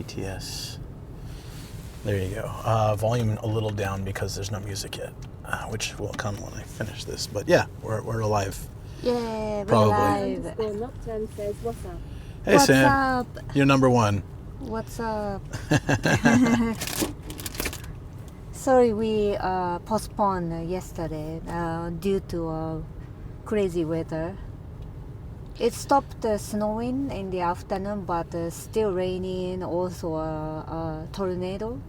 TTS. There you go. Volume a little down because there's no music yet, which will come when I finish this. But yeah, we're alive. Yeah, Probably. we're live. Nocturne says, what's up? Hey, What's Sam. up? You're number one. What's up? Sorry, we postponed yesterday due to crazy weather. It stopped snowing in the afternoon, but still raining, also a tornado.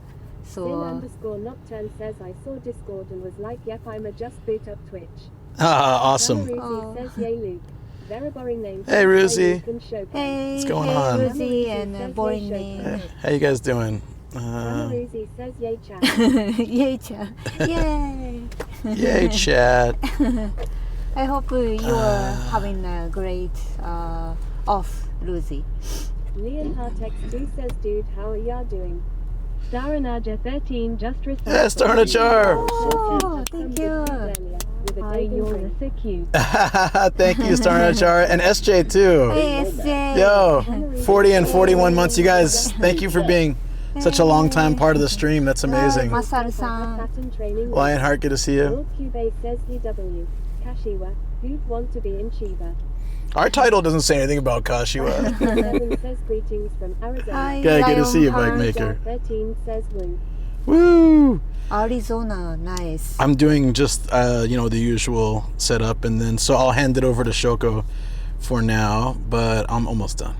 So Nocturne says, I saw Discord and was like, yep, I'm a just boot up Twitch. Awesome. Ruzi says, yay Luke. Very boring name. Hey, Ruzi. hey, What's going hey, on? Ruzi and boring name. Hey, how you guys doing? Ruzi says, yay chat. Yay, chat. Yay. Yay, chat. I hope you are having a great off, Lucy. Leon Hartex 2 says, dude, how are ya doing? Staranaja 13 just researched. Yeah, Staranaja. Oh, thank you. You're so cute. Thank you, Staranaja. And SJ too. Hey, SJ. Yo, 40 and 41 months. You guys, thank you for being such a long time part of the stream. That's amazing. Masaru-san. Lionheart, good to see you. Lord Cube says, EW. Kashiwa, who'd want to be in Shiva? Our title doesn't say anything about Kashiwa. 7 says, greetings from Arizona. Hi, Okay, good to see you, Lionheart. Bike Maker. 13 says, woo. Woo! Arizona, nice. I'm doing just the usual setup, and then so I'll hand it over to Shoko for now, but I'm almost done.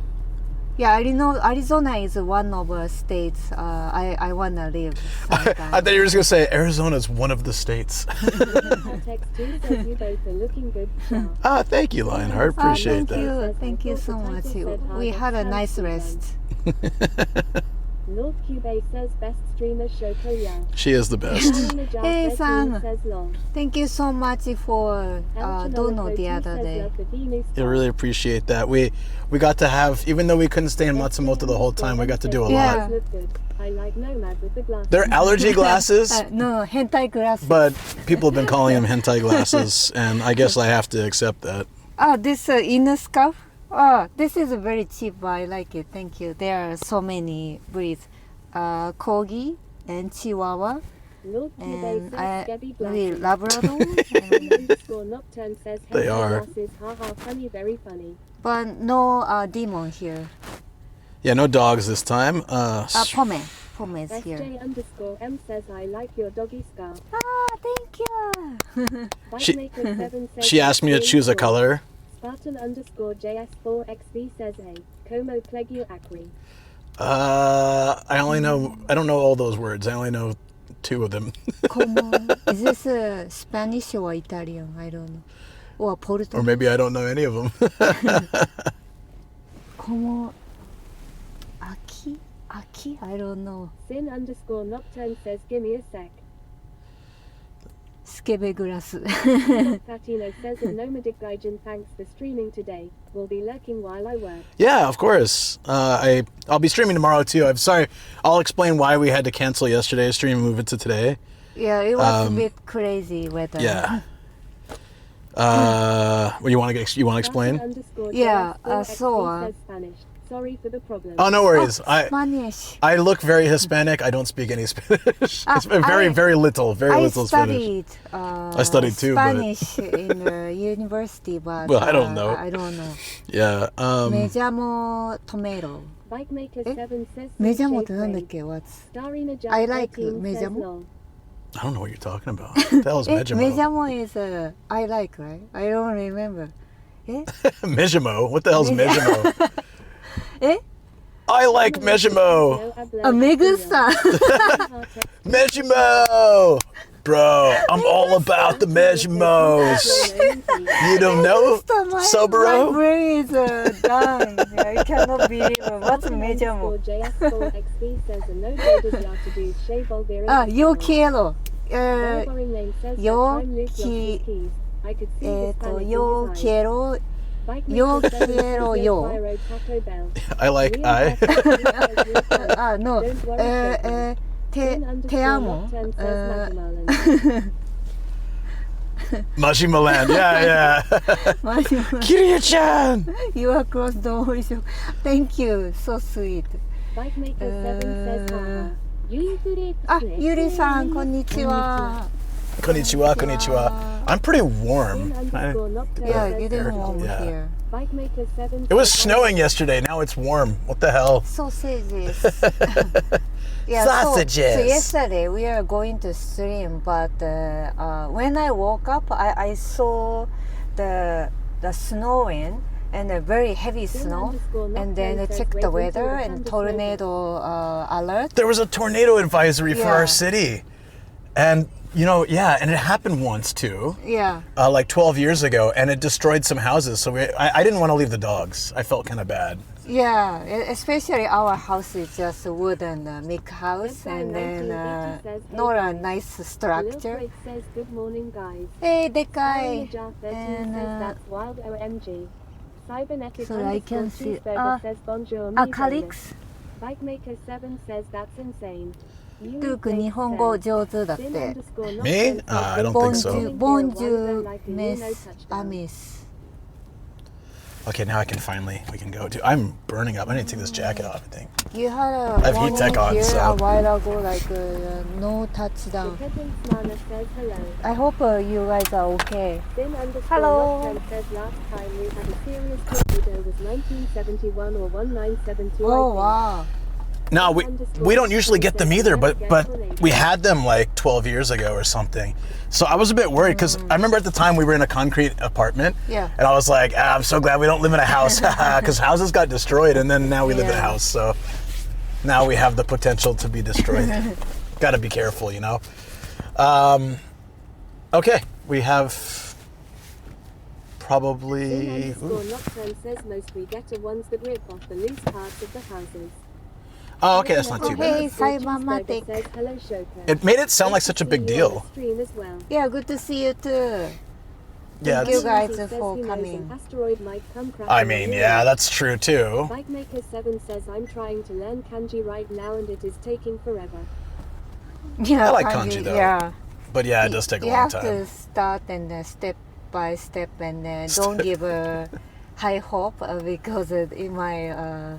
Yeah, I know Arizona is one of the states I wanna live sometime. I thought you were just gonna say Arizona is one of the states. Text 2 says, you both are looking good. Thank you, Lionheart. Appreciate that. Thank you so much. We had a nice rest. Lord Cube says, best streamer Shoko ya. She is the best. Hey, Sam. Says, lol. Thank you so much for dono the other day. I really appreciate that. We got to have, even though we couldn't stay in Matsumoto the whole time, we got to do a lot. I like Nomad with the glasses. They're allergy glasses, No, hentai glasses. but people have been calling them hentai glasses, and I guess I have to accept that. This inner scarf. This is very cheap, but I like it. Thank you. There are so many breeds. Corgi and Chihuahua. And Labrador. They are. Funny, very funny. But no demon here. Yeah, no dogs this time. Pome is here. SJ_M says, I like your doggy scarf. Thank you. She asked me to choose a color. Spartan_JS4XV says, a Como Plegio Acri. I don't know all those words. I only know 2 of them. Como. Is this Spanish or Italian? I don't know. Or Portuguese. Or maybe I don't know any of them. Como. Aki? I don't know. Sin_Nocturne says, give me a sec. Skebe glass. Patino says, a nomadic gaijin, thanks for streaming today. Will be lurking while I work. Yeah, of course. I'll be streaming tomorrow too. I'm sorry. I'll explain why we had to cancel yesterday's stream and move it to today. Yeah, it was a bit crazy weather. Yeah. What you want to explain? Yeah, Sorry for the problem. Oh, no worries. Spanish. I look very Hispanic. I don't speak any Spanish. It's very little Spanish. I studied too, Spanish in the university, but well, I don't know. I don't know. Yeah. Me llamo Tomero. Bike Maker 7 says, Me llamoってなんだっけ? What's? I like me llamo. I don't know what you're talking about. What the hell is Mejimo? Me llamo is I like, right? I don't remember. Mejimo? What the hell's Mejimo? I like Mejimo. Megusa. Mejimo. Bro, I'm all about the Mejimos. You don't know? Sobero? My brain is dying. I cannot believe it. What's Mejimo? Yo quiero. Yo quiero. Yo quiero yo. I like I. No. Te amo. Mashimaland. Yeah. Kiryu-chan. You are across the ocean. Thank you. So sweet. Bike Maker 7 says haha. Yui Fure あ、ゆりさん、こんにちは。Konnichiwa, konnichiwa. I'm pretty warm. Yeah, getting warm Yeah. here. Bike Maker 7 It was snowing yesterday. Now it's warm. What the hell? Sausages. Yeah, Sausages. So yesterday we are going to stream, but when I woke up, I saw the snowing and a very heavy snow, and then I checked the weather and tornado alert. There was a tornado advisory for our city. And, you know, yeah, and it happened once too. Yeah. Like 12 years ago, and it destroyed some houses. So I didn't want to leave the dogs. I felt kind of bad. Yeah, especially our house is just a wooden make house, and then not a nice structure. Says good morning guys. Hey, Dekai. And that's wild OMG. Cybernetic So I can see. says bonjour. Calix. Bike Maker 7 says that's insane. ルーク日本語上手だって。 Me? I don't think so. Bonjour, Miss Amis. Okay, now we can go. Dude, I'm burning up. I need to take this jacket off, I think. You had a I have heat tech on, here so. a while ago, like no touchdown. Says hello. I hope you guys are okay. Hello. Says last time we had a serious tornado was 1971 or 1972. Oh wow. No, we don't usually get them either, but we had them like 12 years ago or something. So I was a bit worried because I remember at the time we were in a concrete apartment. Yeah. And I was like, I'm so glad we don't live in a house because houses got destroyed, and then now we live in a house. So now we have the potential to be destroyed. Got to be careful, you know. Okay, we have probably. Nocturne says most we get are ones that rip off the loose parts of the houses. Oh, okay, that's not too Hey, bad. Cybermatic. Says hello Shoko. It made it sound like such a big deal. Stream as well. Yeah, good to see you too. Yeah, Thank you it's- guys Says for he knows coming. an asteroid might come crashing I mean, on the yeah, Earth. that's true too. Bike Maker 7 says I'm trying to learn kanji right now and it is taking forever. Yeah, I like kanji, though. Yeah. But yeah, it does take a you long have time. to start and step by step, and don't give a high hope because it might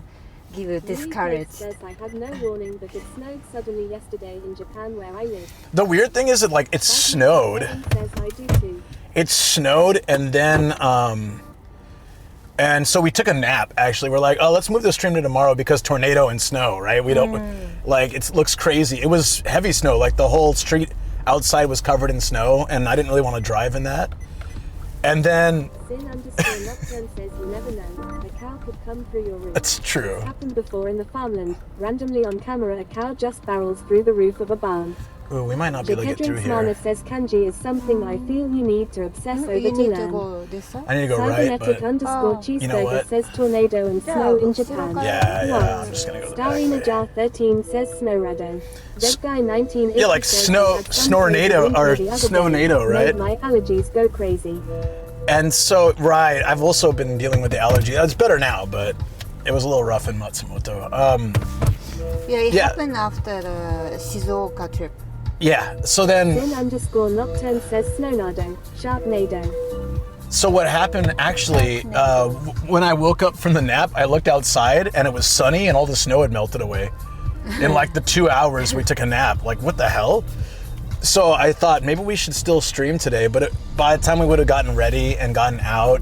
give you discouraged. Says I had no warning but it snowed suddenly yesterday in Japan where I live. The weird thing is that like it snowed. Says I do too. It snowed, and then and so we took a nap. Actually, we're like, oh, let's move the stream to tomorrow because tornado and snow, right? We don't like it looks crazy. It was heavy snow, like the whole street outside was covered in snow, and I didn't really want to drive in that. And then Sin_Nocturne says you never know. A cow could come through your roof. it's true. It's happened before in the farmland. Randomly on camera, a cow just barrels through the roof of a barn. Ooh, we might not be able to get through Jekadrin here. says kanji is something I feel you need to obsess over You to need to learn. go this side. I need to go right, Cybernetic but _cheeseburger You know what? says tornado and snow in Japan. yeah, I'm just gonna go to the back. Starina Jar 13 says snowrado. Dead guy 1980 Yeah, like says snow- I had some snornado, crazy or winter the other snownado, day. right? Made my allergies go crazy. And so, right, I've also been dealing with the allergy. It's better now, but it was a little rough in Matsumoto. Yeah, it Yeah. happened after the Shizuoka trip. Yeah, so then, Sin_Nocturne says snownado. Sharknado. so what happened actually, when I woke up from the nap, I looked outside and it was sunny and all the snow had melted away. In like the 2 hours we took a nap. Like, what the hell? So I thought maybe we should still stream today, but by the time we would have gotten ready and gotten out,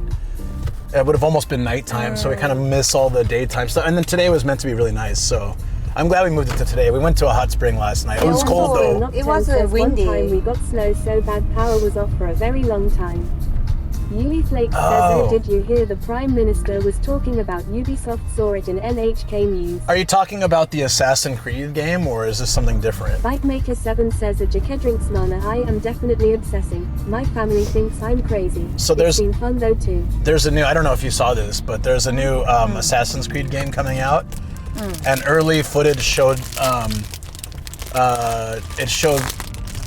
it would have almost been nighttime, so we kind of miss all the daytime stuff. And then today was meant to be really nice, so I'm glad we moved it to today. We went to a hot spring last night. It was cold though. It was windy. One time we got snow so bad power was off for a very long time. Yuli Flake says, Oh. oh, did you hear the Prime Minister was talking about Ubisoft saw it in NHK News? Are you talking about the Assassin's Creed game, or is this something different? Bike Maker 7 says a Jakedrinks mana I am definitely obsessing. My family thinks I'm crazy. So there's- It's been fun though too. There's a new, I don't know if you saw this, but there's a new Assassin's Creed game coming out. And early footage showed, it showed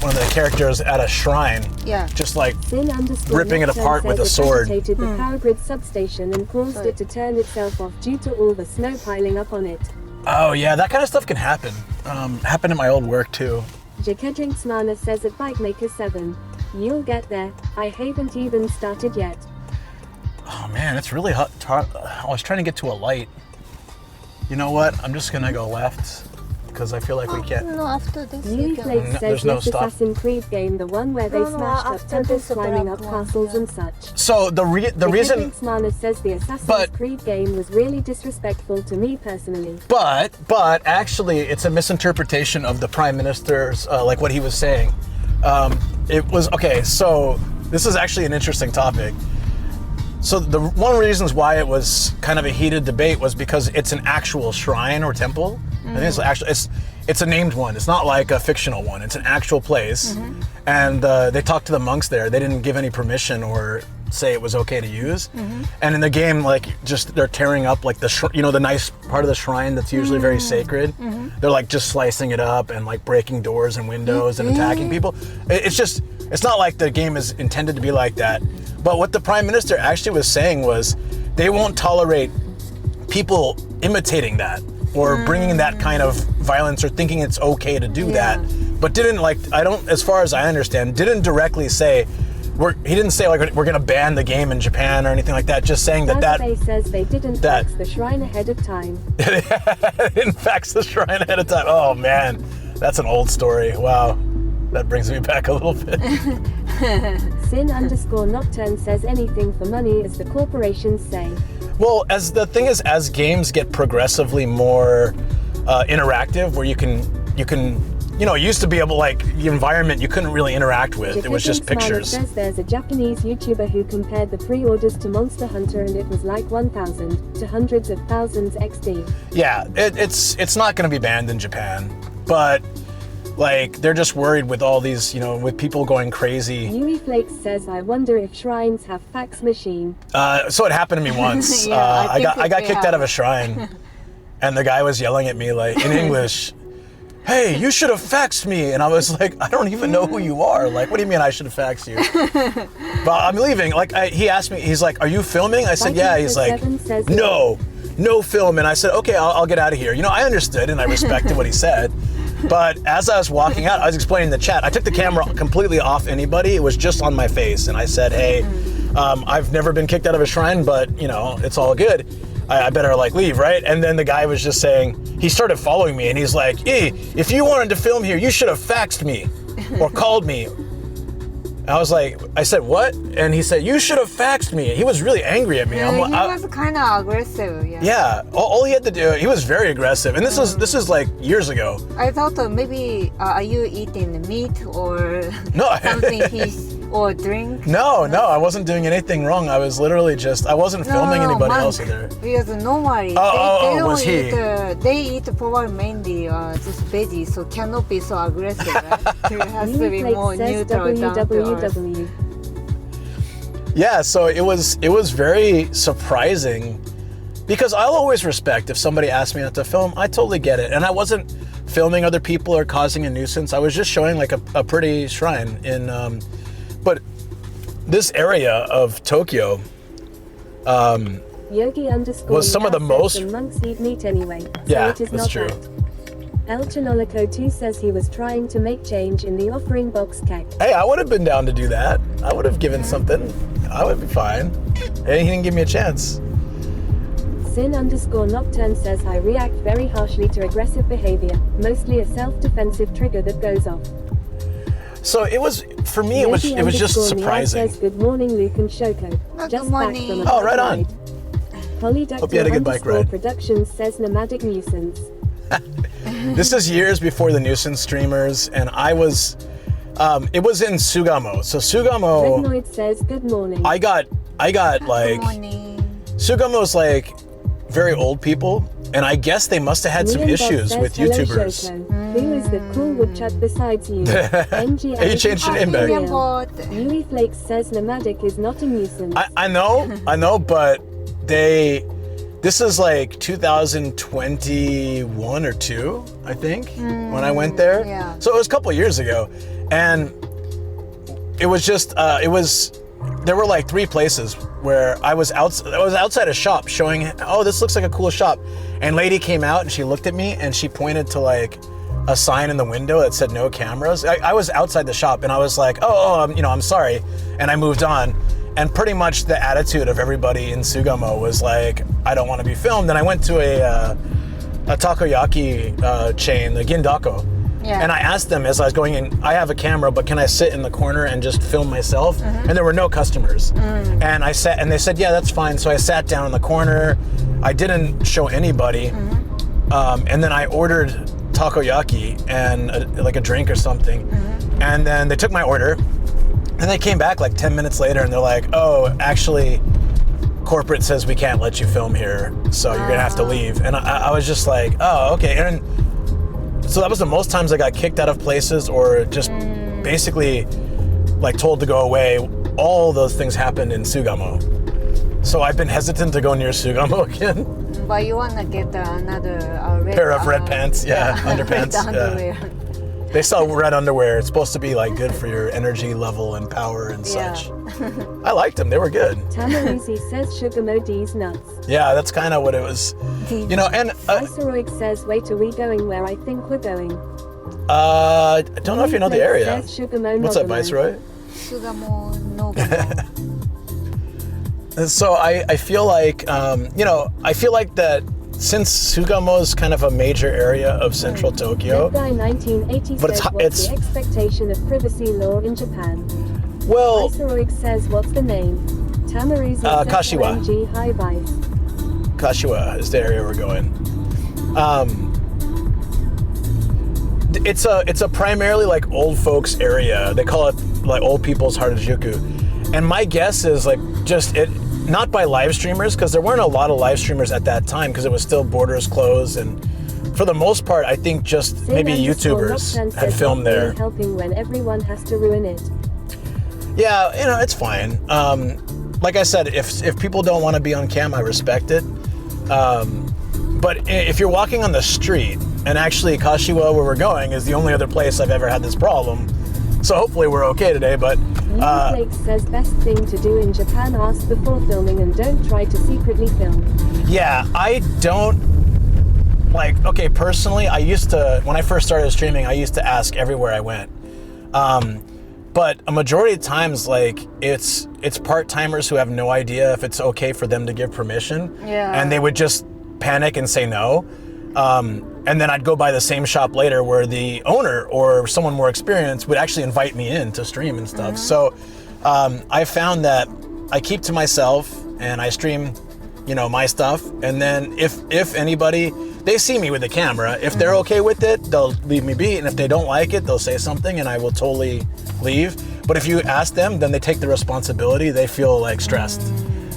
one of the characters at a shrine, Yeah. just like Sin_Nocturne ripping it apart with says a sword. It agitated the power grid substation and caused it to turn itself off due to all the snow piling up on it. Oh yeah, that kind of stuff can happen. Happened in my old work too. Jakedrinks mana says at Bike Maker 7. You'll get there. I haven't even started yet. Oh man, it's really hot. I was trying to get to a light. You know what? I'm just gonna go left because I feel like we can't. No, after this Newly we can. Flake says there's no next stop. Assassin's Creed game, the one where they No, smashed up after temples, this climbing up black one, castles yeah. and such. So the reason, Mana says the Assassin's But- Creed game was really disrespectful to me personally. but actually, it's a misinterpretation of the prime minister's like what he was saying. It was okay. So this is actually an interesting topic. So the one of the reasons why it was kind of a heated debate was because it's an actual shrine or temple. I think it's actually it's a named one. It's not like a fictional one. It's an actual place, and they talked to the monks there. They didn't give any permission or say it was okay to use. And in the game, like just they're tearing up like the nice part of the shrine that's usually very sacred. They're like just slicing it up and like breaking doors and windows and attacking people. It's not like the game is intended to be like that. But what the prime minister actually was saying was they won't tolerate people imitating that or bringing that kind of violence or thinking it's okay to do that. But didn't as far as I understand, didn't directly say, he didn't say like we're going to ban the game in Japan or anything like that, just saying that says they didn't fax the shrine ahead of time. They didn't fax the shrine ahead of time. Oh man, that's an old story. Wow. That brings me back a little bit. Sin_Nocturne says anything for money, as the corporations say. Well, as games get progressively more interactive, where you can, it used to be able the environment you couldn't really interact with. It was just pictures. Says there's a Japanese YouTuber who compared the pre-orders to Monster Hunter, and it was like 1,000 to hundreds of thousands XD. Yeah, it's not going to be banned in Japan, but. They're just worried with all these, with people going crazy. Yui Flakes says, I wonder if shrines have fax machine. So it happened to me once. I got kicked out of a shrine, and the guy was yelling at me in English, "Hey, you should have faxed me." And I was like, "I don't even know who you are. What do you mean I should have faxed you?" But I'm leaving. He asked me, he's like, "Are you filming?" I said, "Yeah." He's like, "No film." And I said, "Okay, I'll get out of here." I understood and I respected what he said. But as I was walking out, I was explaining in the chat, I took the camera completely off anybody. It was just on my face. And I said, "Hey, I've never been kicked out of a shrine, but, it's all good. I better, leave, right?" And then the guy was just saying, he started following me, and he's like, "Hey, if you wanted to film here, you should have faxed me or called me." I said, "What?" And he said, "You should have faxed me." He was really angry at me. He was kind of aggressive. Yeah, all he had to do, he was very aggressive. And this is years ago. I thought maybe, are you eating meat or No. something or drink? No, I wasn't doing anything wrong. I was literally I wasn't filming anybody else either. Because normally they was he? They eat probably mainly just veggies, so cannot be so aggressive, right? It has to be more neutral, down to earth. Yeah, so it was very surprising because I'll always respect if somebody asks me not to film. I totally get it, and I wasn't filming other people or causing a nuisance. I was just showing a pretty shrine in. But this area of Tokyo was some of the most. The monks eat meat anyway. So yeah, it is that's not true. that. El Chinolico 2 says he was trying to make change in the offering box cake. Hey, I would have been down to do that. I would have given something. I would be fine. Hey, he didn't give me a chance. Sin_Nocturne says I react very harshly to aggressive behavior, mostly a self-defensive trigger that goes off. So it was, for me, it was just surprising. Says, good morning, Luke and Shoko. Just back from a right on. Hope you had a good bike ride. Productions says nomadic nuisance. This is years before the nuisance streamers, and I was, it was in Sugamo. So Sugamo. Regnoid says good morning. I got Good morning. Sugamo's very old people, and I guess they must have had some issues with YouTubers. Who is the cool woodchuck besides you? You changed your name back. Yui Flakes says nomadic is not a nuisance. I know, but this is 2021 or 2, I think, when I went there. Yeah. So it was a couple of years ago, and it was just, there were 3 places where I was outside a shop showing, oh, this looks like a cool shop. And lady came out and she looked at me and she pointed to a sign in the window that said no cameras. I was outside the shop and I was like, I'm sorry. And I moved on. And pretty much the attitude of everybody in Sugamo was I don't want to be filmed. And I went to a takoyaki chain, the Gindako. Yeah. And I asked them as I was going in, I have a camera, but can I sit in the corner and just film myself? And there were no customers. And I sat, and they said, yeah, that's fine. So I sat down in the corner. I didn't show anybody. And then I ordered takoyaki and like a drink or something. And then they took my order. And they came back like 10 minutes later and they're like, oh, actually, corporate says we can't let you film here. So you're going to have to leave. And I was just like, oh, okay. And so that was the most times I got kicked out of places or just basically like told to go away. All those things happened in Sugamo. So I've been hesitant to go near Sugamo again. But you want to get another red, Pair of red pants, underpants. red underwear. They sell red underwear. It's supposed to be like good for your energy level and power and such. I liked them. They were good. Tamaruzi says Sugamo D's nuts. Yeah, that's kind of what it was. You know, and Viceroy says, wait, are we going where I think we're going? I don't know if you know the area. Says Sugamo What's up, Nogamo. Viceroy? Sugamo Nogamo. So I feel like, you know, I feel like that since Sugamo is kind of a major area of central Tokyo. That guy 1980 But says, it's- what's the expectation of privacy law in Japan? Well, Viceroy says, what's the name? Tamaruzi says Kashiwa. OMG, hi Vice. Kashiwa is the area we're going. It's a primarily like old folks area. They call it like old people's Harajuku. And my guess is like just it, not by live streamers, because there weren't a lot of live streamers at that time because it was still borders closed. And for the most part, I think just maybe YouTubers had filmed there. Helping when everyone has to ruin it. Yeah, you know, it's fine. Like I said, if people don't want to be on cam, I respect it. But if you're walking on the street, and actually Kashiwa, where we're going, is the only other place I've ever had this problem. So hopefully we're okay today, but... Flake says best thing to do in Japan, ask before filming and don't try to secretly film. Yeah, I don't... Like, okay, personally, I used to... When I first started streaming, I used to ask everywhere I went. But a majority of times, like, it's part-timers who have no idea if it's okay for them to give permission. Yeah. And they would just panic and say no. And then I'd go by the same shop later where the owner or someone more experienced would actually invite me in to stream and stuff. So I found that I keep to myself and I stream, you know, my stuff. And then if anybody, they see me with the camera, if they're okay with it, they'll leave me be. And if they don't like it, they'll say something and I will totally leave. But if you ask them, then they take the responsibility. They feel like stressed.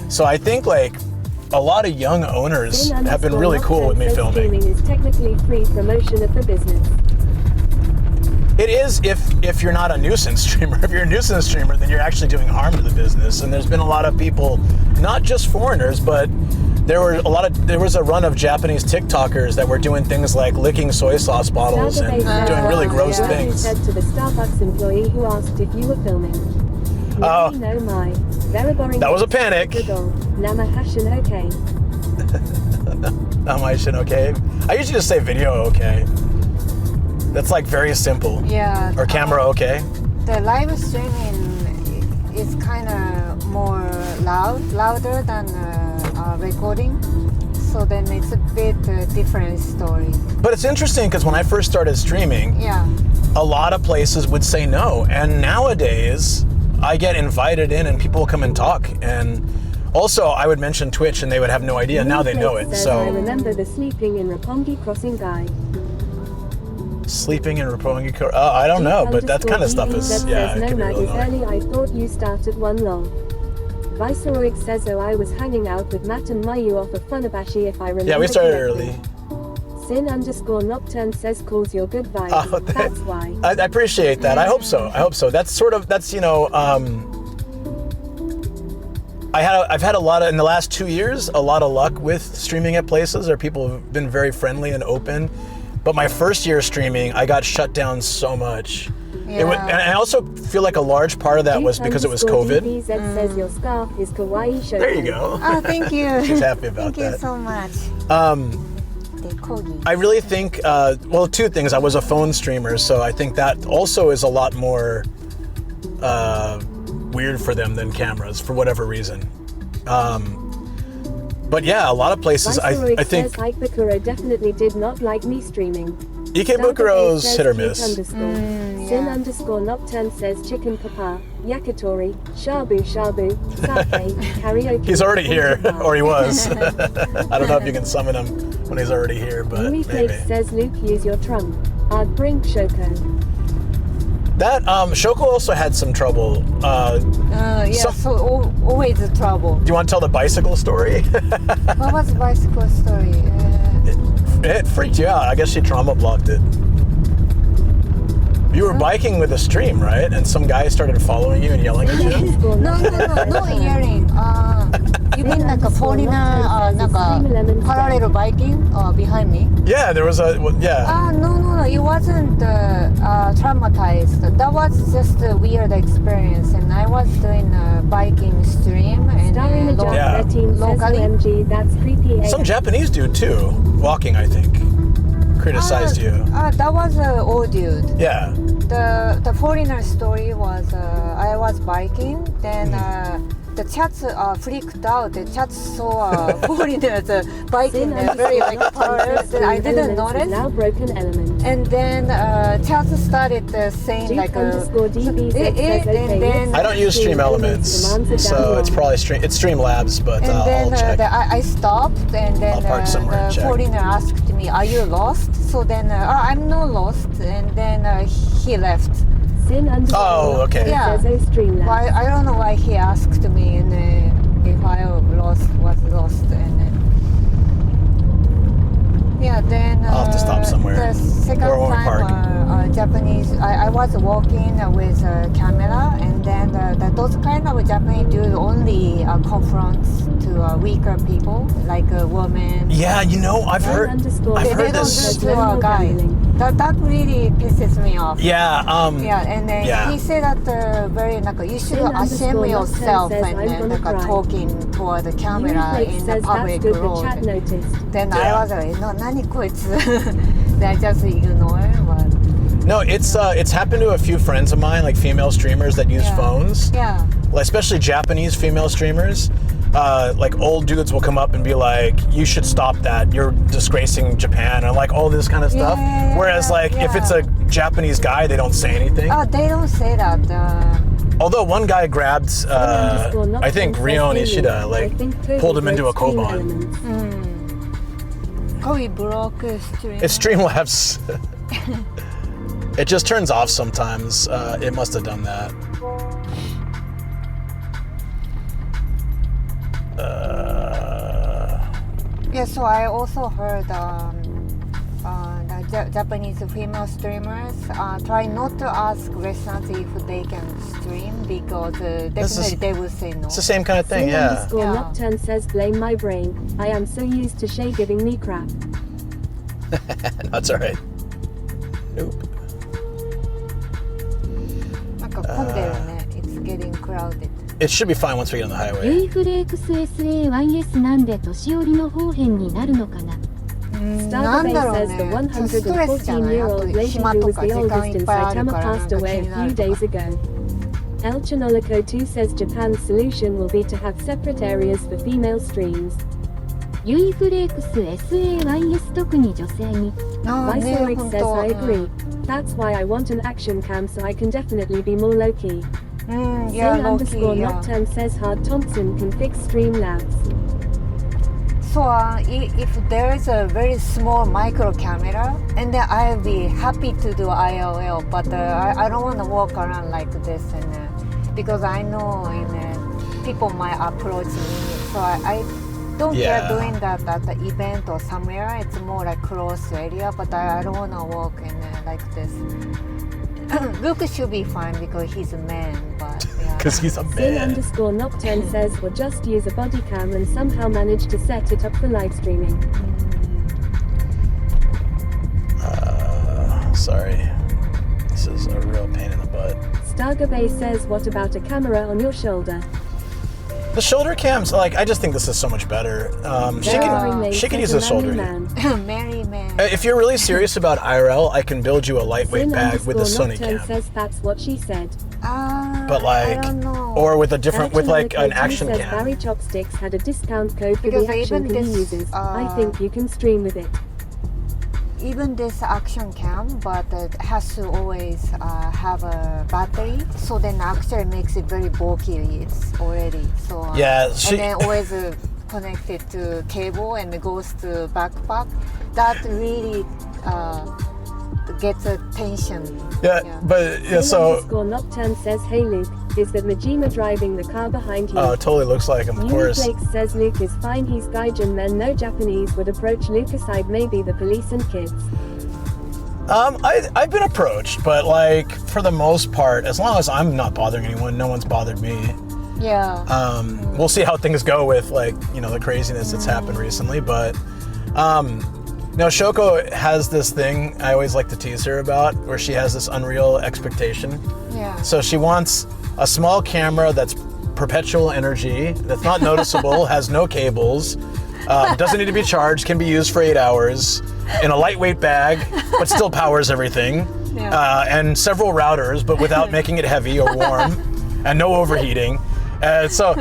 So I think like a lot of young owners have been really cool with me filming. Streaming is technically free promotion of the business. It is if you're not a nuisance streamer. If you're a nuisance streamer, then you're actually doing harm to the business. And there's been a lot of people, not just foreigners, but there was a run of Japanese TikTokers that were doing things like licking soy sauce bottles and doing really gross things. Said to the Starbucks employee who asked if you were filming. Oh. No, my. Very boring. That was a panic. Namahashin okay. Namahashin okay. I usually just say video okay. That's like very simple. Yeah. Or camera okay. The live streaming is kind of more louder than recording. So then it's a bit different story. But it's interesting because when I first started streaming, Yeah. a lot of places would say no. And nowadays, I get invited in and people come and talk. And also, I would mention Twitch and they would have no idea. Now they know it. Says, So I remember the sleeping in Roppongi crossing guy. sleeping in Roppongi, I don't know, but that kind of stuff is, yeah, it no can be really mag is annoying. early, I thought you started one long. Viceroy says, oh, I was hanging out with Matt and Mayu off of Funabashi if I remember. Yeah, we started correctly. early. Sin_Nocturne says calls your good vibes. Oh, That's why. I appreciate that. I hope so. That's, you know, I've had a lot of, in the last 2 years, a lot of luck with streaming at places where people have been very friendly and open. But my first year streaming, I got shut down so much. Yeah. And I also feel like a large part of that was because it was COVID. DBZ says your scarf is kawaii Shoko. There you go. Oh, thank you. She's happy about Thank you that. so much. The corgi. I really think, well, two things. I was a phone streamer, so I think that also is a lot more weird for them than cameras, for whatever reason. But yeah, a lot of places, I think says Ikebukuro definitely did not like me streaming. Ikebukuro's hit or miss. Sin underscore Nocturne says chicken papa, yakitori, shabu shabu, satay, karaoke. He's already here, or he was. I don't know if you can summon him when he's already here, but Louis maybe. Flakes says Luke, use your trump. I'd bring Shoko. That Shoko also had some trouble. So always the trouble. Do you want to tell the bicycle story? What was the bicycle story? It freaked you out. I guess she trauma blocked it. You were biking with a stream, right? And some guy started following you and yelling at you? No, not yelling. You mean like a foreigner, like a parallel biking behind me? Yeah, there was a, yeah. No, it wasn't traumatized. That was just a weird experience. And I was doing a biking stream and Yeah. locally. OMG, that's creepy. Some Japanese dude too, walking, I think, criticized you. That was an old dude. Yeah. The foreigner story was I was biking, then the chats freaked out. The chats saw foreigners biking very like parallel, and I didn't notice. Now broken element. And then chats started saying like and then I don't use Stream Elements, so it's probably Streamlabs, but and I'll then check. I stopped, and then I'll park somewhere and the check. foreigner asked me, "Are you lost?" So then I'm not lost, and then he left. Oh, okay. Yeah. Why I don't know why he asked me and if I was lost, and yeah, then I'll have to stop somewhere. The second Or when we park. time, Japanese. I was walking with a camera, and then those kind of Japanese dudes only confronts to weaker people, like a woman. Yeah, you know, I've heard They don't this. do to a guy. That really pisses me off. Yeah, Yeah, and then yeah. he said that very you should ashame yourself and then talking toward the camera in the public road. Then I was like, no, nani koitsu. Then I just ignore. But No, it's happened to a few friends of mine, like female streamers that use phones. yeah, Especially Japanese female streamers. Like old dudes will come up and be like, you should stop that, you're disgracing Japan, and like all this kind of stuff. Yeah, Whereas like if it's a Japanese guy, they don't say anything. they don't say that. Although one guy grabbed, I think Rion Ishida, like pulled him into a koban. Kobe broke stream. It's Streamlabs. It just turns off sometimes. It must have done that. Yeah, so I also heard Japanese female streamers try not to ask restaurants if they can stream because definitely they will say no. It's the same kind of thing, yeah. Nocturne says blame my brain. I am so used to Shay giving me crap. That's all right. Nope. なんか混んでるね。It's getting crowded. It should be fine once we get on the ユ highway. イフレークス SAYS なんで年寄りの方変になるのかな。なんだろう says ね。 the ストレスじゃない。あと 114-year-old lady 暇 who と was か the 時間 oldest いっ in ぱいある Saitama からなん passed か away 気 a にな few ると days か。 ago. El Chanolico 2 says Japan's solution will be to have separate areas for female streams. ユイフレークス SAYS 特に女性に。あーね、 Viceroy 本 says 当。 I agree. That's why I want an action cam so I can definitely be more low-key. いや、 Sin ローキ underscore ー。Nocturne says Hard Thompson can fix Streamlabs. So if there is a very small micro camera, and then I'll be happy to do ILL, but I don't want to walk around like this, and because I know people might approach me, so I don't care doing that at the event or somewhere. It's more like close area, but I don't want to walk in like this. Luke should be fine because he's a man, but yeah. Because he's a Sin man. underscore Nocturne says we'll just use a body cam and somehow manage to set it up for live streaming. Sorry. This is a real pain in the butt. Stargabe says what about a camera on your shoulder? The shoulder cams, like, I just think this is so much better. She can use a shoulder. Mary man. If you're really serious about IRL, I can build you a lightweight Sin bag with a underscore Sony Nocturne cam. says that's what she said. but I like, don't know. or with a different, with like an Hanakotori action says cam. Barry Chopsticks had a discount code for Because the action even cam he this, uses. I think you can stream with it. Even this action cam, but it has to always have a battery. So then actually makes it very bulky. It's already so. Yeah, and then always connected to cable and it goes to backpack. That really gets attention. Yeah, but yeah, so. Nocturne says, hey Luke, is that Majima driving the car behind you? Oh, it totally looks like him, of course. Flakes says Luke is fine, he's Gaijin, then no Japanese would approach Luke aside maybe the police and kids. I've been approached, but like for the most part, as long as I'm not bothering anyone, no one's bothered me. Yeah. We'll see how things go with like, you know, the craziness that's happened recently, but now Shoko has this thing I always like to tease her about, where she has this unreal expectation. Yeah. So she wants a small camera that's perpetual energy, that's not noticeable, has no cables, doesn't need to be charged, can be used for 8 hours, in a lightweight bag, but still powers everything, and several routers, but without making it heavy or warm, and no overheating. So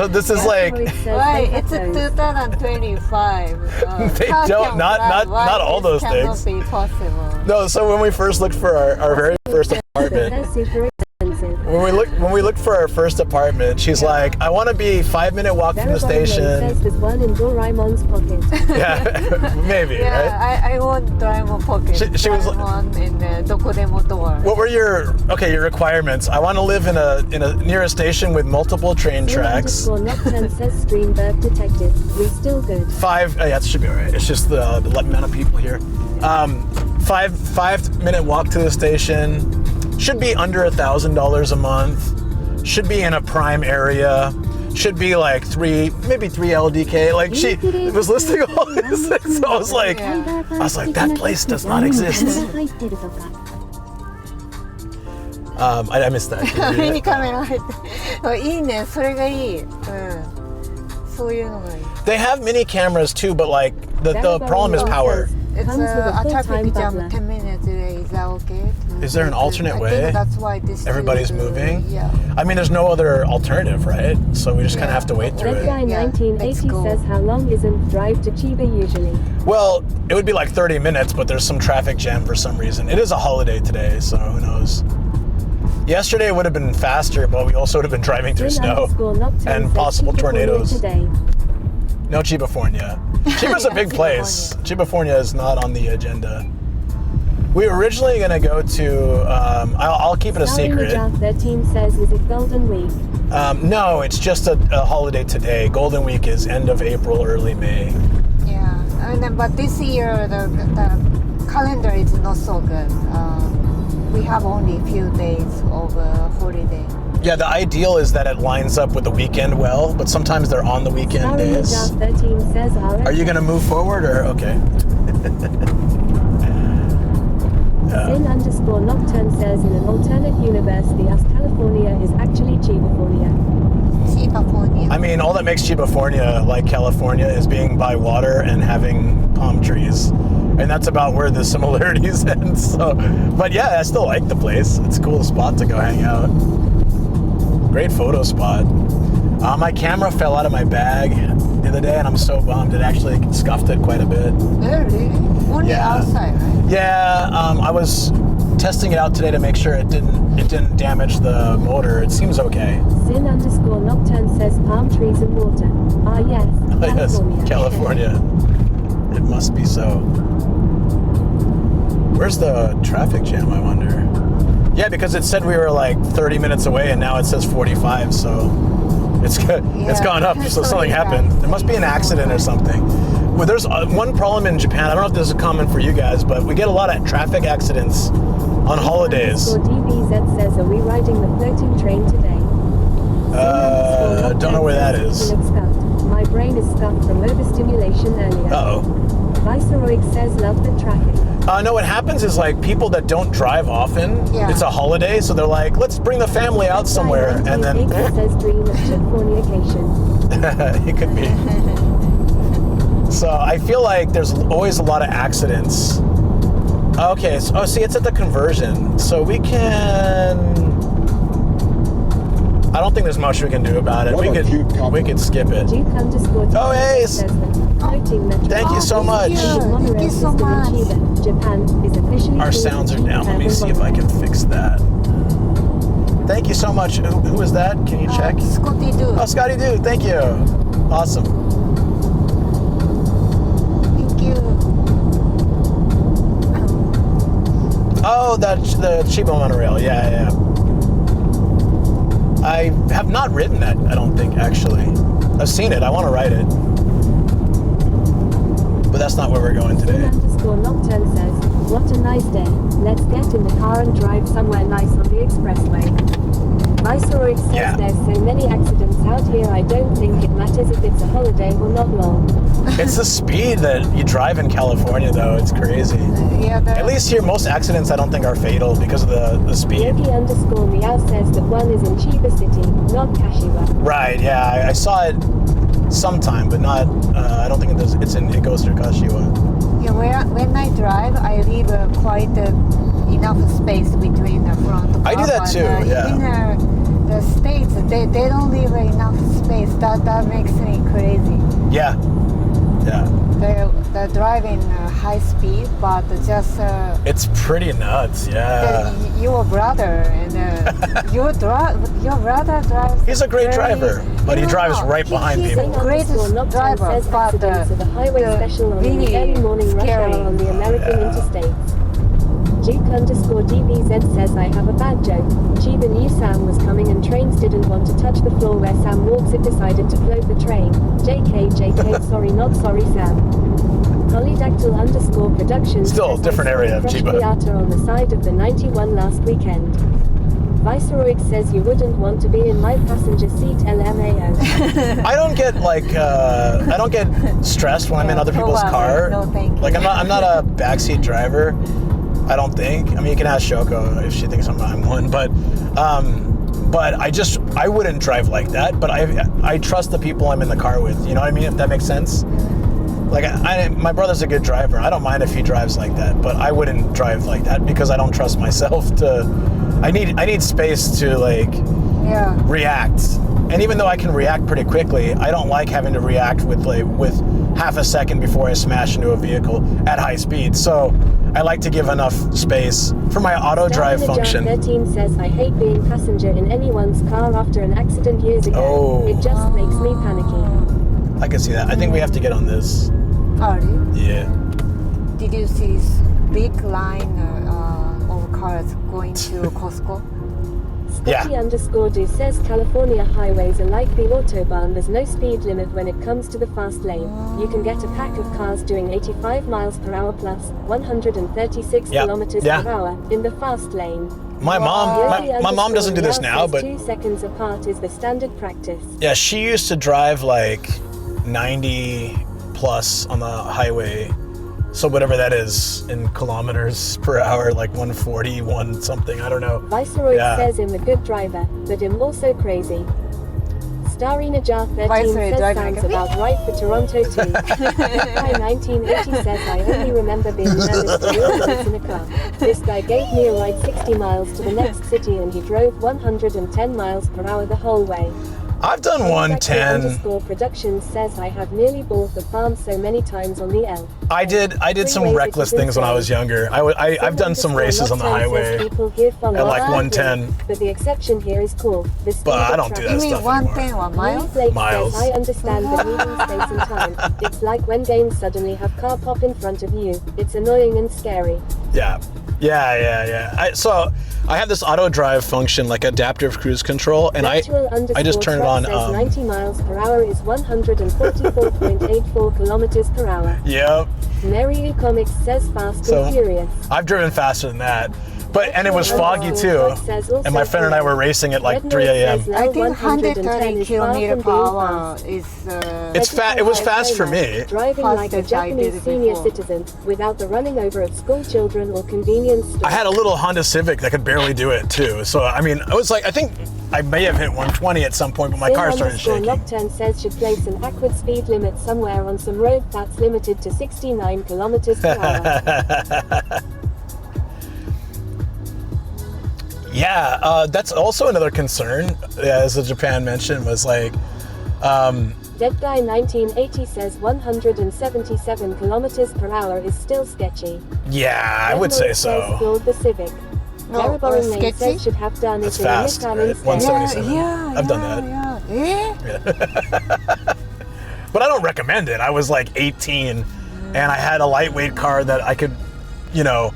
this is like Right, it's a 2025. They don't, not all those things. things. Cannot be possible. no. So when we first looked for our very first apartment, They're super expensive. when we looked for our first apartment, she's like, I want to be 5-minute walk from the Verabone station. says there's one in Doraemon's pocket. Yeah, maybe, Yeah, right? I want Doraemon pocket. She was like- Doraemon in Dokodemo door. What were your requirements? I want to live in a near a station with multiple train tracks. Nocturne says stream burp detected. We still good. 5, yeah, that should be all right. It's just the amount of people here. 5-minute walk to the station. Should be under $1,000 a month. Should be in a prime area. Should be like maybe 3 LDK. Like she was listing all these things. So I was like, that place does not exist. I missed that. 目にカメラ入って。いいね、それがいい。うん。そういうのがいい。 They have mini cameras too, but like the problem is power. It's Comes with a a traffic full-time jam butler. 10 minutes delay. Is that okay? Is there an alternate I way? think that's why this Everybody's is, moving? Yeah. I mean, there's no other alternative, right? So we just kind of have to wait through Red it. Guy Yeah, 1980 let's go. says how long isn't drive to Chiba usually? Well, it would be like 30 minutes, but there's some traffic jam for some reason. It is a holiday today, so who knows? Yesterday would have been faster, but we also would have been driving through snow and possible tornadoes. Today. No Chibafornia. Chiba's a big place. Chibafornia is not on the agenda. We were originally going to go to, I'll keep it a secret. 13 says, is it Golden Week? No, it's just a holiday today. Golden Week is end of April, early May. Yeah. And then, but this year the calendar is not so good. We have only a few days of holiday. Yeah, the ideal is that it lines up with the weekend well, but sometimes they're on the weekend days. 13 says, Are you going to move forward or okay? Sin_Nocturne says in an alternate universe, the US California is actually Chibafornia. Chibafornia. I mean, all that makes Chibafornia like California is being by water and having palm trees. And that's about where the similarities end. So, but yeah, I still like the place. It's a cool spot to go hang out. Great photo spot. My camera fell out of my bag the other day, and I'm so bummed. It actually scuffed it quite a bit. Really? Only Yeah. outside, right? Yeah, I was testing it out today to make sure it didn't damage the motor. It seems okay. Sin_Nocturne says palm trees and water. Ah yes, Yes, California. California. It must be so. Where's the traffic jam, I wonder? Yeah, because it said we were like 30 minutes away, and now it says 45, so it's gone up, so something happened. There must be an accident or something. Well, there's one problem in Japan, I don't know if this is common for you guys, but we get a lot of traffic accidents on holidays. DBZ says, are we riding the floating train today? Don't know where that is. My brain is scuffed from overstimulation earlier. Uh-oh. Viceroy says, love the traffic. No, what happens is like people that don't drive often, Yeah. it's a holiday, so they're like, let's bring the family out somewhere, and then It says dream of chip fornication. it could be. So I feel like there's always a lot of accidents. Okay, so see, it's at the conversion, so we can. I don't think there's much we can do about it. We could skip it. Duke underscore Oh, Ace! says that floating metro. Thank you so much. Thank you so much. Japan is officially Our sounds are down. Let me see if I can fix that. Thank you so much. Who is that? Can you check? Scotty do. Oh, Scotty Dude. Thank you. Awesome. Thank you. Oh, that's the Chiba monorail. Yeah. I have not written that, I don't think, actually. I've seen it. I want to write it. But that's not where we're going today. Underscore Nocturne says, what a nice day. Let's get in the car and drive somewhere nice on the expressway. Viceroy says there's so many accidents out here, I don't think it matters if it's a holiday or not long. It's the speed that you drive in California, though. It's crazy. Yeah, At least here, most accidents I don't think are fatal because of the speed. Yogi underscore Meow says that one is in Chiba City, not Kashiwa. Right, yeah. I saw it sometime, but not, I don't think it goes through Kashiwa. Yeah, when I drive, I leave quite enough space between the front car. I do that too, yeah. In the States, they don't leave enough space. That makes me crazy. Yeah. They're driving high speed, but just... It's pretty nuts, yeah. Your brother and your brother drives... He's a great driver, but he drives right behind he's people. a great driver, but the highway special on really the early morning rush scary. hour on the American interstates. Duke underscore DBZ says I have a bad joke. Chiba knew Sam was coming and trains didn't want to touch the floor where Sam walks, it decided to float the train. JK, sorry not sorry Sam. Polydactyl underscore production Still says different area of Chiba. Theater on the side of the 91 last weekend. Viceroy says you wouldn't want to be in my passenger seat LMAO. I don't get stressed when I'm in other people's car. No, thank you. Like I'm not a backseat driver. I don't think. I mean, you can ask Shoko if she thinks I'm one, but I wouldn't drive like that. But I trust the people I'm in the car with. You know what I mean? If that makes sense. Like my brother's a good driver. I don't mind if he drives like that, but I wouldn't drive like that because I don't trust myself to. I need space to react. And even though I can react pretty quickly, I don't like having to react with half a second before I smash into a vehicle at high speed. So I like to give enough space for my auto drive function. 13 says I hate being passenger in anyone's car after an accident years ago. Oh. It just makes me panicky. I can see that. I think we have to get on this. Are you? Yeah. Did you see this big line of cars going to Costco? Scotty underscore do says California highways are like the Autobahn. There's no speed limit when it comes to the fast lane. You can get a pack of cars doing 85 miles per hour plus 136 kilometers per hour in the fast lane. My mom doesn't do this now, but 2 seconds apart is the standard practice. yeah, she used to drive like 90 plus on the highway. So whatever that is in kilometers per hour, like 140, one something, I don't know. Viceroy says I'm a good driver, but I'm also crazy. Starry Najar 13 says sounds about right for Toronto too. Guy 1980 says I only remember being nervous to wheel in a car. This guy gave me a ride 60 miles to the next city and he drove 110 miles per hour the whole way. I've done 110. Underscore production says I have nearly bought the farm so many times on the L. I did some reckless things when I was younger. I've done some races on the highway at like 110. But the exception here is cool. But I don't do that You stuff mean 110 anymore. or miles? Miles. I understand the needing space and time. It's like when games suddenly have car pop in front of you. It's annoying and scary. Yeah. So I have this auto drive function, like adaptive cruise control, and I just turn it on. 90 miles per hour is 144.84 kilometers per hour. Yep. Mary Comics says fast and furious. I've driven faster than that. And it was foggy too. And my friend and I were racing at like 3 a.m. I think 130 kilometers per hour is... It was fast for me. Driving like a Japanese senior citizen, without the running over of school children or convenience stores. I had a little Honda Civic that could barely do it too. So, I mean, I was like, I think I may have hit 120 at some point, but my car started shaking. Nocturne says should place an awkward speed limit somewhere on some road that's limited to 69 kilometers per hour. Yeah, that's also another concern, as the Japan mentioned, was like, Dead Guy 1980 says 177 kilometers per hour is still sketchy. yeah, I would say so. Floored the Civic. Very boring name said should have done That's it in a fast, Nissan right? instead. 177. Yeah, I've done that. Yeah. But I don't recommend it. I was like 18 and I had a lightweight car that I could, you know,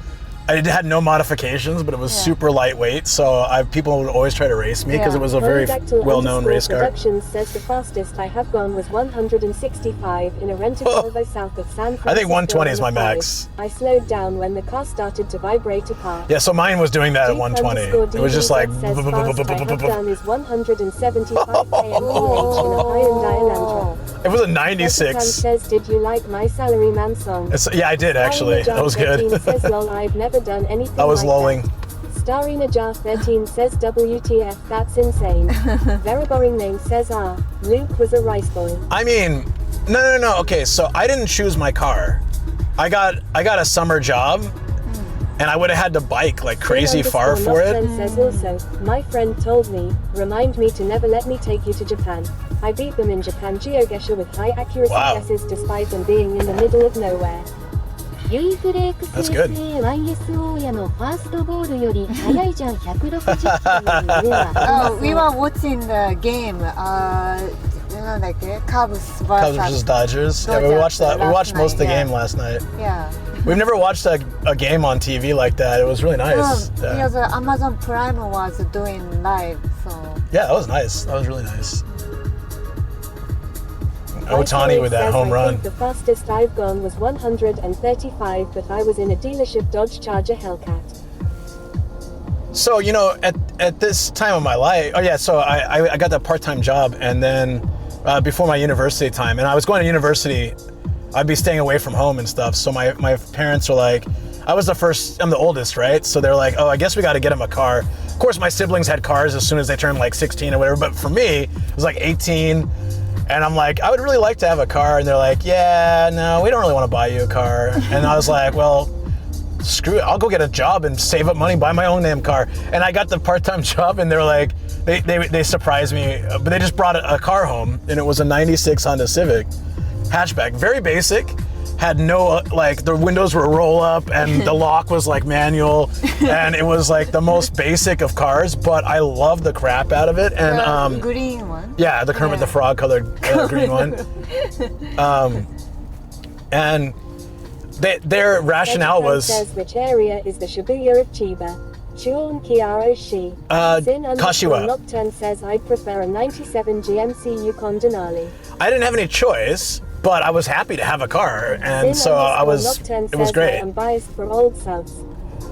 I had no modifications, but it was super lightweight. So people would always try to race me because it was a very well-known race car. Productions says the fastest I have gone was 165 in a rented Volvo south of San Francisco. I think 120 is my on the 5. max. I slowed down when the car started to vibrate apart. Yeah, so mine was doing that at 120. It was just like. Says fast I have done is 175 km/h in a Hyundai Elantra. It was a Japan 96. says, did you like my Salaryman song? Yeah, I did actually. That was good. says, lol, I've never done anything I was like lolling. That. Starry Najah 13 says, WTF, that's insane. Very boring name says, Luke was a rice boy. I mean, no. Okay, so I didn't choose my car. I got a summer job, and I would have had to bike like crazy far for it. Says also, my friend told me, remind me to never let me take you to Japan. I beat them in Japan GeoGesha with high accuracy guesses despite them being in the middle of nowhere. ユイフレークス That's good. SAYSO やのファーストボールより速いじゃん160キロでは Oh, we were watching the game. なんだっけ? Cubs versus Dodgers. Yeah, we watched that. We watched most of the game last night. Yeah. We've never watched a game on TV like that. It was really nice. Yeah. Because Amazon Prime was doing live, so. Yeah, that was nice. That was really nice. Otani with that home run. I think the fastest I've gone was 135, but I was in a dealership Dodge Charger Hellcat. So, you know, at this time of my life, so I got that part-time job, and then before my university time, and I was going to university, I'd be staying away from home and stuff. So my parents were like, I'm the oldest, right? So they're like, oh, I guess we got to get him a car. Of course, my siblings had cars as soon as they turned like 16 or whatever, but for me, it was like 18. And I'm like, I would really like to have a car. And they're like, yeah, no, we don't really want to buy you a car. And I was like, well, screw it. I'll go get a job and save up money, buy my own damn car. And I got the part-time job, and they're like, they surprised me. But they just brought a car home, and it was a 96 Honda Civic hatchback. Very basic. Had no, like, the windows were roll up, and the lock was like manual. And it was like the most basic of cars, but I loved the crap out of it. And green one. Yeah, the Kermit the Frog colored green one. And their rationale was. Says which area is the Shibuya of Chiba? Chuon Kiaro Shi. Kashiwa. Nocturne says I prefer a 97 GMC Yukon Denali. I didn't have any choice, but I was happy to have a car, and so it was great. I'm biased for old subs.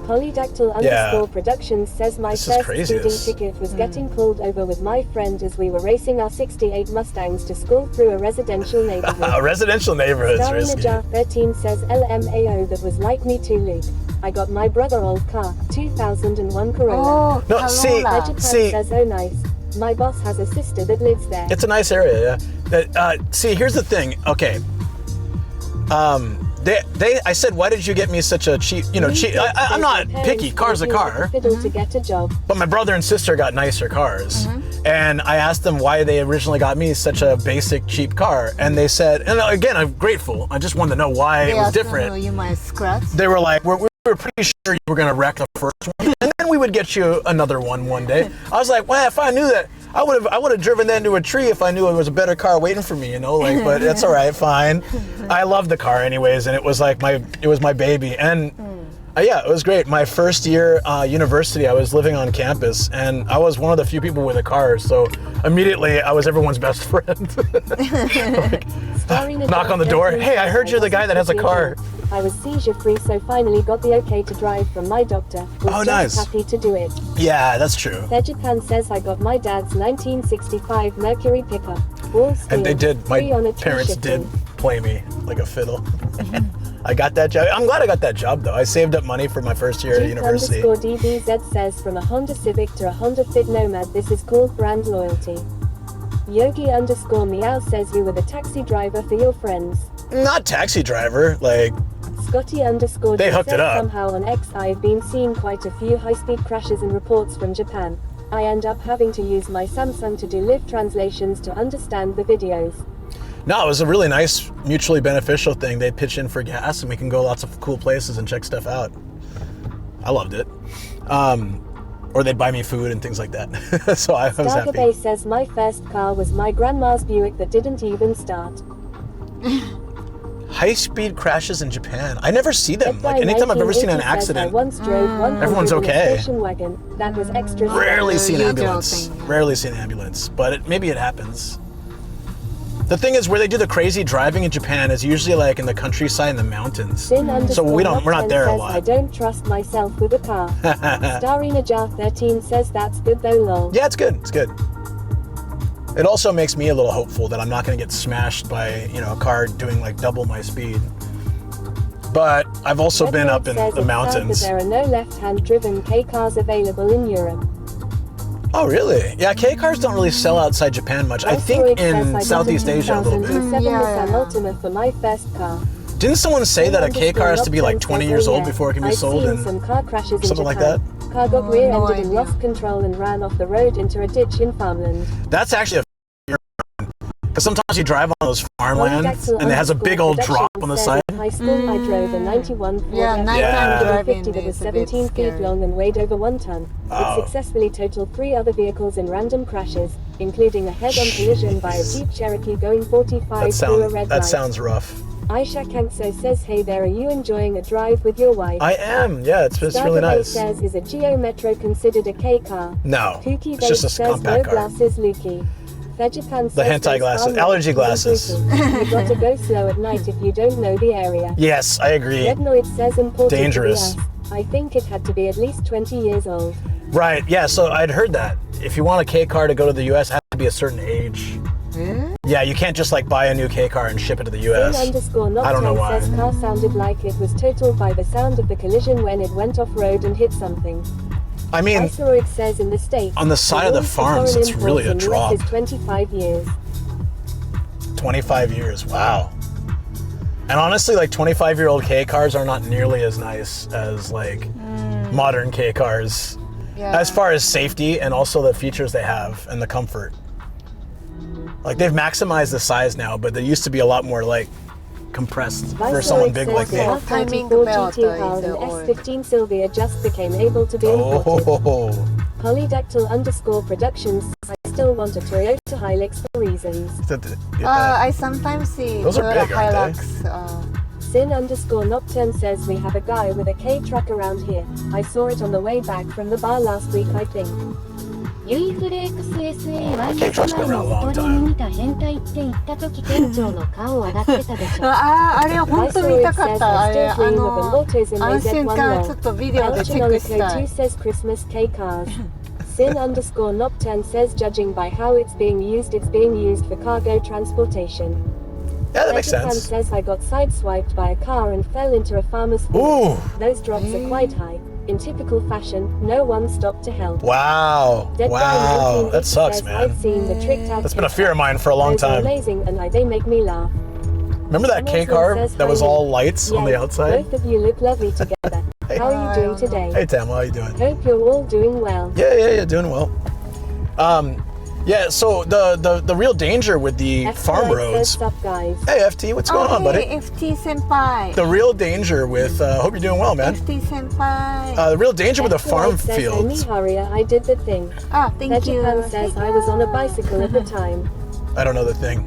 Polydactyl underscore Productions says my first speeding ticket was getting pulled over with my friend as we were racing our 68 Mustangs to school through a residential neighborhood. A residential neighborhood. Starry Najah 13 says LMAO that was like me too, Luke. I got my brother old car, 2001 Corolla. Oh, no, see, says, oh nice. My boss has a sister that lives there. It's a nice area, yeah. See, here's the thing. Okay. I said, why did you get me such a cheap, cheap? I'm not picky. Car's a car. To get a job. But my brother and sister got nicer cars. And I asked them why they originally got me such a basic, cheap car. And they said, and again, I'm grateful. I just wanted to know why it was different. You might scratch. They were like, we were pretty sure you were going to wreck the first one. And then we would get you another one day. I was like, well, if I knew that, I would have driven that into a tree if I knew it was a better car waiting for me, but that's all right, fine. I loved the car anyways, and it was like my baby. And it was great. My first year university, I was living on campus, and I was one of the few people with a car, so immediately I was everyone's best friend. Knock on the door. Hey, I heard you're the guy that has a car. I was seizure-free, so finally got the okay to drive from my doctor. Was nice. Happy to do it. Yeah, that's true. Japan says I got my dad's 1965 Mercury pickup. And they did. My parents did play me like a fiddle. I got that job. I'm glad I got that job, though. I saved up money for my first year at university. DBZ says from a Honda Civic to a Honda Fit Nomad, this is called brand loyalty. Yogi_meow says you were the taxi driver for your friends. Not taxi driver, like. Scotty underscore They hooked it says up. somehow on X I've been seeing quite a few high-speed crashes and reports from Japan. I end up having to use my Samsung to do live translations to understand the videos. No, it was a really nice, mutually beneficial thing. They pitch in for gas, and we can go lots of cool places and check stuff out. I loved it. Or they'd buy me food and things like that. So I was happy. Stargabay says my first car was my grandma's Buick that didn't even start. High-speed crashes in Japan. I never see them. Like, anytime I've ever seen an accident, I once drove 100 everyone's in a okay. station wagon. That was extra. rarely see an usual ambulance. thing. Rarely see an ambulance, but maybe it happens. The thing is, where they do the crazy driving in Japan is usually like in the countryside in the mountains. So we're not there a lot. I don't trust myself with a car. Starina Jar 13 says that's good though, lol. Yeah, it's good. It's good. It also makes me a little hopeful that I'm not going to get smashed by, a car doing like double my speed. But I've also been up in the mountains. There are no left-hand driven K cars available in Europe. Oh, really? Yeah, K cars don't really sell outside Japan much. I think in Southeast Asia a little bit. Ultima for my first car. Didn't someone say that a K car has to be like 20 years old before it can be sold? I've seen some car crashes in something Japan. like that? Car got rear-ended and lost control and ran off the road into a ditch in farmland. That's actually a because sometimes you drive on those farmlands and it has a big old drop on the side. In high school, I drove a 91 Ford nighttime driving 50 that was is a bit 17 feet scary. long and weighed over 1 ton. Oh. It successfully totaled 3 other vehicles in random crashes, including a head-on collision by a Jeep Cherokee going 45 through a red light. That sounds rough. Aisha Kankso says, hey there, are you enjoying a drive with your wife? I am, yeah, it's really nice. says, is a Geo Metro considered a K car? No, Kooky it's just a says, compact no car. glasses, Lukey. Vegepan The says, hentai glasses, "Those are allergy not glasses." You've got to go slow at night if you don't know the area. Yes, I agree. Rednoid says imported Dangerous. to the US. I think it had to be at least 20 years old. Right, yeah, so I'd heard that. If you want a K car to go to the US, it has to be a certain age. Yeah, you can't just like buy a new K car and ship it to the US. I don't know why. Says car sounded like it was totaled by the sound of the collision when it went off-road and hit something. I mean, Iceroid says in the States, on the side of the farms, it's really a drop. Is 25 years. 25 years, wow. And honestly, like 25-year-old K cars are not nearly as nice as like modern K cars. Yeah. As far as safety and also the features they have and the comfort. Like they've maximized the size now, but they used to be a lot more like compressed for someone big like me. Timing Timing belt GT car is and or- S15 Sylvia just became able to be imported. Oh, Polydactyl _ Productions. I still want a Toyota Hilux for reasons. I sometimes see Those are Toyota big, aren't they? Hilux. Sin _ Nocturne says we have a guy with a K truck around here. I saw it on the way back from the bar last week, I think. ユイフレークス SAY K-Truck's been around a long ストリに見た変態って言った時店長の顔上がってたでしょあれ本当見たかった。あれ I still dream of a Lotus in あの瞬間 AZ1 ちょっとビデオでチェックしたい。 2 says Christmas K cars. Sin _ Nocturne says judging by how it's being used for cargo transportation. yeah, that makes Japan sense. says I got sideswiped by a car and fell into a farmer's field. Ooh, Those drops are quite high. In typical fashion, no one stopped to help. wow, Dead Guy wow, 1980 that sucks, says, man. I've seen the tricked out That's been a K fear of mine for a long Those are time. amazing and they make me laugh. Remember that K car that was all lights on the Yay, outside? Both of you look lovely together. How are you doing today? Hey Tam, how are you doing? Hope you're all doing well. Yeah, doing well. Yeah, so the real danger with the farm FTI roads. says, sup guys. Hey FT, what's going on, buddy? FT 先輩。 The real danger with hope you're doing well, man. FT 先輩。 The real danger with the farm FTI says, fields. Haria, I did the thing. Thank you. Japan says I was on a bicycle at the time. I don't know the thing.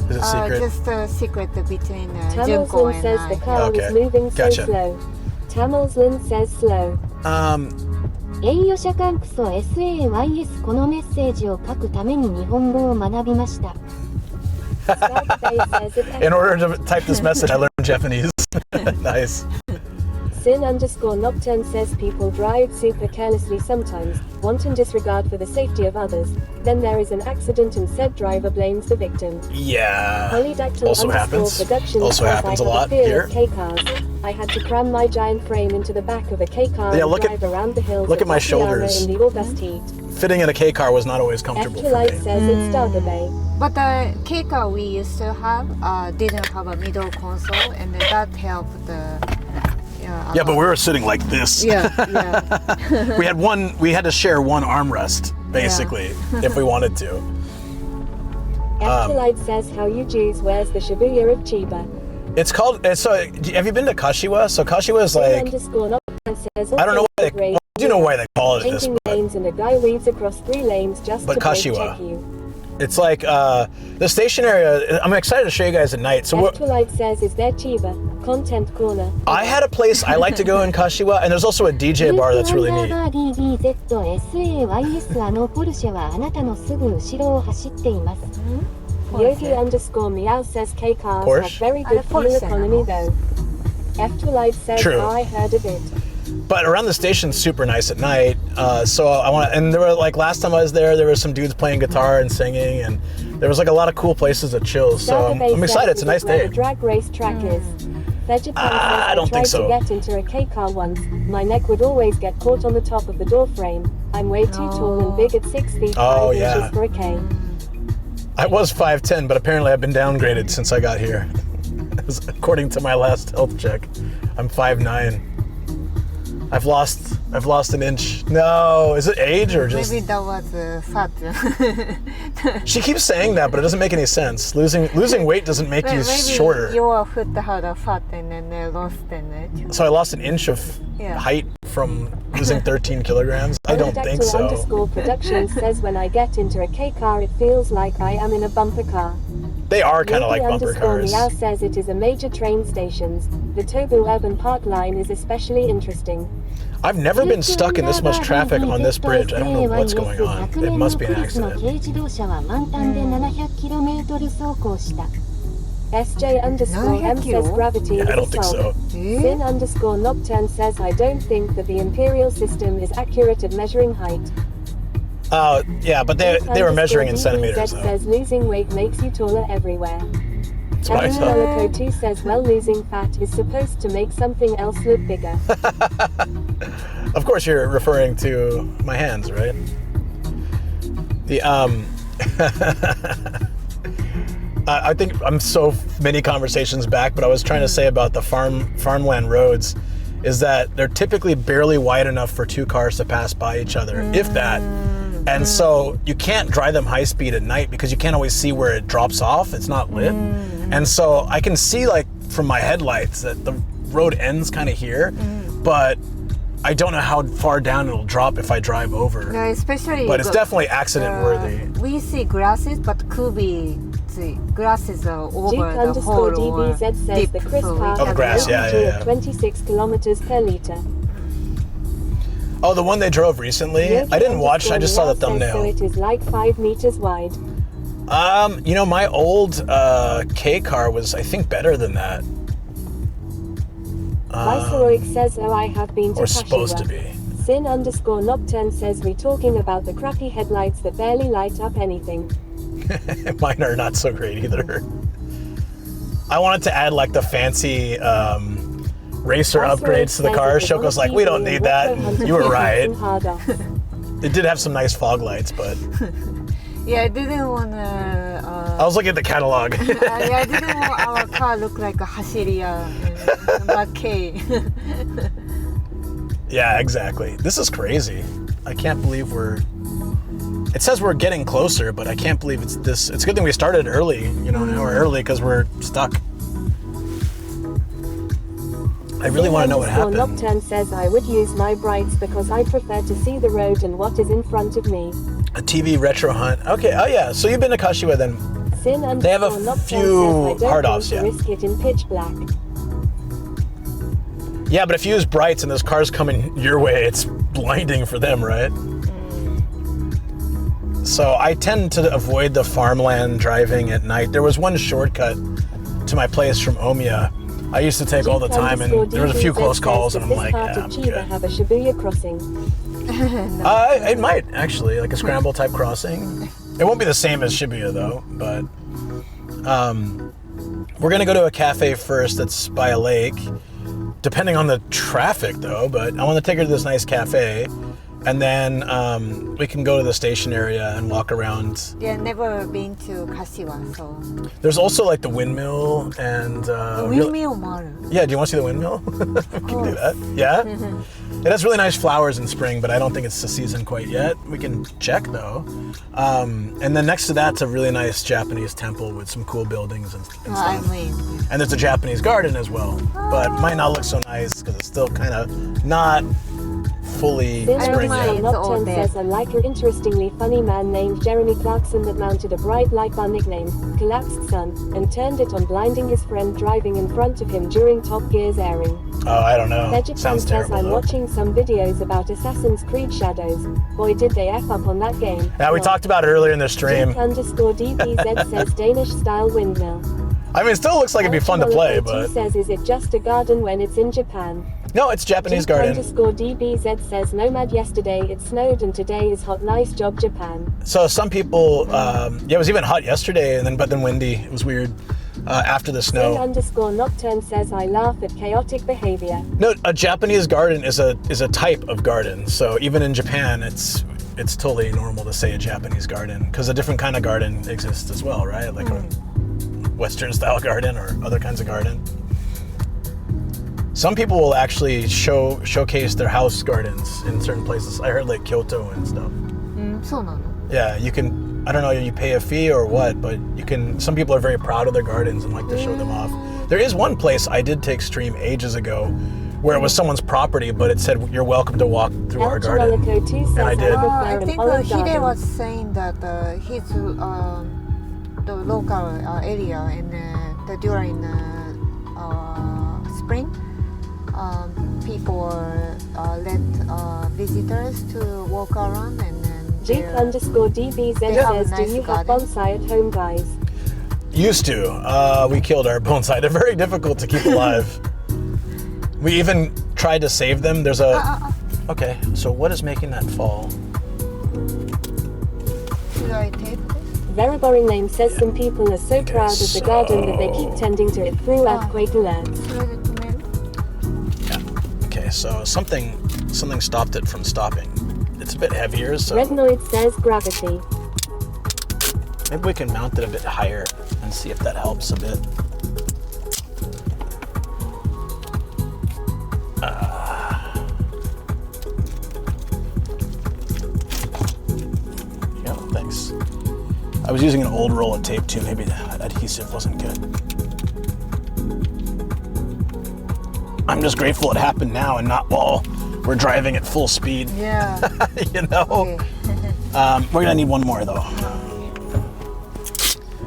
Is it secret? Just a secret between Junko Tamilslin and says the car Okay, was moving so gotcha. slow. Tamilslin says slow. 栄誉者間クソ SAYS このメッセージを書くために日本語を学びました In order to type this message, I learned Japanese. Nice. Sin _ Nocturne says people drive super carelessly sometimes, wanton disregard for the safety of others. Then there is an accident and said driver blames the victim. Yeah. Polydactyl Also _ happens. Productions Also says happens I a have lot fear here. of K cars. I I had to cram my giant frame into the back of a K-car Yeah, and look at- drive around the hills look of at my Akiyama shoulders. in the August heat. Fitting in a K car was not always comfortable for Electrolyte me. says it's Starter Bay. But the K-car we used to have didn't have a middle console, and that helped the. Yeah, but we were sitting like this. Yeah, yeah. We had to share one armrest, basically, if we wanted to. Electrolyte says how you Jews wears the Shibuya of Chiba. It's called, so have you been to Kashiwa? So Kashiwa is like, Says I don't know why I do know why they call it this, changing but lanes and a guy weaves across 3 lanes just But to brake Kashiwa. check you. it's like the station area. I'm excited to show you guys at night. So Electrolyte says is there Chiba content corner. I had a place I like to go in Kashiwa, and there's also a DJ bar that's really neat. DBZSAYS あのポルシェはあなたのすぐ後ろを走っています。 Yogi underscore meow says K cars Porsche? have very good fuel economy though. Electrolyte says True. oh, I heard of it. But around the station's super nice at night. So I want, and there were like last time I was there were some dudes playing guitar and singing, and there was like a lot of cool places to chill. So I'm excited. It's a nice where day. the drag race track is. Vegetan I don't think tried so. to get into a K car once. My neck would always get caught on the top of the door frame. I'm way too tall and big at 6 feet 5 inches for a K. I was 5'10", but apparently I've been downgraded since I got here. According to my last health check, I'm 5'9". I've lost an inch. No, is it age or just? Maybe that was fat. She keeps saying that, but it doesn't make any sense. Losing weight doesn't make you Maybe shorter. your foot had a fat and then they lost it. So I lost an inch of height from losing 13 kilograms? I don't think so. Underscore production says when I get into a K car it feels like I am in a bumper car. They are kind of like Yogi bumper underscore cars. meow says it is a major train stations. The Tobu Urban Park line is especially interesting. I've never been stuck in this much traffic on this bridge. I don't know what's going on. It must be an accident. SJ underscore M says gravity is I a don't think so. solve. Sin underscore Nocturne says I don't think that the imperial system is accurate at measuring height. Yeah, but they were measuring in centimeters. DBZ says losing weight makes you taller everywhere. That's what I thought. Hanakotori says well losing fat is supposed to make something else look bigger. Of course, you're referring to my hands, right? I think I'm so many conversations back, but I was trying to say about the farmland roads is that they're typically barely wide enough for 2 cars to pass by each other, if that. And so you can't drive them high speed at night because you can't always see where it drops off. It's not lit. And so I can see like from my headlights that the road ends kind of here, but I don't know how far down it'll drop if I drive over. Yeah, especially. But it's definitely accident worthy. We see grasses, but could be the grasses are over Duke the whole DBZ says deep, the crisp so car Oh, the has grass, an yeah, altitude yeah. of 26 kilometers per liter. Oh, the one they drove recently? I didn't watch, I just saw the thumbnail. So it is like 5 meters wide. You know, my old K car was, I think, better than that. Viceroy says, oh, I have been to Or Kashiwa. supposed to be. Sin underscore Nocturne says, we talking about the crappy headlights that barely light up anything. Mine are not so great either. I wanted to add like the fancy racer upgrades to the car. Shoko's like, we don't need that. You were right. It did have some nice fog lights, but Yeah, I didn't want to. I was looking at the catalog. I didn't want our car look like a Hashiria but K. Yeah, exactly. This is crazy. I can't believe it says we're getting closer, but I can't believe it's this. It's a good thing we started early, an hour early, because we're stuck. I really want to know what happened. Nocturne says, I would use my brights because I prefer to see the road and what is in front of me. A TV retro hunt. Okay, oh yeah, so you've been to Kashiwa then. Sin They have a Nocturne few says, I hard don't offs, want yeah. to risk it in pitch black. Yeah, but if you use brights and this car's coming your way, it's blinding for them, right? So I tend to avoid the farmland driving at night. There was one shortcut to my place from Omiya I used to take all the time, and there was a few close calls, and I'm like, I'm good. Have a Shibuya crossing. It might, actually, like a scramble type crossing. It won't be the same as Shibuya, though, but we're going to go to a cafe first that's by a lake, depending on the traffic though, but I want to take her to this nice cafe, and then we can go to the station area and walk around. Yeah, never been to Kashiwa, so. There's also like the windmill and... windmill model. Yeah, do you want to see the windmill? We can do that. Yeah? It has really nice flowers in spring, but I don't think it's the season quite yet. We can check though. And then next to that's a really nice Japanese temple with some cool buildings and stuff. I mean. And there's a Japanese garden as well, but might not look so nice because it's still kind of not fully spring yet. Nocturne says, I like an interestingly funny man named Jeremy Clarkson that mounted a bright light bar nicknamed Collapsed Sun and turned it on, blinding his friend driving in front of him during Top Gear's airing. Oh, I don't know. Vegetan Sounds says, terrible. I'm though. watching some videos about Assassin's Creed Shadows. Boy, did they F up on that game. Yeah, we talked about it earlier in the stream. Jake_DBZ says Danish style windmill. I mean, it still looks like it'd be fun to play, but... says, is it just a garden when it's in Japan? No, it's Japanese garden. Jake_DBZ says, Nomad yesterday it snowed and today is hot, nice job Japan. So some people, it was even hot yesterday, but then windy. It was weird after the snow. Nocturne says, I laugh at chaotic behavior. No, a Japanese garden is a type of garden. So even in Japan, it's totally normal to say a Japanese garden because a different kind of garden exists as well, right? Like a Western style garden or other kinds of garden. Some people will actually showcase their house gardens in certain places. I heard like Kyoto and stuff. そうなの? Yeah, you can, I don't know, you pay a fee or what, but you can, some people are very proud of their gardens and like to show them off. There is one place I did take stream ages ago where it was someone's property, but it said, you're welcome to walk through our garden. And I did. I think Hide was saying that his the local area in during spring, people let visitors to walk around and then Jeep_DBZ says, do you have bonsai at home, guys? Used to. We killed our bonsai. They're very difficult to keep alive. We even tried to save them. There's a... Okay, so what is making that fall? Should I tape this? Very boring name says some people are so proud of the garden that they keep tending to it through earthquake alerts. Yeah. Okay, so something stopped it from stopping. It's a bit heavier, so... Rednoid says gravity. Maybe we can mount it a bit higher and see if that helps a bit. Yeah, thanks. I was using an old roll of tape too. Maybe the adhesive wasn't good. I'm just grateful it happened now and not while we're driving at full speed. Yeah. You know? Okay. We're gonna need one more though.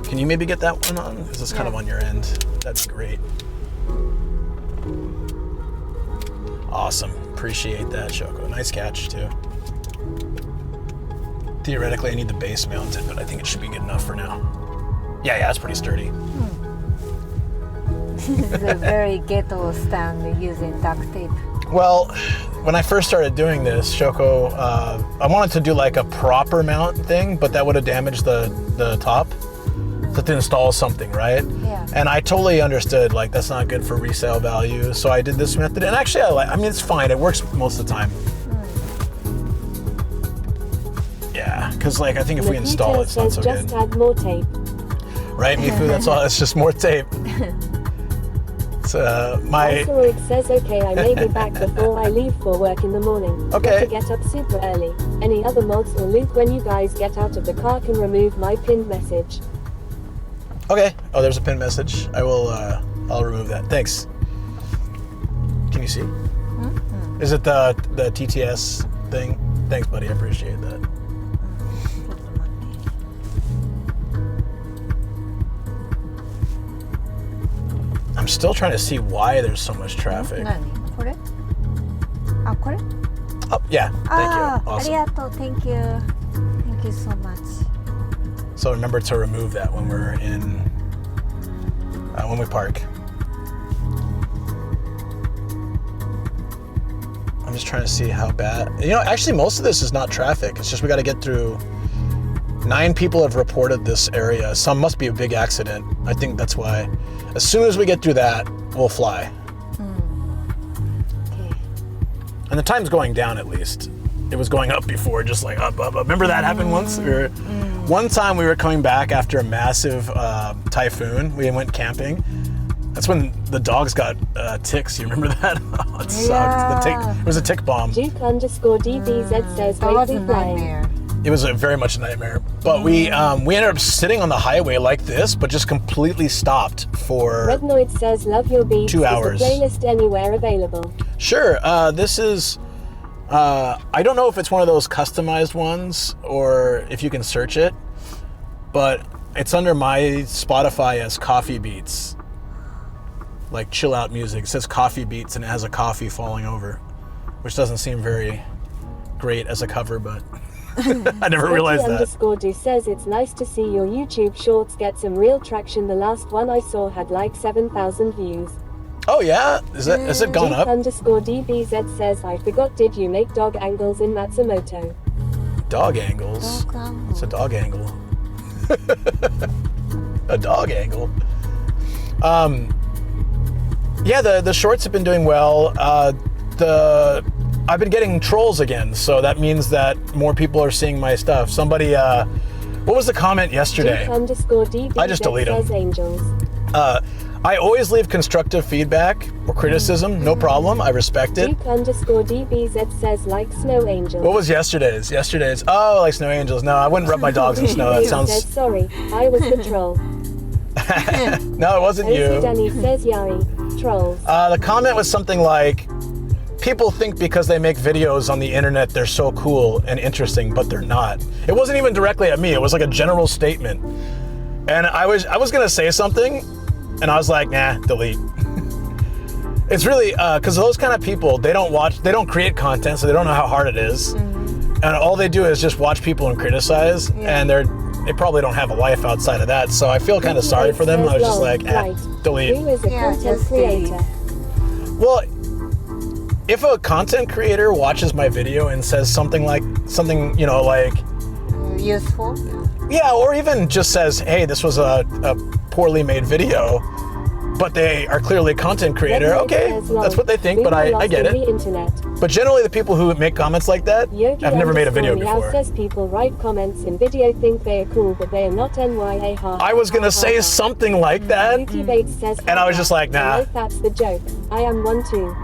Can you maybe get that one on? Because it's kind of on your end. That'd be great. Awesome. Appreciate that, Shoko. Nice catch too. Theoretically, I need the base mounted, but I think it should be good enough for now. Yeah, it's pretty sturdy. This is a very ghetto stand using duct tape. Well, when I first started doing this, Shoko, I wanted to do like a proper mount thing, but that would have damaged the top. To install something, right? Yeah. And I totally understood, like, that's not good for resale value, so I did this method. And actually, I mean, it's fine. It works most of the time. Yeah, because, like, I think if we install it, it's not so good. Just add more tape. Right, Mifu? That's all. It's just more tape. It's Asteroid says, okay, I may be back before I leave for work in the morning. Okay. Got to get up super early. Any other mods or loot when you guys get out of the car can remove my pinned message. Okay. Oh, there's a pin message. I'll remove that. Thanks. Can you see? Mm-hmm. Is it the TTS thing? Thanks, buddy. I appreciate that. I'm still trying to see why there's so much traffic. 何？これ？あ、これ？ Oh, yeah. Thank you. ありがとう。Thank you. Thank you so much. So remember to remove that when we're in, when we park. I'm just trying to see how bad. You know, actually most of this is not traffic. It's just we got to get through. 9 people have reported this area. Some must be a big accident. I think that's why. As soon as we get through that, we'll fly. And the time's going down at least. It was going up before, just like up. Remember that happened once? One time we were coming back after a massive typhoon. We went camping. That's when the dogs got ticks. You remember that? Oh, it sucked. It was a tick bomb. Duke_DBZ says That was a greatly playing. nightmare. It was very much a nightmare. But we ended up sitting on the highway like this, but just completely stopped for Rednoid says love your beats. 2 hours. Is the playlist anywhere available? Sure. This is. I don't know if it's one of those customized ones or if you can search it, but it's under my Spotify as Coffee Beats. Like chill out music. It says Coffee Beats and it has a coffee falling over, which doesn't seem very great as a cover, but I never realized that. _D says it's nice to see your YouTube shorts get some real traction. The last one I saw had like 7,000 views. Oh yeah? Is it gone up? Duke_DBZ says I forgot, did you make dog angles in Matsumoto? Dog angles? It's a dog angle. A dog angle. Yeah, the shorts have been doing well. I've been getting trolls again, so that means that more people are seeing my stuff. Somebody, what was the comment yesterday? Duke_DBZ I just delete them. says angels. I always leave constructive feedback or criticism, no problem. I respect it. Duke_DBZ says like snow angels. What was yesterday's? Oh, like snow angels. No, I wouldn't rub my dogs in snow. That Says sounds. sorry, I was the troll. No, it wasn't OC you. Danny says Yari, trolls. The comment was something like, people think because they make videos on the internet they're so cool and interesting, but they're not. It wasn't even directly at me. It was like a general statement. And I was gonna say something, and I was like, nah, delete. It's really because those kind of people, they don't create content, so they don't know how hard it is. And all they do is just watch people and criticize, and they probably don't have a life outside of that. So I feel kind of sorry for them. I was just like, delete. Who is a content just delete. creator? Well, if a content creator watches my video and says something, you know, like, Useful. yeah, or even just says, hey, this was a poorly made video, but they are clearly a content creator, okay, that's what they think, but I get it. But generally the people who make comments like that have never made a video before. Says people write comments in video think they are cool, but they are not NYA hard. I was gonna say something like that, Yuki Bates says, and I was just like, nah. I know that's the joke. I am one too.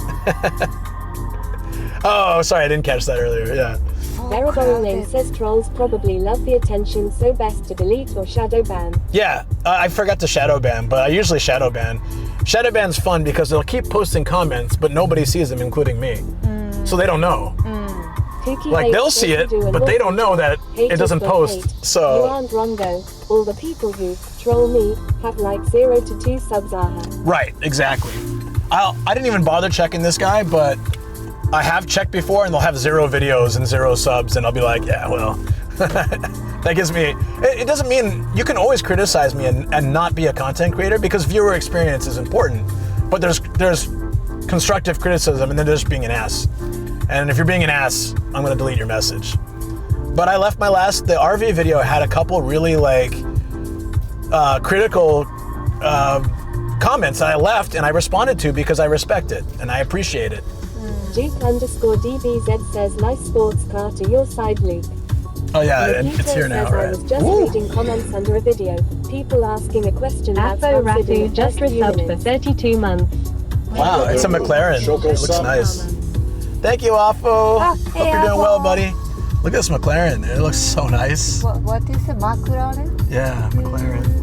Oh, sorry, I didn't catch that earlier, yeah. Verabone Lane says trolls probably love the attention, so best to delete or shadow ban. Yeah, I forgot to shadow ban, but I usually shadow ban. Shadow ban's fun because they'll keep posting comments, but nobody sees them, including me. So they don't know. Like, they'll see it, but they don't know that it doesn't post, so... You aren't wrong though. All the people who troll me have like 0 to 2 subs. Right, exactly. I didn't even bother checking this guy, but I have checked before, and they'll have 0 videos and 0 subs, and I'll be like, yeah, well, that gives me... It doesn't mean... You can always criticize me and not be a content creator, because viewer experience is important, but there's constructive criticism, and then there's being an ass. And if you're being an ass, I'm gonna delete your message. But I left the RV video had a couple really, like, critical comments that I left, and I responded to because I respect it, and I appreciate it. Duke_DBZ says nice sports car to your side, Luke. Oh yeah, it's here now, right? I was just reading comments under a video. People asking a question that's Afo answered in Rafu just a few resubbed for minutes. 32 months. Wow, it's a McLaren. Shoko It looks sup? nice. Thank you, Afo. Hope hey, you're doing well, Afo. buddy. Look at this McLaren. It looks so nice. What is a McLaren? Yeah, McLaren.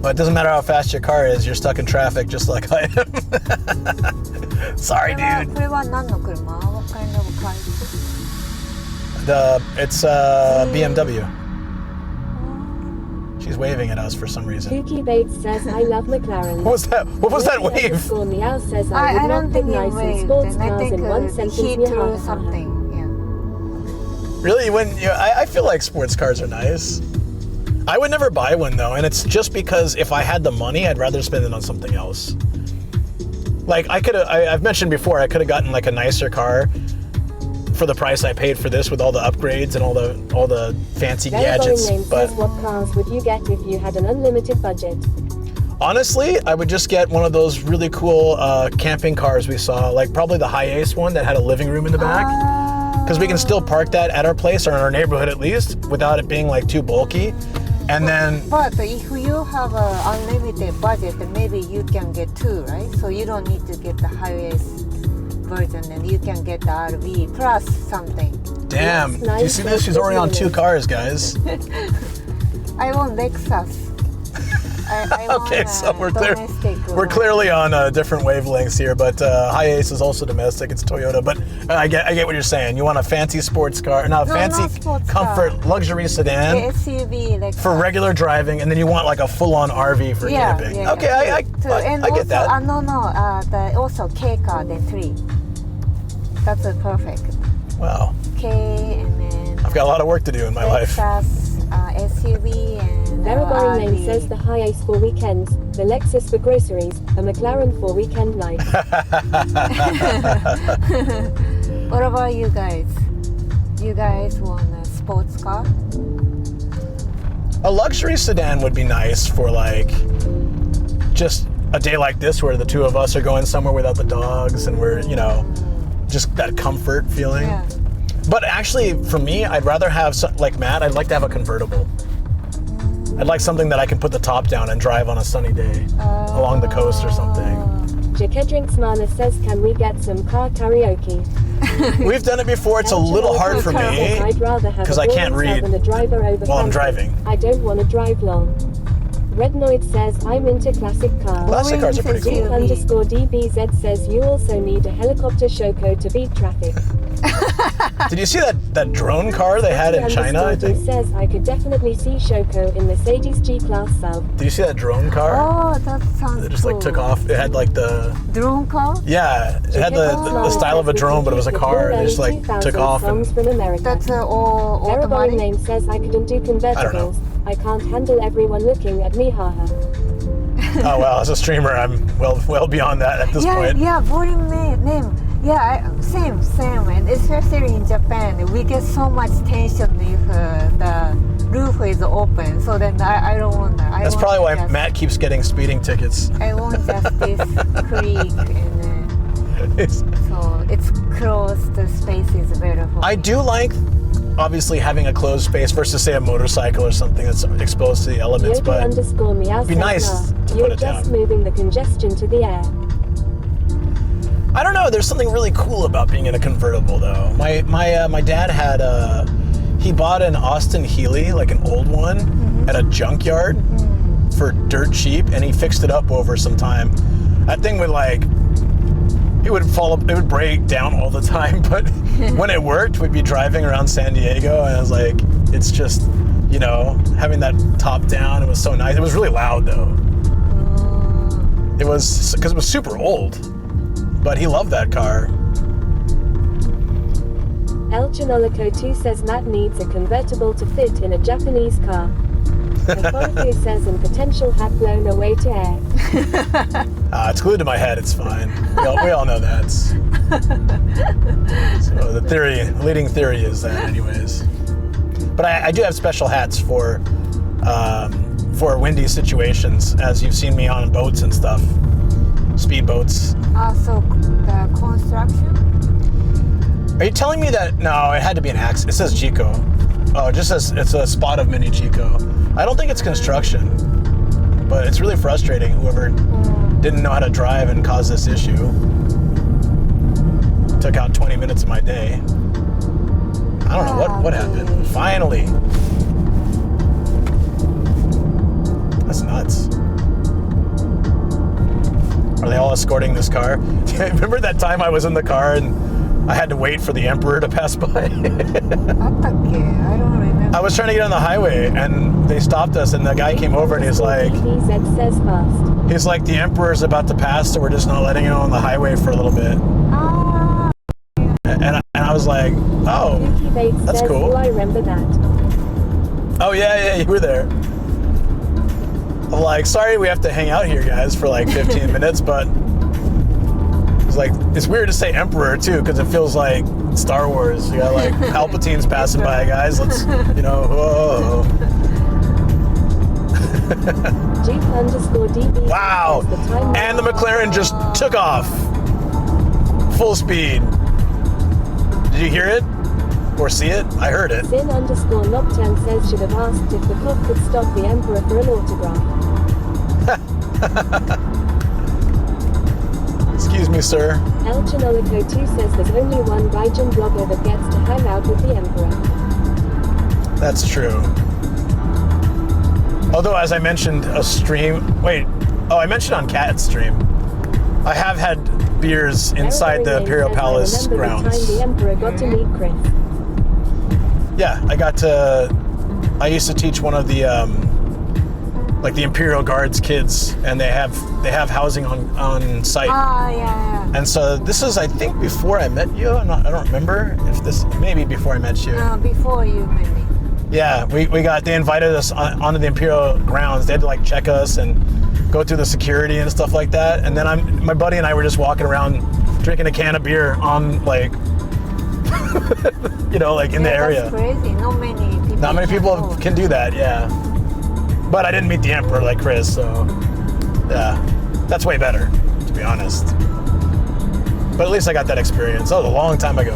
But it doesn't matter how fast your car is, you're stuck in traffic just like I am. Sorry, dude. これは何の車? What kind of car? It's BMW. She's waving at us for some reason. Yuki Bates says I love McLaren. What was that? What was that wave? Meow says I I would don't not think put he nice in waved, sports and I cars think in one sentence. he Meow, threw ha, ha, ha. something. Yeah. Really? I feel like sports cars are nice. I would never buy one though, and it's just because if I had the money, I'd rather spend it on something else. Like I've mentioned before, I could have gotten like a nicer car for the price I paid for this with all the upgrades and all the fancy gadgets. Says, But what cars would you get if you had an unlimited budget? Honestly, I would just get one of those really cool camping cars we saw, like probably the high-ace one that had a living room in the back. Because we can still park that at our place or in our neighborhood at least without it being like too bulky. And then... But if you have an unlimited budget, then maybe you can get two, right? So you don't need to get the highest version, and you can get the RV plus something. Damn, do you see this? She's already on 2 cars, guys. I want Lexus. I Okay, want so domestic we're clearly on different wavelengths here, but Hi-Ace is also domestic. It's Toyota, but I get what you're saying. You want a fancy sports car, not comfort car. luxury sedan The SUV, like for regular driving, and then you want like a full-on RV for camping. Yeah, okay, I get that. The also K car, then 3. That's perfect. Wow. K and then I've got a lot of work to do in my life. Lexus, SUV and Verabari name RV. says the Hi-Ace for weekends, the Lexus for groceries, a McLaren for weekend life. What about you guys? You guys want a sports car? A luxury sedan would be nice for like just a day like this where the 2 of us are going somewhere without the dogs and we're, just that comfort feeling. Yeah. But actually, for me, I'd rather have, like Matt, I'd like to have a convertible. I'd like something that I can put the top down and drive on a sunny day along the coast or something. Jakedrinksmana says, can we get some car karaoke? We've done it before. It's a little hard for me because I can't read while I'm driving. I don't want to drive long. Rednoid says, I'm into classic cars. Classic cars are pretty cool. _DBZ says, you also need a helicopter Shoko to beat traffic. Did you see that drone car they had in China, I think? Says, I could definitely see Shoko in Mercedes G-Class sub. Did you see that drone car? Oh, that sounds It just like took off. It had like the... Drone car? Yeah, it had the style of a drone, but it was a car. It just like took off. And, from America. That's all Verabari automatic? name says I couldn't do convertibles. I can't handle everyone looking at me, haha. oh well, as a streamer, I'm well beyond that at this point. Yeah, boring name. Yeah, same, and especially in Japan, we get so much tension if the roof is open. So then I don't want that. That's probably why Matt keeps getting speeding tickets. I want just this creek, and so it's closed. The space is better for I me. do like, obviously, having a closed space versus, say, a motorcycle or something that's exposed to the elements, but it'd be nice to put You're it down. just moving the congestion to the air. I don't know. There's something really cool about being in a convertible, though. My dad had he bought an Austin Healey, like an old one, at a junkyard for dirt cheap, and he fixed it up over some time. That thing would it would break down all the time, but when it worked, we'd be driving around San Diego, and I was like, it's just, having that top down, it was so nice. It was really loud, though. It was, because it was super old. But he loved that car. El Janolico 2 says Matt needs a convertible to fit in a Japanese car. Metaphorically says, and potential hat blown away to air. It's glued to my head, it's fine. We all know that. So the leading theory is that anyways. But I do have special hats for windy situations, as you've seen me on boats and stuff. Speedboats. So the construction? Are you telling me that, no, it had to be an accident. It says Chico. Oh, it just says it's a spot of mini Chico. I don't think it's construction, but it's really frustrating whoever didn't know how to drive and caused this issue. Took out 20 minutes of my day. I don't know what happened. Finally. That's nuts. Are they all escorting this car? Remember that time I was in the car and I had to wait for the Emperor to pass by? I don't remember. I was trying to get on the highway and they stopped us and the guy came over and he's like, the Emperor's about to pass, so we're just not letting him on the highway for a little bit. And I was like, oh, that's cool. I remember that. Oh yeah, you were there. I'm like, sorry we have to hang out here, guys, for like 15 minutes, but it's weird to say Emperor, too, because it feels like Star Wars. You got, like, Palpatine's passing by, guys. Let's, whoa. Jeep_DB. Wow. And the McLaren just took off. Full speed. Did you hear it? Or see it? I heard it. Sin_Nocturne says should have asked if the cop could stop the Emperor for an autograph. Excuse me, sir. El Chinolico 2 says there's only one Gaijin blogger that gets to hang out with the Emperor. That's true. Although, as I mentioned, a stream... Wait. Oh, I mentioned on Cat's stream. I have had beers inside the Imperial Palace grounds. The time the Emperor got to meet Chris. Yeah, I used to teach one of the like the Imperial Guards kids, and they have housing on site. Yeah. And so this is, I think, before I met you. I don't remember if this, maybe before I met you. Before you met me. Yeah, they invited us onto the Imperial grounds. They had to like check us and go through the security and stuff like that. And then my buddy and I were just walking around drinking a can of beer on like, you know, like in the area. That's crazy. Not many people can do that, yeah. But I didn't meet the Emperor like Chris, so yeah, that's way better, to be honest. But at least I got that experience. That was a long time ago.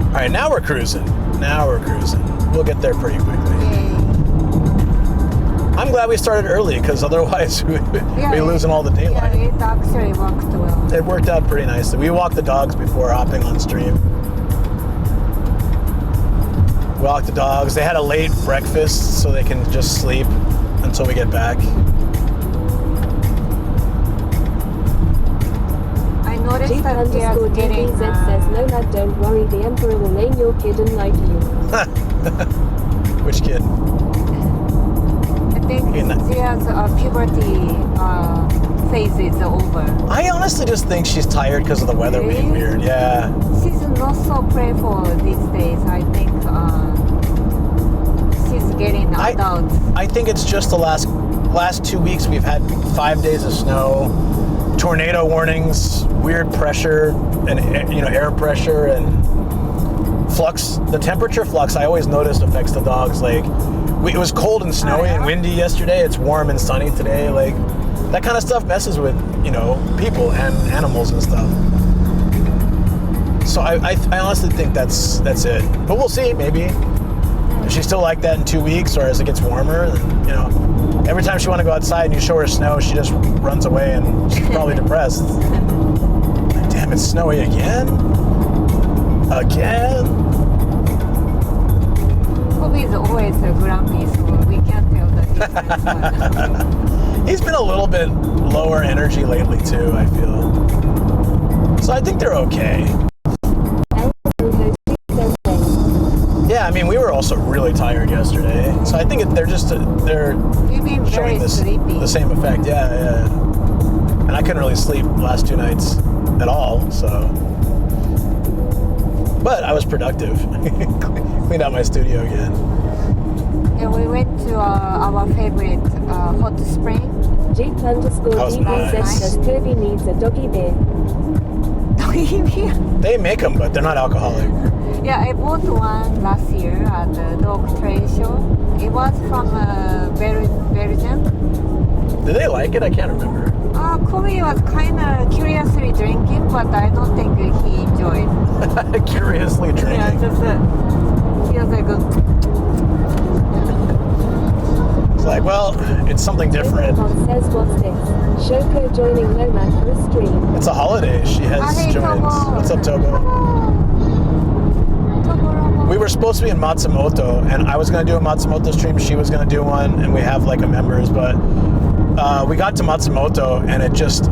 All right, now we're cruising. We'll get there pretty quickly. Yay. I'm glad we started early, because otherwise we'd be losing all the daylight. Yeah, it actually worked well. It worked out pretty nicely. We walked the dogs before hopping on stream. Walked the dogs. They had a late breakfast, so they can just sleep until we get back. I noticed that they are getting... says, no lad, don't worry, the Emperor will name your kid and lie to you. Which kid? I think Zia's puberty phase is over. I honestly just think she's tired because of the weather being weird. Yeah. She's not so playful these days. I think she's getting adult. I think it's just the last 2 weeks we've had 5 days of snow, tornado warnings, weird pressure, and air pressure and flux. The temperature flux I always noticed affects the dogs. Like it was cold and snowy and windy yesterday. It's warm and sunny today. Like that kind of stuff messes with people and animals and stuff. So I honestly think that's it. But we'll see. Maybe if she's still like that in 2 weeks, or as it gets warmer, then, every time she wants to go outside and you show her snow, she just runs away and she's probably depressed. Like, damn, it's snowy again? Kobe is always grumpy, so we can't tell the difference. He's been a little bit lower energy lately too, I feel. So I think they're okay. Yeah, I mean, we were also really tired yesterday, so I think they're showing the same effect. Yeah. And I couldn't really sleep the last 2 nights at all, so. But I was productive. Cleaned out my studio again. Yeah, we went to our favorite hot spring. Jeep_DB says Toby needs a doggy beer. Doggy beer? They make them, but they're not alcoholic. Yeah, I bought one last year at the dog trade show. It was from Belgium. Did they like it? I can't remember. Kobe was kind of curiously drinking, but I don't think he enjoyed. Curiously drinking. Yeah, just feels like It's like, well, it's something different. Says what's this? Shoko joining Nomad for a stream. It's a holiday. She has joined. Tobo. What's up, Tobo? We were supposed to be in Matsumoto, and I was going to do a Matsumoto stream. She was going to do one, and we have like a members, but we got to Matsumoto, and it just,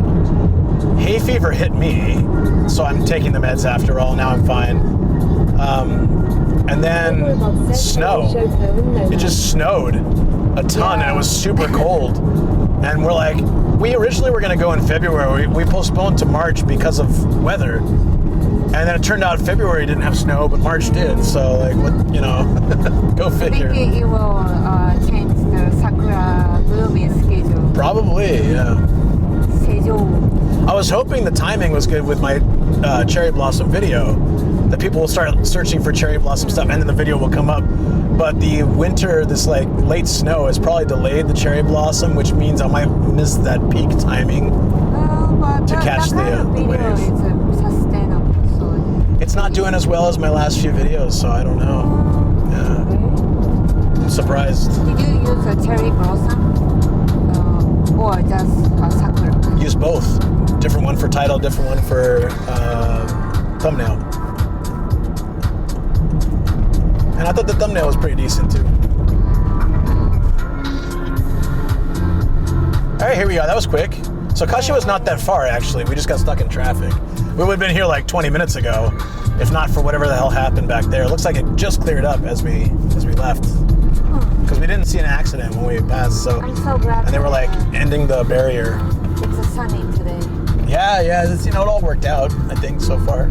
hay fever hit me, so I'm taking the meds after all. Now I'm fine. And then snow. It just snowed a ton, and it was super cold. And we're like, we originally were going to go in February. We postponed to March because of weather. And then it turned out February didn't have snow, but March did. So, like, what, go figure. Maybe it will change the sakura blooming schedule. Probably, yeah. Schedule. I was hoping the timing was good with my cherry blossom video, that people will start searching for cherry blossom stuff, and then the video will come up. But the winter, this like late snow, has probably delayed the cherry blossom, which means I might miss that peak timing to catch the wave. Sustainable, so It's not doing as well as my last few videos, so I don't know. Yeah. I'm surprised. did you use a cherry blossom or just a sakura? Use both. Different one for title, different one for thumbnail. And I thought the thumbnail was pretty decent too. All right, here we go. That was quick. So Kashiwa's not that far, actually. We just got stuck in traffic. We would have been here like 20 minutes ago, if not for whatever the hell happened back there. It looks like it just cleared up as we left. Because we didn't see an accident when we passed. So, I'm so glad. and they were like ending the barrier. It's a sunny today. Yeah, it's, it all worked out, I think, so far.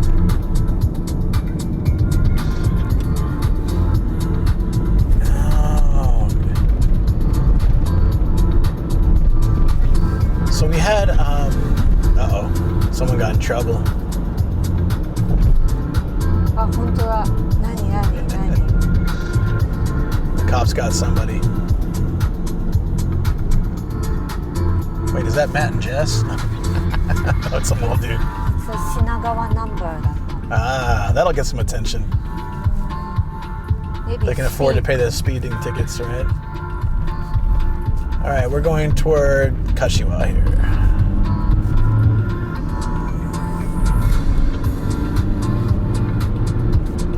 Oh. So we had, uh-oh, someone got in trouble. あ、本当だ。何 The cops got somebody. Wait, is that Matt and Jess? No, it's some old dude. It's a Shinagawa number だ。Ah, that'll get some attention. Maybe They can afford to pay the speeding tickets, right? All right, we're going toward Kashiwa here.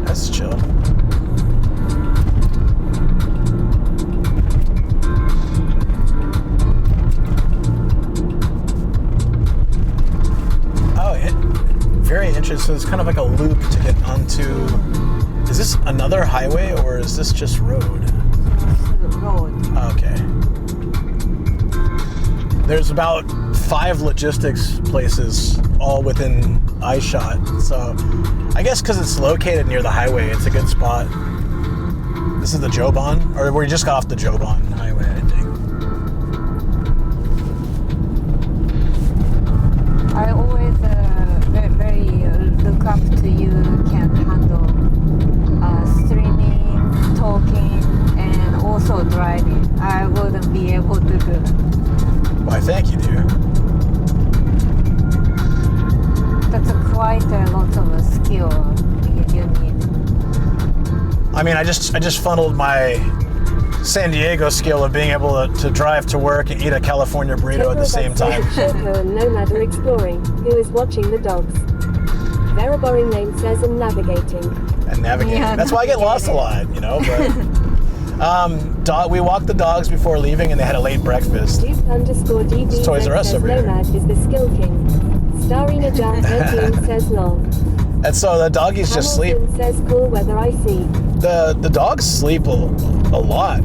That's chill. Very interesting. It's kind of like a loop to get onto. Is this another highway or is this just road? Road. Okay. There's about 5 logistics places all within eyeshot. So I guess because it's located near the highway, it's a good spot. This is the Joban, or we just got off the Joban highway, I think. I always look up to you can handle streaming, talking, and also driving. I wouldn't be able to do that. Why, thank you, dear. That's quite a lot of a skill you need. I mean, I just funneled my San Diego skill of being able to drive to work and eat a California burrito at the same time. Shoko and Nomad are exploring. Who is watching the dogs? Very boring name says I'm navigating. And navigating. Yeah, That's why I get lost a lot, you know. But we walked the dogs before leaving, and they had a late breakfast. Duke_DD It's Toys R Us says over here. Nomad is the skill king. Starina Jar 13 says lol. And so the doggies just sleep. Hamilton says cool weather I see. The dogs sleep a lot.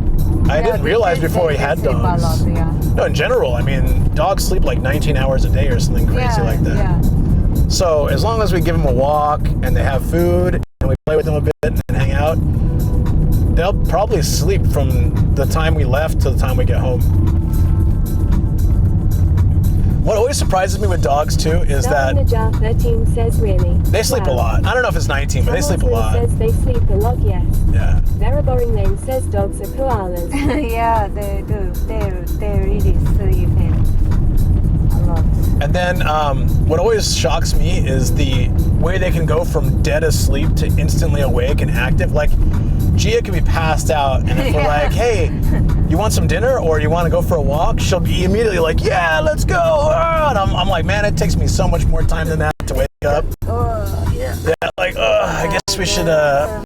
I didn't realize before we had sleep dogs. A lot, yeah. No, in general, I mean, dogs sleep like 19 hours a day or something crazy like that. Yeah. So as long as we give them a walk and they have food and we play with them a bit and hang out, they'll probably sleep from the time we left to the time we get home. What always surprises me with dogs too is that Starina Jar 13 says really. they sleep a lot. I don't know if it's 19, but they sleep a lot. Says they sleep a lot, yes. Yeah. Very boring name says dogs are koalas. Yeah, they do. They really sleeping a lot. And then what always shocks me is the way they can go from dead asleep to instantly awake and active. Like, Gia could be passed out, and if we're like, hey, you want some dinner or you want to go for a walk? She'll be immediately like, yeah, let's go. And I'm like, man, it takes me so much more time than that to wake up. Yeah, like, I guess we should time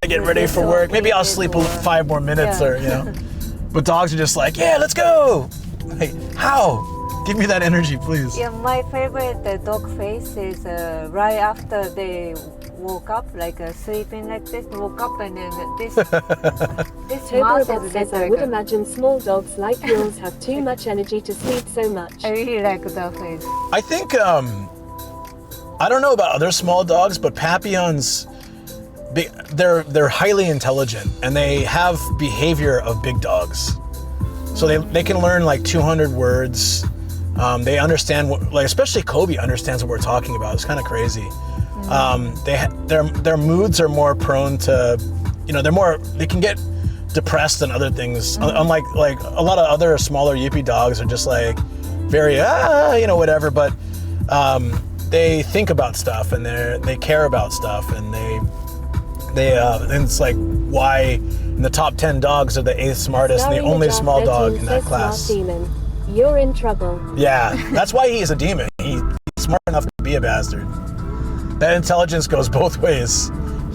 to get ready for work. Maybe I'll sleep 5 more minutes or, you know. But dogs are just like, yeah, let's go. Like, how? Give me that energy, please. Yeah, my favorite dog face is right after they woke up, like sleeping like this, woke up and then this mouth Tobarobot is says I would imagine small dogs like yours have too much energy to sleep so much. I really like that face. I think, I don't know about other small dogs, but Papillons, they're highly intelligent and they have behavior of big dogs. So they can learn like 200 words. They understand what, like, especially Kobe understands what we're talking about. It's kind of crazy. their moods are more prone to, they can get depressed than other things. Unlike like a lot of other smaller yippy dogs are just like very whatever, but they think about stuff and they care about stuff, and and it's like why in the top 10 dogs are the 8th smartest and the only small dog in that class. Demon. You're in trouble. Yeah, that's why he's a demon. He's smart enough to be a bastard. That intelligence goes both ways.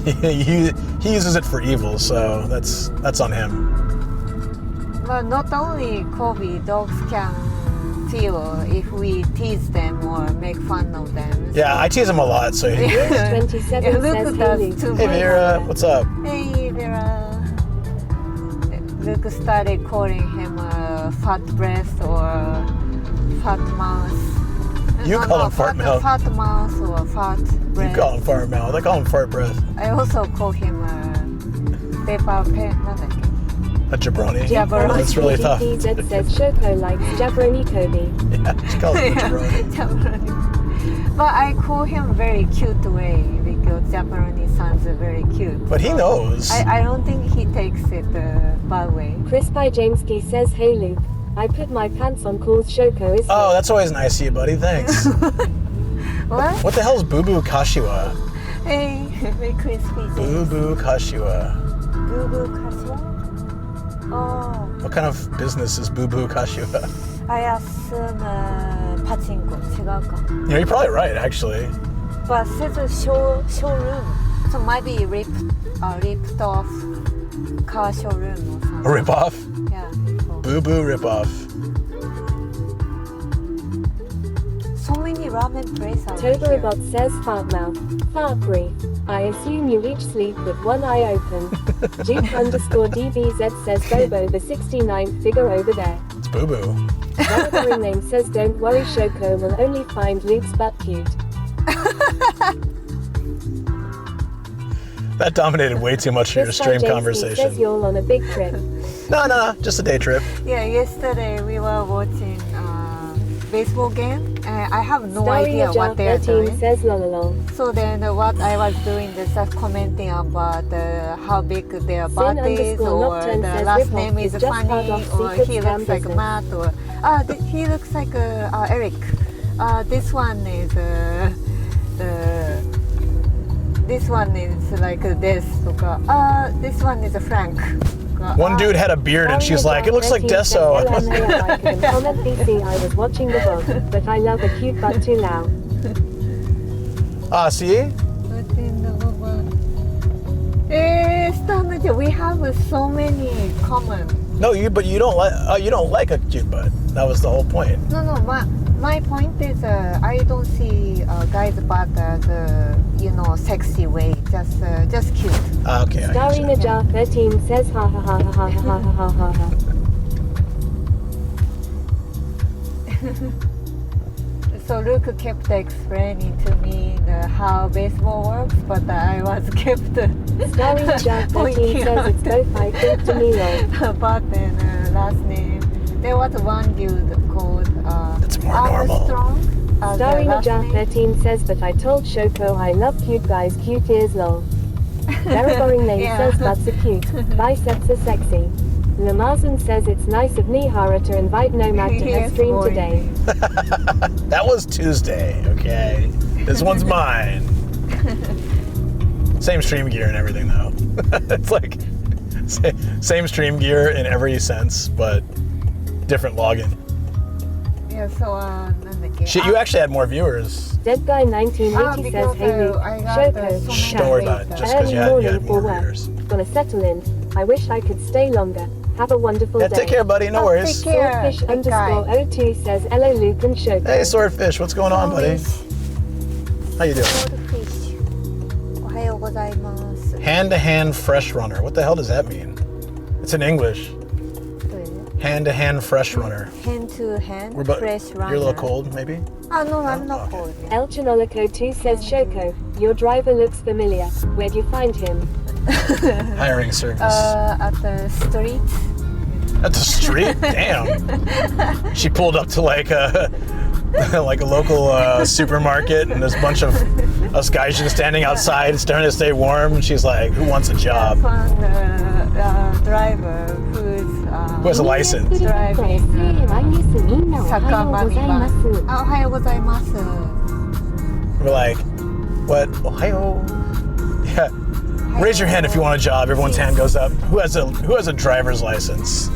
He uses it for evil, so that's on him. But not only Kobe, dogs can feel if we tease them or make fun of them. Yeah, I tease him a lot, so he... 27 Luke says does Haley. too. Hey Vera, what's up? Hey Vera. Luke started calling him fat breath or fat mouth. You call him fart mouth. Fat mouth or fat breath. You call him fart mouth. I call him fart breath. I also call him paper pen. A jabroni. Jabroni. That's really tough. DZ says Shoko likes jabroni Kobe. Yeah, she calls him a jabroni. Jabroni. But I call him very cute way because jabroni sounds very cute. But he knows. I don't think he takes it bad way. Chris by Jameski says, hey Luke, I put my pants on calls Shoko is Oh, that's always nice of you, buddy. Thanks. What? What the hell is Boo Boo Kashiwa? Hey, very crispy. Boo Boo Kashiwa. Boo Boo Kashiwa? Oh, What kind of business is Boo Boo Kashiwa? I assume pachinko. 違うか. You're probably right, actually. But it says showroom. So might be ripped off car showroom or something. A ripoff? Yeah. Boo Boo ripoff. So many ramen places out here. Toberabot says fart mouth. Fart breathe. I assume you each sleep with one eye open. Duke_DBZ says Bobo the 69th figure over there. It's Boo Boo. Monitoring name says don't worry Shoko will only find Luke's butt cute. That dominated way too much of your Chris by stream Jameski conversation. says you're on a big trip. No, just a day trip. Yeah, yesterday we were watching baseball game. I have no Starring idea a what they are 13 doing. says lololol. So then what I was doing is just commenting about how big their butt is, or Nocturne the says last ripoff name is is just part funny, of or secret he scam looks like business. Matt, or he looks like Eric. This one is this one is like this. This one is Frank. One dude had a beard and she's like, it looks like Deso. Comment PC, I was watching the vlog, but I love a cute butt too loud. See? We have so many common. No, but you don't like a cute butt. That was the whole point. No. My point is, I don't see guys' butt as sexy way. Just cute. Okay. I Starring a gotcha. jar 13 says ha ha ha ha ha ha ha ha ha. So Luke kept explaining to me how baseball works, but I was kept Starring a jar 13 says it's both I think to me lol. But then last name, there was one dude called It's more normal. Armstrong. Starring a last jar name. 13 says but I told Shoko I love cute guys cute ears lol. Very name Yeah. says butts are cute, biceps are sexy. Lamazan says it's nice of Nihara to invite Nomad to her Yes, stream boy. today. That was Tuesday, okay? This one's mine. Same stream gear and everything, though. It's like same stream gear in every sense, but different login. Yeah, so Shit, you actually had more viewers. Dead Guy 1980 says, hey Luke, I got Shoko, so many Shh, don't worry about it. Just because early you had morning more for work. viewers. Gonna settle in. I wish I could stay longer. Have a wonderful Yeah, day. take care, buddy. No worries. take care. Swordfish Big guy. _02 says, hello Luke and Shoko. Hey, Swordfish, what's going on, buddy? How you doing? Swordfish. おはようございます。 Hand-to-hand fresh runner. What the hell does that mean? It's in English. Hand-to-hand fresh runner. Hand to hand, We're about, fresh runner. you're a little cold, maybe? No, I'm not okay. cold. El Chinolico 2 says, Shoko, your driver looks familiar. Where'd you find him? Hiring service. At the street. At the street? Damn. She pulled up to like like a local supermarket, and there's a bunch of us guys just standing outside, trying to stay warm. And she's like, "Who wants a job?" Found a driver Who has a license? driving Sakamami. Ohayou gozaimasu. We're like, "What? Ohio?" Yeah. Raise your hand if you want a job. Everyone's hand goes up. Who has a driver's license?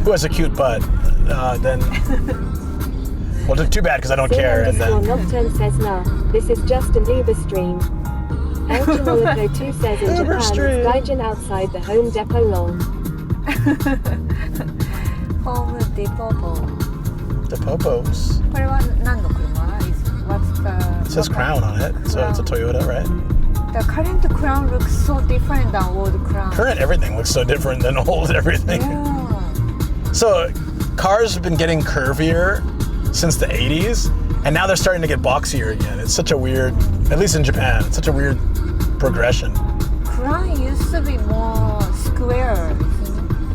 Who has a cute butt? Then. Well, too bad because I don't care. And then. Nocturne says nah. This is just an Uber stream. El Chimolico 2 says in Japan it's Gaijin outside the Home Depot long. Home Depot. The Popos. これは何の車? What's the? It says Crown on it, so it's a Toyota, right? The current Crown looks so different than old Crown. Current everything looks so different than old everything. Yeah. So cars have been getting curvier since the 80s, and now they're starting to get boxier again. It's such a weird, at least in Japan, it's such a weird progression. Crown used to be more square.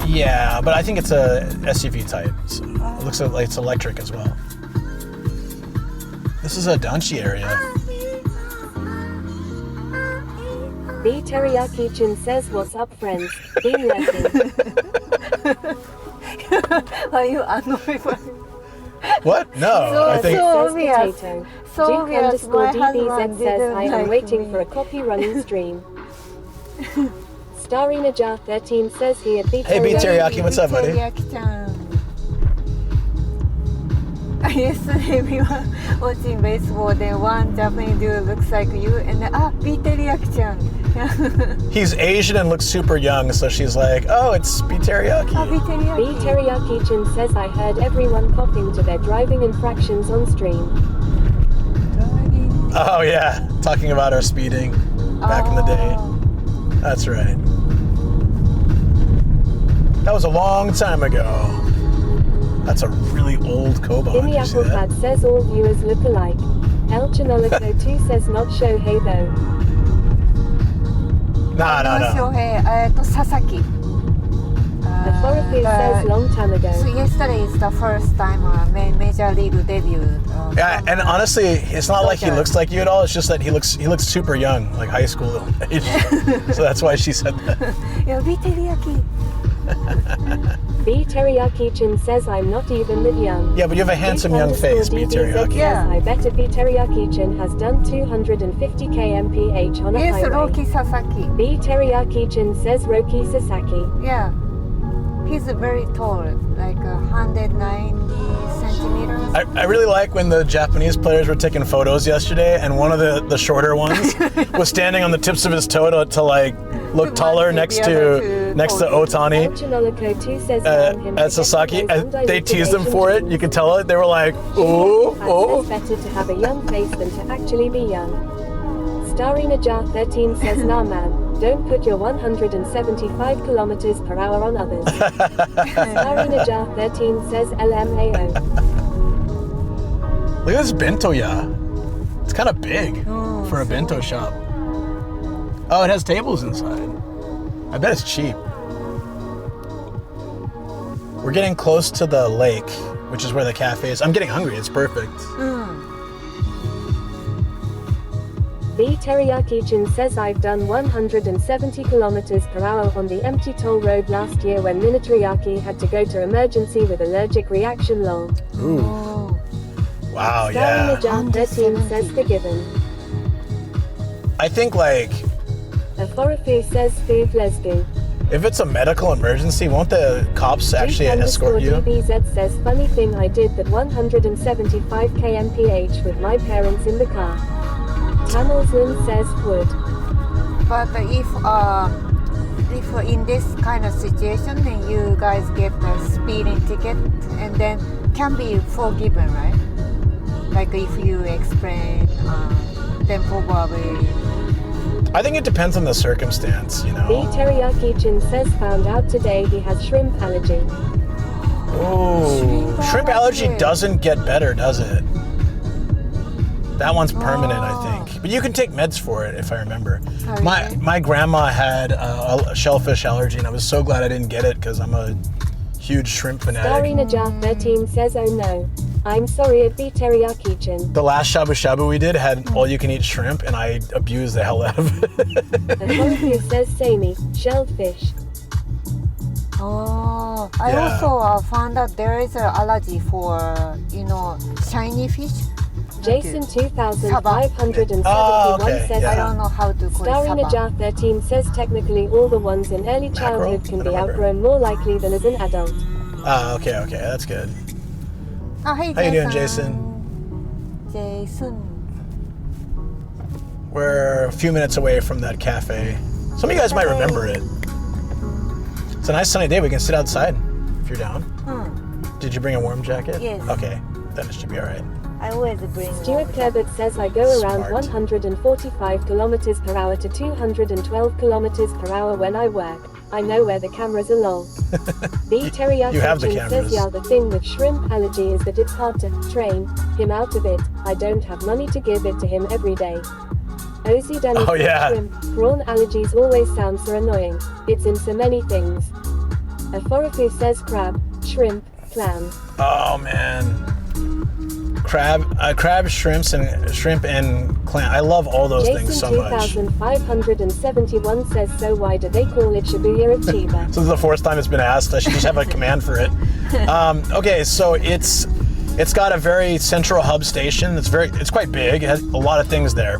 Yeah, but I think it's a SUV type. So it looks like it's electric as well. This is a Danchi area. B Teriyaki-chin says, "What's up, friends? Been lurking." Are you annoyed by What? No, I think. so Says obvious. potato. So obvious. My husband Duke_DBZ says, didn't "I am like waiting me. for a copy running stream." Starina Jar 13 says he at B Hey, B Teriyaki, what's up, buddy? Teriyaki-chan. Yesterday we were watching baseball. Then one Japanese dude looks like you, and then B Teriyaki-chan. He's Asian and looks super young, so she's like, "Oh, it's B Teriyaki." B Teriyaki. B Teriyaki-chin says, "I heard everyone coughing to their driving infractions on stream." Oh yeah, talking about our speeding back in the day. That's right. That was a long time ago. That's a really old Koban. Billy Did you see that? Applefad says all viewers look alike. El Chinolico 2 says not Shohei though. No. Shohei, Sasaki. The Forefew says long time ago. So yesterday is the first time major league debut. Yeah, and honestly, it's not like he looks like you at all. It's just that he looks super young, like high school age. So that's why she said that. Yeah, B Teriyaki. B Teriyaki-chin says, "I'm not even that young." Yeah, but you have a handsome young face, B Teriyaki. Yeah. I bet a B Teriyaki-chin has done 250 kmph on a Yes, highway. Roki Sasaki. B Teriyaki-chin says Roki Sasaki. Yeah. He's very tall, like 190 centimeters. I really like when the Japanese players were taking photos yesterday, and one of the shorter ones was standing on the tips of his toe to like look taller next to Otani. El Chinolico 2 says down him At Sasaki, and they teased him dilation for it. You could tell it. They were like, "Oh, It's better to have a young face than to actually be young." Starina Jar 13 says, "Nah man, don't put your 175 kilometers per hour on others." Starina Jar 13 says LMAO. Look at this bento ya. It's kind of big for a bento shop. Oh, it has tables inside. I bet it's cheap. We're getting close to the lake, which is where the cafe is. I'm getting hungry. It's perfect. B Teriyaki-chin says, "I've done 170 kilometers per hour on the empty toll road last year when Minatoriaki had to go to emergency with allergic reaction lol." Ooh. Oh. Wow, Starina yeah. Jar 13 says forgiven. I think like A Forefew says Foof Lesbu. if it's a medical emergency, won't the cops actually escort you? DBZ says, "Funny thing, I did that 175 kmph with my parents in the car." Tamalslin says would. But if in this kind of situation, then you guys get the speeding ticket, and then can be forgiven, right? Like if you explain, then probably. I think it depends on the circumstance, you B know. Teriyaki-chin says found out today he has shrimp allergy. Oh, shrimp allergy doesn't get better, does it? That one's permanent, I think. But you can take meds for it, if I remember. My grandma had a shellfish allergy, and I was so glad I didn't get it because I'm a huge shrimp fanatic. Starina Jar 13 says, "Oh no." I'm sorry, it'd be teriyaki-chin. The last shabu shabu we did had all-you-can-eat shrimp, and I abused the hell out of it. And Horoku says sami, shelled fish. Oh, I Yeah. also found out there is an allergy for, shiny fish. Jason 2571 Oh, okay, says, yeah. I don't know how to call Starring it. a jar 13 says technically all the ones in early childhood can I be don't remember. outgrown more likely than as an adult. Okay, that's good. Oh, hey, How you doing, Jason? Jason. We're a few minutes away from that cafe. Some of you guys might remember it. It's a nice sunny day. We can sit outside if you're down. Did you bring a warm jacket? Yes. Okay, then it should be all right. I always bring Stuart Klerbert says I go around Smart. 145 kilometers per hour to 212 kilometers per hour when I work. I know where the cameras are lol. The teriyaki You have the says cameras. yeah, the thing with shrimp allergy is that it's hard to train him out of it. I don't have money to give it to him every day. Ozzy Dunny Oh, says yeah. shrimp. Prawn allergies always sound so annoying. It's in so many things. Aforofu says crab, shrimp, clam. Oh man, crab, shrimp and clam. I love all those things Jason so much. 2571 says so why do they call it Shibuya of Chiba? This is the fourth time it's been asked. I should just have a command for it. Okay, so it's got a very central hub station. It's quite big. It has a lot of things there.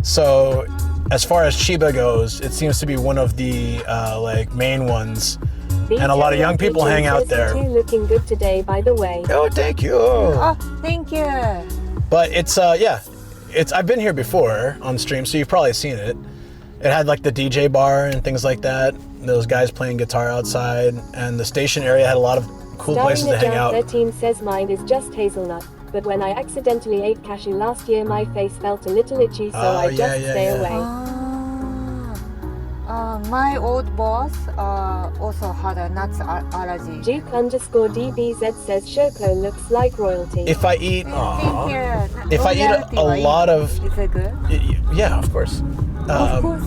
So as far as Chiba goes, it seems to be one of the main ones. And a lot of young people hang out there. You looking good today, by the way. Oh, thank you. Oh, thank you. But it's I've been here before on stream, so you've probably seen it. It had like the DJ bar and things like that. Those guys playing guitar outside, and the station area had a lot of cool places to hang out. 13 says mine is just hazelnut, but when I accidentally ate cashew last year, my face felt a little itchy, so I just stay away. My old boss also had a nuts allergy. Duke_DBZ says Shoko looks like royalty. If I eat, Thank you. if I eat a lot of, Is it good? yeah, of course. Of course.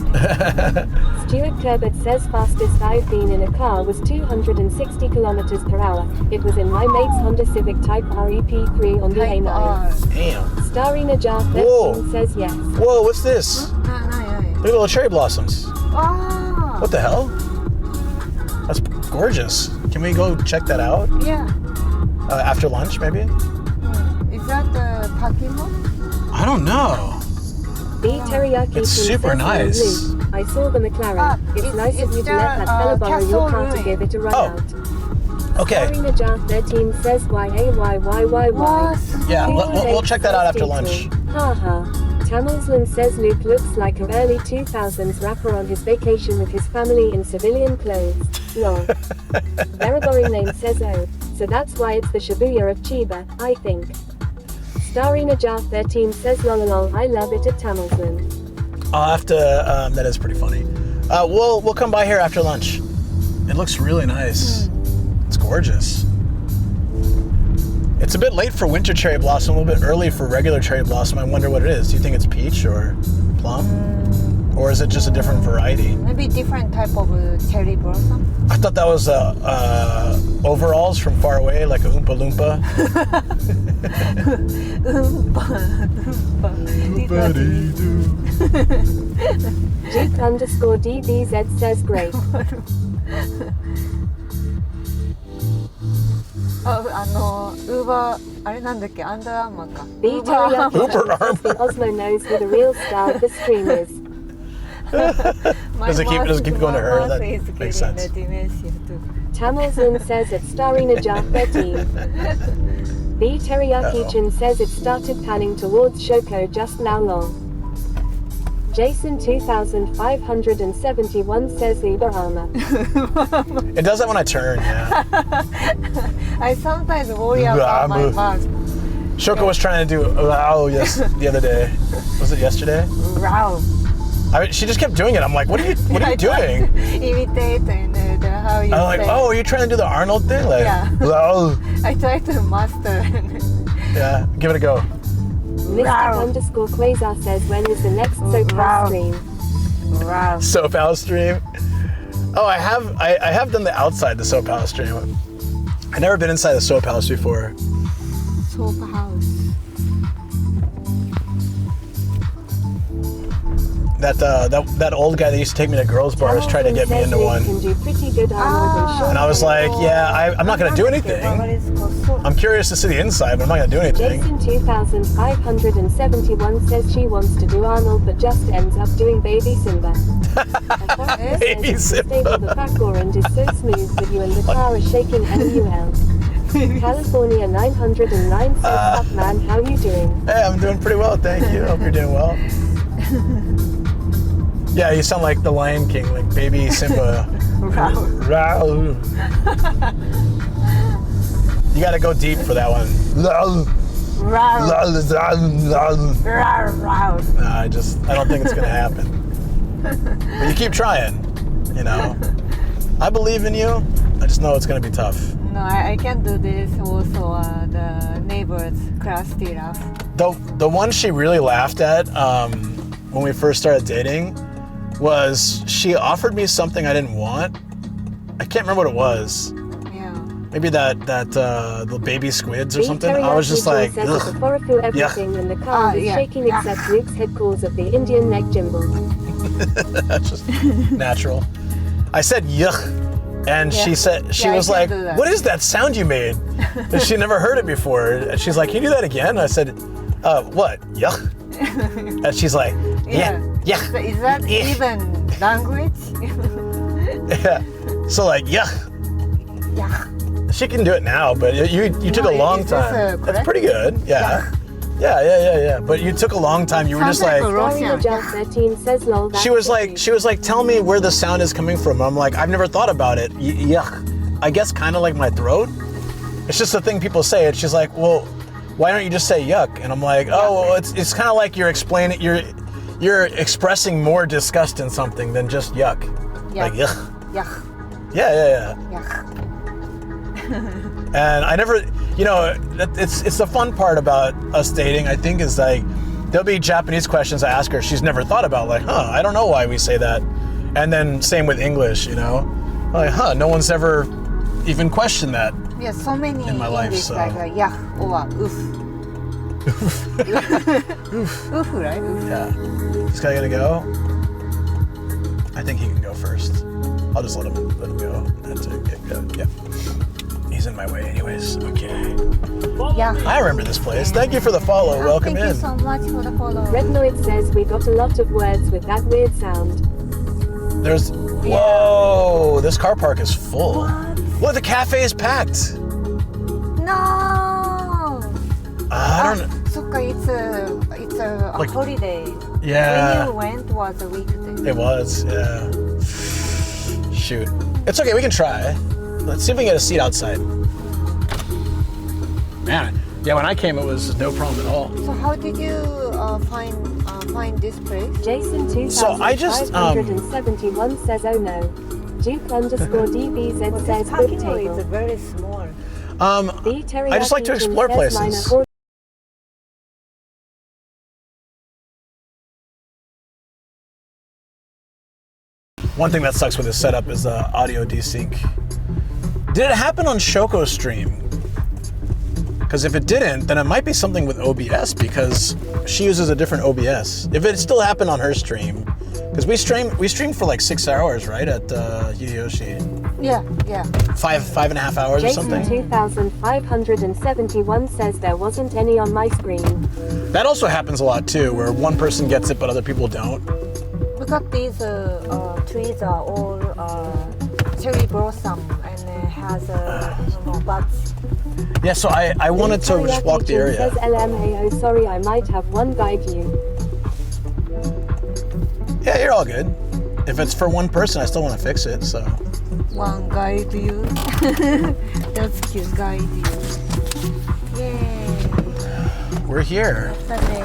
Stuart Klerbert says fastest I've been in a car was 260 kilometers per hour. It was in my mate's Honda Civic Type REP3 on the A9. Damn. Starring a jar 13 Whoa. says yes. Whoa, what's this? Look at the little cherry blossoms. What the hell? That's gorgeous. Can we go check that out? Yeah. After lunch, maybe? Is that the parking lot? I don't know. The teriyaki It's king super says nice. Blue. I saw the McLaren. It's nice of you to let that fella borrow your car to give it a run out. Okay. Starring a jar 13 says why. Yeah, we'll check that out after lunch. Haha. Tamilsland says Luke looks like an early 2000s rapper on his vacation with his family in civilian clothes. Lol. Verabori name says oh, so that's why it's the Shibuya of Chiba, I think. Starring a jar 13 says lololol, I love it at Tamilsland. I'll have to, that is pretty funny. We'll come by here after lunch. It looks really nice. It's gorgeous. It's a bit late for winter cherry blossom, a little bit early for regular cherry blossom. I wonder what it is. Do you think it's peach or plum? Or is it just a different variety? Maybe different type of cherry blossom. I thought that was overalls from far away, like a Oompa Loompa. Duke_DBZ says great. Uber, あれなんだっけ、アンダーアーマーか。 The teriyaki Uber king says the Osmo knows who the real star of the stream is. Does it keep going to her? That makes sense. Tamilsland says it's starring a jar 13. The teriyaki chin says it started panning towards Shoko just now long. Jason 2571 says Ibarama. It does that when I turn, yeah. I sometimes worry about my mouth. Shoko was trying to do the other day. Was it yesterday? Wow. She just kept doing it. I'm like, what are you doing? Imitate and how you I'm like, say. oh, are you trying to do the Arnold thing? Like, Yeah. oh. I try to master. Yeah, give it a go. Mr_Quasar says when is the next SoCal stream? Wow. SoPal stream. Oh, I have done the outside the SoPal stream. I've never been inside the SoPals before. sofa house. That old guy that used to take me to girls' bars tried to get me into one. And I was like, yeah, I'm not going to do anything. I'm curious to see the inside, but I'm not going to do anything. Jason 2571 says she wants to do Arnold, but just ends up doing Baby Simba. Baby Simba. The back orange is so smooth that you and the car are shaking LUL. California 909 says, "Fuck man, how you doing?" Hey, I'm doing pretty well, thank you. Hope you're doing well. Yeah, you sound like the Lion King, like Baby Simba. Raul. You gotta go deep for that one. Nah, I don't think it's gonna happen. But you keep trying, you know. I believe in you. I just know it's gonna be tough. No, I can't do this. Also, the neighbors crusty laugh. The one she really laughed at when we first started dating was she offered me something I didn't want. I can't remember what it was. Yeah. Maybe the baby squids or something. I was just like, ugh. Everything in the car is shaking except Luke's head calls of the Indian neck gimbal. That's just natural. I said yuck, and she was like, "What is that sound you made?" And she never heard it before. And she's like, "Can you do that again?" I said, "What? Yuck?" And she's like, "Yeah, yeah." So is that even language? Yeah. So like, yuck. Yeah. She can do it now, but you took a long time. That's pretty good. Yeah. Yeah. But you took a long time. You were just like, she was like, tell me where the sound is coming from. I'm like, I've never thought about it. Yuck. I guess kind of like my throat. It's just a thing people say. And she's like, well, why don't you just say yuck? And I'm like, oh, well, it's kind of like you're explaining, you're expressing more disgust in something than just yuck. Like yuck. Yuck. Yeah. Yuck. And I never, it's the fun part about us dating, I think, is like, there'll be Japanese questions I ask her she's never thought about, like, I don't know why we say that. And then same with English, like, no one's ever even questioned that. Yeah, so many in my life, so. Like yeah or oof. Oof. Oof, right? Oof. Yeah. This guy gotta go. I think he can go first. I'll just let him go. That's it. Yeah. He's in my way anyways. Okay. Yeah. I remember this place. Thank you for the follow. Welcome in. Thank you so much for the follow. Rednoid says we got a lot of words with that weird sound. Whoa, this car park is full. What? The cafe is packed. No. I don't know. It's a holiday. Yeah. When you went was a weekday. It was, yeah. Shoot. It's okay, we can try. Let's see if we can get a seat outside. Man, yeah, when I came, it was no problem at all. So how did you find this place? Jason 2571 says, oh no. Duke_DBZ says, good table. It's very small. I just like to explore places. One thing that sucks with this setup is the audio desync. Did it happen on Shoko's stream? Because if it didn't, then it might be something with OBS because she uses a different OBS. If it still happened on her stream, because we streamed for like 6 hours, right, at Hideyoshi? Yeah. 5.5 hours or something? Jason 2571 says there wasn't any on my screen. That also happens a lot too, where one person gets it but other people don't. Because these trees are all cherry blossom and it has buds. Yeah, so I wanted to just walk the area. Says LMAO, sorry, I might have one guide you. Yeah, you're all good. If it's for one person, I still want to fix it, so. One guide you. That's cute, guide you. Yay. We're here. Sunday.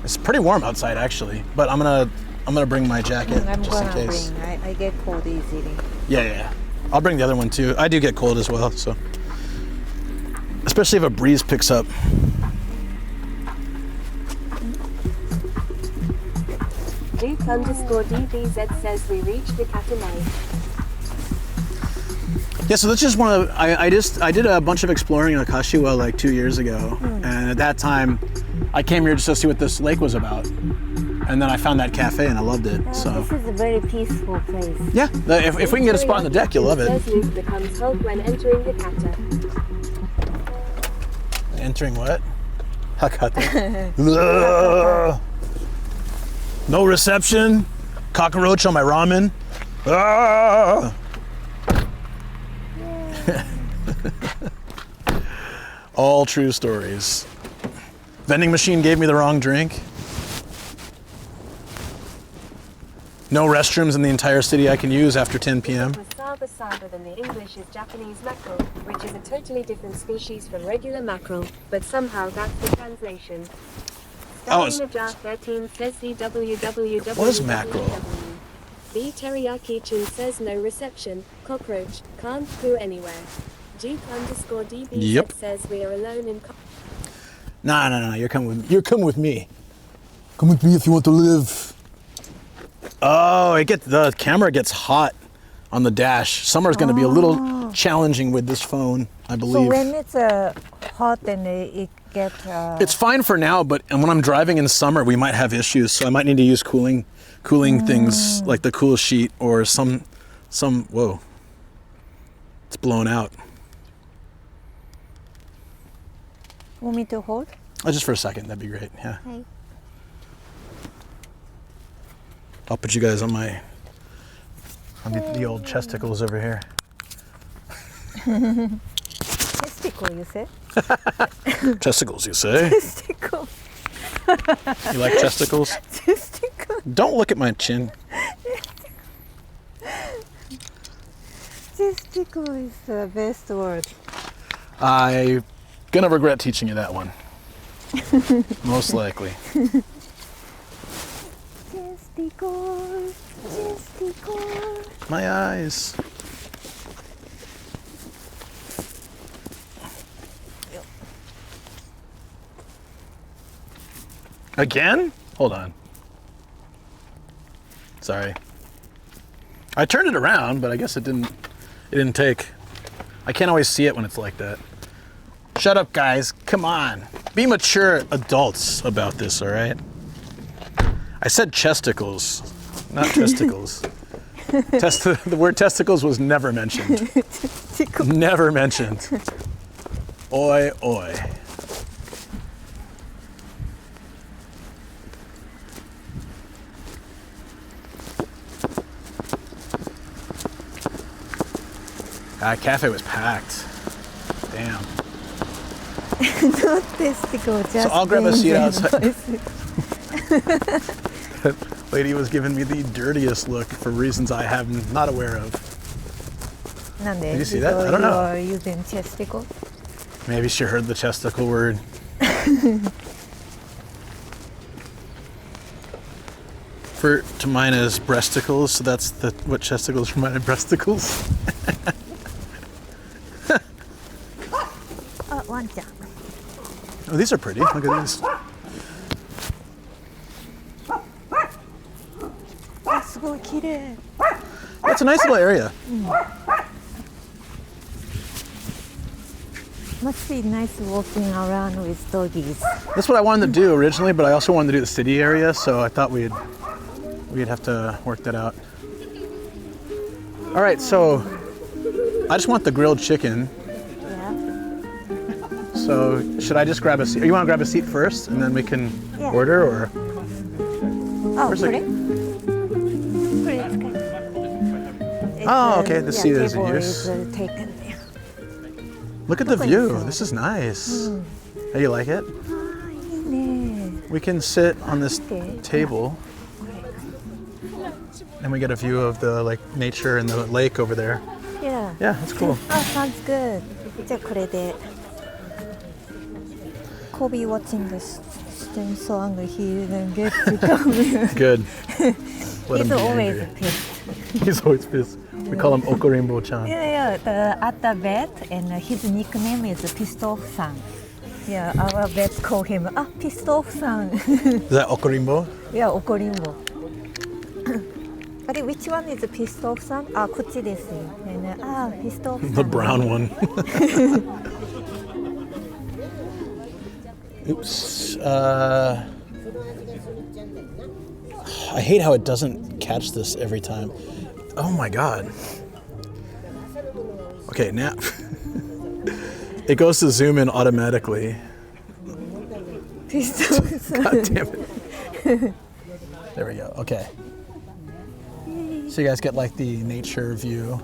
It's pretty warm outside, actually, but I'm gonna bring my jacket just in case. I get cold easily. Yeah. I'll bring the other one too. I do get cold as well, so. Especially if a breeze picks up. Duke_DBZ says we reached the Katamai. Yeah, so that's just one of the, I did a bunch of exploring in Kashiwa like 2 years ago, and at that time, I came here just to see what this lake was about, and then I found that cafe and I loved it. So This is a very peaceful place. yeah, if we can get a spot on the deck, you'll love it. Loop becomes held when entering the kata. Entering what? Hakata. No reception. Cockroach on my ramen. Ah! All true stories. Vending machine gave me the wrong drink. No restrooms in the entire city I can use after 10 p.m. Wasaba than the English is Japanese mackerel, which is a totally different species from regular mackerel, but somehow that's the translation. Oh, Starting Jar 13 says www. What is mackerel? The teriyaki chin says no reception, cockroach, can't poo anywhere. Duke_DB Yep. says we are alone in No, you're coming with me. Come with me if you want to live. Oh, the camera gets hot on the dash. Summer's going to be a little challenging with this phone, I So believe. when it's hot and it gets... It's fine for now, but when I'm driving in summer, we might have issues. So I might need to use cooling things like the cool sheet or some. Whoa, it's blown out. Want me to hold? Oh, just for a second, that'd be great. Yeah. Hi. I'll put you guys on the old chesticles over here. Testicle, you say? Testicles, you say? Testicle. You like chesticles? Testicle. Don't look at my chin. Testicle is the best word. I'm gonna regret teaching you that one. Most likely. Testicles, testicles. My eyes. Again? Hold on. Sorry. I turned it around, but I guess it didn't take. I can't always see it when it's like that. Shut up, guys. Come on. Be mature adults about this, all right? I said chesticles, not testicles. The word testicles was never mentioned. Never mentioned. Oi, oi. That cafe was packed. Damn. Not testicle, just So I'll grab a seat outside. voices. That lady was giving me the dirtiest look for reasons I am not aware of. Did you see that? I don't know. You are using testicle. Maybe she heard the chesticle word. To mine is breasticles, so that's what chesticles for mine are breasticles. Oh, one-chan. Oh, these are pretty. Look at these. It's a nice little area. Must be nice walking around with doggies. That's what I wanted to do originally, but I also wanted to do the city area, so I thought we'd have to work that out. All right, so I just want the grilled chicken. Yeah. So should I just grab a seat? You want to grab a seat first, and then we can order, or? Oh, Where's the- great. Oh, okay, the seat is in table use. is taken. Look at the view. This is nice. Hey, you like it? We can sit on this table, and we get a view of the nature and the lake over there. Yeah. Yeah, that's cool. Oh, sounds good. じゃあこれで Kobe watching the song, he then gets to come here. Good. Let him He's be always angry. pissed. He's always pissed. We call him Okorimbo-chan. Yeah, at the vet, and his nickname is Pissed Off San. Yeah, our vet call him Pissed Off San. Is that Okorimbo? Yeah, Okorimbo. which one is the pissed off san? こっちですよ。ね、pissed off san. The brown one. Oops. I hate how it doesn't catch this every time. Oh my god. Okay, now it goes to zoom in automatically. Pissed off san. God damn it. There we go. Okay. So you guys get like the nature view.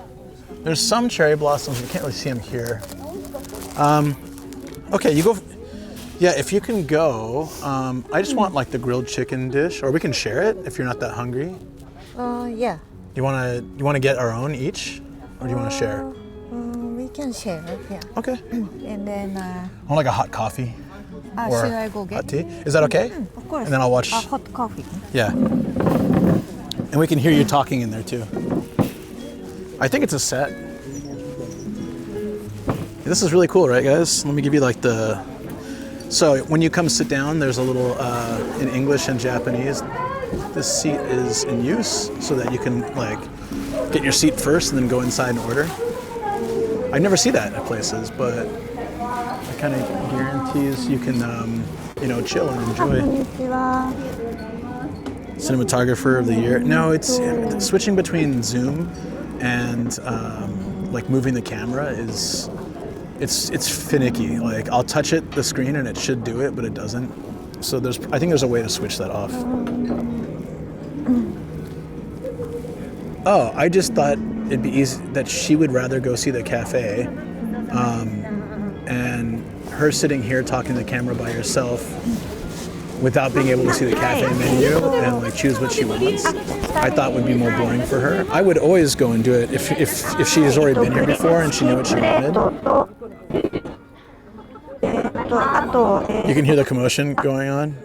There's some cherry blossoms. You can't really see them here. Okay, you go. Yeah, if you can go. I just want like the grilled chicken dish, or we can share it if you're not that hungry. Yeah. You wanna get our own each, or do you want to share? We can share. Yeah. Okay. And then. I want like a hot coffee. Or should I go get? hot tea? Is that okay? Of course. And then I'll watch. Hot coffee. Yeah. And we can hear you talking in there too. I think it's a set. This is really cool, right, guys? Let me give you like the. So when you come sit down, there's a little in English and Japanese. This seat is in use so that you can like get your seat first and then go inside and order. I never see that at places, but it kind of guarantees you can, chill and enjoy. Cinematographer of the year. No, it's switching between zoom and like moving the camera is. It's finicky. Like I'll touch the screen and it should do it, but it doesn't. So I think there's a way to switch that off. Oh, I just thought it'd be easy that she would rather go see the cafe, and her sitting here talking to the camera by herself without being able to see the cafe menu and like choose what she wants. I thought would be more boring for her. I would always go and do it if she has already been here before and she knew what she wanted. You can hear the commotion going on.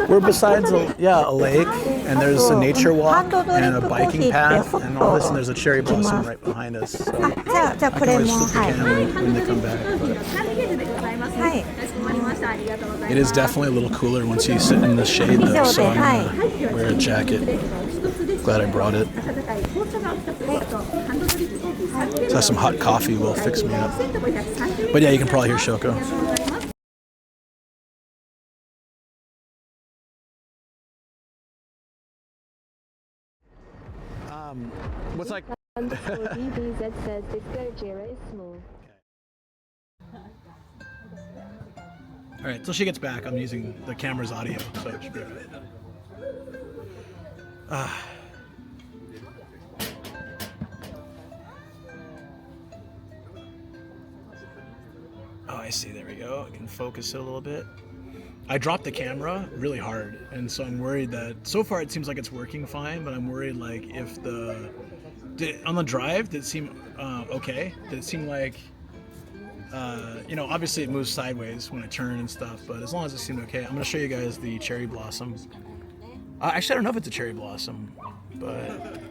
We're besides a lake, and there's a nature walk and a biking path and all this, and there's a cherry blossom right behind us. So I can always flip the camera when they come back. But it is definitely a little cooler once you sit in the shade, though, so I'm gonna wear a jacket. Glad I brought it. So some hot coffee will fix me up. But yeah, you can probably hear Shoko. What's like? DBZ says this Gojira is small. All right, till she gets back, I'm using the camera's audio, so it should be right. Oh, I see. There we go. I can focus it a little bit. I dropped the camera really hard, and so I'm worried that so far it seems like it's working fine, but I'm worried like if on the drive, did it seem okay? Did it seem like obviously it moves sideways when I turn and stuff, but as long as it seemed okay, I'm gonna show you guys the cherry blossom. Actually, I don't know if it's a cherry blossom, but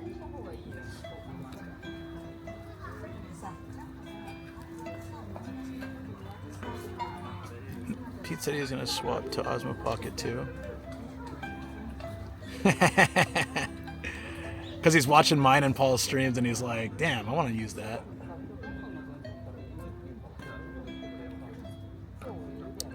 Pete said he was gonna swap to Osmo Pocket too. Because he's watching mine and Paul's streams and he's like, damn, I want to use that.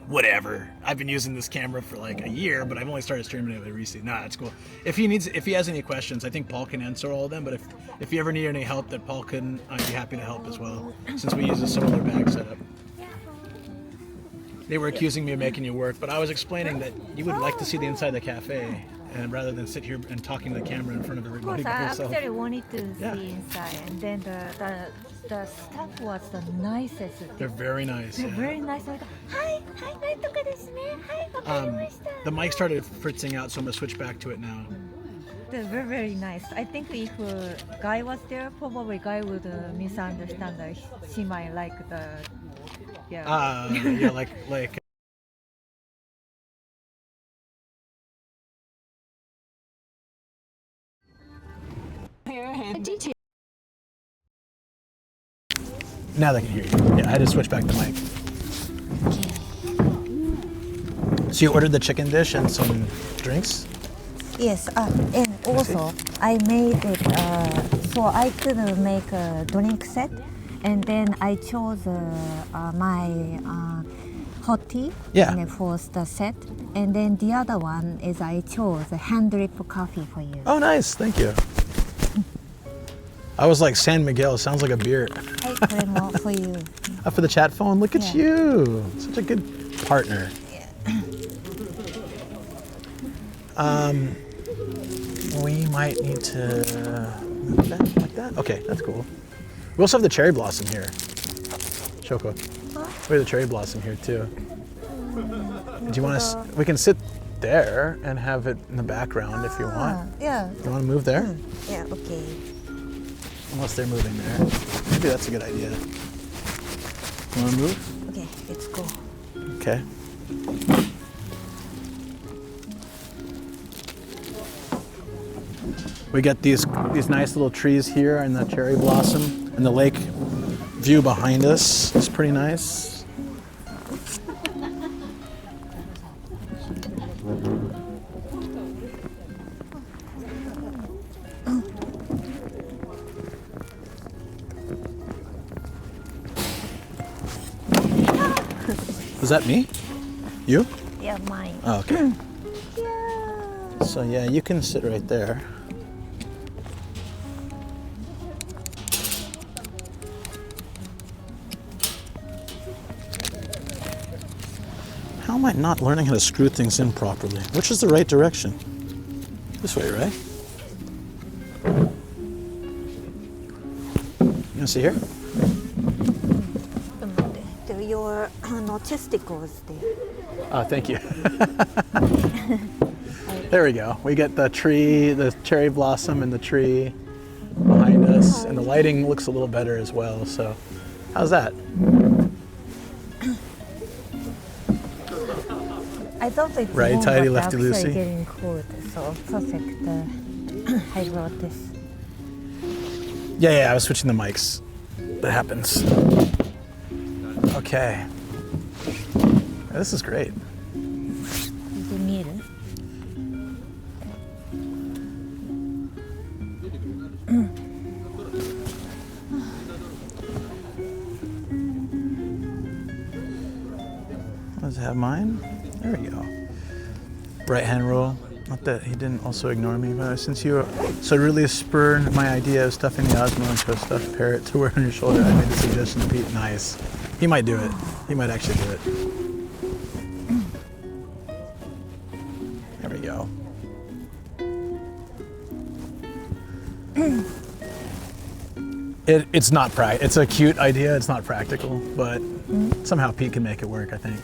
Whatever. I've been using this camera for like a year, but I've only started streaming it recently. Nah, it's cool. If he has any questions, I think Paul can answer all of them, but if you ever need any help that Paul couldn't, I'd be happy to help as well, since we use a similar bag setup. They were accusing me of making you work, but I was explaining that you would like to see the inside of the cafe, and rather than sit here and talking to the camera in front of everybody. Of course, I actually wanted to see inside, and then the staff was the nicest. They're very nice. They're very nice. Like, hi, the mic started fritzing out, so I'm gonna switch back to it now. They're very, very nice. I think if a guy was there, probably guy would misunderstand that she might like the. Yeah. Yeah, like. Now they can hear you. Yeah, I had to switch back the mic. So you ordered the chicken dish and some drinks? Yes. And Also, I made it so I could make a drink set, and then I chose my hot tea for the set, and then the other one is I chose a hand drip coffee for you. Oh, nice. Thank you. I was like, San Miguel sounds like a beer. Hey, for you. For the chat phone, look at you. Such a good partner. We might need to move that like that. Okay, that's cool. We also have the cherry blossom here. Shoko. We have the cherry blossom here too. Do you want us? We can sit there and have it in the background if you want. Yeah. You want to move there? Yeah, okay. Unless they're moving there. Maybe that's a good idea. You want to move? Okay, let's go. Okay. We got these nice little trees here and the cherry blossom, and the lake view behind us is pretty nice. Was that me? You? Yeah, mine. Oh, okay. So yeah, you can sit right there. How am I not learning how to screw things in properly? Which is the right direction? This way, right? You wanna see here? Your testicles there. Oh, thank you. There we go. We get the tree, the cherry blossom and the tree behind us, and the lighting looks a little better as well. So, how's that? I thought it's Right, warm, tidy, but lefty, actually loosey. getting cold, so perfect. I brought this. Yeah, I was switching the mics. That happens. Okay. This is great. You need it. Let's have mine. There we go. Right hand roll. Not that he didn't also ignore me, but since you so really spurred my idea of stuffing the Osmo into a stuffed parrot to wear on your shoulder, I made the suggestion to Pete. Nice. He might do it. He might actually do it. There we go. It's not it's a cute idea. It's not practical, but somehow Pete can make it work. I think.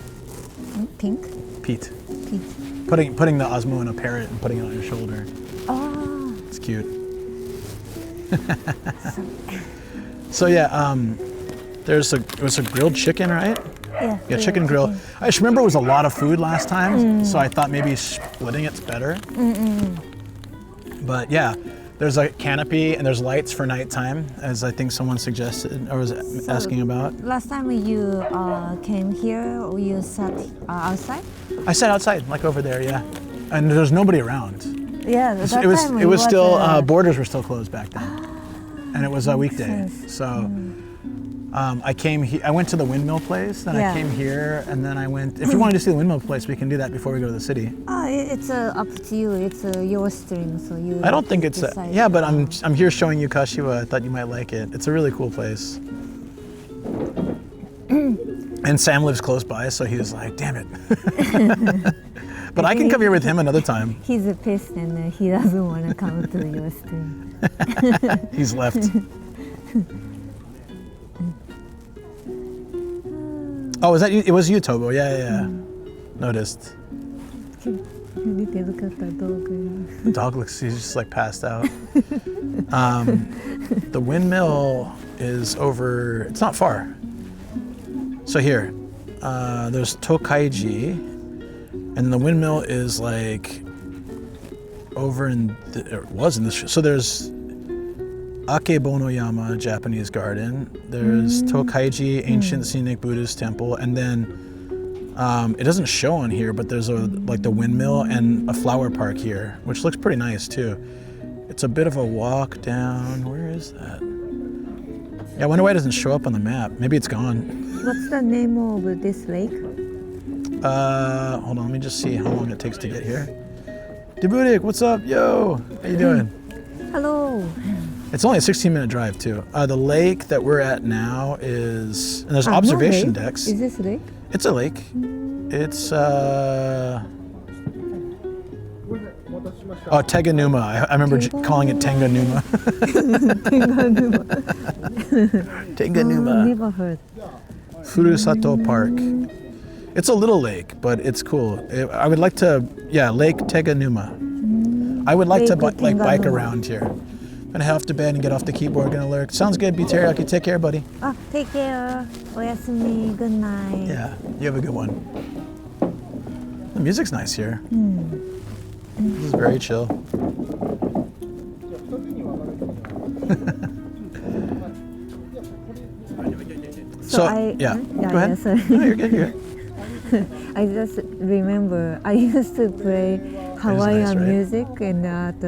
Pink? Pete. Pete. Putting the Osmo in a parrot and putting it on your shoulder. Oh. It's cute. So yeah, it was a grilled chicken, right? Yeah. Yeah, chicken grill. I just remember it was a lot of food last time, so I thought maybe splitting it's better. But yeah, there's a canopy and there's lights for nighttime, as I think someone suggested or was asking about. Last time you came here, you sat outside? I sat outside, like over there, yeah. And there's nobody around. Yeah, that It was time it was still borders were still closed back then, and it was a weekday. sense. So I went to the windmill place, then I came here, and then I went. If you wanted to see the windmill place, we can do that before we go to the city. It's up to you. It's your stream, so you. I don't think it's decide. yeah, but I'm here showing you Kashiwa. I thought you might like it. It's a really cool place. And Sam lives close by, so he was like, "Damn it." But I can come here with him another time. He's a pest and he doesn't want to come to your stream. He's left. Oh, was that you? It was you, Tobo. Yeah. Noticed. Look at the dog. The dog looks, he's just like passed out. The windmill is over, it's not far. So here, there's Tokaiji, and the windmill is like over it was in this, so there's Akebonoyama Japanese garden, there's Tokaiji ancient scenic Buddhist temple, and then it doesn't show on here, but there's like the windmill and a flower park here, which looks pretty nice too. It's a bit of a walk down. Where is that? Yeah, I wonder why it doesn't show up on the map. Maybe it's gone. What's the name of this lake? Hold on, let me just see how long it takes to get here. Debudik, what's up? Yo, how you doing? Hello. It's only a 16-minute drive too. The lake that we're at now is, and there's observation no lake. decks. Is this lake? It's a lake. It's oh, Teganuma. I remember calling it Tenganuma. Tenganuma. Never heard. Furusato Park. It's a little lake, but it's cool. I would like to, yeah, Lake Teganuma. I would like to like bike around here. I'm gonna head off to bed and get off the keyboard. Gonna lurk. Sounds good, B-Teriyaki. Take care, buddy. Take care. Oyasumi. Good night. Yeah, you have a good one. The music's nice here. This is very chill. So yeah, go ahead. Sorry. No, you're good. You're good. I just remember I used to play Hawaiian nice, right? music and at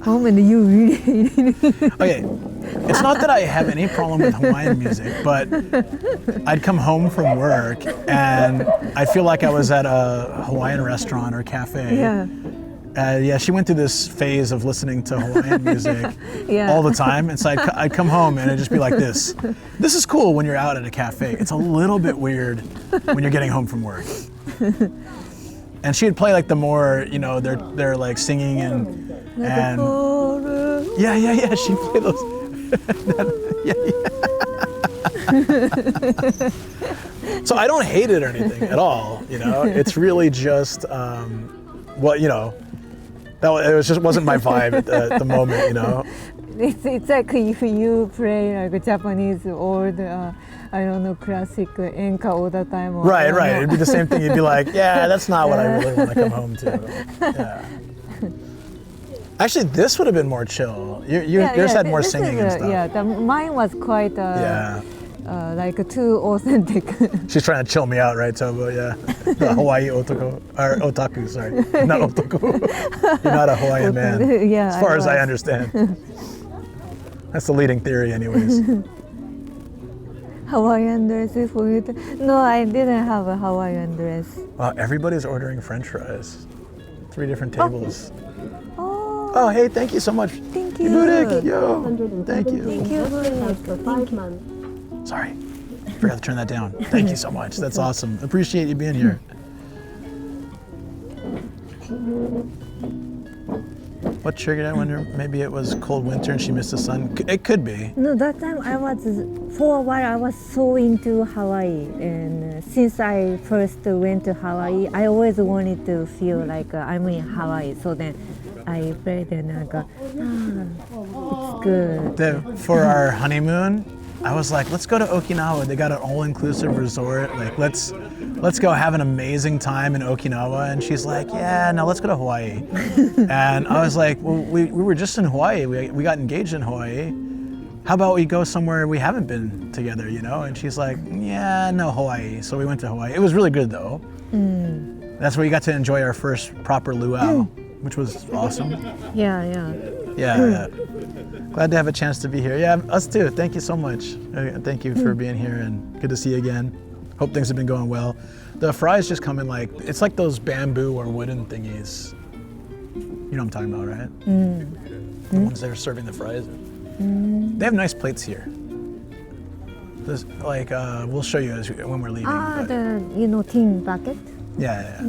home, and you really. Okay, it's not that I have any problem with Hawaiian music, but I'd come home from work and I feel like I was at a Hawaiian restaurant or cafe. Yeah. Yeah, she went through this phase of listening to Hawaiian music Yeah. all the time. And so I'd come home and it'd just be like this. This is cool when you're out at a cafe. It's a little bit weird when you're getting home from work. And she'd play like the more, you know, they're like singing and yeah. She'd play those. So I don't hate it or anything at all, you know. It's really just what, you know. It wasn't my vibe at the moment, you know. It's like if you play like Japanese old, I don't know, classic enka all the time. Or Right. It'd be the same thing. You'd be like, yeah, that's not what I really want to come home to. Yeah. Actually, this would have been more chill. Yours had more singing and stuff. Yeah, mine was quite like too authentic. She's trying to chill me out, right, Tobo? Yeah. The Hawaii otoko, or otaku, sorry. Not otoko. You're not a Hawaiian man. Yeah, as far as I understand. That's the leading theory anyways. Hawaiian dresses for you? No, I didn't have a Hawaiian dress. Wow, everybody's ordering French fries. 3 different tables. Oh, hey, thank you so much. thank you. Budik, yo, thank you. Thank you. For 5 months. Sorry, forgot to turn that down. Thank you so much. That's awesome. Appreciate you being here. What triggered it? I wonder, maybe it was cold winter and she missed the sun. It could be. No, that time for a while I was so into Hawaii, and since I first went to Hawaii, I always wanted to feel like I'm in Hawaii. So then I played and I got, it's good. For our honeymoon, I was like, let's go to Okinawa. They got an all-inclusive resort. Like, let's go have an amazing time in Okinawa. And she's like, yeah, no, let's go to Hawaii. And I was like, well, we were just in Hawaii. We got engaged in Hawaii. How about we go somewhere we haven't been together, you know? And she's like, yeah, no, Hawaii. So we went to Hawaii. It was really good though. That's where we got to enjoy our first proper luau, which was awesome. Yeah. Glad to have a chance to be here. Yeah, us too. Thank you so much. Thank you for being here and good to see you again. Hope things have been going well. The fries just come in like, it's like those bamboo or wooden thingies. You know what I'm talking about, right? The ones that are serving the fries. They have nice plates here. There's, like, we'll show you when we're leaving. The tin bucket. Yeah.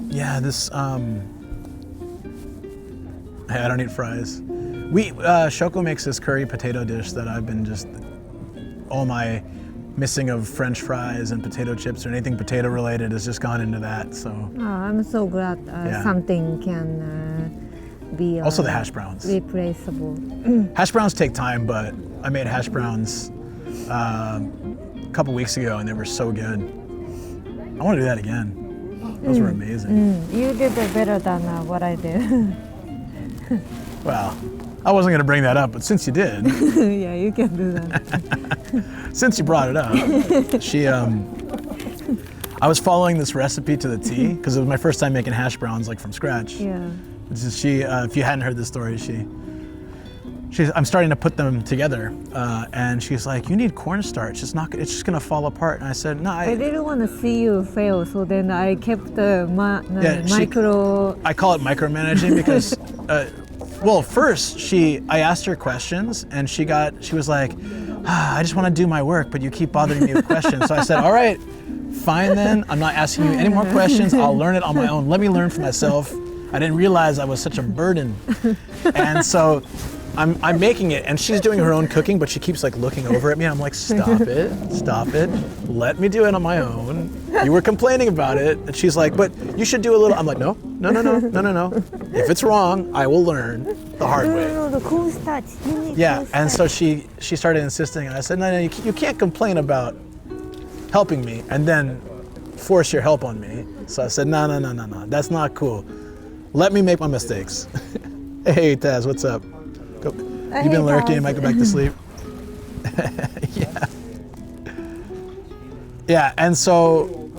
Yeah, this, hey, I don't eat fries. Shoko makes this curry potato dish that I've been just, all my missing of French fries and potato chips or anything potato related has just gone into that, so. I'm so glad something can be also the hash browns. Replaceable. Hash browns take time, but I made hash browns a couple weeks ago and they were so good. I want to do that again. Those were amazing. You did it better than what I did. Well, I wasn't going to bring that up, but since you did. Yeah, you can do that. Since you brought it up, I was following this recipe to the T because it was my first time making hash browns like from scratch. Yeah. She, if you hadn't heard the story, I'm starting to put them together, and she's like, "You need cornstarch. It's just gonna fall apart." And I said, "No, I didn't want to see you fail, so then I kept the micro. I call it micromanaging because, well, first I asked her questions, and she was like, "I just want to do my work, but you keep bothering me with questions." So I said, "All right, fine then. I'm not asking you any more questions. I'll learn it on my own. Let me learn for myself." I didn't realize I was such a burden, and so. I'm making it, and she's doing her own cooking, but she keeps like looking over at me. And I'm like, stop it, let me do it on my own. You were complaining about it, and she's like, but you should do a little. I'm like, no. If it's wrong, I will learn the hard way. No, the cornstarch. Yeah, and so she started insisting, and I said, no, you can't complain about helping me and then force your help on me. So I said, no, that's not cool. Let me make my mistakes. Hey, Taz, what's up? You've been lurking, might go back to sleep. Yeah, and so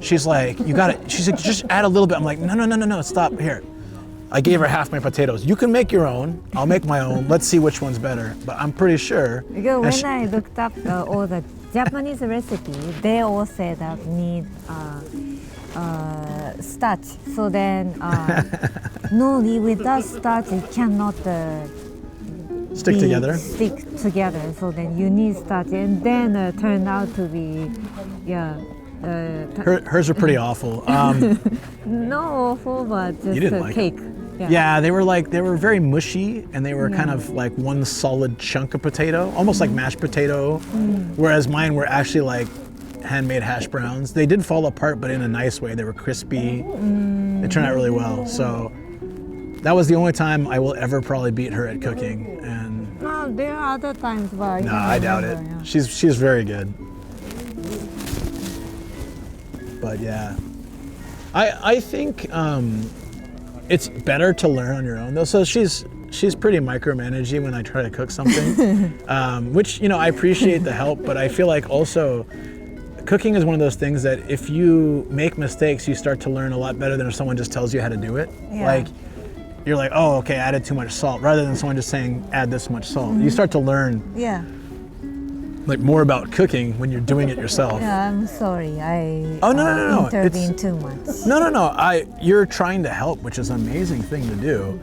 she's like, you got it. She's like, just add a little bit. I'm like, no, stop, here. I gave her half my potatoes. You can make your own, I'll make my own. Let's see which one's better. But I'm pretty sure. Because when I looked up all the Japanese recipe, they all say that need starch. So then, no, without starch, it cannot stick together. So then you need starch, and then turned out to be, hers are pretty awful. No awful, but just you didn't a like cake. It. Yeah, they were very mushy, and they were kind of like one solid chunk of potato, almost like mashed potato. Whereas mine were actually like handmade hash browns. They did fall apart, but in a nice way. They were crispy. It turned out really well. So that was the only time I will ever probably beat her at cooking. And no, there are other times, but no, I doubt it. Yeah. She's very good. But yeah, I think it's better to learn on your own though. So she's pretty micromanaging when I try to cook something, which I appreciate the help, but I feel like also cooking is one of those things that if you make mistakes, you start to learn a lot better than if someone just tells you how to do it. Yeah. Like, you're like, oh, okay, I added too much salt, rather than someone just saying, add this much salt. You start to learn like more about cooking when you're doing it yourself. Yeah, I'm sorry, I no. intervened too much. No. You're trying to help, which is an amazing thing to do.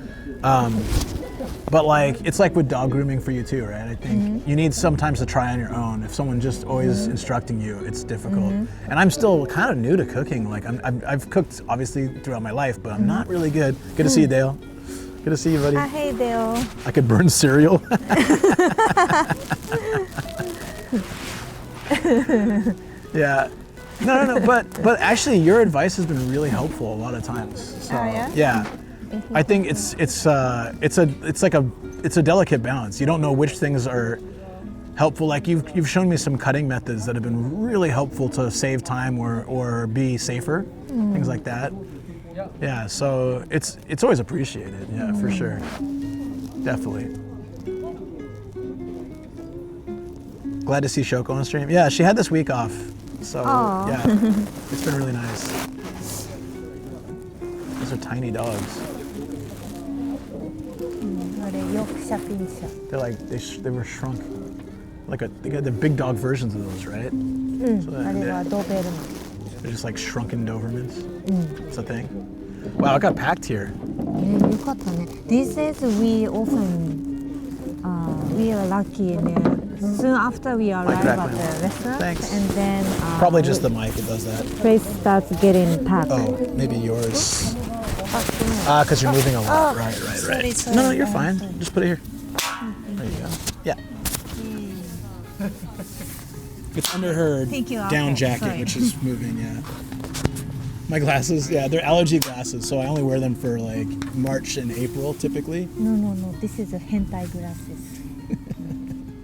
But like, it's like with dog grooming for you too, right? I think you need sometimes to try on your own. If someone just always instructing you, it's difficult. And I'm still kind of new to cooking. Like I've cooked obviously throughout my life, but I'm not really good. Good to see you, Dale. Good to see you, buddy. Hey, Dale. I could burn cereal. Yeah. No. But actually, your advice has been really helpful a lot of times. So, yeah. I think it's a delicate balance. You don't know which things are helpful. Like you've shown me some cutting methods that have been really helpful to save time or be safer, things like that. Yeah, so it's always appreciated. Yeah, for sure, definitely. Glad to see Shoko on stream. Yeah, she had this week off, so yeah, it's been really nice. Those are tiny dogs. They're like they were shrunk, they got the big dog versions of those, right? So they're just like shrunken Dobermans. It's a thing. Wow, it got packed here. These days we often we are lucky. Soon after we arrive at the restaurant, and then probably just the mic that does that. Place starts getting packed. Oh, maybe yours. Because you're moving a lot. Right. Sorry. No, you're fine. Just put it here. There you go. Yeah. It's under her down jacket, which is moving, yeah. My glasses, they're allergy glasses, so I only wear them for like March and April typically. No. This is a hentai glasses.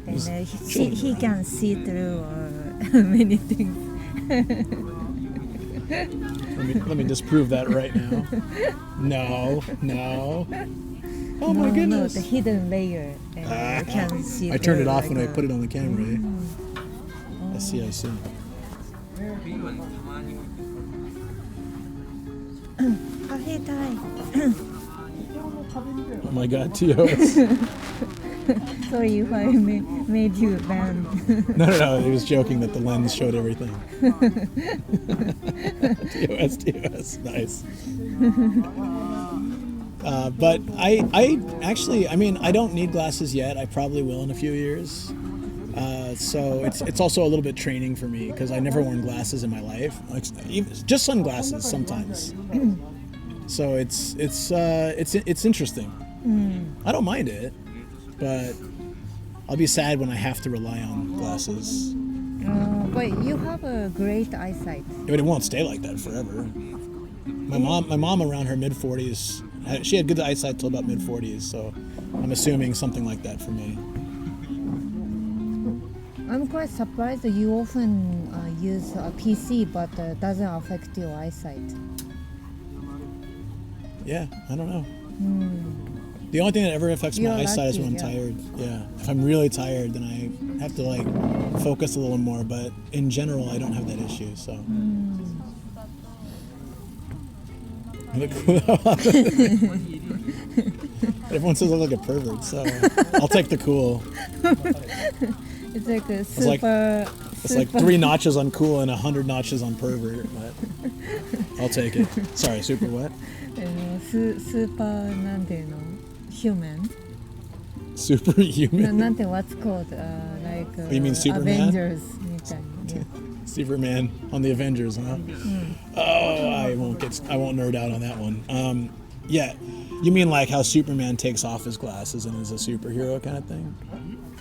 And he can see through many things. Let me disprove that right now. No. Oh my goodness. No, the hidden layer. Can see. I turned it off when I put it on the camera. I see. Hey, Ty. Oh my god, TOS. Sorry if I made you band. No, he was joking that the lens showed everything. TOS, nice. But I actually, I mean, I don't need glasses yet. I probably will in a few years. So it's also a little bit training for me because I never worn glasses in my life, like just sunglasses sometimes. So it's interesting. I don't mind it, but I'll be sad when I have to rely on glasses. But you have a great eyesight. But it won't stay like that forever. My mom around her mid-40s, she had good eyesight till about mid-40s, so I'm assuming something like that for me. I'm quite surprised that you often use a PC, but doesn't affect your eyesight. Yeah, I don't know. The only thing that ever affects my eyesight is when I'm tired. Yeah, if I'm really tired, then I have to like focus a little more. But in general, I don't have that issue. So. Everyone says I look like a pervert, so I'll take the cool. It's like a super. It's like 3 notches on cool and 100 notches on pervert, but I'll take it. Sorry, super what? Super なんていうの human. Superhuman. なんて what's called like you mean Superman? Avengers みたいな。Yeah. Superman on the Avengers, huh? Oh, I won't nerd out on that one. Yeah, you mean like how Superman takes off his glasses and is a superhero kind of thing?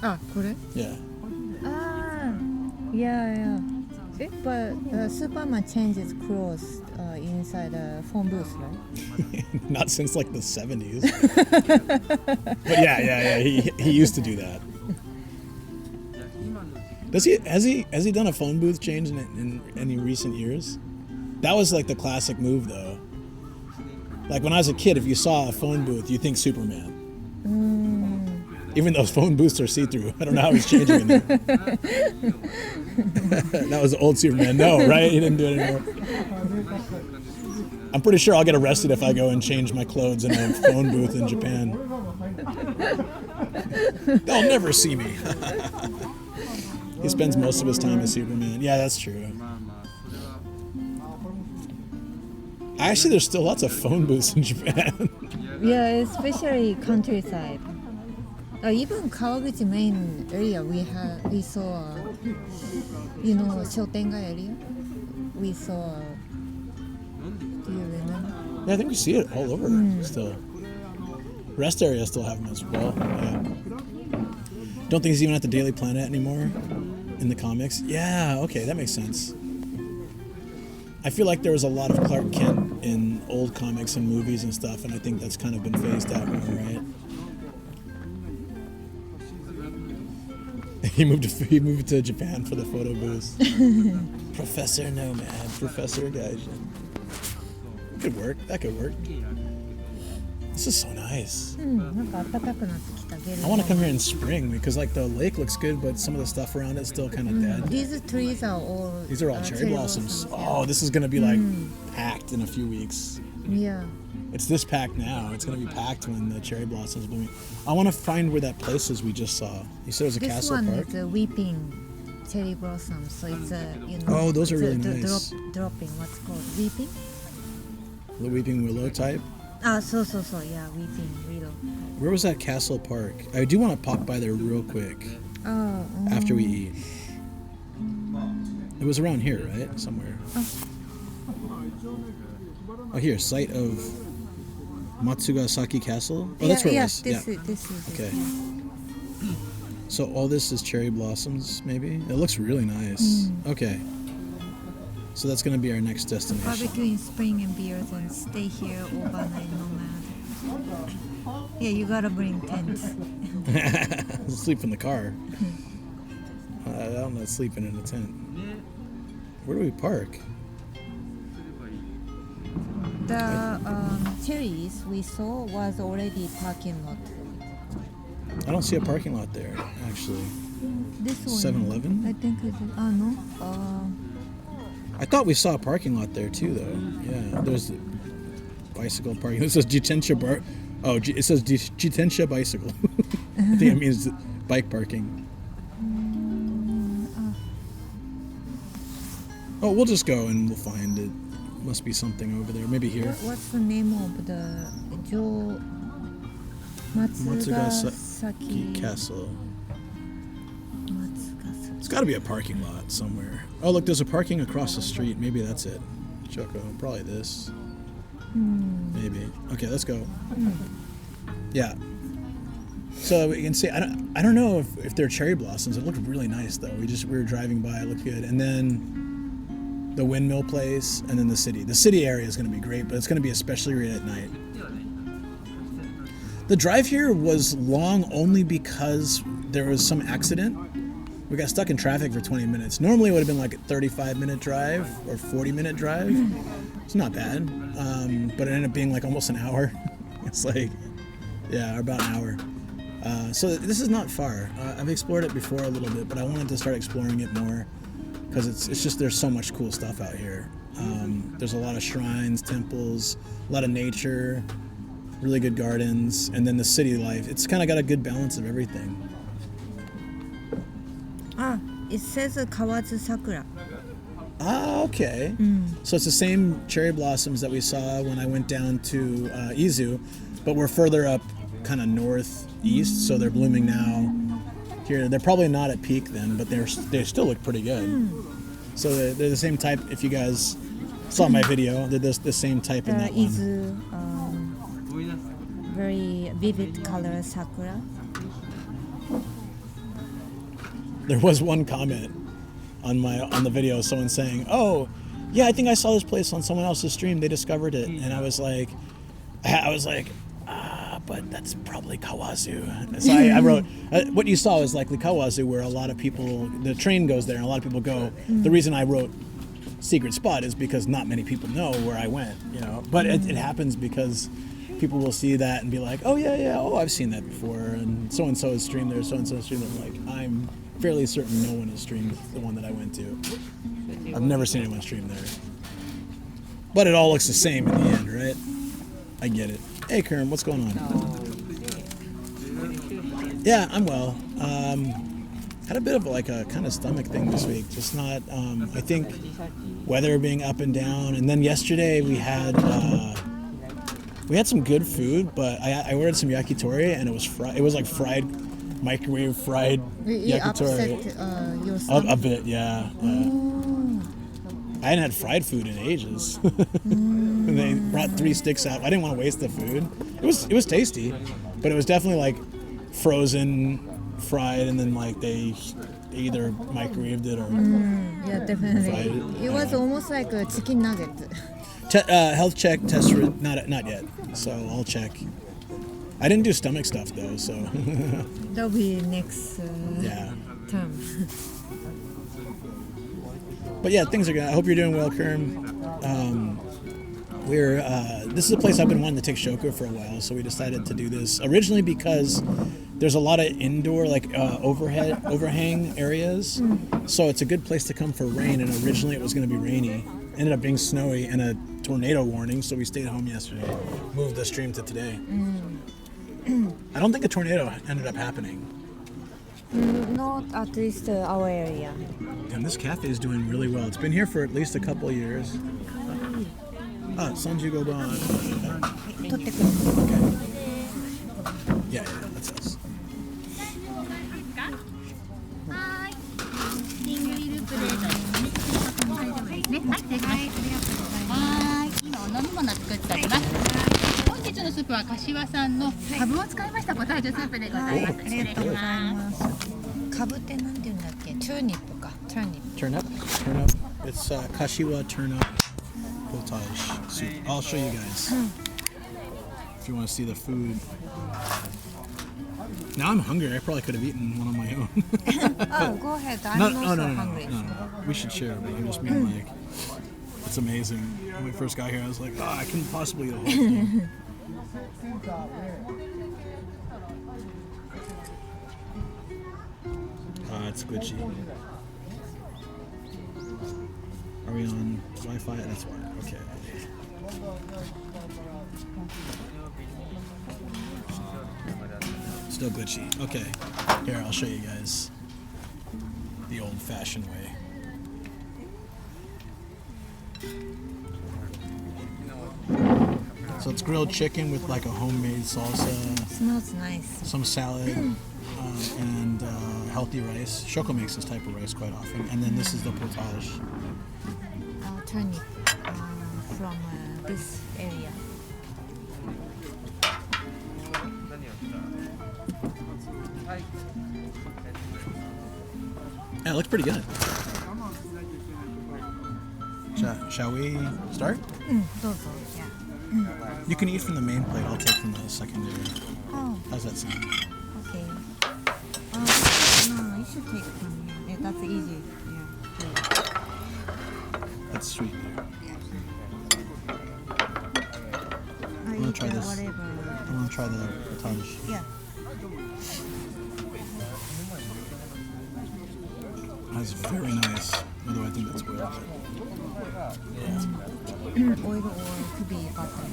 あ、これ? Yeah. Yeah. But Superman changes clothes inside the phone booth, right? Not since like the 70s. But yeah. He used to do that. Has he done a phone booth change in any recent years? That was like the classic move, though. Like when I was a kid, if you saw a phone booth, you think Superman. Even though phone booths are see-through. I don't know how he's changing in there. That was the old Superman. No, right? He didn't do it anymore. I'm pretty sure I'll get arrested if I go and change my clothes in a phone booth in Japan. They'll never see me. He spends most of his time as Superman. Yeah, that's true. Actually, there's still lots of phone booths in Japan. Yeah, especially countryside. Even Kawaguchi main area, we saw, Shotengai area. We saw. Do you remember? Yeah, I think we see it all over still. Rest area still have them as well. Yeah. Don't think he's even at the Daily Planet anymore in the comics. Yeah, okay, that makes sense. I feel like there was a lot of Clark Kent in old comics and movies and stuff, and I think that's kind of been phased out more, right? He moved to Japan for the photo booth. Professor Nomad, Professor Gaijin. That could work. This is so nice. I want to come here in spring because like the lake looks good, but some of the stuff around it's still kind of dead. These trees are all. These are all cherry blossoms. Oh, this is gonna be like packed in a few weeks. Yeah. It's this packed now. It's gonna be packed when the cherry blossoms bloom. I want to find where that place is we just saw. You said it was a castle park. This one is a weeping cherry blossom, so it's a Oh, those are really nice. Dropping. What's called weeping? The weeping willow type. So yeah, weeping willow. Where was that castle park? I do want to pop by there real quick. After we eat. It was around here, right? Somewhere. Oh, here, site of Matsugasaki Castle. Oh, that's where it was. This is. Okay. So all this is cherry blossoms, maybe? It looks really nice. Okay. So that's going to be our next destination. Barbecue in spring and beers and stay here overnight nomad. Yeah, you gotta bring tents. Sleep in the car. I'm not sleeping in a tent. Where do we park? The cherries we saw was already parking lot. I don't see a parking lot there, actually. This one. 7-Eleven? I think it's. No. I thought we saw a parking lot there too, though. Yeah, there's bicycle parking. This is Jitensha Oh, it says Jitensha bicycle. I think it means bike parking. Oh, we'll just go and we'll find it. Must be something over there. Maybe here. What's the name of the Matsugasaki Castle. It's got to be a parking lot somewhere. Oh, look, there's a parking across the street. Maybe that's it. Shoko, probably this. Maybe. Okay, let's go. Yeah. So we can see. I don't know if they're cherry blossoms. It looked really nice though. We were driving by. It looked good. And then the windmill place, and then the city. The city area is going to be great, but it's going to be especially great at night. The drive here was long only because there was some accident. We got stuck in traffic for 20 minutes. Normally it would have been like a 35-minute drive or 40-minute drive. It's not bad, but it ended up being like almost an hour. It's like, yeah, about an hour. So this is not far. I've explored it before a little bit, but I wanted to start exploring it more because it's just there's so much cool stuff out here. There's a lot of shrines, temples, a lot of nature, really good gardens, and then the city life. It's kind of got a good balance of everything. It says Kawazu Sakura. Ah, okay. So it's the same cherry blossoms that we saw when I went down to Izu, but we're further up kind of northeast, so they're blooming now. Here, they're probably not at peak then, but they still look pretty good. So they're the same type. If you guys saw my video, they're the same type in that Izu, very vivid color sakura. There was one comment on the video, someone saying, "Oh, yeah, I think I saw this place on someone else's stream. They discovered it," and I was like, but that's probably Kawazu. So I wrote, what you saw is likely Kawazu, where a lot of people, the train goes there, and a lot of people go. The reason I wrote secret spot is because not many people know where I went, But it happens because people will see that and be like, "Oh yeah, oh I've seen that before," and so has streamed there, so and so has streamed there. Like I'm fairly certain no one has streamed the one that I went to. I've never seen anyone stream there. But it all looks the same in the end, right? I get it. Hey, Kerm, what's going on? Yeah, I'm well. Had a bit of like a kind of stomach thing this week. Just not, I think weather being up and down. And then yesterday we had some good food, but I ordered some yakitori and it was like fried, microwave fried yakitori. Upset, your stomach? A bit, yeah. I hadn't had fried food in ages. And they brought 3 sticks out. I didn't want to waste the food. It was tasty, but it was definitely like frozen, fried, and then like they either microwaved it or yeah, definitely. fried it. It was almost like a chicken nugget. Health check test not yet. So I'll check. I didn't do stomach stuff though, so That'll be next term. But yeah, things are good. I hope you're doing well, Kerm. This is a place I've been wanting to take Shoko for a while, so we decided to do this originally because there's a lot of indoor overhang areas, so it's a good place to come for rain. And originally it was going to be rainy, ended up being snowy and a tornado warning, so we stayed home yesterday. Moved the stream to today. I don't think a tornado ended up happening. Not at least our area. And this cafe is doing really well. It's been here for at least a couple of years. Sanju Goban. Okay. Yeah, that's us. 本日のスープは柏産のカブを使いましたポタージュスープでございます。ありがとうございます。カブってなんて言うんだっけ？turnip か。turnip. It's Kashiwa turnip potage soup. I'll show you guys if you want to see the food. Now I'm hungry. I probably could have eaten one on my own. Oh, go ahead. I'm also hungry. No. We should share, but I just mean like it's amazing. When we first got here, I was like, I couldn't possibly eat a whole thing. It's glitchy. Are we on Wi-Fi? That's why. Okay. Still glitchy. Okay. Here, I'll show you guys the old-fashioned way. So it's grilled chicken with like a homemade salsa. Smells nice. Some salad, and healthy rice. Shoko makes this type of rice quite often. And then this is the potage. I'll turn it from this area. Yeah, it looks pretty good. Shall we start? どうぞ。Yeah. You can eat from the main plate. I'll take from the secondary. Oh, How's that sound? okay. No, you should take from here. Yeah, that's easy. Yeah. That's sweet. I wanna try this. Whatever. I want to try the potage. Yeah. That's very nice. Although I think that's oil. Yeah. Oil or could be butter.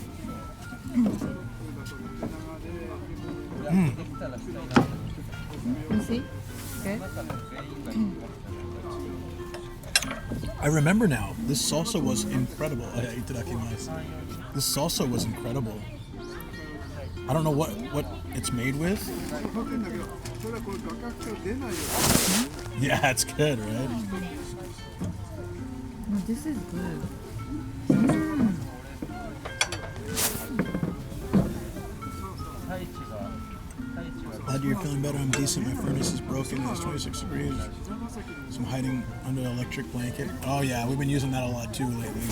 You see? Good. I remember now. This salsa was incredible. Itadakimasu. This salsa was incredible. I don't know what it's made with. Yeah, it's good, right? No, this is good. Glad you're feeling better. I'm decent. My furnace is broken. It's 26 degrees. So I'm hiding under an electric blanket. Oh yeah, we've been using that a lot too lately.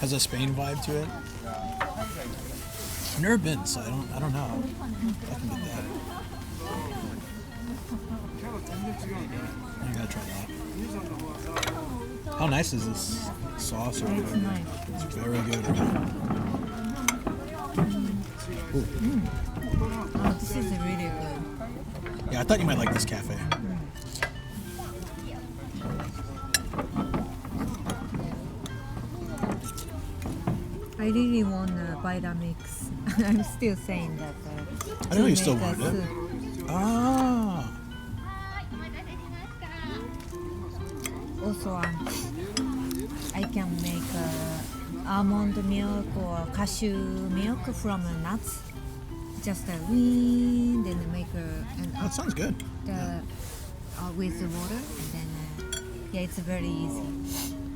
Has a Spain vibe to it. I've never been, so I don't know. I can get that. I gotta try that. How nice is this sauce? Or It's nice. It's very good. Oh, this is really good. Yeah, I thought you might like this cafe. I really want Vitamix. I'm still saying that. I know to you still make a want it. soup. Ah. Also, I can make almond milk or cashew milk from nuts. Just wind and make an That sounds good. with the water, and then yeah, it's very easy,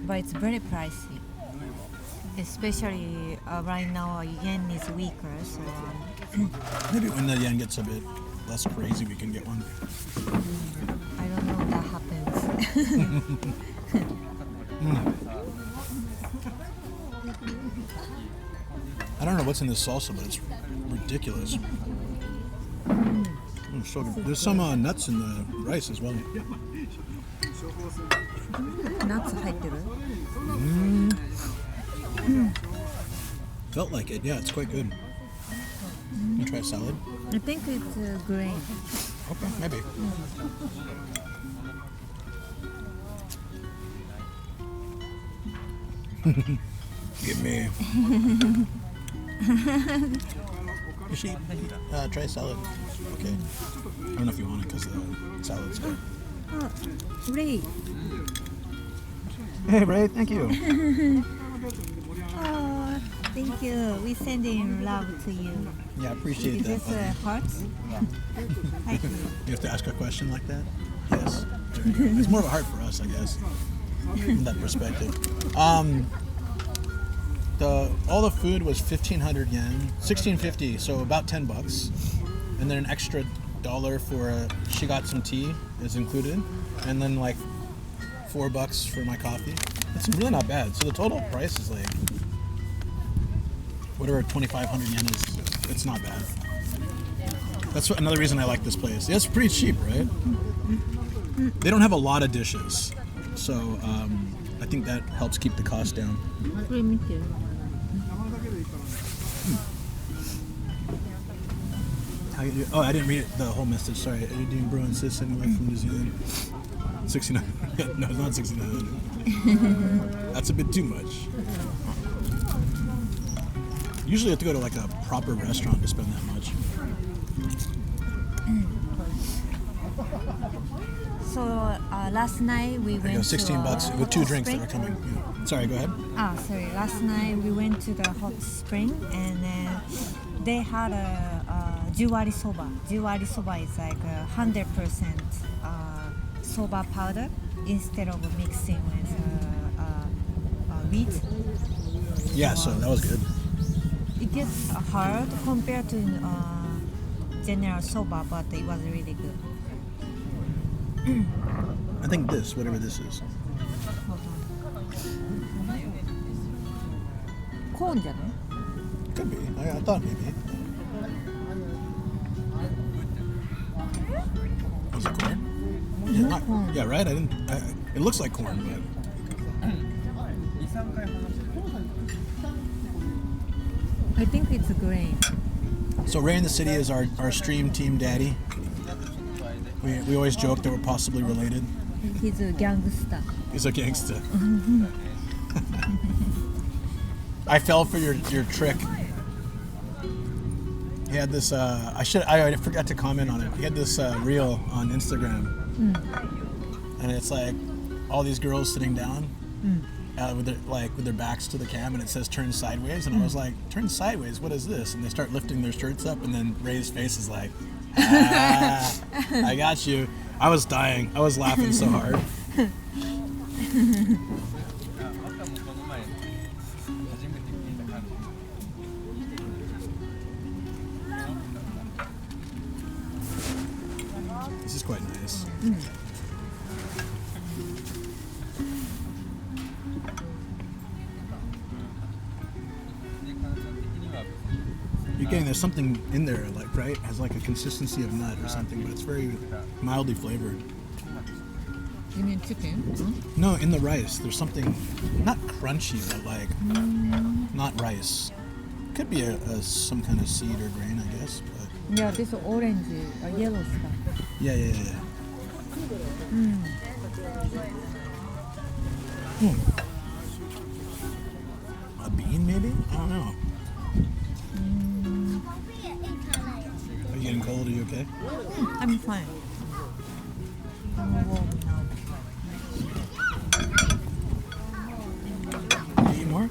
but it's very pricey. Especially right now, yen is weaker, so Maybe when the yen gets a bit less crazy, we can get one. I don't know if that happens. I don't know what's in this salsa, but it's ridiculous. So good. There's some nuts in the rice as well. Nuts 入ってる? Felt like it. Yeah, it's quite good. You try salad? I think it's green. Okay, maybe. Give me. You should try salad. Okay. I don't know if you want it because the salad's good. Oh, Ray. Hey, Ray, thank you. Oh, thank you. We sending love to you. Yeah, I appreciate Is that. this a heart? Thank you. You have to ask a question like that? Yes. It's more of a heart for us, I guess, from that perspective. All the food was 1,500 yen, 1650, so about $10, and then an extra $1 for she got some tea is included, and then like $4 for my coffee. It's really not bad. So the total price is like whatever 2,500 yen is. It's not bad. That's another reason I like this place. It's pretty cheap, right? They don't have a lot of dishes, so I think that helps keep the cost down. Me too. How you do? Oh, I didn't read the whole message. Sorry. Are you doing bro and sis sending love from New Zealand? 69. No, it's not 69. That's a bit too much. Usually I have to go to like a proper restaurant to spend that much. So last night we went 16 to bucks with 2 drinks that are coming. Yeah. Sorry, go ahead. Sorry. Last night we went to the hot spring and they had a juwari soba. Juwari soba is like 100% soba powder instead of mixing with wheat. Yeah, so that was good. It gets hard compared to general soba, but it was really good. I think this, whatever this is. Corn,じゃない? Could be. I thought maybe. Was it corn? Yeah, corn. Yeah, right? It looks like corn, but... I think it's grain. So Ray in the City is our stream team daddy. We always joke that we're possibly related. He's a gangster. He's a gangster. I fell for your trick. He had this. I forgot to comment on it. He had this reel on Instagram, and it's like all these girls sitting down with their backs to the cam, and it says "turn sideways," and I was like, "Turn sideways? What is this?" And they start lifting their shirts up, and then Ray's face is like, I got you. I was dying. I was laughing so hard. This is quite nice. You're getting there's something in there, like, right? Has like a consistency of nut or something, but it's very mildly flavored. You mean chicken? No, in the rice, there's something not crunchy, but like not rice. Could be some kind of seed or grain, I guess. But Yeah, this orange, yellow stuff. yeah. A bean, maybe? I don't know. Are you getting cold? Are you okay? I'm fine. I'm warm now. Eat more?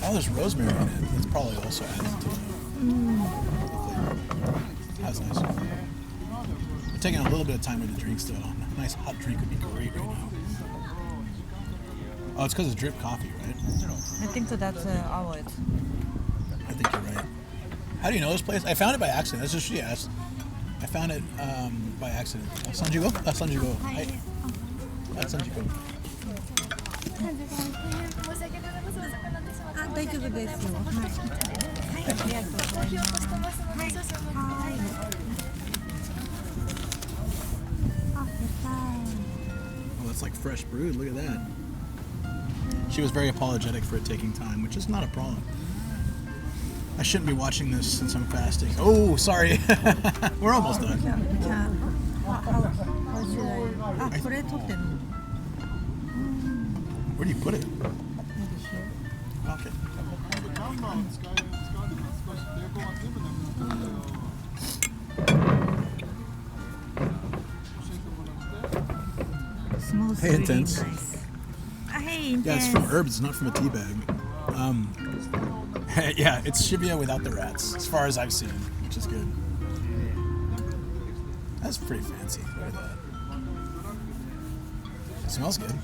Oh, there's rosemary in it. That's probably also adds to the flavor. That's nice. We're taking a little bit of time with the drinks, though. A nice hot drink would be great right now. Oh, it's because it's drip coffee, right? I think that's ours. I think you're right. How do you know this place? I found it by accident. That's just she asked. I found it by accident. Sanjigo? Sanjigo. Hi. Sanjigo. 大丈夫ですよ。はい。はい、ありがとうございます。はい。はい。あ、やったー。Oh, that's like fresh brewed. Look at that. She was very apologetic for it taking time, which is not a problem. I shouldn't be watching this since I'm fasting. Oh, sorry. We're almost done. How should I? あ、これ取ってるの。Where do you put it? Maybe here. Okay. Smells Hey, really Intense. nice. Hey, Intense. Yeah, it's from herbs. It's not from a tea bag. Yeah, it's Shibuya without the rats, as far as I've seen, which is good. That's pretty fancy. Look at that. It smells good.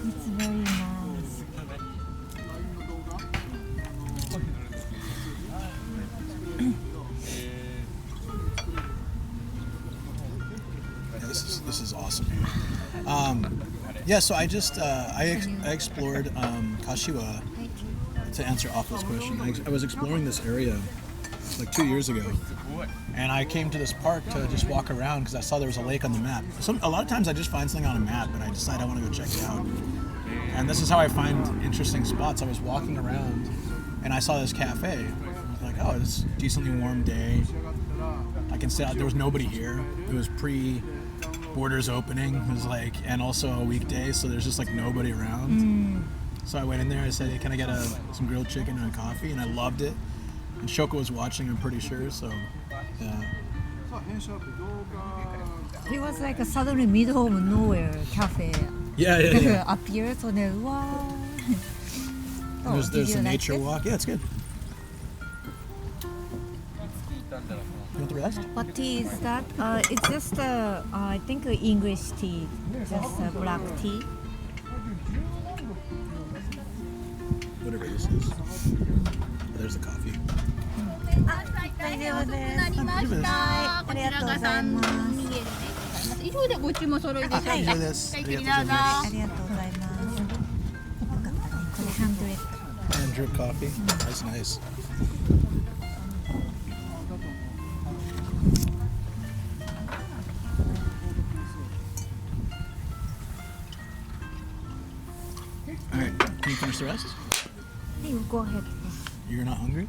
It's very nice. Yeah, this is awesome. Yeah, so I just I explored Kashiwa to answer Ako's question. I was exploring this area like 2 years ago, and I came to this park to just walk around because I saw there was a lake on the map. A lot of times I just find something on a map and I decide I want to go check it out. And this is how I find interesting spots. I was walking around and I saw this cafe. I was like, oh, it's a decently warm day. I can say there was nobody here. It was pre-borders opening. It was like, and also a weekday, so there's just like nobody around. So I went in there. I said, hey, can I get some grilled chicken and coffee? And I loved it. And Shoko was watching, I'm pretty sure. So, yeah. He was like a suddenly middle of nowhere cafe. Yeah. Appeared, so then, wow. There's a nature walk. Yeah, it's good. You want the rest? What tea is that? It's just, I think, English tea, just black tea. Whatever this is. There's the coffee. 大丈夫です。なりました。こちらが3人でございます。以上でご注文揃いでしょうか。以上です。はい、どうぞ。ありがとうございます。よかったね。これハンドレッド。And drip coffee. That's nice. Alright, can you finish the rest? Hey, go ahead. You're not hungry?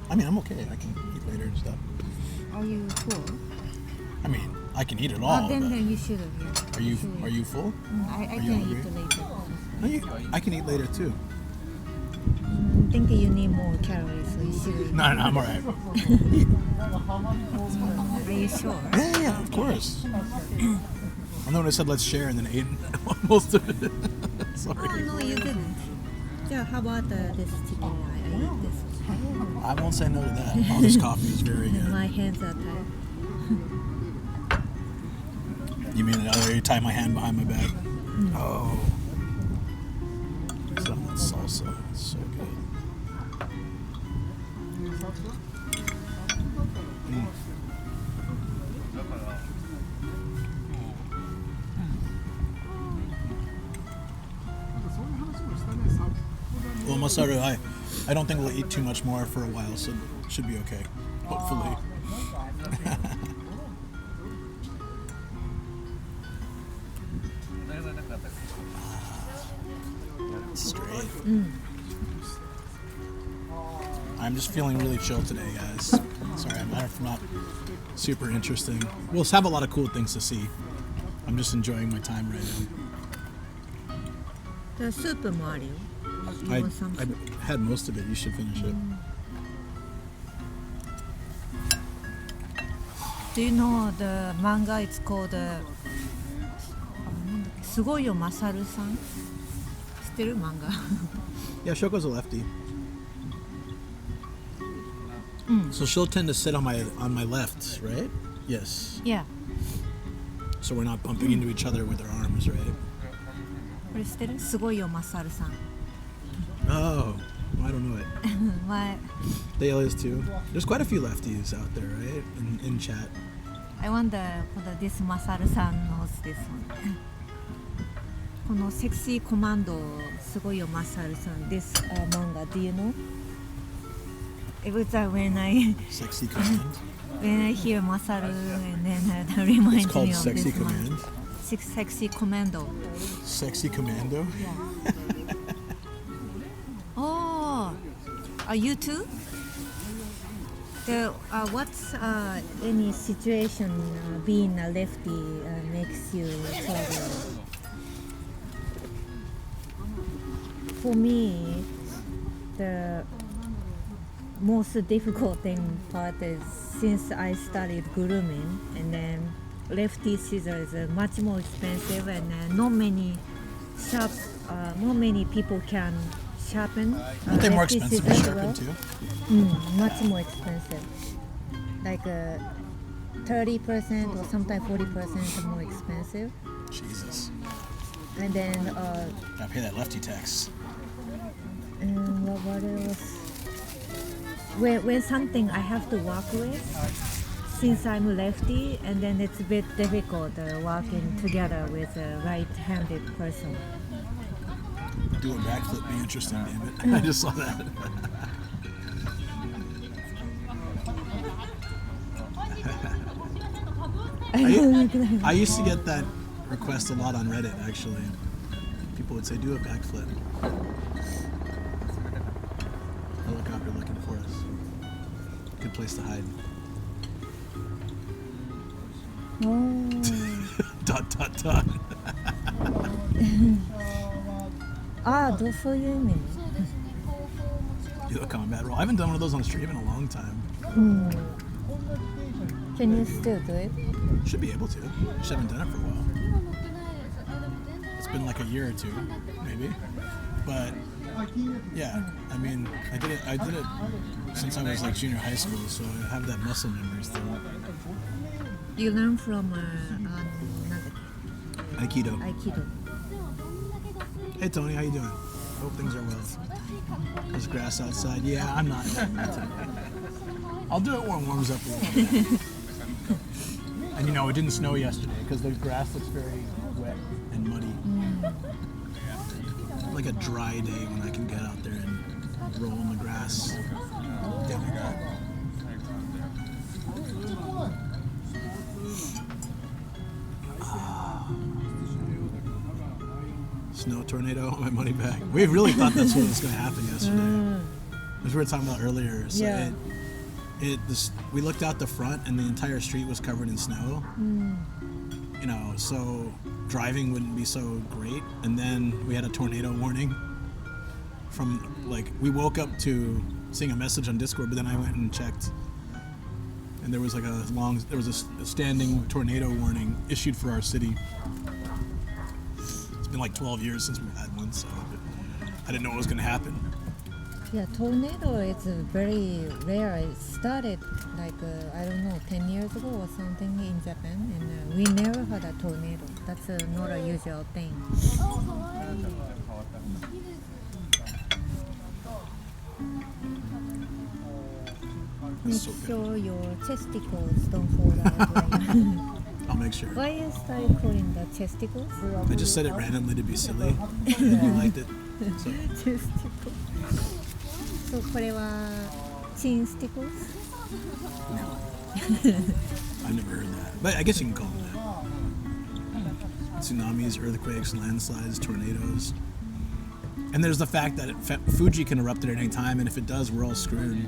I mean, I'm okay. I can eat later and stuff. Are you full? I mean, I can eat it all. Then but you should have. are you full? I Are can you eat hungry? later. No, I can eat later too. I think you need more calories, so you should eat. No, I'm alright. Are you sure? Yeah, of course. I'm the one who said let's share and then ate most of it. Sorry. Oh, no, you didn't. Yeah, how about this chicken? I eat this. I won't say no to that. Oh, this coffee is very good. My hands are tied. You mean you tie my hand behind my back? Oh. Some of that salsa. It's so good. Well, Masaru, I don't think we'll eat too much more for a while, so it should be okay. Hopefully. Straight. I'm just feeling really chill today, guys. Sorry, I'm not super interesting. We'll have a lot of cool things to see. I'm just enjoying my time right now. The soupもあるよ。I had most of it. You should finish it. Do you know the manga? It's called すごいよマサルさん。知ってる漫画？ Yeah, Shoko's a lefty. So she'll tend to sit on my left, right? Yes. Yeah. So we're not bumping into each other with our arms, right? これ知ってる？すごいよマサルさん。Oh, I don't know it. 前 Dale is too. There's quite a few lefties out there, right? In chat. I wonder whether this マサルさん knows this one. このセクシーコマンドすごいよマサルさん This manga, do you know? Every time when I Sexy command. when I hear Masaru and then that reminds It's called me of Sexy this Command. one. Sexy Commando. Sexy Commando. Oh, you too? What's any situation being a lefty makes you trouble? For me, the most difficult part is since I studied grooming and then lefty scissors are much more expensive and not many people can sharpen. Aren't they more lefty expensive to scissors sharpen too? Much more expensive. Like 30% or sometimes 40% more expensive. Jesus. And then Gotta pay that lefty tax. and what else? When something I have to work with, since I'm lefty, and then it's a bit difficult working together with a right-handed person. Do a backflip, be interesting, damn it. I just saw that. I used to get that request a lot on Reddit, actually. People would say, do a backflip. Helicopter looking for us. Good place to hide. dot dot dot. そういう意味ね。Do a combat roll. I haven't done one of those on stream in a long time. Can you still do it? Should be able to. Just haven't done it for a while. It's been like a year or two, maybe. But yeah, I mean, I did it since I was like junior high school, so I have that muscle memory still. You learn from Aikido. Aikido. Hey Tony, how you doing? Hope things are well. There's grass outside. Yeah, I'm not. I'll do it when it warms up a little bit. And you know, it didn't snow yesterday because the grass looks very wet and muddy. Like a dry day when I can get out there and roll in the grass. Yeah, like that. Snow tornado, my money back. We really thought that's what was going to happen yesterday. As we were talking about earlier. So Yeah. we looked out the front and the entire street was covered in snow. You know, so driving wouldn't be so great. And then we had a tornado warning from, like, we woke up to seeing a message on Discord, but then I went and checked. And there was like a standing tornado warning issued for our city. It's been like 12 years since we've had one, so I didn't know what was going to happen. Yeah, tornado is very rare. It started like, I don't know, 10 years ago or something in Japan, and we never had a tornado. That's not a usual thing. Make So good. sure your testicles don't fall out. I'll make sure. Why is I calling the testicles? I just said it randomly to be silly, and you liked it. So, testicles. So これは chin sticles? I've never heard that. But I guess you can call them that. Tsunamis, earthquakes, landslides, tornadoes. And there's the fact that Fuji can erupt at any time, and if it does, we're all screwed.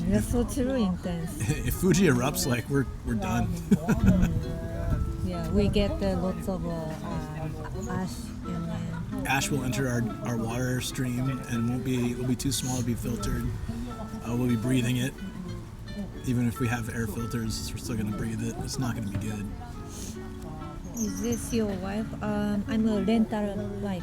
That's so true, intense. If Fuji erupts, like, we're done. Yeah, we get lots of ash and then Ash will enter our water stream and will be too small to be filtered. We'll be breathing it. Even if we have air filters, we're still going to breathe it. It's not going to be good. Is this your wife? I'm a rental wife.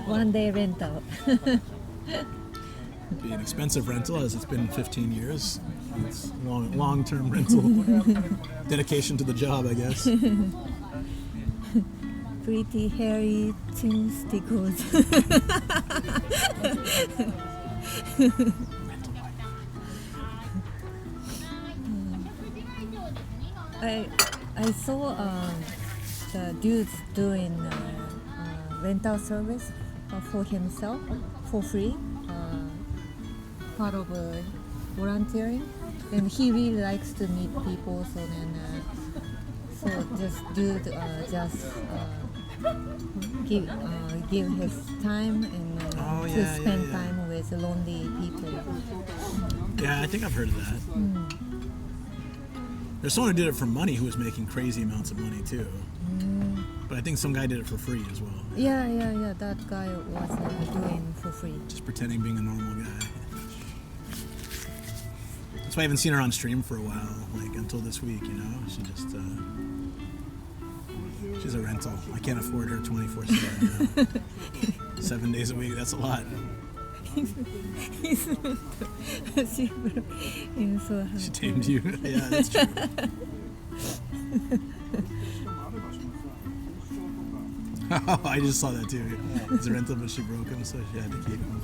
One day rental. It'd be an expensive rental as it's been 15 years. It's long-term rental. Dedication to the job, I guess. Pretty hairy chin sticles. I saw the dudes doing rental service for himself for free, part of volunteering, and he really likes to meet people. So then, this dude give his time and to spend time with lonely people. Yeah, I think I've heard of that. There's someone who did it for money who was making crazy amounts of money too. But I think some guy did it for free as well. Yeah. That guy was doing for free. Just pretending being a normal guy. That's why I haven't seen her on stream for a while, like until this week, you know? She just, she's a rental. I can't afford her 24/7. 7 days a week, that's a lot. She tamed you. Yeah, that's true. I just saw that too. It's a rental, but she broke him, so she had to keep him.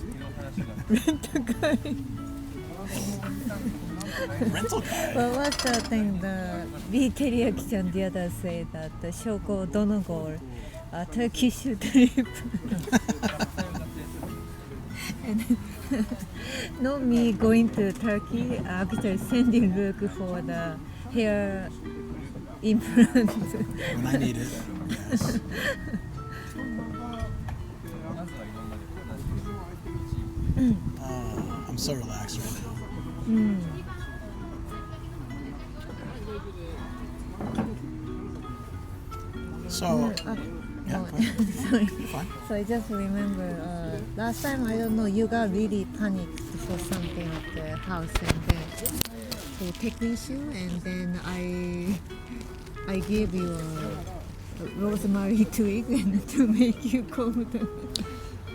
Rental guy. Well, what's the thing? The B Teriyaki-chan the other say that the Shoko don't go Turkish trip. And not me going to Turkey, actually sending Luke for the hair implant. When I need it, yes. I'm so relaxed right now. So, yeah, no, go ahead. sorry. Fine. So I just remember last time, I don't know, you got really panicked for something at the house, and then for tech issue, and then I gave you a rosemary twig to make you colder.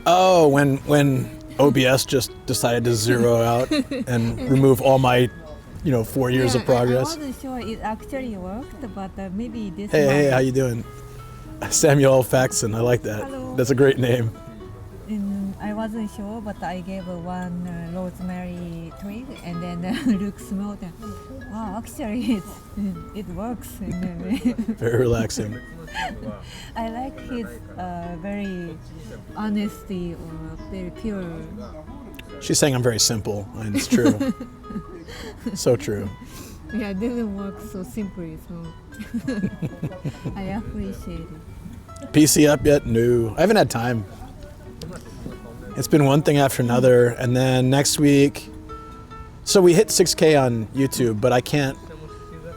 Oh, when OBS just decided to zero out and remove all my, 4 years of progress. I wasn't sure it actually worked, but maybe this Hey, how you doing? Samuel Faxon, I like that. Hello. That's a great name. I wasn't sure, but I gave one rosemary twig, and then Luke smelled it. Wow, actually it works. Very relaxing. I like his very honesty, or very pure. She's saying I'm very simple, and it's true. So true. Yeah, it didn't work so simply, so I appreciate it. PC up yet? No. I haven't had time. It's been one thing after another, and then next week, so we hit 6K on YouTube, but I can't.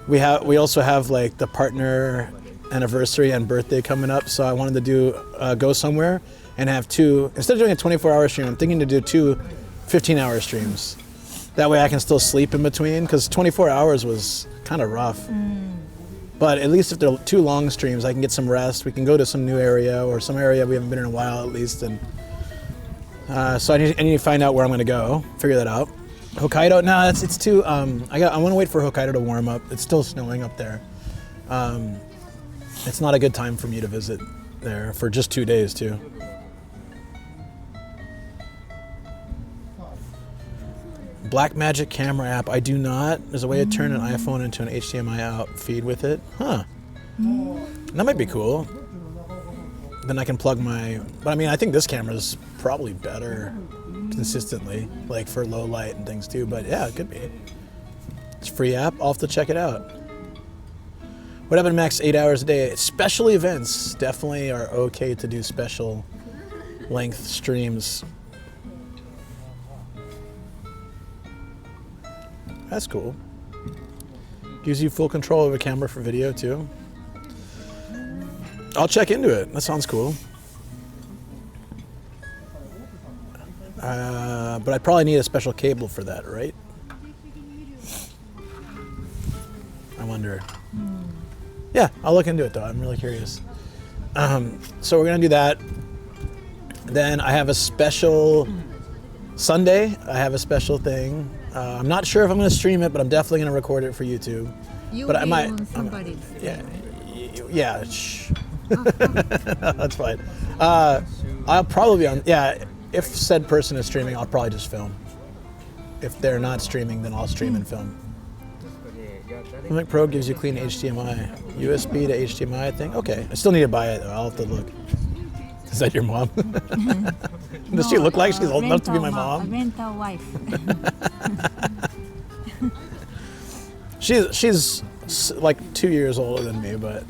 We also have like the partner anniversary and birthday coming up, so I wanted to do go somewhere and have two, instead of doing a 24-hour stream, I'm thinking to do two 15-hour streams. That way I can still sleep in between, because 24 hours was kind of rough. But at least if they're two long streams, I can get some rest. We can go to some new area, or some area we haven't been in a while at least. And so I need to find out where I'm going to go, figure that out. Hokkaido? No, it's too. I want to wait for Hokkaido to warm up. It's still snowing up there. It's not a good time for me to visit there for just 2 days too. Blackmagic camera app. I do not. There's a way to turn an iPhone into an HDMI out feed with it. Huh. That might be cool. Then I can plug my. But I mean, I think this camera is probably better consistently, like for low light and things too. But yeah, it could be. It's a free app. I'll have to check it out. What happened max 8 hours a day? Special events definitely are okay to do special length streams. That's cool. Gives you full control of a camera for video too. I'll check into it. That sounds cool. But I probably need a special cable for that, right? I wonder. Yeah, I'll look into it though. I'm really curious. So we're gonna do that. Then I have a special Sunday. I have a special thing. I'm not sure if I'm going to stream it, but I'm definitely going to record it for YouTube. But I might. On somebody's. Yeah. Shh. That's fine. I'll probably be on. Yeah, if said person is streaming, I'll probably just film. If they're not streaming, then I'll stream and film. Mac Pro gives you clean HDMI, USB to HDMI. I think. Okay, I still need to buy it though. I'll have to look. Is that your mom? Does she look like she's old enough to be my mom? A rental wife. She's like 2 years older than me, but.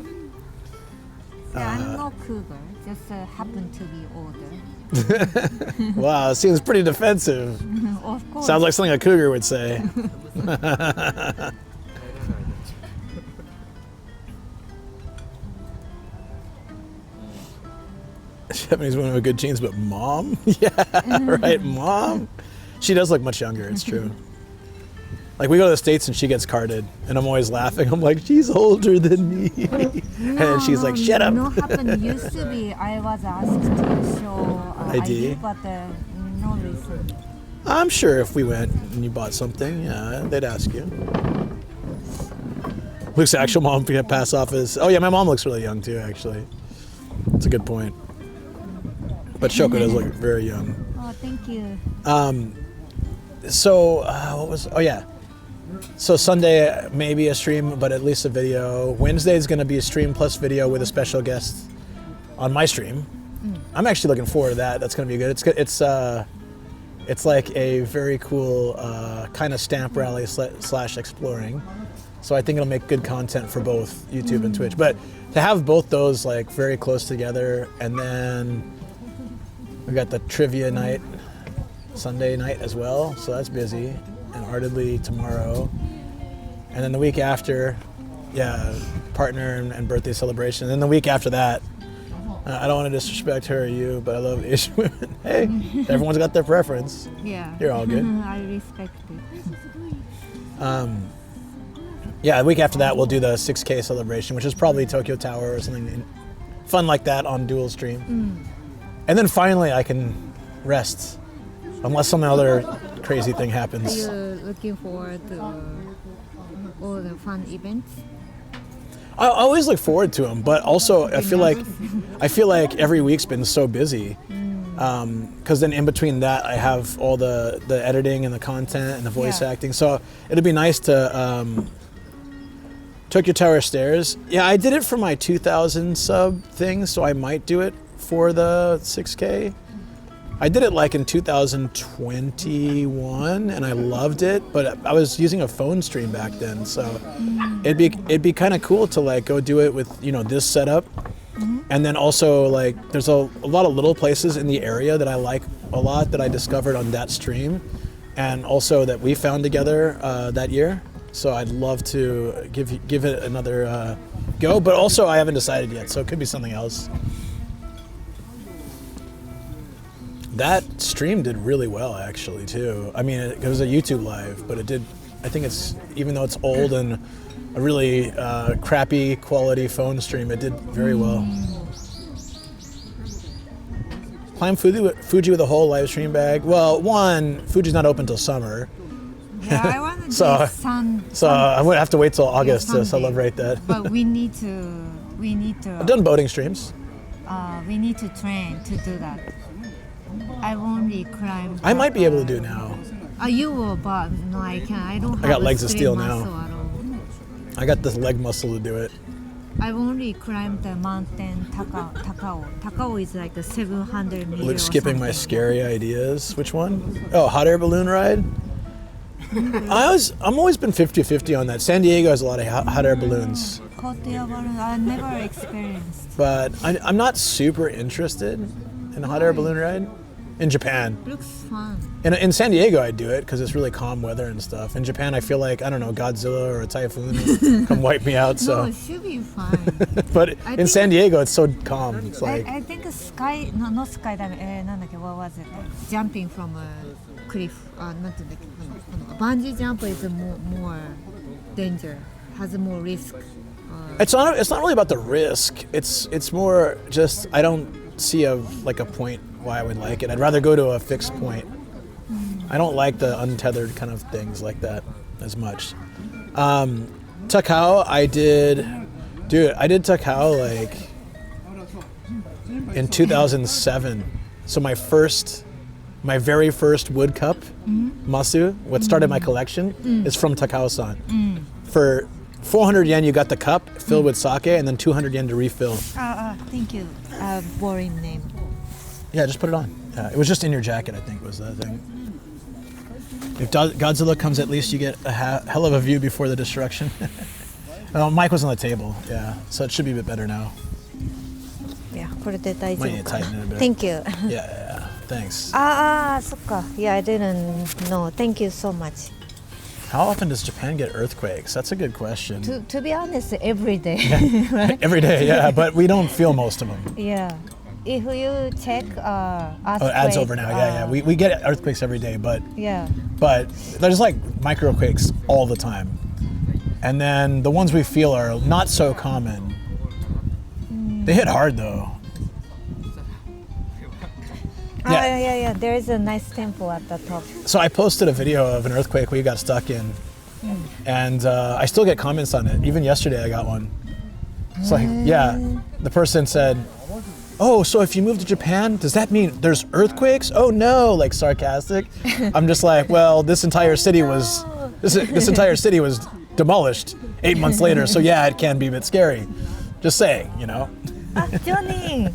I'm no cougar. Just happen to be older. Wow, it seems pretty defensive. Of course. Sounds like something a cougar would say. Japanese women with good genes, but mom? Yeah, right, mom? She does look much younger, it's true. Like, we go to the States and she gets carded, and I'm always laughing. I'm like, she's older than me. And she's like, shut up. No, happened used to be, I was asked to show ID, but no reason. I'm sure if we went and you bought something, yeah, they'd ask you. Luke's actual mom can pass off as, oh yeah, my mom looks really young too, actually. That's a good point. But Shoko does look very young. Oh, thank you. So, what was, oh yeah. So Sunday, maybe a stream, but at least a video. Wednesday is going to be a stream plus video with a special guest on my stream. I'm actually looking forward to that. That's going to be good. It's like a very cool kind of stamp rally / exploring. So I think it'll make good content for both YouTube and Twitch. But to have both those like very close together, and then we got the trivia night Sunday night as well, so that's busy, and Ardedly tomorrow, and then the week after partner and birthday celebration. And then the week after that, I don't want to disrespect her or you, but I love Asian women. Hey, everyone's got their preference. Yeah. You're all good. I respect it. The week after that, we'll do the 6K celebration, which is probably Tokyo Tower or something fun like that on dual stream. And then finally, I can rest, unless some other crazy thing happens. Are you looking forward to all the fun events? I always look forward to them, but also I feel like every week's been so busy. Because then in between that, I have all the editing and the content and the voice acting. So it'd be nice to Tokyo Tower Stairs. Yeah, I did it for my 2,000 sub thing, so I might do it for the 6K. I did it like in 2021, and I loved it. But I was using a phone stream back then, so it'd be kind of cool to like go do it with this setup. And then also like there's a lot of little places in the area that I like a lot that I discovered on that stream, and also that we found together that year. So I'd love to give it another go, but also I haven't decided yet, so it could be something else. That stream did really well actually too. I mean, it was a YouTube live, but it did. I think it's, even though it's old and a really crappy quality phone stream, it did very well. Climb Fuji with a whole live stream bag. Well, one, Fuji's not open till summer. Yeah, I want to do So I would have to wait till August to celebrate that. But we need to. I've done boating streams. We need to train to do that. I've only climbed. I might be able to do it now. You will, but no, I can't. I don't have. I got legs of steel now. At all. I got this leg muscle to do it. I've only climbed the mountain Takao. Takao is like a 700 meters. Luke's skipping my scary ideas. Which one? Oh, hot air balloon ride? I'm always been 50-50 on that. San Diego has a lot of hot air balloons. Hot air balloon, I never experienced. But I'm not super interested in a hot air balloon ride. In Japan. Looks fun. In San Diego, I'd do it because it's really calm weather and stuff. In Japan, I feel like, I don't know, Godzilla or a typhoon come wipe me out. So. No, it should be fine. But in San Diego, it's so calm. It's like I think not skydiving. What was it? Jumping from a cliff. Bungee jump is more danger, has more risk. It's not really about the risk. It's more just I don't see a point why I would like it. I'd rather go to a fixed point. I don't like the untethered kind of things like that as much. Takao, I did Takao like in 2007. So my very first wood cup, Masu, what started my collection, is from Takao-san. For 400 yen, you got the cup filled with sake, and then 200 yen to refill. Thank you. Boring name. Yeah, just put it on. It was just in your jacket, I think, was the thing. If Godzilla comes, at least you get a hell of a view before the destruction. Oh, Mike was on the table, yeah, so it should be a bit better now. Yeah, これで大丈 Might 夫 need to か tighten it a bit. Thank you. Yeah, thanks. そっか. Yeah, I didn't know. Thank you so much. How often does Japan get earthquakes? That's a good question. To be honest, every day. Right? Every day, yeah, but we don't feel most of them. Yeah. If you check earthquake, Oh, it adds over now. Yeah. We get earthquakes every day, but yeah. there's like microquakes all the time, and then the ones we feel are not so common. They hit hard though. Yeah. There is a nice temple at the top. So I posted a video of an earthquake we got stuck in, and I still get comments on it. Even yesterday I got one. It's like, yeah, the person said, "Oh, so if you move to Japan, does that mean there's earthquakes?" Oh no, like sarcastic. I'm just like, well, this entire city was demolished 8 months later, so yeah, it can be a bit scary. Just saying, Johnny!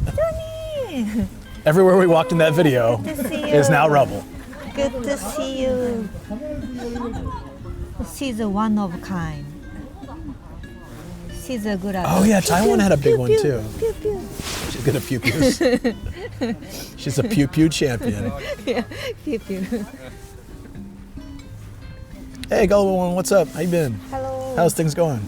Everywhere we walked in that video is now rubble. Good to see you. She's a one of kind. She's a good. Oh yeah, Taiwan had a big one too. Pew, pew. She's good at pew pews. She's a pew pew champion. Yeah, pew pew. Hey, Gullible One, what's up? How you been? Hello. How's things going?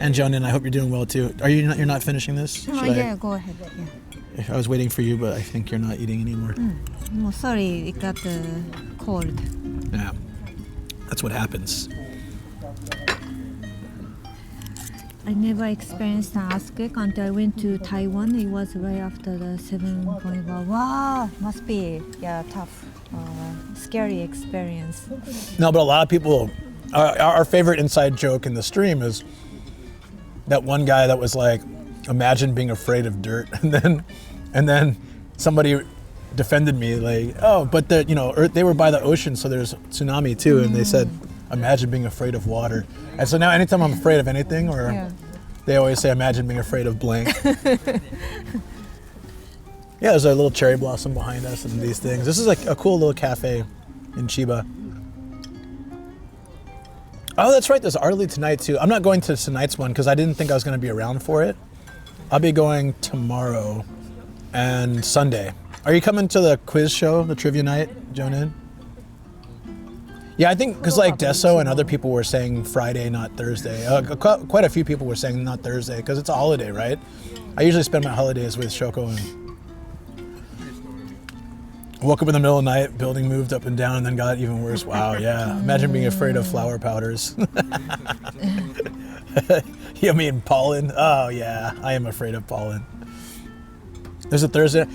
And Jonan, I hope you're doing well too. You're not finishing this? Yeah, go ahead. Yeah. I was waiting for you, but I think you're not eating anymore. Oh, sorry, it got cold. Yeah, that's what happens. I never experienced an earthquake until I went to Taiwan. It was right after the 7.1. Wow, must be tough, scary experience. No, but a lot of people, our favorite inside joke in the stream is that one guy that was like, imagine being afraid of dirt, and then somebody defended me like, oh, but they were by the ocean, so there's tsunami too, and they said, imagine being afraid of water. And so now anytime I'm afraid of anything, they always say, imagine being afraid of blank. Yeah, there's a little cherry blossom behind us and these things. This is like a cool little cafe in Chiba. Oh, that's right, there's Arlie tonight too. I'm not going to tonight's one because I didn't think I was going to be around for it. I'll be going tomorrow and Sunday. Are you coming to the quiz show, the trivia night, Jonan? Yeah, I think because like Deso and other people were saying Friday, not Thursday. Quite a few people were saying not Thursday because it's a holiday, right? I usually spend my holidays with Shoko and woke up in the middle of the night, building moved up and down and then got even worse. Wow, yeah. Imagine being afraid of flower powders. You mean pollen? Oh yeah, I am afraid of pollen. There's a Thursday.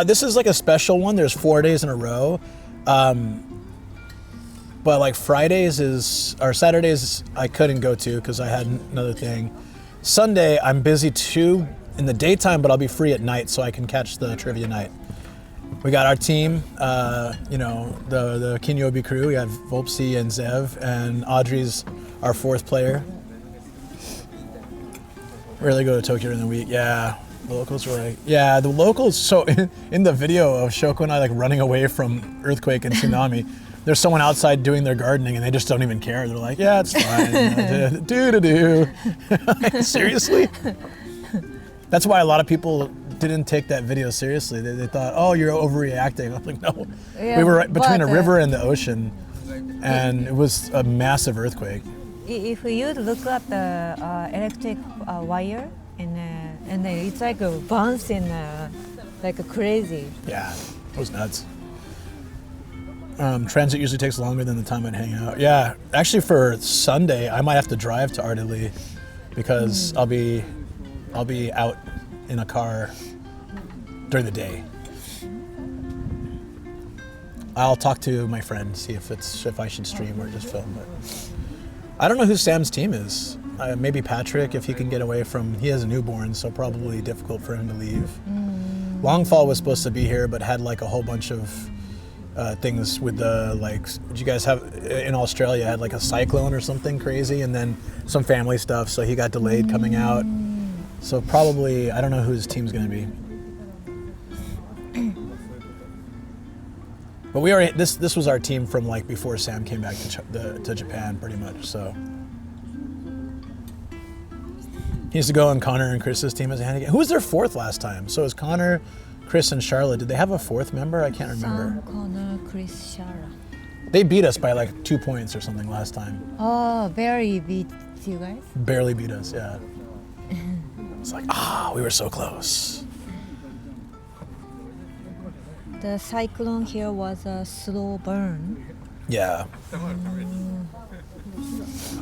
This is like a special one. There's 4 days in a row. But like Saturdays I couldn't go to because I had another thing. Sunday I'm busy too in the daytime, but I'll be free at night so I can catch the trivia night. We got our team, the Kinyobi crew. We have Volpsy and Zev, and Audrey's our fourth player. Rarely go to Tokyo during the week. Yeah, the locals were like, yeah, the locals. So in the video of Shoko and I like running away from earthquake and tsunami, there's someone outside doing their gardening and they just don't even care. They're like, yeah, it's fine. Seriously? That's why a lot of people didn't take that video seriously. They thought, oh, you're overreacting. I'm like, no. Yeah, we were right between a river and the ocean, and it was a massive earthquake. If you look at the electric wire, and it's like a bouncing like crazy. Yeah, it was nuts. Transit usually takes longer than the time I'd hang out. Yeah, actually for Sunday, I might have to drive to Ardili because I'll be out in a car during the day. I'll talk to my friend, see if I should stream or just film. But I don't know who Sam's team is. Maybe Patrick, if he can get away from. He has a newborn, so probably difficult for him to leave. Longfall was supposed to be here, but had like a whole bunch of things with the did you guys have in Australia had like a cyclone or something crazy, and then some family stuff, so he got delayed coming out. So probably I don't know who his team's going to be. But we already this was our team from like before Sam came back to Japan, pretty much. So he used to go on Connor and Chris's team as a handicap. Who was their fourth last time? So it was Connor, Chris, and Charlotte. Did they have a fourth member? I can't remember. Sam, Connor, Chris, Charlotte. They beat us by like 2 points or something last time. Oh, barely beat you guys? Barely beat us, yeah. It's like, we were so close. The cyclone here was a slow burn. Yeah.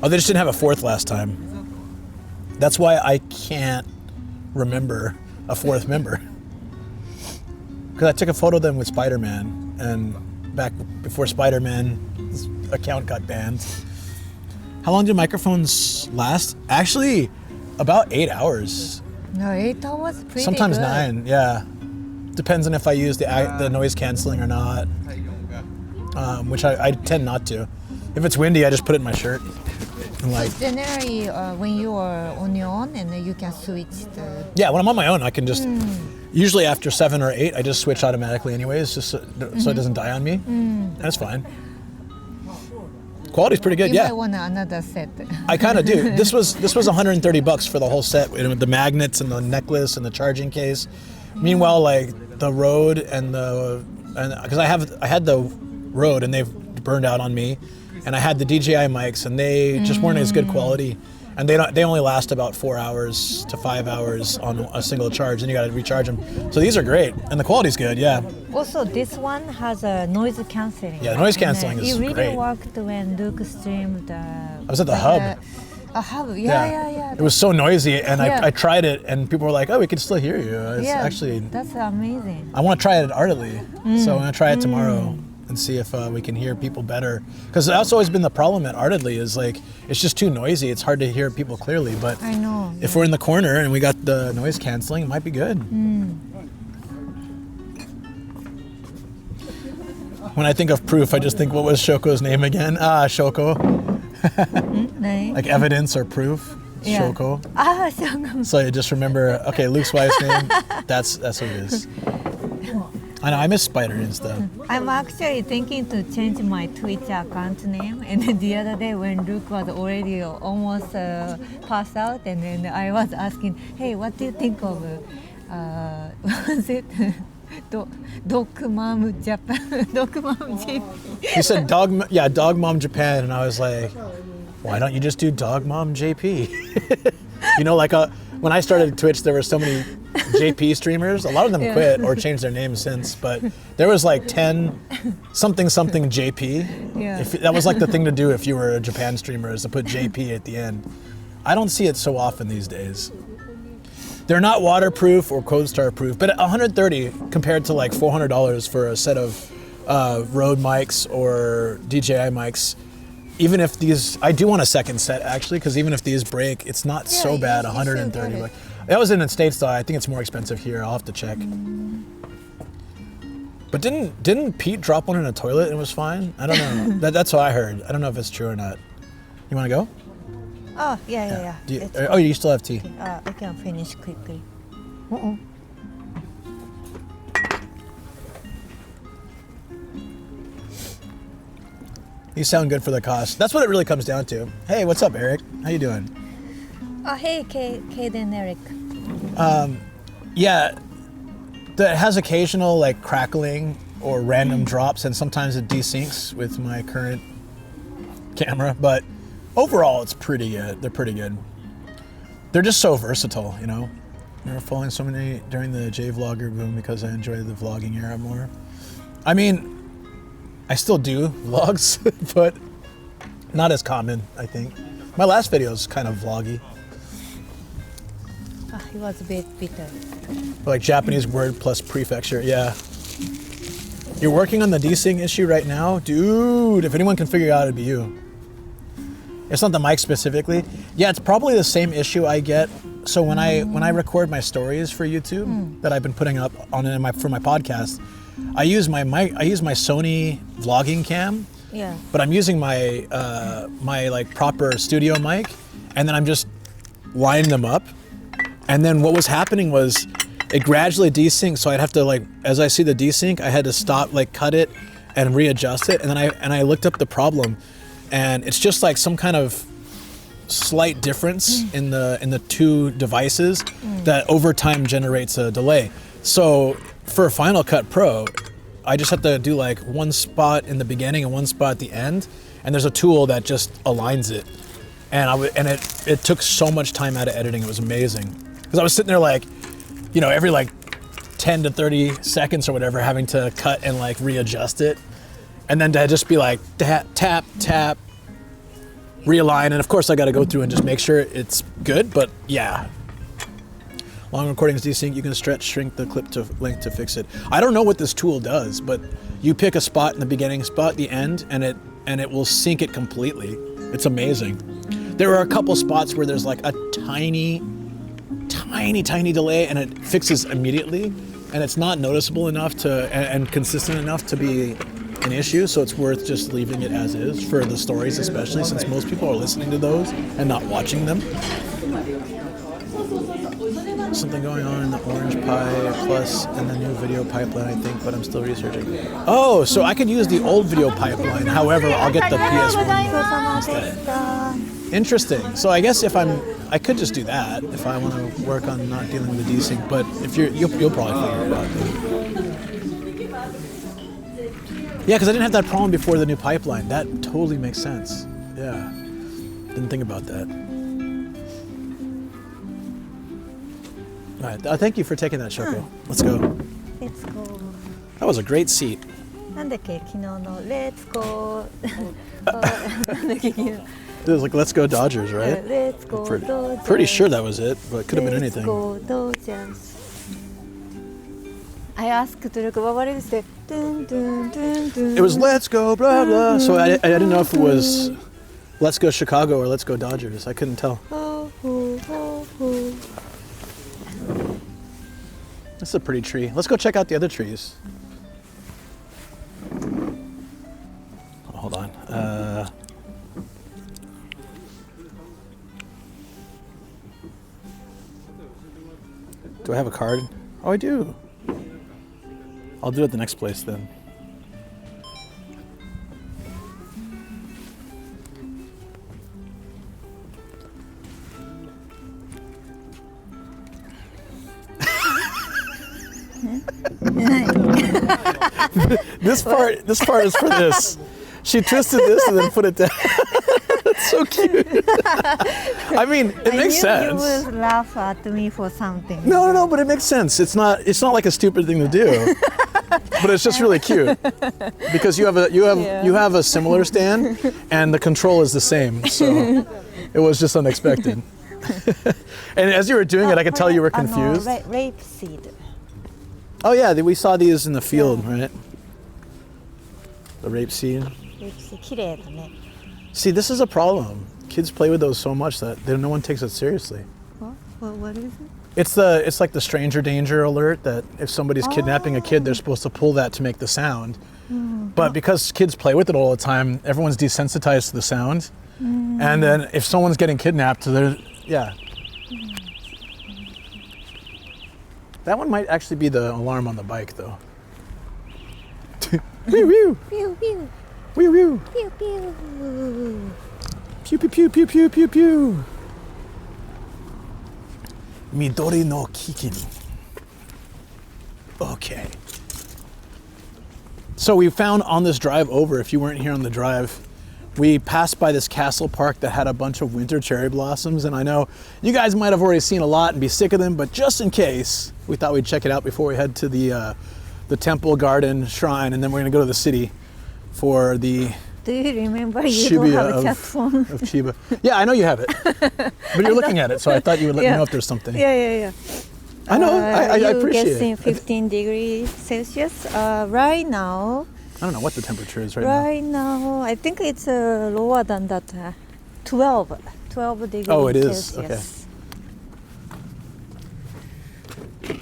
Oh, they just didn't have a fourth last time. That's why I can't remember a fourth member. Because I took a photo of them with Spider-Man, and back before Spider-Man's account got banned. How long do microphones last? Actually, about 8 hours. No, 8 hours pretty Sometimes good. 9, yeah. Depends on if I use the noise canceling or not, which I tend not to. If it's windy, I just put it in my shirt. And So generally, when you are on your own, and then you can switch the... Yeah, when I'm on my own, I can just... Usually after 7 or 8, I just switch automatically anyways, just so it doesn't die on me. That's fine. Quality's pretty good, you yeah. might want another set. I kind of do. This was $130 for the whole set, with the magnets and the necklace and the charging case. Meanwhile, like the Rode and because I had the Rode and they've burned out on me, and I had the DJI mics and they just weren't as good quality. And they only last about 4 hours to 5 hours on a single charge, and you got to recharge them. So these are great, and the quality's good. Yeah. Also, this one has a noise cancelling. Yeah, noise cancelling is great. It really great. worked when Luke streamed. I was at the hub. A hub, yeah. It was so noisy, and Yeah. I tried it, and people were like, "Oh, we can still hear you." It's actually. That's amazing. I want to try it artedly, so I'm gonna try it tomorrow and see if we can hear people better. Because that's always been the problem at Artedly is like it's just too noisy. It's hard to hear people clearly. But I know. if we're in the corner and we got the noise canceling, it might be good. When I think of proof, I just think, what was Shoko's name again? Shoko. Like evidence or proof. Yeah. Shoko. Shoko. So you just remember, okay, Luke's wife's name. That's what it is. I know, I miss Spider and stuff. I'm actually thinking to change my Twitter account name. And then the other day when Luke was already almost passed out, and then I was asking, hey, what do you think of, was it Dog Mom Japan? Dog Mom JP? He said Dog Mom Japan, and I was like, why don't you just do Dog Mom JP? You know, like when I started Twitch, there were so many JP streamers. A lot of them quit or changed their names since, but there was like 10 something JP. Yeah. That was like the thing to do if you were a Japan streamer, is to put JP at the end. I don't see it so often these days. They're not waterproof or CodeStar proof, but at $130 compared to like $400 for a set of Rode mics or DJI mics. Even if these, I do want a second set actually, because even if these break, it's not so bad. 130 bucks. That was in the States though. I think it's more expensive here. I'll have to check. But didn't Pete drop one in a toilet and it was fine? I don't know. That's what I heard. I don't know if it's true or not. You want to go? Oh, yeah. You still have tea. I can finish quickly. These sound good for the cost. That's what it really comes down to. Hey, what's up, Eric? How you doing? Oh, hey, Kate and Eric. Yeah, that has occasional like crackling or random drops, and sometimes it desyncs with my current camera, but overall it's pretty good. They're pretty good. They're just so versatile, you know. We were following so many during the J-Vlogger boom because I enjoy the vlogging era more. I mean, I still do vlogs, but not as common, I think. My last video is kind of vloggy. It was a bit bitter. Like Japanese word plus prefecture, yeah. You're working on the desync issue right now? Dude, if anyone can figure it out, it'd be you. It's not the mic specifically. Yeah, it's probably the same issue I get. So when I record my stories for YouTube that I've been putting up on for my podcast, I use my mic. I use my Sony vlogging cam. Yeah. But I'm using my my like proper studio mic, and then I'm just lining them up. And then what was happening was it gradually desynced. So I'd have to like, as I see the desync, I had to stop, like cut it and readjust it. And then I looked up the problem, and it's just like some kind of slight difference in the two devices that over time generates a delay. So for Final Cut Pro, I just have to do like one spot in the beginning and one spot at the end, and there's a tool that just aligns it. And it took so much time out of editing. It was amazing, because I was sitting there like, you know, every like 10 to 30 seconds or whatever, having to cut and like readjust it, and then to just be like tap, tap, realign, and of course I got to go through and just make sure it's good. But yeah. Long recordings desync, you can shrink the clip to length to fix it. I don't know what this tool does, but you pick a spot in the beginning, spot at the end, and it will sync it completely. It's amazing. There are a couple spots where there's like a tiny delay, and it fixes immediately, and it's not noticeable enough and consistent enough to be an issue, so it's worth just leaving it as is for the stories, especially since most people are listening to those and not watching them. Something going on in the Orange Pi Plus and the new video pipeline, I think, but I'm still researching. Oh, so I could use the old video pipeline. However, I'll get the PS1 instead. Interesting. So I guess I could just do that if I want to work on not dealing with the desync. But if you'll probably figure it out. Yeah, because I didn't have that problem before the new pipeline. That totally makes sense. Yeah, didn't think about that. All right. Thank you for taking that, Shoko. Let's go. Let's go. That was a great seat. なんだっけ昨日の Let's go なんだっけ昨日 It was like, let's go Dodgers, right? Let's go Dodgers. Pretty sure that was it, but it could have been anything. Let's go Dodgers. I asked Torikizoku, what is it? Dun, dun, dun, dun. It was let's go, blah, blah. So I didn't know if it was let's go Chicago or let's go Dodgers. I couldn't tell. Oh, oh, oh, oh. This is a pretty tree. Let's go check out the other trees. Oh, hold on. Do I have a card? Oh, I do. I'll do it the next place then. This part is for this. She twisted this and then put it down. That's so cute. I mean, it makes sense. You would laugh at me for something. No, but it makes sense. It's not like a stupid thing to do. But it's just really cute. Because you have a similar stand and the control is the same. So it was just unexpected. And as you were doing it, I could tell you were confused. Rape seed. Oh yeah, we saw these in the field, right? The rape seed. Rape seed 綺麗だね. See, this is a problem. Kids play with those so much that no one takes it seriously. What is it? It's like the stranger danger alert that if somebody's kidnapping a kid, they're supposed to pull that to make the sound. But because kids play with it all the time, everyone's desensitized to the sound. And then if someone's getting kidnapped, yeah. That one might actually be the alarm on the bike, though. Whew, whew. Pew, pew. Whew, whew. Pew, pew. Pew, pew, pew, pew, pew, pew, pew. Midori no kikin. Okay. So we found on this drive over, if you weren't here on the drive, we passed by this castle park that had a bunch of winter cherry blossoms, and I know you guys might have already seen a lot and be sick of them, but just in case, we thought we'd check it out before we head to the temple, garden, shrine, and then we're gonna go to the city for the Do you remember you don't have a chat phone? of Chiba. Yeah, I know you have it, but you're looking at it, so I thought you would let me know if there's something. Yeah. I know, I appreciate guessing it. 15 degrees Celsius. Right now, I don't know what the temperature is right now. Right now, I think it's lower than that. 12 degrees Oh, it is? Celsius. Okay.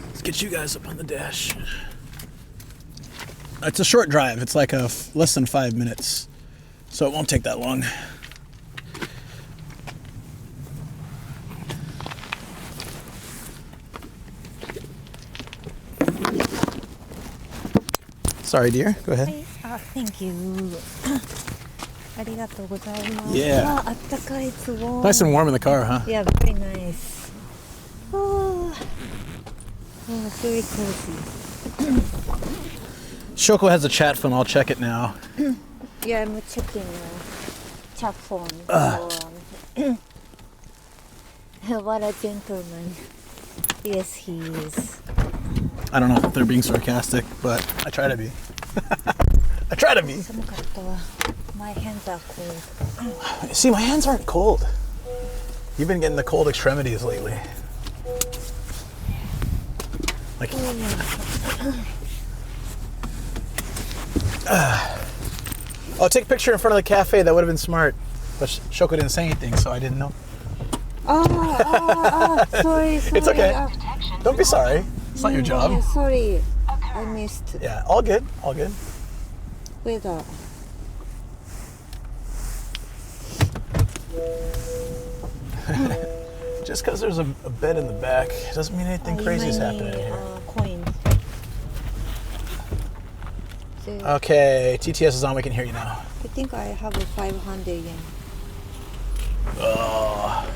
Let's get you guys up on the dash. It's a short drive. It's like less than 5 minutes, so it won't take that long. Sorry, dear. Go ahead. Thank you. ありがとうございます。Yeah. あったかい、it's warm. Nice and warm in the car, huh? Yeah, very nice. Oh, very cozy. Shoko has a chat phone. I'll check it now. Yeah, I'm checking chat phone. What a gentleman. Yes, he is. I don't know if they're being sarcastic, but I try to be. I try to be. 寒かったわ。My hands are cold. See, my hands aren't cold. You've been getting the cold extremities lately. Like. Oh, take a picture in front of the cafe. That would have been smart. But Shoko didn't say anything, so I didn't know. Sorry. It's okay. Don't be sorry. It's not your job. Yeah, sorry, I missed. Yeah, all good. All good. Weather. Just because there's a bed in the back doesn't mean anything crazy is happening here. Coins. Okay, TTS is on. We can hear you now. I think I have 500 yen. Oh.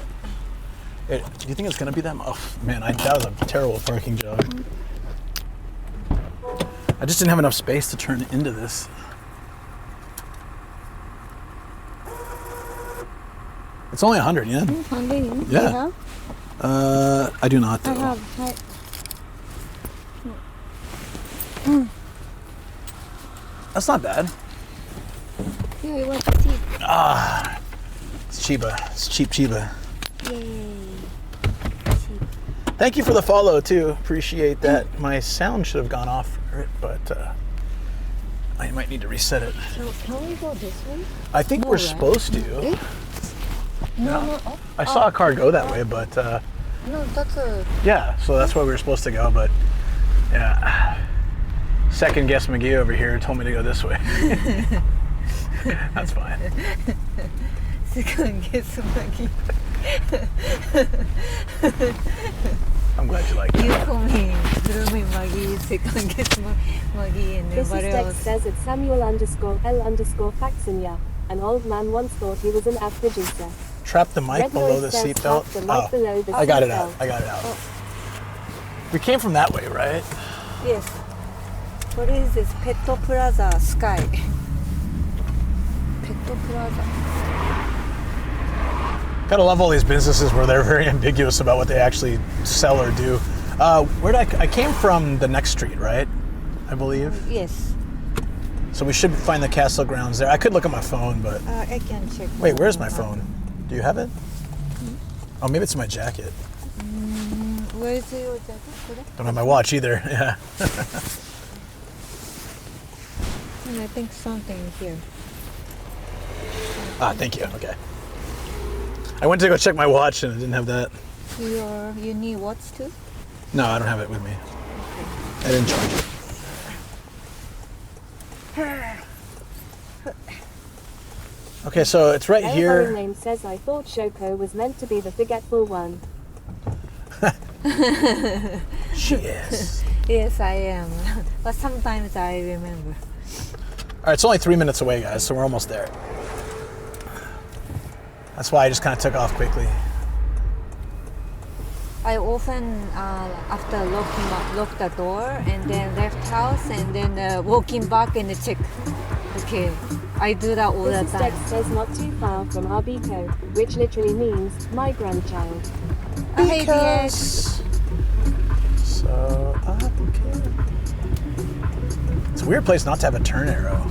Do you think it's gonna be that much? Oh, man, that was a terrible parking job. I just didn't have enough space to turn into this. It's only 100 yen. 100 yen? Yeah. You have? I do not I though. have. That's not bad. Yeah, it was cheap. It's Chiba. It's cheap Chiba. Yay. Thank you for the follow too. Appreciate that. My sound should have gone off for it, but I might need to reset it. So can we go this way? I think we're supposed to. No. I saw a car go that way, but No, that's a. yeah, so that's where we were supposed to go, but yeah. Second guess McGee over here told me to go this way. That's fine. Second guess Maggie. I'm glad you like it. You call me Blooming Maggie, second guess Maggie, and This is what text else? says it's Samuel_L_Faxonia. An old man once thought he was an app producer. Trap the mic Red below noise the says seatbelt. trap the mic below the I got it out. seatbelt. I got it out. We came from that way, right? Yes. What is this? Petto Plaza Sky. Petto Plaza. Gotta love all these businesses where they're very ambiguous about what they actually sell or do. I came from the next street, right? I believe. Yes. So we should find the castle grounds there. I could look at my phone, but I can check. wait, where's my phone? Do you have it? Oh, maybe it's in my jacket. Where is your jacket? Don't have my watch either. Yeah. And I think something here. Thank you. Okay. I went to go check my watch and I didn't have that. You need watch too? No, I don't have it with me. I didn't charge it. Okay, so it's right Elbow here. name says I thought Shoko was meant to be the forgetful one. She is. Yes, I am. But sometimes I remember. All right, it's only 3 minutes away, guys, so we're almost there. That's why I just kind of took off quickly. I often, after lock the door and then left house and then walking back and check. Okay, I do that all the This time. text says not too far from Arbiko, which literally means my grandchild. Hey, dear. So, okay. It's a weird place not to have a turn arrow.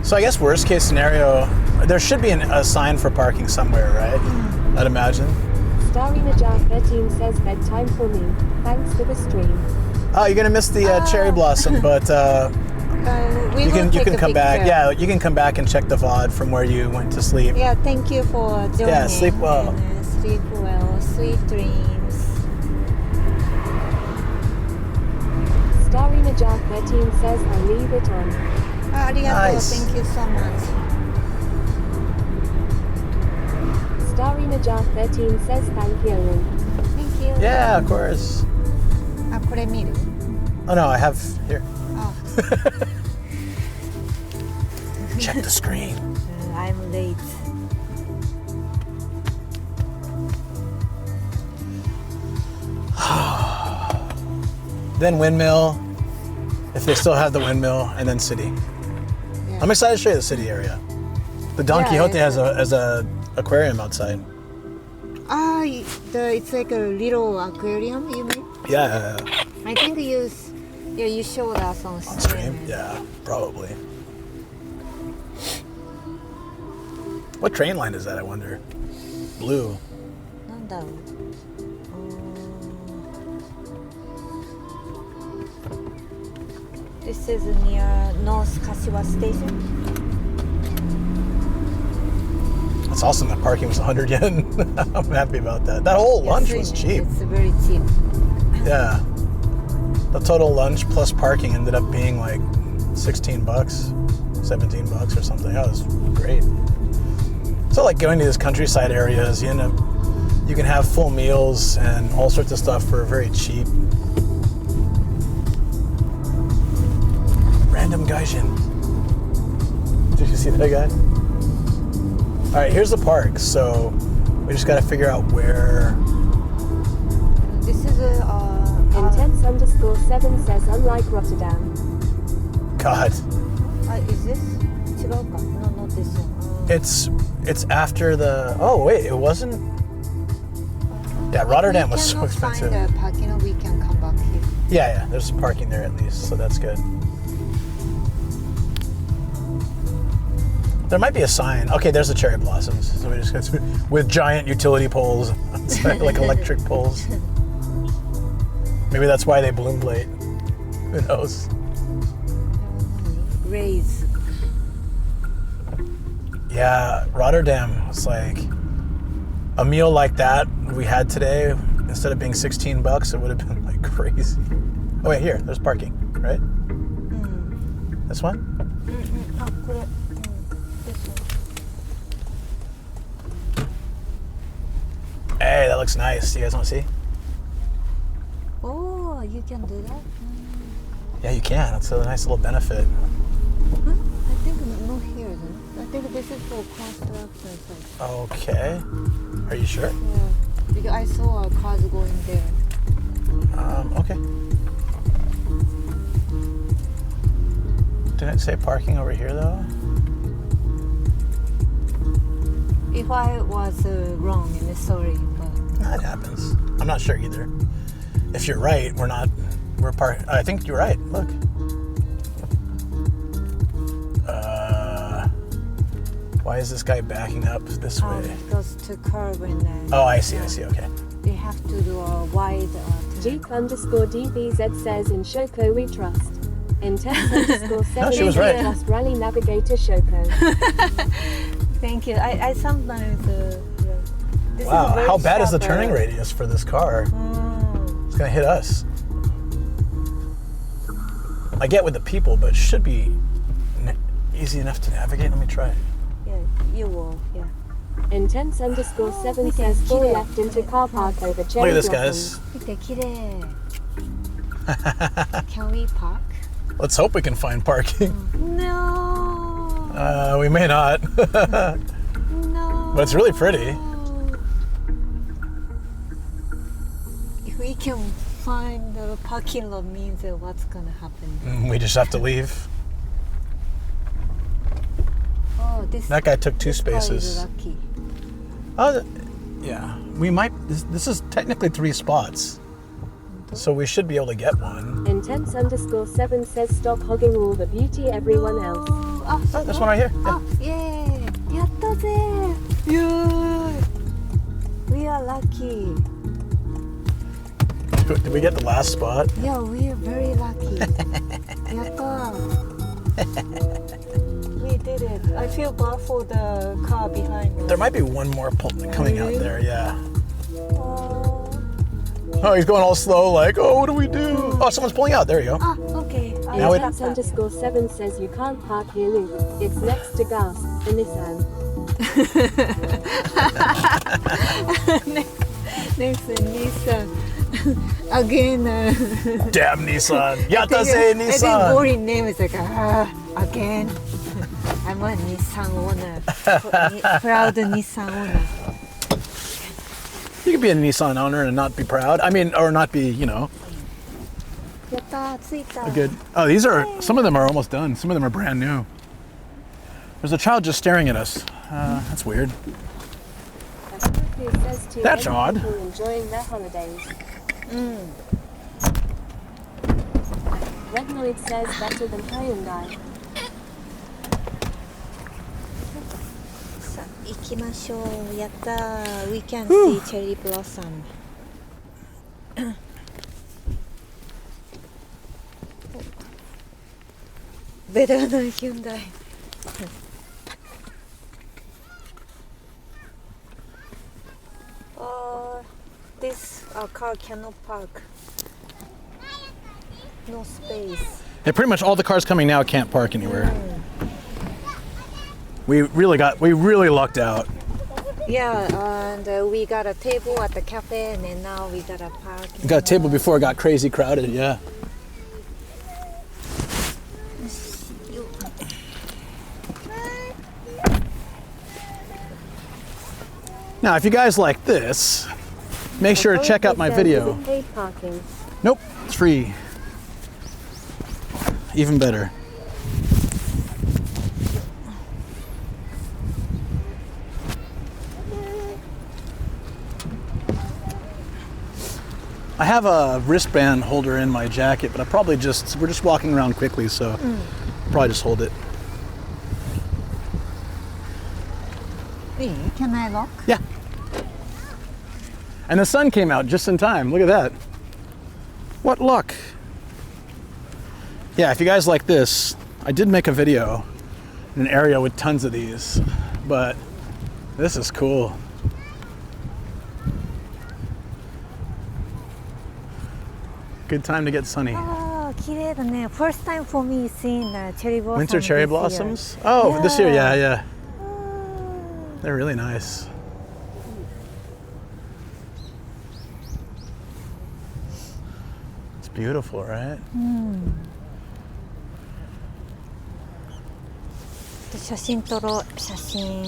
So I guess worst case scenario, there should be a sign for parking somewhere, right? I'd imagine. Starry Najjar 13 says bedtime for me. Thanks for the stream. Oh, you're gonna miss the cherry blossom, but you can come back. Yeah, you can come back and check the VOD from where you went to sleep. Yeah, thank you for joining. Yeah, sleep well. And, sleep well. Sweet dreams. Starry Najjar 13 says I leave it on. Arigato, Nice. thank you so much. Starry Najjar 13 says thank you. Thank you. Yeah, of course. あ、これ見る? Oh no, I have here. Oh. Check the screen. I'm late. Then windmill, if they still have the windmill, and then city. Yeah. I'm excited to show you the city area. The Don Yeah, Quixote it's has a aquarium outside. It's like a little aquarium, you mean? Yeah, I think you showed us on on stream. stream. Yeah, probably. What train line is that, I wonder? Blue. なんだろう。This is near North Kashiwa Station. It's awesome that parking was 100 yen. I'm happy about that. That whole lunch was cheap. It's very cheap. Yeah. The total lunch plus parking ended up being like 16 bucks, 17 bucks or something. That was great. So like going to these countryside areas, you can have full meals and all sorts of stuff for very cheap. Random gaijin. Did you see that guy? All right, here's the park. So we just got to figure out where. This is Intense_7 says unlike Rotterdam. God. Is this? 違うか? No, not this one. It's after the. Oh wait, it wasn't. Yeah, Rotterdam was so expensive. We cannot find a parking. We can come back here. Yeah, there's parking there at least, so that's good. There might be a sign. Okay, there's the cherry blossoms. So we just got with giant utility poles, like electric poles. Maybe that's why they bloomed late. Who knows? Raise. Yeah, Rotterdam was like a meal like that we had today. Instead of being $16, it would have been like crazy. Oh wait, here, there's parking, right? This one? Hey, that looks nice. You guys want to see? Oh, you can do that? Yeah, you can. That's a nice little benefit. I think not here then. I think this is for construction site. Okay. Are you sure? Yeah, because I saw cars going there. Okay. Didn't it say parking over here though? If I was wrong, I'm sorry, but That happens. I'm not sure either. If you're right, we're I think you're right. Look. Why is this guy backing up this way? because to curve and Oh, I see. Okay. they have to do a wide Jeep_DBZ says in Shoko we trust. Intense_7 she was right. trust Rally Navigator Shoko. Thank you. I sometimes this Wow, is very how bad is the sharp, turning radius for this car? It's gonna hit us. I get with the people, but it should be easy enough to navigate. Let me try. Yeah, you will. Yeah. Intense_7 says full left into car park over Look cherry at this, blossoms. guys. 見て綺麗 Can we park? Let's hope we can find parking. No. We may not. No. But it's really pretty. If we can find the parking lot, means what's gonna happen? We just have to leave. Oh, That guy took 2 this car is spaces. lucky. Yeah. We might. This is technically 3 spots. So we should be able to get one. Intense_7 says stop hogging all the beauty everyone else. Oh, Oh, there's one right here. Yeah. Oh, yay! やったぜ! Yay! We are lucky. Did we get the last spot? Yeah, we are very lucky. やった! We did it. I feel bad for the car behind us. There might be one more coming out there. Yeah. Oh, Oh, he's going all slow, like, oh, what do we do? Oh, someone's pulling out. There you go. okay. Now it- Intense_7 says you can't park here, Luke. It's next to gas, a Nissan. Next Nissan. Again. Damn Nissan. I Yatase think Nissan. boring name is like, again. I'm a Nissan owner. Proud Nissan owner. You could be a Nissan owner and not be proud. I mean, or not be, やった, 着いた. a good. Oh, some of them are almost done. Some of them are brand new. There's a child just staring at us. That's weird. Who says to That's many odd. people enjoying their holidays. Rednoid says better than Hyundai. さあ行きましょう。やった。We can see cherry blossom. Better than Hyundai. This car cannot park. No space. Yeah, pretty much all the cars coming now can't park anywhere. We really lucked out. Yeah, and we got a table at the cafe, and then now we got a park. We got a table before it got crazy crowded. Yeah. Now, if you guys like this, make sure to check out my video. Is it paid parking? Nope, it's free. Even better. I have a wristband holder in my jacket, but we're just walking around quickly, so probably just hold it. Can I look? Yeah. And the sun came out just in time. Look at that. What luck. Yeah, if you guys like this, I did make a video in an area with tons of these, but this is cool. Good time to get sunny. Oh, 綺麗だね. First time for me seeing cherry blossoms. Winter cherry blossoms? Oh, this year, yeah. They're really nice. It's beautiful, right? 写真撮ろう。写真。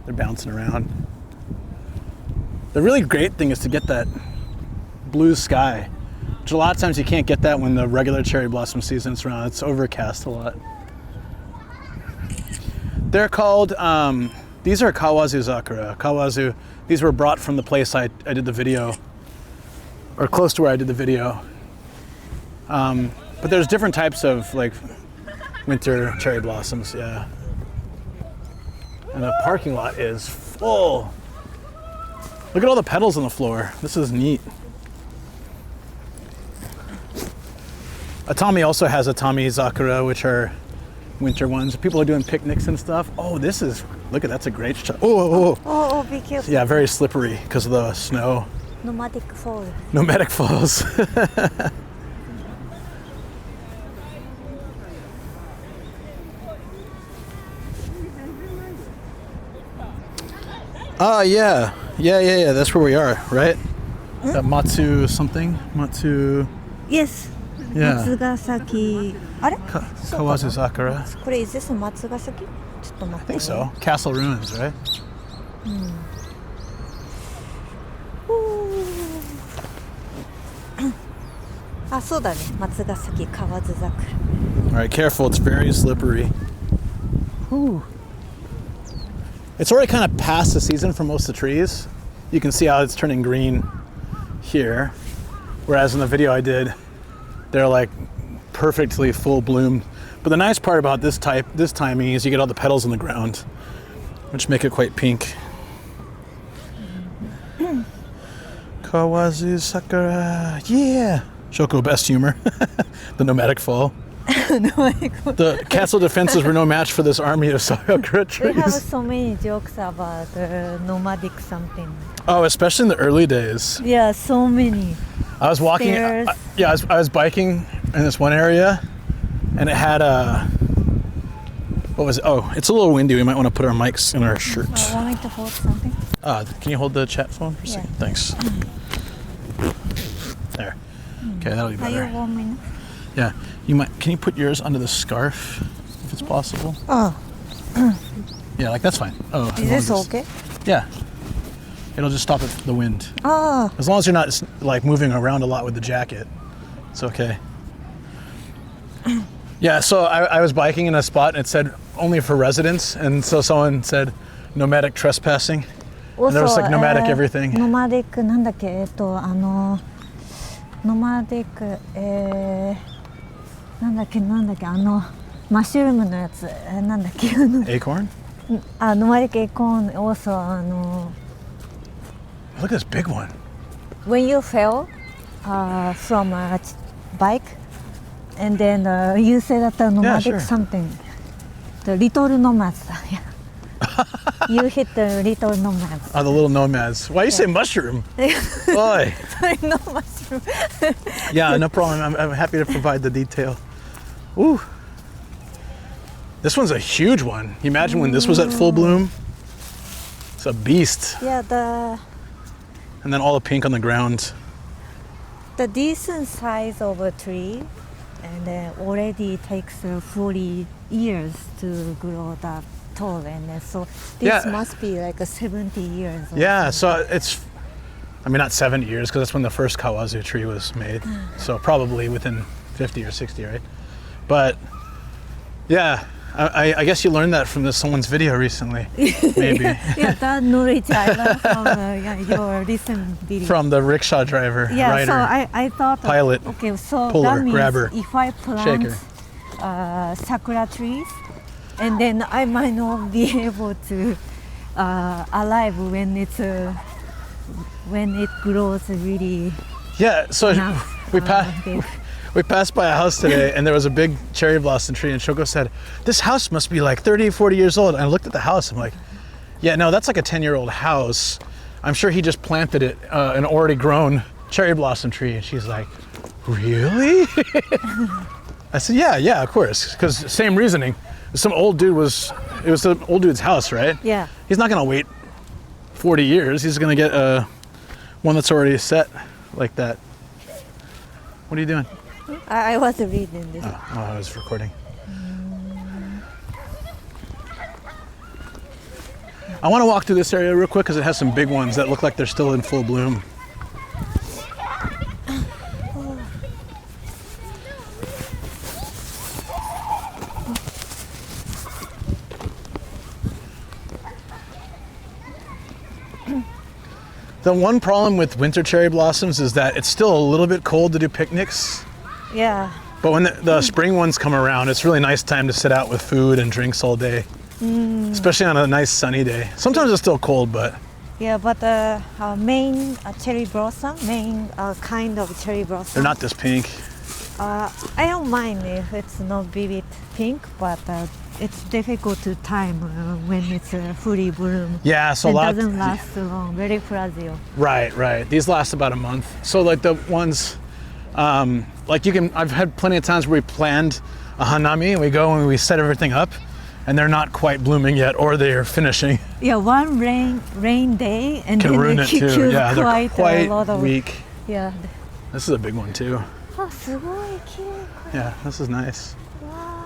They're bouncing around. The really great thing is to get that blue sky, which a lot of times you can't get that when the regular cherry blossom season's around. It's overcast a lot. They're called, these are Kawazu Sakura. Kawazu, these were brought from the place I did the video, or close to where I did the video. But there's different types of like winter cherry blossoms, yeah. And the parking lot is full. Look at all the petals on the floor. This is neat. Atami also has Atami Sakura, which are winter ones. People are doing picnics and stuff. Oh, this is, look at, that's a great shot. Oh, be careful. Yeah, very slippery because of the snow. Nomadic falls. Nomadic falls. Yeah. That's where we are, right? Matsu something? Matsu... Yes. Yeah. 松ヶ崎。あれ? Kawazu Sakura. これ is this 松ヶ崎? ちょっと待って。I think so. Castle ruins, right? あ、そうだね。松ヶ崎河津桜。 All right, careful. It's very slippery. Ooh. It's already kind of past the season for most of the trees. You can see how it's turning green here. Whereas in the video I did, they're like perfectly full bloom. But the nice part about this timing is you get all the petals on the ground, which make it quite pink. Kawazu Sakura, yeah. Shoko, best humor. The nomadic fall. The castle defenses were no match for this army of Sakura trees. We have so many jokes about nomadic something. Oh, especially in the early days. Yeah, so many. I was walking. Stairs. I was biking in this one area, and it had a. What was it? Oh, it's a little windy. We might want to put our mics in our shirts. I wanted to hold something. Can you hold the chat phone for a second? Thanks. There. Okay, that'll be better. Are you warming? Yeah. You might. Can you put yours under the scarf, if it's possible? Oh. Yeah, like that's fine. Oh. Is this okay? Yeah. It'll just stop the wind. Oh. As long as you're not like moving around a lot with the jacket, it's okay. Yeah, so I was biking in a spot and it said only for residents, and so someone said nomadic trespassing. Also, and there was like nomadic everything. Nomadic なんだっけnomadic なんだっけマッシュルームのやつなんだっけAcorn? nomadic acorn also Look at this big one. when you fell from a bike and then you say that nomadic sure. something the little nomads you hit the little nomads. Oh, the little nomads. Why you say mushroom? Boy. Sorry, no mushroom. Yeah, no problem. I'm happy to provide the detail. Ooh. This one's a huge one. You imagine when this was at full bloom? It's a beast. Yeah, And then all the pink on the ground. the decent size of a tree and already takes 40 years to grow that tall, and so this must be like 70 years. Yeah, so it's, I mean, not 70 years because that's when the first Kawazu tree was made. So probably within 50 or 60, right? But yeah, I guess you learned that from someone's video recently. Maybe. Yeah, that knowledge I learned from your recent video. From the rickshaw driver, Yeah, rider, so I thought pilot, okay, so puller, that means grabber, if I plant shaker. sakura trees, and then I might not be able to alive when it grows really. Yeah, so big. we passed by a house today and there was a big cherry blossom tree and Shoko said, this house must be like 30, 40 years old. And I looked at the house, I'm like, yeah, no, that's like a 10-year-old house. I'm sure he just planted it, an already grown cherry blossom tree. And she's like, really? I said, yeah, of course. Because same reasoning. Some old dude it was the old dude's house, right? Yeah. He's not gonna wait 40 years. He's gonna get one that's already set like that. What are you doing? I was reading this. Oh, I was recording. I want to walk through this area real quick because it has some big ones that look like they're still in full bloom. The one problem with winter cherry blossoms is that it's still a little bit cold to do picnics. Yeah. But when the spring ones come around, it's really nice time to sit out with food and drinks all day. Especially on a nice sunny day. Sometimes it's still cold, but... Yeah, but main cherry blossom, kind of cherry blossom. they're not this pink. I don't mind if it's not vivid pink, but it's difficult to time when it's fully bloom. Yeah, so it a lot... doesn't last so long, very fragile. Right. These last about a month. So like the ones... I've had plenty of times where we planned a hanami and we go and we set everything up and they're not quite blooming yet or they're finishing. Yeah, one rain day and Can then ruin it too. Yeah, they're quite a lot of, weak. Yeah. This is a big one too. Oh, すごい綺麗。 Yeah, this is nice. Wow.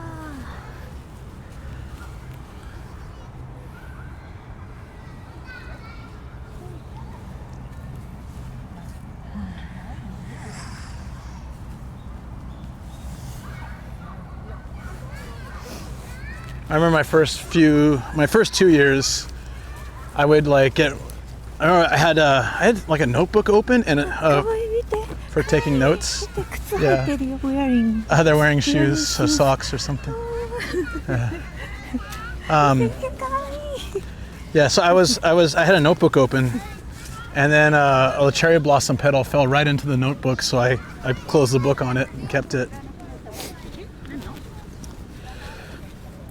I remember my first 2 years, I would like get. I remember I had like a notebook open and 可愛い見て。 for taking notes. 見て靴履いてるよ。Wearing. They're wearing shoes, so socks or something. Yeah, so I had a notebook open, and then a cherry blossom petal fell right into the notebook, so I closed the book on it and kept it.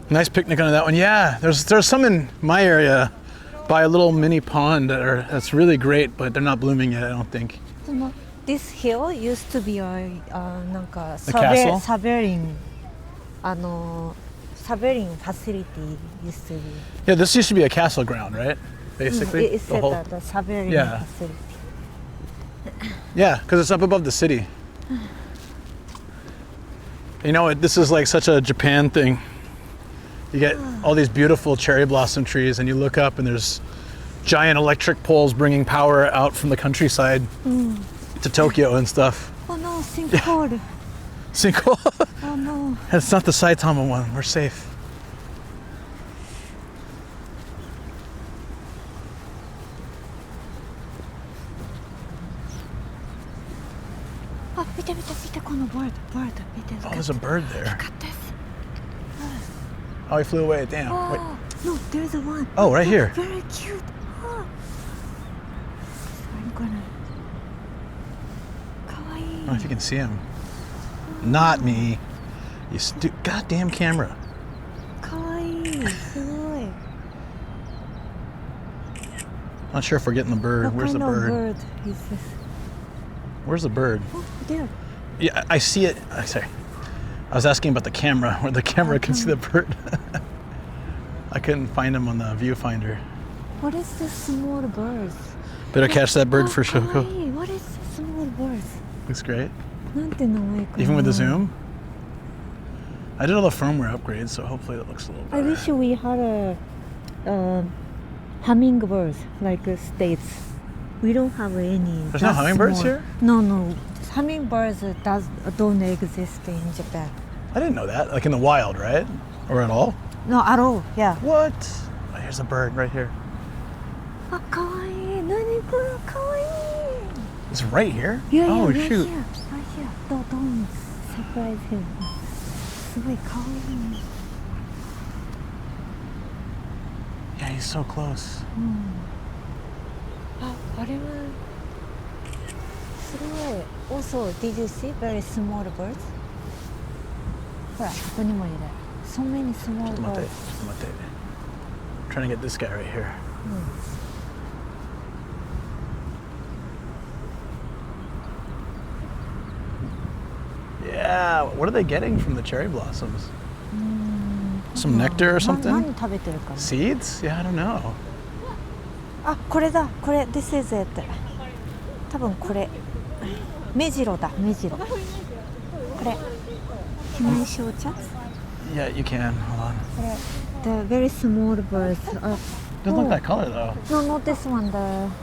Nice picnic under that one. Yeah, there's some in my area by a little mini pond that's really great, but they're not blooming yet, I don't think. This hill used to be a なんか castle? Surveying facility used to be. Yeah, this used to be a castle ground, right? Basically. It's set at the surveying Yeah. facility. Yeah, because it's up above the city. You know, this is like such a Japan thing. You get all these beautiful cherry blossom trees and you look up and there's giant electric poles bringing power out from the countryside to Tokyo and stuff. Oh no, sinkhole. Sinkhole? Oh no. It's not the Saitama one. We're safe. Oh, 見てこの bird 見て。 Oh, there's a bird there. Look at this. Oh, he flew away. Damn. Wait. Oh, no, there's a one. Oh, right here. Very cute. Oh. I'm gonna. I don't know if you can see him. Not me. You goddamn camera. かわいい。すごい。 Not sure if we're getting the bird. What Where's the kind of bird? bird is this? Where's the bird? Oh, there. Yeah, I see it. Sorry. I was asking about the camera, where the camera can see the bird. I couldn't find him on the viewfinder. What is this small bird? Better catch that bird for かわ Shoko. いい。What is this small bird? Looks great. なんて名前かな Even with the zoom? I did all the firmware upgrades, so hopefully it looks a little I better. wish we had a hummingbird like states. We don't have any. There's no that hummingbirds small. here? No. Hummingbirds don't exist in Japan. I didn't know that. Like in the wild, right? Or at all? No, at all. Yeah. What? Oh, here's a bird right here. あ、かわいい。何これ、かわいい。 It's right here? Yeah, oh, yeah, shoot. Right here. Don't surprise him. すごいかわいい。 Yeah, he's so close. あ、あれはすごい。Also, did you see very small birds? ほら、ここにもいる。So many small ちょっと待って、 birds. ちょっと待って。I'm trying to get this guy right here. Yeah, what are they getting from the cherry blossoms? Some nectar or 何 something? 食べてるかな。 Seeds? Yeah, I don't know. あ、これだ。これ。This is it. 多分これ。メジロだ。メジロ。これ。Can I show chat? Yeah, you can. Hold on. これ。The very small birds. Doesn't look that color though. No, not this one.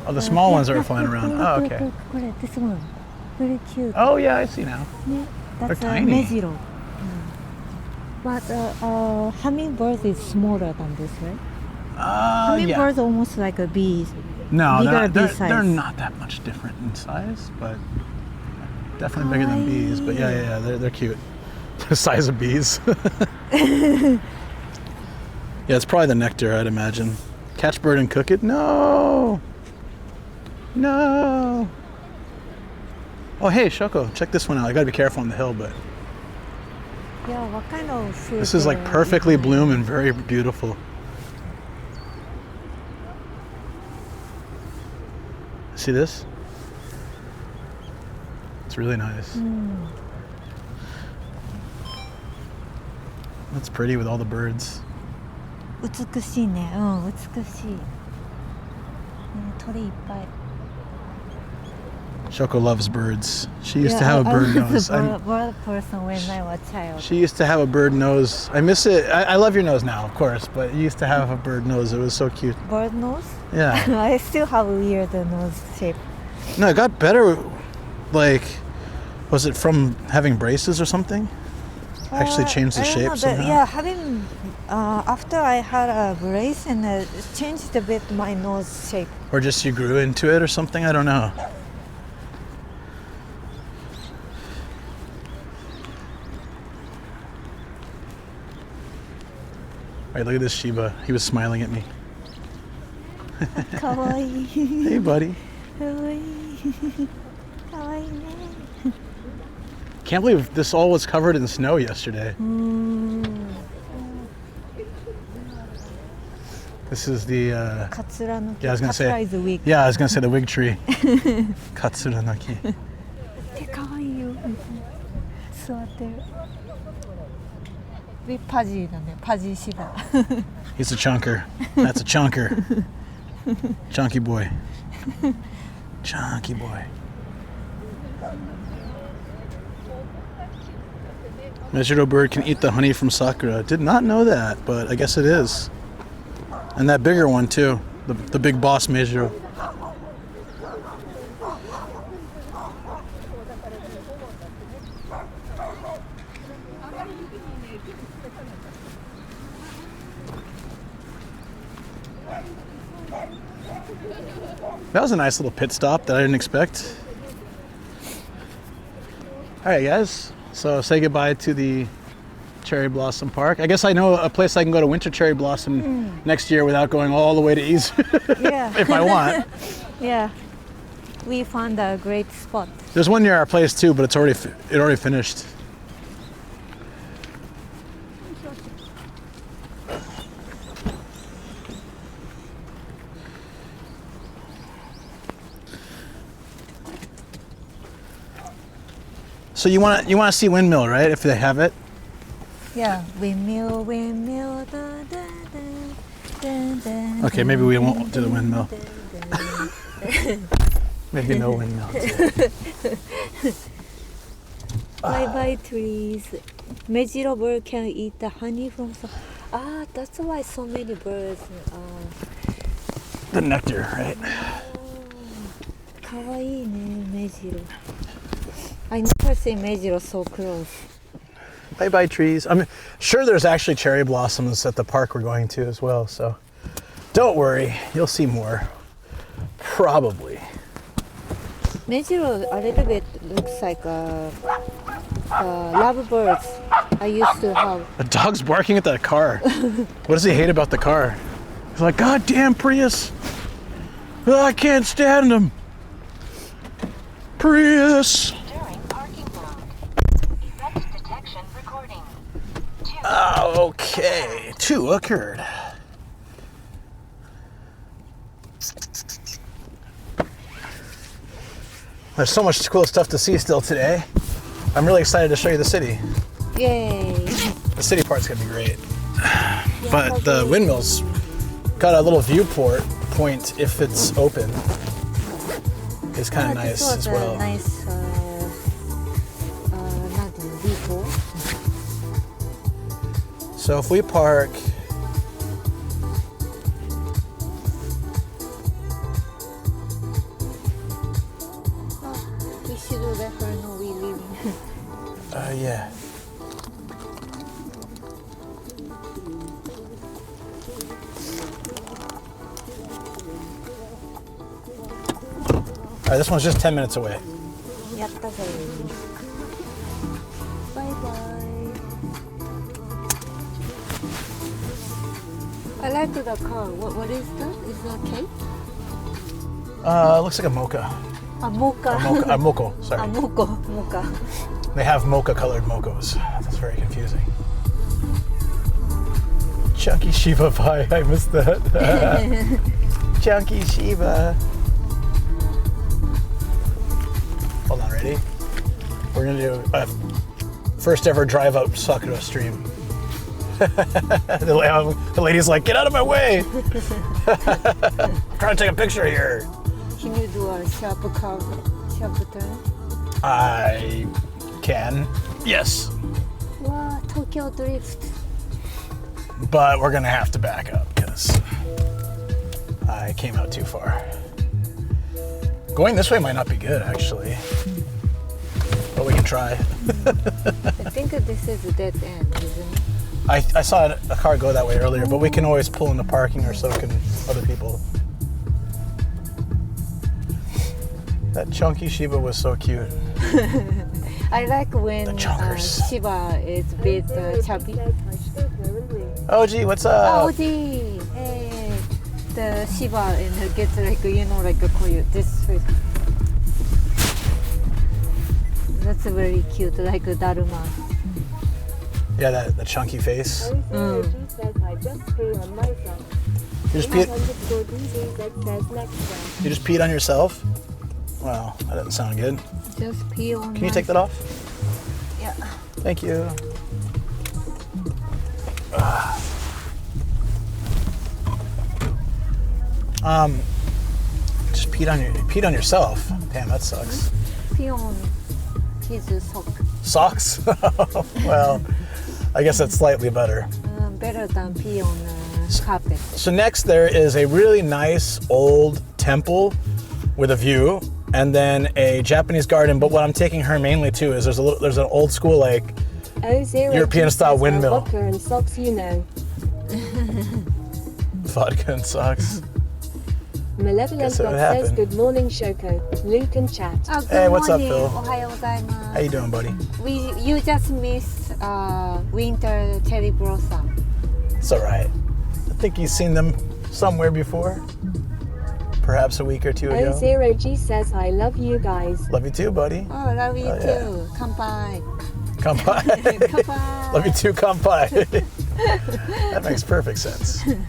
Oh, the small ones are flying around. Oh, okay. これ。This one. Very cute. Oh, yeah, I see now. ね。They're That's a tiny. メジロ。But hummingbird is smaller than this, right? Yeah. Hummingbird almost like a bee. No, bigger they're bee size. they're not that much different in size, but definitely bigger than bees. But yeah, they're cute. The size of bees. Yeah, it's probably the nectar, I'd imagine. Catch bird and cook it? No! No! Oh, hey, Shoko, check this one out. I gotta be careful on the hill, but Yeah, what kind of fruit? this is like perfectly bloom and very beautiful. See this? It's really nice. That's pretty with all the birds. 美しいね。うん、美しい。ね、鳥いっぱい。Shoko loves birds. She used to have a bird I nose. was a bird person when I was a child. She used to have a bird nose. I miss it. I love your nose now, of course, but you used to have a bird nose. It was so cute. Bird nose? Yeah. I still have a weird nose shape. No, it got better. Like, was it from having braces or something? Actually changed the I don't shape know, somehow? yeah, having after I had a brace and it changed a bit my nose shape. Or just you grew into it or something? I don't know. All right, look at this Shiba. He was smiling at me. かわいい。 Hey, buddy. かわいい。かわいいね。 Can't believe this all was covered in snow yesterday. This is the. カツラの木。 Yeah, I was gonna カツラ say. is wig. Yeah, I was gonna say the wig tree. Katsura no ki. かわいいよ。座ってる。パジーだね。パジーシバ。 He's a chunker. That's a chunker. Chunky boy. Chunky boy. Mejiro bird can eat the honey from sakura. Did not know that, but I guess it is. And that bigger one too. The big boss Mejiro. That was a nice little pit stop that I didn't expect. All right, guys. So say goodbye to the Cherry Blossom Park. I guess I know a place I can go to Winter Cherry Blossom next year without going all the way to Izu Yeah. if I want. Yeah. We found a great spot. There's one near our place too, but it already finished. So you want to see windmill, right? If they have it. Yeah. Windmill, windmill. Da, da, da, da, da, Okay, maybe we won't do the windmill. Maybe no windmill. Bye bye trees. Mejiro bird can eat the honey from the. Ah, that's why so many birds. The nectar, right? かわいいね、目白。I never see 目白 so close. Bye-bye trees. I'm sure there's actually cherry blossoms at the park we're going to as well, so don't worry, you'll see more. Probably. Mejiro a little bit looks like lovebirds I used to have. The dog's barking at that car. What does he hate about the car? He's like, God damn Prius. Oh, I can't stand him. Prius. During parking block. Effect detection recording. Okay, 2 occurred. There's so much cool stuff to see still today. I'm really excited to show you the city. Yay! The city part's gonna be great. But the windmill's got a little viewport point if it's open. It's kind of nice as well. Nice, depot. So if we park We should let her know we leaving. yeah. All right, this one's just 10 minutes away. やったぜ。バイバイ。I like the car. What is that? Is that cake? Looks like a mocha. Mocha. A moco, sorry. Mocha. They have mocha-colored mocos. That's very confusing. Chunky Shiba pie, I missed that. Chunky Shiba. Hold on, ready? We're gonna do a first ever drive up Sakura stream. The lady's like, get out of my way! I'm trying to take a picture here. Can you do a sharp turn? I can, yes. Wow, Tokyo Drift. But we're gonna have to back up because I came out too far. Going this way might not be good, actually. But we can try. I think this is a dead end, isn't it? I saw a car go that way earlier, but we can always pull into parking, or so can other people. That chunky Shiba was so cute. I like when The chunkers. Shiba is a bit chubby. Oh, gee, what's up? Oh, gee. Hey. The Shiba and it gets like, like a this face. That's very cute, like a Daruma. Yeah, the chunky face. You just peed on yourself? Wow, that doesn't sound good. Just pee on Can you take that off? Yeah. Thank you. Just peed on yourself. Damn, that sucks. Pee on his sock. Socks? Well, I guess that's slightly better. Better than pee on carpet. So next there is a really nice old temple with a view, and then a Japanese garden. But what I'm taking her mainly to is there's an old school like European style windmill. Vodka and socks, Vodka and socks. Malevolent Guess it Dog would says happen. good morning, Shoko. Luke and chat. Oh, good Hey, what's up, morning. Phil? Ohayou How you doing, buddy? You just missed winter cherry blossom. It's all right. I think you've seen them somewhere before. Perhaps a week or two ago. O0G says I love you guys. Love you too, buddy. Oh, love you Oh, too. yeah. Kanpai. Kanpai. Kanpai. Love you too, kanpai. That makes perfect sense. Can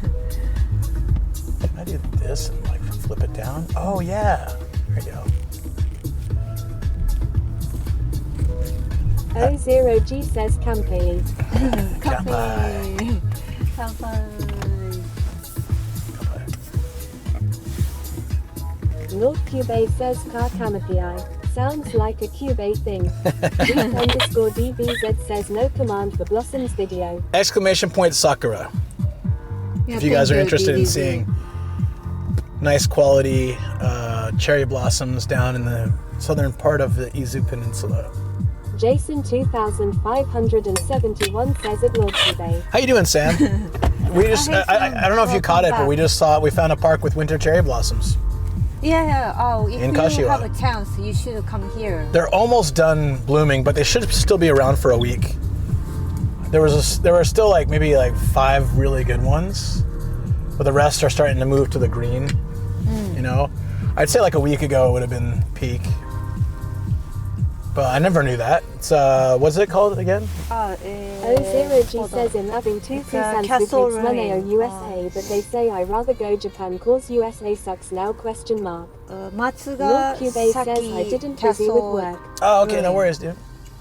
I do this and like flip it down? Oh yeah. There you go. O0G says Kampai. Kanpai. Kanpai. North Cube says Car Kamapi. Sounds like a Cube thing. _DVZ says no command for Blossoms video. Exclamation point Sakura. If you guys are interested in seeing nice quality cherry blossoms down in the southern part of the Izu Peninsula. Jason 2571 says at Lord Bay. How you doing, Sam? We just, I don't know if you caught it, but we found a park with winter cherry blossoms. Yeah. Oh, if In you Kashiwa. have a chance, you should come here. They're almost done blooming, but they should still be around for a week. There were still like maybe like 5 really good ones, but the rest are starting to move to the green. You know, I'd say like a week ago it would have been peak, but I never knew that. It's what's it called again? O0G says in loving two Furusato Castle Maneo Ruin. USA, but they say I rather go Japan cause USA sucks now ? Lord Matsugasaki Cube says I didn't busy with work. Oh, okay, no worries, dude.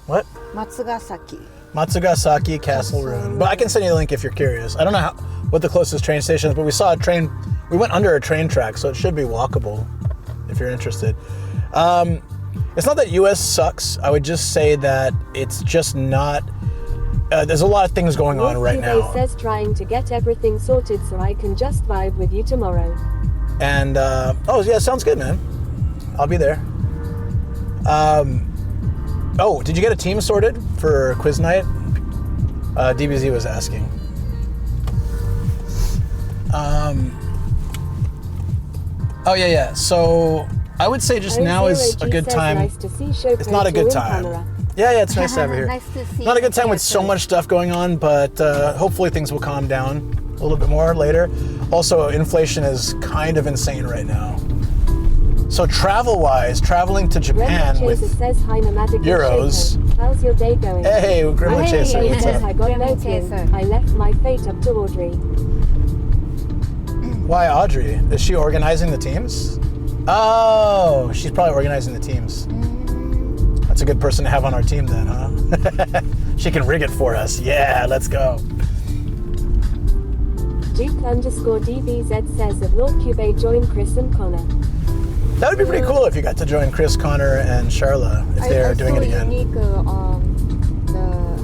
What? Matsugasaki. Matsugasaki Castle Ruin. But I can send you the link if you're curious. I don't know what the closest train station is, but we saw a train. We went under a train track, so it should be walkable if you're interested. It's not that US sucks. I would just say that it's just not. There's a lot of things going on right now. Says trying to get everything sorted so I can just vibe with you tomorrow. And oh yeah, sounds good, man. I'll be there. Oh, did you get a team sorted for quiz night? DBZ was asking. Oh yeah. So I would say just now is a good time. Nice to see Shoko It's not a good time. Yeah, it's nice to have you here. Nice to see Not a good you time with so much stuff going on, but hopefully things will calm down a little bit more later. Also, inflation is kind of insane right now. So travel-wise, traveling to Japan with says, Hi, nomadic euros. Shoko. How's your day going? Hey, Gremlin Hey, Chaser, what's Says, up? I got no Gremlin clue. Chaser. I left my fate up to Audrey. Why Audrey? Is she organizing the teams? Oh, she's probably organizing the teams. That's a good person to have on our team then, huh? She can rig it for us. Yeah, let's go. Duke_DBZ says that Lord Cube join Chris and Connor. That would be pretty cool if you got to join Chris, Connor, and Charla if they're doing it again. Unique, the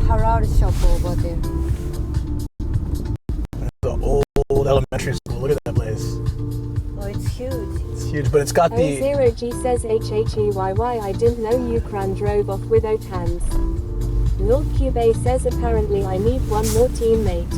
halal shop over there. The old elementary school. Look at that place. Oh, it's huge. It's huge, but it's got the. O0G says HHEYY I didn't know Ukraine drove off without hands. Lord Cube says apparently I need one more teammate.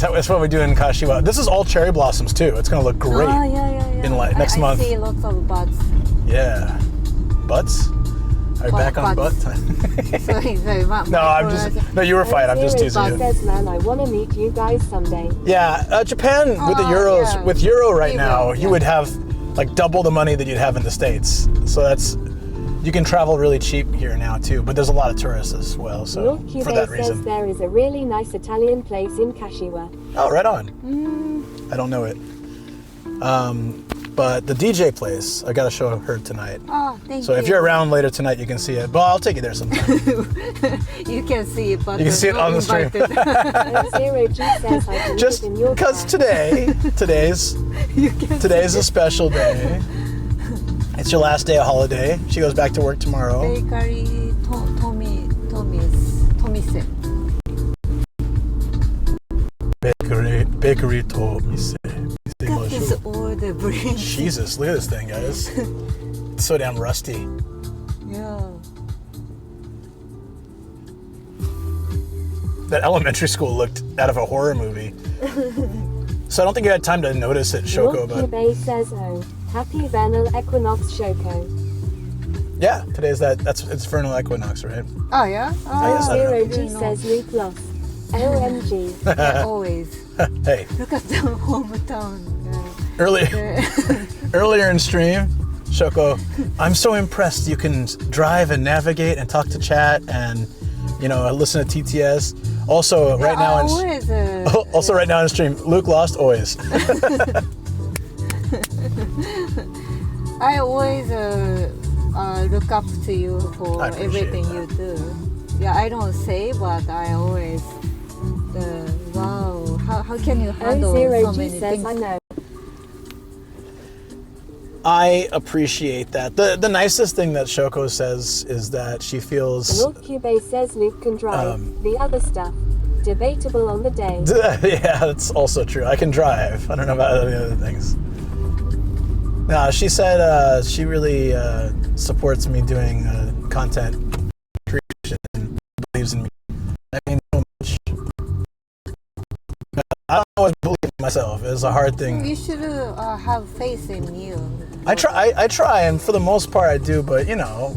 That's what we do in Kashiwa. This is all cherry blossoms too. It's gonna look great in next month. I see lots of buds. Yeah. Butts? Are we back on butt butts. time? sorry. No, you were fine. I'm just teasing you. Says, man, I want to meet you guys someday. Yeah, Japan with the euros, yeah. with euro right We now, will, you yeah. would have like double the money that you'd have in the States. So you can travel really cheap here now too, but there's a lot of tourists as well, so Lord Cube for that says reason. there is a really nice Italian place in Kashiwa. Oh, right on. I don't know it. But the DJ place, I gotta show her tonight. Oh, thank So you. if you're around later tonight, you can see it. But I'll take you there sometime. You can see it, but You can see it not on the stream. invited. O0G says I can Just live in your because car. today's a special day. It's your last day of holiday. She goes back to work tomorrow. Bakery Tomise. Bakery to mise. That is all the brains. Jesus, look at this thing, guys. It's so damn rusty. Yeah. That elementary school looked out of a horror movie. So I don't think you had time to notice it, Shoko, Lord but Cube says, oh, happy vernal equinox, Shoko. yeah, it's vernal equinox, right? Oh yeah. I guess I don't know. O0G says Luke lost. OMG. Yeah, always. Hey, Look at the hometown. earlier in stream, Shoko, I'm so impressed you can drive and navigate and talk to chat and listen to TTS. Also, right now in stream, Luke lost always. I always look up to you for I appreciate everything you do. Yeah, I don't say, but I always. Wow, how can you handle so O0G many says things? I know. I appreciate that. The nicest thing that Shoko says is that she feels Lord Cube says Luke can drive. The other stuff. Debatable on the day. Yeah, that's also true. I can drive. I don't know about any other things. No, she said she really supports me doing content creation and believes in me. That means so much. I don't always believe in myself. It's a hard thing. You should have faith in you. I try, and for the most part I do, but you know,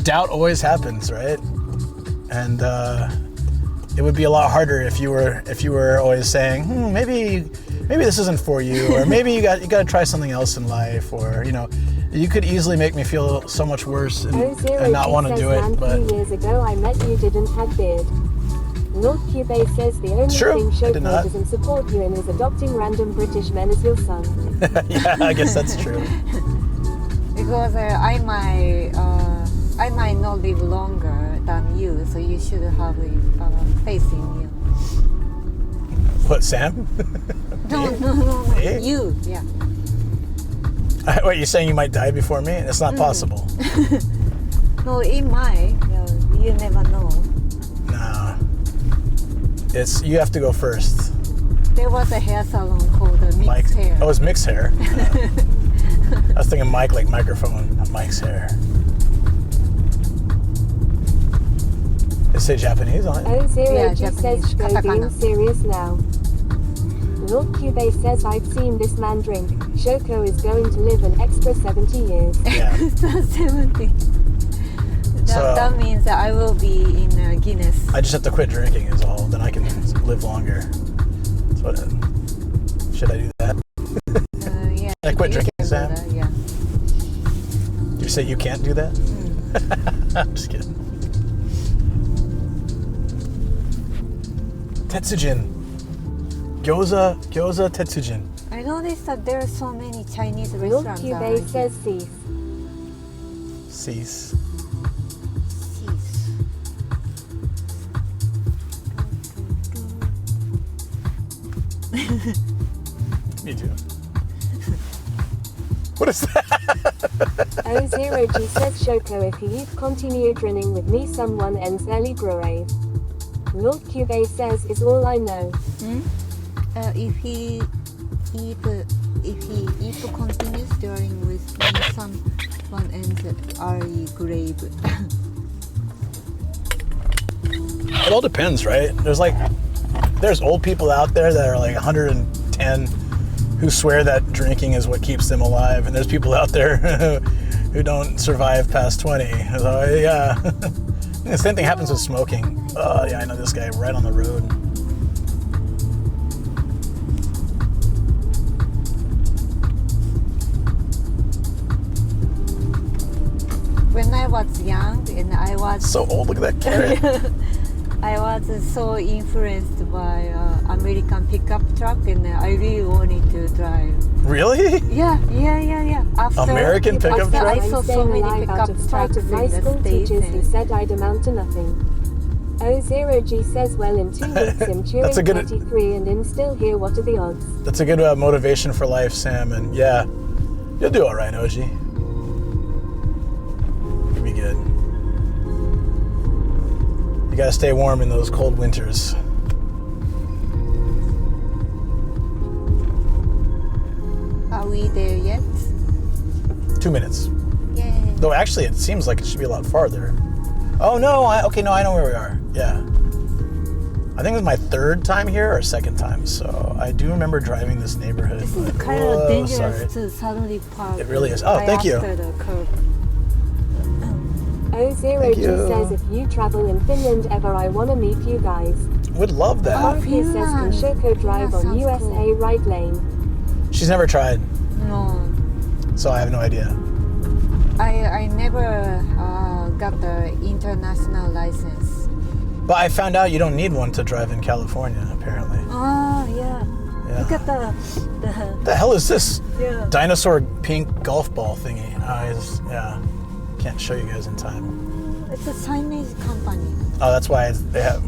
doubt always happens, right? And it would be a lot harder if you were always saying, maybe this isn't for you, or maybe you got to try something else in life, or you know, you could easily make me feel so much worse and not want to do it. But 3 years ago I met you didn't have beard. Lord Cube says the only thing Shoko doesn't support you in is adopting random British men as your son. Yeah, I guess that's true. Because I might not live longer than you, so you should have faith in you. What, Sam? No. Me? You, yeah. Wait, you're saying you might die before me? It's not possible. No, it might. You never know. Nah. You have to go first. There was a hair salon called Mixed Hair. Oh, it's Mixed Hair. I was thinking mic, like microphone, not Mike's hair. It say Japanese on it? Ozero just says Shoko being serious now. Lord Cube says I've seen this man drink. Shoko is going to live an extra 70 years. Yeah. 70. That means that I will be in Guinness. I just have to quit drinking is all. Then I can live longer. So should I do that? Yeah. I quit drinking, Sam? Yeah. Did you say you can't do that? I'm just kidding. Tetsujin. Gyoza Tetsujin. I noticed that there are so many Chinese Lord restaurants. Cube says cease. Cease. Me too. What is that? O0G says Shoko if you continue drinking with me someone ends early grave. Lord Cube says is all I know. If he continues during with me someone ends early grave. It all depends, right? There's old people out there that are like 110 who swear that drinking is what keeps them alive, and there's people out there who don't survive past 20. So yeah, the same thing happens with smoking. Oh yeah, I know this guy right on the road. When I was young and I was So old, look at that carrot. I was so influenced by American pickup truck, and I really wanted to drive. Really? Yeah. American pickup after truck? I saw so many pickup trucks in my the school States. teachers who said I'd amount to nothing. O0G says well in 2 weeks I'm cheering 33 and I'm still here, what are the odds? That's a good motivation for life, Sam, and yeah, you'll do all right, Oji. You'll be good. You gotta stay warm in those cold winters. Are we there yet? 2 minutes. Yay. Though actually, it seems like it should be a lot farther. Oh no! I know where we are. Yeah. I think it was my third time here or second time, so I do remember driving this neighborhood. This is kind of dangerous to suddenly park. It really is. Oh, thank you. After the curve. O0G says if you travel in Finland ever, I want to meet you guys. Would love that. Arthur says can Shoko drive on USA cool. right lane? She's never tried, No, so I have no idea. I never got the international license. But I found out you don't need one to drive in California, apparently. Oh yeah. Look at The hell is this? Yeah. Dinosaur pink golf ball thingy. Can't show you guys in time. It's a Chinese company. Oh, that's why they have.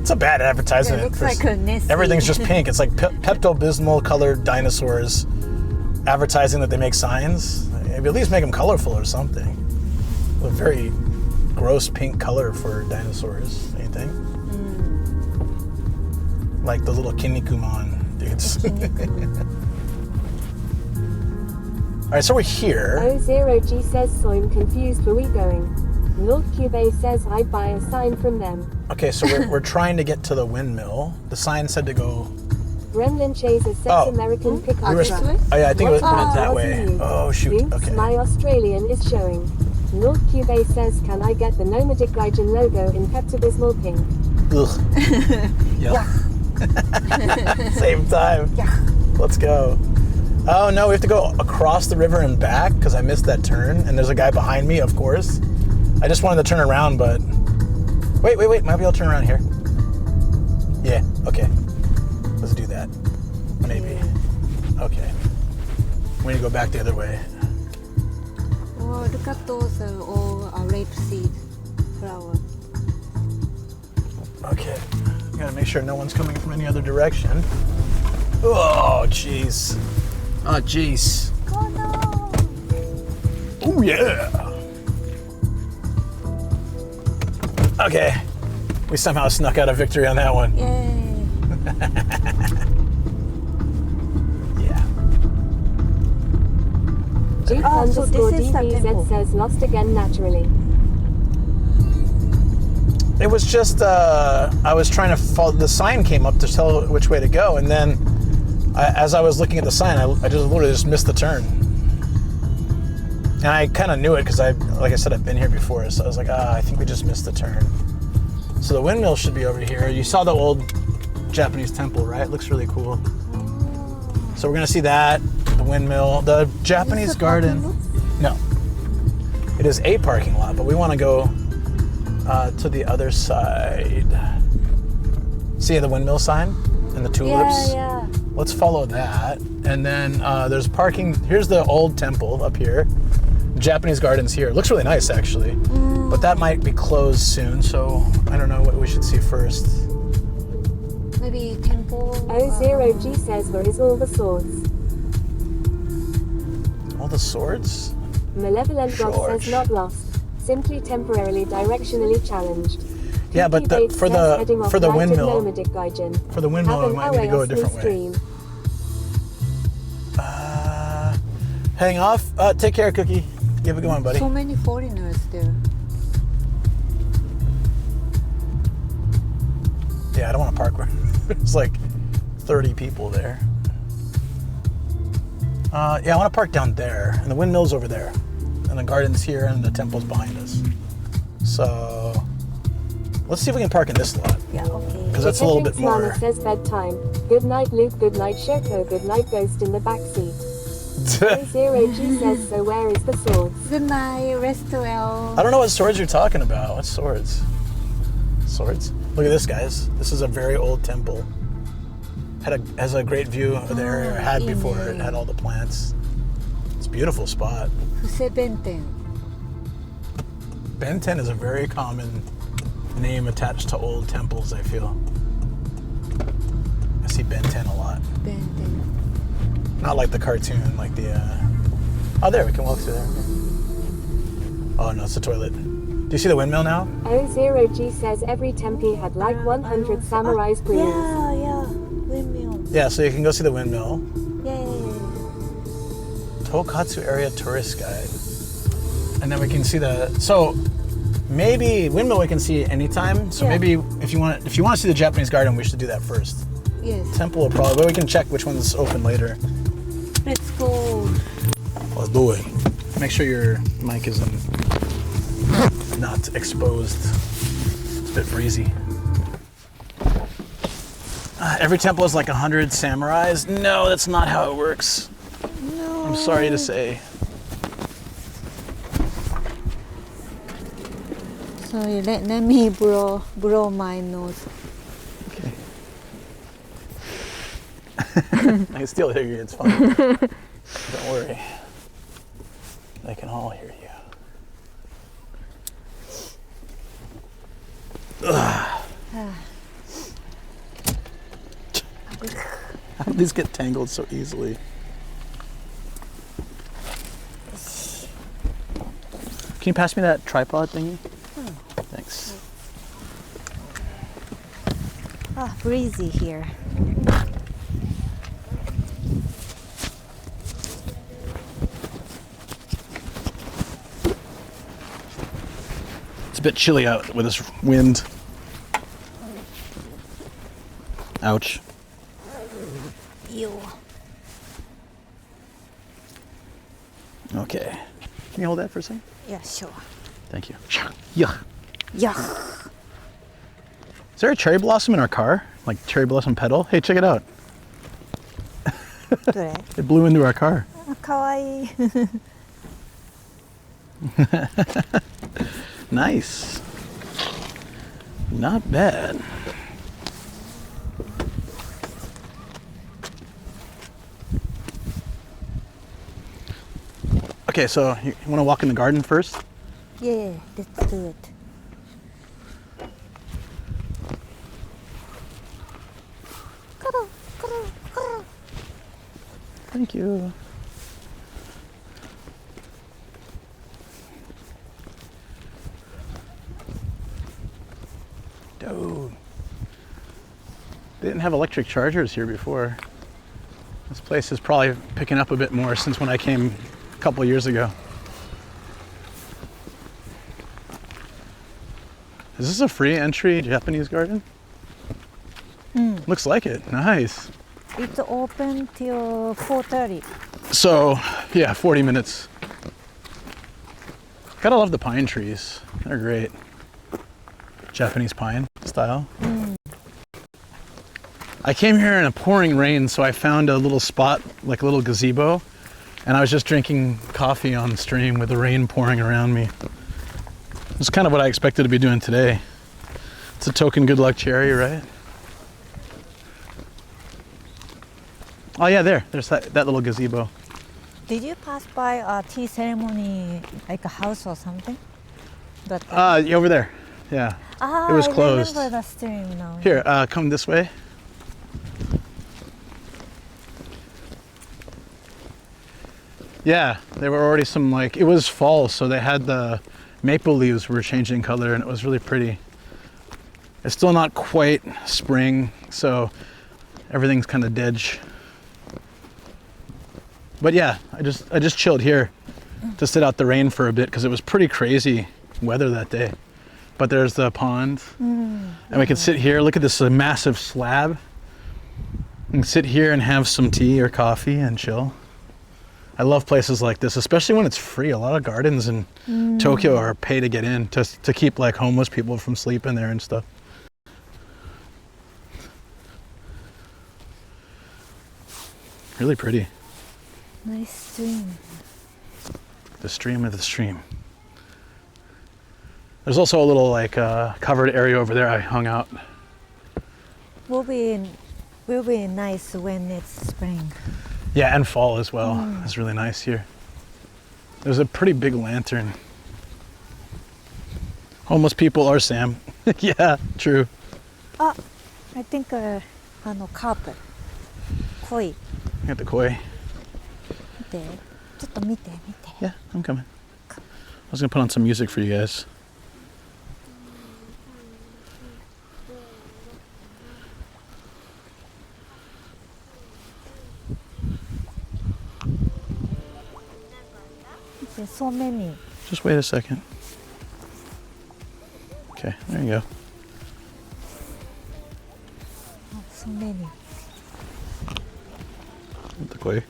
It's a bad advertisement. It looks like a Nestle. Everything's just pink. It's like Pepto-Bismol colored dinosaurs advertising that they make signs. Maybe at least make them colorful or something. A very gross pink color for dinosaurs. Anything? Like the little kinnikuman dudes. All right, so we're here. O0G says, so I'm confused, where we going? Lord Cube says, I'd buy a sign from them. Okay, so we're trying to get to the windmill. The sign said to go. Gremlin Chaser says American pickup Oh yeah, I think it was meant that way. Aussie Oh shoot. Oops, Okay. my Australian is showing. Lord Cube says, can I get the Nomadic Gaijin logo in Pepto-Bismol pink? Ugh. Yeah. Same time. Yeah. Let's go. Oh no, we have to go across the river and back because I missed that turn, and there's a guy behind me, of course. I just wanted to turn around, but wait. Maybe I'll turn around here. Yeah. Okay. Let's do that. Maybe. Okay. We need to go back the other way. Oh, look at those all rapeseed flower. Okay. Gotta make sure no one's coming from any other direction. Oh, jeez. Oh, jeez. Oh no! Oh, yeah. Okay. We somehow snuck out a victory on that one. Yay! Yeah. Jeep so this is the DBZ temple. says, lost again naturally. It was just, I was trying to follow, the sign came up to tell which way to go, and then as I was looking at the sign, I just literally just missed the turn. And I kind of knew it because like I said, I've been here before, so I was like, I think we just missed the turn. So the windmill should be over here. You saw the old Japanese temple, right? It looks really cool. So we're gonna see that, the windmill, the Japanese garden. No, it is a parking lot, but we want to go to the other side. See the windmill sign and the tulips? Yeah. Let's follow that. And then there's parking. Here's the old temple up here. Japanese gardens here. It looks really nice, actually. But that might be closed soon, so I don't know what we should see first. Maybe temple. O0G says, where is all the swords? All the swords? Malevolent God George. says, not lost. Simply temporarily directionally challenged. Yeah, but Pinky for Bates says, heading the off for the right at windmill, Nomadic Gaijin. for the windmill, Have we an might need to go a hour different off way. stream. Hang off. Take care, Cookie. You have a good one, buddy. So many foreigners there. Yeah, I don't want to park where there's like 30 people there. Yeah, I want to park down there, and the windmill's over there, and the garden's here, and the temple's behind us. So let's see if we can park in this lot, Yeah, okay. because that's a little bit more. Mana says bedtime. Good night, Luke. Good night, Shoko. Good night, Ghost in the backseat. O0G says, so where is the swords? Good night, rest well. I don't know what swords you're talking about. What swords? Swords? Look at this, guys. This is a very old temple. Has a great view of the area. It had before. It had all the plants. It's a beautiful spot. Fusebenten. Benten is a very common name attached to old temples, I feel. I see Benten a lot. Benten. Not like the cartoon, like the... Oh, there, we can walk through there. Oh, no, it's the toilet. Do you see the windmill now? O0G says every temple had like 100 samurai's brews. Yeah. Windmill. Yeah, so you can go see the windmill. Yay. Tokatsu Area Tourist Guide. And then we can see the... So, maybe windmill we can see anytime. So Yeah. maybe if you want to see the Japanese garden, we should do that first. Yes. Temple will probably... But we can check which one's open later. Let's go. Let's do it. Make sure your mic isn't not exposed. It's a bit breezy. Every temple is like 100 samurais. No, that's not how it works. No. I'm sorry to say. Sorry, let me blow my nose. Okay. I can still hear you. It's fine. Don't worry. They can all hear you. Ugh. How do these get tangled so easily? Can you pass me that tripod thingy? Thanks. Ah, breezy here. It's a bit chilly out with this wind. Ouch. Ew. Okay. Can you hold that for a second? Yeah, sure. Thank you. Yeah. Yeah. Is there a cherry blossom in our car? Like cherry blossom petal? Hey, check it out. It blew into our car. Kawaii. Nice. Not bad. Okay, so you want to walk in the garden first? Yeah, let's do it. Thank you. Dude. They didn't have electric chargers here before. This place is probably picking up a bit more since when I came a couple years ago. Is this a free entry Japanese garden? Looks like it. Nice. It's open till 4:30. So, yeah, 40 minutes. Gotta love the pine trees. They're great. Japanese pine style. I came here in a pouring rain, so I found a little spot, like a little gazebo, and I was just drinking coffee on the stream with the rain pouring around me. It's kind of what I expected to be doing today. It's a token good luck cherry, right? Oh yeah, there's that little gazebo. Did you pass by a tea ceremony, like a house or something? But Over there. Yeah. It was closed. I remember the stream now. Here, come this way. Yeah, there were already some, like, it was fall, so they had the maple leaves were changing color, and it was really pretty. It's still not quite spring, so everything's kind of dead. But yeah, I just chilled here to sit out the rain for a bit because it was pretty crazy weather that day. But there's the pond, and we can sit here. Look at this massive slab. We can sit here and have some tea or coffee and chill. I love places like this, especially when it's free. A lot of gardens in Tokyo are pay to get in to keep like homeless people from sleeping there and stuff. Really pretty. Nice stream. The stream of the stream. There's also a little like covered area over there I hung out. Will be nice when it's spring. Yeah, and fall as well. It's really nice here. There's a pretty big lantern. Homeless people are Sam. Yeah, true. I think carpet. Koi. Got the koi. 見て。ちょっと見て。 Yeah, I'm coming. I was gonna put on some music for you guys. There's so many. Just wait a second. Okay, there you go. Oh, so many. The koi.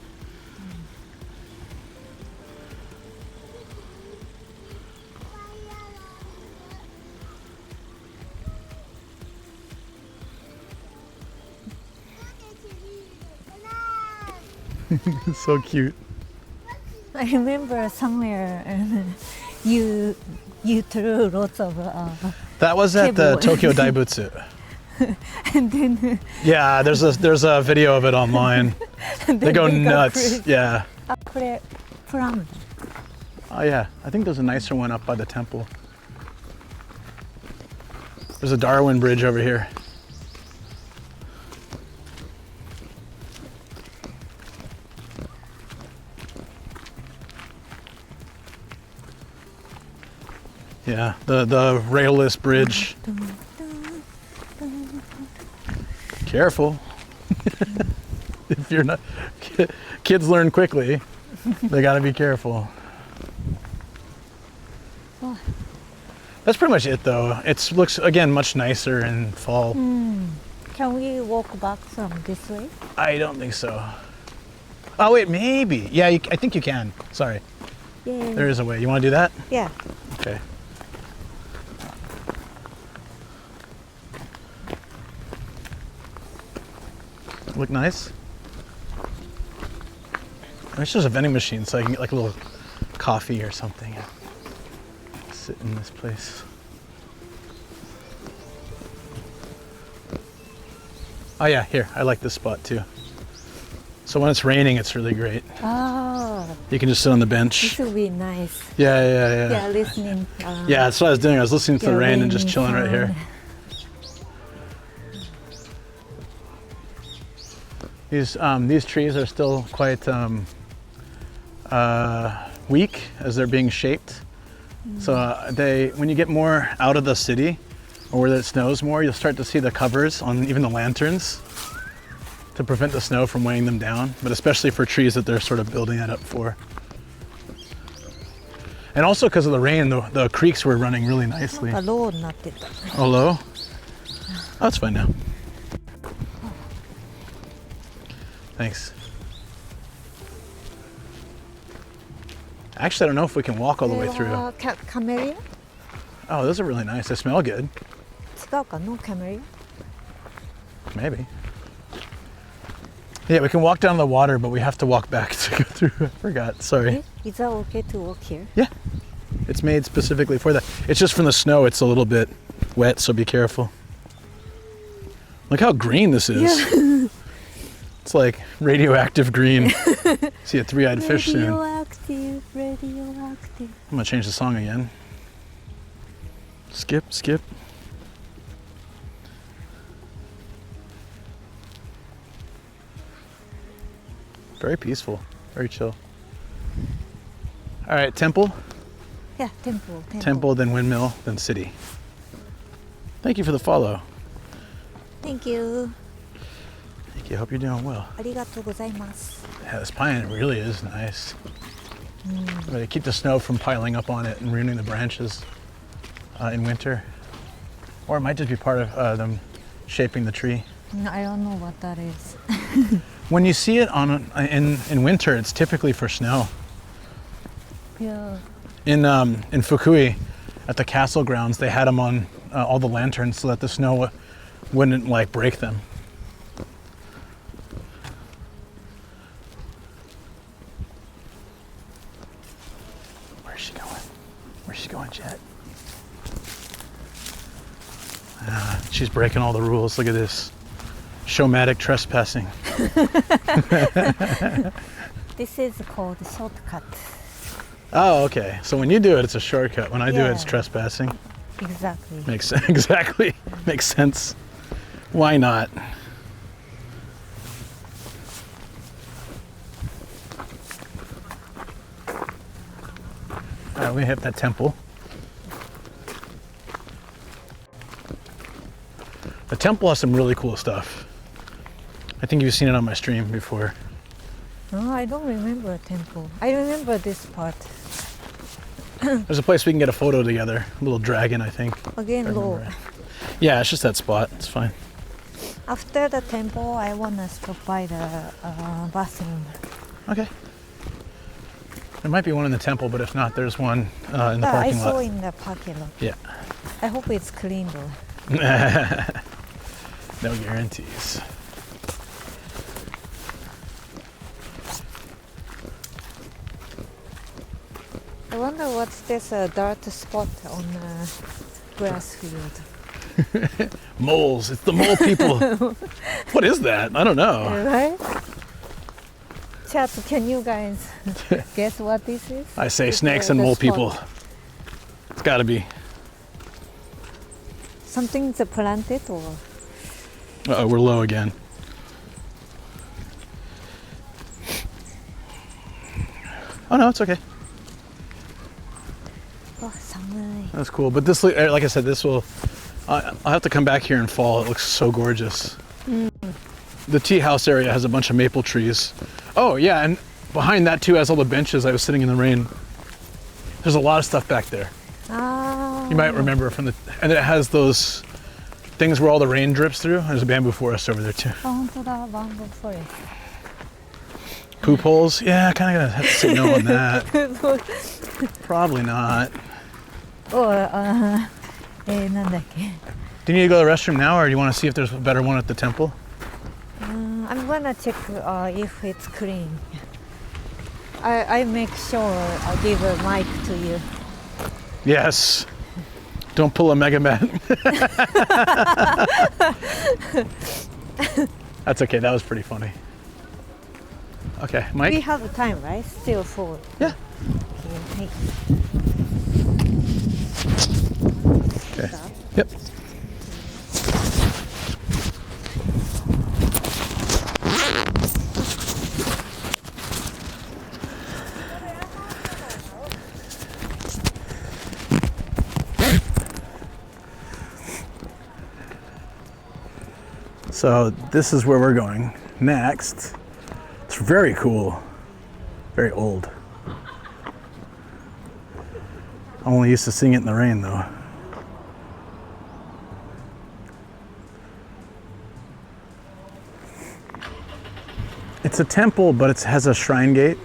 So cute. I remember somewhere you threw lots of That was at the Cable. Tokyo Daibutsu. and then Yeah, there's a video of it online. They go nuts. Yeah. これプラム Oh yeah, I think there's a nicer one up by the temple. There's a Darwin bridge over here. Yeah, the railless bridge. Careful. If you're not, kids learn quickly. They gotta be careful. Oh. That's pretty much it though. It looks, again, much nicer in fall. Can we walk back from this way? I don't think so. Oh wait, maybe. Yeah, I think you can. Sorry. Yeah. There is a way. You wanna do that? Yeah. Okay. Look nice? I wish there's a vending machine so I can get like a little coffee or something. Sit in this place. Oh yeah, here. I like this spot too. So when it's raining, it's really great. Oh, You can just sit on the bench. this will be nice. Yeah. Yeah, listening. Yeah, that's what I was doing. I was listening to the Yeah, rain and just rain chilling right here. sound. These trees are still quite weak as they're being shaped. So when you get more out of the city or where it snows more, you'll start to see the covers on even the lanterns to prevent the snow from weighing them down, but especially for trees that they're sort of building that up for. And also because of the rain, the creeks were running really nicely. なんかローになってた。 Oh, low? Oh, that's fine now. Thanks. Actually, I don't know if we can walk all the way through. カメリ Oh, those are really nice. They smell good. ア違うかなカメリ Maybe. Yeah, we can walk down the water, but we have to walk back to go through. I forgot. Sorry. Is that okay to walk here? Yeah. It's made specifically for that. It's just from the snow. It's a little bit wet, so be careful. Look how green this is. Yeah. It's like radioactive green. See a three-eyed fish soon. Radioactive, radioactive. I'm gonna change the song again. Skip, skip. Very peaceful, very chill. All right, temple, Yeah, temple. temple, then windmill, then city. Thank you for the follow. Thank you. Thank you. Hope you're doing well. ありがとうございます。 Yeah, this pine really is nice. But they keep the snow from piling up on it and ruining the branches in winter. Or it might just be part of them shaping the tree. I don't know what that is. When you see it in winter, it's typically for snow. Yeah. In Fukui, at the castle grounds, they had them on all the lanterns so that the snow wouldn't like break them. Where's she going? Where's she going, Jet? She's breaking all the rules. Look at this. Showmatic trespassing. This is called shortcut. Oh, okay. So when you do it, it's a shortcut. When I do it, it's Yeah. trespassing. Exactly. Makes sense. Exactly. Makes sense. Why not? All right, we hit that temple. The temple has some really cool stuff. I think you've seen it on my stream before. No, I don't remember a temple. I remember this part. There's a place we can get a photo together. A little dragon, I think. Again, If I low. remember right. Yeah, it's just that spot. It's fine. After the temple, I wanna stop by the bathroom. Okay. There might be one in the temple, but if not, there's one in the I parking saw lot. in the parking lot. Yeah. I hope it's clean though. No guarantees. I wonder what's this dirt spot on the grass field. Moles. It's the mole people. What is that? I don't know. Right? Chat, can you guys guess what this is? I say It's, snakes and the mole spot. people. It's got to be. Something's planted or? Uh-oh, we're low again. Oh no, it's okay. Oh, samui. That's cool. But this, like I said, this will. I'll have to come back here in fall. It looks so gorgeous. the tea house area has a bunch of maple trees. Oh yeah, and behind that too has all the benches. I was sitting in the rain. There's a lot of stuff back there. You might remember from the, and it has those things where all the rain drips through. There's a bamboo forest over there too. Bamboo forest. Poop holes? Yeah, I kind of gonna have to say no on that. Probably not. Or, なんだっけ? Do you need to go to the restroom now, or do you want to see if there's a better one at the temple? I'm gonna check if it's clean. I make sure I'll give a mic to you. Yes. Don't pull a Mega Man. That's okay. That was pretty funny. Okay, Mike? We have time, right? Still 4. Yeah. Okay. Okay. Yep. So this is where we're going next. It's very cool, very old. I'm only used to seeing it in the rain though. It's a temple, but it has a shrine gate,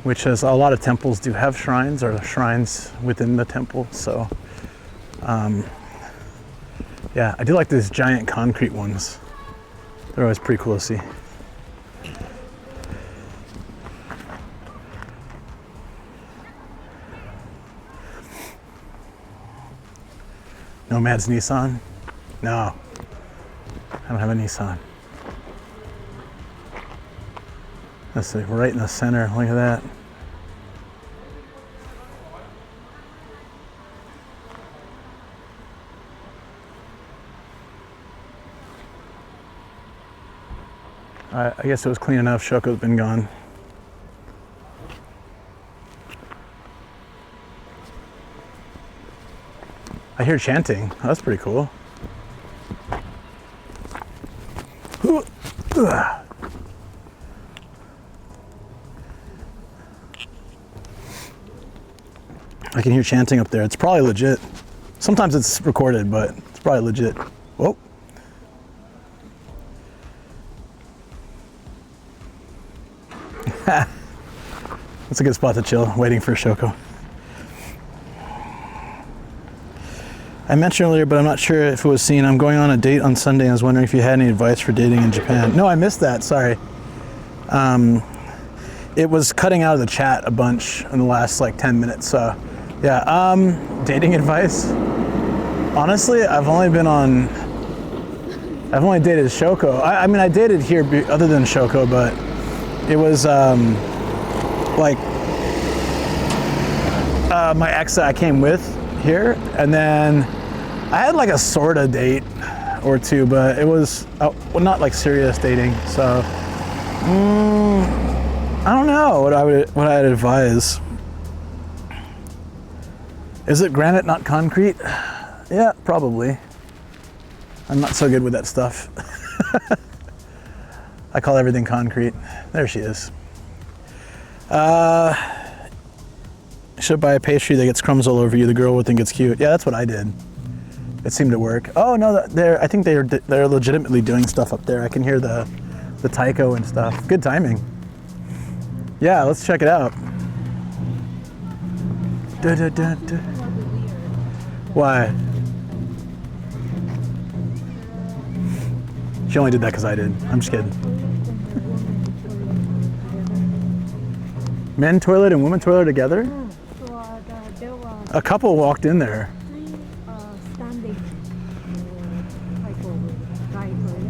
which is a lot of temples do have shrines or shrines within the temple. So, yeah, I do like these giant concrete ones. They're always pretty cool to see. Nomad's Nissan? No, I don't have a Nissan. Let's see, right in the center, look at that. I guess it was clean enough. Shoko's been gone. I hear chanting. Oh, that's pretty cool. I can hear chanting up there. It's probably legit. Sometimes it's recorded, but it's probably legit. Whoa. That's a good spot to chill, waiting for Shoko. I mentioned earlier, but I'm not sure if it was seen. I'm going on a date on Sunday. I was wondering if you had any advice for dating in Japan. No, I missed that. Sorry. It was cutting out of the chat a bunch in the last like 10 minutes. So, yeah. Dating advice. Honestly, I've only dated Shoko. I mean, I dated here other than Shoko, but it was like my ex that I came with here, and then I had like a sort of date or two, but it was well, not like serious dating. So I don't know what I'd advise. Is it granite, not concrete? Yeah, probably. I'm not so good with that stuff. I call everything concrete. There she is. Should buy a pastry that gets crumbs all over you. The girl would think it's cute. Yeah, that's what I did. It seemed to work. Oh no, I think they're legitimately doing stuff up there. I can hear the taiko and stuff. Good timing. Yeah, let's check it out. Why? She only did that because I did. I'm just kidding. Men toilet and women toilet together? A couple walked in there.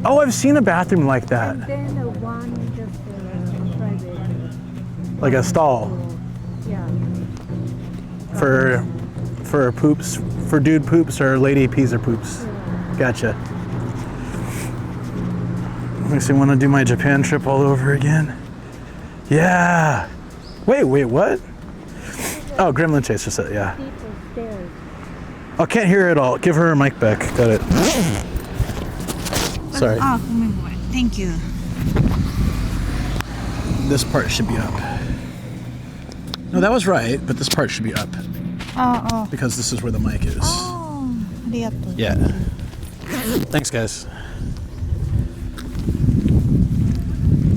Oh, I've seen a bathroom like that. And then one just private. Like a stall. Yeah. For poops, for dude poops or lady peas or poops. Gotcha. Makes me want to do my Japan trip all over again. Yeah. Wait, what? Oh, Gremlin Chaser said, yeah. Oh, can't hear it all. Give her a mic back. Got it. Sorry. Thank you. This part should be up. No, that was right, but this part should be up. Because this is where the mic is. Yeah. Thanks, guys.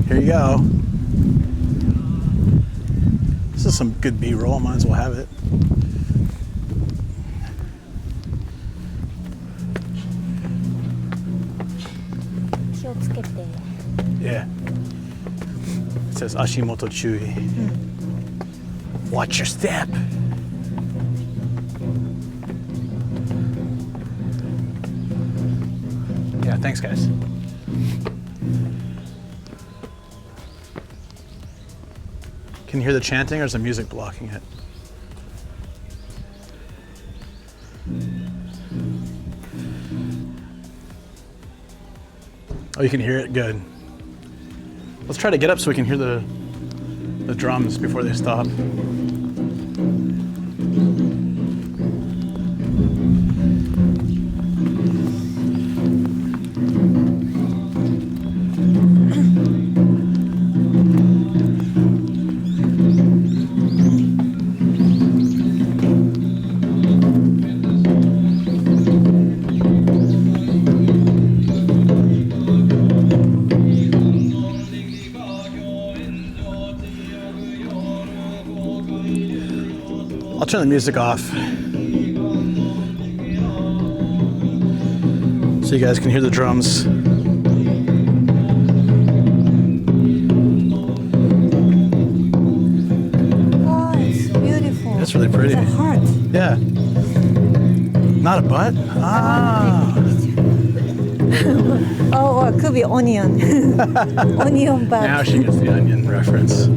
Here you go. This is some good B-roll. Might as well have it. Yeah. It says Ashimoto Chui. Watch your step. Yeah, thanks, guys. Can you hear the chanting, or is the music blocking it? Oh, you can hear it? Good. Let's try to get up so we can hear the drums before they stop. I'll turn the music off so you guys can hear the drums. Oh, it's beautiful. It's really pretty. It's a heart. Yeah. Not a butt? Ah. Oh, or it could be onion. Onion butt. Now she gets the onion reference.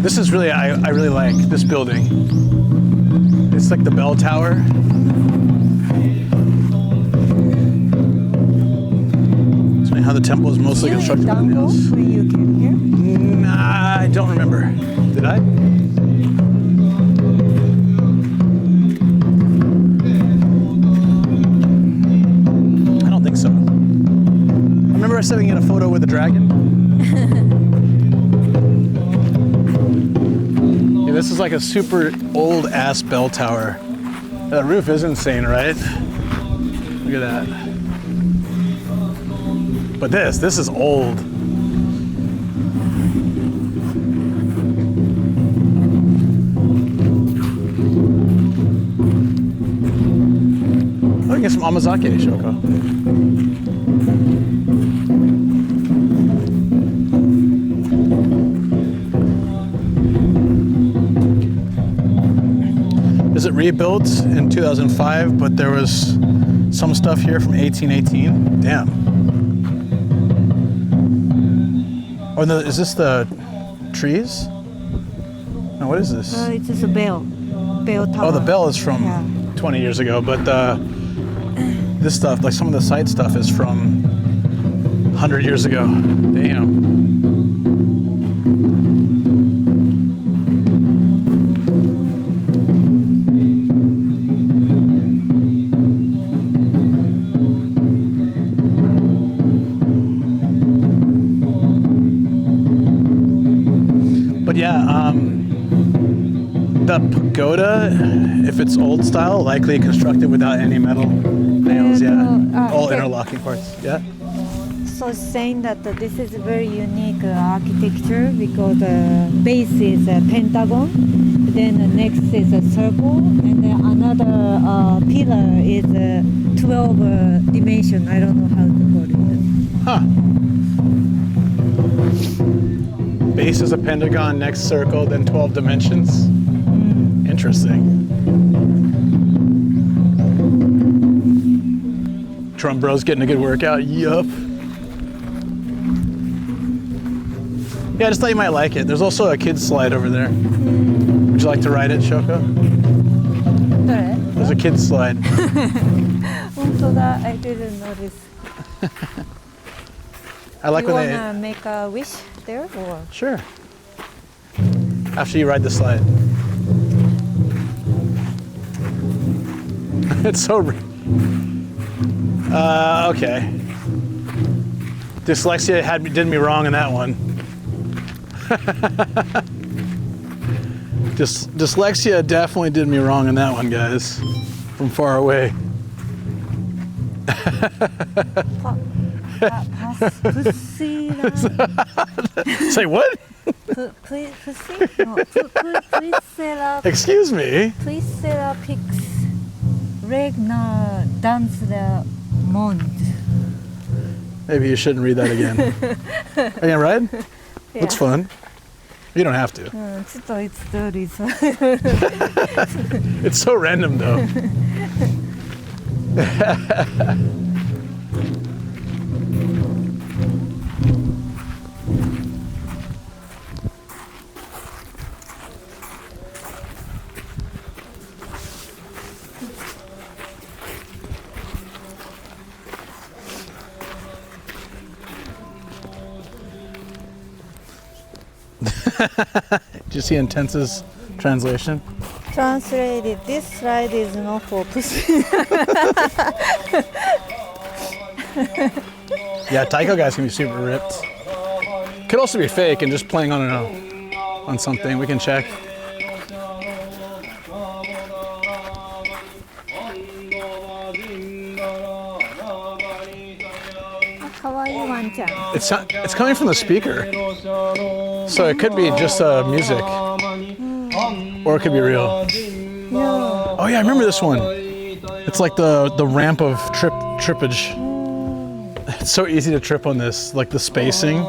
This is really, I really like this building. It's like the bell tower. It's how the temple is mostly constructed with nails. When you came here? Nah, I don't remember. Did I? I don't think so. I remember us sitting in a photo with a dragon. Yeah, this is like a super old ass bell tower. That roof is insane, right? Look at that. But this is old. I get some amazake, Shoko. Is it rebuilt in 2005? But there was some stuff here from 1818. Damn. Oh no, is this the trees? No, what is this? It's just a bell. Bell tower. Oh, the bell is from 20 years ago, but this stuff, like some of the side stuff, is from 100 years ago. Damn. But yeah, the pagoda, if it's old style, likely constructed without any metal nails, all interlocking parts, yeah. So saying that this is a very unique architecture because the base is a pentagon, then the next is a circle, and then another pillar is a 12 dimension. I don't know how to call it. Huh. Base is a pentagon, next circle, then 12 dimensions. Interesting. Drum Bro's getting a good workout. Yup. Yeah, I just thought you might like it. There's also a kid's slide over there. Would you like to ride it, Shoko? There's a kid's slide. I didn't notice. I like You when wanna make a wish there or? Sure. After you ride the slide. It's so. Okay. Dyslexia did me wrong in that one. Dyslexia definitely did me wrong in that one, guys. From far away. Say what? Pussy? No, please Excuse me. Please pix regna dance the mond. Maybe you shouldn't read that again. Are you gonna ride? Yeah. Looks fun. You don't have to. It's dirty, so. It's so random though. Did you see Intense's translation? Translated, this slide is not for pussy. Yeah, Taiko guys can be super ripped. Could also be fake and just playing on something. We can check. It's coming from the speaker, so it could be just music, or it could be real. No. Oh yeah, I remember this one. It's like the ramp of trippage. It's so easy to trip on this, like the spacing.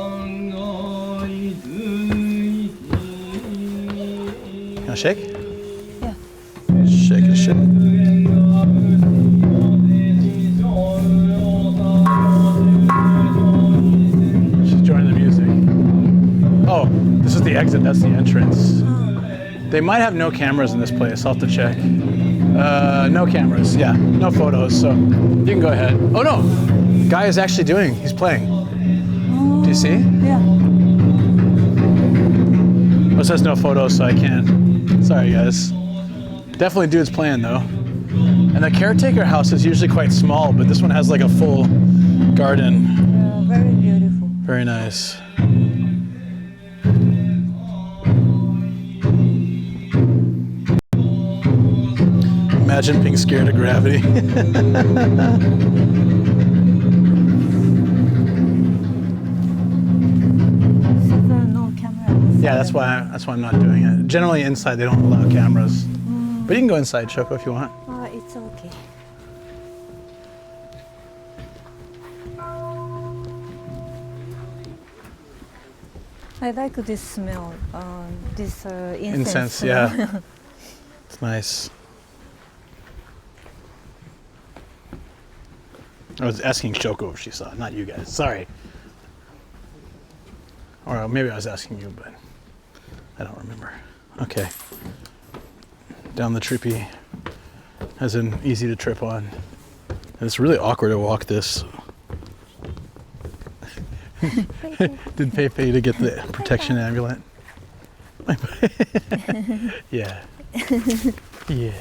Can I shake? Yeah. Shake it, shake. Oh, this is the exit, that's the entrance. They might have no cameras in this place, I'll have to check. No cameras, yeah, no photos, so you can go ahead. Oh no, guy is actually he's playing. Do you see? Yeah. Oh, it says no photos, so I can't. Sorry guys. Definitely dude's playing though. And the caretaker house is usually quite small, but this one has like a full garden. Yeah, very beautiful. Very nice. Imagine being scared of gravity. No camera. Yeah, that's why I'm not doing it. Generally inside they don't allow cameras. But you can go inside, Shoko, if you want. It's okay. I like this smell. This incense. Yeah. It's nice. I was asking Shoko if she saw it, not you guys. Sorry. Or maybe I was asking you, but I don't remember. Okay. Down the trippy, as in easy to trip on. And it's really awkward to walk this. Did pay to get the protection amulet. Yeah. Yeah.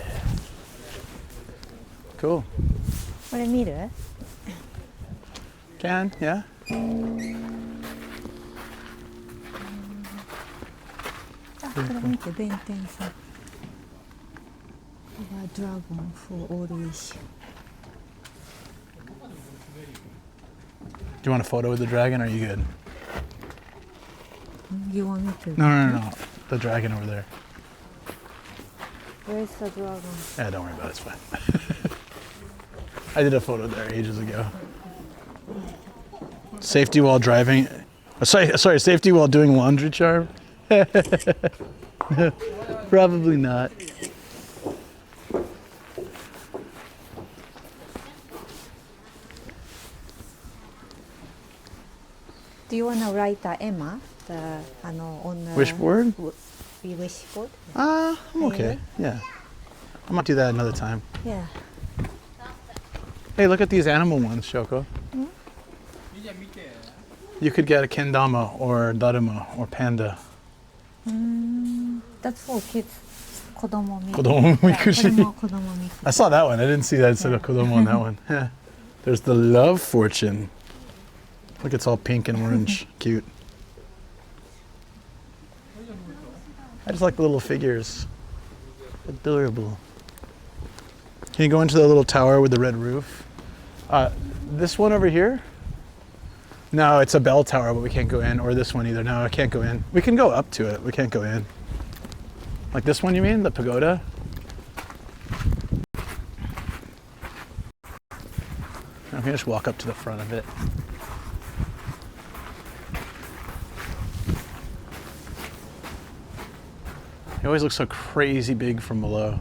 Cool. これ見る? Can, yeah. Dragon for all wish. Do you want a photo with the dragon, or are you good? You want me to? No. The dragon over there. Where's the dragon? Yeah, don't worry about it, it's fine. I did a photo there ages ago. Safety while driving. Sorry, safety while doing laundry charm? Probably not. Do you want to write Emma on the Wishboard? Wishboard? I'm okay. Yeah. I might do that another time. Yeah. Hey, look at these animal ones, Shoko. You could get a kendama or daruma or panda. That's for kids. Kodomo Kodomo mikushi. Kodomo mikushi. I saw that one. I didn't see that instead of kodomo on that one. Yeah. There's the love fortune. Look, it's all pink and orange. Cute. I just like the little figures. Adorable. Can you go into the little tower with the red roof? This one over here? No, it's a bell tower, but we can't go in. Or this one either. No, I can't go in. We can go up to it. We can't go in. Like this one, you mean? The pagoda? I can just walk up to the front of it. It always looks so crazy big from below.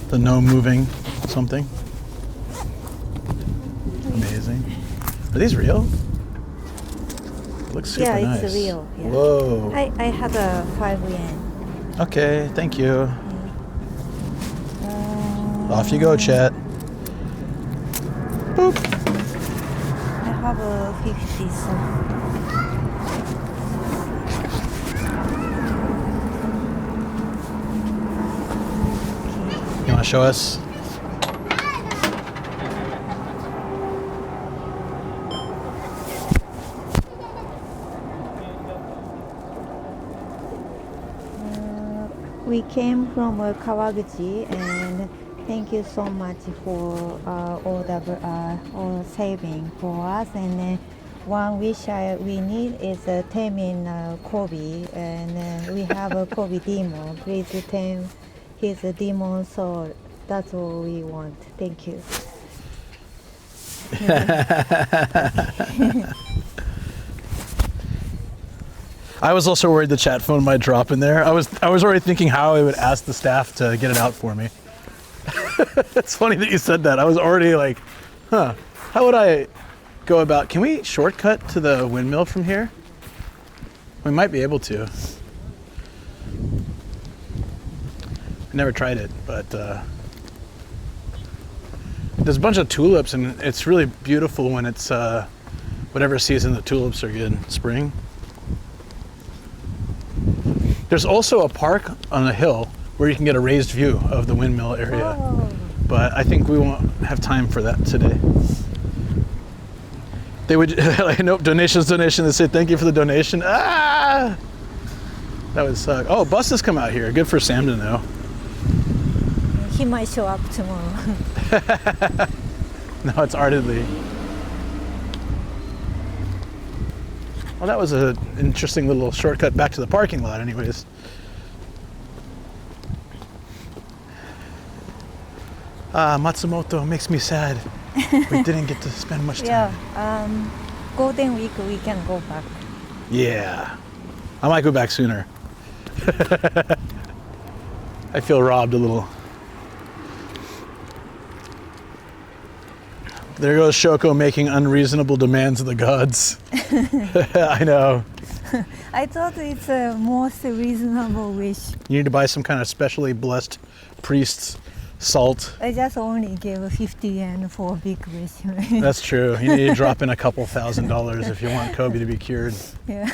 The no moving something. Amazing. Are these real? It looks super nice. Yeah, it's real. Yeah. Whoa. I have a 5 yen. Okay, thank you. Off you go, chat. Boop. I have a 50, so. You want to show us? We came from Kawaguchi, and thank you so much for all saving for us. And one wish we need is tame in Kobe, and we have a Kobe demon. Please tame his demon soul. That's all we want. Thank you. I was also worried the chat phone might drop in there. I was already thinking how I would ask the staff to get it out for me. It's funny that you said that. I was already like, huh, how would I go about, can we shortcut to the windmill from here? We might be able to. I never tried it, but there's a bunch of tulips, and it's really beautiful when it's whatever season the tulips are good, spring. There's also a park on a hill where you can get a raised view of the windmill area. Oh. But I think we won't have time for that today. They would, like, nope, donation. They say thank you for the donation. Ah! That would suck. Oh, buses come out here. Good for Sam to know. He might show up tomorrow. No, it's Ardedly. Well, that was an interesting little shortcut back to the parking lot anyways. Matsumoto makes me sad. We didn't get to spend much time. Yeah, Golden Week we can go back. Yeah. I might go back sooner. I feel robbed a little. There goes Shoko making unreasonable demands of the gods. I know. I thought it's a most reasonable wish. You need to buy some kind of specially blessed priest's salt. I just only gave 50 yen for a big wish. That's true. You need to drop in a couple $1,000s if you want Kobe to be cured. Yeah.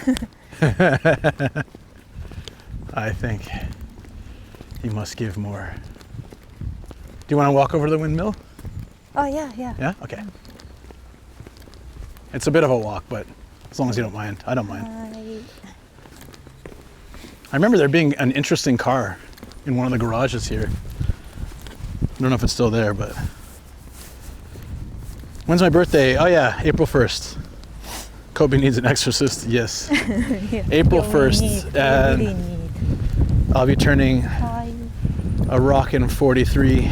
I think you must give more. Do you want to walk over to the windmill? Oh, yeah, yeah. Yeah? Okay. It's a bit of a walk, but as long as you don't mind. I don't mind. I remember there being an interesting car in one of the garages here. I don't know if it's still there, but... When's my birthday? Oh yeah, April 1st. Kobe needs an exorcist, yes. Yeah. April Yeah, 1st, and really need. I'll be turning a rockin' 43.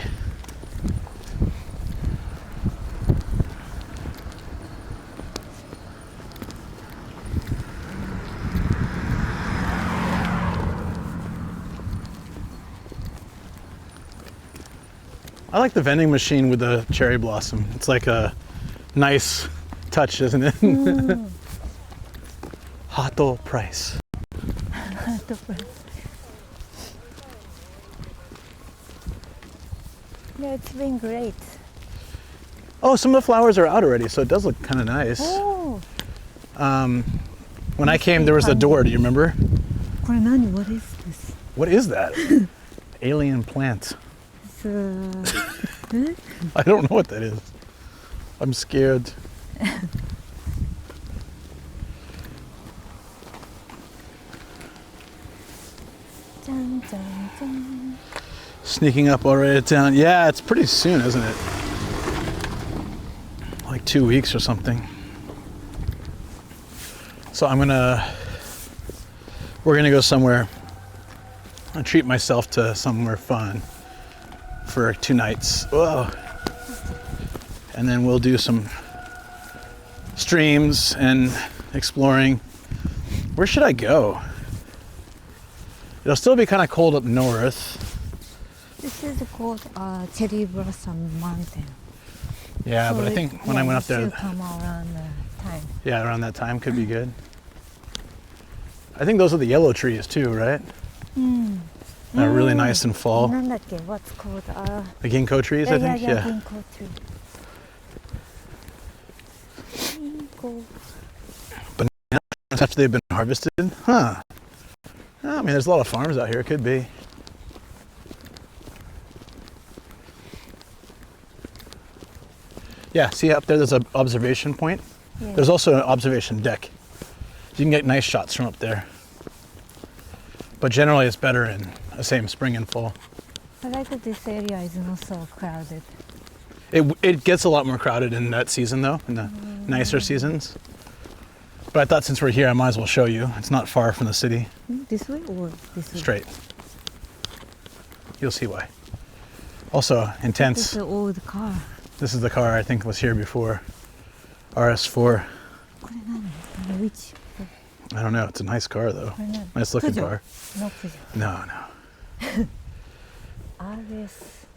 I like the vending machine with the cherry blossom. It's like a nice touch, isn't it? Hato price. Yeah, it's been great. Oh, some of the flowers are out already, so it does look kind of nice. Oh, When I came, there was a door. Do you remember? what is this? What is that? Alien plant. It's, I don't know what that is. I'm scared. Dun, dun, dun. Sneaking up already to town. Yeah, it's pretty soon, isn't it? Like 2 weeks or something. So we're gonna go somewhere and treat myself to somewhere fun for 2 nights. Whoa. And then we'll do some streams and exploring. Where should I go? It'll still be kind of cold up north. This is called Cherry Blossom Mountain. Yeah, So but I think when I went up there, should come around the time. yeah, around that time could be good. I think those are the yellow trees too, right? They're really nice in fall. なんだっけ? What's called? The ginkgo trees, I think. Yeah, ginkgo tree. Ginkgo. After they've been harvested, huh? I mean, there's a lot of farms out here. It could be. Yeah, see up there, there's an observation point. Yeah. There's also an observation deck. You can get nice shots from up there. But generally it's better in the same spring and fall. I like that this area is not so crowded. It gets a lot more crowded in that season though, in the nicer seasons. But I thought since we're here, I might as well show you. It's not far from the city. This way or this way? Straight. You'll see why. Also It's intense. an old car. This is the car I think was here before. RS4. これ何? Which? I don't know. It's a nice car though. これ何? Nice looking Pujo? car. No Pujo. No, no. RS.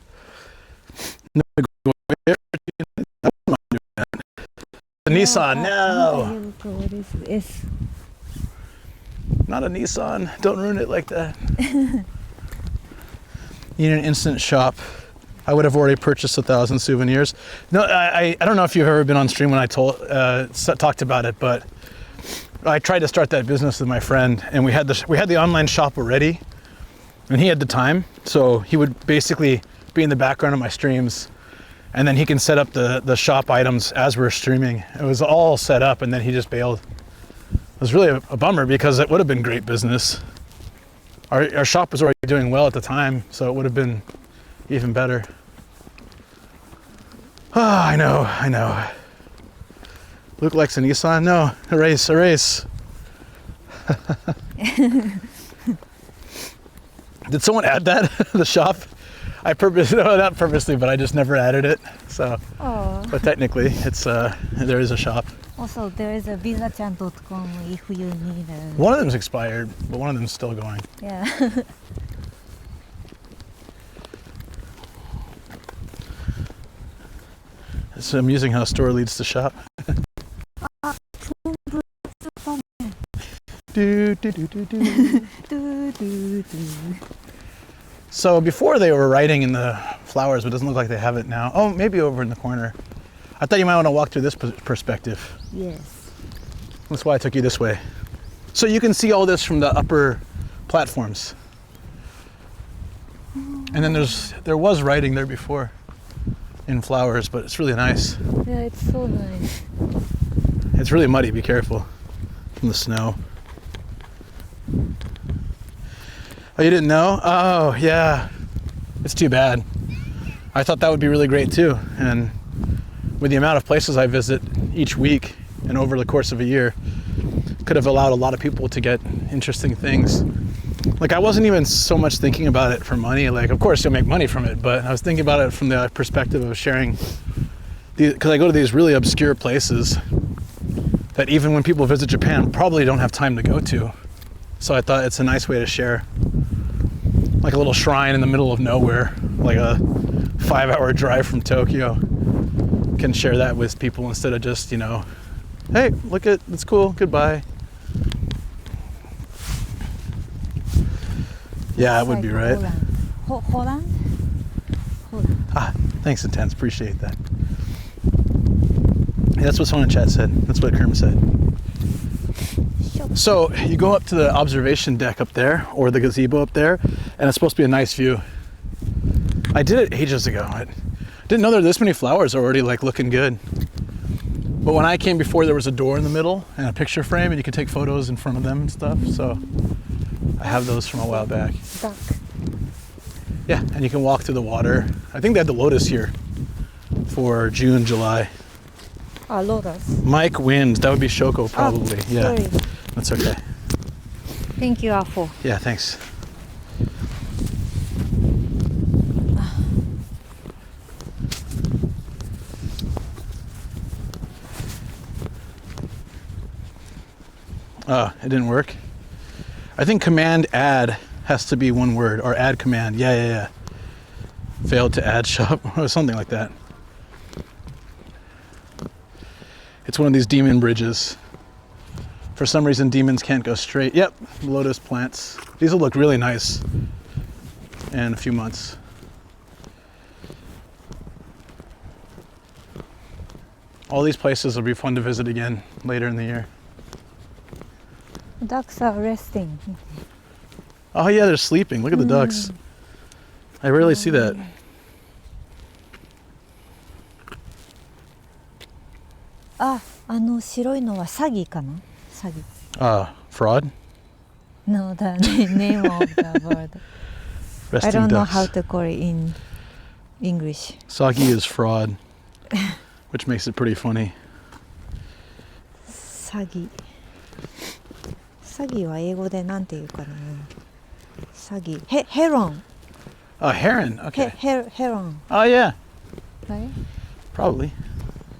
The Nissan, no! What is this? Not a Nissan. Don't ruin it like that. You need an instant shop. I would have already purchased 1,000 souvenirs. No, I don't know if you've ever been on stream when I talked about it, but I tried to start that business with my friend, and we had the online shop already, and he had the time, so he would basically be in the background of my streams, and then he can set up the shop items as we're streaming. It was all set up, and then he just bailed. It was really a bummer because it would have been great business. Our shop was already doing well at the time, so it would have been even better. Ah, I know. Luke likes a Nissan. No, erase. Did someone add that? The shop? Not purposely, but I just never added it. So, but technically, it's there is a shop. Also, there is a visachan.com if you need a... One of them's expired, but one of them's still going. Yeah. It's amusing how store leads to shop. Do. So before they were writing in the flowers, but it doesn't look like they have it now. Oh, maybe over in the corner. I thought you might want to walk through this perspective. Yes. That's why I took you this way. So you can see all this from the upper platforms. And then there was writing there before in flowers, but it's really nice. Yeah, it's so nice. It's really muddy, be careful from the snow. Oh, you didn't know? Oh, yeah. It's too bad. I thought that would be really great too. And with the amount of places I visit each week and over the course of a year, could have allowed a lot of people to get interesting things. Like, I wasn't even so much thinking about it for money. Like, of course you'll make money from it, but I was thinking about it from the perspective of sharing, because I go to these really obscure places that even when people visit Japan probably don't have time to go to. So I thought it's a nice way to share, like a little shrine in the middle of nowhere, like a 5-hour drive from Tokyo. Can share that with people instead of just, you know, hey, look at, it's cool, goodbye. Yeah, it would be right. Holland? Ah, thanks, Intense. Appreciate that. Yeah, that's what someone in chat said. That's what Kerm said. So you go up to the observation deck up there, or the gazebo up there, and it's supposed to be a nice view. I did it ages ago. I didn't know there were this many flowers already like looking good. But when I came before, there was a door in the middle and a picture frame, and you could take photos in front of them and stuff. So I have those from a while back. Duck. Yeah, and you can walk through the water. I think they had the lotus here for June, July. Lotus. Mike wins. That would be Shoko probably. Yeah, Sorry. that's okay. Thank you, Afo. Yeah, thanks. It didn't work. I think command add has to be one word, or add command. Yeah. Failed to add shop, or something like that. It's one of these demon bridges. For some reason, demons can't go straight. Yep, lotus plants. These will look really nice in a few months. All these places will be fun to visit again later in the year. Ducks are resting. Oh yeah, they're sleeping. Look at the ducks. I rarely see that. Ah, 白いのはサギかな? Sagi. Fraud? No, the name of the bird. Resting I don't know ducks. how to call it in English. Sagi is fraud, which makes it pretty funny. Sagi. Sagi は英語でなんて言うかな? Sagi. Heron. Heron. Okay. Heron. Oh yeah. Right? Probably.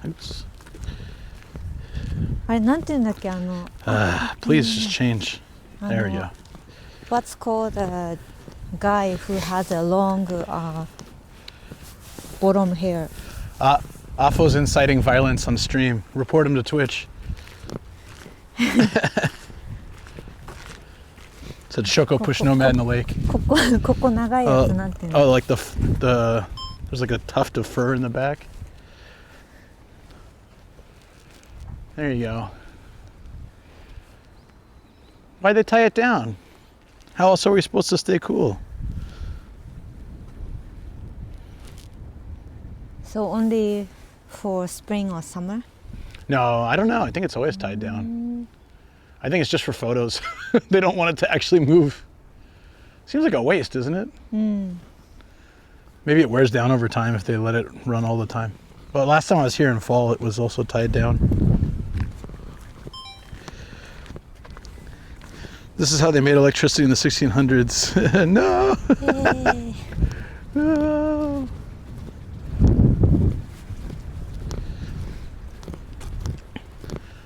Oops. あれなんて言うんだっけ? Please just change. There we go. What's called a guy who has a long bottom hair? Afo's inciting violence on stream. Report him to Twitch. Said Shoko push nomad in the lake. ここ長いやつなんて言うの? Oh, like the there's like a tuft of fur in the back. There you go. Why'd they tie it down? How else are we supposed to stay cool? So only for spring or summer? No, I don't know. I think it's always tied down. I think it's just for photos. They don't want it to actually move. Seems like a waste, isn't it? Maybe it wears down over time if they let it run all the time. But last time I was here in fall, it was also tied down. This is how they made electricity in the 1600s. No! No!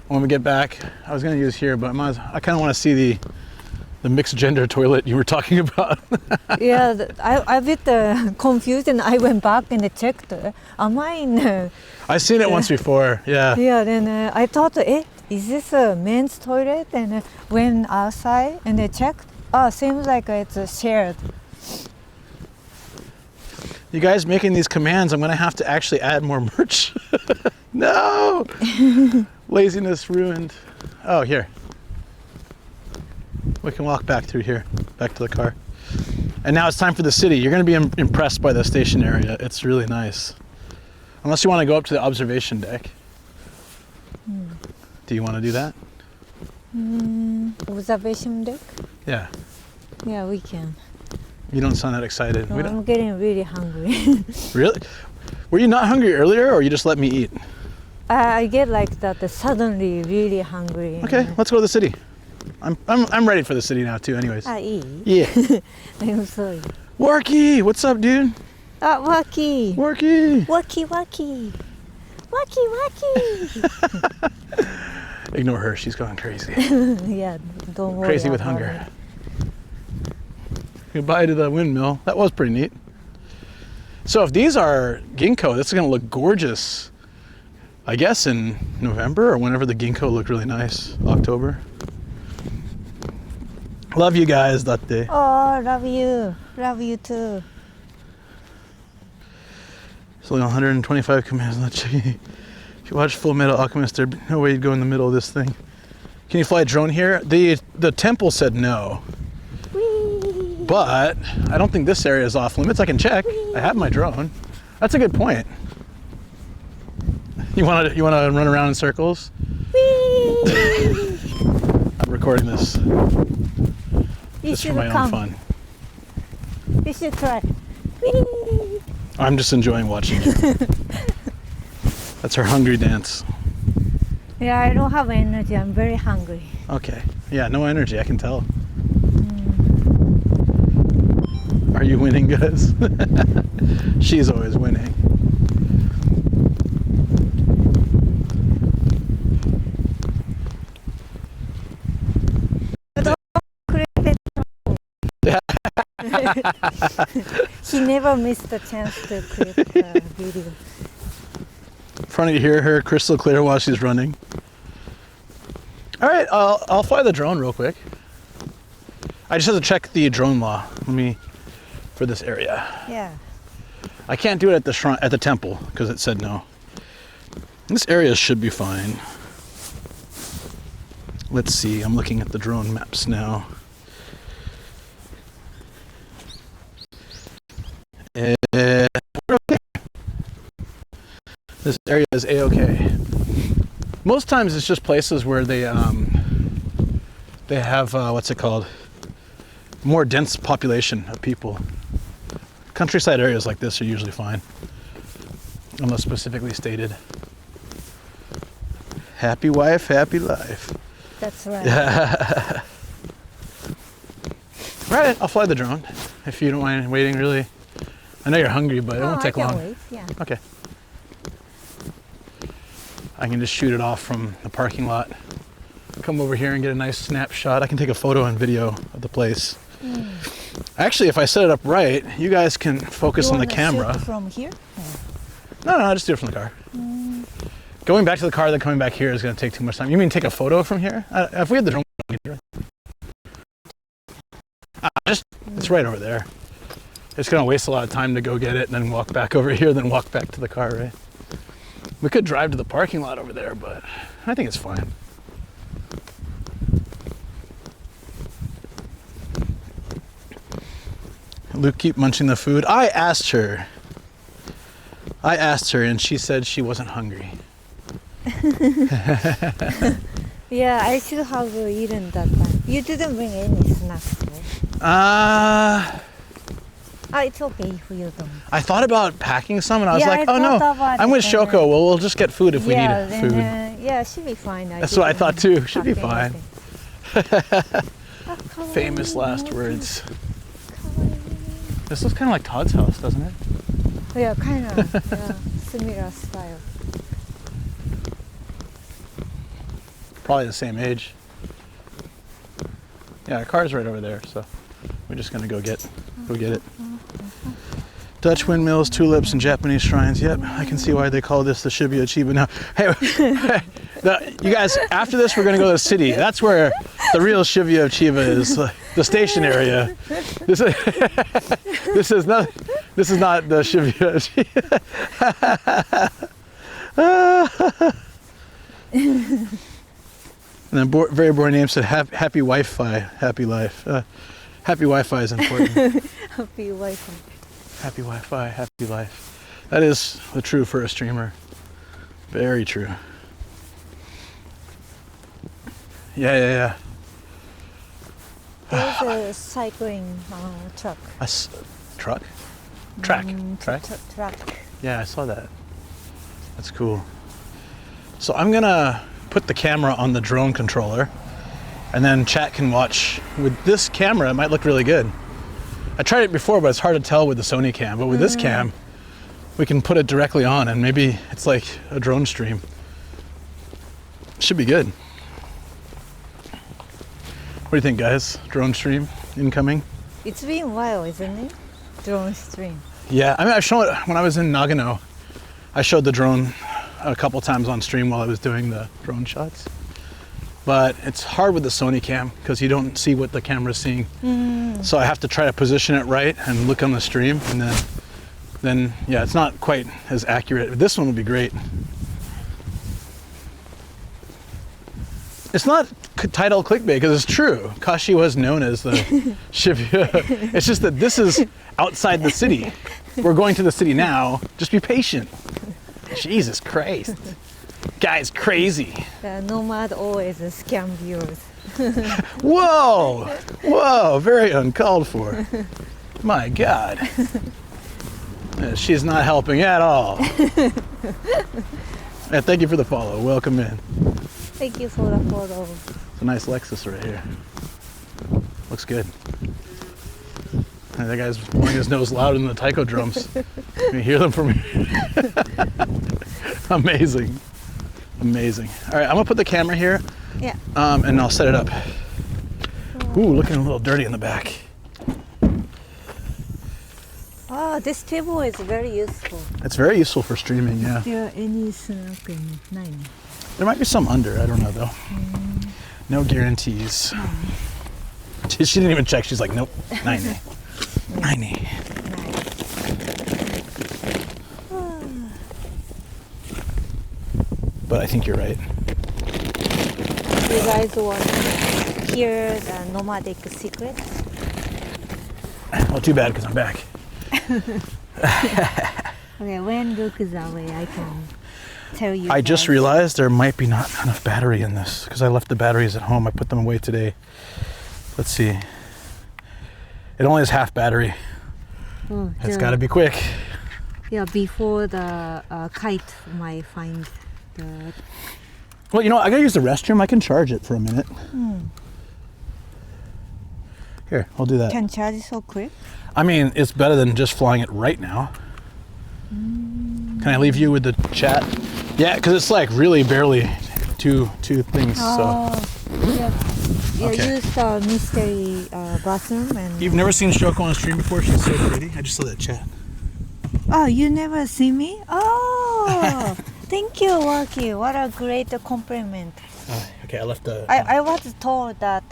When we get back, I was going to use here, but I kind of want to see the mixed gender toilet you were talking about. Yeah, I bit confused and I went back and checked. Am I in? I've seen it once before, yeah. Yeah, then I thought, is this a men's toilet? And went outside and I checked. Seems like it's shared. You guys making these commands, I'm going to have to actually add more merch. No! Laziness ruined. Oh, here. We can walk back through here, back to the car. And now it's time for the city. You're going to be impressed by the station area. It's really nice. Unless you want to go up to the observation deck. Do you want to do that? Observation deck? Yeah. Yeah, we can. You don't sound that excited. No, I'm getting really hungry. Really? Were you not hungry earlier, or you just let me eat? I get like that suddenly really hungry. Okay, let's go to the city. I'm ready for the city now too, anyways. Yeah. I'm sorry. Warky, what's up, dude? Waki. Warky. Waki. Waki. Ignore her, she's going crazy. Yeah, don't worry. Crazy with about hunger. Goodbye to the windmill. That was pretty neat. So if these are ginkgo, this is gonna look gorgeous. I guess in November or whenever the ginkgo look really nice, October. Love you guys, Datte. Oh, love you. Love you too. It's only 125 commands on the chicken. If you watch Full Metal Alchemist, there'd be no way you'd go in the middle of this thing. Can you fly a drone here? The temple said no. Whee! But I don't think this area is off limits. I can check. I have my drone. That's a good point. You wanna run around in circles? Whee! I'm recording this You just for should my come. own fun. You should try. Whee! I'm just enjoying watching it. That's her hungry dance. Yeah, I don't have energy. I'm very hungry. Okay. Yeah, no energy, I can tell. Are you winning, guys? She's always winning. He never missed the chance to clip the video. Funny to hear her crystal clear while she's running. All right, I'll fly the drone real quick. I just have to check the drone law. For this area. Yeah. I can't do it at the shrine, at the temple, because it said no. This area should be fine. Let's see, I'm looking at the drone maps now. We're okay. This area is A-okay. Most times it's just places where they have what's it called? More dense population of people. Countryside areas like this are usually fine, unless specifically stated. Happy wife, happy life. That's right. Right, I'll fly the drone if you don't mind waiting. Really, I know you're hungry, but it won't take I can long. wait. Yeah. Okay. I can just shoot it off from the parking lot. Come over here and get a nice snapshot. I can take a photo and video of the place. Actually, if I set it up right, you guys can focus on the camera. Shoot from here? No, just do it from the car. Going back to the car, then coming back here is going to take too much time. You mean take a photo from here? If we had the drone, it's right over there. It's going to waste a lot of time to go get it and then walk back over here, then walk back to the car, right? We could drive to the parking lot over there, but I think it's fine. Luke, keep munching the food. I asked her and she said she wasn't hungry. Yeah, I should have eaten that time. You didn't bring any snacks, right? It's okay if you don't. I thought about packing some and I was Yeah, like, I oh no, thought about I'm it with and Shoko. then- Well, we'll just get food if we Yeah, need food. yeah, it should be fine. That's what I thought too. Should be pack fine. anything. Famous last words. This looks kind of like Todd's house, doesn't it? Yeah, kind of. Yeah, similar style. Probably the same age. Yeah, our car's right over there, so we're just gonna go get it. Dutch windmills, tulips, and Japanese shrines. Yep, I can see why they call this the Shibuya Chiba now. Hey, you guys, after this, we're gonna go to the city. That's where the real Shibuya Chiba is, the station area. This is not the Shibuya Chiba. And then very boring name said happy Wi-Fi, happy life. Happy Wi-Fi is important. Happy Wi-Fi. Happy Wi-Fi, happy life. That is the true for a streamer. Very true. Yeah. There's a cycling truck. Truck? Track. Track. Yeah, I saw that. That's cool. So I'm gonna put the camera on the drone controller and then chat can watch. With this camera, it might look really good. I tried it before, but it's hard to tell with the Sony cam. But with this cam, we can put it directly on and maybe it's like a drone stream. Should be good. What do you think, guys? Drone stream incoming? It's been a while, isn't it? Drone stream. Yeah, I mean, I showed it when I was in Nagano. I showed the drone a couple times on stream while I was doing the drone shots. But it's hard with the Sony cam because you don't see what the camera's seeing. So I have to try to position it right and look on the stream, and then yeah, it's not quite as accurate. This one will be great. It's not title clickbait because it's true. Kashiwa is known as the Shibuya. It's just that this is outside the city. We're going to the city now. Just be patient. Jesus Christ. Guy's crazy. The nomad always scam viewers. Whoa! Whoa! Very uncalled for. My God. She's not helping at all. Yeah, thank you for the follow. Welcome in. Thank you for the follow. It's a nice Lexus right here. Looks good. And that guy's blowing his nose louder than the taiko drums. You can hear them from here. Amazing. Amazing. All right, I'm gonna put the camera here. Yeah. And I'll set it up. Ooh, looking a little dirty in the back. Ah, this table is very useful. It's very useful for streaming, yeah. Is there any snack in 9? There might be some under, I don't know though. No guarantees. She didn't even check, she's like, nope, 9. 9. But I think you're right. You guys want to hear the nomadic secret? Well, too bad because I'm back. Okay, when Luke is away, I can tell you. I just guys. realized there might be not enough battery in this because I left the batteries at home. I put them away today. Let's see. It only has half battery. Oh, It's got to be quick. Yeah, before the kite might find the. Well, you know, I gotta use the restroom. I can charge it for a minute. Here, I'll do that. Can charge so quick? I mean, it's better than just flying it right now. Can I leave you with the chat? Yeah, because it's like really barely two things. So Yeah. Yeah, Okay. use the mystery bathroom and. you've never seen Shoko on stream before? She's so pretty. I just saw that chat. Oh, you never see me? Oh, thank you, Waki. What a great compliment. Okay, I left the. I was told that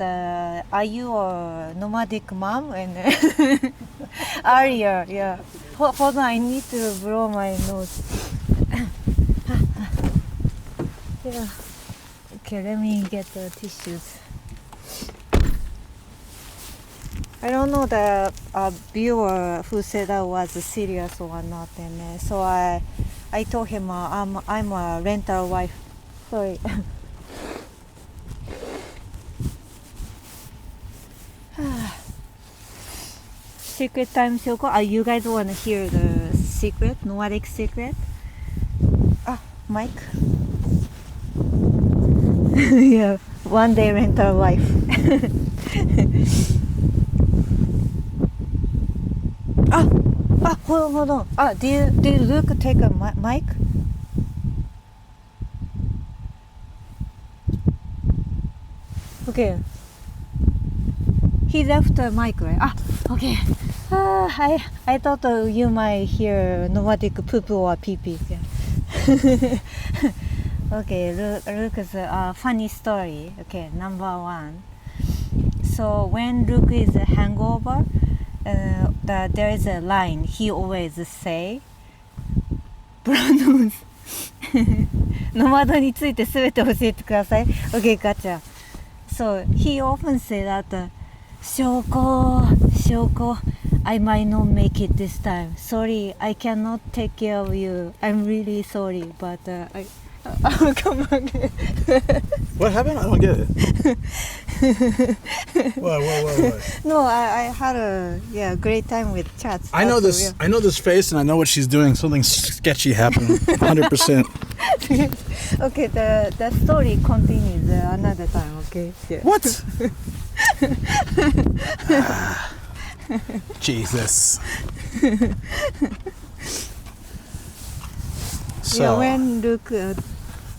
are you a nomadic mom and earlier, yeah. Hold on, I need to blow my nose. Yeah. Okay, let me get the tissues. I don't know the viewer who said I was serious or not, and so I told him I'm a rental wife. Sorry. Secret time, Shoko. You guys want to hear the secret, nomadic secret? Ah, Mike. Yeah, one day rental wife. Hold on. Did Luke take a mic? Okay. He left the mic, right? Okay. I thought you might hear nomadic poop or pee pee. Yeah. Okay, Luke's funny story. Okay, number 1. So when Luke is hangover, there is a line he always say. Pronouns. ノマドについてすべて教えてください。Okay, gotcha. So he often say that, Shoko, I might not make it this time. Sorry, I cannot take care of you. I'm really sorry, but I'll come again. What happened? I don't get it. What? No, I had a great time with chats. I know this. Yeah. I know this face, and I know what she's doing. Something sketchy happened. 100%. Okay, the story continues another time. Okay. Yeah. What? Jesus. So, Yeah, when Luke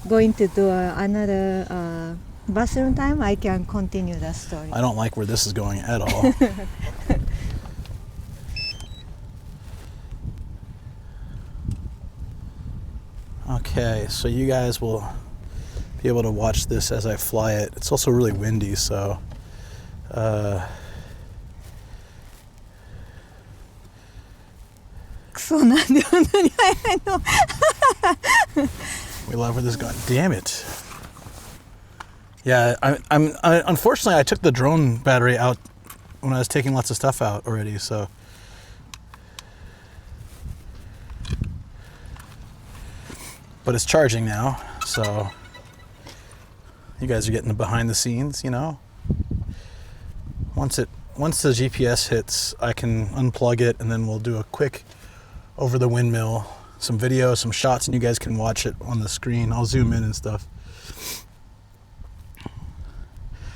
going to do another bathroom time, I can continue the story. I don't like where this is going at all. Okay, so you guys will be able to watch this as I fly it. It's also really windy, so we love where this got. Damn it. Yeah, I'm unfortunately I took the drone battery out when I was taking lots of stuff out already, so but it's charging now, so you guys are getting the behind the scenes, you know. Once the GPS hits, I can unplug it and then we'll do a quick over the windmill, some video, some shots, and you guys can watch it on the screen. I'll zoom in and stuff.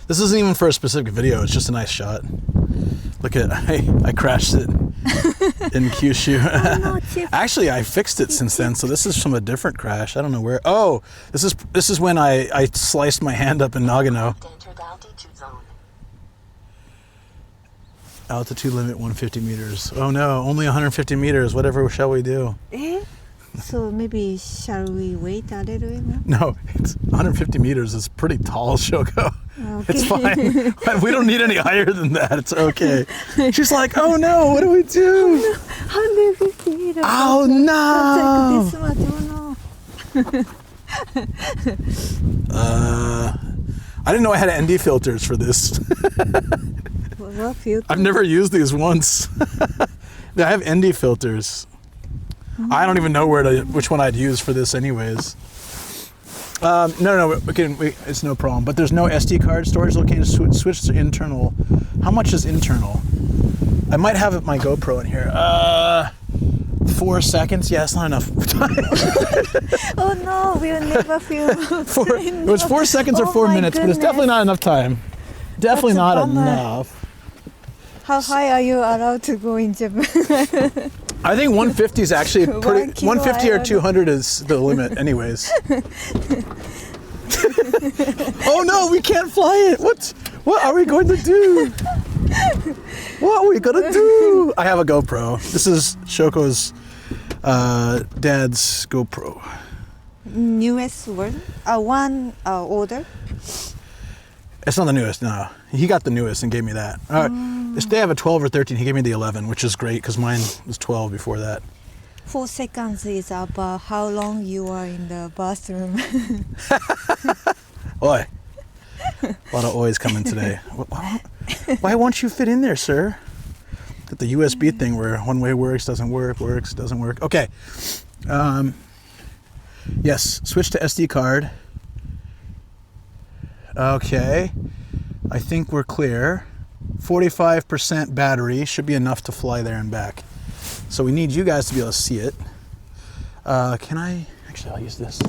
This isn't even for a specific video, it's just a nice shot. Look at, I crashed it in Kyushu. Actually, I fixed it since then, so this is from a different crash. I don't know where. Oh, this is when I sliced my hand up in Nagano. Altitude limit 150 meters. Oh no, only 150 meters. Whatever shall we do? So maybe shall we wait a little bit more? No, it's 150 meters. It's pretty tall, Shoko. Okay. It's fine. We don't need any higher than that. It's okay. She's like, oh no, what do we do? 150 meters. Oh no. This much, oh I didn't know I had ND filters for this. no. What filter? I've never used these once. I have ND filters. I don't even know which one I'd use for this anyways. No, it's no problem. But there's no SD card storage location. Switch to internal. How much is internal? I might have my GoPro in here. 4 seconds? Yeah, it's not enough time. Oh no, we'll never feel. It was 4 seconds or 4 minutes, but it's definitely not enough time. Definitely not enough. How high are you allowed to go in Japan? I think 150 is actually pretty. 150 or 200 is the limit, anyways. Oh no, we can't fly it. What are we going to do? What are we gonna do? I have a GoPro. This is Shoko's dad's GoPro. Newest one? One older? It's not the newest, no. He got the newest and gave me that. They have a 12 or 13. He gave me the 11, which is great because mine was 12 before that. 4 seconds is about how long you are in the bathroom. Oi. A lot of ois coming today. Why won't you fit in there, sir? Got the USB thing where one way works, doesn't work, works, doesn't work. Okay. Yes, switch to SD card. Okay. I think we're clear. 45% battery should be enough to fly there and back. So we need you guys to be able to see it. Can I? Actually, I'll use this.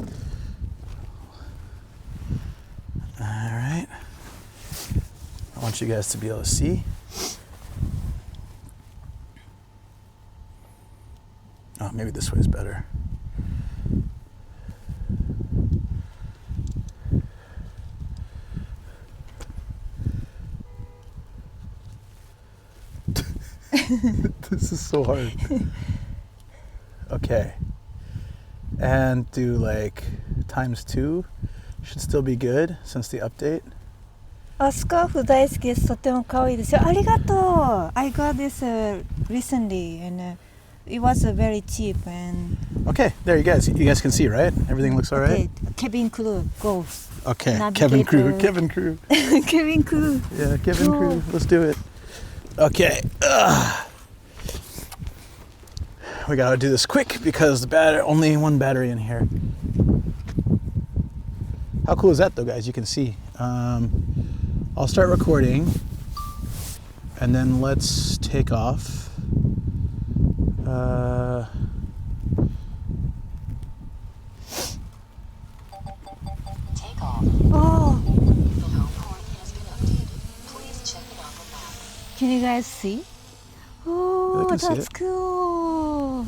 All right. I want you guys to be able to see. Oh, maybe this way is better. This is so hard. Okay. And do like ×2. Should still be good since the update. スカーフ大好きです。とても可愛いですよ。ありがとう。I got this recently and it was very cheap and. Okay, there you guys can see, right? Everything looks all right. Okay, Kevin Crew, go. Okay, Navigator. Kevin Crew. Kevin Crew. Yeah, Kevin Crew. Let's do it. Okay. We gotta do this quick because only one battery in here. How cool is that though, guys? You can see. I'll start recording and then let's take off. Take off. Oh, The home port has been updated. Please check it on the map. can you guys see? Oh, I can see that's it. cool.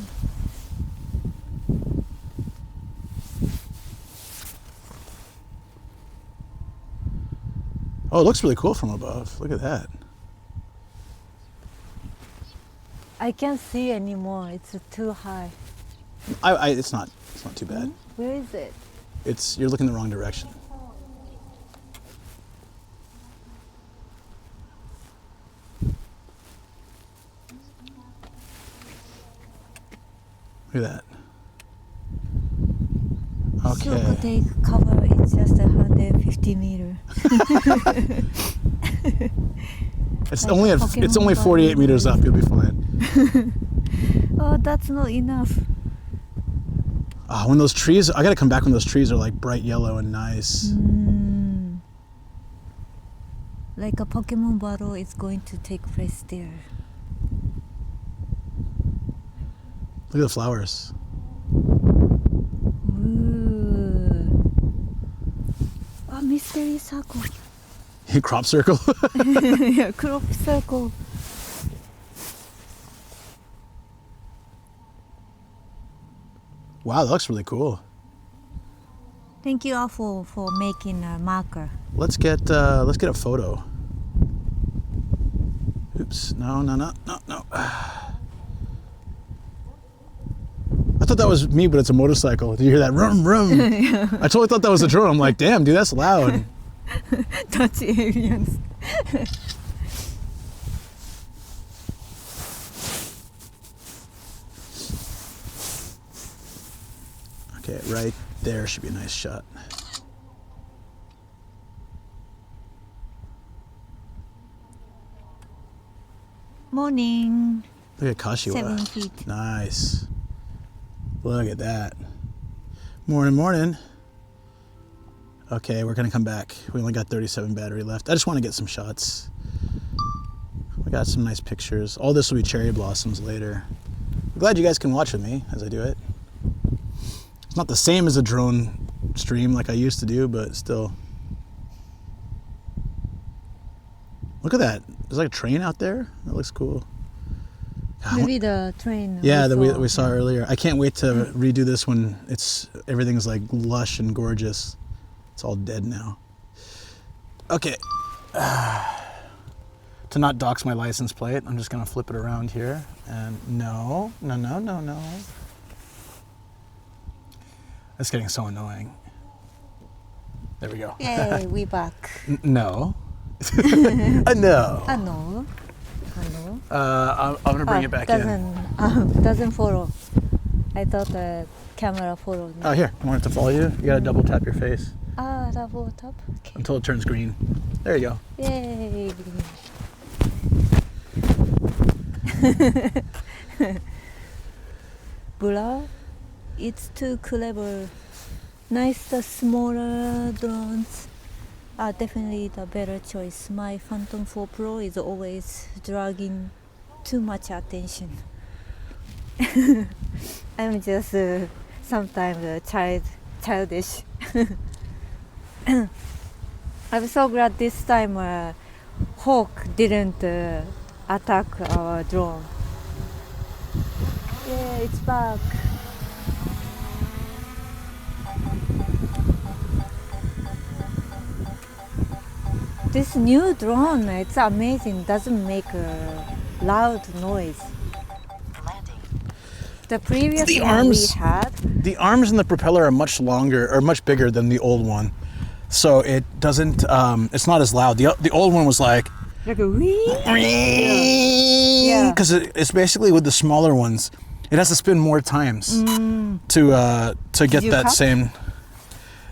Oh, it looks really cool from above. Look at that. I can't see anymore. It's too high. It's not too bad. Where is it? You're looking the wrong direction. Look at that. Okay. Shoko take cover, it's just 150 meters. It's only 48 meters up. You'll be fine. Oh, that's not enough. When those trees, I gotta come back when those trees are like bright yellow and nice. Like a Pokemon battle is going to take place there. Look at the flowers. Ooh. Oh, mystery circle. Crop circle. Yeah, crop circle. Wow, that looks really cool. Thank you all for making a marker. Let's get a photo. Oops! No. I thought that was me, but it's a motorcycle. Did you hear that? Rum rum. Yeah. I totally thought that was a drone. I'm like, damn, dude, that's loud. Touch aliens. Okay, right there should be a nice shot. Morning. Look at Kashiwa. 7 feet. Nice. Look at that. Morning. Okay, we're gonna come back. We only got 37 battery left. I just want to get some shots. We got some nice pictures. All this will be cherry blossoms later. I'm glad you guys can watch with me as I do it. It's not the same as a drone stream like I used to do, but still. Look at that. There's like a train out there. That looks cool. Maybe the train. Yeah, that we saw earlier. I can't wait to redo this when everything's like lush and gorgeous. It's all dead now. Okay. To not dox my license plate, I'm just gonna flip it around here. And no. That's getting so annoying. There we go. Yay, we back. No. No. No. I'm gonna bring it back in. Doesn't follow. I thought the camera followed me. Oh, here. You want it to follow you? You gotta double tap your face Double tap. Okay. until it turns green. There you go. Yay. Blur? It's too clever. Nice, the smaller drones are definitely the better choice. My Phantom 4 Pro is always dragging too much attention. I'm just sometimes childish. I'm so glad this time Hawk didn't attack our drone. Yeah, it's back. This new drone, it's amazing. Doesn't make a loud noise. The previous one we had. The arms and the propeller are much longer or much bigger than the old one, so it doesn't. It's not as loud. The old one was like a wee. Yeah. Because it's basically with the smaller ones, it has to spin more times to get that same.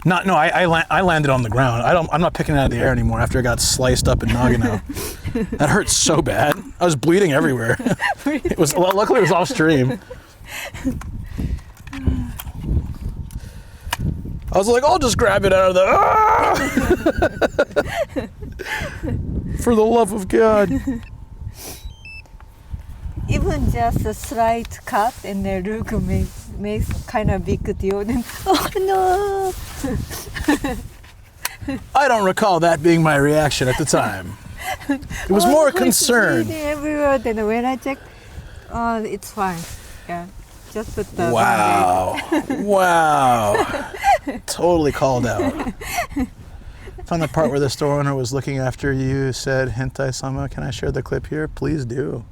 No, I landed on the ground. I'm not picking it out of the air anymore after I got sliced up in Nagano. That hurt so bad. I was bleeding everywhere. Luckily it was off stream. I was like, I'll just grab it out of the. For the love of God. Even just a slight cut and the look makes kind of big deal. Then, oh no! I don't recall that being my reaction at the time. It was more concern. Everywhere. Then when I checked, it's fine. Yeah, just put the. Wow! Wow! Totally called out. Found the part where the store owner was looking after you. Said, "Hentai-sama, can I share the clip here? Please do."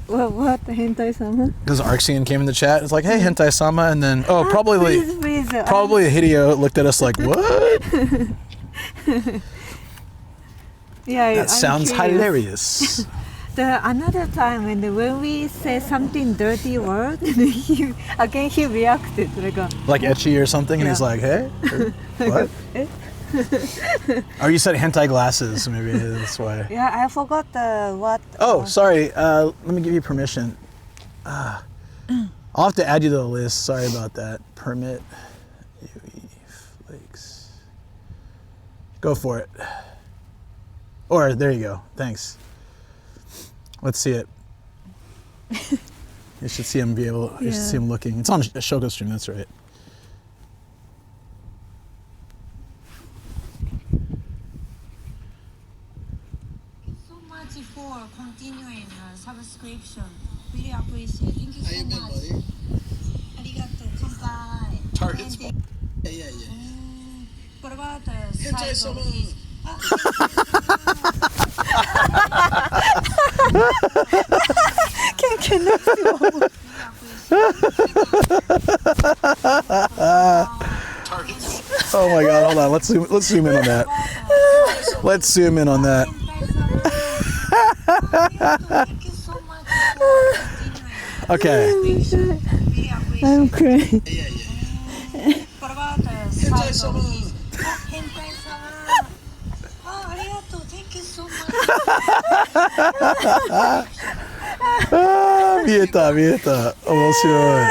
What hentai-sama? Because Arxian came in the chat. It's like, hey, hentai-sama, and then probably Hideo looked at us like, what? Yeah, That sounds hilarious. Another time when we say something dirty word, he reacted Like ecchi or something, and he's like, hey, what? Or you said hentai glasses, maybe that's why. Yeah, I forgot what. Oh, sorry. Let me give you permission. I'll have to add you to the list. Sorry about that. Permit. UE flakes. Go for it. Or there you go. Thanks. Let's see it. You should see him be able. You should see him looking. It's on a Shoko stream. That's right. For continuing subscription. Really appreciate. Thank you so much. Arigato. Kanpai. Target spot. Yeah. What about the size of his... Oh my God! Hold on. Let's zoom in on that. Let's zoom in on that. Okay. I'm crying. What about the size of his thank you so much. 見えた面白い。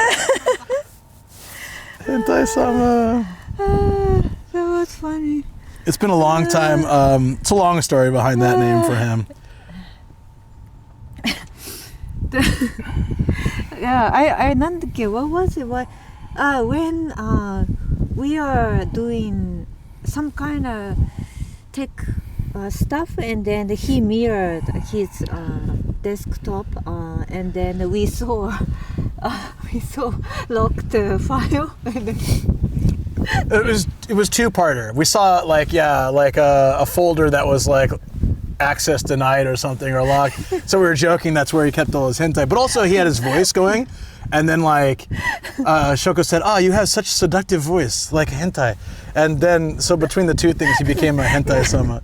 変態様。 That was funny. It's been a long time. It's a long story behind that name for him. Yeah, I what was it? When we are doing some kind of tech stuff, and then he mirrored his desktop, and then we saw locked file. It was two-parter. We saw like a folder that was like access denied or something or locked. So we were joking that's where he kept all his hentai. But also he had his voice going, and then like Shoko said, "Oh, you have such a seductive voice, like hentai." And then so between the two things, he became a hentai-sama.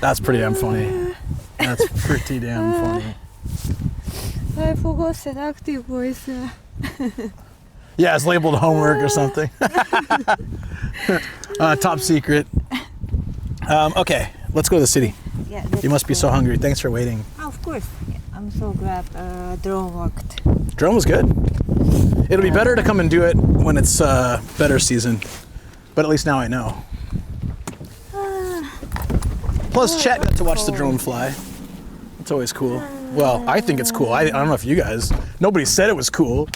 That's pretty damn funny. That's pretty damn funny. I forgot seductive voice. Yeah, it's labeled homework or something. Top secret. Okay, let's go to the city. Yeah, You must be so hungry. Thanks for waiting. Of course. Yeah, I'm so glad drone worked. Drone was good. It'll be better to come and do it when it's better season. But at least now I know. Plus, chat got to watch the drone fly. It's always cool. Well, I think it's cool. I don't know if you guys. Nobody said it was cool.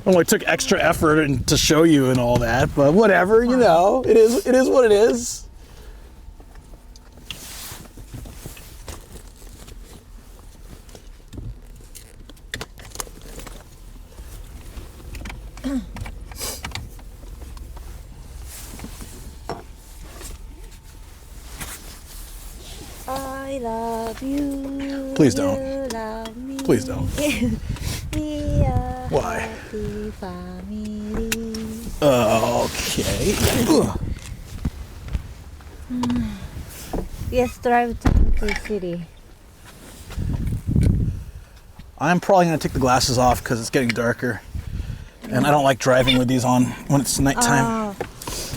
Only took extra effort to show you and all that, but whatever, you know. It is what it is. I love you. Please don't. You love me. Please don't. We are Why? happy family. Okay. Ugh. Yes, drive to the city. I'm probably gonna take the glasses off because it's getting darker, and I don't like driving with these on when it's nighttime.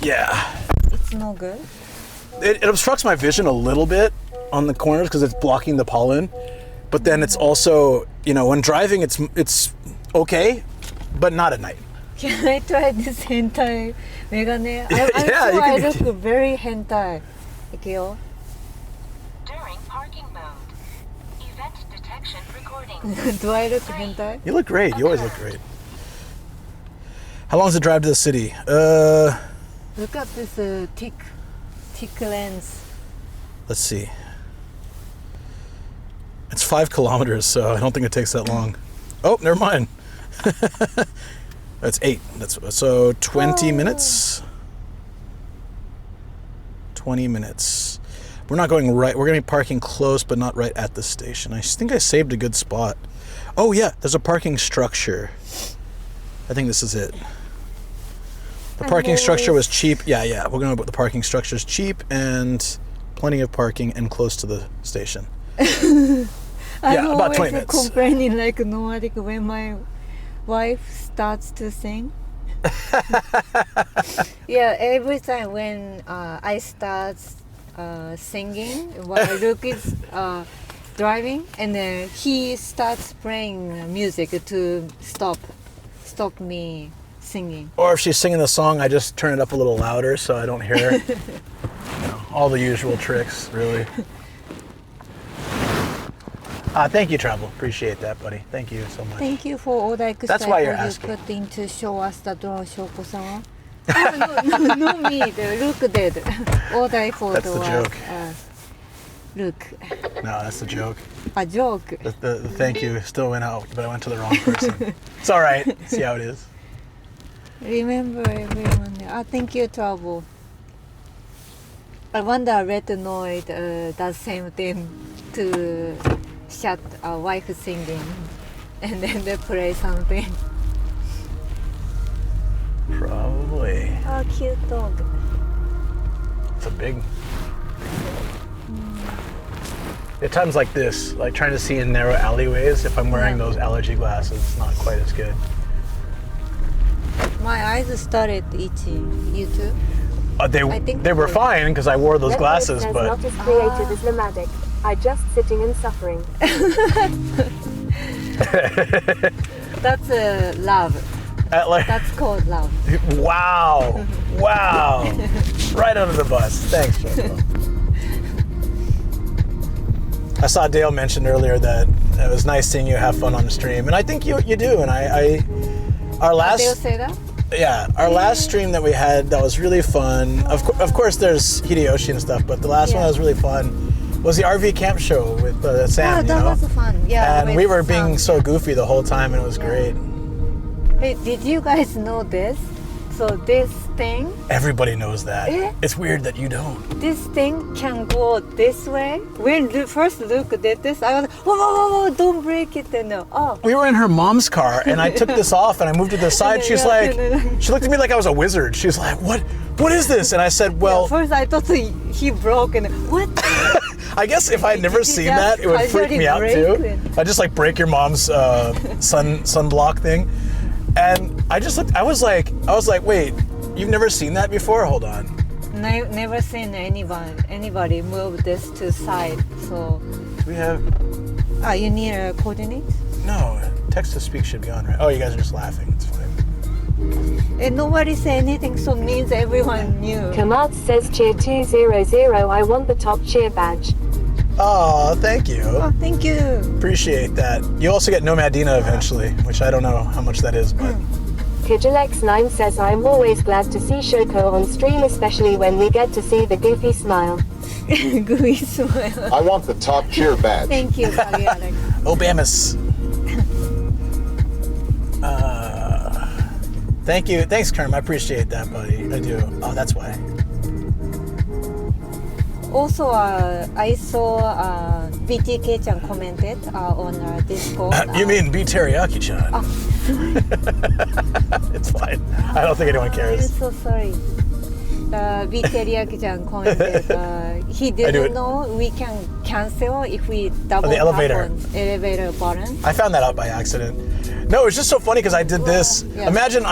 Yeah. It's no good. It obstructs my vision a little bit on the corners because it's blocking the pollen, but then it's also, you know, when driving it's okay, but not at night. Can I try this hentai megane? I'm Yeah, sure you I can- look very hentai. Okay. During parking mode. Event detection recording. Do I look hentai? You look great. You always look great. How long is the drive to the city? Look at this thick lens. Let's see. It's 5 kilometers, so I don't think it takes that long. Oh, never mind. That's 8. That's so 20 minutes. 20 minutes. We're not going right. We're going to be parking close, but not right at the station. I think I saved a good spot. Oh, yeah. There's a parking structure. I think this is it. The parking structure was cheap. Yeah. We're going to put the parking structure is cheap and plenty of parking and close to the station. I'm about 20 always minutes. complaining like nomadic when my wife starts to sing. Yeah, every time when I start singing while Luke is driving, and then he starts playing music to stop me singing. Or if she's singing the song, I just turn it up a little louder so I don't hear it. All the usual tricks, really. Thank you, Travel. Appreciate that, buddy. Thank you so much. Thank you for all the extra That's why you're effort asking. you put in to show us the drone, Shoko-sama. No, not me. Luke did. All the effort That's the was joke. Luke. No, that's the joke. A joke. The thank you still went out, but I went to the wrong person. It's all right. See how it is. Remember everyone. Thank you, Travel. I wonder Red Noid does same thing to shut a wife singing and then they play something. Probably. Oh, cute dog. It's a big. At times like this, like trying to see in narrow alleyways, if I'm wearing those allergy glasses, it's not quite as good. My eyes started itching. You too? They were fine because I wore those glasses, says but not as creative as nomadic. I just sitting and suffering. That's love. That's called love. Wow. Right under the bus. Thanks, Shoko. I saw Dale mentioned earlier that it was nice seeing you have fun on the stream, and I think you do. And our last Dale say that? Yeah, our last stream that we had that was really fun. Of course, there's Hideyoshi and stuff, but the last one that was really fun was the RV camp show with Sam. That was fun. Yeah. And we were being so goofy the whole time, and it was great. Hey, did you guys know this? So this thing, Everybody knows that. It's weird that you don't. this thing can go this way. When first Luke did this, I was like, whoa, don't break it. And We were in her mom's car, and I took this off, and I moved to the side. She's like, she looked at me like I was a wizard. She's like, what is this? And I said, well, first I thought he broke, and what? I guess if I'd never seen that, it would freak me out too. I just like break your mom's sunblock thing. And I just looked, I was like, wait, you've never seen that before? Hold on. Never seen anybody move this to side. So. We have. You need a coordinate? No, text to speak should be on, right? Oh, you guys are just laughing. It's fine. And nobody say anything, so means everyone knew. Kamat says cheer 200. I want the top cheer badge. Oh, thank you. Oh, thank you. Appreciate that. You also get Nomadina eventually, which I don't know how much that is, but. Kijilex9 says I'm always glad to see Shoko on stream, especially when we get to see the goofy smile. Gooey smile. I want the top cheer badge. Thank you, Kagi Alex. Obamas. Thank you. Thanks, Kerm. I appreciate that, buddy. I do. Oh, that's why. Also, I saw BTK-chan commented on Discord. You mean B Teriyaki-chan? It's fine. I don't think anyone I'm cares. so sorry. B Teriyaki-chan commented he didn't know we can cancel if we double the tap elevator. on elevator button. I found that out by accident. No, it was just so funny because I did this. Yeah. Imagine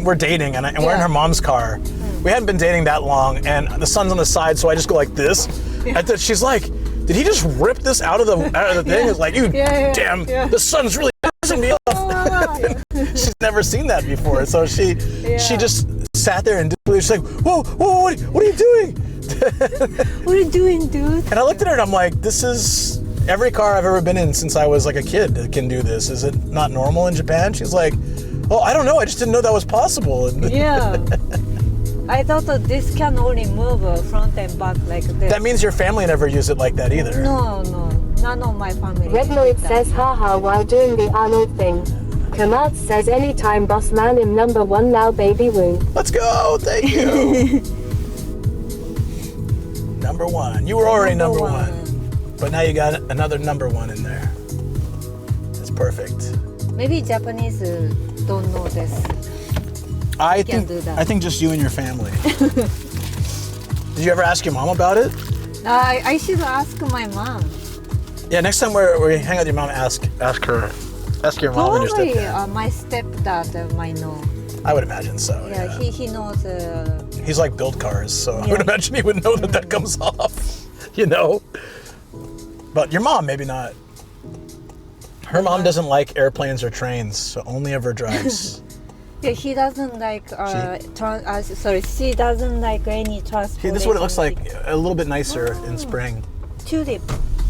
we're dating and we're in her mom's car. We hadn't been dating that long, and the sun's on the side, so I just go like this. And then she's like, "Did he just rip this out of the thing?" It's like, damn, the sun's really pissing me off. She's never seen that before, so she just sat there and disbelieved. She's like, "Whoa, what are you doing?" What are you doing, dude? And I looked at her and I'm like, "This is every car I've ever been in since I was like a kid that can do this. Is it not normal in Japan?" She's like, "Oh, I don't know. I just didn't know that was possible." And Yeah. I thought that this can only move front and back like this. that means your family never used it like that either. No, none of my family. Rednoid did that. says haha while doing the Arnold thing. Kamat says anytime boss man I'm #1 now baby woo. Let's go. Thank you. Number one. You were already number one. But now you got another number one in there. That's perfect. Maybe Japanese don't know this. I Can't do that. think just you and your family. Did you ever ask your mom about it? I should ask my mom. Yeah, next time we hang out with your mom, ask her. Ask your mom and your Probably stepdad. my stepdad might know. I would imagine so. Yeah, he knows. He's like build cars, so I would imagine he would know that comes off. You know? But your mom, maybe not. Her mom doesn't like airplanes or trains, so only ever drives. Yeah, he doesn't like. She doesn't like any transport. See, this is what it looks like. A little bit nicer in spring. Tulip.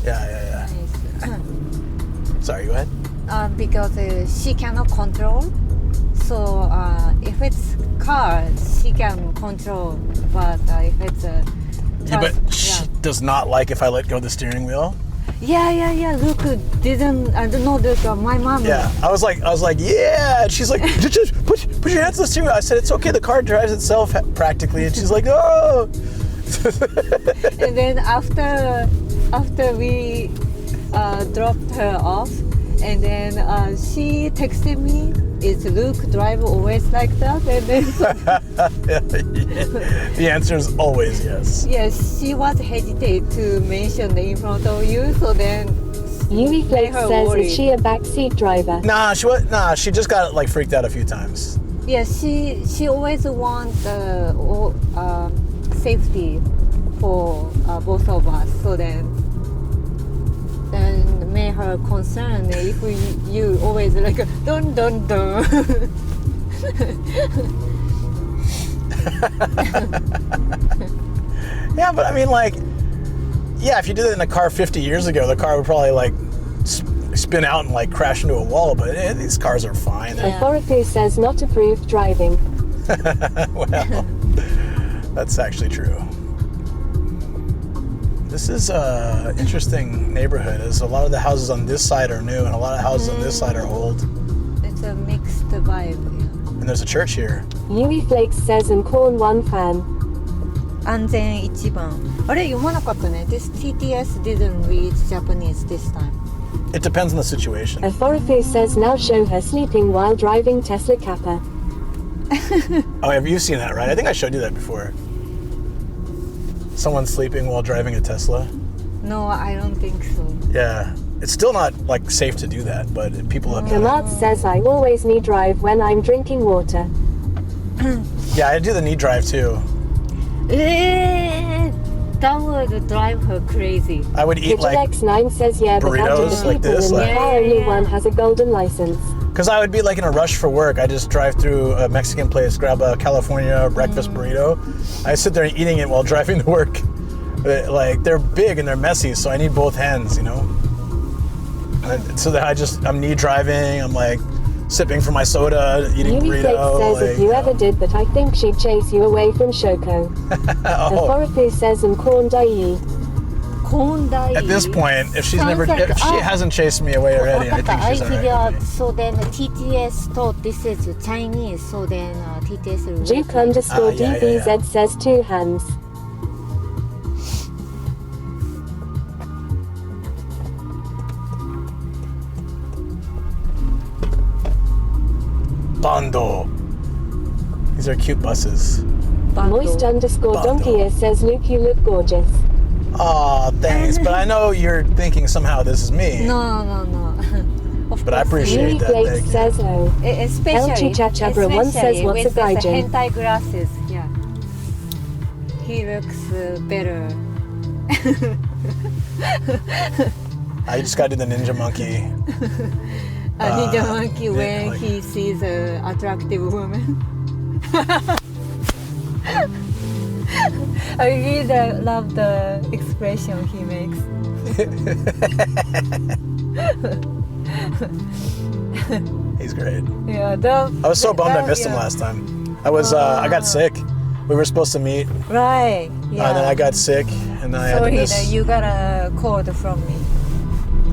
Yeah. Sorry, go ahead. Because she cannot control. So if it's car, she can control. But if it's a But she does not like if I let go of the steering wheel. Yeah. Look, didn't I don't know. Look, my mom. Yeah, I was like, yeah. And she's like, just put your hands on the steering wheel. I said, it's okay. The car drives itself practically. And she's like, oh. And then after we dropped her off, and then she texted me, "Is Luke drive always like that?" And then The answer is always yes. yes, she was hesitate to mention in front of you. So then Yui Flake her says, worry. is she a backseat driver? Nah, she just got like freaked out a few times. yeah, she always want safety for both of us. So then made her concerned if you always like dun. Yeah, but I mean, like, yeah, if you did it in a car 50 years ago, the car would probably like spin out and like crash into a wall. But these cars are fine. Authority says not approved driving. Well, that's actually true. This is an interesting neighborhood. As a lot of the houses on this side are new, and a lot of houses on this side are old. It's a mixed vibe. And there's a church here. Yui Flakes says, and Corn One fan. 安全一番。あれ読まなかったね。This TTS didn't read Japanese this time. It depends on the situation. Authority says now show her sleeping while driving Tesla Kappa. Oh, have you seen that, right? I think I showed you that before. Someone sleeping while driving a Tesla. No, I don't think so. Yeah. It's still not like safe to do that, but people have done Kamat says I always knee drive when I'm drinking water. it. Yeah, I do the knee drive too. That would drive her crazy. I would eat like, X9 says yeah, but after burritos the like people this, in the like- car only one has a golden license. because I would be like in a rush for work. I just drive through a Mexican place, grab a California breakfast burrito. I sit there eating it while driving to work. Like, they're big and they're messy, so I need both hands, you know? And so then I'm knee driving, I'm like sipping from my soda, eating Yui Flakes burrito. says if you ever did, but I think she'd chase you away from Shoko. Oh, Authority says and Corn Dai. Kondai. at this point, if she Sounds hasn't chased me away already, I think she's figured alright. out. So then TTS thought this is Chinese. So then TTS will Juke read like- underscore yeah, DBZ yeah. says two hands. Bando. These are cute buses. Bando. Moist underscore Bando. donkey says Luke, you look gorgeous. Aw, thanks. But I know you're thinking somehow this is me. No. Of But I course, appreciate Yui that. Flakes Thank you. says oh. Especially, El Chichabra once says, especially "What's a with the gaijin?" hentai glasses. Yeah, he looks better. I just got to do the ninja monkey. Ninja monkey yeah, when like- he sees an attractive woman. I really love the expression he makes. He's great. Yeah, I was so bummed I missed him last time. I got sick. We were supposed to meet, Right. Yeah. and then I got sick, and then I had to Sorry miss. that you got a call from me.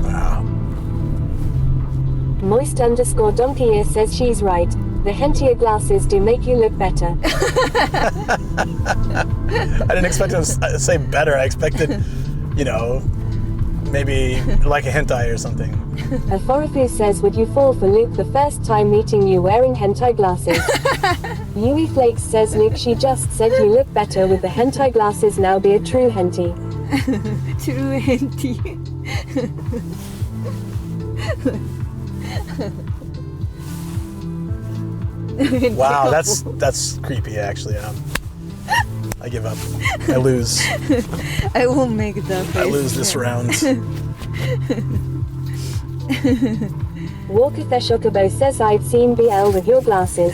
Wow. Moist underscore donkey says she's right. The hentai glasses do make you look better. I didn't expect him to say better. I expected, maybe like a hentai or something. Aforofu says, would you fall for Luke the first time meeting you wearing hentai glasses? Yui Flakes says, Luke, she just said you look better with the hentai glasses, now be a true hentai. True hentai. Wow, that's creepy actually. I give up. I lose. I won't make that face. I lose this round. Walker Shokobo says, I've seen BL with your glasses.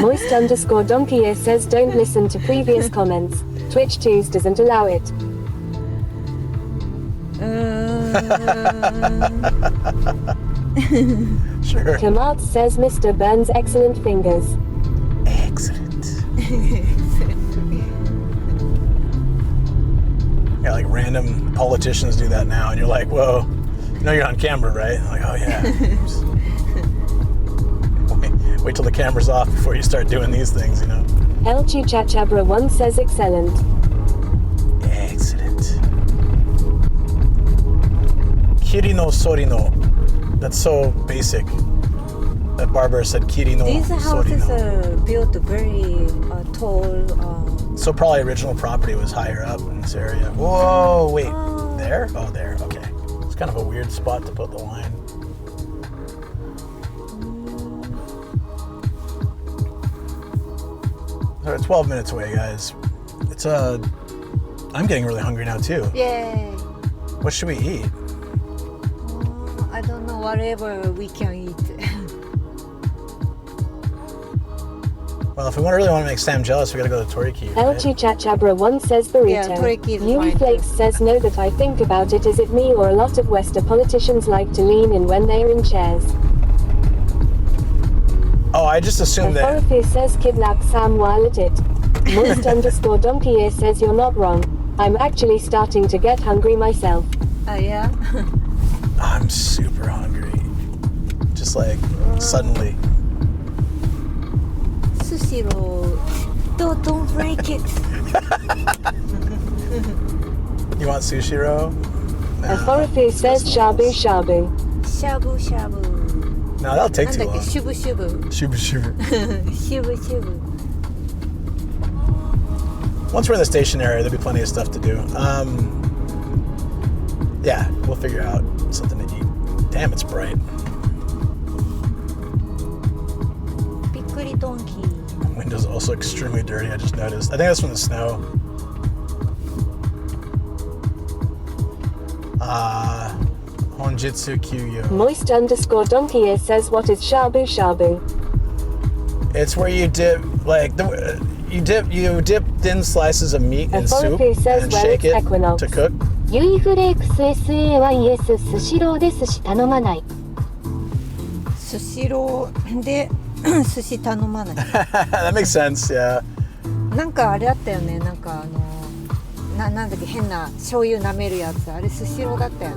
Moist_Donkey says, don't listen to previous comments. Twitch Tues doesn't allow it. Sure. Kamat says, Mr. Burns, excellent fingers. Excellent. Yeah, like random politicians do that now, and you're like, whoa, you're on camera, right? I'm like, oh yeah. Wait till the camera's off before you start doing these things, El Chuchachabra 1 says, excellent. Excellent. Kirino Sorino. That's so basic. That Barbara said Kirino These houses Sorino. are built very tall. So probably original property was higher up in this area. Whoa, wait. There? Oh, there. Okay. It's kind of a weird spot to put the line. So 12 minutes away, guys. It's I'm getting really hungry now too. Yay. What should we eat? I don't know, whatever we can eat. Well, if we really want to make Sam jealous, we gotta go to Torikizoku. El Right? Chuchachabra 1 says, burrito. Yeah, Toriki is Yui fine. Flakes says, no, that I think about it. Is it me or a lot of Western politicians like to lean in when they are in chairs? Oh, I just assumed that. Aforofu says, kidnap Sam while at it. Moist_Donkey says, you're not wrong. I'm actually starting to get hungry myself. Yeah. I'm super hungry. Just like suddenly. Sushiro, don't break it. You want sushi roll? No. Aforofu says, shabu shabu. Shabu shabu. No, that'll take too long. Shubu shubu. Shubu shubu. Shubu shubu. Once we're in the station area, there'll be plenty of stuff to do. Yeah, we'll figure out something to eat. Damn, it's bright. Bikkuri donkey. Window's also extremely dirty, I just noticed. I think that's from the snow. Honjitsu Kyuyo. Moist_Donkey says, what is shabu shabu? It's where you dip, like, you dip thin slices of meat in soup Aforofu says, and well, shake it's it Equinox. to cook. ユイフレークス SAYS スシローで寿司頼まない。スシローで寿司頼まない。 That makes sense, yeah. なんかあれあったよね。なんかなんだっけ、変な醤油舐めるやつ。あれスシローだったよね。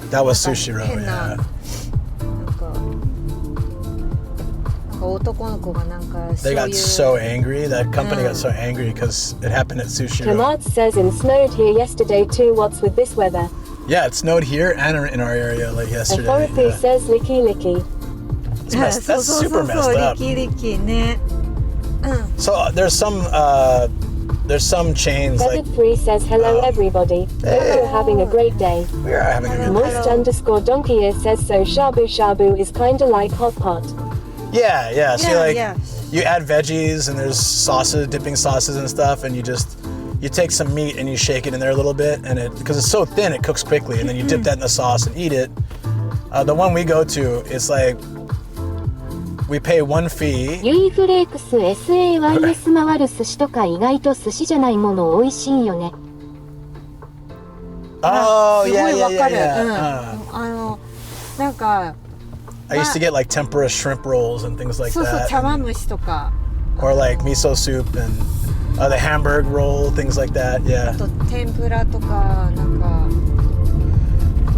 That was sushi roll, 変な yeah. なんか男の子がなんか They 醤 got 油 so angry. That company got so angry because it happened at sushi roll. Kamat says, it snowed here yesterday too. What's with this weather? Yeah, it snowed here and in our area like yesterday. Aforofu Yeah. says, licky licky. It's messed, that's super messed up. リキリキね。 So there's some chains like Feathered Free says, hello everybody. Hope you're having a great day. we are having a good day. Moist_Donkey says, so shabu shabu is kinda like hot pot. Yeah. So Yeah, you add veggies and there's sauces, dipping sauces and stuff, and you take some meat and you shake it in there a little bit, and because it's so thin, it cooks quickly, and then you dip that in the sauce and eat it. The one we go to, it's like we pay one fee. ユイフレークス SAYS 回る寿司とか意外と寿司じゃないもの美味しいよね。 Oh すご yeah, い yeah, わ yeah, かる。 yeah. なんか I used to get like tempura shrimp rolls and things like そうそう that. 茶碗蒸しとか。 Or like miso soup and the hamburg roll, things like that. あ Yeah. と天ぷらとかなんか。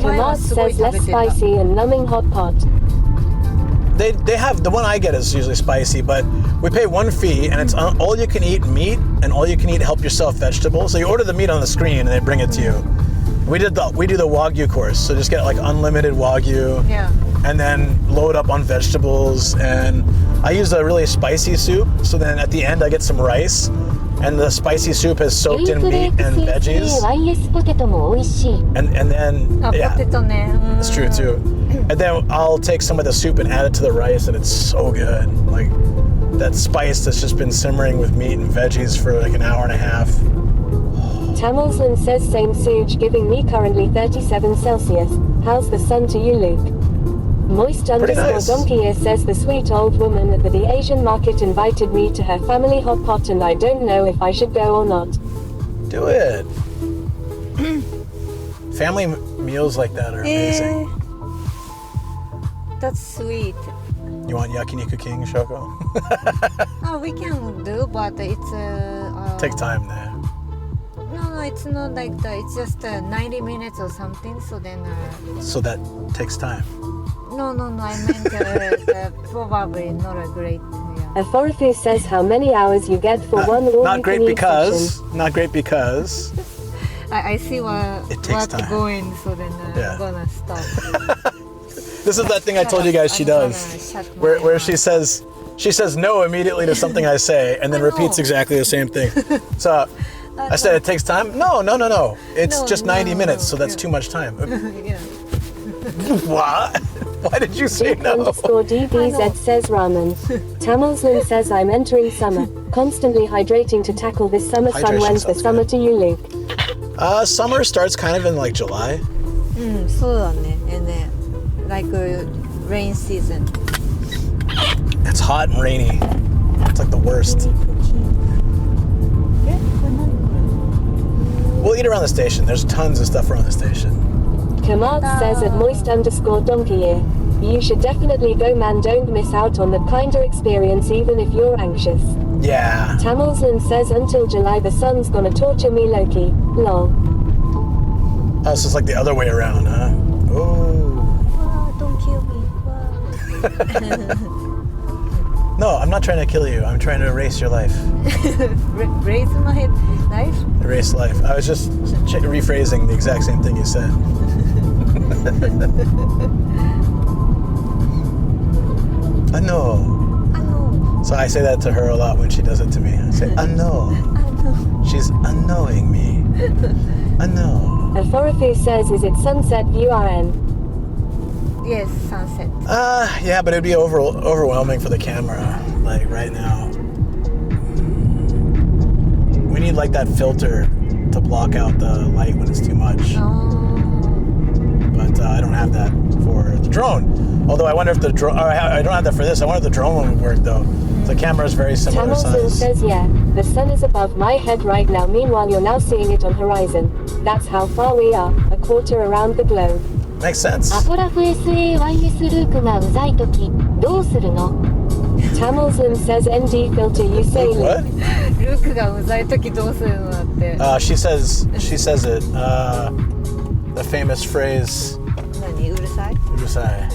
前は Kamat すごい says, 食べ less てた。 spicy and numbing hot pot. they have, the one I get is usually spicy, but we pay one fee and it's all you can eat meat and all you can eat help yourself vegetables. So you order the meat on the screen and they bring it to you. We do the Wagyu course, so just get like unlimited Wagyu. Yeah. And then load up on vegetables, and I use a really spicy soup, so then at the end I get some rice, and the spicy soup has soaked in meat and veggies. YS ポテトも美味しい。 And then, あ、 yeah, ポテトね。it's true too. And then I'll take some of the soup and add it to the rice, and it's so good. Like that spice that's just been simmering with meat and veggies for like an hour and a half. Tamilsland says same Suge giving me currently 37 Celsius. How's the sun to you, Luke? Moist Pretty underscore nice. donkey ear says the sweet old woman at the Asian market invited me to her family hot pot and I don't know if I should go or not. Do it. Family meals like that are amazing. That's sweet. You want Yakiniku King, Shoko? Oh, we can do, but it's Takes time there. No, it's not like that. It's just 90 minutes or something. So then. So that takes time. No. I meant probably not a great. Yeah. Aphorothu says how many hours you get for one all Not you great can eat because. session. Not great because. I see It takes what's time. going. So then Yeah. I'm gonna stop. This is that thing I told you guys she does, where she says no immediately to something I say, and then repeats exactly the same thing. So I said it takes time. No. It's No, just 90 no, minutes, so that's yeah. too much time. Yeah. What? Why did you say Duke no? underscore DBZ says ramen. Tamilsland says I'm entering summer. Constantly hydrating to tackle this summer sun. Hydration When's the sounds summer good. to you, Luke? Summer starts kind of in like July. そうだね。And then, like rain season. It's hot and rainy. It's like the worst. We'll eat around the station. There's tons of stuff around the station. Kamal says at moist underscore donkey ear. You should definitely go, man. Don't miss out on that kinda experience even if you're anxious. Yeah. Tamilsland says until July the sun's gonna torture me, Loki. Lol. Oh, so it's like the other way around, huh? Oh. Don't kill me. No, I'm not trying to kill you. I'm trying to erase your life. Raise my life. Erase life. I was just rephrasing the exact same thing you said. I know. So I say that to her a lot when she does it to me. I say, I know. She's unknowing me. I know. Aphorothu says is it sunset URN? Yes, sunset. Yeah, but it'd be overwhelming for the camera, like right now. We need like that filter to block out the light when it's too much. But I don't have that for the drone. Although I wonder if the drone, I don't have that for this. I wonder if the drone one would work though. The camera is very similar Tamilson size. says yeah, the sun is above my head right now. Meanwhile you're now seeing it on horizon. That's how far we are, a quarter around the globe. Makes sense. アフォラフ SAYS ルークがうざいときどうするの Tamilson says ND filter you say What? ルークがうざい時どうするのだって。 She says it. The famous phrase. 何うるさい？ Urusai.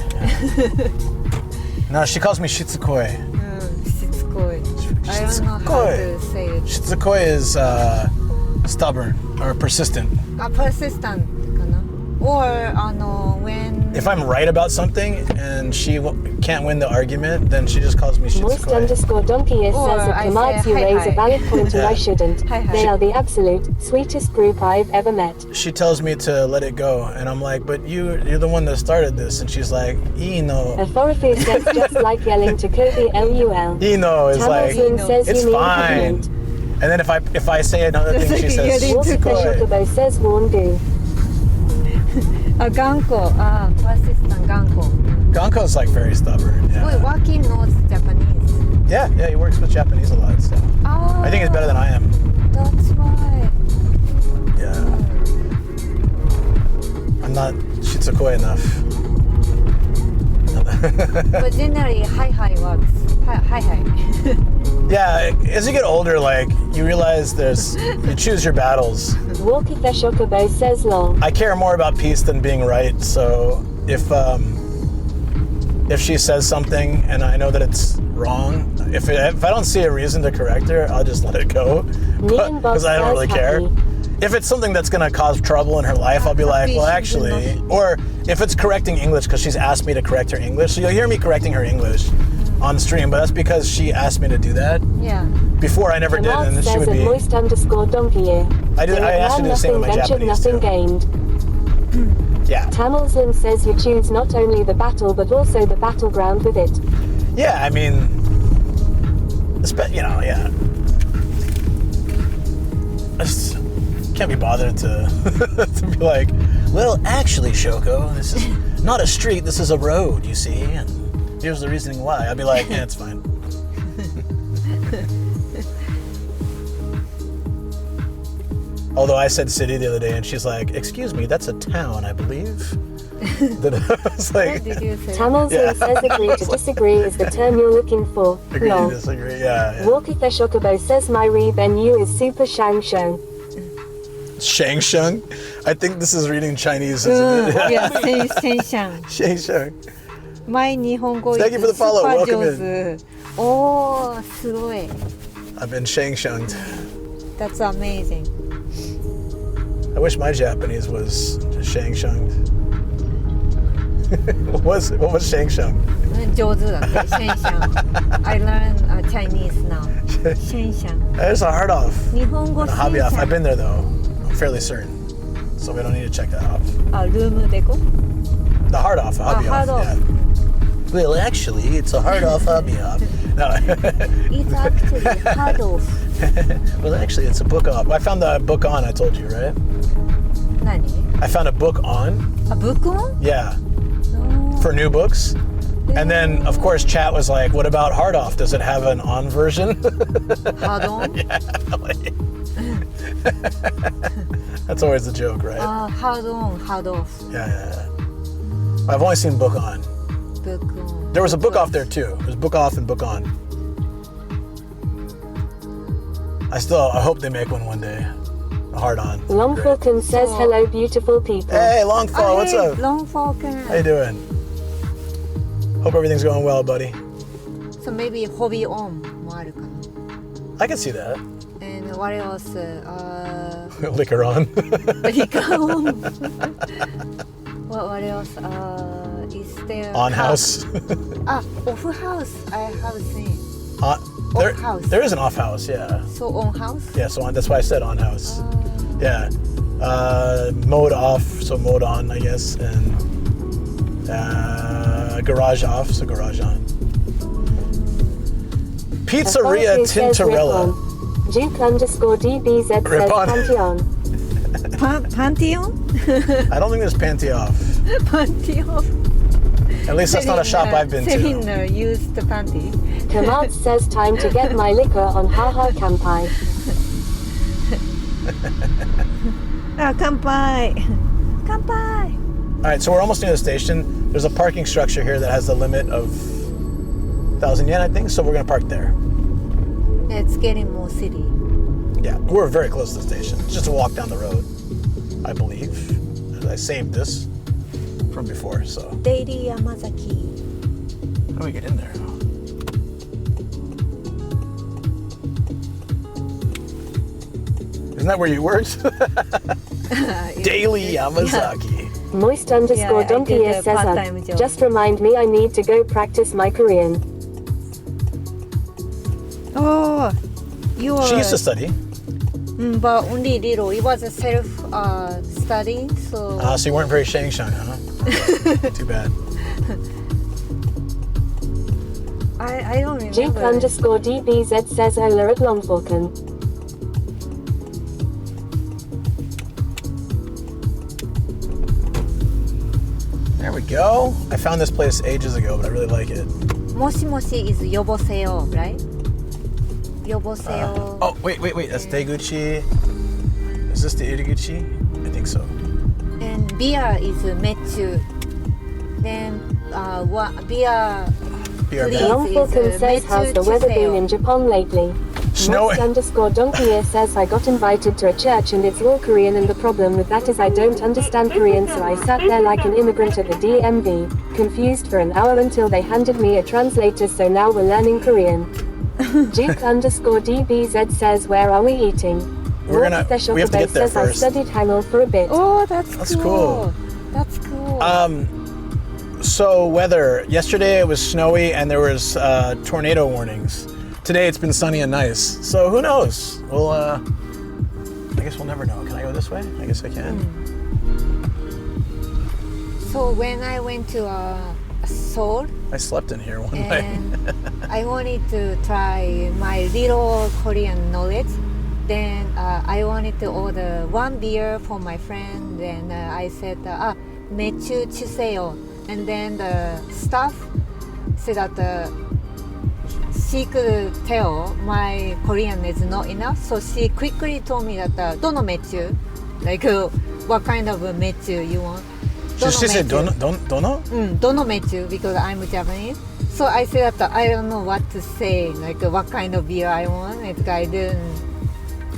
No, she calls me shitsukoi. しつこい。I don't know how to say it. Shitsukoi is stubborn or persistent. Persistent かな。Or when If I'm right about something and she can't win the argument, then she just calls me Moist shitsukoi. underscore donkey Or says it I commands say you hi, raise hi. a valid point and Yeah. I shouldn't. Hi, hi. They are the absolute sweetest group I've ever met. She tells me to let it go, and I'm like, but you're the one that started this, and she's like, Ino. Aphorothu says just like yelling to Kobe LUL. Ino is like, Tamilson says it's you mean fine. compliment. And then if I say another thing, she says Waterfish shitsukoi. Shokubo says warn goo. 頑固。persistent 頑固。 Gonko's like very stubborn. Wait, Yeah. Joaquin knows Japanese. Yeah, he works with Japanese a lot. So Oh, I think he's better than I am. That's why. Yeah. I'm not shitsukoi enough. But generally, hi works. Hi. Yeah, as you get older, like you realize you choose your battles. Waterfish Shokubo says lol. I care more about peace than being right. So if if she says something and I know that it's wrong, if I don't see a reason to correct her, I'll just let it go because I don't really care. If it's something that's going to cause trouble in her life, I'll be like, well, actually, or if it's correcting English because she's asked me to correct her English. So you'll hear me correcting her English on stream, but that's because she asked me to do that. Yeah. Before I never did, and then she would be. I actually do the same with my Japanese too. Gained. Yeah. Tamilsland says you choose not only the battle but also the battleground with it. Yeah, I mean, yeah. I just can't be bothered to to be like, well, actually, Shoko, this is not a street, this is a road, you see, and here's the reasoning why. I'd be like, yeah, it's fine. Although I said city the other day, and she's like, excuse me, that's a town, I believe. That I was like, What did you say? Tamilsland says agree to disagree is the term you're looking for. agree Lol. to disagree, yeah. Walkitha Shokubo says my Benyu is super shang shang. Shang Shang? I think this is reading Chinese, isn't it? Yeah, Sheng-shang. Shang Shang. My Nihongo Thank you for the follow. Welcome in. Oh, すごい. I've been Shang Shanged. That's amazing. I wish my Japanese was Shang Shanged. what was Shang Shang? 上手だって Sheng-shang. I learn Chinese now. Sheng-shang. There's a hard off. 日本語 And a hobby off. I've Sheng-shang. been there though. I'm fairly certain. So we don't need to check that off. あ、ルームデコ? The hard off, a hobby hard off. off. Yeah. Well, actually, it's a hard off hobby off. No. It's actually hard off. Well, actually, it's a book off. I found the book on. I told you, right? 何? I found a book on. A book on? Yeah. For new books. And then, of course, chat was like, what about hard off? Does it have an on version? Hard on? Yeah. That's always the joke, right? Hard on, hard off. Yeah. I've only seen book on. Book on. There was a book off there too. There's book off and book on. I hope they make one day. A hard on. Long Great. Falcon says hello beautiful people. Hey, Longfall, what's up? Long Falcon. How you doing? Hope everything's going well, buddy. So maybe hobby on もあるかな. I can see that. And what else? Liquor on. Liquor on. What else? Is there On house. Off house. I have seen. House. There is an off house, yeah. So on house? Yeah, so that's why I said on house. Yeah. Mode off, so mode on, I guess, and garage off, so garage on. Pizzeria Tintorella. Duke_DBZ says Pantheon. Pantheon? I don't think there's panty off. Pantheon. At least that's not a shop I've been to. Selina used the panty. Kamat says time to get my liquor on Haha Kampai. Kampai. Kampai. All right, so we're almost near the station. There's a parking structure here that has the limit of 1,000 yen, I think, so we're gonna park there. It's getting more city. Yeah, we're very close to the station. It's just a walk down the road, I believe. I saved this from before, so. Daily Yamazaki. How do we get in there? Isn't that where you worked? Daily Yamazaki. Moist_donkey says just remind me I need to go practice my Korean. Oh, you are. She used to study. But only little. It was a self-studying, so. So you weren't very shang-shang, huh? Too bad. I don't remember. Duke_DBZ says Ola at Longfalcon. There we go. I found this place ages ago, but I really like it. Moshi moshi is yoboseo, right? Yoboseo. Oh, wait. That's Teguchi. Is this the Iriguchi? I think so. And beer is mechu. Then beer. Beer Please. bag. Longfalcon says how's the weather been in Japan lately? Snow. Moist_donkey says I got invited to a church and it's all Korean and the problem with that is I don't understand Korean so I sat there like an immigrant at the DMV, confused for an hour until they handed me a translator so now we're learning Korean. Duke_DBZ says where are we eating? We have to get there says I first. studied Hangul for a bit. Oh, that's cool. That's cool. So weather. Yesterday it was snowy and there was tornado warnings. Today it's been sunny and nice. So who knows? Well, I guess we'll never know. Can I go this way? I guess I can. So when I went to Seoul, I slept in here one night. and I wanted to try my little Korean knowledge. Then I wanted to order one beer for my friend. Then I said, 매추 주세요. And then the staff said that she could tell my Korean is not enough. So she quickly told me that dono 매추, like what kind of 매추 you want. Should she say dono? Dono 매추 because I'm Japanese. So I said that I don't know what to say, like what kind of beer I want. Like I didn't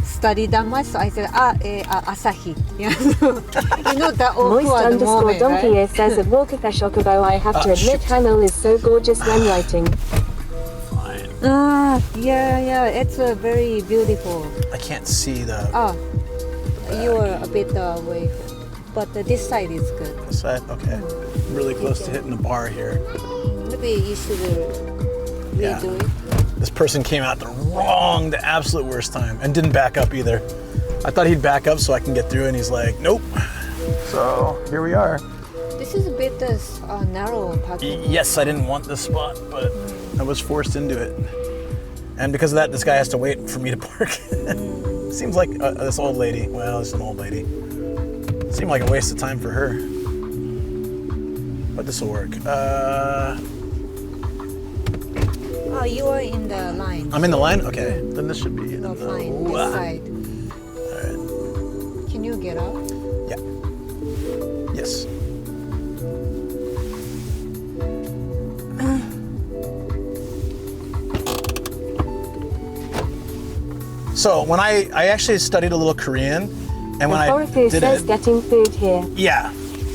study that much, so I said, Asahi. Yeah. You know that awkward moment, Moist_donkey right? says at Walkakashokubo I have to admit Hangul is so gorgeous when writing. Fine. Yeah, it's very beautiful. I can't see the You're a bit away, but this side is good. side. Okay. Really close to hitting the bar here. Maybe you should Yeah. redo it. This person came out the absolute worst time and didn't back up either. I thought he'd back up so I can get through and he's like, nope. So here we are. This is a bit narrow parking. Yes, I didn't want this spot, but I was forced into it. And because of that, this guy has to wait for me to park. Seems like this old lady, well, it's an old lady. Seemed like a waste of time for her. But this will work. Oh, you are in the line. I'm in the line? Okay. Then this should be in No, the fine. This side. Alright. Can you get out? Yeah. Yes. So when I actually studied a little Korean, and when I Authority did says it, getting food here. yeah,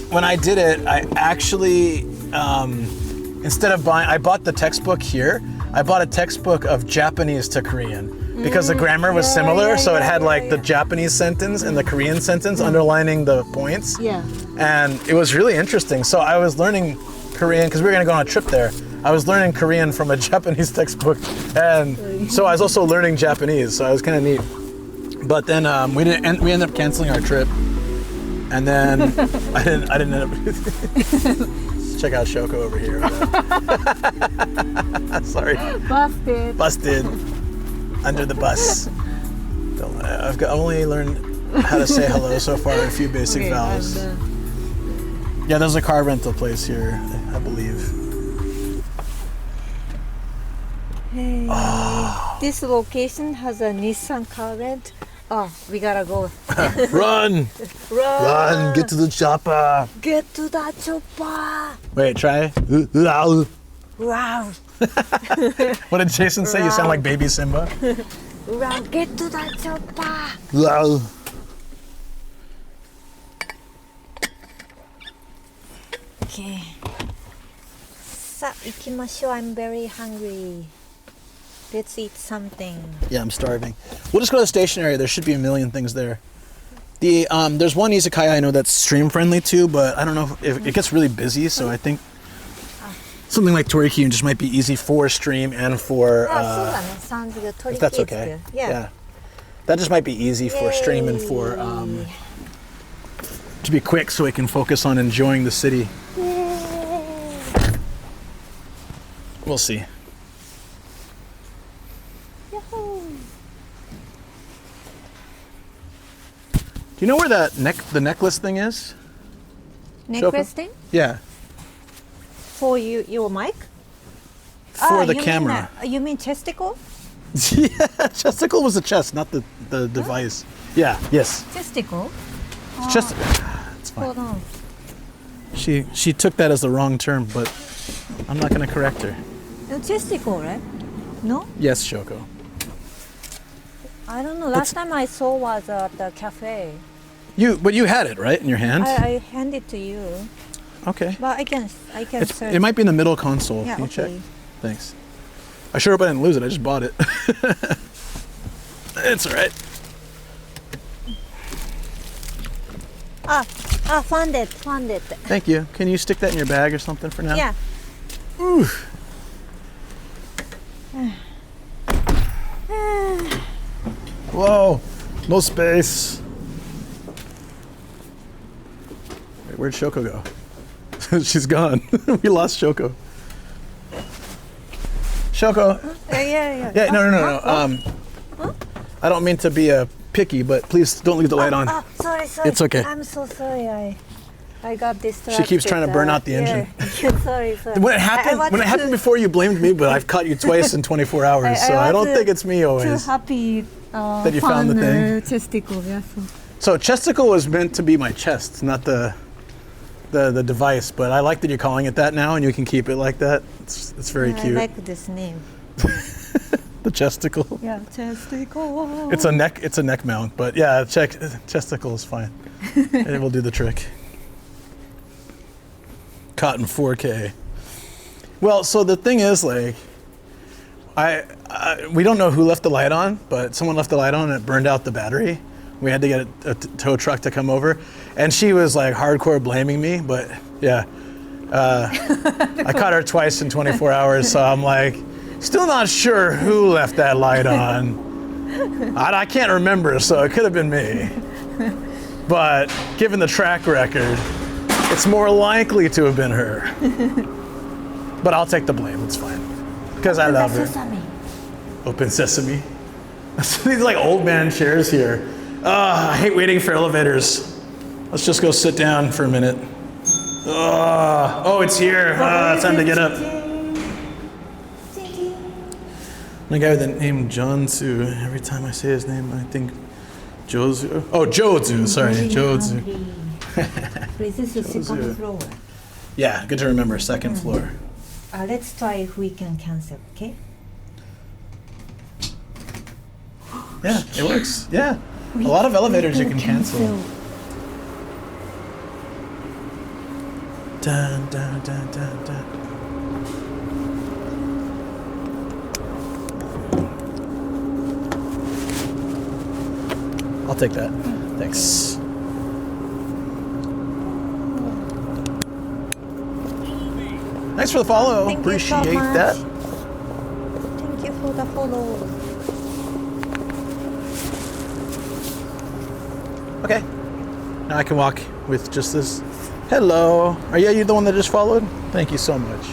when I did it, I actually instead of buying, I bought the textbook here. I bought a textbook of Japanese to Korean because the grammar was similar, so it had like the Japanese sentence and the Korean sentence underlining the points. Yeah. And it was really interesting. So I was learning Korean because we were going to go on a trip there. I was learning Korean from a Japanese textbook, and so I was also learning Japanese. So it was kind of neat. But then we ended up canceling our trip, and then I didn't end up. Check out Shoko over here. Sorry. Busted. Under the bus. I've only learned how to say hello so far, a few basic vowels. Yeah, there's a car rental place here, I believe. Hey, this location has a Nissan car rent. Oh, we gotta go. Run! Run! Get to the chopper! Get to the chopper! Wait, try. Wow! What did Jason say? You sound like baby Simba. Wow! Get to the chopper! Okay. さあ、行きましょう. I'm very hungry. Let's eat something. Yeah, I'm starving. We'll just go to the station area. There should be a million things there. There's one izakaya I know that's stream friendly too, but I don't know if it gets really busy, so I think something like Torikizoku just might be easy for stream and for Sounds good. if that's okay. Yeah. That just might be easy for stream and for to be quick so we can focus on enjoying the city. We'll see. Do you know where the necklace thing is? Necklace Shoko? thing? Yeah, For your mic? for the you camera. Mean, you mean chesticle? Yeah, chesticle was the chest, not the device. Yeah, yes. Chesticle? It's just it's fine. Hold on. She took that as the wrong term, but I'm not going to correct her. Chesticle, right? No? Yes, Shoko. I don't know. Last time I saw was at the cafe. But you had it, right, in your hand? I hand it to you. Okay. But I can search. It might be in the middle console. Yeah, Can you check? okay. Thanks. I sure hope I didn't lose it. I just bought it. It's all right. Found it. Thank you. Can you stick that in your bag or something for now? Yeah. Ooh. Whoa. No space. Wait, where'd Shoko go? She's gone. We lost Shoko. Shoko. Yeah. Yeah, no. I don't mean to be picky, but please don't leave the light on. Sorry. It's okay. I'm so sorry. I got distracted. She keeps trying to burn out the engine. Yeah. Sorry. When it happened before, you blamed me, but I've caught you twice in 24 hours, so I don't think it's me Too always. happy that you found the thing. Chesticle, yeah. So chesticle was meant to be my chest, not the device, but I like that you're calling it that now, and you can keep it like that. It's very cute. I like this name. The chesticle. Yeah, chesticle. It's a neck mount, but yeah, chesticle is fine. It will do the trick. Caught in 4K. Well, so the thing is, like, we don't know who left the light on, but someone left the light on and it burned out the battery. We had to get a tow truck to come over, and she was like hardcore blaming me. But yeah, I caught her twice in 24 hours, so I'm like, still not sure who left that light on. I can't remember, so it could have been me. But given the track record, it's more likely to have been her. But I'll take the blame, it's fine. Because I love her. Sesame. Open sesame. These like old man chairs here. I hate waiting for elevators. Let's just go sit down for a minute. Oh, it's here. It's time to get up. The guy with the name Jonsu. Every time I say his name, I think Jozu. Oh, Jozu. Sorry, Jozu. This is the second floor. Yeah, good to remember. Second floor. Let's try if we can cancel, okay? Yeah, it works. Yeah. A lot of elevators you can cancel. Dun, dun, dun, dun, dun. I'll take that. Thanks. Thanks for the follow. Thank Appreciate you so much. that. Thank you for the follow. Okay. Now I can walk with just this. Hello. Are you the one that just followed? Thank you so much.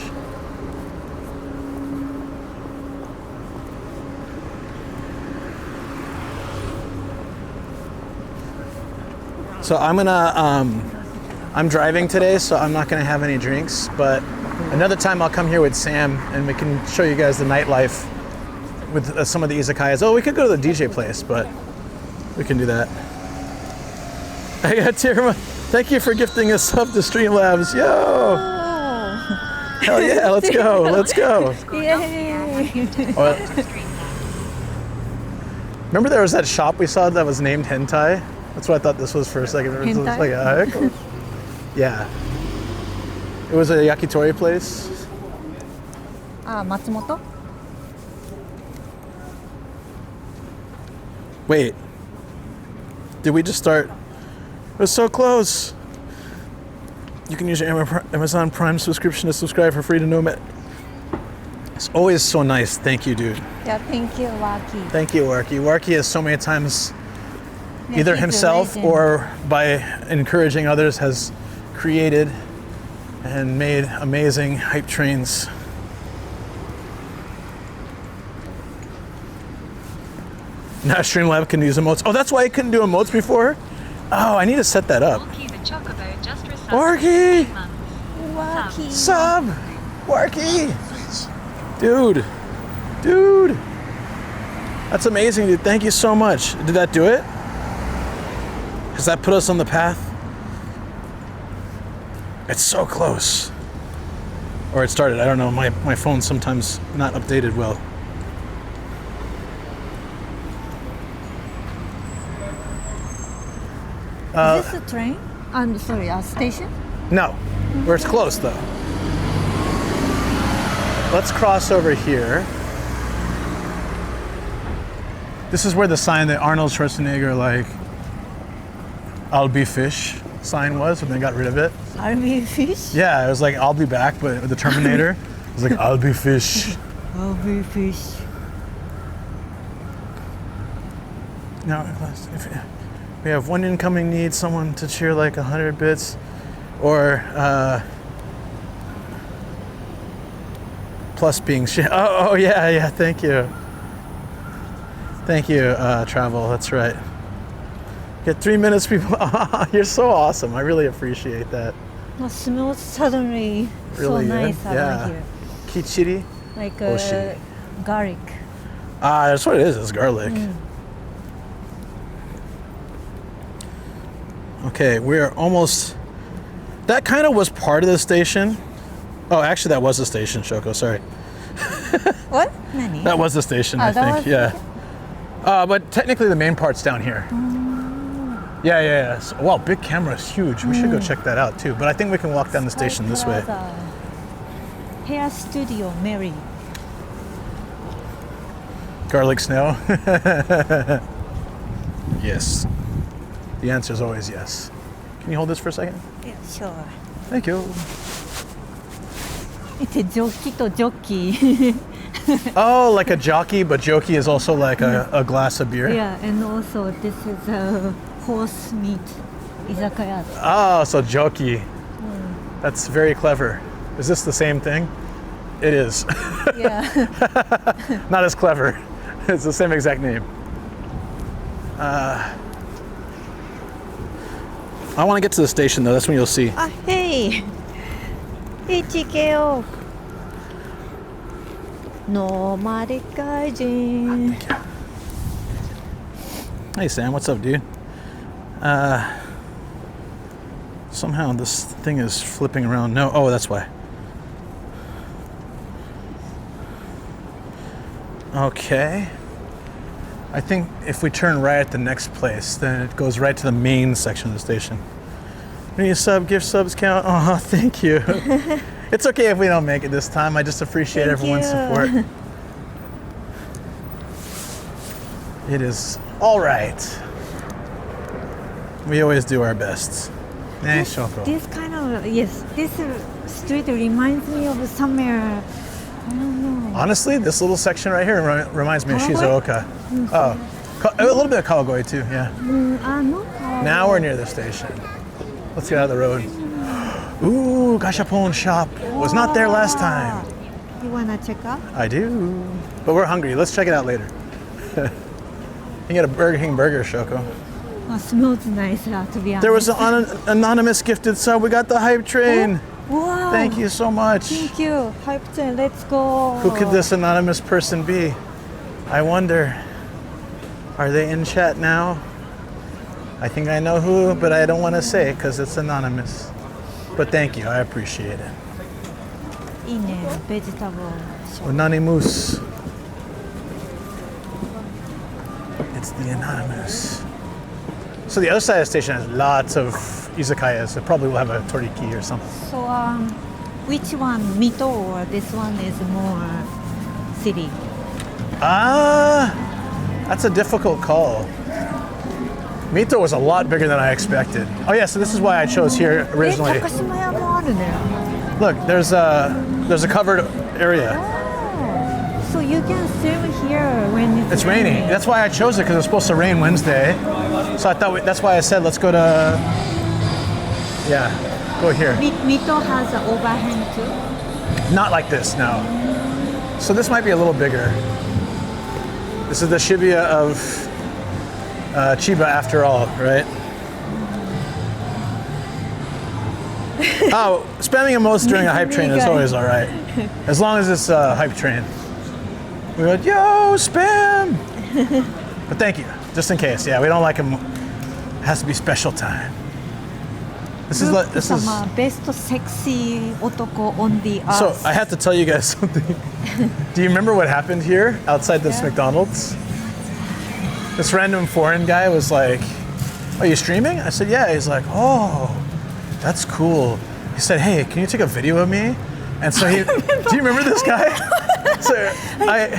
So I'm driving today, so I'm not gonna have any drinks, but another time I'll come here with Sam and we can show you guys the nightlife with some of the izakayas. Oh, we could go to the DJ place, but we can do that. Hey, Tirma, thank you for gifting us sub to Streamlabs. Yo! Hell yeah, let's go, let's go. Yay! Remember there was that shop we saw that was named Hentai? That's what I thought this was for a second. It was like yeah. It was a yakitori place. Matsumoto? Wait. Did we just start? It was so close. You can use your Amazon Prime subscription to subscribe for free to Nomad. It's always so nice. Thank you, dude. Yeah, thank you, Waki. Thank you, Warki. Warki has so many times, either himself or by encouraging others, has created and made amazing hype trains. Now Streamlab can use emotes. Oh, that's why I couldn't do emotes before? Oh, I need to set that up. Warky! Waki. Sub! Warky! Dude! Dude! That's amazing, dude. Thank you so much. Did that do it? Does that put us on the path? It's so close. Or it started, I don't know. My phone's sometimes not updated well. Is this a train? I'm sorry, a station? No, we're close though. Let's cross over here. This is where the sign that Arnold Schwarzenegger, like, I'll be fish sign was, and they got rid of it. I'll be fish? Yeah, it was like, I'll be back, but with the Terminator, it was like, I'll be fish. I'll be fish. Now, if we have one incoming need, someone to cheer like 100 bits, or plus being oh yeah, thank you. Thank you, Travel, that's right. Get 3 minutes, people. You're so awesome. I really appreciate that. It smells suddenly Really so nice good. Yeah. around here. Kichiri? Like Oshi. garlic. That's what it is. It's garlic. Okay, we're almost. That kind of was part of the station. Oh, actually, that was the station, Shoko. Sorry. What? Nani? That was the station, I that think. was- Yeah. But technically, the main part's down here. Yeah. So, wow, big camera is huge. We should go check that out too. But I think we can walk down the station this way. Plaza. Hair Studio, Mary. Garlic snow? Yes. The answer is always yes. Can you hold this for a second? Yeah, sure. Thank you. ジョッキとジョッキ Oh, like a jockey, but jockey is also like a glass of beer? Yeah, and also this is a horse meat izakaya. Oh, so jockey. That's very clever. Is this the same thing? It is. Yeah. Not as clever. It's the same exact name. I want to get to the station though. That's when you'll see. Ah, hey. Ichikeo. No marikaijin. Hey Sam, what's up, dude? Somehow this thing is flipping around. No, oh, that's why. Okay. I think if we turn right at the next place, then it goes right to the main section of the station. When you sub, gift subs count. Oh, thank you. It's okay if we don't make it this time. I just appreciate everyone's support. It is all right. We always do our best. Shoko. This kind of, yes, this street reminds me of somewhere, I don't know. Honestly, this little section right here reminds me of Kawagoi? Shizuoka. Oh, a little bit of Kawagoi too, yeah. No. Now we're near the station. Let's get out of the road. Ooh, Gashapon shop. Was not there last time. You wanna check out? I do. But we're hungry. Let's check it out later. You get a Burger King burger, Shoko. Oh, smells nice, to be honest. There was an anonymous gifted sub. We got the hype train. Wow. Thank you so much. Thank you. Hype train, let's go. Who could this anonymous person be? I wonder. Are they in chat now? I think I know who, but I don't want to say because it's anonymous. But thank you, I appreciate it. いいね、vegetable. Anonymous. It's the anonymous. So the other side of the station has lots of izakayas. It probably will have a toriki or something. So, which one, Mito or this one is more city? That's a difficult call. Mito was a lot bigger than I expected. Oh yeah, so this is why I chose here originally. 高島屋もあるね。 Look, there's a covered area. Oh, so you can swim here when it's raining. That's why I chose it, because it was supposed to rain Wednesday. So I thought that's why I said let's go to. Yeah, go here. Mito has an overhang too. Not like this, no. So this might be a little bigger. This is the Shibuya of Chiba after all, right? Oh, spamming emotes during a hype train is always all right. As long as it's a hype train. We went, yo, spam! But thank you, just in case. Yeah, we don't like them. It has to be special time. This is. Best sexy otoko on the earth. So I have to tell you guys something. Do you remember what happened here outside this McDonald's? This random foreign guy was like, are you streaming? I said, yeah. He's like, oh, that's cool. He said, hey, can you take a video of me? And so do you remember this guy? So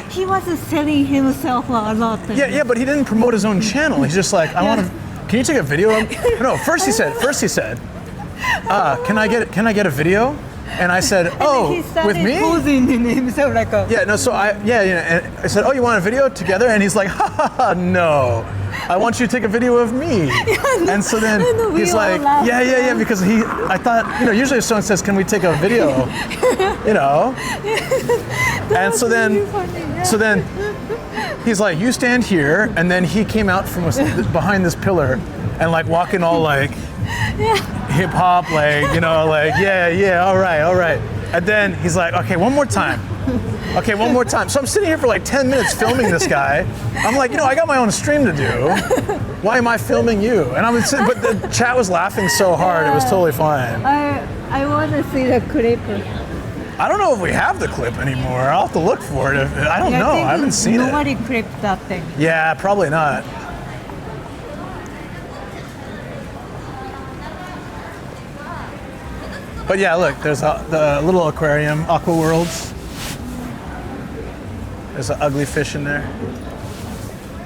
he was selling himself a lot. Yeah, but he didn't promote his own channel. He's just like, can you take a video of me? No, first he said, can I get a video? And I said, oh, with me? Posing in himself like a... Yeah, no, so and I said, oh, you want a video together? And he's like, no, I want you to take a video of me. And so then he's like, yeah, because I thought, usually if someone says, can we take a video? And so then he's like, you stand here, and then he came out from behind this pillar and like walking all like hip hop, like, yeah, all right. And then he's like, okay, one more time. So I'm sitting here for like 10 minutes filming this guy. I'm like, I got my own stream to do. Why am I filming you? And but the chat was laughing so hard, it was totally fine. I want to see the clip. I don't know if we have the clip anymore. I'll have to look for it. I don't know. I haven't seen it. Nobody clipped that thing. Yeah, probably not. But yeah, look, there's the little aquarium, Aqua Worlds. There's an ugly fish in there.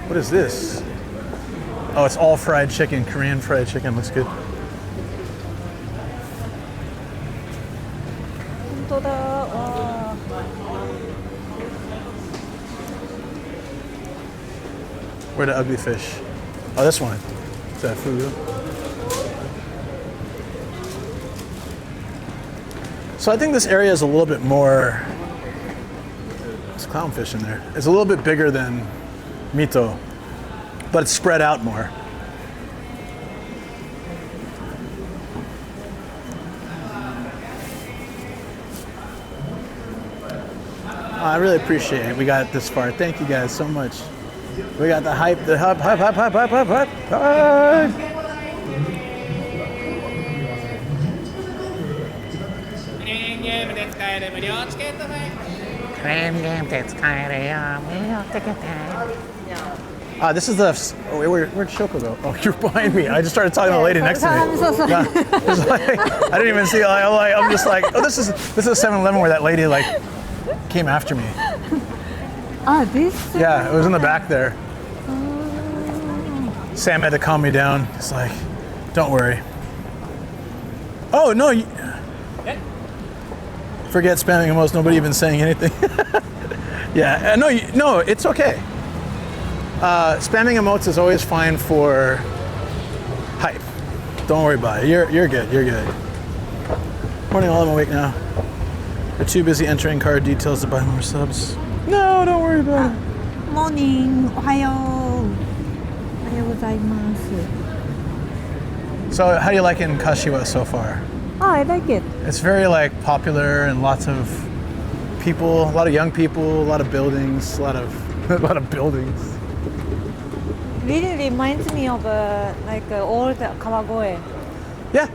What is this? Oh, it's all fried chicken, Korean fried chicken. Looks good. Where the ugly fish? Oh, this one. Is that food? So I think this area is a little bit more, there's clownfish in there. It's a little bit bigger than Mito, but it's spread out more. I really appreciate it. We got this far. Thank you guys so much. We got the hype, hype. This is the. Where'd Shoko go? Oh, you're behind me. I just started talking to the lady next to me. I'm so sorry. I didn't even see. I'm just like, oh, this is 7-Eleven where that lady like came after me. This? Yeah, it was in the back there. Sam had to calm me down. It's like, don't worry. Oh no. Forget spamming emotes. Nobody even saying anything. Yeah, no, it's okay. Spamming emotes is always fine for hype. Don't worry about it. You're good. You're good. Morning, all. I'm awake now. They're too busy entering card details to buy more subs. No, don't worry about it. Morning. Ohayou. Ohayou gozaimasu. So, how do you like it in Kashiwa so far? Oh, I like it. It's very like popular and lots of people, a lot of young people, a lot of buildings, a lot of buildings. Really reminds me of old Kawagoe. Yeah.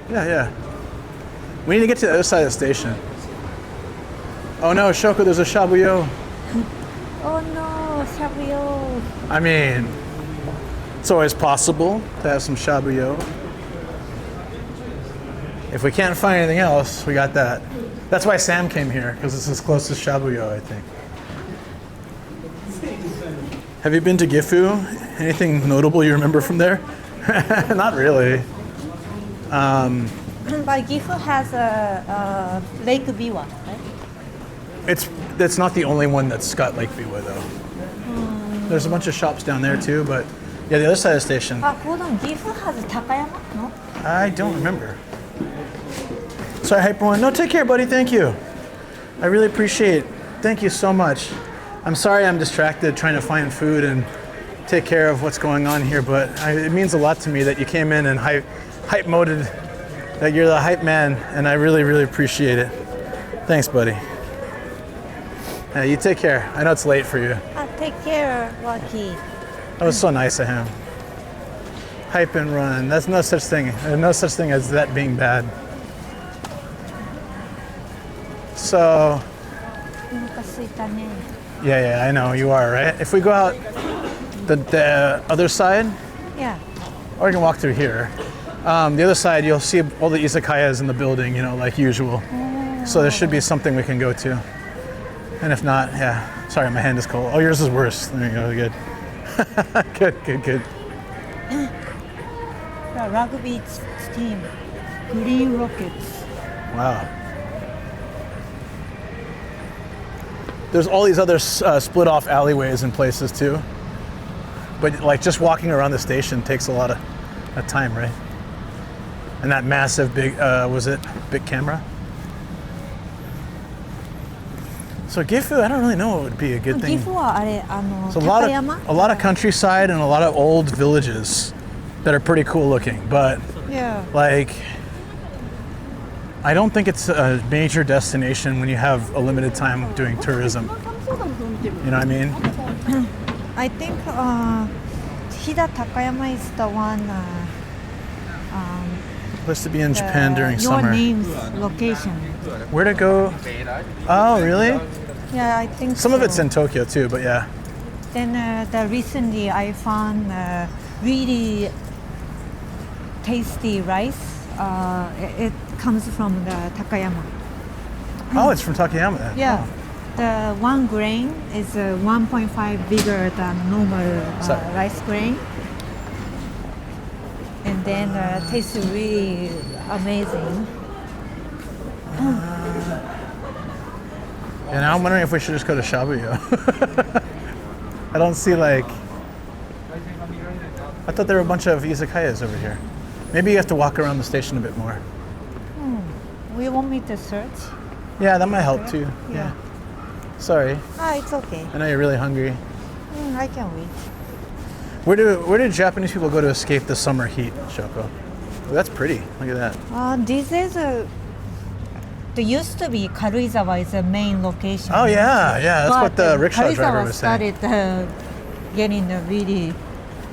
We need to get to the other side of the station. Oh no, Shoko, there's a shabuyo. Oh no, shabuyo. I mean, it's always possible to have some shabuyo. If we can't find anything else, we got that. That's why Sam came here, because it's as close to shabuyo, I think. Have you been to Gifu? Anything notable you remember from there? Not really. But Gifu has a Lake Biwa, right? It's not the only one that's got Lake Biwa, though. There's a bunch of shops down there, too, but yeah, the other side of the station. Hold on, Gifu has Takayama, no? I don't remember. Sorry, Hyper One. No, take care, buddy. Thank you. I really appreciate it. Thank you so much. I'm sorry I'm distracted trying to find food and take care of what's going on here, but it means a lot to me that you came in and hype moded, that you're the hype man, and I really, really appreciate it. Thanks, buddy. Hey, you take care. I know it's late for you. Take care, Waki. That was so nice of him. Hype and run. That's no such thing. There's no such thing as that being bad. So, yeah, I know you are, right? If we go out the other side, yeah, Or you can walk through here. The other side, you'll see all the izakayas in the building, like usual. So there should be something we can go to. And if not, yeah. Sorry, my hand is cold. Oh, yours is worse. There you go, good. good. The rugby team, Green Rockets. Wow. There's all these other split off alleyways and places too. But like just walking around the station takes a lot of time, right? And that massive big, big camera? So Gifu, I don't really know what would be a good thing. Gifu はあれIt's a 高 lot 山 of countryside and a lot of old villages that are pretty cool looking, but Yeah. like I don't think it's a major destination when you have a limited time doing tourism. You know what I mean? I think Hida Takayama is the one Place to be in Japan during your summer. name's location. Where to go? Oh, really? Yeah, I think Some so. of it's in Tokyo too, but yeah. Then recently I found really tasty rice. It comes from the Takayama. Oh, it's from Takayama then. Yeah. The one grain is 1.5 bigger than normal Sorry. rice grain. And then tastes really amazing. And now I'm wondering if we should just go to Shabuya. I don't see I thought there were a bunch of izakayas over here. Maybe you have to walk around the station a bit more. We want me to search? Yeah, that might help too. Yeah. Sorry. It's okay. I know you're really hungry. I can wait. Where do Japanese people go to escape the summer heat, Shoko? Oh, that's pretty. Look at that. This is there used to be Karuizawa is the main location. Oh yeah. That's what the rickshaw driver was saying. Started getting really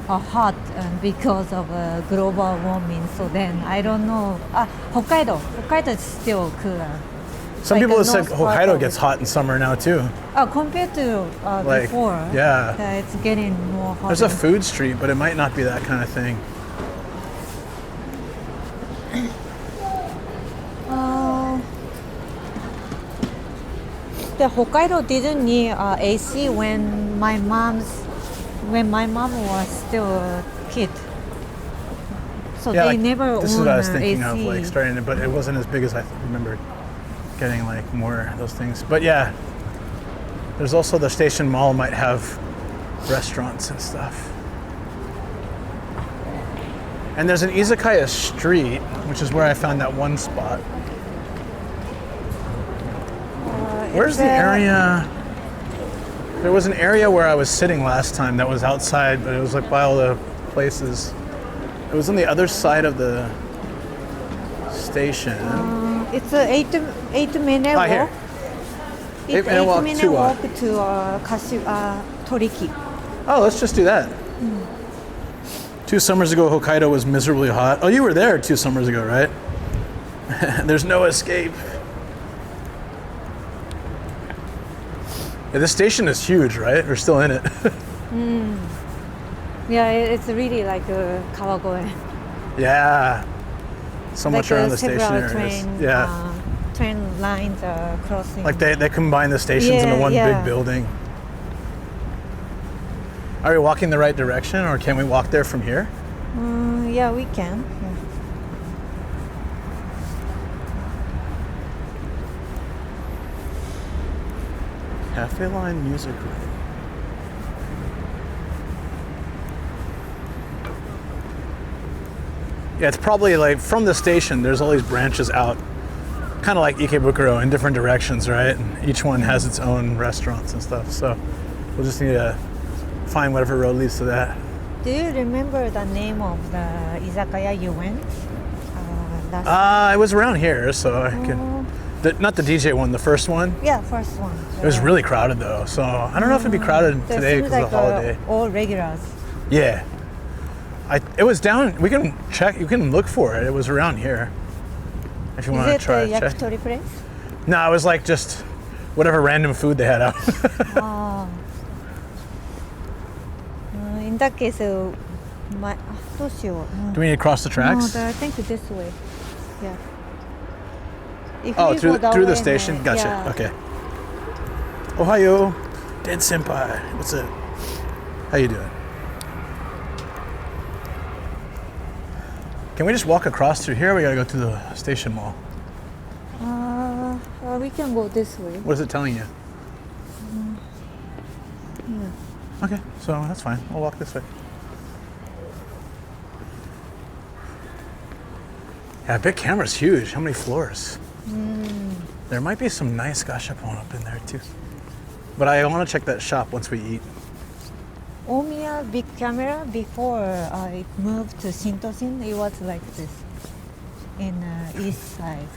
hot because of global warming. So then I don't know. Hokkaido is still cooler. Some like people the have said north part Hokkaido of gets it. hot in summer now too. Compared to before, yeah. It's getting more hot. There's a food street, but it might not be that kind of thing. The Hokkaido didn't need AC when my mom was still a kid. So Yeah, they never this is what I was owned thinking AC. of, starting to, but it wasn't as big as I remembered getting more of those things. But yeah, there's also the station mall might have restaurants and stuff. And there's an izakaya street, which is where I found that one spot. Where's the area? There was an area where I was sitting last time that was outside, but it was by all the places. It was on the other side of the station. It's an 8-minute walk. Here. It's 8-minute walk 8-minute to walk to Kashiwa, Toriki. Oh, let's just do that. 2 summers ago, Hokkaido was miserably hot. Oh, you were there 2 summers ago, right? There's no escape. Yeah, this station is huge, right? We're still in it. Yeah, it's really like Kawagoe. Yeah. So much around the station several areas. train, train lines are crossing. Like they combine the stations into one big building. Are we walking the right direction, or can we walk there from here? Yeah, we can. Yeah. Cafe Line Music Room. Yeah, it's probably from the station, there's all these branches out, kind of like Ikebukuro in different directions, right? And each one has its own restaurants and stuff. So we'll just need to find whatever road leads to that. Do you remember the name of the izakaya you went? It was around here, so I can. Not the DJ one, the first one. Yeah, first one. It was really crowded though, so I don't know if it'd be crowded today because of the holiday. All regulars. Yeah. It was down. We can check. You can look for it. It was around here. If you want to try Is it to a check. yakitori place? No, it was just whatever random food they had out. In that case, どうしよう。Do we need to cross the tracks? No, I think this way. Yeah. If Oh, we go that through the way, station? then- Gotcha. yeah. Okay. Ohayo. Dead senpai. What's up? How you doing? Can we just walk across through here? Or we gotta go to the station mall. We can go this way. What is it telling you? Okay, so that's fine. We'll walk this way. Yeah, big camera's huge. How many floors? There might be some nice gashapon up in there too. But I want to check that shop once we eat. Omiya big camera, before I moved to Shintoshin, it was like this in east side.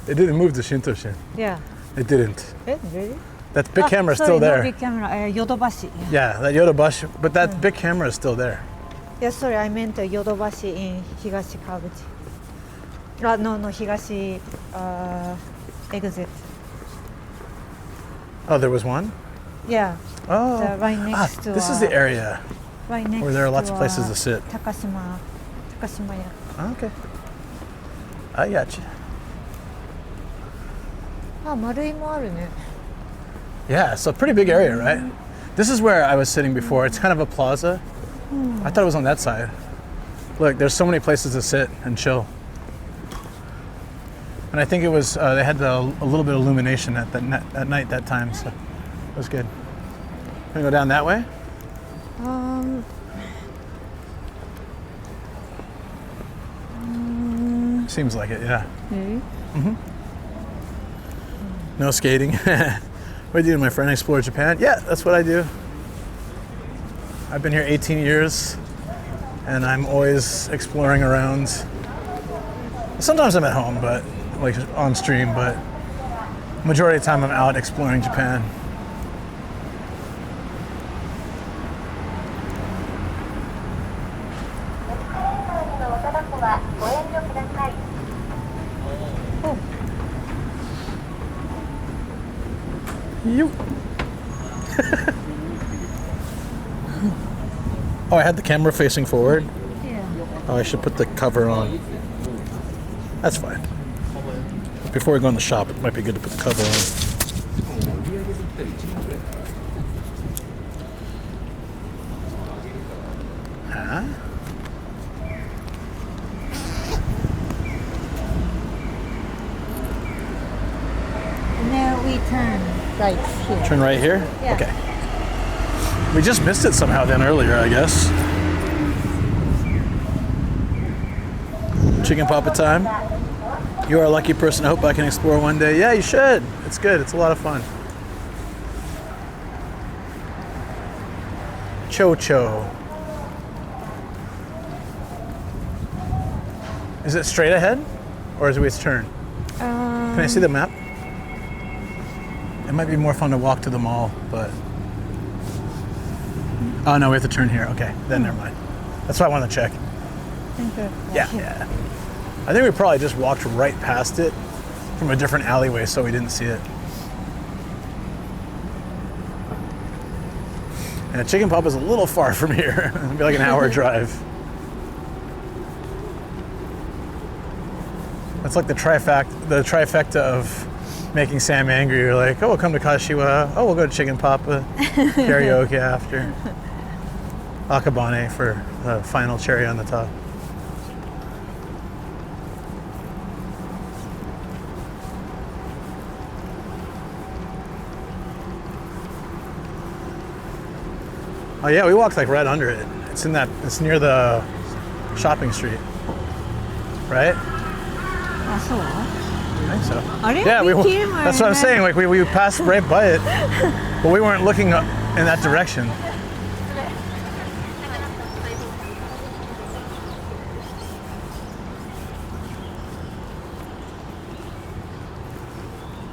It didn't move to Shintoshin. Yeah. It didn't. Really? That big camera's sorry, still there. No big camera, Yodobashi. Yeah, that Yodobashi. But that big camera is still there. Yeah, sorry, I meant Yodobashi in Higashi Kawaguchi. No, Higashi exit. Oh, there was one? Yeah, Oh. right next to. This is the area. Right next where there are lots to, of places to sit. Takashima ya. Okay. I got you. 丸いもあるね。 Yeah, it's a pretty big area, right? This is where I was sitting before. It's kind of a plaza. I thought it was on that side. Look, there's so many places to sit and chill. And I think it was, they had a little bit of illumination at night that time, so it was good. Gonna go down that way? Seems like it, yeah. Mm-hmm. No skating. What do you do, my friend? Explore Japan? Yeah, that's what I do. I've been here 18 years, and I'm always exploring around. Sometimes I'm at home, but like on stream, but majority of the time I'm out exploring Japan. You. Oh, I had the camera facing forward? Yeah. Oh, I should put the cover on. That's fine. Before we go in the shop, it might be good to put the cover on. Huh? Now we turn right here. Turn right here? Yeah. Okay. We just missed it somehow then earlier, I guess. Chicken Papa time. You are a lucky person. I hope I can explore one day. Yeah, you should. It's good. It's a lot of fun. Cho-cho. Is it straight ahead? Or is it its turn? Can I see the map? It might be more fun to walk to the mall, but... Oh no, we have to turn here. Okay, then never mind. That's why I want to check. Yeah. I think we probably just walked right past it from a different alleyway, so we didn't see it. And Chicken Papa's a little far from here. It'd be like an hour drive. That's like the trifecta of making Sam angry. You're like, oh, we'll come to Kashiwa. Oh, we'll go to Chicken Papa. Karaoke after. Akebone for the final cherry on the top. Oh yeah, we walked like right under it. It's near the shopping street. Right? I think so. That's what I'm saying. Like we passed right by it, but we weren't looking in that direction.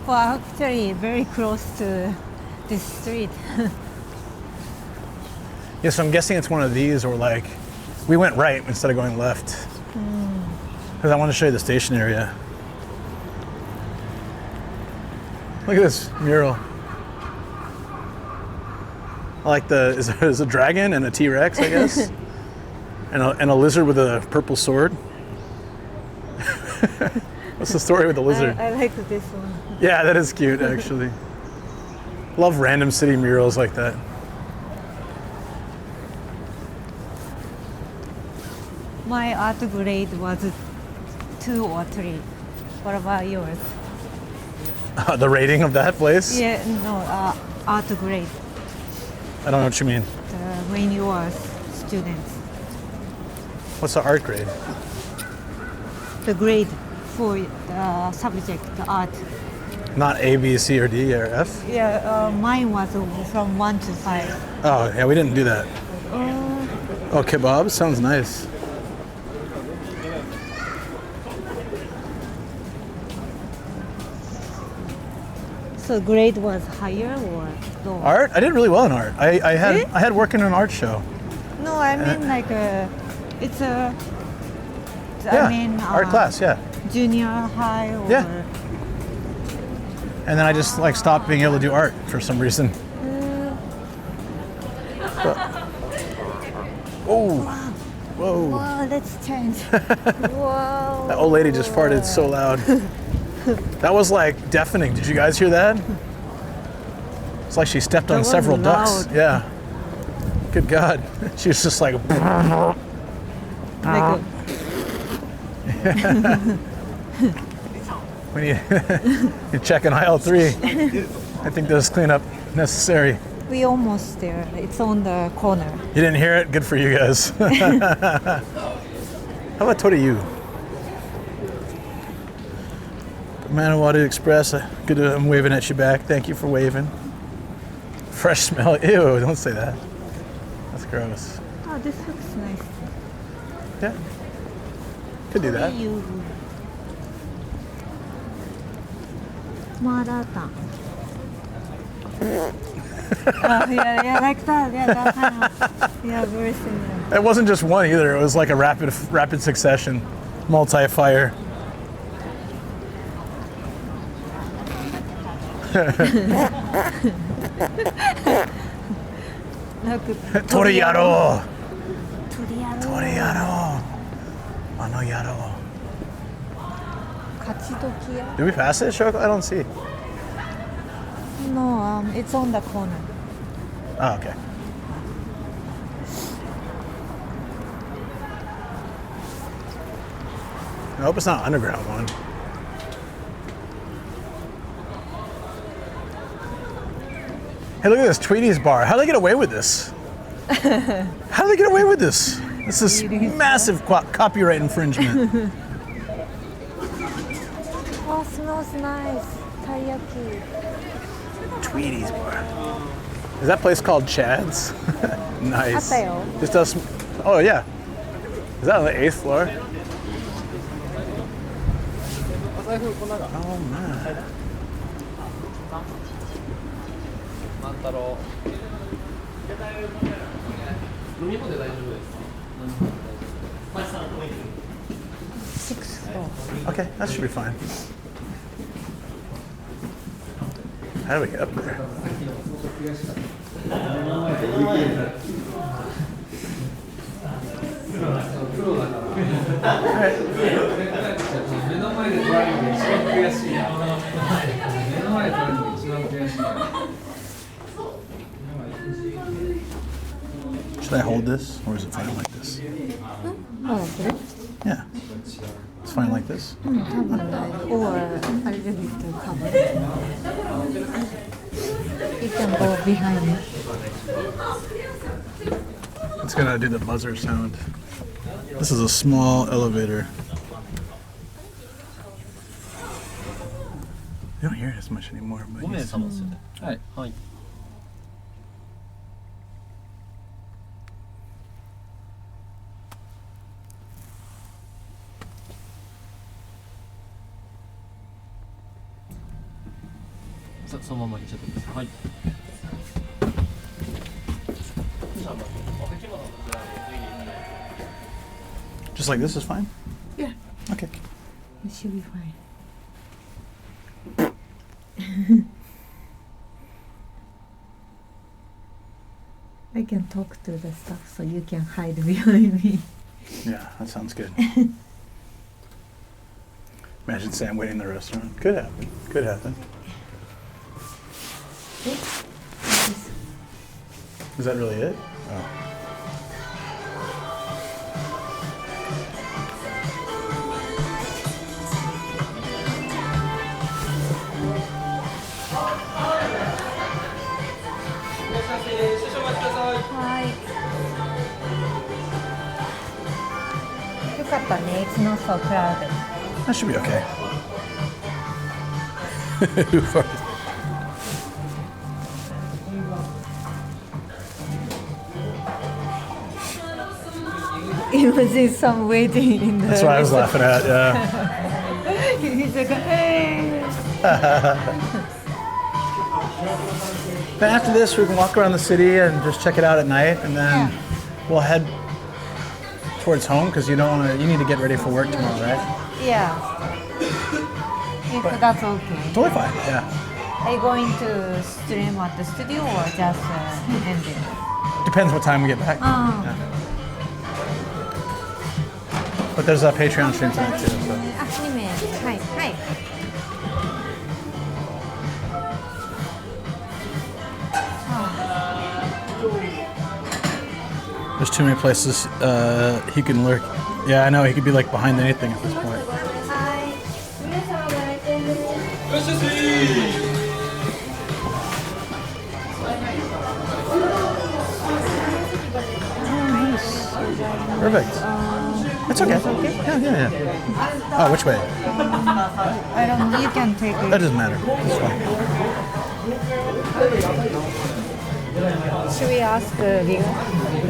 Well, actually, very close to this street. Yeah, so I'm guessing it's one of these, or like we went right instead of going left. Because I want to show you the station area. Look at this mural. I like is a dragon and a T-Rex, I guess. And a lizard with a purple sword. What's the story with the lizard? I like this one. Yeah, that is cute, actually. Love random city murals like that. My art grade was 2 or 3. What about yours? The rating of that place? Yeah, no, art grade. I don't know what you mean. When you were students. What's the art grade? The grade for the subject, the art. Not A, B, C, or D, or F? Yeah, mine was from 1 to 5. Oh, yeah, we didn't do that. Oh, kebab? Sounds nice. So grade was higher or lower? Art? I did really well in art. I had work in an art show. No, I mean like it's a. Yeah, I mean art class, yeah. Junior high or. Yeah. And then I just like stopped being able to do art for some reason. Oh, whoa. Wow, let's change. Wow. That old lady just farted so loud. That was like deafening. Did you guys hear that? It's like she stepped on That was several ducks. loud. Yeah. Good God. She was just like. Like We need you check in aisle 3. I think there's cleanup necessary. we almost there. It's on the corner. You didn't hear it? Good for you guys. How about Toriyu? Manawatu Express. Good. I'm waving at you back. Thank you for waving. Fresh smell. Ew, don't say that. That's gross. Oh, this looks nice. Yeah. Could do that. You. Maratha. Yeah, like that. Yeah, that kind of. Yeah, very similar. It wasn't just one either. It was like a rapid succession, multi-fire. Toriyaro. Toriyaro. Ano yaro. Kachidokiya? Did we pass it, Shoko? I don't see. No, it's on the corner. Oh, okay. I hope it's not an underground one. Hey, look at this Tweety's bar. How do they get away with this? How do they get away with this? This is massive copyright infringement. Oh, smells nice. Teriyaki. Tweety's bar. Is that place called Chad's? Nice. Atayo. Just does. Oh yeah. Is that on the 8th floor? Oh man. Sixth floor. Okay, that should be fine. How do we get up there? Should I hold this, or is it fine like this? Oh, okay. Yeah. It's fine like this? Or a little bit to cover. You can go behind me. It's gonna do the buzzer sound. This is a small elevator. You don't hear it as much anymore, but 5名様ですよね。はい。はい。そのままにちょっとです。はい。 just like this is fine? Yeah. Okay. It should be fine. I can talk to the staff so you can hide behind me. Yeah, that sounds good. Imagine Sam waiting in the restaurant. Could happen. Could happen. Is that really it? Oh. It's not so crowded. That should be okay. Imagine some waiting in the. That's what I was laughing at, yeah. He's like, hey. Then after this, we can walk around the city and just check it out at night, and then we'll head towards home because you don't want to. You need to get ready for work tomorrow, right? Yeah. If that's okay. Totally fine. Yeah. Are you going to stream at the studio or just ending? Depends what time we get back. Oh. Yeah. But there's a Patreon stream tonight too. So. 2名。はいはい。 There's too many places he can lurk. Yeah, I know, he could be like behind anything at this point. Perfect. It's okay. Yeah. Oh, which way? I don't know. You can take it. That doesn't matter. It's fine. Should we ask Leo?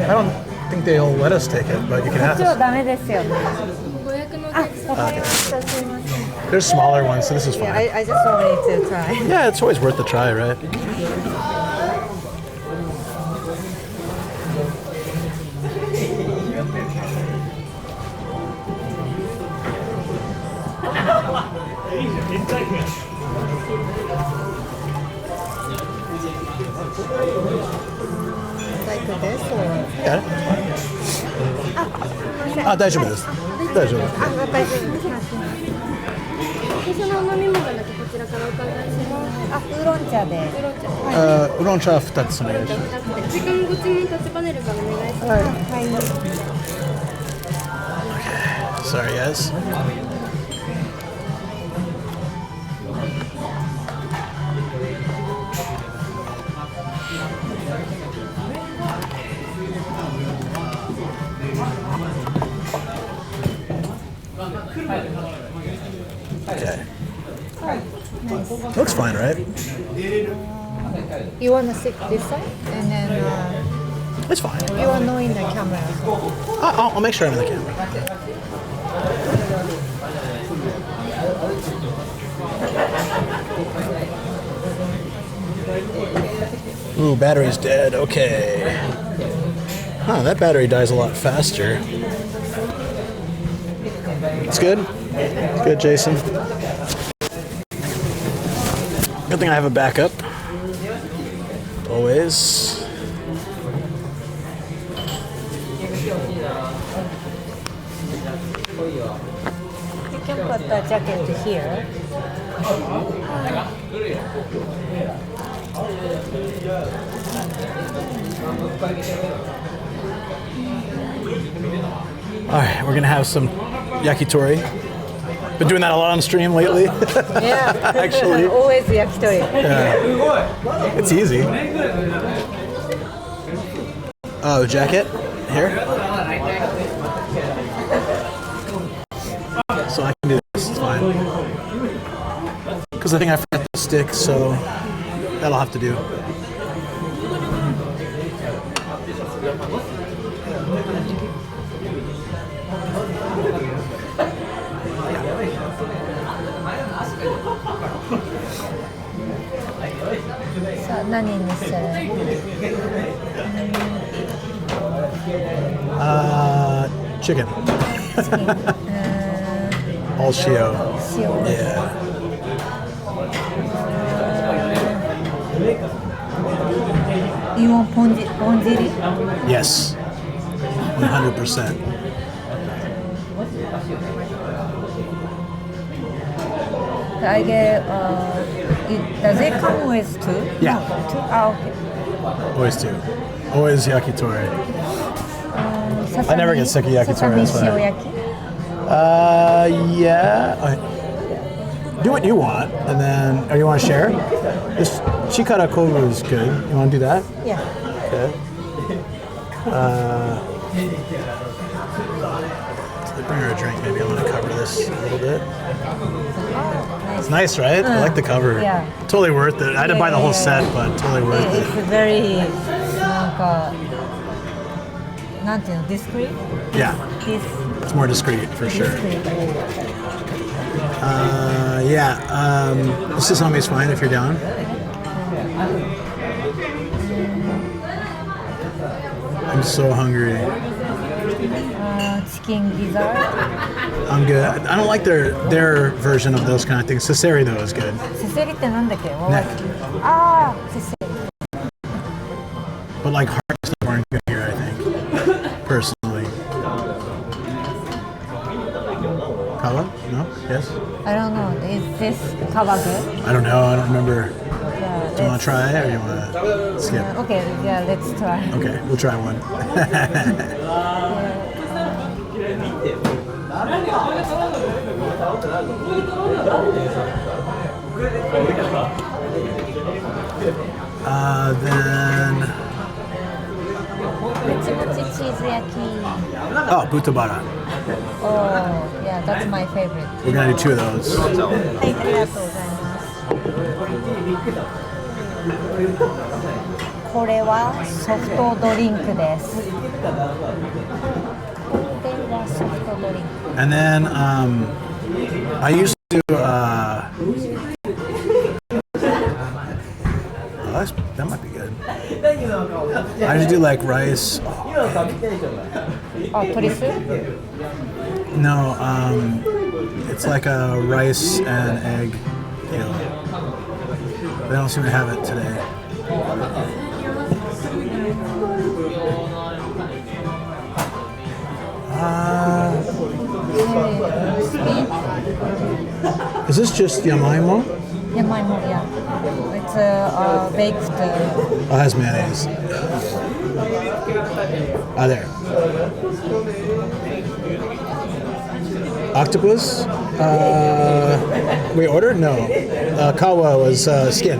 I don't think they'll let us take it, but you can ask. ダメですよね。There's smaller ones, so this is fine. Yeah, I just wanted to try. Yeah, it's always worth a try, right? Like this or? Yeah. あ、大丈夫です。大丈夫。最初のお飲み物だけこちらからお伺いします。あ、ウーロン茶で。ウーロン茶2つお願いします。時間ご注文タッチパネルからお願いします。はい。 Sorry, guys. Okay. Looks fine, right? You want to sit this side and then It's fine. you are not in the camera. I'll make sure I'm in the camera. Ooh, battery's dead. Okay. Huh, that battery dies a lot faster. It's good? Good, Jason. Good thing I have a backup. Always. You can put the jacket here. All right, we're gonna have some yakitori. Been doing that a lot on stream lately. Yeah. Actually. Always yakitori. Yeah. It's easy. Oh, jacket here. So I can do this. It's fine. Because I think I forgot the stick, so that'll have to do. So, 何にする? Chicken. All shio. Yeah. You want ponjiri? Yes. 100%. I get. Does it come with two? Yeah. No, two. Ah, okay. Always two. Always yakitori. I never get sick of yakitori. That's why. Shioyaki? Yeah. Do what you want, and then, or you want to share? This chikara kobu is good. You want to do that? Yeah. Okay. So bring her a drink. Maybe I'm going to cover this a little bit. It's nice, right? I like the cover. Yeah. Totally worth it. I had to buy the whole set, but totally worth it. It's very, なんていうの, discreet? Yeah. It's more discreet for sure. This sesami's fine if you're down. I'm so hungry. Chicken gizzard? I'm good. I don't like their version of those kind of things. Seseri though is good. せせりってなんだっけ? Neck. ああ、せせり. But like heart stuff aren't good here, I think. Personally. Kawa? No? Yes? I don't know. Is this kawa good? I don't know. I don't remember. Yeah, Do you want to try or you want to skip? Okay, yeah, let's try. Okay, we'll try one. Then... Mochi cheese yaki. Oh, butabara. Oh, yeah, that's my favorite. We're going to do two of those. はい、ありがとうございます。これはソフトドリンクです。これはソフトドリンク。 And then I used to do that might be good. I used to do like rice. Oh, torisu? No, it's like a rice and egg deal. They don't seem to have it today. Is this just yamaimo? Yamaimo, yeah. It's baked. Oh, it has mayonnaise. Ah, there. Octopus? We ordered? No. Kawa was skin.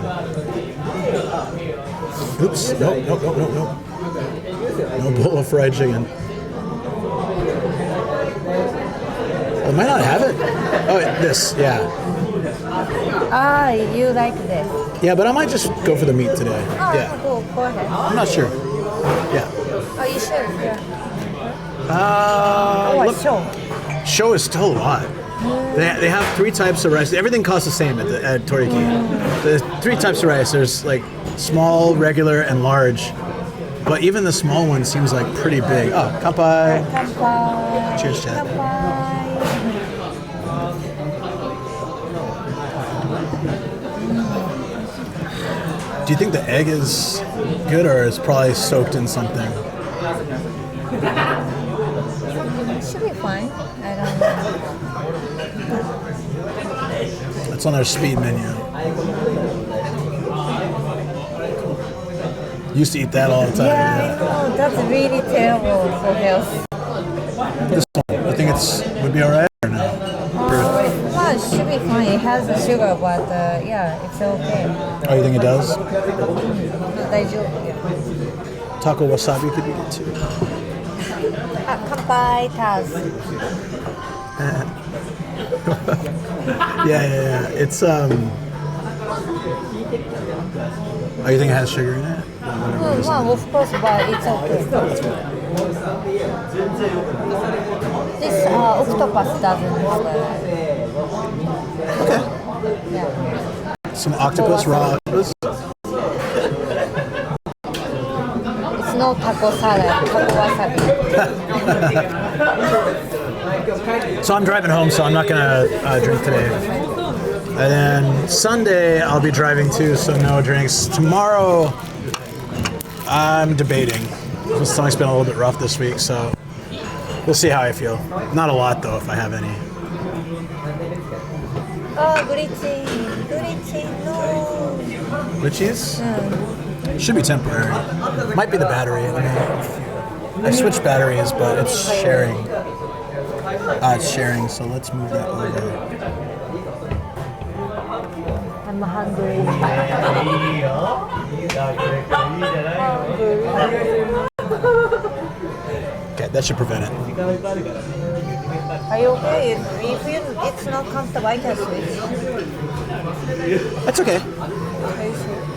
Oops. Nope. No bowl of fried chicken. I might not have it. Oh, this, yeah. Ah, you like this? Yeah, but I might just go for the meat today. Oh, Yeah. Go ahead. I'm not sure. Yeah. Oh, you should. Yeah. Look, Show. Show is still a lot. They have three types of rice. Everything costs the same at Toriki. There's three types of rice. There's like small, regular, and large. But even the small one seems like pretty big. Oh, kanpai. Kanpai. Cheers, chat. Kanpai. Do you think the egg is good or is probably soaked in something? Should be fine. I don't know. It's on their speed menu. Used to eat that all the time. Yeah, I know. That's really terrible for health. This one, I think would be alright or no? Well, it should be fine. It has the sugar, but yeah, it's okay. Oh, you think it does? Taco wasabi could be good too. Kanpai Taz. Yeah. It's Oh, you think it has sugar in it? Well, of course, but it's okay. This octopus doesn't. Okay. Yeah. Some octopus, raw octopus. It's no taco salad, taco wasabi. So I'm driving home, so I'm not gonna drink today. And then Sunday I'll be driving too, so no drinks. Tomorrow I'm debating. My stomach's been a little bit rough this week, so we'll see how I feel. Not a lot though, if I have any. Oh, glitching. Glitching, no. Glitchies? Should be temporary. Might be the battery. I switched batteries, but it's sharing. It's sharing, so let's move that over. I'm hungry. Okay, that should prevent it. Are you okay? If it's not comfortable, I can switch. That's okay.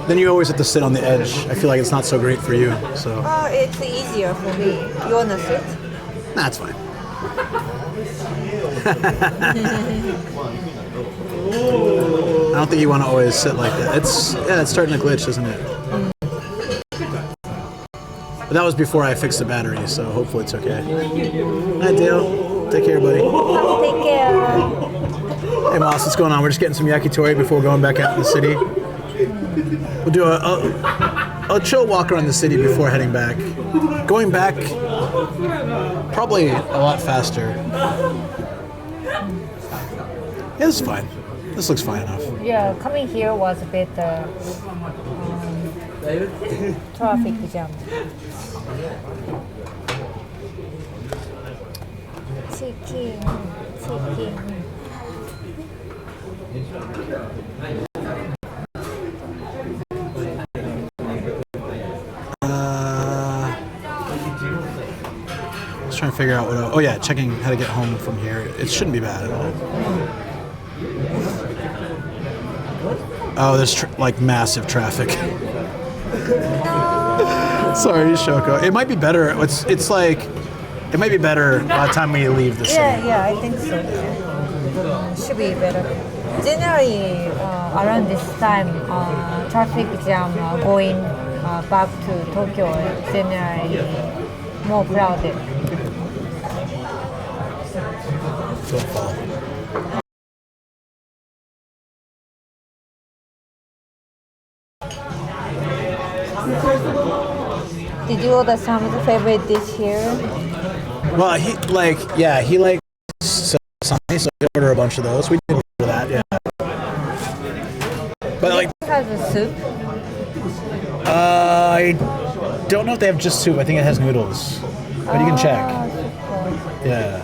Then you always have to sit on the edge. I feel like it's not so great for you, so. Oh, it's easier for me. You wanna sit? Nah, it's fine. I don't think you want to always sit like that. It's starting to glitch, isn't it? But that was before I fixed the battery, so hopefully it's okay. Hi, Dale. Take care, buddy. Take care. Hey, Moss, what's going on? We're just getting some yakitori before going back out in the city. We'll do a chill walk around the city before heading back. Going back, probably a lot faster. Yeah, this is fine. This looks fine enough. Yeah, coming here was a bit traffic jam. Chicken. Just trying to figure out what. Oh yeah, checking how to get home from here. It shouldn't be bad at all. Oh, there's like massive traffic. Sorry, Shoko. It might be better. It's like it might be better by the time we leave the city. Yeah, I think so. Should be better. Generally, around this time, traffic jam going back to Tokyo is generally more crowded. Football. Did you order some favorite dish here? Well, he likes something, so he ordered a bunch of those. We did order that, yeah. But like, It has a soup. I don't know if they have just soup. I think it has noodles, but you can check. Yeah.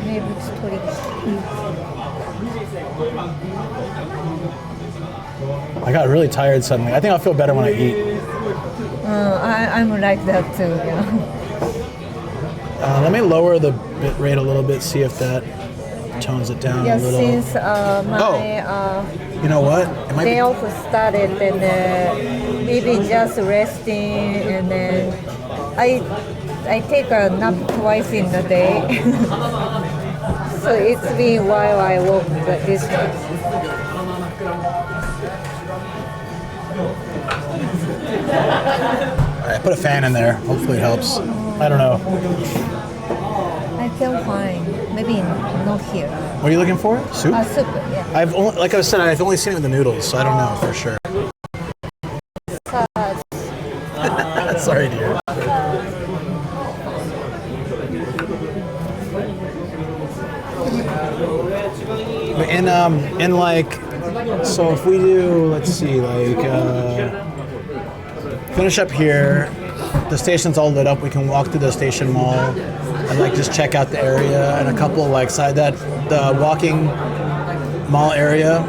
Maybe it's Torikizoku. I got really tired suddenly. I think I'll feel better when I eat. I'm like that too. Yeah. Let me lower the bit rate a little bit, see if that tones it down a little. Since my You know what? It might day be. off started and maybe just resting and then I take a nap twice in the day. So it's been while I walk this way. Alright, put a fan in there. Hopefully it helps. I don't know. I feel fine. Maybe not here. What are you looking for? Soup? Soup, yeah. Like I said, I've only seen it with the noodles, so I don't know for sure. Sorry, dear. In like, so if we do, let's see, like, finish up here, the station's all lit up, we can walk through the station mall and like just check out the area and a couple like side the walking mall area.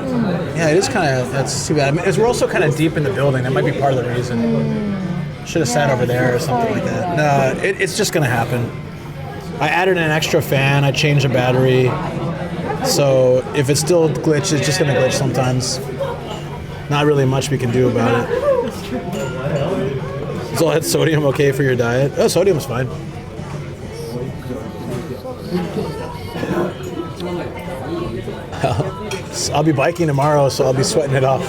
Yeah, it is kind of, that's too bad. I mean, we're also kind of deep in the building, that might be part of the reason. Should have sat over there or something like that. No, it's just gonna happen. I added an extra fan, I changed the battery. So if it still glitches, it's just gonna glitch sometimes. Not really much we can do about it. Is all that sodium okay for your diet? Oh, sodium's fine. I'll be biking tomorrow, so I'll be sweating it off.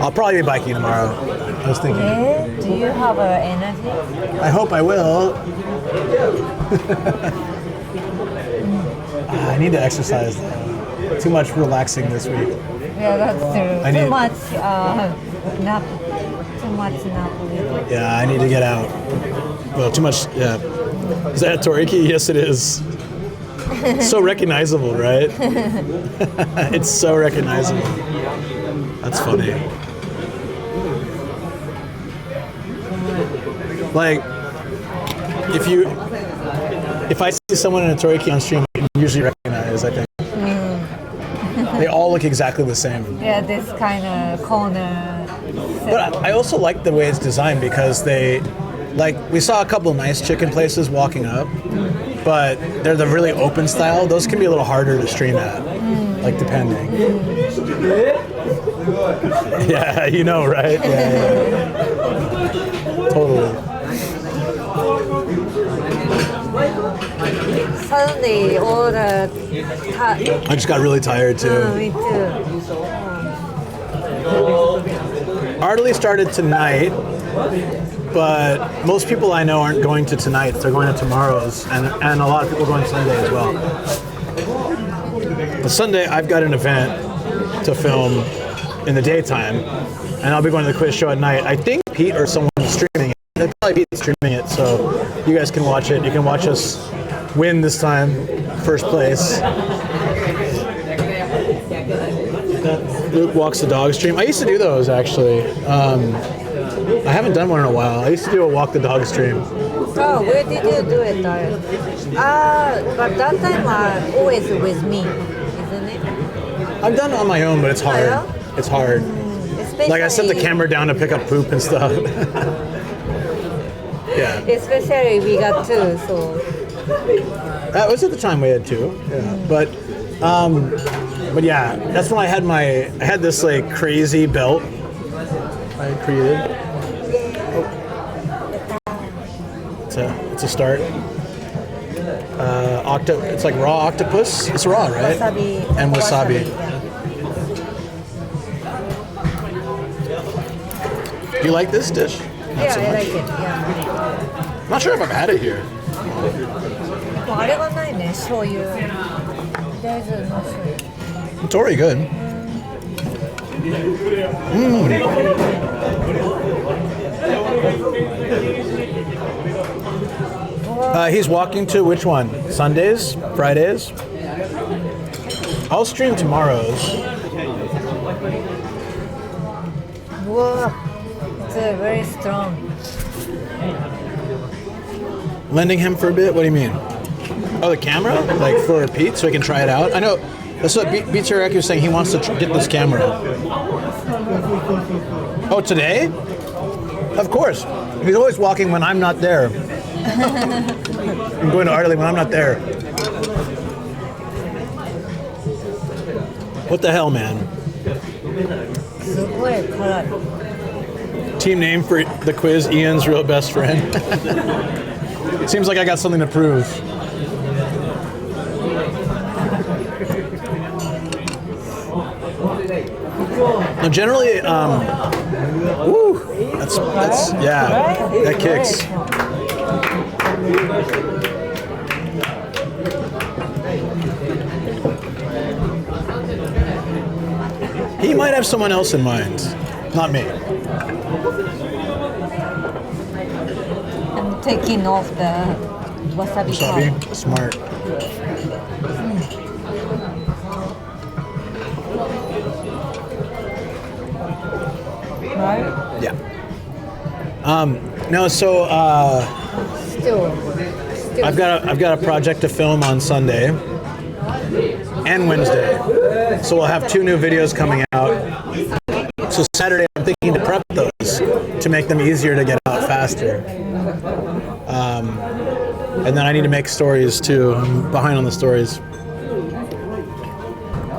I'll probably be biking tomorrow. I was thinking. Do you have energy? I hope I will. I need to exercise. Too much relaxing this week. Yeah, that's true. Too much nap. Too much nap. Yeah, I need to get out. Well, too much. Yeah, Is that a Toriki? Yes, it is. So recognizable, right? It's so recognizable. That's funny. Like, if I see someone in a Toriki on stream, I can usually recognize, I think. They all look exactly the same. Yeah, this kind of corner. But I also like the way it's designed because we saw a couple of nice chicken places walking up, but they're the really open style. Those can be a little harder to stream at, like depending. Yeah, you know, right? Yeah. Totally. Suddenly, all the... I just got really tired too. Me too. Artily started tonight, but most people I know aren't going to tonight. They're going to tomorrow's, and a lot of people are going Sunday as well. But Sunday, I've got an event to film in the daytime, and I'll be going to the quiz show at night. I think Pete or someone is streaming it. They'll probably be streaming it, so you guys can watch it. You can watch us win this time, first place. Luke walks the dog stream. I used to do those actually. I haven't done one in a while. I used to do a walk the dog stream. Oh, where did you do it? But that time always with me, isn't it? I've done it on my own, but it's hard. Oh, It's hard. Like I set the camera down to pick up poop and stuff. Yeah. Especially we got two, so. That was at the time we had two. Yeah. But yeah, that's when I had this like crazy belt I created. It's a start. It's like raw octopus. It's raw, right? Wasabi. And wasabi. Do you like this dish? Yeah, I like it. Yeah. I'm not sure if I've had it here. あれがないね、醤油。There's no醤油。 Tori, good. He's walking to which one? Sundays? Fridays? I'll stream tomorrow's. Whoa, it's very strong. Lending him for a bit? What do you mean? Oh, the camera? Like for Pete, so he can try it out? I know. That's what Beat Teriyaki was saying. He wants to get this camera. Oh, today? Of course. He's always walking when I'm not there. I'm going to Artley when I'm not there. What the hell, man? Team name for the quiz, Ian's real best friend. Seems like I got something to prove. No, generally, woo, that's yeah, that kicks. He might have someone else in mind, not me. I'm taking off the wasabi. Wasabi, smart. Right? Yeah. No, so Still. I've got a project to film on Sunday and Wednesday. So we'll have 2 new videos coming out. So Saturday I'm thinking to prep those to make them easier to get out faster. And then I need to make stories too. I'm behind on the stories.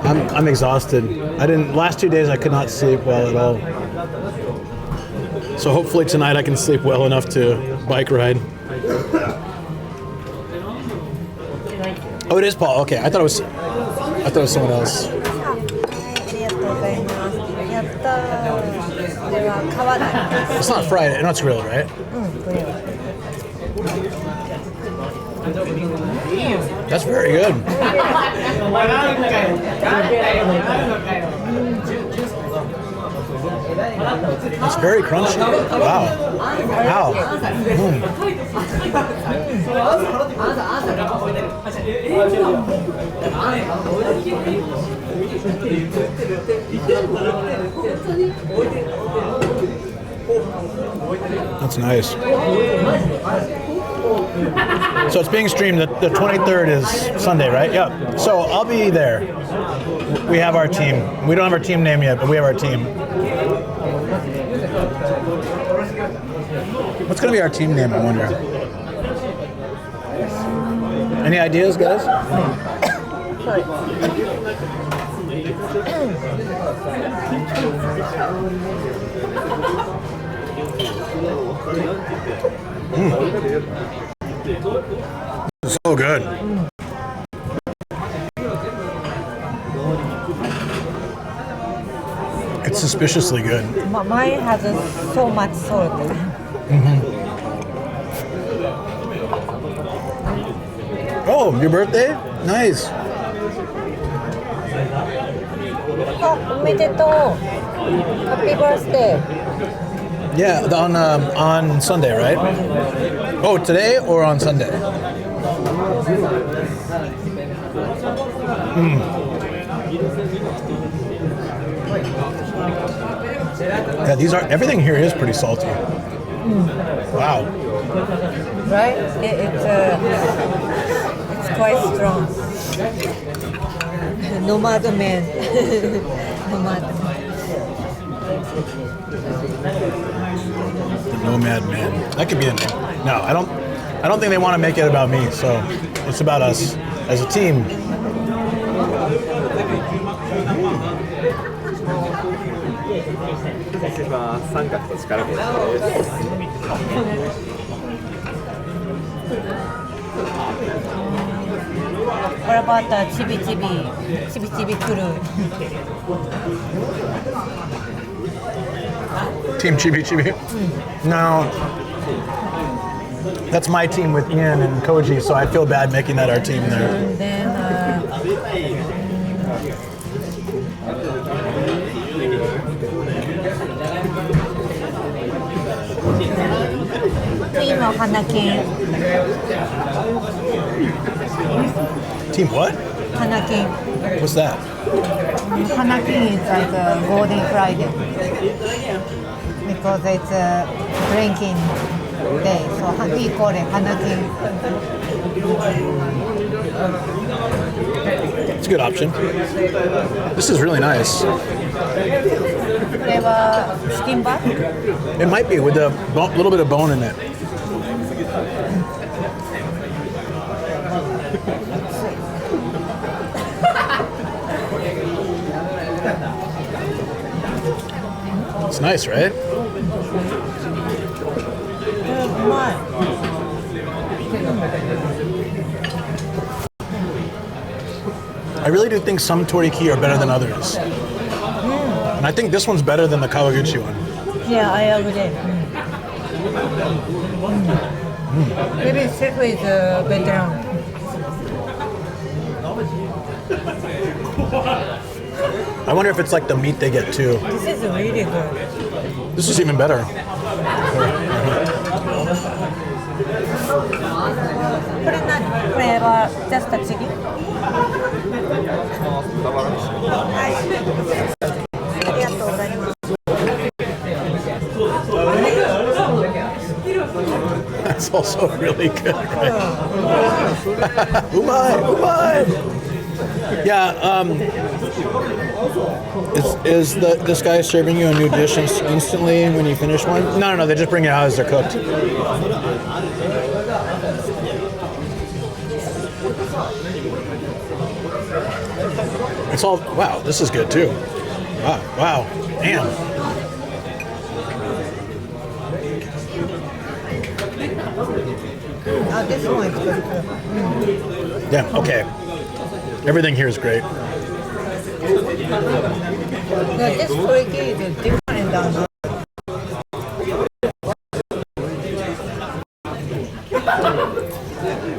I'm exhausted. Last 2 days I could not sleep well at all. So hopefully tonight I can sleep well enough to bike ride. Oh, it is Paul. Okay, I thought it was someone else. It's not fried. No, it's grilled, right? That's very good. It's very crunchy. Wow. Wow. That's nice. So it's being streamed. The 23rd is Sunday, right? Yeah. So I'll be there. We have our team. We don't have our team name yet, but we have our team. What's going to be our team name, I wonder? Any ideas, guys? So good. It's suspiciously good. Mine has so much salt. Oh, your birthday? Nice. Oh, omedetou. Happy birthday. Yeah, on Sunday, right? Oh, today or on Sunday? Yeah, everything here is pretty salty. Wow. Right? It's quite strong. Nomad man. Nomad man. The Nomad Man. That could be a name. No, I don't think they want to make it about me, so it's about us as a team. What about the chibi crew? Team Chibi Chibi? No. That's my team with Ian and Koji, so I feel bad making that our team there. And then team of Hanakin. Team what? Hanakin. What's that? Hanakin is like a Golden Friday because it's a drinking day, so we call it Hanakin. It's a good option. This is really nice. Flavor skin back? It might be with a little bit of bone in it. It's nice, right? I really do think some toriki are better than others. And I think this one's better than the Kawaguchi one. Yeah, I agree. Maybe Shoko is better. I wonder if it's like the meat they get too. This is really good. This is even better. Flavor just the chili. That's also really good, right? Umai! Yeah, is this guy serving you a new dish instantly when you finish one? No, they just bring it out as they're cooked. It's all, wow, this is good too. Wow, damn. This one is good. Yeah, okay. Everything here is great. Yeah, this turkey is different than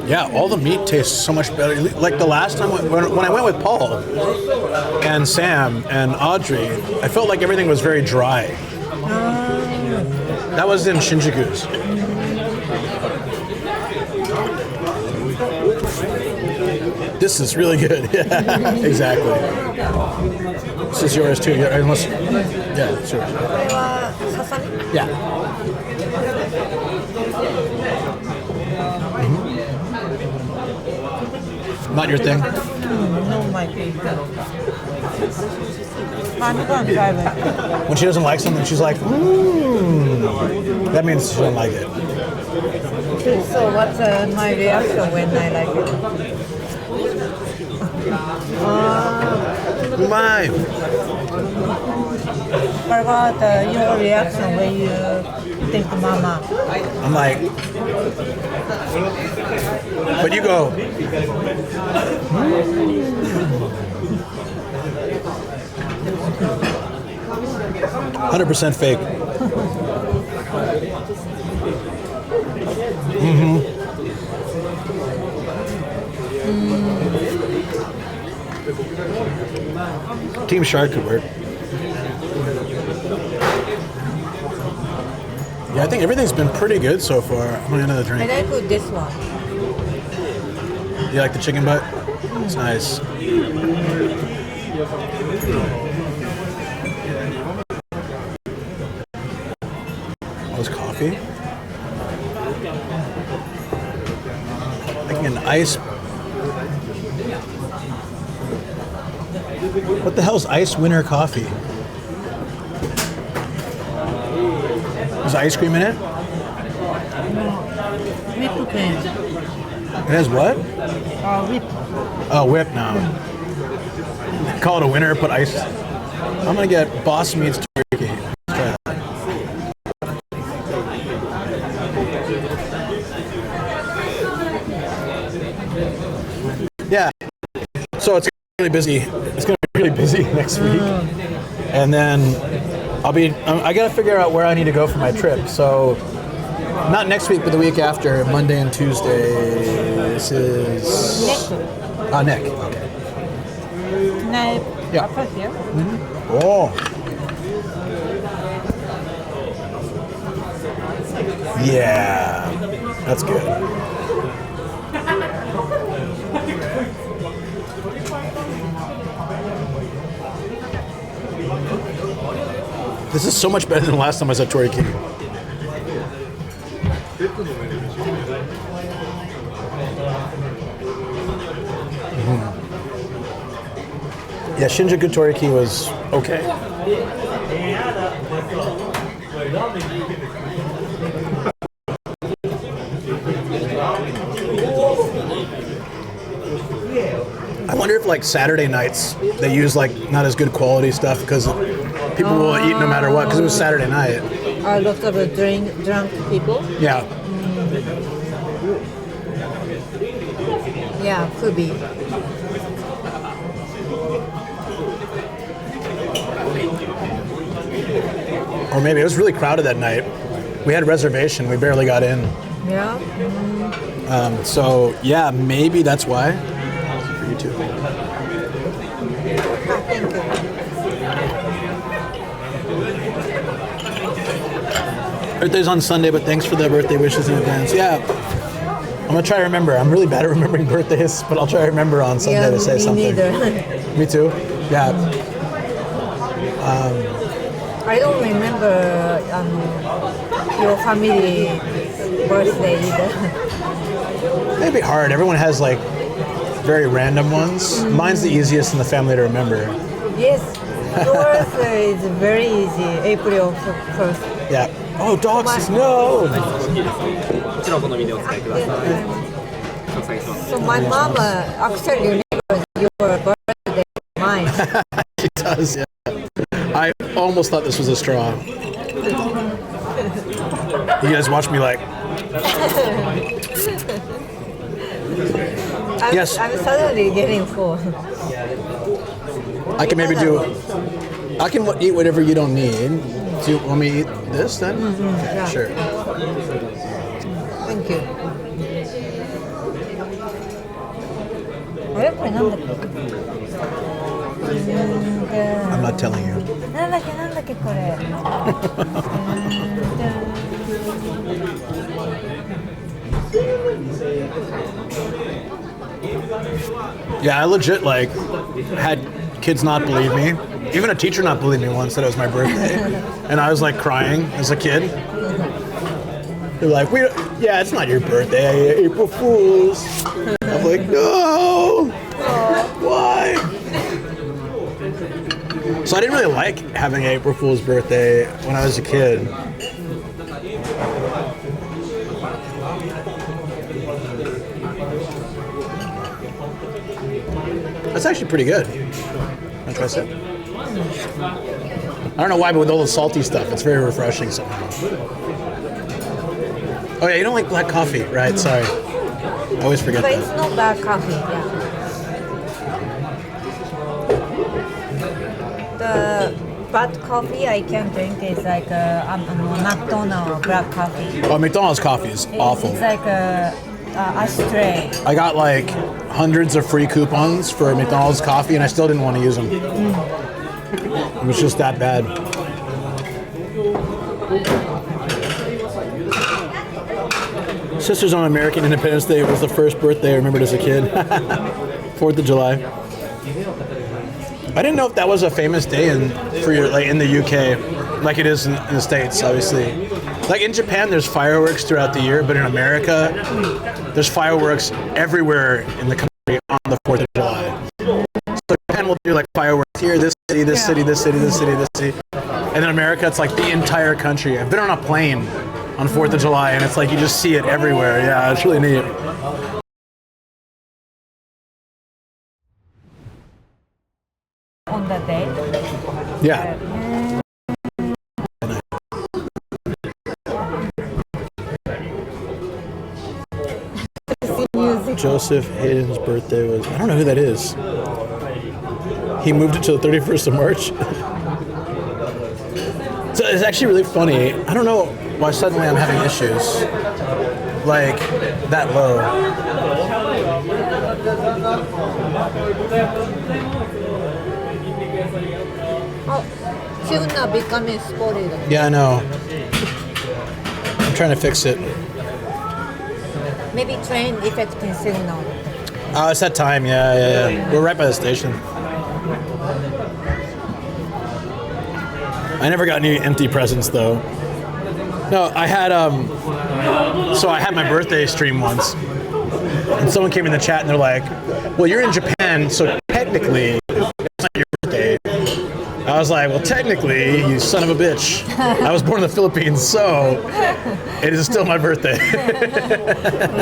Yeah, all the meat tastes so much better. Like the last time when I went with Paul and Sam and Audrey, I felt like everything was very dry. That was in Shinjuku's. This is really good. Yeah, exactly. This is yours too. Yeah, unless, yeah, it's yours. Yeah. Not your thing? No, my favorite. I'm gonna try it. When she doesn't like something, she's like, that means she doesn't like it. So what's my reaction when I like it? My. What about your reaction when you think mama? I'm like, but you go. 100% fake. Team Shark could work. Yeah, I think everything's been pretty good so far. I'm gonna get another drink. And I put this one. You like the chicken butt? It's nice. Oh, this coffee? Making an ice. What the hell's ice winter coffee? Is ice cream in it? Whipped cream. It has what? Whip. Oh, whip now. Call it a winner, put ice. I'm gonna get Boss Meets Turkey. Let's try that. Yeah. So it's really busy. It's gonna be really busy next week. And then I gotta figure out where I need to go for my trip. So not next week, but the week after, Monday and Tuesday. This is Nick. Okay. Can I Yeah. put here? Oh. Yeah. That's good. This is so much better than the last time I was at Toriki. Yeah, Shinjuku Toriki was okay. I wonder if like Saturday nights they use like not as good quality stuff because people will eat no matter what because it was Saturday night. Lots of drunk people. Yeah. Yeah, could be. Or maybe it was really crowded that night. We had a reservation. We barely got in. Yeah. So yeah, maybe that's why. For you too. Thank you. Birthday's on Sunday, but thanks for the birthday wishes in advance. Yeah. I'm gonna try to remember. I'm really bad at remembering birthdays, but I'll try to remember on Sunday to say something. Neither. Me too. Yeah. I don't remember your family birthday either. It'd be hard. Everyone has like very random ones. Mine's the easiest in the family to remember. Yes, yours is very easy. April 1st. Yeah. Oh, dogs! No. So my mom actually remembers your birthday, mine. She does. Yeah. I almost thought this was a straw. You guys watch me like. Yes. I'm suddenly getting full. I can maybe do. I can eat whatever you don't need. Do you want me to eat this then? Okay, yeah. sure. Thank you. あれこれなんだっけ I'm not telling you. なんだっけこれ Yeah, I legit like had kids not believe me. Even a teacher not believe me once that it was my birthday, and I was like crying as a kid. They're like, yeah, it's not your birthday, April Fools. I'm like, no, why? So I didn't really like having April Fool's birthday when I was a kid. That's actually pretty good. Wanna try some? I don't know why, but with all the salty stuff, it's very refreshing somehow. Oh yeah, you don't like black coffee, right? Sorry. I always forget But that. it's not black coffee, yeah. The bad coffee I can drink is like McDonald's black coffee. Oh, McDonald's coffee is awful. It's like a ashtray. I got like hundreds of free coupons for McDonald's coffee, and I still didn't want to use them. It was just that bad. Sisters on American Independence Day was the first birthday I remembered as a kid. 4th of July. I didn't know if that was a famous day in the UK, like it is in the States, obviously. Like in Japan, there's fireworks throughout the year, but in America, there's fireworks everywhere in the country on the 4th of July. So Japan will do like fireworks here, this city, this city, this city, this city, this city. And in America, it's like the entire country. I've been on a plane on 4th of July, and it's like you just see it everywhere. Yeah, it's really neat. On that day? Yeah. Joseph Hayden's birthday was, I don't know who that is. He moved it to the 31st of March. So it's actually really funny. I don't know why suddenly I'm having issues like that low. Oh, tuna becoming spotted. Yeah, I know. I'm trying to fix it. Maybe train effecting signal. Oh, it's that time. Yeah. We're right by the station. I never got any empty presents though. No, I had so I had my birthday stream once, and someone came in the chat and they're like, "Well, you're in Japan, so technically it's not your birthday." I was like, "Well, technically, you son of a bitch, I was born in the Philippines, so it is still my birthday."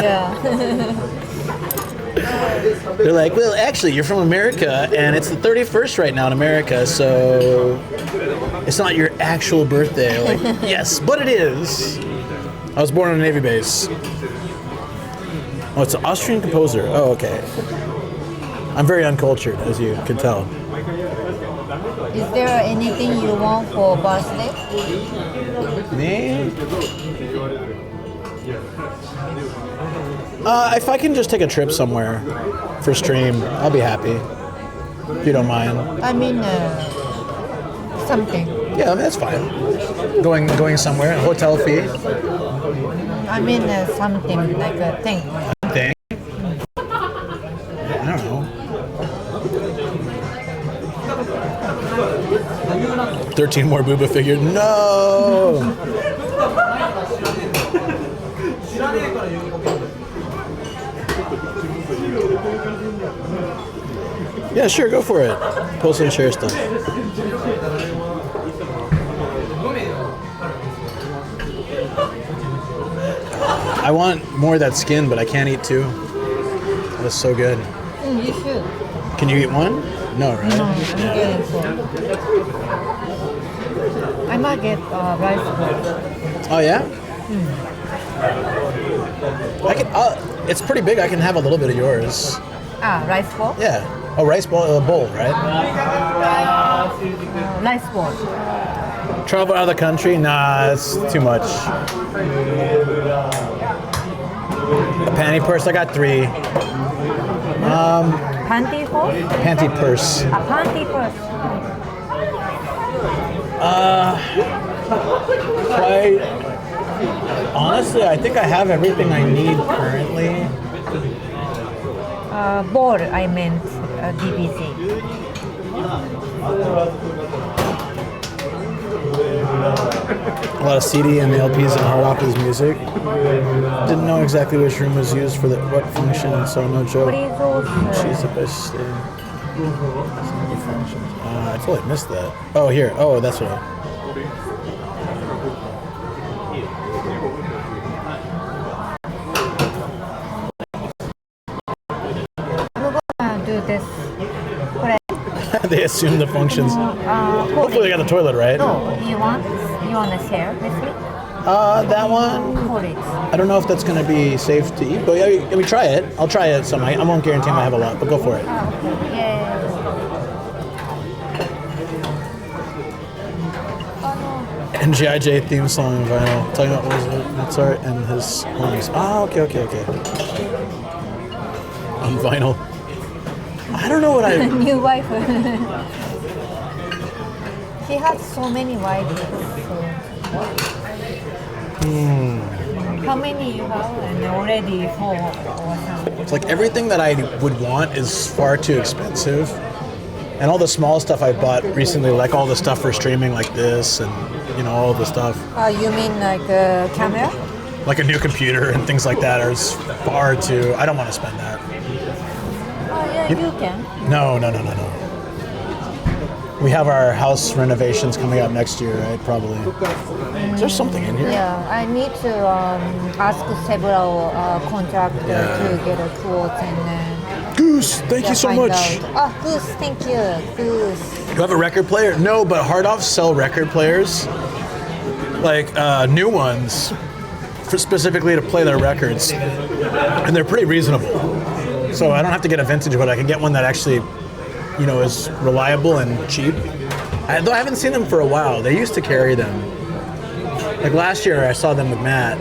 Yeah. They're like, "Well, actually, you're from America, and it's the 31st right now in America, so it's not your actual birthday." Like, yes, but it is. I was born on a Navy base. Oh, it's an Austrian composer. Oh, okay. I'm very uncultured, as you can tell. Is there anything you want for birthday? Me? If I can just take a trip somewhere for stream, I'll be happy. If you don't mind. I mean, something. Yeah, I mean, that's fine. Going somewhere, hotel fee. I mean, something like a thing. Thing? I don't know. 13 more booba figures. No! Yeah, sure, go for it. Post and share stuff. I want more of that skin, but I can't eat two. That's so good. You should. Can you eat one? No, right? No, I'm getting four. I might get rice bowl. Oh yeah? I can. It's pretty big. I can have a little bit of yours. Rice bowl? Yeah. Oh, rice bowl, right? Rice bowl. Travel out of the country? Nah, it's too much. A panty purse? I got 3. Panty purse? Panty purse. A panty purse. Quite honestly, I think I have everything I need currently. ball, I meant DVD. A lot of CD and LPs and hard copies music. Didn't know exactly which room was used for what function, so no joke. She's the best thing. I totally missed that. Oh, here. Oh, that's what Do this. they assume the functions. Hopefully they got the toilet right. No, you want to share with me? That one. I don't know if that's going to be safe to eat, but yeah, we try it. I'll try it some. I won't guarantee I have a lot, but go for it. Okay. Yeah. NGIJ theme song vinyl. Talking about Mozart and his horns. Oh, okay. On vinyl. I don't know what I... New wife. He has so many wives. How many you have? And already 4 or something. It's like everything that I would want is far too expensive. And all the small stuff I bought recently, like all the stuff for streaming like this and, all the stuff. You mean like a camera? Like a new computer and things like that are far too... I don't want to spend that. Oh, yeah, you can. No. We have our house renovations coming up next year, right? Probably. Is there something in here? Yeah, I need to ask several contractors to get a quote and Goose, thank you so much. Oh, Goose, thank you. Goose. You have a record player? No, but Hardoff sell record players, like new ones, specifically to play their records, and they're pretty reasonable. So I don't have to get a vintage one. I can get one that actually, is reliable and cheap. Though I haven't seen them for a while. They used to carry them. Like last year, I saw them with Matt,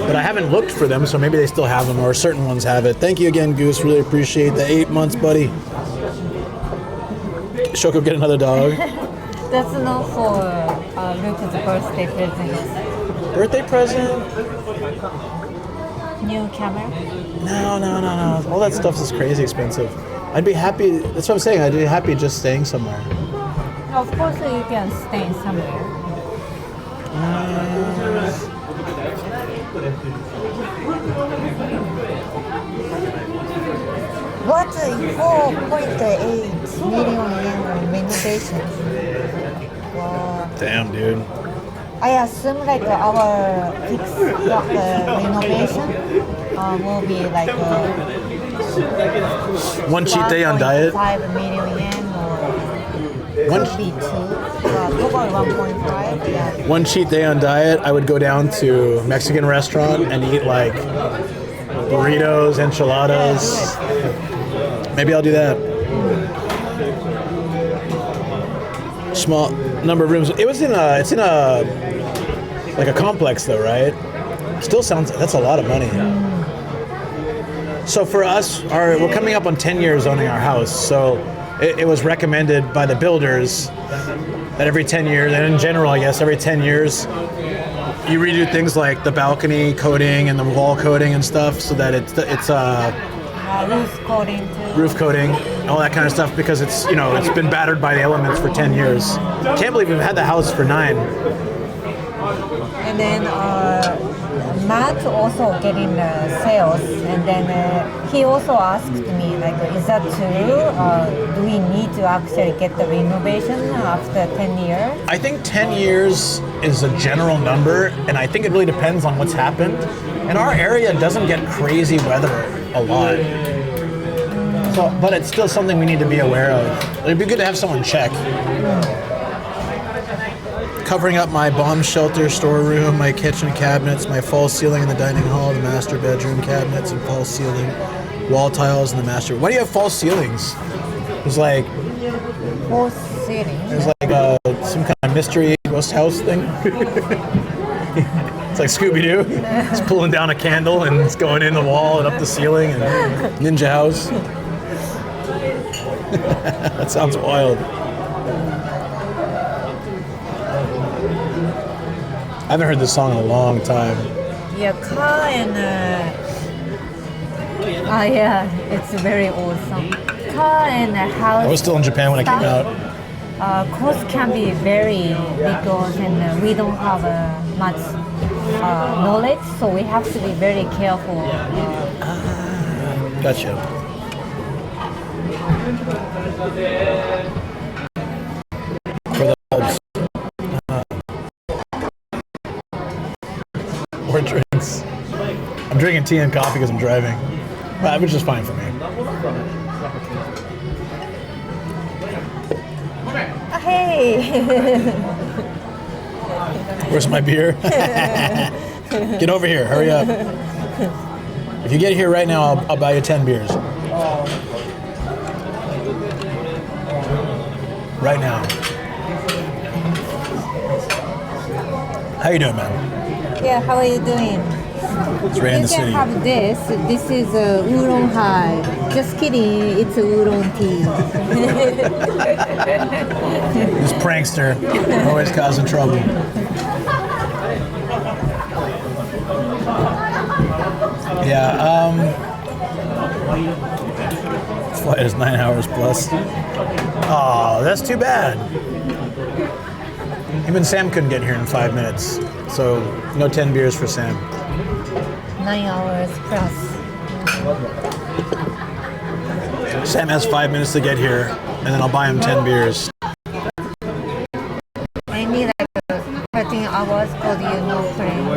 but I haven't looked for them, so maybe they still have them, or certain ones have it. Thank you again, Goose. Really appreciate the 8 months, buddy. Shoko, get another dog. That's not for Luke's birthday present. Birthday present? New camera? No. All that stuff is crazy expensive. I'd be happy. That's what I'm saying. I'd be happy just staying somewhere. Of course, you can stay somewhere. What 4.8 million yen renovation? Wow. Damn, dude. I assume like our fixed renovation will be like one cheat day on diet. 5 million yen or could be 2. Global 1.5. Yeah. One cheat day on diet, I would go down to a Mexican restaurant and eat like burritos, enchiladas. Maybe I'll do that. Small number of rooms. It's in a like a complex though, right? Still sounds, that's a lot of money. So for us, we're coming up on 10 years owning our house. So it was recommended by the builders that every 10 years, and in general, I guess, every 10 years, you redo things like the balcony coating and the wall coating and stuff so that it's roof coating, all that kind of stuff, because it's been battered by the elements for 10 years. Can't believe we've had the house for 9. And then Matt also getting sales, and then he also asked me like, is that true? Do we need to actually get the renovation after 10 years? I think 10 years is a general number, and I think it really depends on what's happened. And our area doesn't get crazy weather a lot. So, but it's still something we need to be aware of. It'd be good to have someone check. Covering up my bomb shelter storeroom, my kitchen cabinets, my false ceiling in the dining hall, the master bedroom cabinets and false ceiling, wall tiles in the master. Why do you have false ceilings? There's like false ceiling. There's like some kind of mystery ghost house thing. It's like Scooby-Doo. It's pulling down a candle and it's going in the wall and up the ceiling and Ninja House. That sounds wild. I haven't heard this song in a long time. Yeah, car and Yeah, it's very awesome. Car and house. I was still in Japan when I came out. Cost can be very because and we don't have much knowledge, so we have to be very careful. Gotcha. For the bulbs. Or drinks. I'm drinking tea and coffee because I'm driving, which is fine for me. Hey! Where's my beer? Get over here, hurry up. If you get here right now, I'll buy you 10 beers. Right now. How you doing, man? Yeah, how are you doing? It's right in the You can city. have this. This is a oolong high. Just kidding, it's a oolong tea. This prankster, always causing trouble. Yeah, flight is 9 hours plus. Oh, that's too bad. Even Sam couldn't get here in 5 minutes, so no 10 beers for Sam. 9 hours plus. Sam has 5 minutes to get here, and then I'll buy him 10 beers. I need like 13 hours for the plane.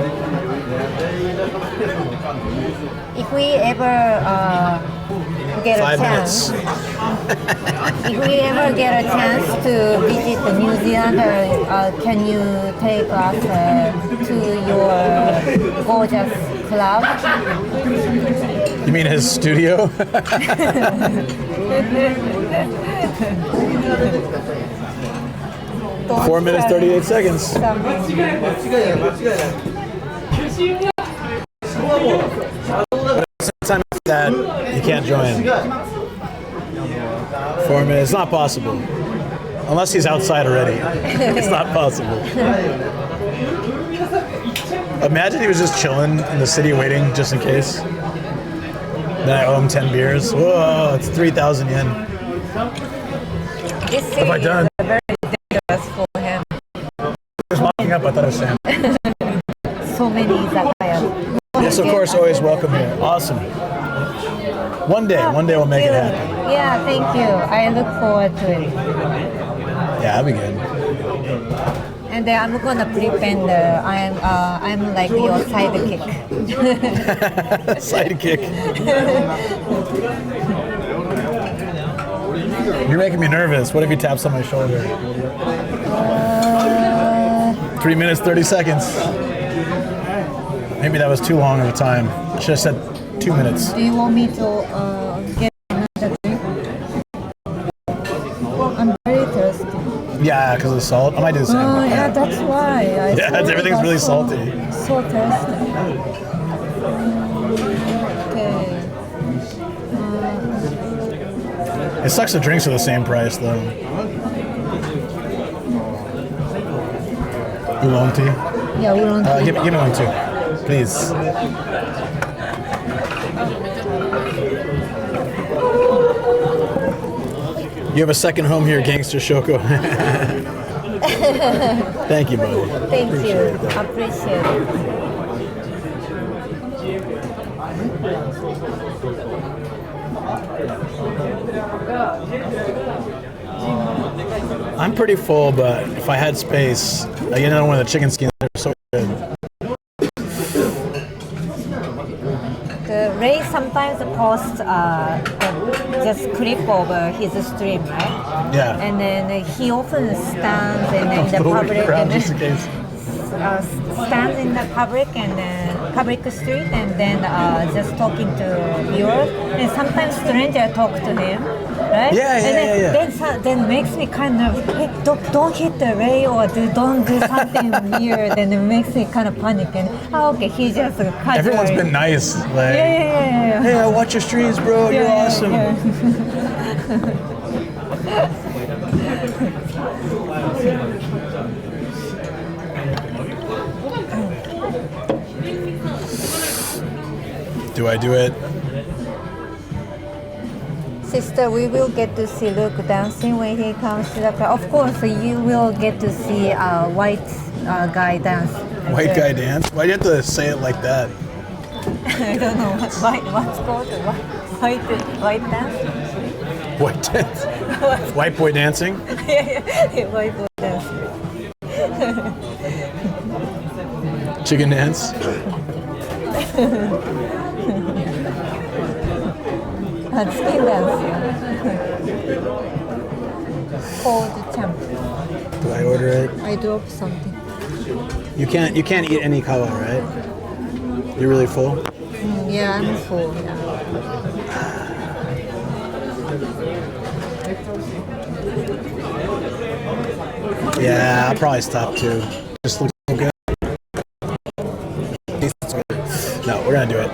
If we ever get 5 a chance, minutes. if we ever get a chance to visit the New Zealand, can you take us to your gorgeous club? You mean his studio? 4 minutes, 38 seconds. Sometime after that, you can't join. 4 minutes, it's not possible. Unless he's outside already. It's not possible. Imagine he was just chilling in the city waiting just in case. Then I owe him 10 beers. Whoa, it's 3,000 yen. This What have I done? is very dangerous for him. Just walking up, I thought it was Sam. So many izakayas. Yes, of course, always welcome here. Awesome. One day we'll make it happen. Yeah, thank you. I look forward to it. Yeah, that'll be good. And then I'm gonna pretend I'm like your sidekick. Sidekick. You're making me nervous. What if he taps on my shoulder? 3 minutes, 30 seconds. Maybe that was too long of a time. I should have said 2 minutes. Do you want me to get another drink? I'm very thirsty. Yeah, because of the salt. I might do the same. Yeah, that's why. Yeah, everything's really salty. So thirsty. Okay. It sucks the drinks are the same price, though. Oolong tea? Yeah, oolong tea. Give me one, too. Please. You have a second home here, Gangster Shoko. Thank you, buddy. Thank you. Appreciate that. Appreciate it. I'm pretty full, but if I had space, I get another one of the chicken skins. They're so good. Ray sometimes posts just clip of his stream, right? Yeah. And then he often stands in the public Around just in case. stands in the public and public street and then just talking to viewers. And sometimes strangers talk to him, right? Then makes me kind of, hey, don't hit the Ray or don't do something weird. And it makes me kind of panic. And okay, he just casually. Everyone's been nice. Like, Yeah. hey, I watch your streams, bro. You're awesome. Do I do it? Sister, we will get to see Luke dancing when he comes to the club. Of course, you will get to see a white guy dance. White guy dance? Why do you have to say it like that? I don't know what's called white dance. White dance? White boy dancing? Yeah, white boy dance. Chicken dance? Skin dance. Cold champ. Do I order it? I dropped something. You can't eat any kawa, right? You're really full? Yeah, I'm full. Yeah. Yeah, I'll probably stop too. Just looks so good. No, we're gonna do it.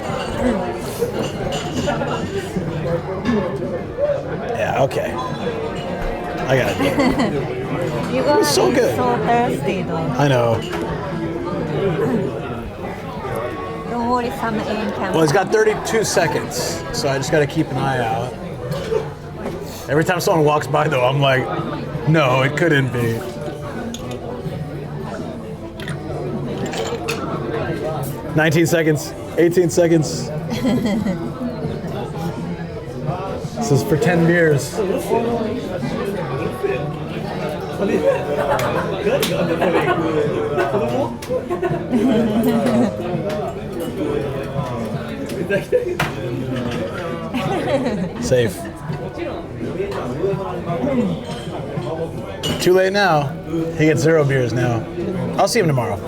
Yeah, okay. I got it. You're gonna so be good. so thirsty though. I know. Don't worry, some in camera. Well, it's got 32 seconds, so I just gotta keep an eye out. Every time someone walks by though, I'm like, no, it couldn't be. "19 seconds, 18 seconds. This is for 10 beers. Safe. Too late now. He gets 0 beers now. I'll see him tomorrow.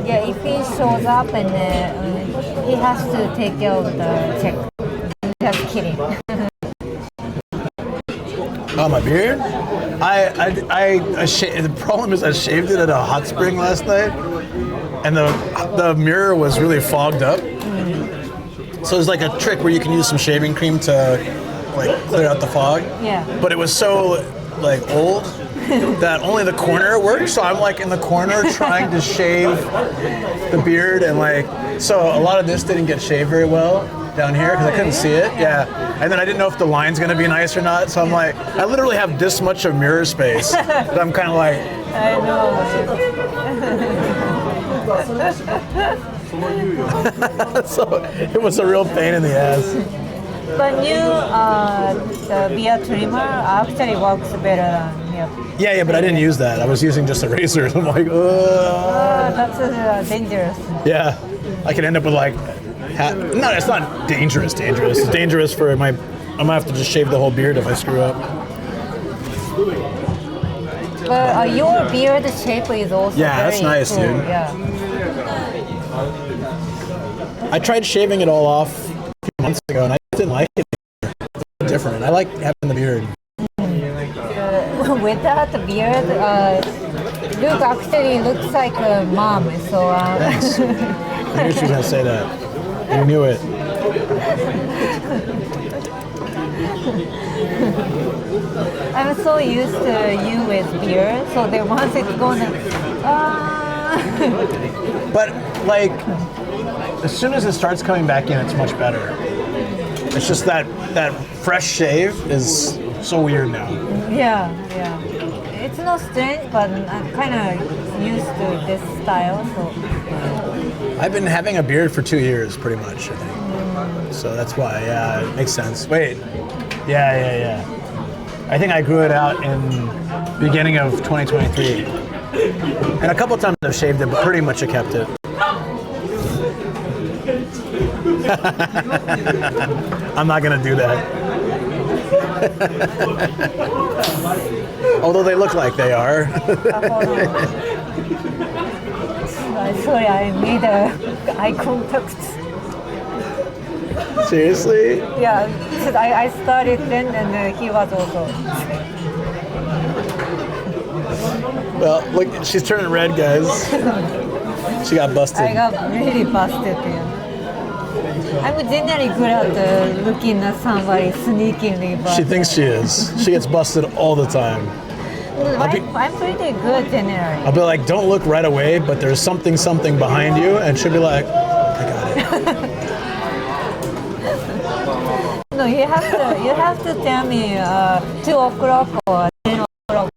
Yeah, if he shows up and he has to take care of the check. Just kidding. Oh, my beard? The problem is I shaved it at a hot spring last night, and the mirror was really fogged up. So there's like a trick where you can use some shaving cream to like clear out the fog. Yeah. But it was so like old that only the corner worked. So I'm like in the corner trying to shave the beard, and like so a lot of this didn't get shaved very well down here because I couldn't see it. Yeah. And then I didn't know if the line's gonna be nice or not. So I'm like, I literally have this much of mirror space that I'm kind of like. I know. So it was a real pain in the ass. But the beard trimmer actually works better than Yeah, but I didn't use that. I was using just a razor. I'm like, ugh. That's dangerous. Yeah, I could end up with like, no, it's not dangerous. It's dangerous for my. I'm gonna have to just shave the whole beard if I screw up. But your beard shape is also that's very nice, cool. dude. Yeah. I tried shaving it all off a few months ago, and I didn't like it. It's different. I like having the beard. Without the beard, Luke actually looks like a mom. So. Thanks. I knew she was gonna say that. I knew it. I'm so used to you with beard, so then once it's gonna. But like, as soon as it starts coming back in, it's much better. It's just that fresh shave is so weird now. Yeah. It's not strange, but I'm kind of used to this style, so. I've been having a beard for 2 years, pretty much, I think. So that's why, yeah, it makes sense. Wait, yeah. I think I grew it out in beginning of 2023. And a couple times I've shaved it, but pretty much I kept it. I'm not gonna do that. Although they look like they are. Sorry, I made eye contact. Seriously? Yeah, I started then and he was also. Well, look, she's turning red, guys. She got busted. I got really busted, yeah. I'm generally good at looking at somebody sneakingly, but... She thinks she is. She gets busted all the time. I'm pretty good generally. I'll be like, don't look right away, but there's something behind you, and she'll be like, I got it. no. You have to tell me 2 o'clock or 10 o'clock.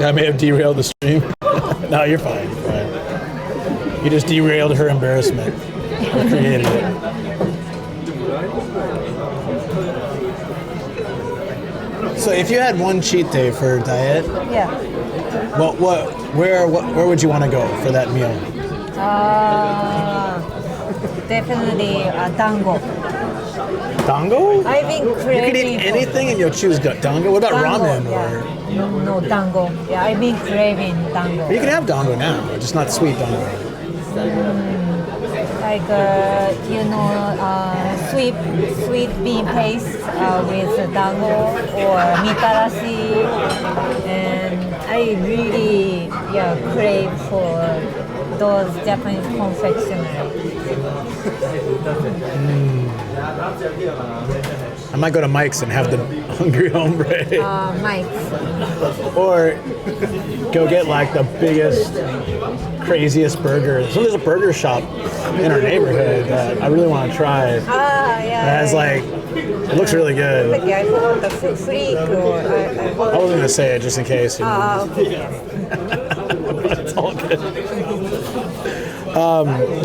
I may have derailed the stream. No, you're fine. You're fine. You just derailed her embarrassment. Created it. So if you had one cheat day for diet, Yeah. where would you want to go for that meal? Definitely dango. Dango? I've been You craving. could eat anything and you'll choose dango. What about dango, ramen? Yeah. No, dango. Yeah, I've been craving dango. Or you can have dango now, just not sweet dango. Like sweet bean paste with dango or mitarashi, and I really crave for those Japanese confectionery. I might go to Mike's and have the hungry hombre. Mike's. Or go get like the biggest, craziest burger. So there's a burger shop in our neighborhood that I really want to try. It has like, it looks really good. Okay, I forgot the freak or I wasn't going to say it just in case. You know. okay. It's all good.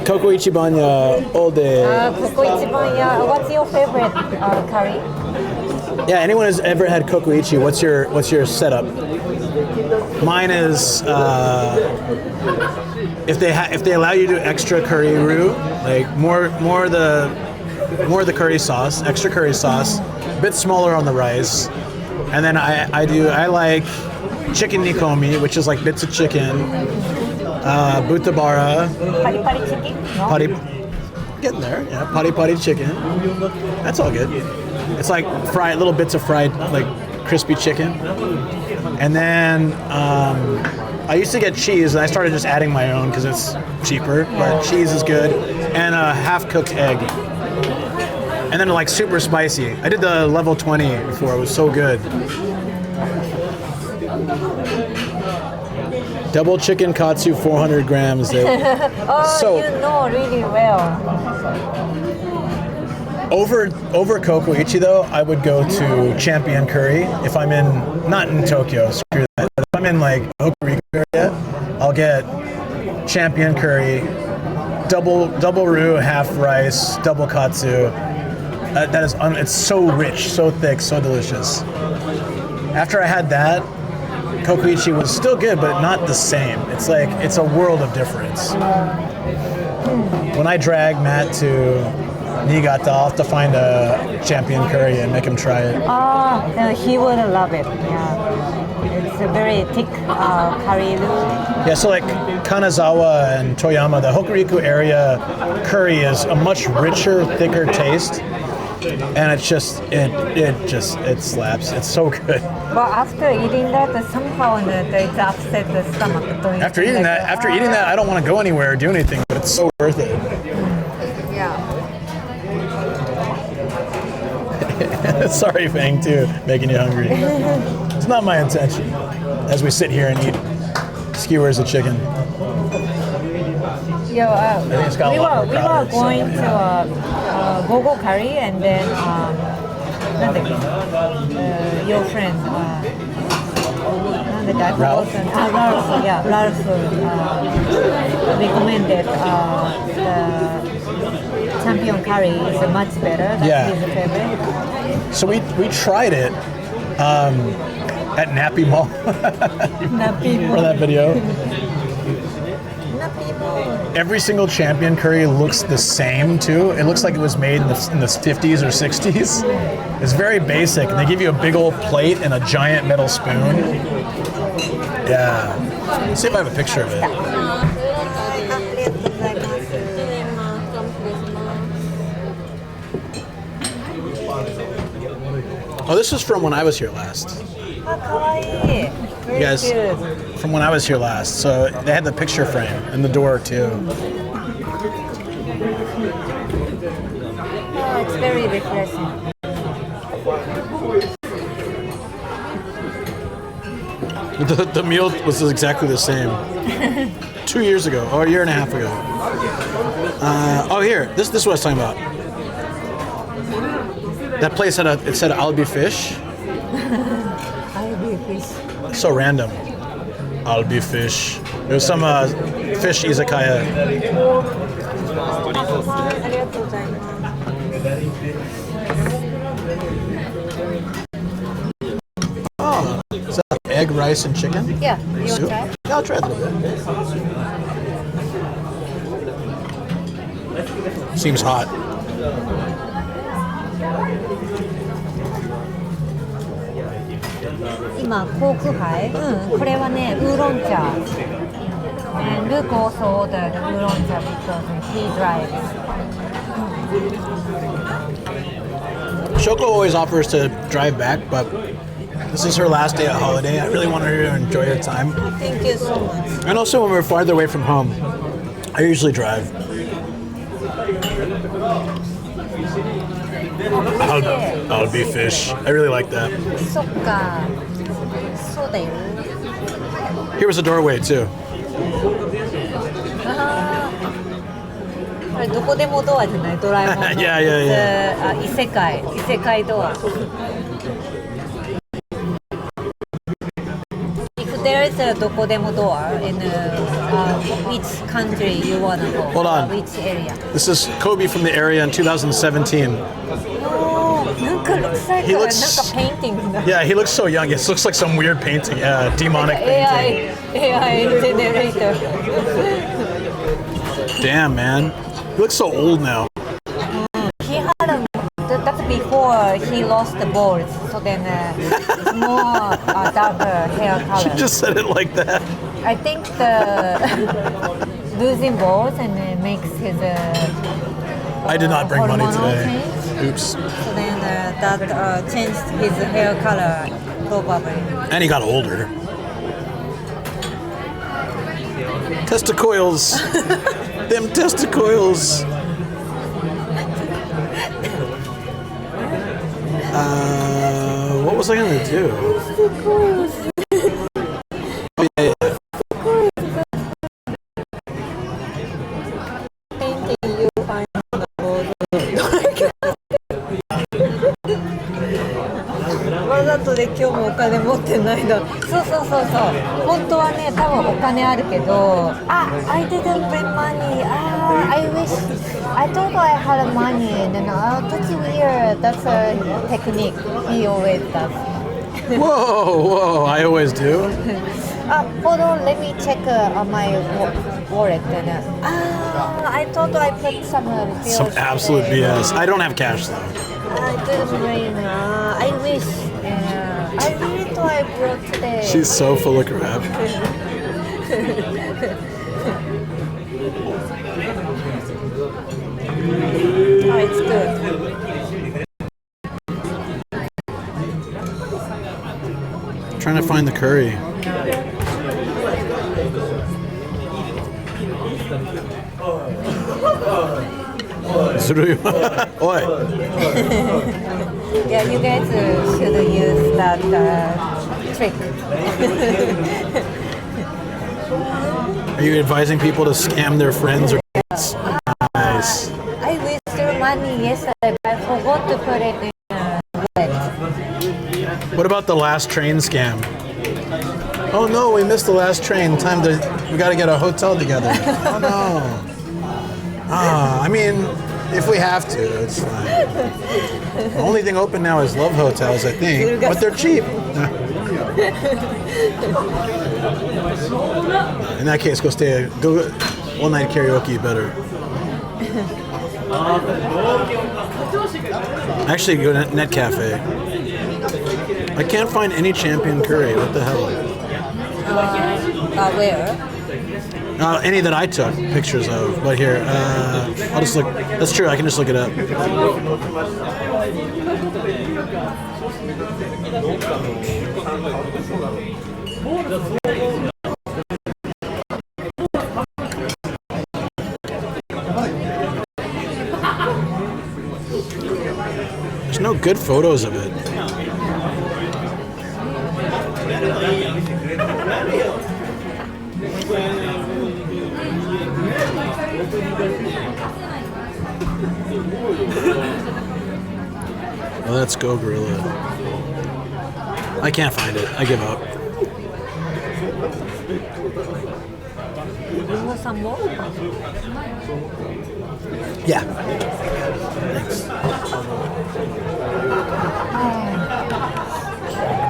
Koko Ichibanya all day. Koko Ichibanya, what's your favorite curry? Yeah, anyone who's ever had kokuichi, what's your setup? Mine is if they allow you to do extra curry roux, like more the curry sauce, extra curry sauce, a bit smaller on the rice, and then I like chicken nikomi, which is like bits of chicken, butabara, Pari pari chicken? No? Getting there, yeah, pari chicken. That's all good. It's like fried, little bits of fried, like crispy chicken. And then I used to get cheese, and I started just adding my own because it's cheaper, but cheese is good. And a half-cooked egg. And then like super spicy. I did the level 20 before, it was so good. Double chicken katsu, 400 grams. You know really well. Over kokuichi though, I would go to Champion Curry if I'm not in Tokyo, screw that. But if I'm in like Hokuriku area, I'll get Champion Curry, double roux, half rice, double katsu. It's so rich, so thick, so delicious. After I had that, kokuichi was still good, but not the same. It's like, it's a world of difference. When I drag Matt to Niigata, I'll have to find a Champion Curry and make him try it. He would love it. Yeah, it's a very thick curry. Yeah, so like Kanazawa and Toyama, the Hokuriku area curry is a much richer, thicker taste, and it slaps. It's so good. But after eating that, somehow it upset the stomach. After eating that, I don't want to go anywhere or do anything, but it's so worth it. Yeah. Sorry, Fang, too, making you hungry. It's not my intention. As we sit here and eat skewers of chicken. Yeah, I think it's got we a lot were more powder, going so, to gogo curry and then your friend Ralph? Ralph recommended the Champion Curry is much better. That's his favorite. So we tried it at Nappy Mall. For that video. Every single Champion Curry looks the same too. It looks like it was made in the 50s or 60s. It's very basic. And they give you a big old plate and a giant metal spoon. Yeah. Let's see if I have a picture of it. Oh, this is from when I was here last. You guys, from when I was here last. So they had the picture frame in the door too. Oh, it's very refreshing. The meal was exactly the same. 2 years ago, or a year and a half ago. Here, this is what I was talking about. That place it said I'll be fish. I'll be fish. So random. I'll be fish. There was some fish izakaya. ありがとうございます。 Oh, is that egg, rice, and chicken? Yeah, you Soup? try? Yeah, I'll try a little bit. Seems hot. 今コークハイ、これはねウーロン茶。And Luke also ordered Furusato because he drives. Shoko always offers to drive back, but this is her last day at holiday. I really want her to enjoy her time. Thank you so much. And also when we're farther away from home, I usually drive. I'll be fish. I really like that. そっか。そうだよ。 Here was a doorway too. ああ。これどこでもドアじゃないドラえもんの。いやいやいや。あ、異世界ドア。If there is a どこでもドア in which country you wanna go? Hold on. Which area? This is Kobe from the area in 2017. なんかlooks like He looks- なんかペインティングだ。 Yeah, he looks so young. It looks like some weird painting, demonic painting. AI generator. Damn, man. He looks so old now. He had that's before he lost the balls. So then it's more darker hair She color. just said it like that. I think the losing balls and it makes his I did not bring money hormonal today. change. Oops. So then that changed his hair color probably. And he got older. Testicoils. Them testicoils. What was I gonna do? Oh, yeah, yeah. Painting you find the balls. わざとで今日もお金持ってないだ。そう本当はね多分お金あるけど、I didn't bring money. I wish. I thought I had money. And then, that's weird. That's a technique. He always does. Whoa, I always do. Hold on. Let me check on my wallet. And, I thought I put some bills. Some absolute today. BS. I don't have cash though. I didn't bring. I wish. I really thought I brought today. She's so full of crap. Oh, it's good. Trying to find the curry. Oi. Yeah, you guys should use that trick. Are you advising people to scam their friends or dates? Nice. I wasted money yesterday, but I forgot to put it in wallet. What about the last train scam? Oh no, we missed the last train. We gotta get a hotel together. Oh no. I mean, if we have to, it's fine. The only thing open now is Love Hotels, I think, but they're cheap. In that case, go one night karaoke better. Actually, go to Net Cafe. I can't find any champion curry. What the hell? Where? Any that I took pictures of, but here, I'll just look. That's true. I can just look it up. There's no good photos of it. Well, let's go, Gorilla. I can't find it. I give up. You want some more? Yeah. Thanks.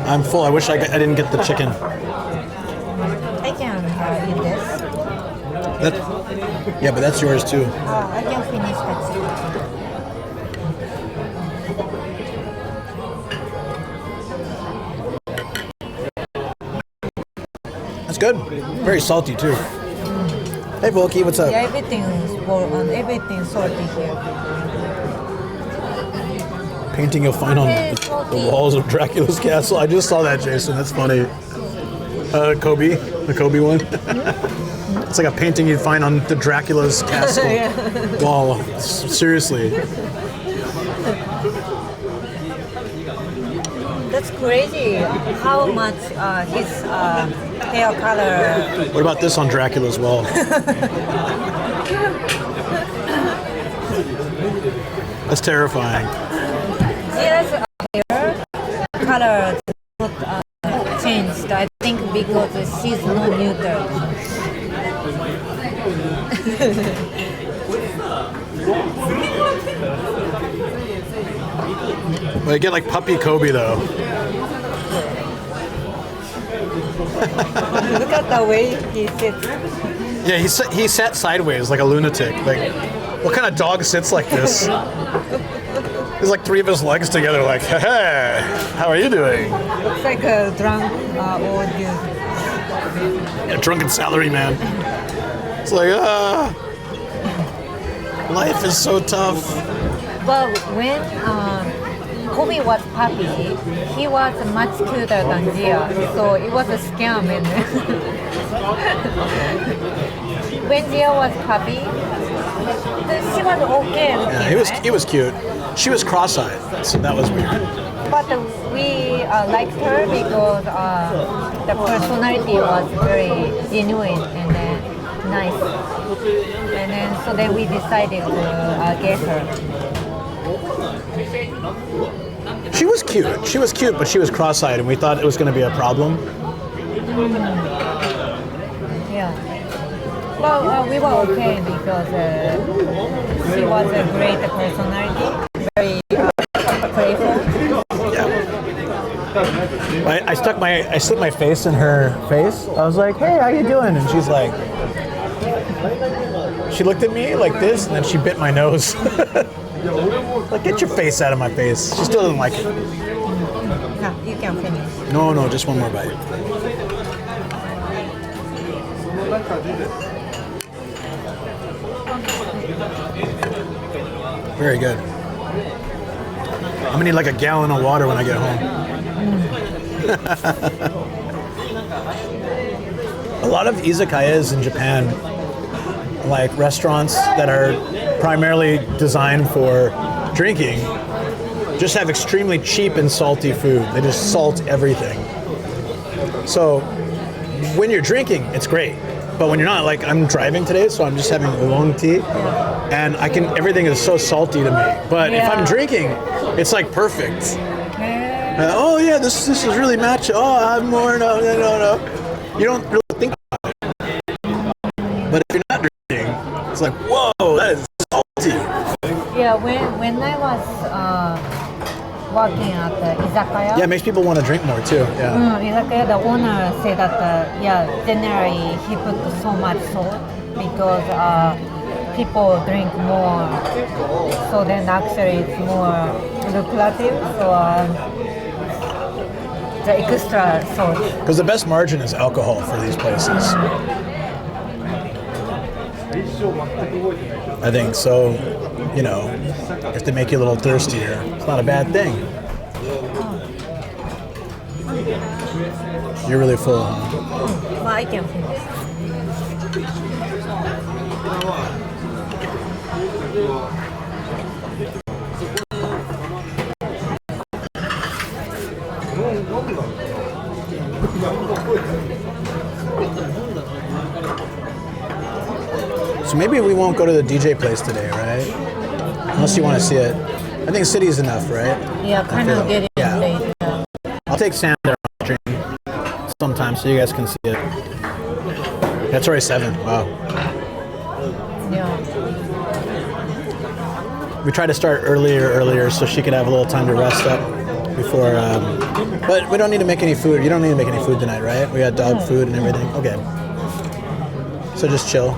I'm full. I wish I didn't get the chicken. I can eat this. Yeah, but that's yours too. I can finish that chicken. That's good. Very salty too. Hey, Volky, what's up? Yeah, everything's salty here. Painting you'll find on the walls of Dracula's castle. I just saw that, Jason. That's funny. Kobe, the Kobe one. It's like a painting you'd find on the Dracula's castle wall. Seriously. That's crazy. How much his hair color. What about this on Dracula's wall? That's terrifying. His hair color not changed. I think because she's not neuter. Well, you get like puppy Kobe though. Look at the way he sits. Yeah, he sat sideways like a lunatic. Like, what kind of dog sits like this? He's like three of his legs together, like, hey, how are you doing? Looks like a drunk old dude. A drunken salary man. It's like, life is so tough. But when Kobe was puppy, he was much cuter than Gia, so it was a scam. And when Gia was puppy, she was okay. Yeah, he was cute. She was cross-eyed, so that was weird. But we liked her because the personality was very genuine and nice. And then so then we decided to get her. She was cute. She was cute, but she was cross-eyed, and we thought it was going to be a problem. Yeah. Well, we were okay because she was a great personality, very playful. Yeah. I slipped my face in her face. I was like, "Hey, how you doing?" And she's like, she looked at me like this, and then she bit my nose. Like, get your face out of my face. She still doesn't like it. No, you can finish. No, just one more bite. Very good. I'm gonna need like a gallon of water when I get home. A lot of izakayas in Japan, like restaurants that are primarily designed for drinking, just have extremely cheap and salty food. They just salt everything. So when you're drinking, it's great. But when you're not, like I'm driving today, so I'm just having oolong tea, and everything is so salty to me. But if I'm drinking, it's like perfect. Oh yeah, this is really match. Oh, I have more. No. You don't really think about it. But if you're not drinking, it's like, whoa, that is salty. Yeah, when I was working at the izakaya. Yeah, it makes people want to drink more too. Yeah. Izakaya, the owner said that generally he put so much salt because people drink more. So then actually it's more lucrative. So the extra salt. Because the best margin is alcohol for these places. I think so. You know, if they make you a little thirstier, it's not a bad thing. You're really full, huh? Well, I can finish. So maybe we won't go to the DJ place today, right? Unless you want to see it. I think city is enough, right? Yeah, kind of getting Yeah. late. I'll take Sam there on stream sometime so you guys can see it. That's already 7. Wow. Yeah. We tried to start earlier so she could have a little time to rest up before. But we don't need to make any food. You don't need to make any food tonight, right? We got dog food and everything. Okay. So just chill.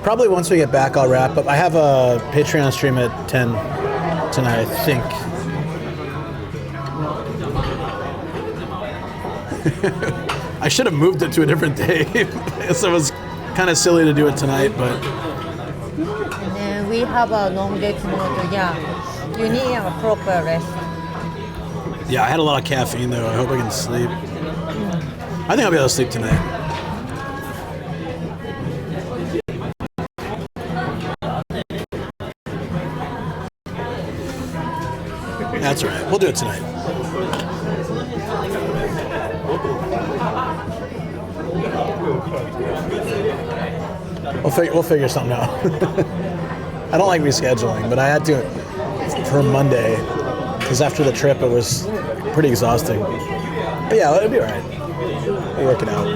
Probably once we get back, I'll wrap up. I have a Patreon stream at 10 tonight, I think. I should have moved it to a different day. So it was kind of silly to do it tonight, but And then we have a long day tomorrow. Yeah. You need a proper rest. yeah, I had a lot of caffeine though. I hope I can sleep. I think I'll be able to sleep tonight. That's all right. We'll do it tonight. We'll figure something out. I don't like rescheduling, but I had to for Monday because after the trip it was pretty exhausting. But yeah, it'll be all right. We'll work it out.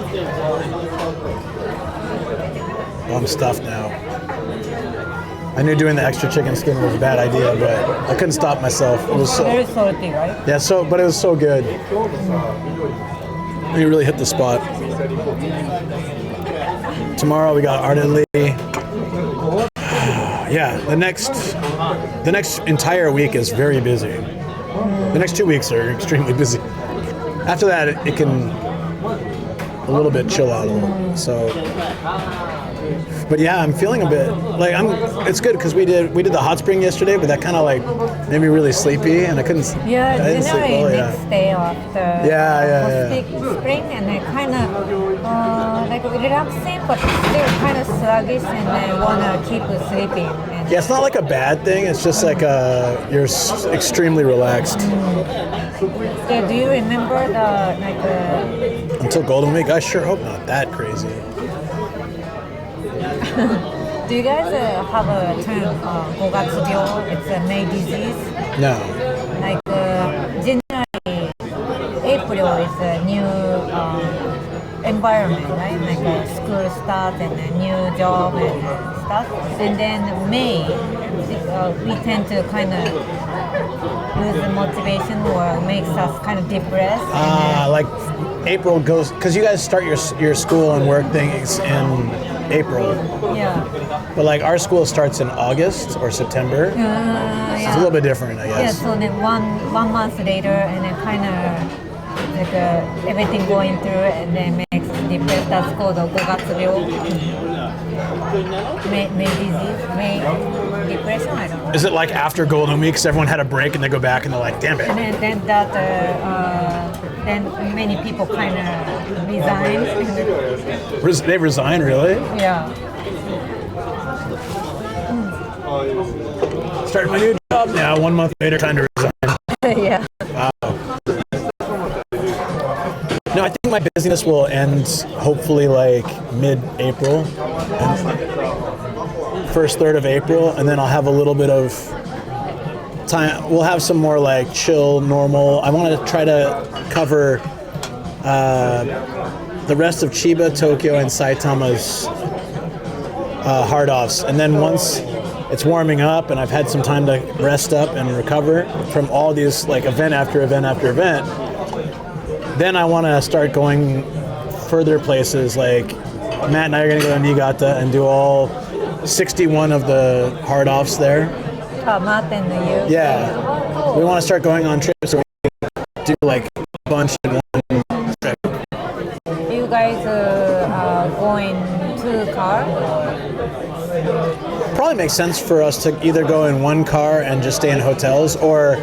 Oh, I'm stuffed now. I knew doing the extra chicken skin was a bad idea, but I couldn't stop myself. It was so Very salty, right? yeah, but it was so good. You really hit the spot. Tomorrow we got Art Italy. Yeah, the next entire week is very busy. The next 2 weeks are extremely busy. After that, it can a little bit chill out a little. So. But yeah, I'm feeling a bit like it's good because we did the hot spring yesterday, but that kind of like made me really sleepy, and I couldn't. Yeah, I didn't sleep generally well, next day after spring, and then kind of like relaxing, but still kind of sluggish, and then wanna keep sleeping. And yeah, it's not like a bad thing. It's just like you're extremely relaxed. Yeah, do you remember the until Golden Week? I sure hope not that crazy. Do you guys have a term, 5月病? It's a May disease. No. Like January, April is a new environment, right? Like school starts and a new job and stuff. And then May, we tend to kind of lose the motivation or makes us kind of depressed. Like April goes, because you guys start your school and work things in April. Yeah. But like our school starts in August or September. So it's a little bit different, I guess. Yeah, so then one month later, and then kind of like everything going through, and then makes depressed. That's called 5月病. May disease, May depression. I don't know. Is it like after Golden Week, 'cause everyone had a break and they go back and they're like, damn it. And then that then many people kind of resign. They resign, really? Yeah. Starting my new job now. 1 month later, time to resign. Yeah. Wow. No, I think my busyness will end hopefully like mid-April, first third of April, and then I'll have a little bit of time. We'll have some more like chill, normal. I want to try to cover the rest of Chiba, Tokyo, and Saitama's hard offs, and then once it's warming up and I've had some time to rest up and recover from all these like event after event after event, then I want to start going further places. Like Matt and I are going to go to Niigata and do all 61 of the hard offs there. Matt and you. Yeah, we want to start going on trips where we do like a bunch in one trip. You guys are going to car? Probably makes sense for us to either go in one car and just stay in hotels, or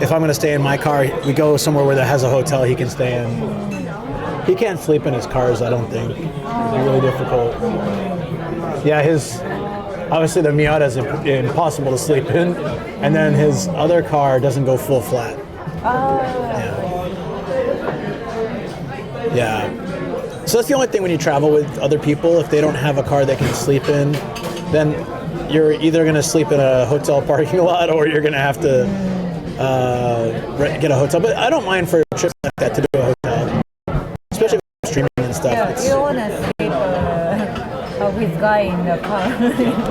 if I'm going to stay in my car, we go somewhere where that has a hotel he can stay in. He can't sleep in his cars, I don't think. It'd be really difficult. Yeah, obviously the Miata is impossible to sleep in, and then his other car doesn't go full flat. Yeah. So that's the only thing when you travel with other people. If they don't have a car they can sleep in, then you're either going to sleep in a hotel parking lot or you're going to have to get a hotel. But I don't mind for a trip like that to do a hotel, especially with streaming and stuff. Yeah, you don't want to sleep with guy in the car.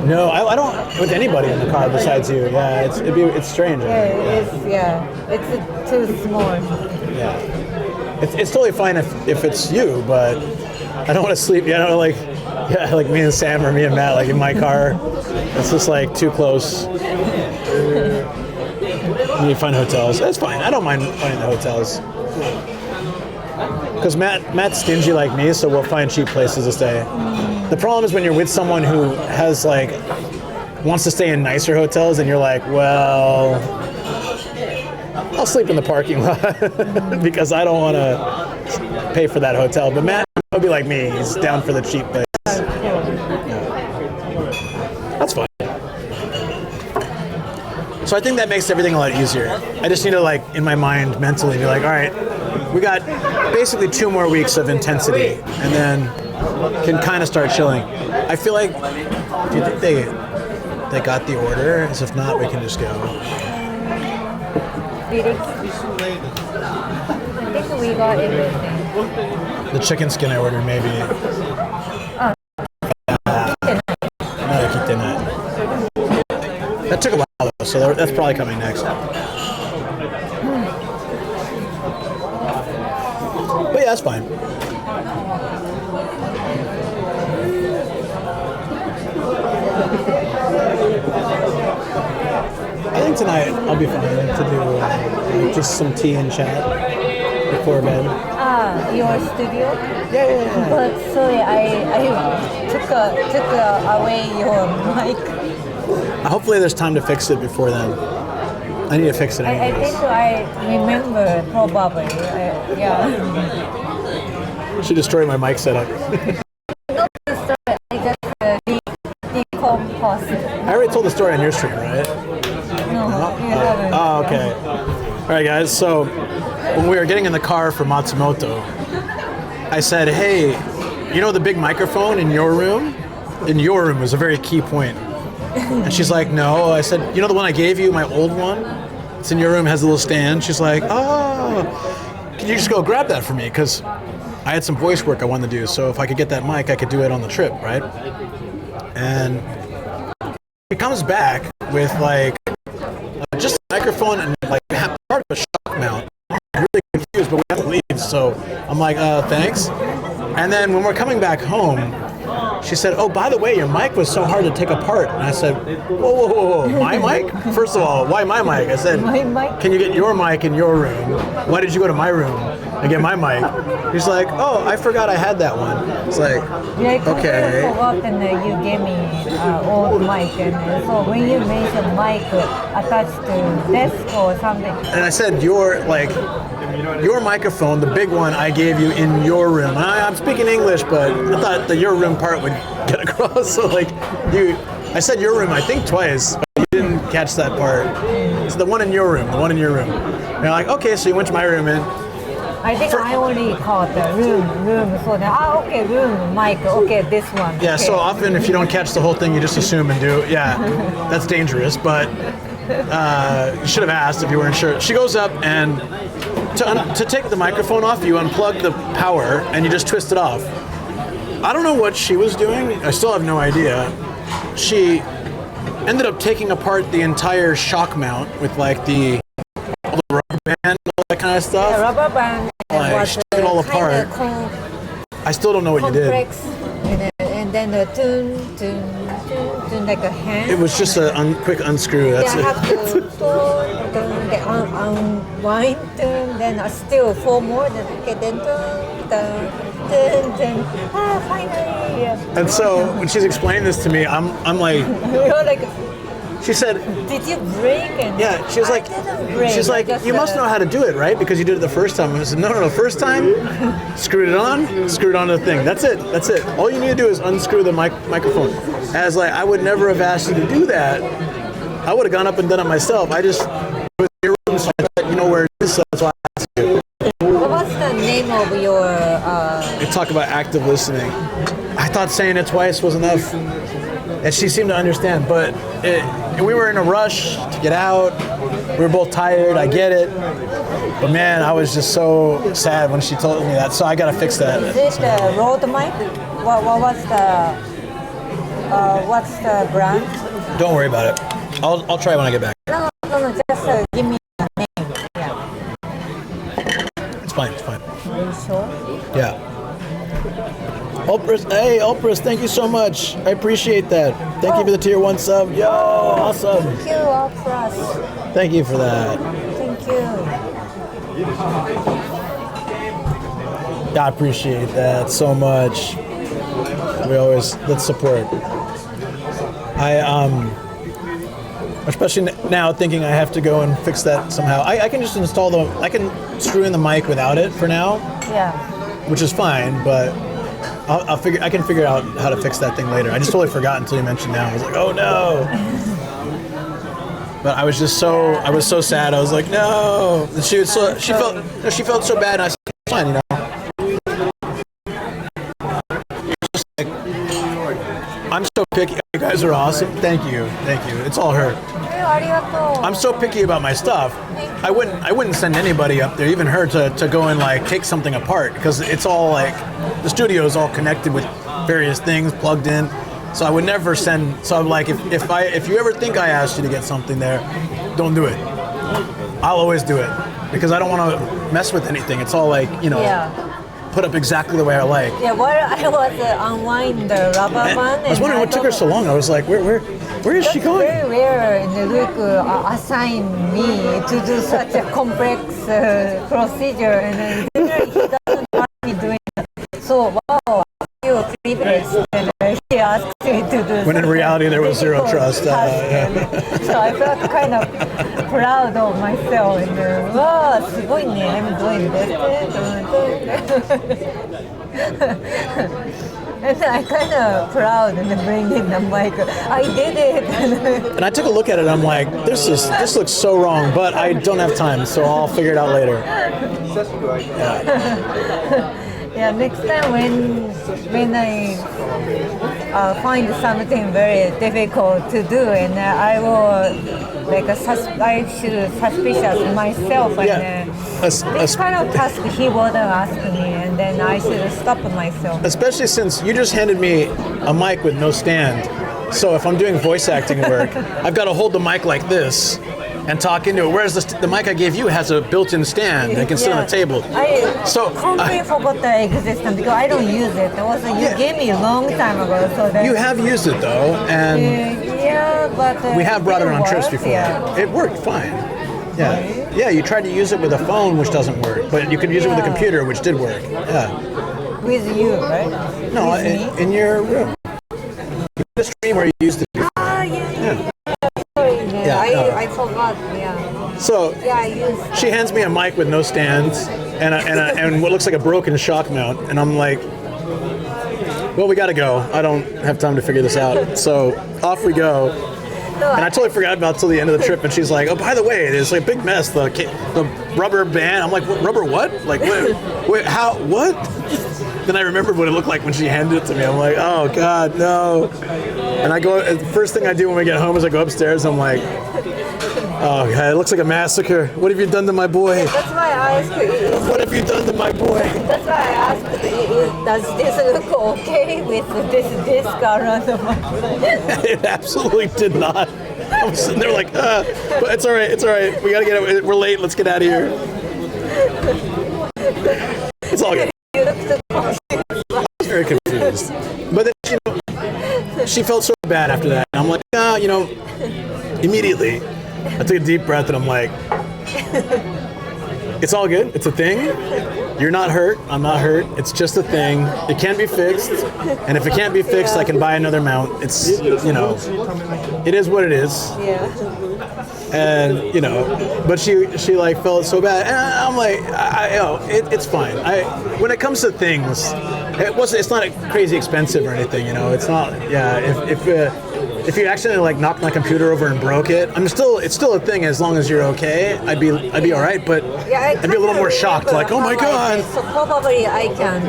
No, I don't with anybody in the car besides you. Yeah, it's strange. It's too small. Yeah, it's totally fine if it's you, but I don't want to sleep. Like me and Sam or me and Matt, like in my car. It's just like too close. You find hotels. That's fine. I don't mind finding the hotels. Because Matt's stingy like me, so we'll find cheap places to stay. The problem is when you're with someone who has wants to stay in nicer hotels, and you're like, well, I'll sleep in the parking lot because I don't want to pay for that hotel. But Matt will be like me. He's down for the cheap place. That's fine. So I think that makes everything a lot easier. I just need to in my mind mentally be like, all right, we got basically 2 more weeks of intensity and then can kind of start chilling. I feel like, do you think they got the order? As if not, we can just go. I think we got everything. The chicken skin I ordered, maybe. That took a while, though, so that's probably coming next. But yeah, that's fine. I think tonight I'll be fine to do just some tea and chat before bed. Your studio? Yeah. But sorry, I took away your mic. Hopefully there's time to fix it before then. I need to fix it anyways. I think I remember probably. Yeah. She destroyed my mic setup. I just decomposed. I already told the story on your stream, right? No, you haven't. Oh, okay. All right, guys. So when we were getting in the car for Matsumoto, I said, hey, you know the big microphone in your room? In your room was a very key point. And she's like, no. I said, you know the one I gave you, my old one? It's in your room, has a little stand. She's like, oh, can you just go grab that for me? Because I had some voice work I wanted to do. So if I could get that mic, I could do it on the trip, right? And he comes back with just a microphone and part of a shock mount. I'm really confused, but we have to leave. So I'm like, thanks. And then when we're coming back home, she said, oh, by the way, your mic was so hard to take apart. And I said, whoa, my mic? First of all, why my mic? I said, my mic? Can you get your mic in your room? Why did you go to my room and get my mic? He's like, oh, I forgot I had that one. It's like, okay. I forgot and you gave me old mic. And so when you mentioned mic attached to desk or something. And I said, your microphone, the big one I gave you in your room. And I'm speaking English, but I thought the your room part would get across. So I said your room, I think twice, but you didn't catch that part. It's the one in your room, And you're like, okay, so you went to my room and I think I only caught the room. So then, okay, room, mic, okay, this one. Yeah, okay. so often if you don't catch the whole thing, you just assume and do. Yeah, that's dangerous, but you should have asked if you weren't sure. She goes up and to take the microphone off, you unplug the power and you just twist it off. I don't know what she was doing. I still have no idea. She ended up taking apart the entire shock mount with all the rubber band and all that kind of stuff. Yeah, rubber band. She took it all apart. I still don't know what complex, you did. And then the tune, like a hand. did. It was just a quick unscrew. That's it. Have to unwind, then still 4 more, then finally. And so when she's explaining this to me, I'm like, You're like, she said, did you break? And yeah, she was like, break. she's like, you must know how to do it, right? Because you did it the first time. I said, no, first time, screwed it onto the thing. That's it. All you need to do is unscrew the microphone. As I would never have asked you to do that. I would have gone up and done it myself. It was in your room, so I thought you know where it is, so that's why I asked you. What's the name of your... You talk about active listening. I thought saying it twice was enough. And she seemed to understand, but we were in a rush to get out. We were both tired, I get it. But man, I was just so sad when she told me that, so I gotta fix that. Is it Rode mic? What's the brand? Don't worry about it. I'll try when I get back. No, just give me a name. Yeah. It's fine, it's fine. Are you sure? Yeah. Oprah, thank you so much. I appreciate that. Thank you for the tier 1 sub. Yo, awesome. Thank you, Oprah. Thank you for that. Thank you. I appreciate that so much. Let's support. Especially now thinking I have to go and fix that somehow. I can just install I can screw in the mic without it for now. Yeah. Which is fine, but I can figure out how to fix that thing later. I just totally forgot until you mentioned now. I was like, oh no. But I was so sad. I was like, no. And she felt so bad, and I said, it's fine, you know. I'm so picky. You guys are awesome. Thank you. It's all her. I'm so picky about my stuff. I wouldn't send anybody up there, even her, to go and like take something apart, because it's all like the studio is all connected with various things plugged in. So I would never send. So I'm like, if you ever think I asked you to get something there, don't do it. I'll always do it because I don't want to mess with anything. It's all like, you know. Yeah. Put up exactly the way I like. Yeah, while I was unwind the rubber band. I was wondering what took her so long. I was like, where is she going? Very rare in the look assign me to do such a complex procedure, and he doesn't want me doing it. So wow, I feel privileged, and he asked me to do. When in reality there was zero trust. So I felt kind of proud of myself, and wow, すごいね, I'm doing this. And I kind of proud and bringing the mic. I did it. And I took a look at it. I'm like, this looks so wrong, but I don't have time, so I'll figure it out later. Yeah, next time when I find something very difficult to do, and I will I should suspicious myself, and this kind of task he wouldn't ask me, and then I should stop myself. Especially since you just handed me a mic with no stand, so if I'm doing voice acting work, I've got to hold the mic like this and talk into it. Whereas the mic I gave you has a built-in stand that can sit on the table. I completely forgot the existence because I don't use it. You gave me a long time ago. So you have used it though, and but we have brought it on trips before. Yeah. It worked fine. Yeah, you tried to use it with a phone, which doesn't work, but you could use it with a computer, which did work. Yeah. With you, right? No, in your room. The stream where you used it before. I forgot. Yeah. So she hands me a mic with no stands and what looks like a broken shock mount, and I'm like, well, we gotta go. I don't have time to figure this out. So off we go. And I totally forgot about it till the end of the trip, and she's like, oh, by the way, there's like a big mess. The rubber band. I'm like, rubber what? Like, wait, how? What? Then I remembered what it looked like when she handed it to me. I'm like, oh God, no. And I go. The first thing I do when we get home is I go upstairs. I'm like, oh God, it looks like a massacre. What have you done to my boy? That's why I asked you. What have you done to my boy? That's why I asked you, does this look okay with this disc around the mic? It absolutely did not. I was sitting there like, but it's all right. We gotta get it. We're late. Let's get out of here. It's all good. You look so I was very confused. But then, she felt so bad after that. And I'm like, immediately, I took a deep breath and I'm like, it's all good. It's a thing. You're not hurt. I'm not hurt. It's just a thing. It can be fixed. And if it can't be fixed, I can buy another mount. It's, it is what it is. Yeah. And, but she like felt so bad. And I'm like, it's fine. When it comes to things, it's not crazy expensive or anything, It's not, if you accidentally like knocked my computer over and broke it, it's still a thing as long as you're okay. I'd be all right, but I'd be a little more shocked, like, oh my God. So probably I can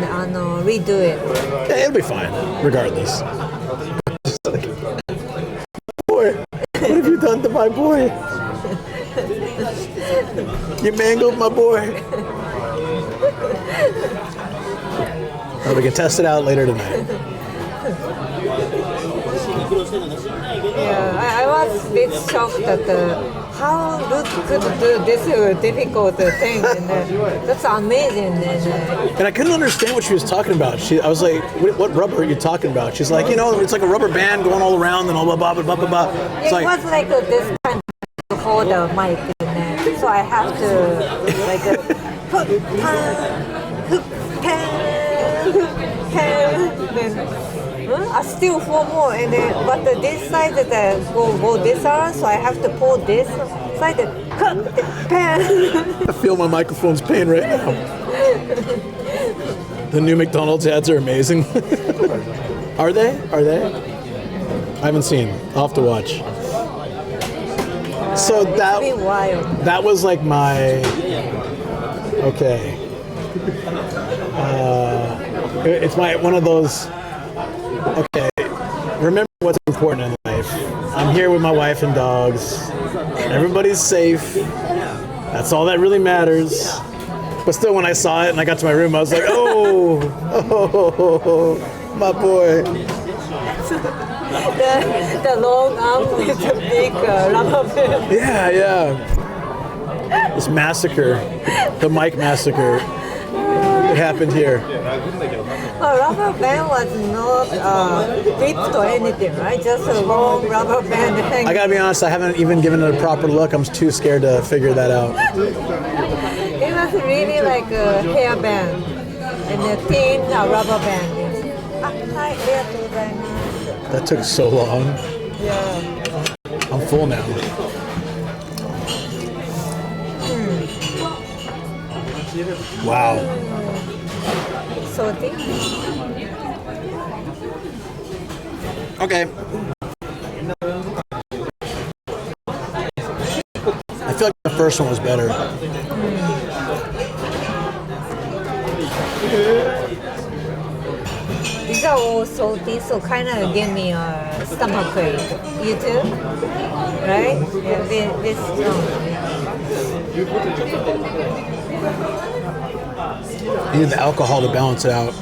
redo it. Yeah, it'll be fine, regardless. my boy. You mangled my boy. Oh, we can test it out later tonight. Yeah, I was a bit shocked at how Ruth could do this difficult thing. And that's amazing. And I couldn't understand what she was talking about. I was like, what rubber are you talking about? She's like, it's like a rubber band going all around and all blah, blah, blah, blah, blah. It was like this kind of hold the mic. So I have to like hook, I still 4 more, and then but this side that go this arm, so I have to pull this side and pan. I feel my microphone's pain right now. The new McDonald's ads are amazing. Are they? I haven't seen. I'll have to watch. So that was like my okay. It's one of those. Okay, remember what's important in life. I'm here with my wife and dogs. Everybody's safe. That's all that really matters. But still, when I saw it and I got to my room, I was like, oh, my boy. The long arm with the big rubber band. Yeah. This massacre, the mic massacre, it happened here. Rubber band was not ripped or anything, right? Just a long rubber band hanging. I gotta be honest, I haven't even given it a proper look. I'm too scared to figure that out. It was really like a hair band and a thin rubber band. That took so long. Yeah. I'm full now. Wow. So thick. Okay. I feel like the first one was better. These are all salty, so kind of give me a stomach ache. You too? Right? Yeah, this You need the alcohol to balance it out.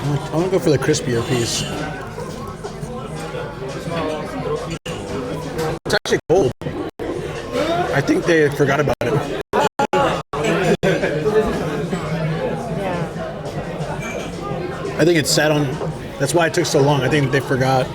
I want to go for the crispier piece. It's actually cold. I think they forgot about it. I think it sat on. That's why it took so long. I think they forgot.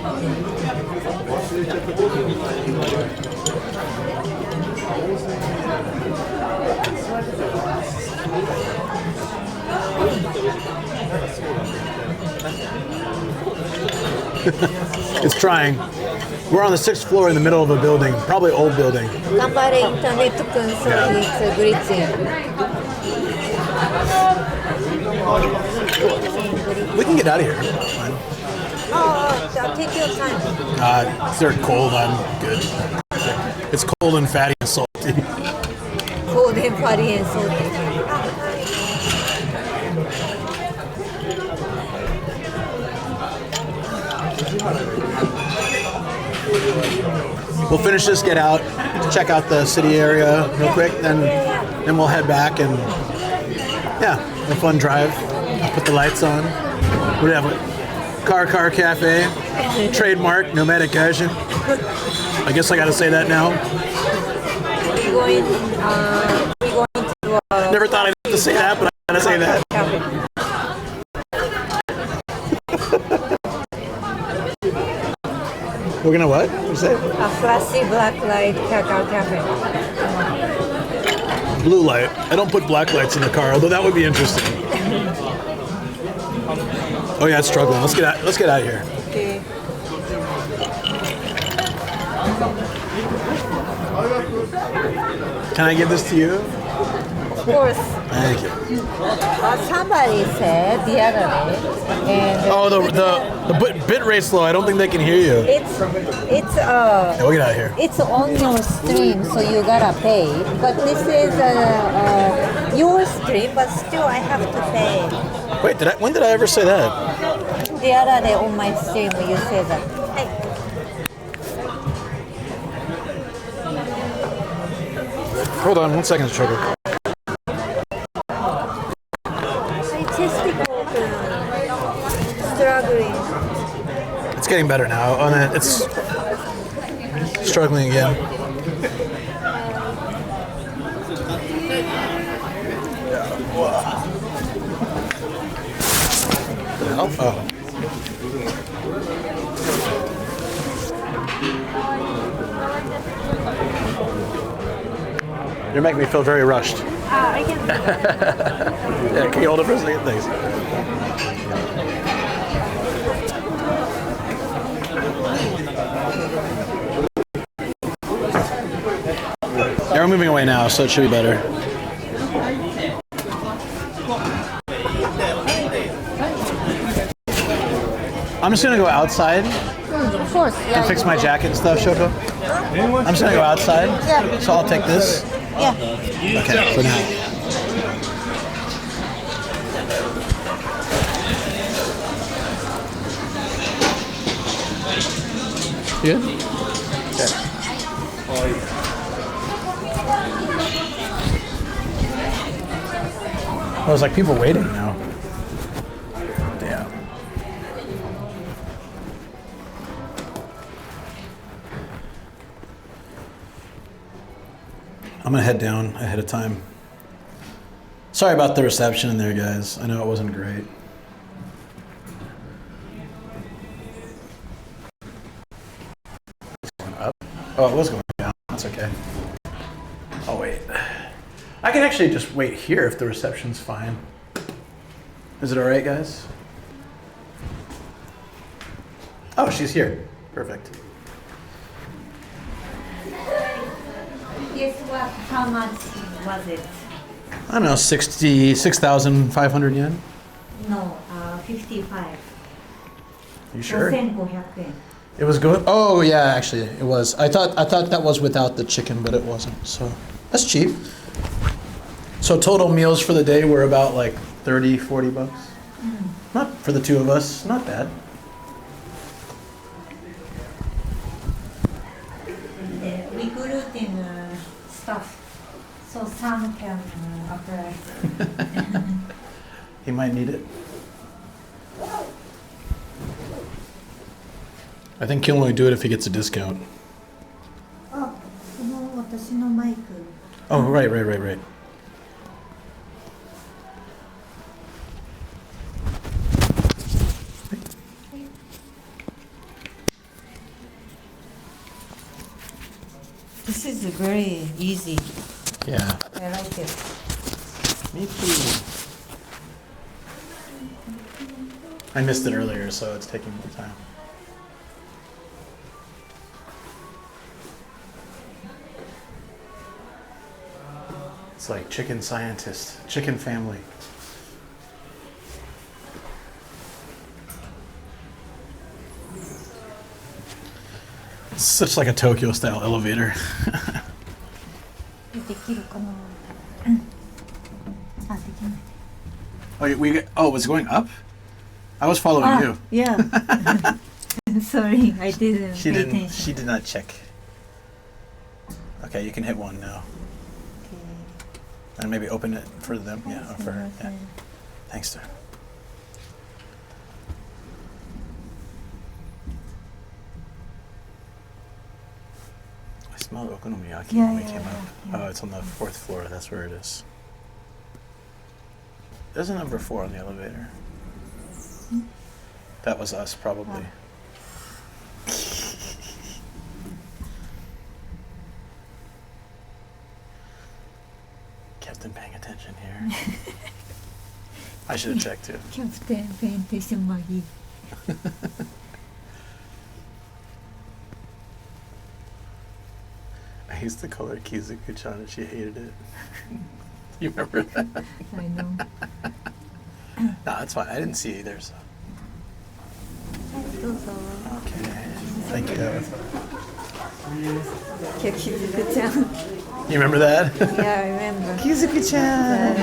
It's trying. We're on the 6th floor in the middle of a building, probably old building. We can get out of here. Take your time. If they're cold, I'm good. It's cold and fatty and salty. Cold and fatty and salty. We'll finish this, get out, check out the city area real quick, then we'll head back and have a fun drive. I'll put the lights on. What do we have? Car Cafe, trademark, nomadic Gaijin. I guess I gotta say that now. We're going to Never thought I'd have to say that, but I gotta say that. We're gonna what? What did you say? A flashy black light cacao cafe. Blue light. I don't put black lights in the car, although that would be interesting. Oh yeah, it's struggling. Let's get out of here. Okay. Can I give this to you? Of course. Thank you. Somebody said the other day, and the bit rate's low. I don't think they can hear you. it's We'll get out of here. it's on your stream, so you gotta pay. But this is your stream, but still I have to pay. Wait, when did I ever say that? The other day on my stream, you said that. Hey. Hold on 1 second, Shoko. Struggling. It's getting better now. Oh, no, it's struggling again. Oh. You're making me feel very rushed. I can. Yeah, can you hold it for a second? Thanks. Yeah, we're moving away now, so it should be better. I'm just gonna go outside Of course. Yeah. and fix my jacket and stuff, Shoko. I'm just gonna go outside. Yeah. So I'll take this. Yeah. Okay, for now. You good? Okay. Oh, there's like people waiting now. Damn. I'm gonna head down ahead of time. Sorry about the reception in there, guys. I know it wasn't great. Going up? Oh, it was going down. That's okay. I'll wait. I can actually just wait here if the reception's fine. Is it all right, guys? Oh, she's here. Perfect. Guess what? How much was it? I don't know, 66,500 yen? No, 55. You sure? 5,500 yen. It was good. Oh yeah, actually it was. I thought that was without the chicken, but it wasn't. So that's cheap. So total meals for the day were about like 30, 40 bucks. Not for the two of us. Not bad. The recruiting stuff, so some can apply. He might need it. I think he'll only do it if he gets a discount. Oh, 私のマイク。 Oh, right. This is very easy. Yeah. I like it. Me too. I missed it earlier, so it's taking more time. It's like chicken scientist, chicken family. It's such like a Tokyo style elevator. できるかな。あ、できない。 Oh, was it going up? I was following you. Yeah. Sorry, I didn't She pay didn't. attention. She did not check. Okay, you can hit one now, and maybe open it for them. Yeah, or for her. Yeah. Thanks, sir. I smelled okonomiyaki when we came up. Yeah. Oh, it's on the 4th floor. That's where it is. There's a number 4 on the elevator. That was us, probably. Captain paying attention here. I should have checked too. Captain paying attention, Maggie. I used to call her Kizuku-chan and she hated it. You remember that? I know. No, it's fine. I didn't see it either, so. Okay. Thank you. Kizuku-chan. You remember that? Yeah, I remember. Kizuku-chan!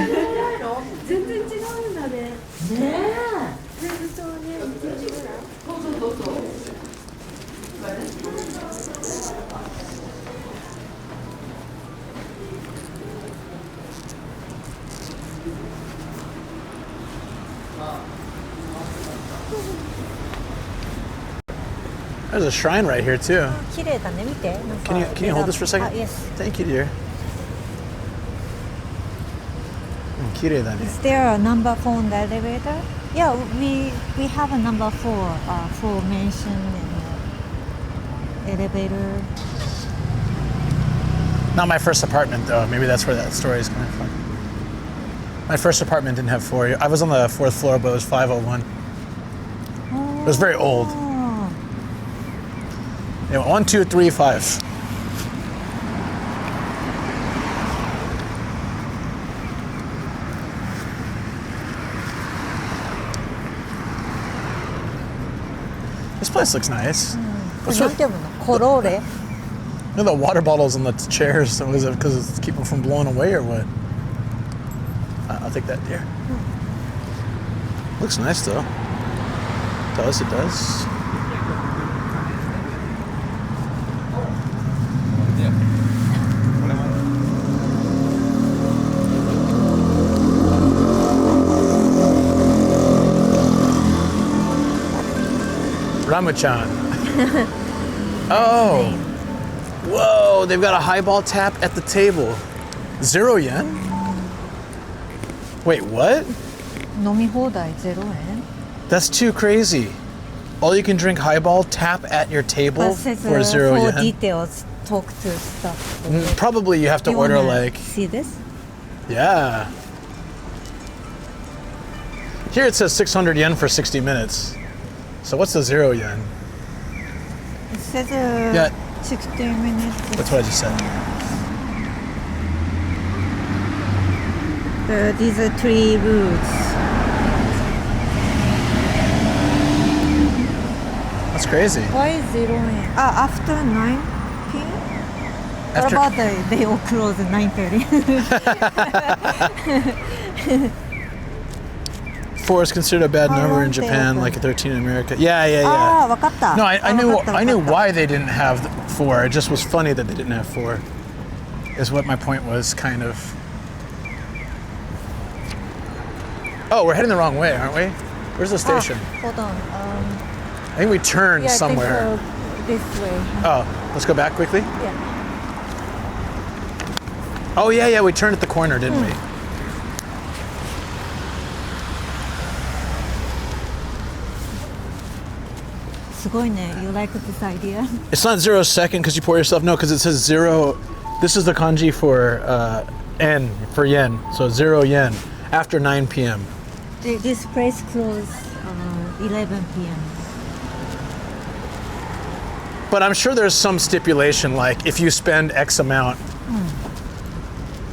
There's a shrine right here too. 綺麗だね、見て。なんか Can you hold this for a second? Yes. Thank you, dear. 綺麗だね。 Is there a number 4 on the elevator? Yeah, we have a number 4 for mansion and elevator. Not my first apartment though. Maybe that's where that story is coming from. My first apartment didn't have 4. I was on the 4th floor, but it was 501. It was very old. Yeah, 1, 2, 3, 5. This place looks nice. これなんて読むの？コローレ？ Look at the water bottles on the chairs. So is it because it's keep them from blowing away or what? I'll take that, dear. Looks nice though. It does. Ramuchan. Oh. Whoa, they've got a highball tap at the table. 0 yen? Wait, what? 飲み放題0円 That's too crazy. All you can drink highball tap at your table But says, for 0 for yen? details, talk to staff. Probably you have to You order wanna like... see this? Yeah. Here it says 600 yen for 60 minutes. So what's the 0 yen? It says Yeah. 60 minutes. That's what I just said. These are 3 routes. That's crazy. Why is 0 yen? After 9 p.m.? What After- about they all close at 9:30? 4 is considered a bad How number long in they open? Japan, like a 13 in America. Yeah. わかった。 No, I knew わかった I knew わかった why they didn't have 4. It just was funny that they didn't have 4. Is what my point was, kind of. Oh, we're heading the wrong way, aren't we? Where's the station? Hold on. I think we turned Yeah, somewhere. I think this way. Oh, let's go back quickly. Yeah. Oh yeah, we turned at the corner, didn't we? You like this idea? It's not 0 second because you pour yourself. No, because it says 0. This is the kanji for N, for yen. So 0 yen after 9 p.m. This place closes 11 p.m. But I'm sure there's some stipulation, like if you spend X amount,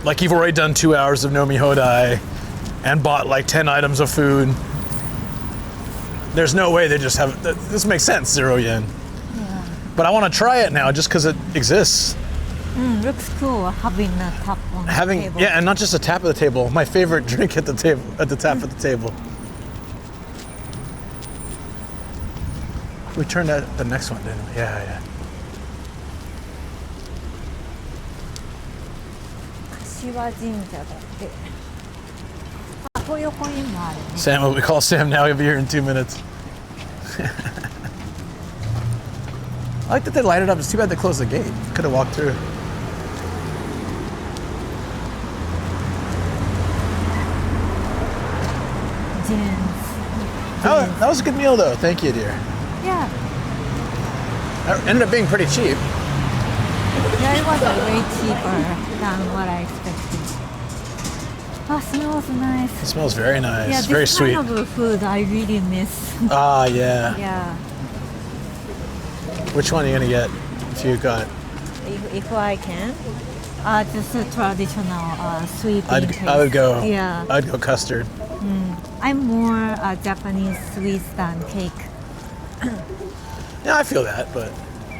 like you've already done 2 hours of Nomi Hodai and bought like 10 items of food. There's no way they just have, this makes sense, 0 yen. Yeah. But I want to try it now just because it exists. Looks cool having a tap on the table. Yeah, and not just a tap at the table. My favorite drink at the table, at the tap at the table. We turned at the next one, didn't we? Yeah. 柏神社だって。あ、東横にもあるね。 Sam, we call Sam now. He'll be here in 2 minutes. I like that they light it up. It's too bad they closed the gate. Could have walked through. That was a good meal, though. Thank you, dear. Yeah. That ended up being pretty cheap. Yeah, it was way cheaper than what I expected. Oh, smells nice. It smells very nice. Yeah, Very this sweet. kind of food I really miss. Ah, yeah. Yeah. Which one are you gonna get if you got? If I can, just a traditional sweet bean taste. I would go. Yeah. I'd go custard. I'm more Japanese sweets than cake. Yeah, I feel that, but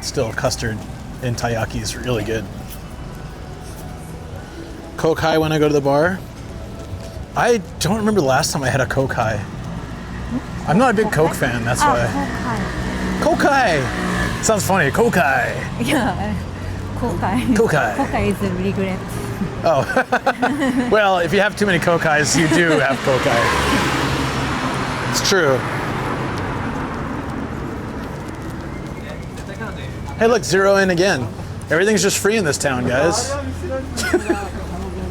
still, custard in taiyaki is really good. Coke high when I go to the bar. I don't remember the last time I had a Coke high. I'm not a big Coke fan, that's why. Coke high! Sounds funny, Coke high. Yeah, kokai. Kokai. Kokai is a regret. Oh. Well, if you have too many kokais, you do have kokai. It's true. Hey, look, 0 yen again. Everything's just free in this town, guys.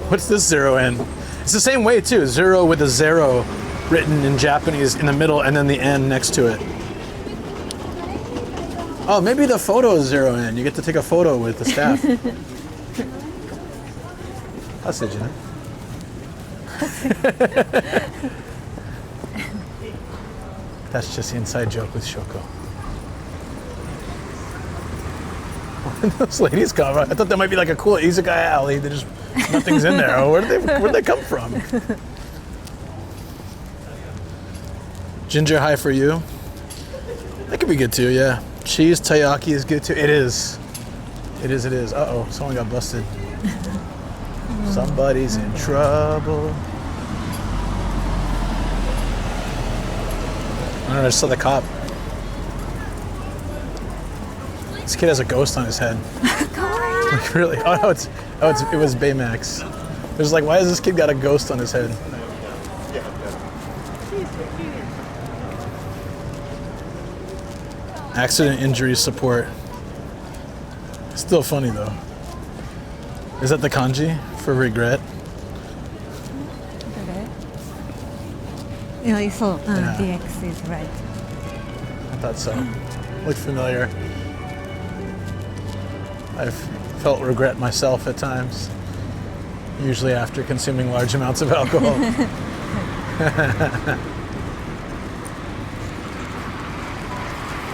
What's this 0 yen? It's the same way, too. 0 with a 0 written in Japanese in the middle and then the N next to it. Oh, maybe the photo is 0 yen. You get to take a photo with the staff. I'll say, Jenna. That's just the inside joke with Shoko. Those ladies come. I thought that might be like a cool izakaya alley. They just nothing's in there. Oh, where'd they come from? Ginger high for you. That could be good too. Yeah. Cheese taiyaki is good too. It is. It is. It is. Uh oh, someone got busted. Somebody's in trouble. I don't know. I just saw the cop. This kid has a ghost on his head. Like, really? Oh no, it was Baymax. It was like, why has this kid got a ghost on his head? Accident injury support. Still funny though. Is that the kanji for regret? Yeah, so Yeah. DX is right. I thought so. Looked familiar. I've felt regret myself at times, usually after consuming large amounts of alcohol.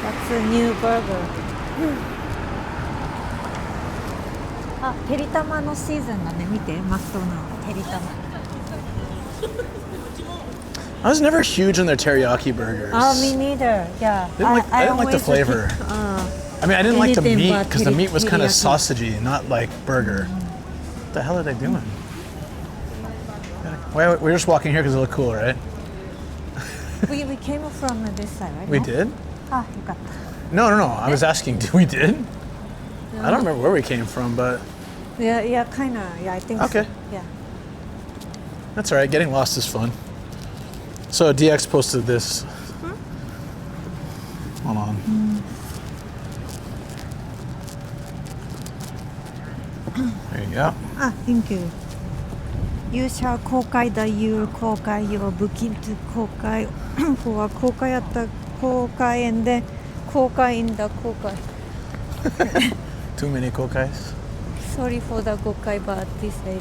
That's a new burger. あ、てりたまのシーズンがね、見て、マクドナルド、てりたま。I was never huge on their teriyaki burgers. Oh, me neither. Yeah. I didn't like the flavor. I mean, I didn't like the anything meat but because the meat was kind of teriyaki. sausagey, not like burger. What the hell are they doing? We're just walking here because it looked cool, right? we came from this side, right? We No? did? Ah, よかった。 No. I was asking, we did? I don't remember where we came from, but Yeah, kind of. Yeah, I think Okay. so. Yeah. that's all right. Getting lost is fun. So DX posted this. Hold on. There you go. Ah, thank you. You shall 公開だ your 公開 your booking to 公開 for 公開やった公開園で公開in the 公開 Too many kokais. Sorry for the 公開 but this lady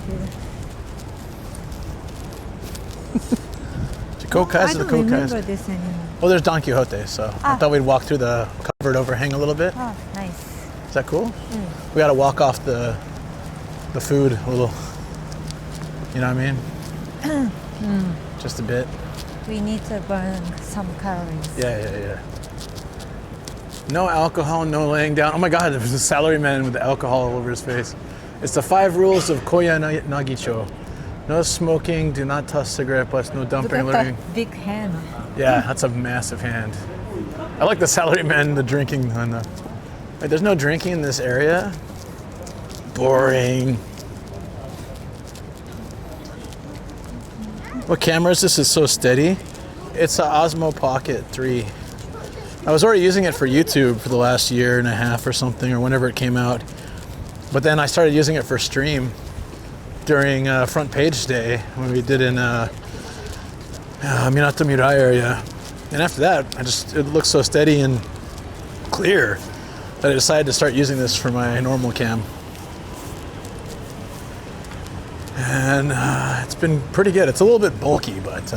Kokais I or the don't remember kokais? this anymore. Well, there's Don Quixote, so I thought we'd walk through the covered overhang a little bit. Ah, nice. Is that cool? We got to walk off the food a little. You know what I mean? Just a bit. We need to burn some calories. Yeah. No alcohol, no laying down. Oh my God, there was a salaryman with the alcohol all over his face. It's the 5 rules of Koya Nagicho. No smoking, do not touch cigarette butts, no Look dumping, at living. that big hand. Yeah, that's a massive hand. I like the salaryman, the drinking. Wait, there's no drinking in this area? Boring. What camera is this? It's so steady. It's an Osmo Pocket 3. I was already using it for YouTube for the last year and a half or something, or whenever it came out. But then I started using it for stream during Front Page Day when we did in Minato Mirai area. And after that, it looked so steady and clear that I decided to start using this for my normal cam. And it's been pretty good. It's a little bit bulky, but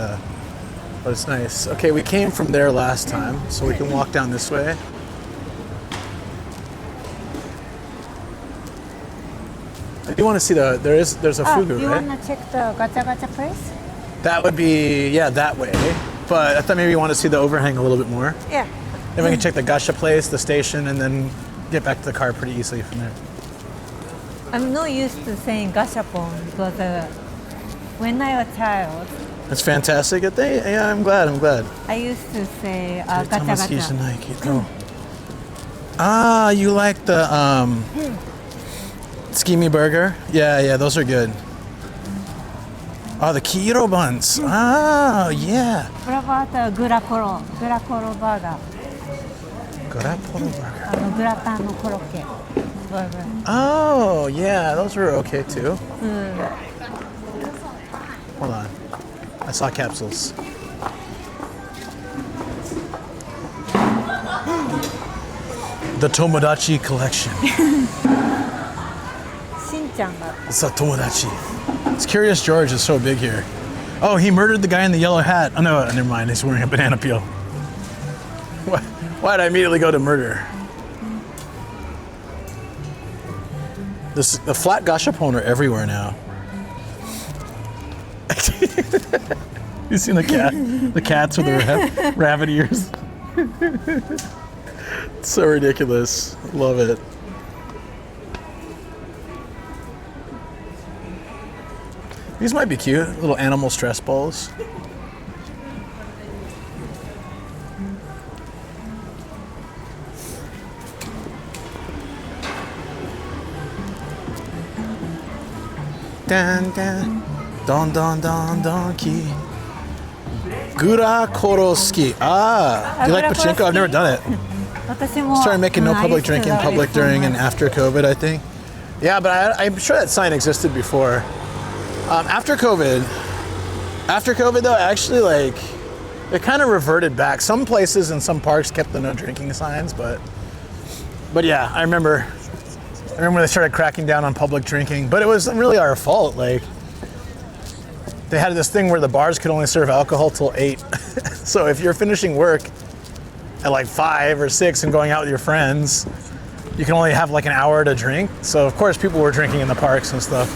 it's nice. Okay, we came from there last time, so we can walk down this way. I do want to see there's a fugu, you right? wanna check the gacha place? That would be, that way. But I thought maybe you want to see the overhang a little bit more. Yeah. Then we can check the gacha place, the station, and then get back to the car pretty easily from there. I'm not used to saying gashapon because when I was a child, That's fantastic. Yeah, I'm glad. I used to say gacha gacha. Ah, you like the Tsukimi burger. Yeah, those are good. Oh, the Kiro buns. Oh, yeah. What about the Gurakoro burger? Guraporo burger. グラタンのコロッケ burger. Oh, yeah, those were okay too. Hold on. I saw capsules. The Tomodachi collection. しんちゃんが It's a Tomodachi. It's Curious George is so big here. Oh, he murdered the guy in the yellow hat. Oh, no, never mind. He's wearing a banana peel. Why did I immediately go to murder? The flat gashapon are everywhere now. You seen the cat? The cats with their rabbit ears. It's so ridiculous. Love it. These might be cute. Little animal stress balls. Dan dan don don don donkey. Gura koroski. Ah, do you like pachinko? I've never done it. 私も Started making no public I used to drinking love it public so during and much. after COVID, I think. Yeah, but I'm sure that sign existed before. After COVID though, actually like it kind of reverted back. Some places and some parks kept the no drinking signs, but yeah, I remember when they started cracking down on public drinking. But it wasn't really our fault. Like they had this thing where the bars could only serve alcohol till 8. So if you're finishing work at like 5 or 6 and going out with your friends, you can only have like an hour to drink. So of course people were drinking in the parks and stuff.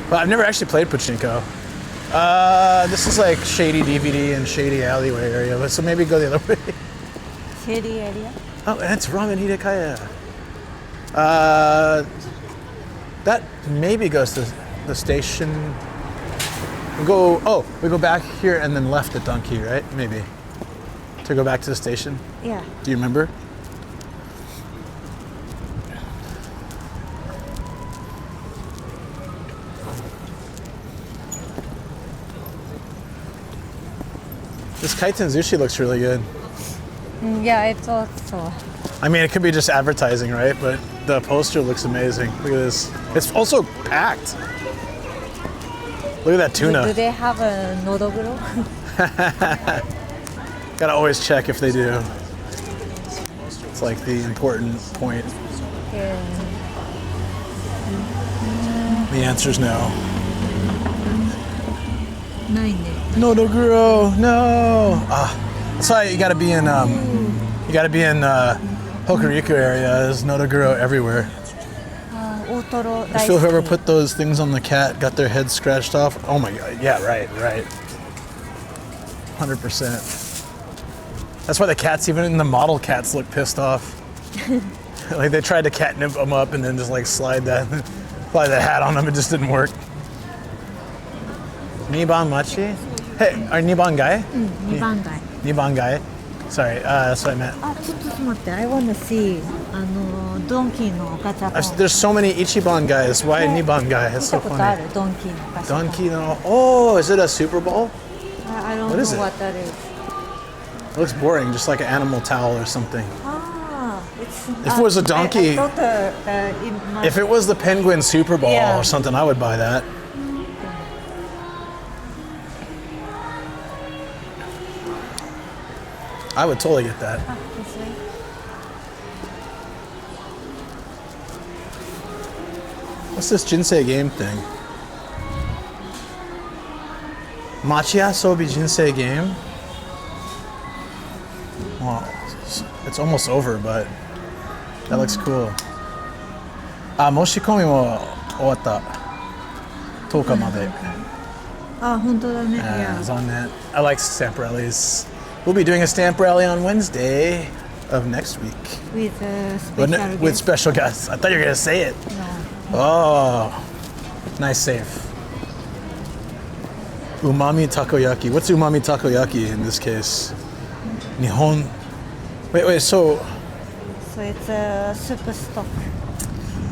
But I've never actually played pachinko. This is like shady DVD and shady alleyway area, but so maybe go the other way. Shady area? Oh, and it's ramen hidekaya. That maybe goes to the station. We go back here and then left at Donkey, right? Maybe. To go back to the station. Yeah. Do you remember? This kaiten sushi looks really good. Yeah, I thought so. I mean, it could be just advertising, right? But the poster looks amazing. Look at this. It's also packed. Look at that tuna. Do they have a nodoguro? Gotta always check if they do. It's like the important point. Yeah. The answer's no. ないね。 Nodoguro, no. That's why you gotta be in Hokuriku area. There's Nodoguro everywhere. 大トロ I 大 feel 好 whoever き。 put those things on the cat got their head scratched off. Oh my god, yeah, right. 100%. That's why the cats, even in the model cats, look pissed off. Like they tried to catnip them up and then just like slide the hat on them. It just didn't work. Niban machi? Hey, are Niban guy? 2番街。 Niban guy? Sorry, that's what I meant. あ、ちょっと待って。I wanna see ドンキーのガチャポン。 There's so many Ichiban guys. Why Niban guy? That's 見た so こと funny. あるドンキーのガチャポン。 Donkey no. Oh, is it a Super Bowl? I don't What is know it? what that is. It looks boring, just like an animal towel or something. Ah, it's. If it was a donkey- I thought it might. If it was the Penguin Super Bowl Yeah. or something, I would buy that. I would totally get that. Ah, this way. What's this Jinsei game thing? Machiya Sobi Jinsei game? Well, it's almost over, but that looks cool. Moshikomi mo owatta. 10日まで. あ、本当だね。 Yeah, Yeah. it's on that. I like stamp rallies. We'll be doing a stamp rally on Wednesday of next week. With Wouldn't special it? With guest. special guests. I thought you were going to say it. No. Oh, nice save. Umami takoyaki. What's umami takoyaki in this case? Nihon. Wait. So So it's a soup stock.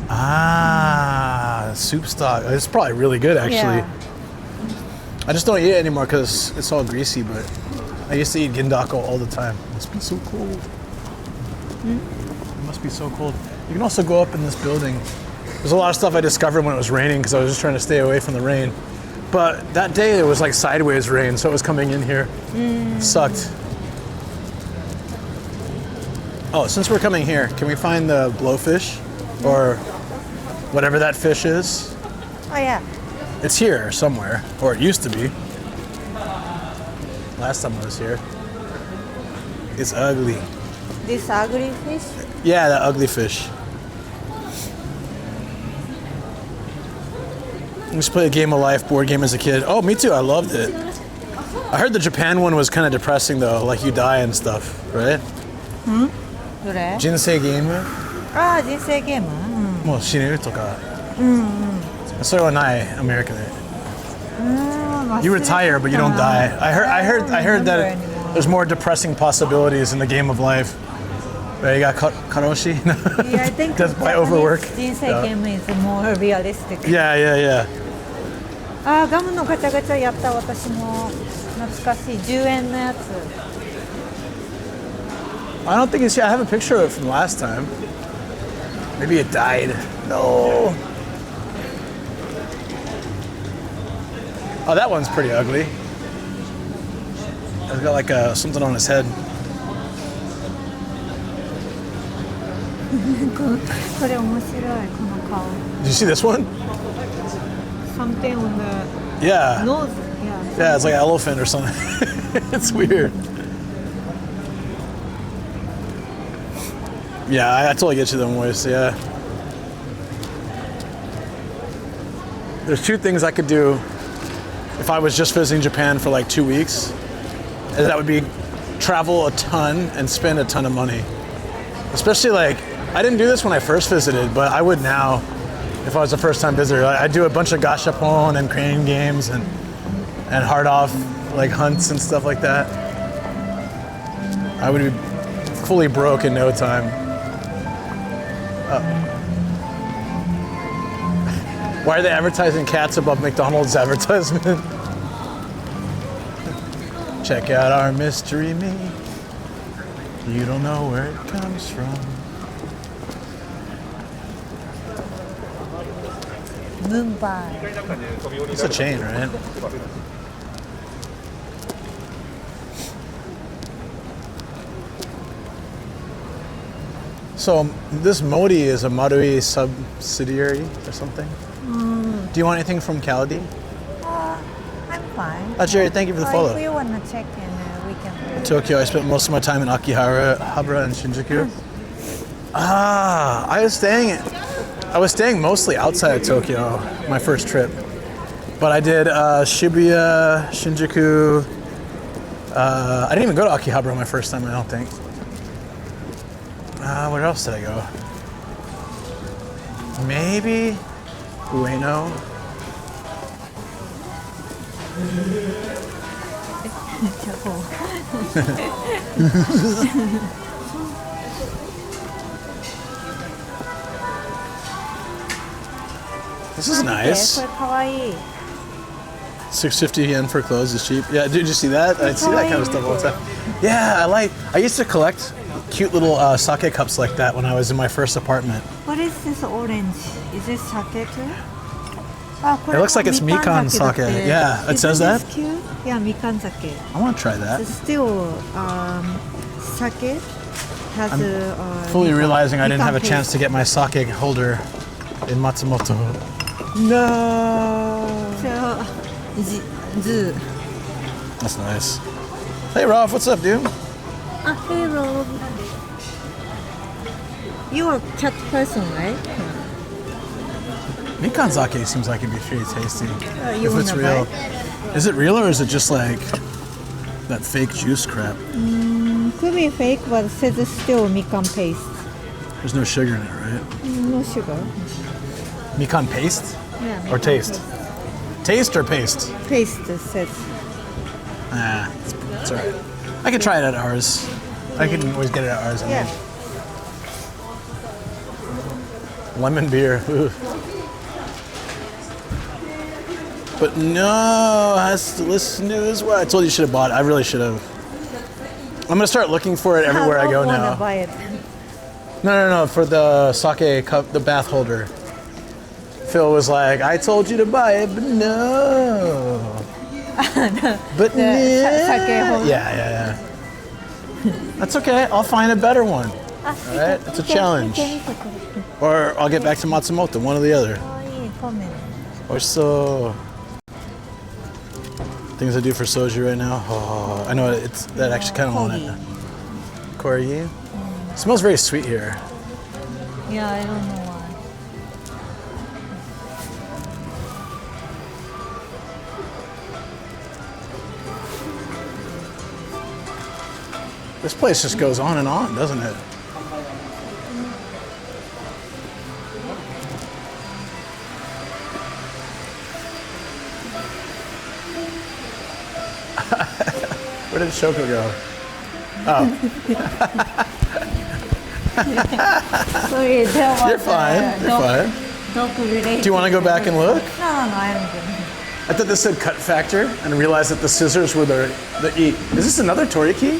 Ah, soup stock. It's probably really good, actually. Yeah. I just don't eat it anymore because it's all greasy, but I used to eat gindako all the time. It must be so cold. It must be so cold. You can also go up in this building. There's a lot of stuff I discovered when it was raining because I was just trying to stay away from the rain. But that day it was like sideways rain, so it was coming in here. It sucked. Oh, since we're coming here, can we find the blowfish? Or whatever that fish is? Oh yeah. It's here somewhere, or it used to be. Last time I was here. It's ugly. This ugly fish? Yeah, that ugly fish. I used to play a Game of Life board game as a kid. Oh, me too, I loved it. I heard the Japan one was kind of depressing though, like you die and stuff, right? どれ？ Jinsei game? ああ、人生ゲーム？もう死ぬとか。それはない、アメリカで。You retire, but you don't die. I heard that there's more depressing possibilities in the game of life. Right, you got karoshi? Yeah, I think Death by overwork. 人生ゲーム is more realistic. Yeah. ああ、ガムのガチャガチャやった私も懐かしい10円のやつ。I don't think it's here. I have a picture of it from last time. Maybe it died. No. Oh, that one's pretty ugly. It's got like something on his head. これ面白いこの顔。 Did you see this one? Something on the Yeah. nose. Yeah, it's like an elephant or something. It's weird. Yeah, I totally get you them ways, yeah. There's two things I could do if I was just visiting Japan for like 2 weeks. And that would be travel a ton and spend a ton of money. Especially like, I didn't do this when I first visited, but I would now if I was a first time visitor. I'd do a bunch of gashapon and crane games and hard off like hunts and stuff like that. I would be fully broke in no time. Why are they advertising cats above McDonald's advertisement? Check out our mystery meat. You don't know where it comes from. Mumbai. It's a chain, right? So this Modi is a Marui subsidiary or something? Do you want anything from Kaldi? I'm fine. Jerry, thank you for the follow. If you want to check in, we can. Tokyo, I spent most of my time in Akihabara and Shinjuku. I was staying mostly outside of Tokyo my first trip. But I did Shibuya, Shinjuku. I didn't even go to Akihabara my first time, I don't think. Where else did I go? Maybe Ueno. This is nice. 650 yen for clothes is cheap. Yeah, did you see that? I see that kind of stuff all the time. Yeah, I used to collect cute little sake cups like that when I was in my first apartment. What is this orange? Is this sake too? It looks like it's Mikan sake. Yeah, it says that? Cute? Yeah, Mikan sake. I want to try that. It's still sake has I'm fully realizing I didn't have a chance to get my sake holder in Matsumoto. No. Zoo. That's nice. Hey, Rolf, what's up, dude? Hey, Rob. You're a cat person, right? Mikan sake seems like it'd be pretty tasty You if it's wanna real. buy? Is it real or is it just like that fake juice crap? Could be fake, but it says it's still Mikan paste. There's no sugar in it, right? No sugar. Mikan paste? Yeah. Or taste? Taste or paste? Paste it says. It's alright. I could try it at ours. I can always get it at ours. I mean. Lemon beer. Ooh. But no, has to listen to his wife. I told you should have bought it. I really should have. I'm gonna start looking for it everywhere I go now. Buy it. No, for the sake cup, the bath holder. Phil was like, I told you to buy it, but no. But the sake holder. Yeah. That's okay. I'll find a better one. All right, it's a challenge. Or I'll get back to Matsumoto, one or the other. Or so. Things I do for soju right now. Oh, I know it's that actually kind of want it. Corgi. It smells very sweet here. Yeah, I don't know why. This place just goes on and on, doesn't it? Where did Shoko go? Oh. Sorry, there was You're fine. You're fine. Dog-related. Do you want to go back and look? No, I am good. I thought this said cut factor and realized that the scissors were the E. Is this another Toriki?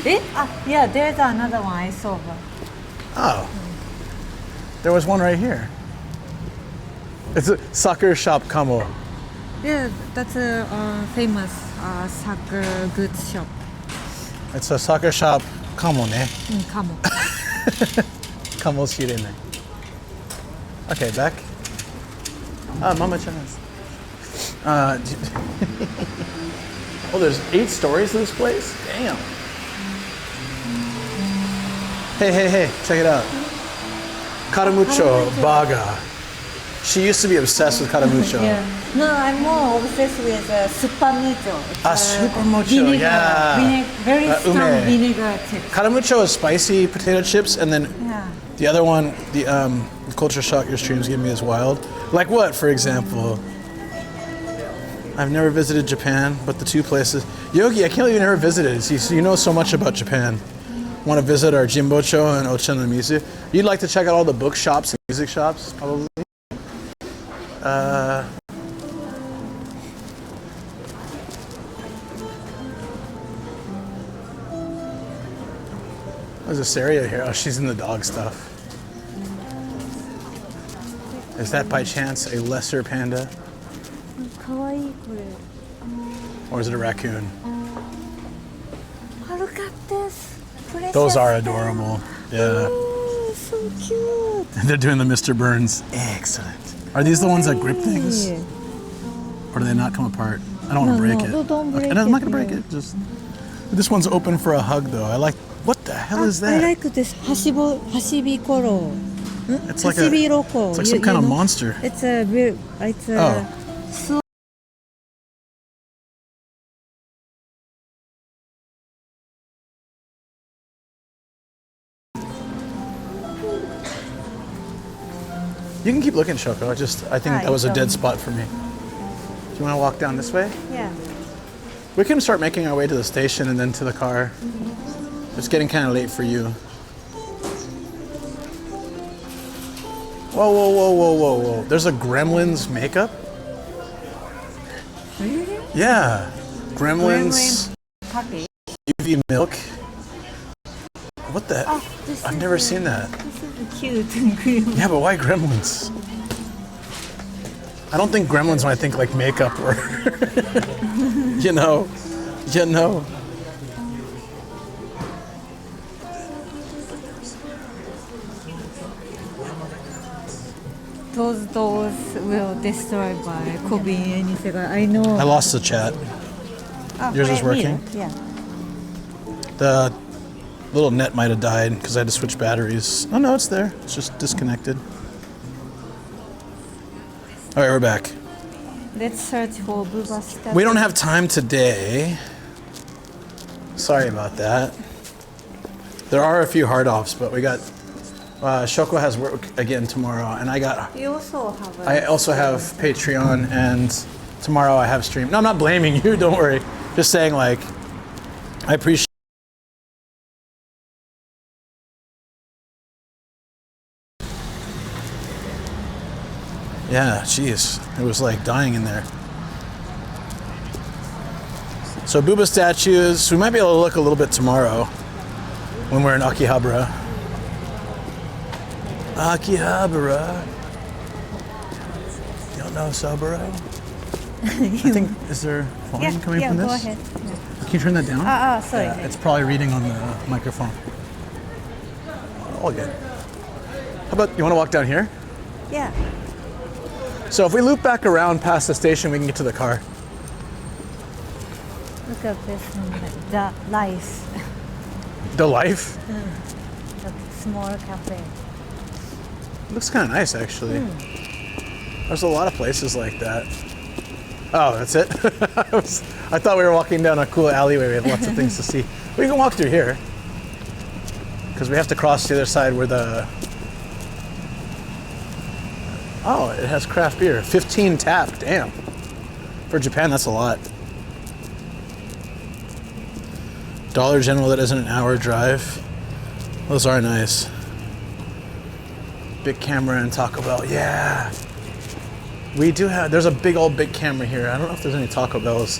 Yeah, there's another one I saw. Oh. There was one right here. It's a soccer shop Kamo. Yeah, that's a famous soccer goods shop. It's a soccer shop Kamo ne. Kamo. Kamo shirene. Okay, back. Mama-chan. Oh, there's 8 stories to this place? Damn. Hey, check it out. Karamucho Baga. She used to be obsessed with Karamucho. Yeah. No, I'm more obsessed with Supermucho. Supermucho, yeah. Very strong vinegar chips. Karamucho is spicy potato chips, and then the other one, the culture shock your streams give me is wild. Like what, for example? I've never visited Japan, but the 2 places. Yogi, I can't believe you never visited. See, you know so much about Japan. Want to visit our Jimbocho and Ochan and Mizu? You'd like to check out all the bookshops and music shops, probably? There's a Saria here. Oh, she's in the dog stuff. Is that by chance a lesser panda? Or is it a raccoon? Oh, look at this. Those are adorable. Yeah. Oh, so cute. They're doing the Mr. Burns. Excellent. Are these the ones that grip things? Or do they not come apart? I don't want to break it. No, don't break I'm not it, going to break it. Just. This one's open for a hug, though. I like. What the hell is that? I like this Hashibikoro. It's like it's like some kind of monster. It's a You can keep looking, Shoko. I think that was a dead spot for me. Do you want to walk down this way? Yeah. We can start making our way to the station and then to the car. It's getting kind of late for you. Whoa. There's a Gremlins makeup? Really? Yeah. Gremlins. UV milk. What the? I've never seen that. This is cute and green. Yeah, but why Gremlins? I don't think Gremlins when I think like makeup or, you know. Those doors will destroy by Kobe and Isegai. I know. I lost the chat. Yours is working? Yeah. The little net might have died because I had to switch batteries. Oh no, it's there. It's just disconnected. All right, we're back. Let's search for Bubasta. We don't have time today. Sorry about that. There are a few hard offs, but we got Shoko has work again tomorrow, and I also have Patreon, and tomorrow I have stream. No, I'm not blaming you. Don't worry. Just saying, like, I appreciate. Yeah, jeez. It was like dying in there. So Buba statues, we might be able to look a little bit tomorrow when we're in Akihabara. Akihabara. You don't know Saburo? I think, is there volume coming from this? Go ahead. Can you turn that down? Sorry. Yeah, it's probably reading on the microphone. All good. How about, you want to walk down here? Yeah. So if we loop back around past the station, we can get to the car. Look at this one, the life. The Life? The small cafe. Looks kind of nice, actually. There's a lot of places like that. Oh, that's it? I thought we were walking down a cool alleyway. We have lots of things to see. We can walk through here. Because we have to cross the other side where the... Oh, it has craft beer. 15 tap, damn. For Japan, that's a lot. Dollar General, that isn't an hour drive. Those are nice. Big Camera and Taco Bell, yeah. We do have, there's a big camera here. I don't know if there's any Taco Bells.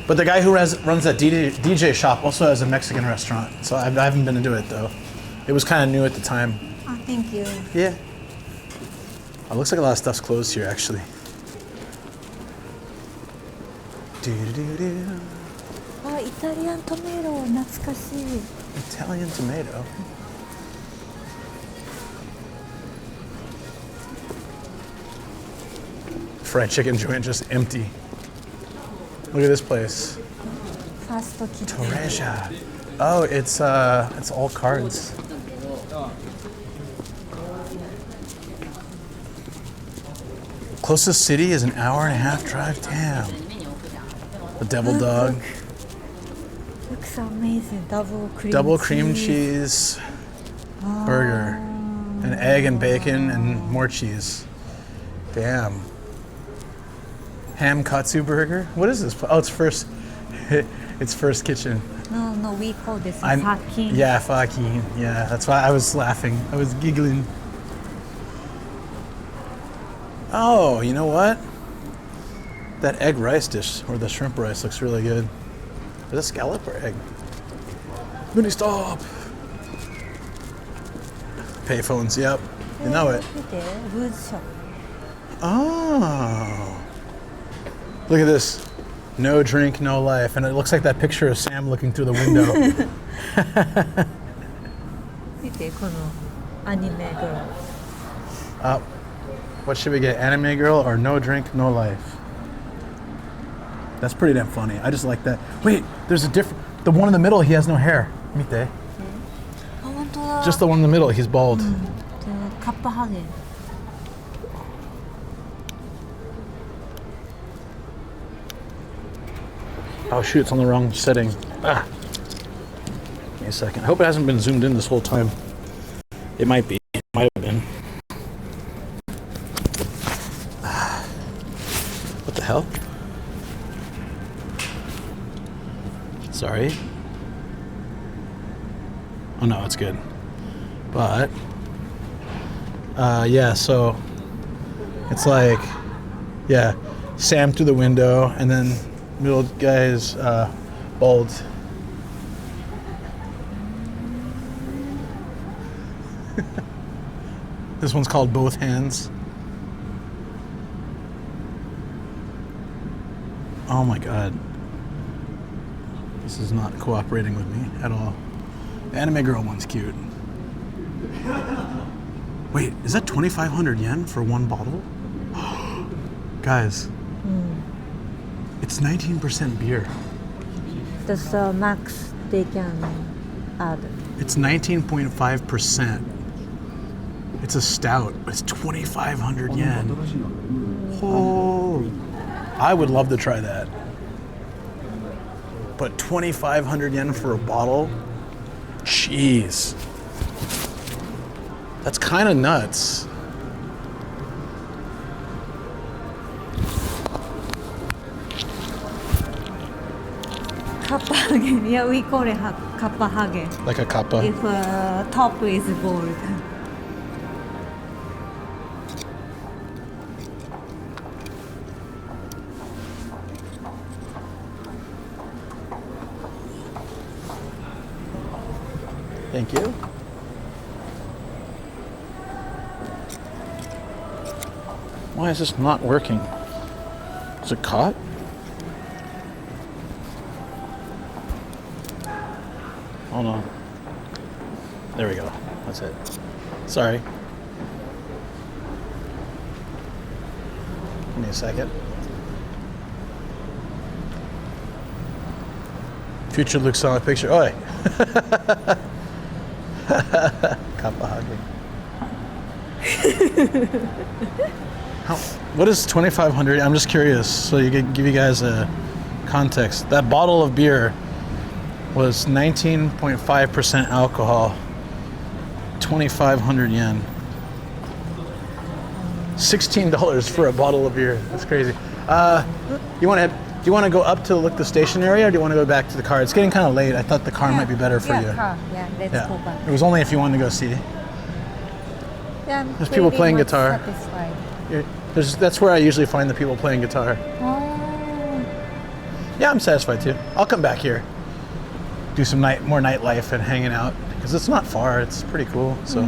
But the guy who runs that DJ shop also has a Mexican restaurant. So I haven't been to it though. It was kind of new at the time. Oh, thank you. Yeah. Oh, looks like a lot of stuff's closed here actually. Do-do-do-do. Oh, Italian tomato, 懐かしい. Italian tomato. Fried chicken joint just empty. Look at this place. Fast kitchen. Toreja. Oh, it's all cards. Closest city is an hour and a half drive. Damn. The Devil Dog. Looks amazing. Double cream cheese burger. An egg and bacon and more cheese. Damn. Ham katsu burger. What is this? Oh, it's first. It's First Kitchen. No, we call this fakin. Yeah, fakin. Yeah, that's why I was laughing. I was giggling. Oh, you know what? That egg rice dish, or the shrimp rice, looks really good. Is it scallop or egg? Mini stop. Payphones, yep. You know it. Food shop. Oh. Look at this. No drink, no life. And it looks like that picture of Sam looking through the window. 見てこのアニメ girl. What should we get? Anime girl or no drink, no life? That's pretty damn funny. I just like that. Wait, there's a different... The one in the middle, he has no hair. Mite. Just the one in the middle, he's bald. Kappa hage. Oh shoot, it's on the wrong setting. Ah. Give me a second. I hope it hasn't been zoomed in this whole time. It might be. It might have been. What the hell? Sorry. Oh no, it's good. But yeah, so it's like, yeah, Sam through the window, and then middle guy is bald. This one's called Both Hands. Oh my god. This is not cooperating with me at all. The anime girl one's cute. Wait, is that 2,500 yen for one bottle? Guys, it's 19% beer. That's the max they can add. It's 19.5%. It's a stout. It's 2,500 yen. Oh, I would love to try that. But 2,500 yen for a bottle? Jeez. That's kind of nuts. Kappa hage. Yeah, we call it kappa hage. Like a kappa. If top is gold. Thank you. Why is this not working? Is it caught? Hold on. There we go. That's it. Sorry. Give me a second. Future Luke saw a picture. Oi! Kappa hugging. What is 2,500? I'm just curious, so you can give you guys a context. That bottle of beer was 19.5% alcohol, 2,500 yen. $16 for a bottle of beer. That's crazy. Do you want to go up to look the station area, or do you want to go back to the car? It's getting kind of late. I thought the car might be better for you. Car. Yeah, let's go back. It was only if you wanted to go see. Yeah, There's people playing much guitar. Satisfied. That's where I usually find the people playing guitar. Oh. Yeah, I'm satisfied too. I'll come back here, do some more nightlife and hanging out, because it's not far. It's pretty cool. So.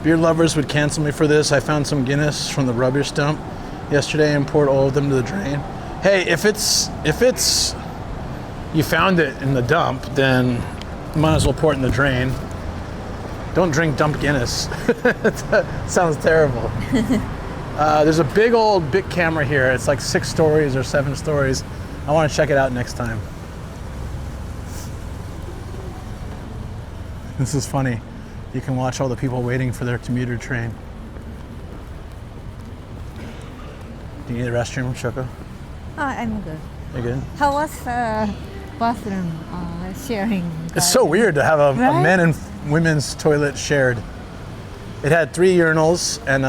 Beer lovers would cancel me for this. I found some Guinness from the rubbish dump yesterday and poured all of them to the drain. Hey, if it's you found it in the dump, then you might as well pour it in the drain. Don't drink dumped Guinness. That sounds terrible. There's a big old Bic camera here. It's like 6 stories or 7 stories. I want to check it out next time. This is funny. You can watch all the people waiting for their commuter train. Do you need a restroom, Shoko? Oh, I'm good. You good? How was bathroom sharing? It's so weird to have a Right? men and women's toilet shared. It had 3 urinals and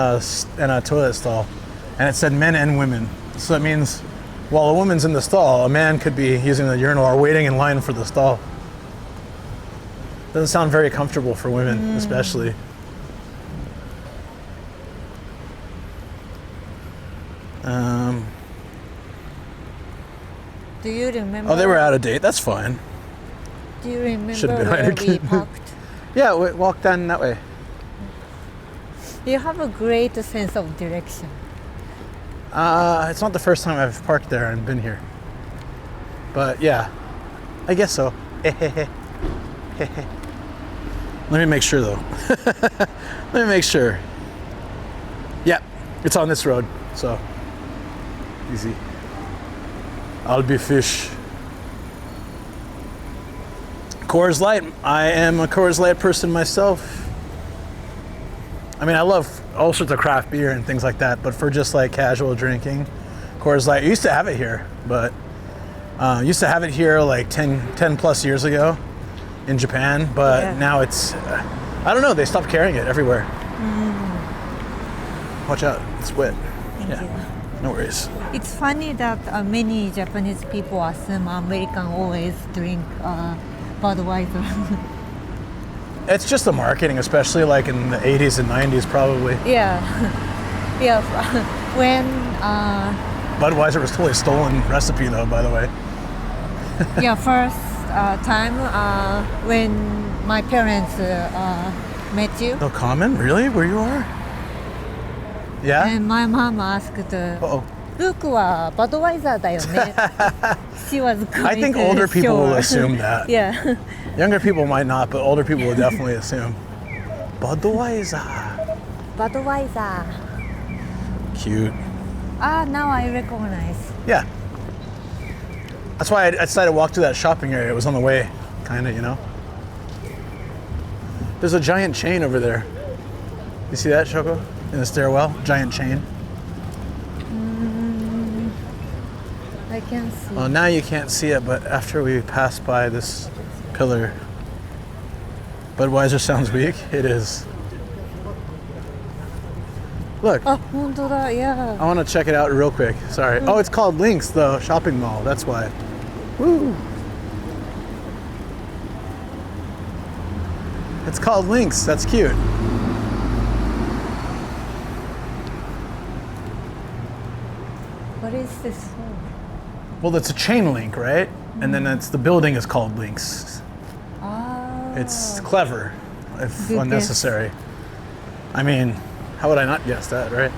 a toilet stall, and it said men and women. So that means while a woman's in the stall, a man could be using the urinal or waiting in line for the stall. Doesn't sound very comfortable for women, especially. Do you remember? Oh, they were out of date. That's fine. Do you remember Should've been where we Heineken. parked? Yeah, we walk down that way. You have a great sense of direction. It's not the first time I've parked there and been here. But yeah, I guess so. Let me make sure though. Let me make sure. Yeah, it's on this road, so easy. I'll be fish. Coors Light. I am a Coors Light person myself. I mean, I love all sorts of craft beer and things like that, but for just like casual drinking, Coors Light. I used to have it here, but used to have it here like 10 plus years ago in Japan, but now it's, I don't know, they stopped carrying it everywhere. Watch out, it's wet. Thank you. No worries. It's funny that many Japanese people assume American always drink Budweiser. It's just the marketing, especially like in the 80s and 90s probably. Yeah. Yeah. When Budweiser was totally stolen recipe though, by the way. yeah, first time when my parents met you, No comment? Really? Where you are? Yeah? and my mom asked, Uh-oh. Luke はバドワイザーだよね. She was I think quite older people will sure. assume that. Yeah. Younger people might not, but older people will definitely assume. Budweiser. Budweiser. Cute. Now I recognize. Yeah. That's why I decided to walk to that shopping area. It was on the way, kind of, you know. There's a giant chain over there. You see that, Shoko? In the stairwell? Giant chain. I can see. Well, now you can't see it, but after we pass by this pillar, Budweiser sounds weak. It is. Look, I 本当だ, yeah. want to check it out real quick. Sorry. Oh, it's called Lynx, the shopping mall. That's why. Woo! It's called Lynx. That's cute. What is this for? Well, it's a chain link, right? And then the building is called links. Oh. It's clever, if Good unnecessary. I mean, how would I not guess that, right?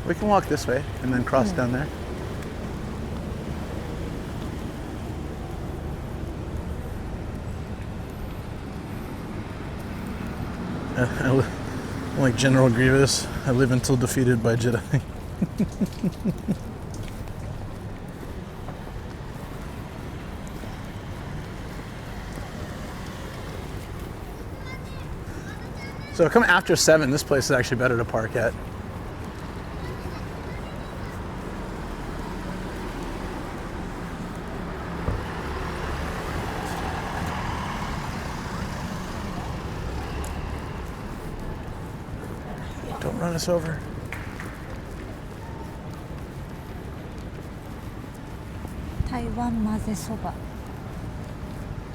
We can walk this way and then cross down there. I'm like General Grievous. I live until defeated by Jedi. So come after 7, this place is actually better to park at. Don't run us over. Taiwan Maze Soba.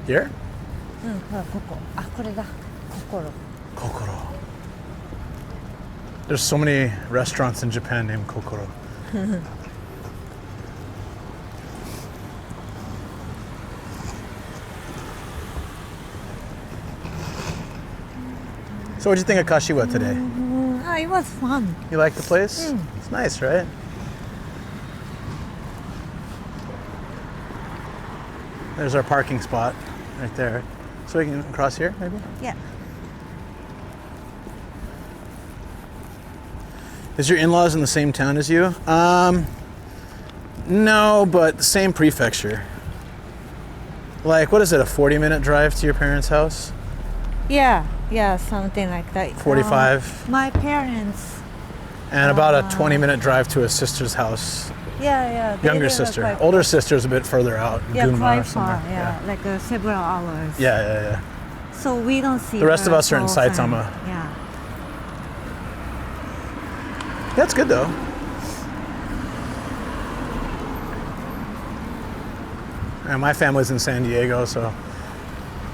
Here? ほらここ。あ、これだ。心。 Kokoro. There's so many restaurants in Japan named Kokoro. So what'd you think of Kashiwa today? It was fun. You like the place? It's nice, right? There's our parking spot right there. So we can cross here, maybe? Yeah. Is your in-laws in the same town as you? No, but same prefecture. Like, what is it, a 40-minute drive to your parents' house? Yeah, something like that. 45? My parents. And about a 20-minute drive to a sister's house. Yeah. they Younger live sister. quite- Older sister's a bit further out. In Yeah, Gunma or quite somewhere. far. Yeah, like several hours. Yeah. So we don't see. The rest of her us are in so often. Saitama. Yeah. That's good, though. And my family's in San Diego, so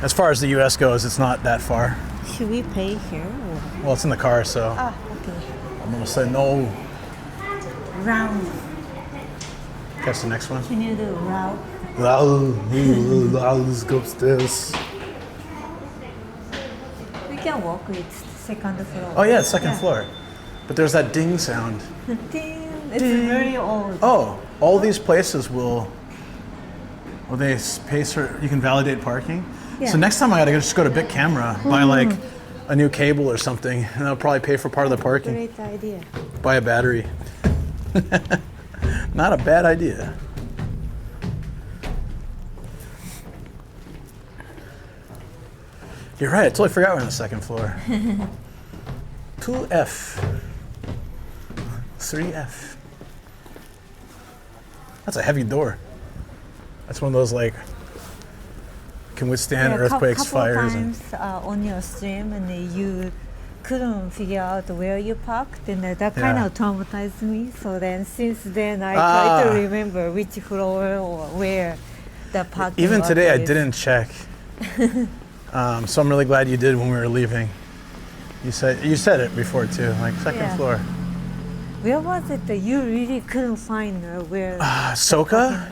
as far as the U.S. goes, it's not that far. Should we pay here? Or? Well, it's in the car, so Okay. I'm gonna say no. Round. Catch the next one. Can you do round? Let's go upstairs. We can walk. It's second floor. Oh yeah, second floor. But there's that ding sound. Ding. It's very old. Oh, all these places will they pay for, you can validate parking? Yeah. So next time I gotta just go to Big Camera, buy like a new cable or something, and I'll probably pay for part of the parking. Great idea. Buy a battery. Not a bad idea. You're right, I totally forgot we're on the second floor. 2F. 3F. That's a heavy door. That's one of those like can withstand earthquakes, couple fires. Times on your stream, and you couldn't figure out where you parked, and that kind of traumatized me. So then, since then, I try to remember which floor or where the parking. Even lot today, I is. didn't check. So I'm really glad you did when we were leaving. You said it before too, like second floor. Where was it that you really couldn't find where? Soka?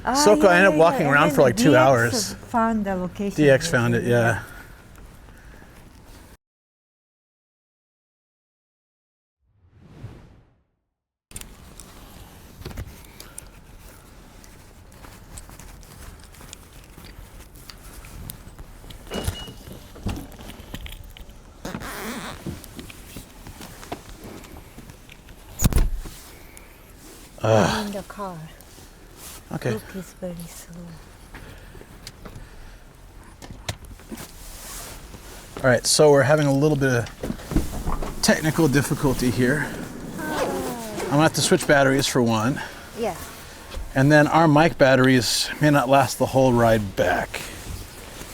Soka, I ended up walking around for like 2 hours. Found the location. DX found it, yeah. In the car. Okay. Look, it's very slow. All right, so we're having a little bit of technical difficulty here. I'm gonna have to switch batteries for one. Yeah. And then our mic batteries may not last the whole ride back.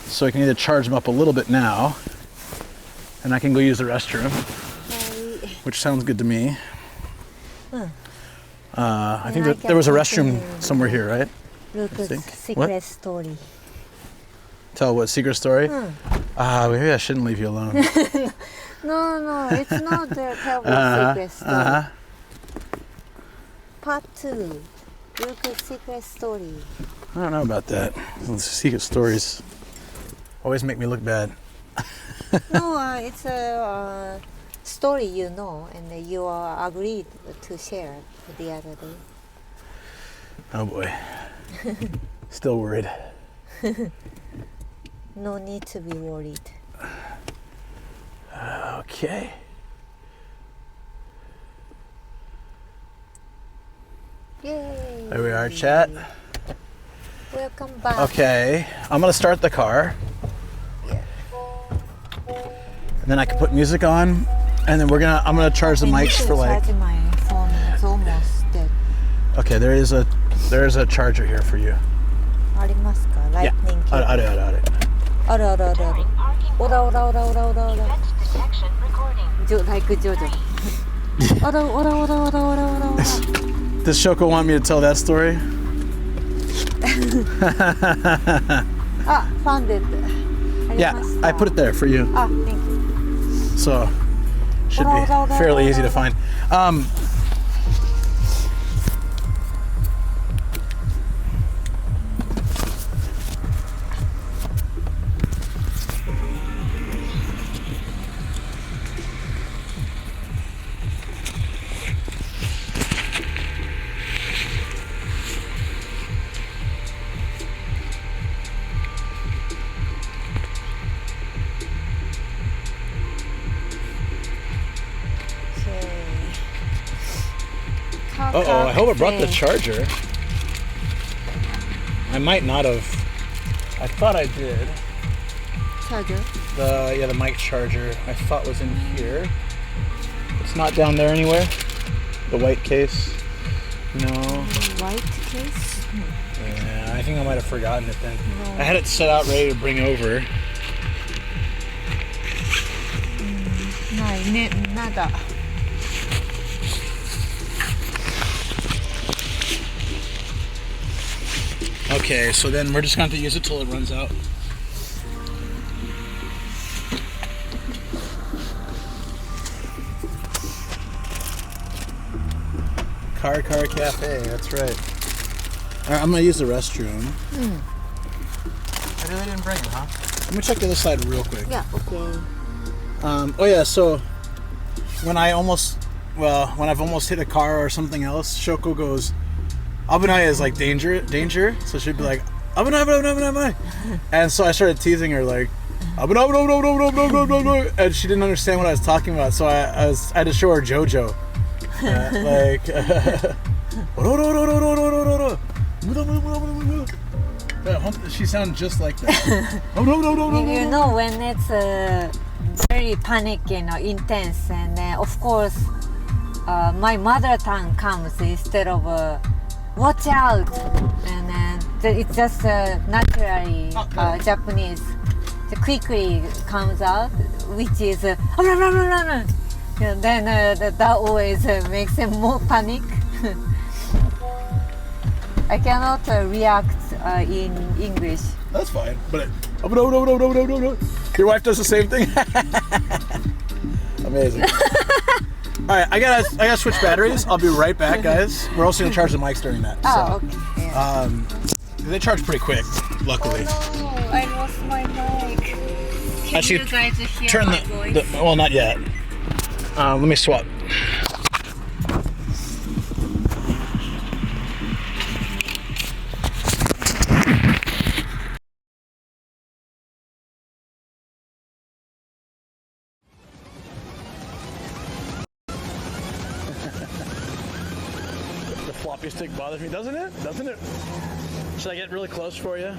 So I can either charge them up a little bit now, and I can go use the restroom, which sounds good to me. I think that there was a restroom somewhere here, right? Look, secret story. Tell what secret story? Maybe I shouldn't leave you alone. No, it's not the terrible secret story. too. Look at secret story. I don't know about that. Secret stories always make me look bad. No, it's a story you know, and you are agreed to share the other day. Oh boy. Still worried. No need to be worried. Okay. Yay! There we are, chat. Welcome back. Okay, I'm gonna start the car. And then I can put music on, and then I'm gonna charge the mics for like. Charge my phone. It's almost dead. Okay, there is a charger here for you. ありますか? Lightning cable. ある。ある。オラオラ。Like Jojo. オラ。Does Shoko want me to tell that story? Found it. Yeah, I put it there for you. Thank you. So, should be fairly easy to find. Uh-oh, I hope I brought the charger. I might not have. I thought I did. Charger? The mic charger I thought was in here. It's not down there anywhere. The white case. No. White case? Yeah, I think I might have forgotten it then. No. I had it set out ready to bring over. Nada. Okay, so then we're just going to have to use it till it runs out. Car Cafe, that's right. All right, I'm going to use the restroom. I really didn't bring it, huh? Let me check the other side real quick. Yeah, okay. Oh yeah, so when I've almost hit a car or something else, Shoko goes, Abunai is like danger. So she'd be like, Abunai. And so I started teasing her like, Abunai, and she didn't understand what I was talking about. So I had to show her JoJo. She sounded just like that. You know when it's very panic, intense, and of course my mother tongue comes instead of watch out, and it's just naturally Japanese. It quickly comes out, which is then that always makes them more panic. I cannot react in English. That's fine, but your wife does the same thing. Amazing. All right, I gotta switch batteries. I'll be right back, guys. We're also gonna charge the mics during that. Okay. Yeah. They charge pretty quick, luckily. Oh no, I lost my mic. Can Actually, you guys hear turn my voice? well, not yet. Let me swap. The floppy stick bothers me, doesn't it? Doesn't it? Should I get really close for you?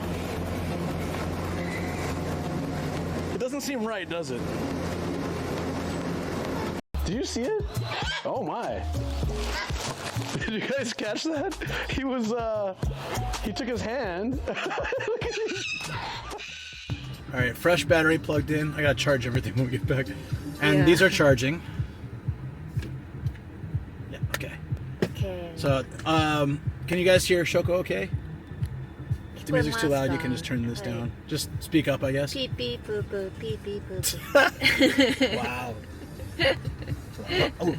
It doesn't seem right, does it? Did you see it? Oh my. Did you guys catch that? He was, he took his hand. All right, fresh battery plugged in. I gotta charge everything when we get back. And these are charging. Yeah, okay. Okay. So, can you guys hear Shoko okay? If the music's too loud, you can just turn this down. Just speak up, I guess. Beep beep boo boo, beep beep boo boo. Wow. Oh,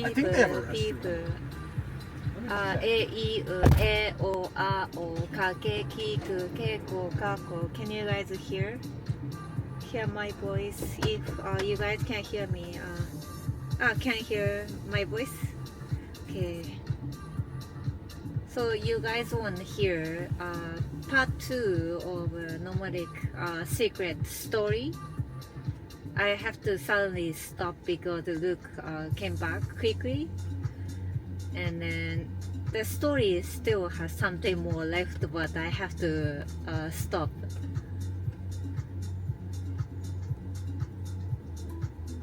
I think they have a restroom. A, I, U, E, O, A, O, Ka, Ke, Ki, Ku, Ke, Ko, Ka, Ko. Can you guys hear my voice? If you guys can hear me, can hear my voice? Okay. So you guys want to hear part 2 of nomadic secret story? I have to suddenly stop because Luke came back quickly, and then the story still has something more left, but I have to stop.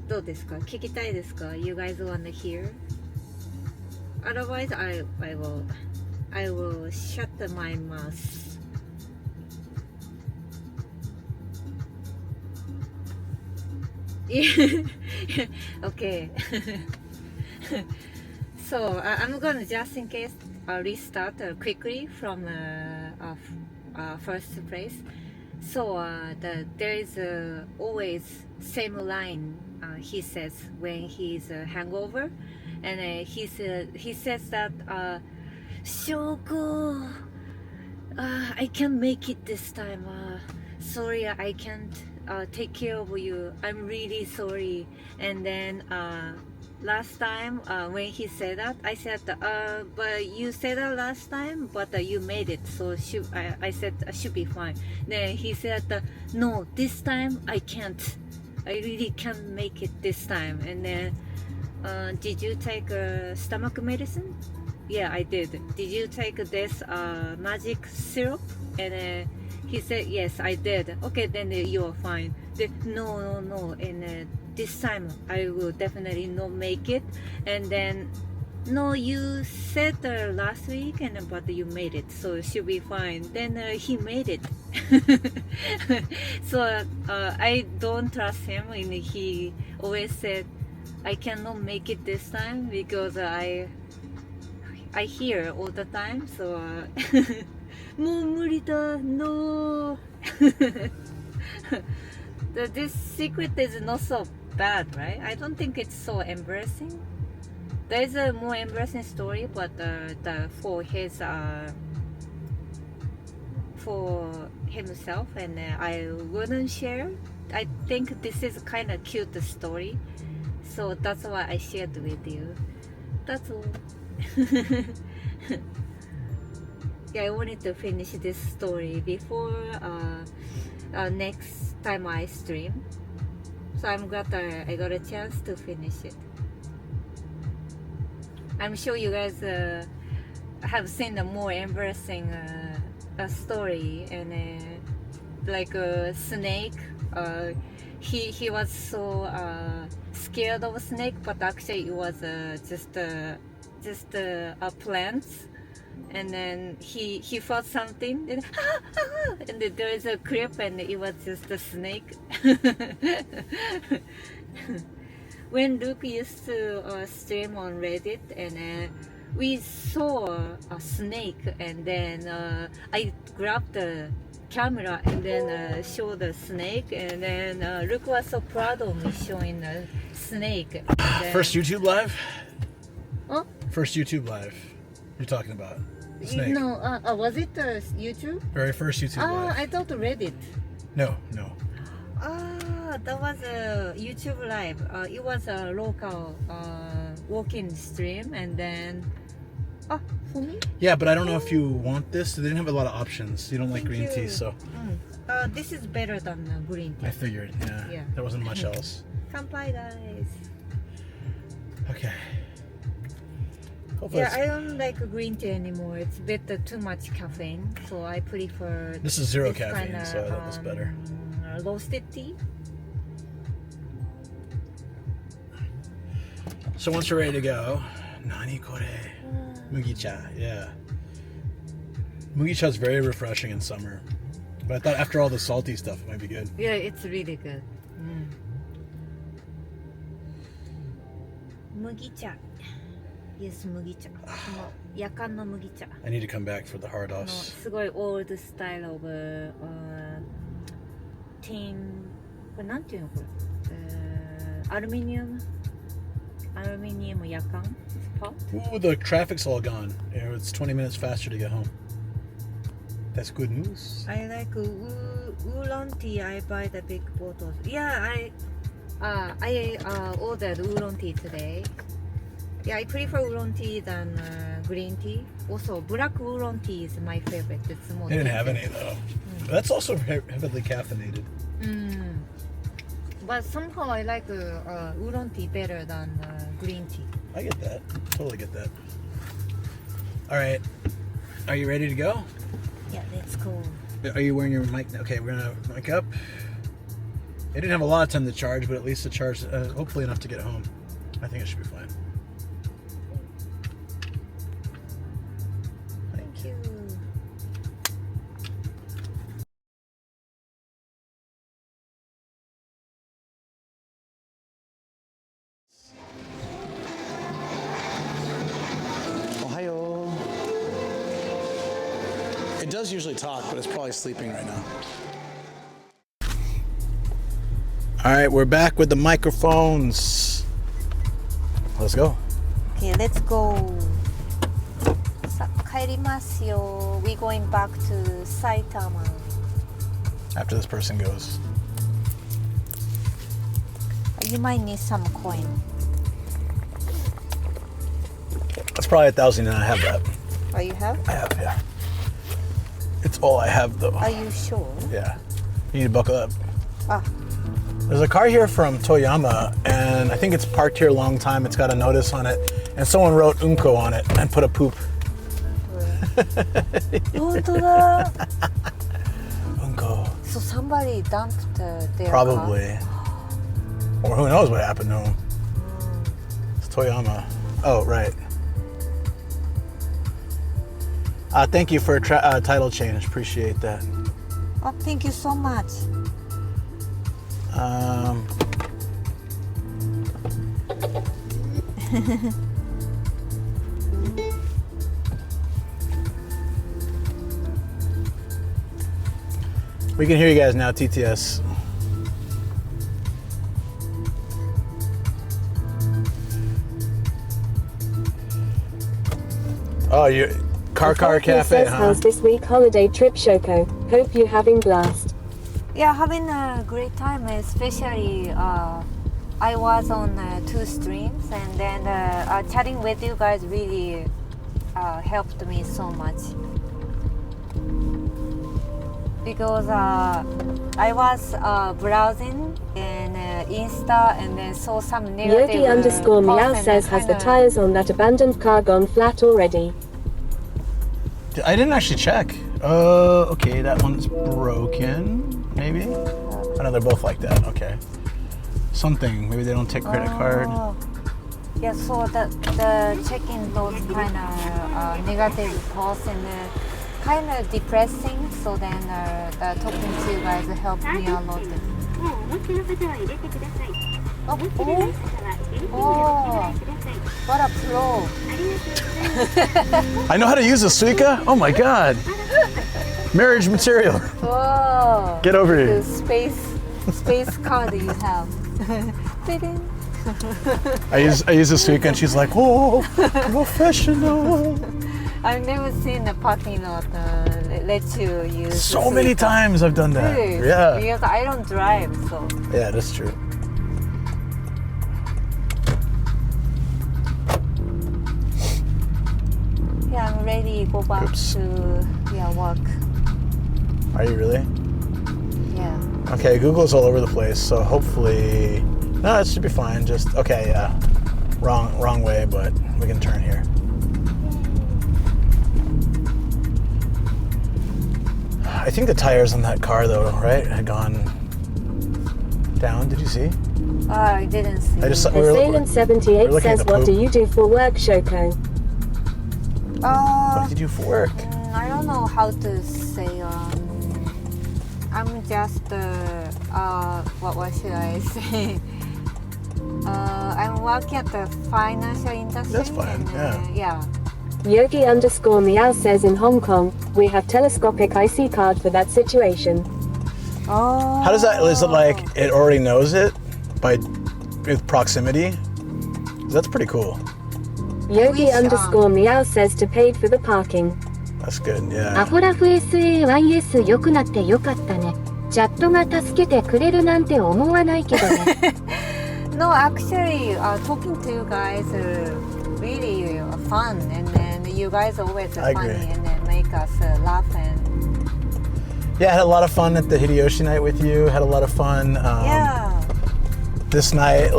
どうですか？聞きたいですか？ You guys wanna hear? Otherwise, I will shut my mouth. Okay. So I'm gonna just in case restart quickly from first place. So there is always same line he says when he's hangover, and he says that Shoko, I can't make it this time. Sorry, I can't take care of you. I'm really sorry. And then last time when he said that, I said, but you said that last time, but you made it, so I said should be fine. Then he said, no, this time I can't. I really can't make it this time. And then did you take stomach medicine? Yeah, I did. Did you take this magic syrup? And he said, yes, I did. Okay, then you're fine. No. And this time I will definitely not make it. And then, no, you said last week, but you made it, so it should be fine. Then he made it. So I don't trust him, and he always said, I cannot make it this time because I hear all the time. So もう無理だ no. This secret is not so bad, right? I don't think it's so embarrassing. There is a more embarrassing story, but for himself, and I wouldn't share. I think this is kind of cute story, so that's why I shared with you. That's all. Yeah, I wanted to finish this story before next time I stream, so I'm glad I got a chance to finish it. I'm sure you guys have seen a more embarrassing story, and like a snake. He was so scared of a snake, but actually it was just a plant. And then he felt something, and there is a clip, and it was just a snake. When Luke used to stream on Reddit, and we saw a snake, and then I grabbed the camera and then showed the snake, and then Luke was so proud of me showing the snake. First YouTube live? Huh? First YouTube live you're talking about? Snake. No, was it YouTube? Very first YouTube live. I thought Reddit. No. That was a YouTube live. It was a local walk-in stream, and then for me? Yeah, but I don't know if you want this. They didn't have a lot of options. You don't like green tea, so this is better than green tea. I figured. Yeah. There wasn't much else. Kanpai, guys. Okay. Hopefully I don't like green tea anymore. It's too much caffeine, so I prefer. This is zero this caffeine, kinda, so that was better. Roasted tea. So once you're ready to go, nani kore? Mugicha, yeah. Mugicha is very refreshing in summer, but I thought after all the salty stuff, it might be good. Yeah, it's really good. Mugicha. Yes, mugicha. 夜間の麦茶. I need to come back for the hard offs. すごい old style of tin. これなんていうのこれ？アルミニウム夜間 Ooh, the traffic's all gone. It's 20 minutes faster to get home. That's good news. I like oolong tea. I buy the big bottles. Yeah, I ordered oolong tea today. Yeah, I prefer oolong tea than green tea. Also, black oolong tea is my favorite. It's more. They didn't have any though. That's also heavily caffeinated. But somehow I like oolong tea better than green tea. I get that. Totally get that. All right. Are you ready to go? Yeah, let's go. Are you wearing your mic? Okay, we're gonna mic up. It didn't have a lot of time to charge, but at least it charged hopefully enough to get home. I think it should be fine. Thank you. Ohio. It does usually talk, but it's probably sleeping right now. All right, we're back with the microphones. Let's go. Okay, let's go. さあ、帰りますよ. We're going back to Saitama. After this person goes. You might need some coin. That's probably 1,000 and I have that. Oh, you have? I have, yeah. It's all I have though. Are you sure? Yeah. You need to buckle up. Ah. There's a car here from Toyama, and I think it's parked here a long time. It's got a notice on it, and someone wrote unko on it and put a poop. Unko. So somebody dumped their Probably. car? Or who knows what happened to him. It's Toyama. Oh, right. Thank you for a title change. Appreciate that. Oh, thank you so much. We can hear you guys now, TTS. Oh, you Car Cafe, says, huh? how's this week holiday trip, Shoko? Hope you're having blast. Yeah, having a great time, especially I was on 2 streams, and then chatting with you guys really helped me so much. Because I was browsing in Insta and then saw some negative Yogi_Meow says, has the tires on that abandoned car gone flat already? I didn't actually check. Okay, that one's broken, maybe? I know they're both like that, okay. Something, maybe they don't take credit card. Yeah, so the checking those kind of negative posts and kind of depressing, so then talking to you guys helped me a lot. Oh, what a pro. I know how to use a Suica? Oh my god. Marriage material. Whoa. Get over here. The space card you have. I use a Suica and she's like, oh, professional. I've never seen a parking lot let you use. So many times I've done that. Really? Yeah. Because I don't drive, so. Yeah, that's true. Yeah, I'm ready to go back to work. Are you really? Yeah. Okay, Google's all over the place, so hopefully, no, it should be fine. Just okay, yeah, wrong way, but we can turn here. I think the tires on that car, though, right, had gone down. Did you see? I didn't see. Assailant78 says, what do you do for work, Shoko? What did you do for work? I don't know how to say. I'm just what should I say? I'm working at the financial industry. That's fine. And, yeah. Yogi_Meow says, in Hong Kong, we have telescopic IC card for that situation. Oh. How does that? Is it like it already knows it with proximity? That's pretty cool. Yogi underscore meow says to paid for the parking. That's good, ア yeah. ホラフ SAYS 良くなってよかったね。チャットが助けてくれるなんて思わないけどね。No, actually, talking to you guys are really fun, and then you guys are always I funny agree. and then make us laugh and Yeah, I had a lot of fun at the Hideyoshi night with you. Had a lot of fun. yeah. This night,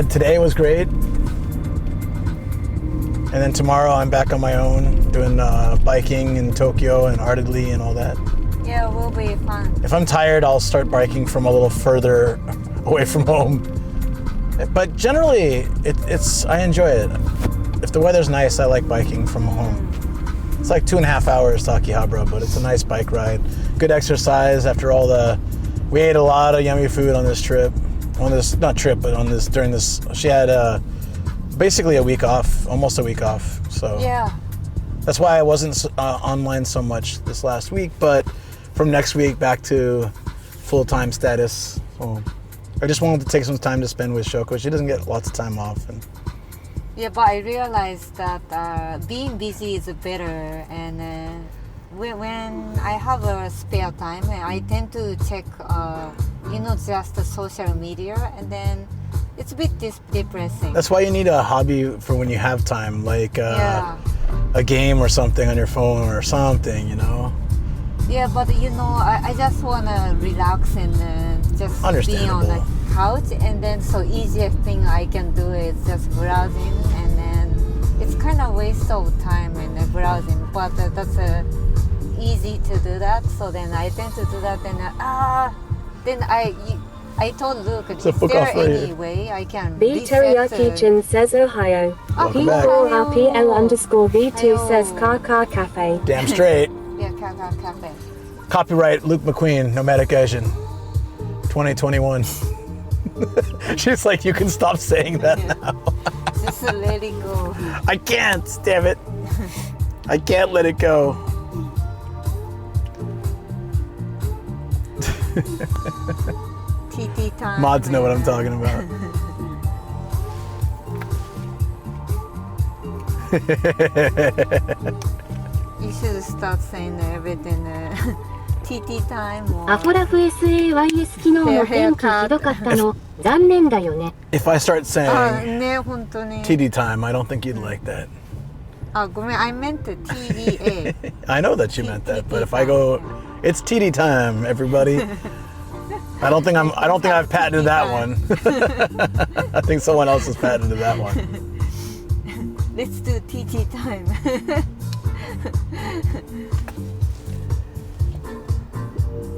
today was great. And then tomorrow I'm back on my own doing biking in Tokyo and Ardedly and all that. Yeah, it will be fun. If I'm tired, I'll start biking from a little further away from home. But generally, I enjoy it. If the weather's nice, I like biking from home. It's like 2.5 hours to Akihabara, but it's a nice bike ride. Good exercise after we ate a lot of yummy food on this trip. During this, she had basically a week off, almost a week off. So Yeah. that's why I wasn't online so much this last week, but from next week back to full-time status. So I just wanted to take some time to spend with Shoko. She doesn't get lots of time off. And Yeah, but I realized that being busy is better, and when I have a spare time, I tend to check, just the social media, and then it's a bit depressing. that's why you need a hobby for when you have time, like Yeah. a game or something on your phone or something, Yeah, but I just wanna relax and just be on Understandable. the couch, and then so easiest thing I can do is just browsing, and then it's kind of waste of time in browsing, but that's easy to do that. So then I tend to do that, and then I told Luke, a is book there off for any you. way I can B reset Teriyaki Chin says Ohio. Welcome back. P4RPL underscore V2 Ohio. says Car Cafe. Damn straight. Yeah, cafe. Copyright Luke McQueen, Nomadic Asian, 2021. She's like, you can stop saying that now. Just let it go. I can't, damn it. I can't let it go. TT time. Mods know what I'm talking about. You should start saying everything TT time or アホラフ SAYS 昨日の天気ひどかったの残念だよね。 If I start saying ね本当に TD time, I don't think you'd like that. ごめん I meant TDA I know that you meant that, but if I go, it's TD time, everybody. I don't think I've patented that one. I think someone else has patented that one. Let's do TT time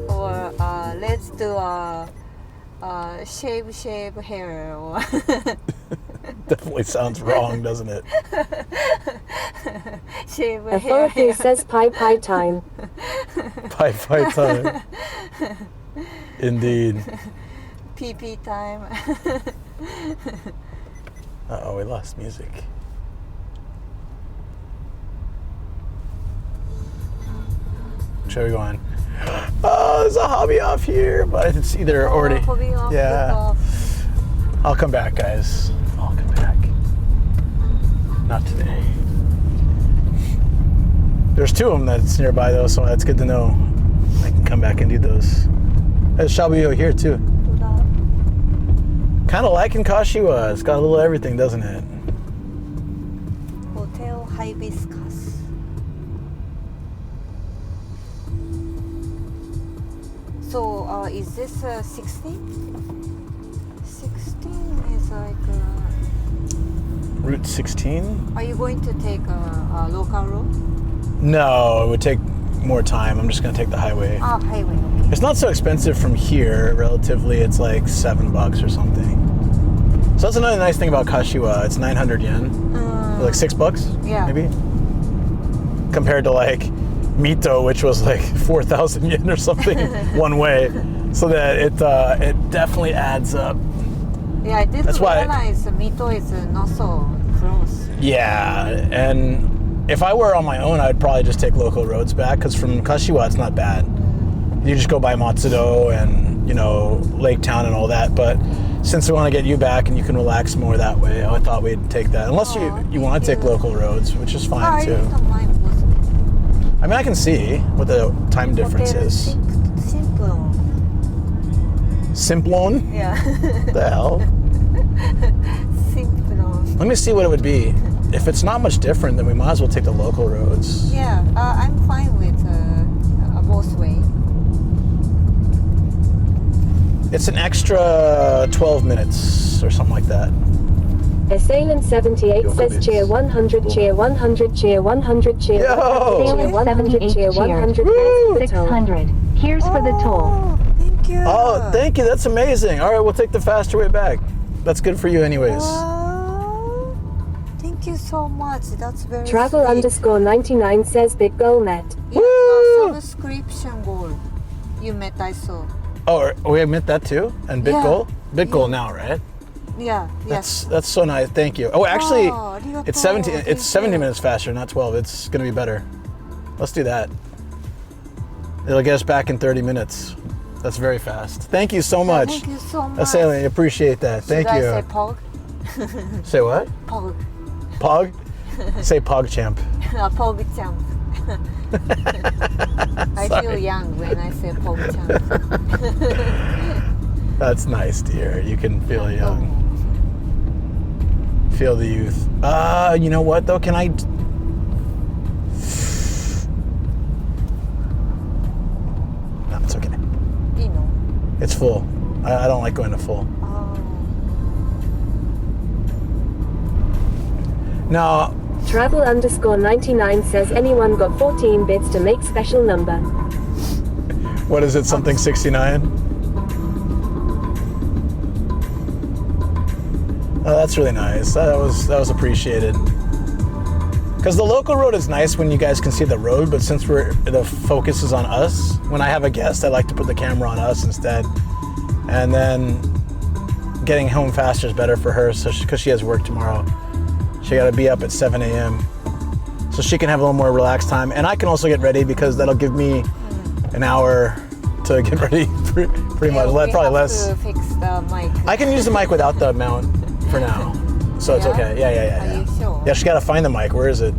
or let's do shave hair or Definitely sounds wrong, doesn't it? shave hair Authority says Pie time. Pie time. Indeed. PP time Uh-oh, we lost music. Should we go on? Oh, there's a hobby off here, but it's either already. hobby off, Yeah. book off. I'll come back, guys. I'll come back. Not today. There's 2 of them that's nearby, though, so that's good to know. I can come back and do those. There's Shabuyo here, too. Kind of like in Kashiwa. It's got a little everything, doesn't it? Hotel Hibiscus. So is this 16? 16 is like Route 16? are you going to take a local road? No, it would take more time. I'm just going to take the highway. Highway, okay. It's not so expensive from here, relatively. It's like $7 or something. So that's another nice thing about Kashiwa. It's 900 yen. Like $6, Yeah. maybe? Compared to like Mito, which was like 4,000 yen or something one way. So that it definitely adds up. Yeah, I didn't That's why- realize Mito is not so close. Yeah, and if I were on my own, I'd probably just take local roads back, because from Kashiwa, it's not bad. You just go by Matsudo and, Lake Town and all that, but since we want to get you back and you can relax more that way, I thought we'd take that. Unless you want to take local roads, which is fine too. I don't mind both. I mean, I can see what the time difference is. Simple. Simplon? Yeah. What the hell? Simple. Let me see what it would be. If it's not much different, then we might as well take the local roads. Yeah, I'm fine with both way. It's an extra 12 minutes or something like that. Assailant 78 says cheer 100, cheer 100, cheer 100, cheer 100, cheer 100, cheer 100. Woo! 600. Here's for the toll. Thank you. Oh, thank you. That's amazing. All right, we'll take the faster way back. That's good for you anyways. Thank you so much. That's very Travel sweet. _99 says big goal met. Yeah, Woo! subscription goal. You met, I saw. Oh, we admit that too? And big Yeah. goal? Big goal now, right? Yeah, yes. That's so nice. Thank you. Oh, actually, arigato. it's 17 Thank it's 17 you. minutes faster, not 12. It's going to be better. Let's do that. It'll get us back in 30 minutes. That's very fast. Thank you so much. Thank you so much. Assailant, I appreciate that. Thank Should you. I say pog? Say what? Pog. Pog? Say pog champ. Pog champ. I feel young when I say pog champ. That's nice, dear. You can feel young. Feel the youth. You know what though? Can I? No, it's okay. You know. It's full. I don't like going to full. No. Travel _99 says anyone got 14 bits to make special number. What is it? Something 69? Oh, that's really nice. That was appreciated. Because the local road is nice when you guys can see the road, but since the focus is on us, when I have a guest, I like to put the camera on us instead. And then getting home faster is better for her, so because she has work tomorrow. She got to be up at 7 a.m. so she can have a little more relaxed time, and I can also get ready because that'll give me an hour to get ready. Pretty much, probably less. To fix the mic. I can use the mic without the mount for now, so it's okay. Yeah. Are you sure? Yeah, she got to find the mic. Where is it?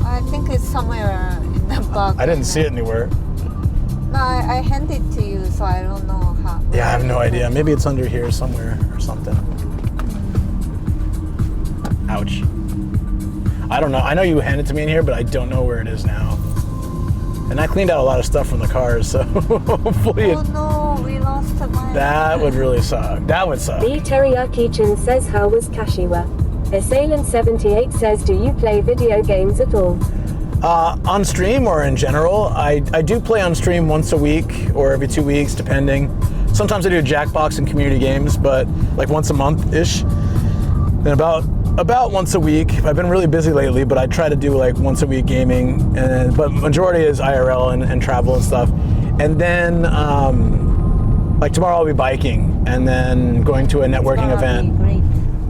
I think it's somewhere in the back. I didn't see it anywhere. No, I handed it to you, so I don't know how. Yeah, I have no idea. Maybe it's under here somewhere or something. Ouch. I don't know. I know you handed it to me in here, but I don't know where it is now. And I cleaned out a lot of stuff from the cars, so hopefully Oh no, we lost the mic. that would really suck. That would suck. B Teriyaki-chan says how was Kashiwa? Assailant 78 says do you play video games at all? On stream or in general, I do play on stream once a week or every 2 weeks, depending. Sometimes I do Jackbox and community games, but like once a month-ish. Then about once a week. I've been really busy lately, but I try to do like once a week gaming, but majority is IRL and travel and stuff. And then like tomorrow I'll be biking and then going to a networking event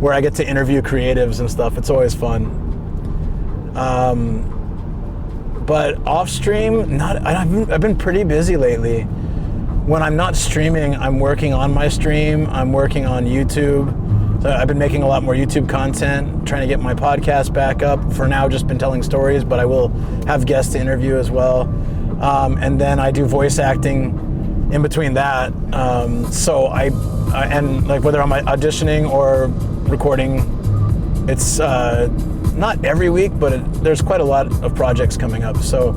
where I get to interview creatives and stuff. It's always fun. But off stream, I've been pretty busy lately. When I'm not streaming, I'm working on my stream. I'm working on YouTube. So I've been making a lot more YouTube content, trying to get my podcast back up. For now, just been telling stories, but I will have guests to interview as well. And then I do voice acting in between that. So and like whether I'm auditioning or recording, it's not every week, but there's quite a lot of projects coming up. So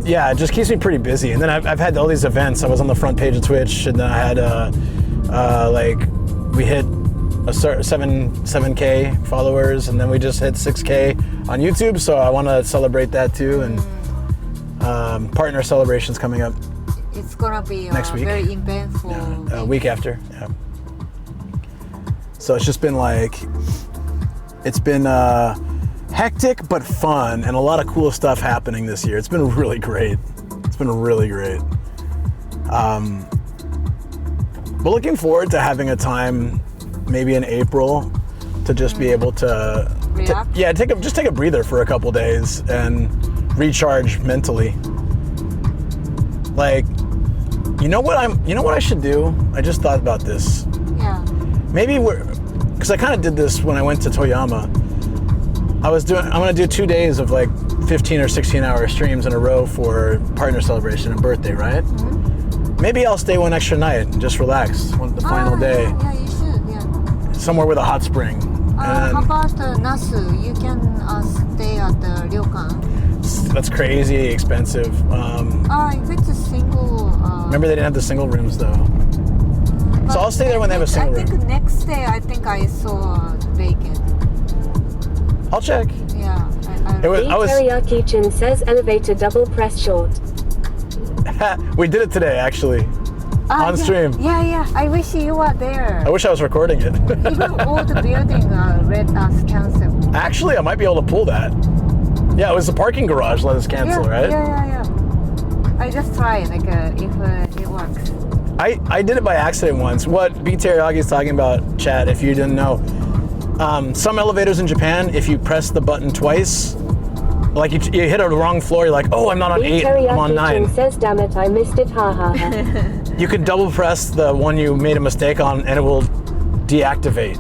yeah, it just keeps me pretty busy. And then I've had all these events. I was on the front page of Twitch, and then I had we hit a 7K followers, and then we just hit 6K on YouTube. So I want to celebrate that too, and partner celebrations coming up. It's gonna be next week. Very eventful. Yeah, week after. Yeah. So it's just been it's been hectic but fun, and a lot of cool stuff happening this year. It's been really great. It's been really great. But looking forward to having a time, maybe in April, to just be able to take a breather for a couple days and recharge mentally. Like You know what I should do? I just thought about this. Yeah. Maybe because I kind of did this when I went to Toyama. I'm gonna do 2 days of like 15 or 16 hour streams in a row for partner celebration and birthday, right? Mm-hmm. Maybe I'll stay one extra night and just relax the final day. Yeah, you should, yeah. Somewhere with a hot spring. How about Nasu? You can stay at the ryokan. That's crazy expensive. If it's a single... remember they didn't have the single rooms though. So I'll stay there when they have a single room. I think next day, I saw vacant. I'll check. Yeah. Teriyaki Chin says elevator double press short. We did it today, actually. On stream. Yeah. I wish you were there. I wish I was recording it. Even all the building read us cancel. Actually, I might be able to pull that. Yeah, it was the parking garage let us cancel, right? Yeah. I just tried, if it works. I did it by accident once. What B Teriyaki is talking about, chat, if you didn't know. Some elevators in Japan, if you press the button twice, like you hit a wrong floor, you're like, oh, I'm not on 8, I'm on 9. Says, damn it, I missed it, ha ha ha. You can double press the one you made a mistake on and it will deactivate.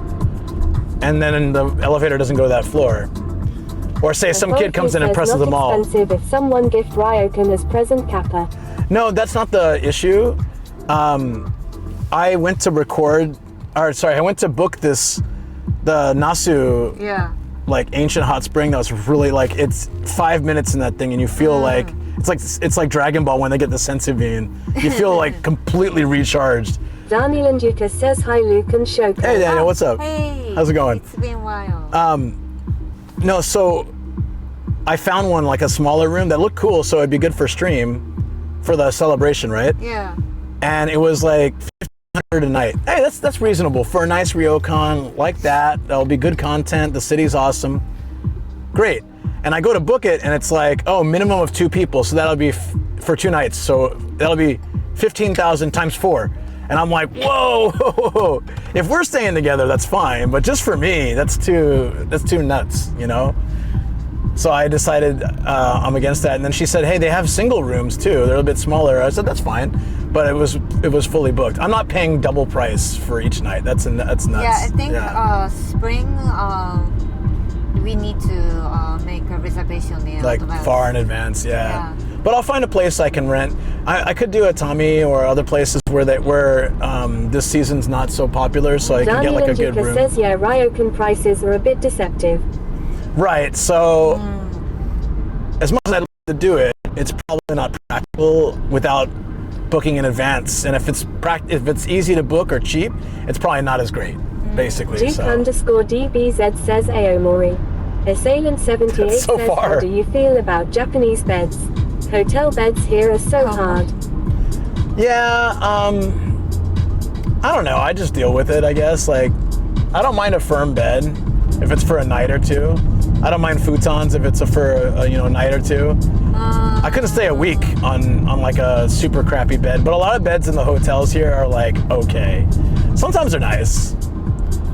And then the elevator doesn't go to that floor. Or say some kid comes in and presses them all. Expensive if someone gift Ryokan as present kappa. No, that's not the issue. I went to book the Nasu, like ancient hot spring that was really like, it's 5 minutes in that thing and you feel like, it's like Dragon Ball when they get the sensu bean. You feel like completely recharged. Daniel and Yuka says hi Luke and Shoko. Hey Daniel, what's up? Hey. How's it going? It's been a while. No, so I found one, like a smaller room that looked cool, so it'd be good for stream for the celebration, right? Yeah. And it was like $1,500 a night. Hey, that's reasonable for a nice ryokan like that. That'll be good content. The city's awesome. Great. And I go to book it, and it's like, oh, minimum of 2 people, so that'll be for 2 nights. So that'll be 15,000 times 4. And I'm like, whoa! If we're staying together, that's fine. But just for me, that's too nuts, you know? So I decided I'm against that. And then she said, hey, they have single rooms too. They're a bit smaller. I said, that's fine. But it was fully booked. I'm not paying double price for each night. That's nuts. Yeah, I think spring, we need to make a reservation in like advance. Far in advance, yeah. But I'll find a place I can rent. I could do a Tommy or other places where this season's not so popular, so I can get like a good room. Says, yeah, Ryokan prices are a bit deceptive. Right, so as much as I'd like to do it, it's probably not practical without booking in advance. And if it's easy to book or cheap, it's probably not as great, basically. Duke_DBZ says Aomori. Assailant 78 so says, far. How do you feel about Japanese beds? Hotel beds here are so hard. Yeah, I don't know. I just deal with it, I guess. Like, I don't mind a firm bed if it's for a night or 2. I don't mind futons if it's for a night or 2. I couldn't stay a week on like a super crappy bed, but a lot of beds in the hotels here are like okay. Sometimes they're nice.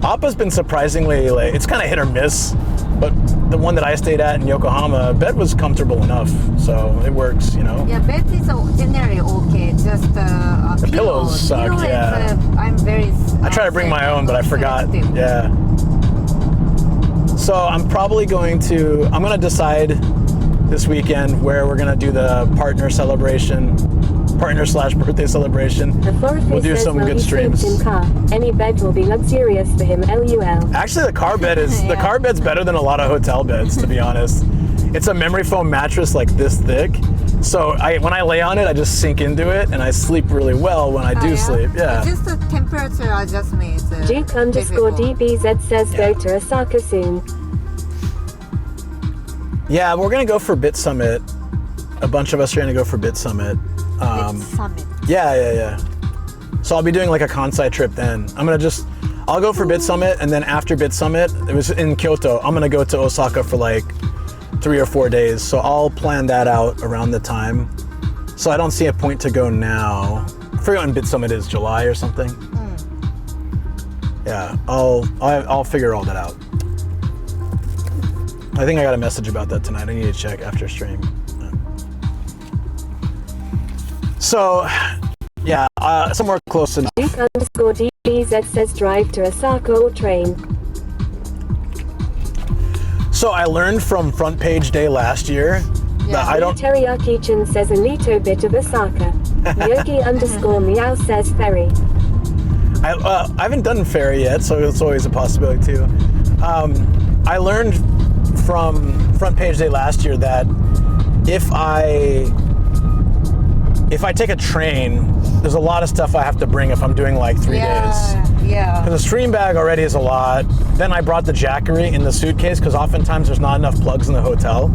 Appa's been surprisingly like, it's kind of hit or miss, but the one that I stayed at in Yokohama, bed was comfortable enough, so it works, you know. Yeah, bed is generally okay. Just the pillows suck. Yeah. I'm very. I try to bring my own, but I forgot. Yeah. So I'm probably going to decide this weekend where we're gonna do the partner /birthday celebration. We'll do some good streams. Any bed will be luxurious for him, LUL. Actually, the car bed's better than a lot of hotel beds, to be honest. It's a memory foam mattress like this thick. So when I lay on it, I just sink into it and I sleep really well when I do sleep. Yeah. Just the temperature adjustment is Duke_DBZ says go to Osaka soon. Yeah, we're gonna go for Bit Summit. A bunch of us are gonna go for Bit Summit. Bit Summit. Yeah. So I'll be doing like a Kansai trip then. I'll go for Bit Summit, and then after Bit Summit, it was in Kyoto, I'm gonna go to Osaka for like 3 or 4 days. So I'll plan that out around the time. So I don't see a point to go now. I forget when Bit Summit is, July or something. Yeah, I'll figure all that out. I think I got a message about that tonight. I need to check after stream. So Yeah, somewhere close enough. Duke_DBZ says drive to Osaka or train. So I learned from Front Page Day last year that I don't. Teriyaki-chan says a little bit of Osaka. Yogi_meow says ferry. I haven't done ferry yet, so it's always a possibility too. I learned from Front Page Day last year that if I take a train, there's a lot of stuff I have to bring if I'm doing like 3 days. Yeah. Because the stream bag already is a lot. Then I brought the Jackery in the suitcase because oftentimes there's not enough plugs in the hotel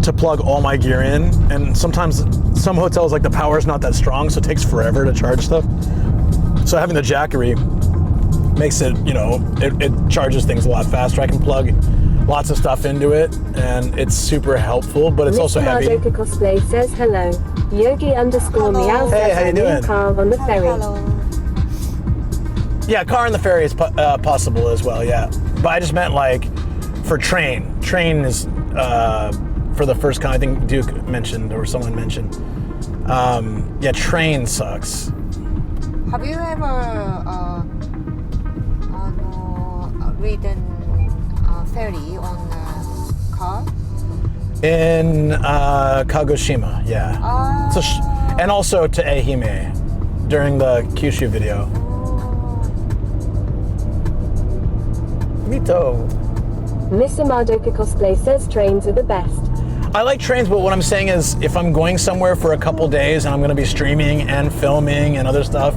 to plug all my gear in. And sometimes some hotels, like the power's not that strong, so it takes forever to charge stuff. So having the Jackery makes it, it charges things a lot faster. I can plug lots of stuff into it, and it's super helpful, but it's also heavy. Madoka Cosplay says hello. Yogi_meow Hey, how you says doing? car on the ferry. Hello. Yeah, car on the ferry is possible as well, yeah. But I just meant like for train. Train is for the first kind, I think Duke mentioned or someone mentioned. Yeah, train sucks. Have you ever ridden ferry on a car? In Kagoshima, yeah. So and also to Ehime during the Kyushu video. Mito. Miss Madoka Cosplay says trains are the best. I like trains, but what I'm saying is if I'm going somewhere for a couple days and I'm going to be streaming and filming and other stuff,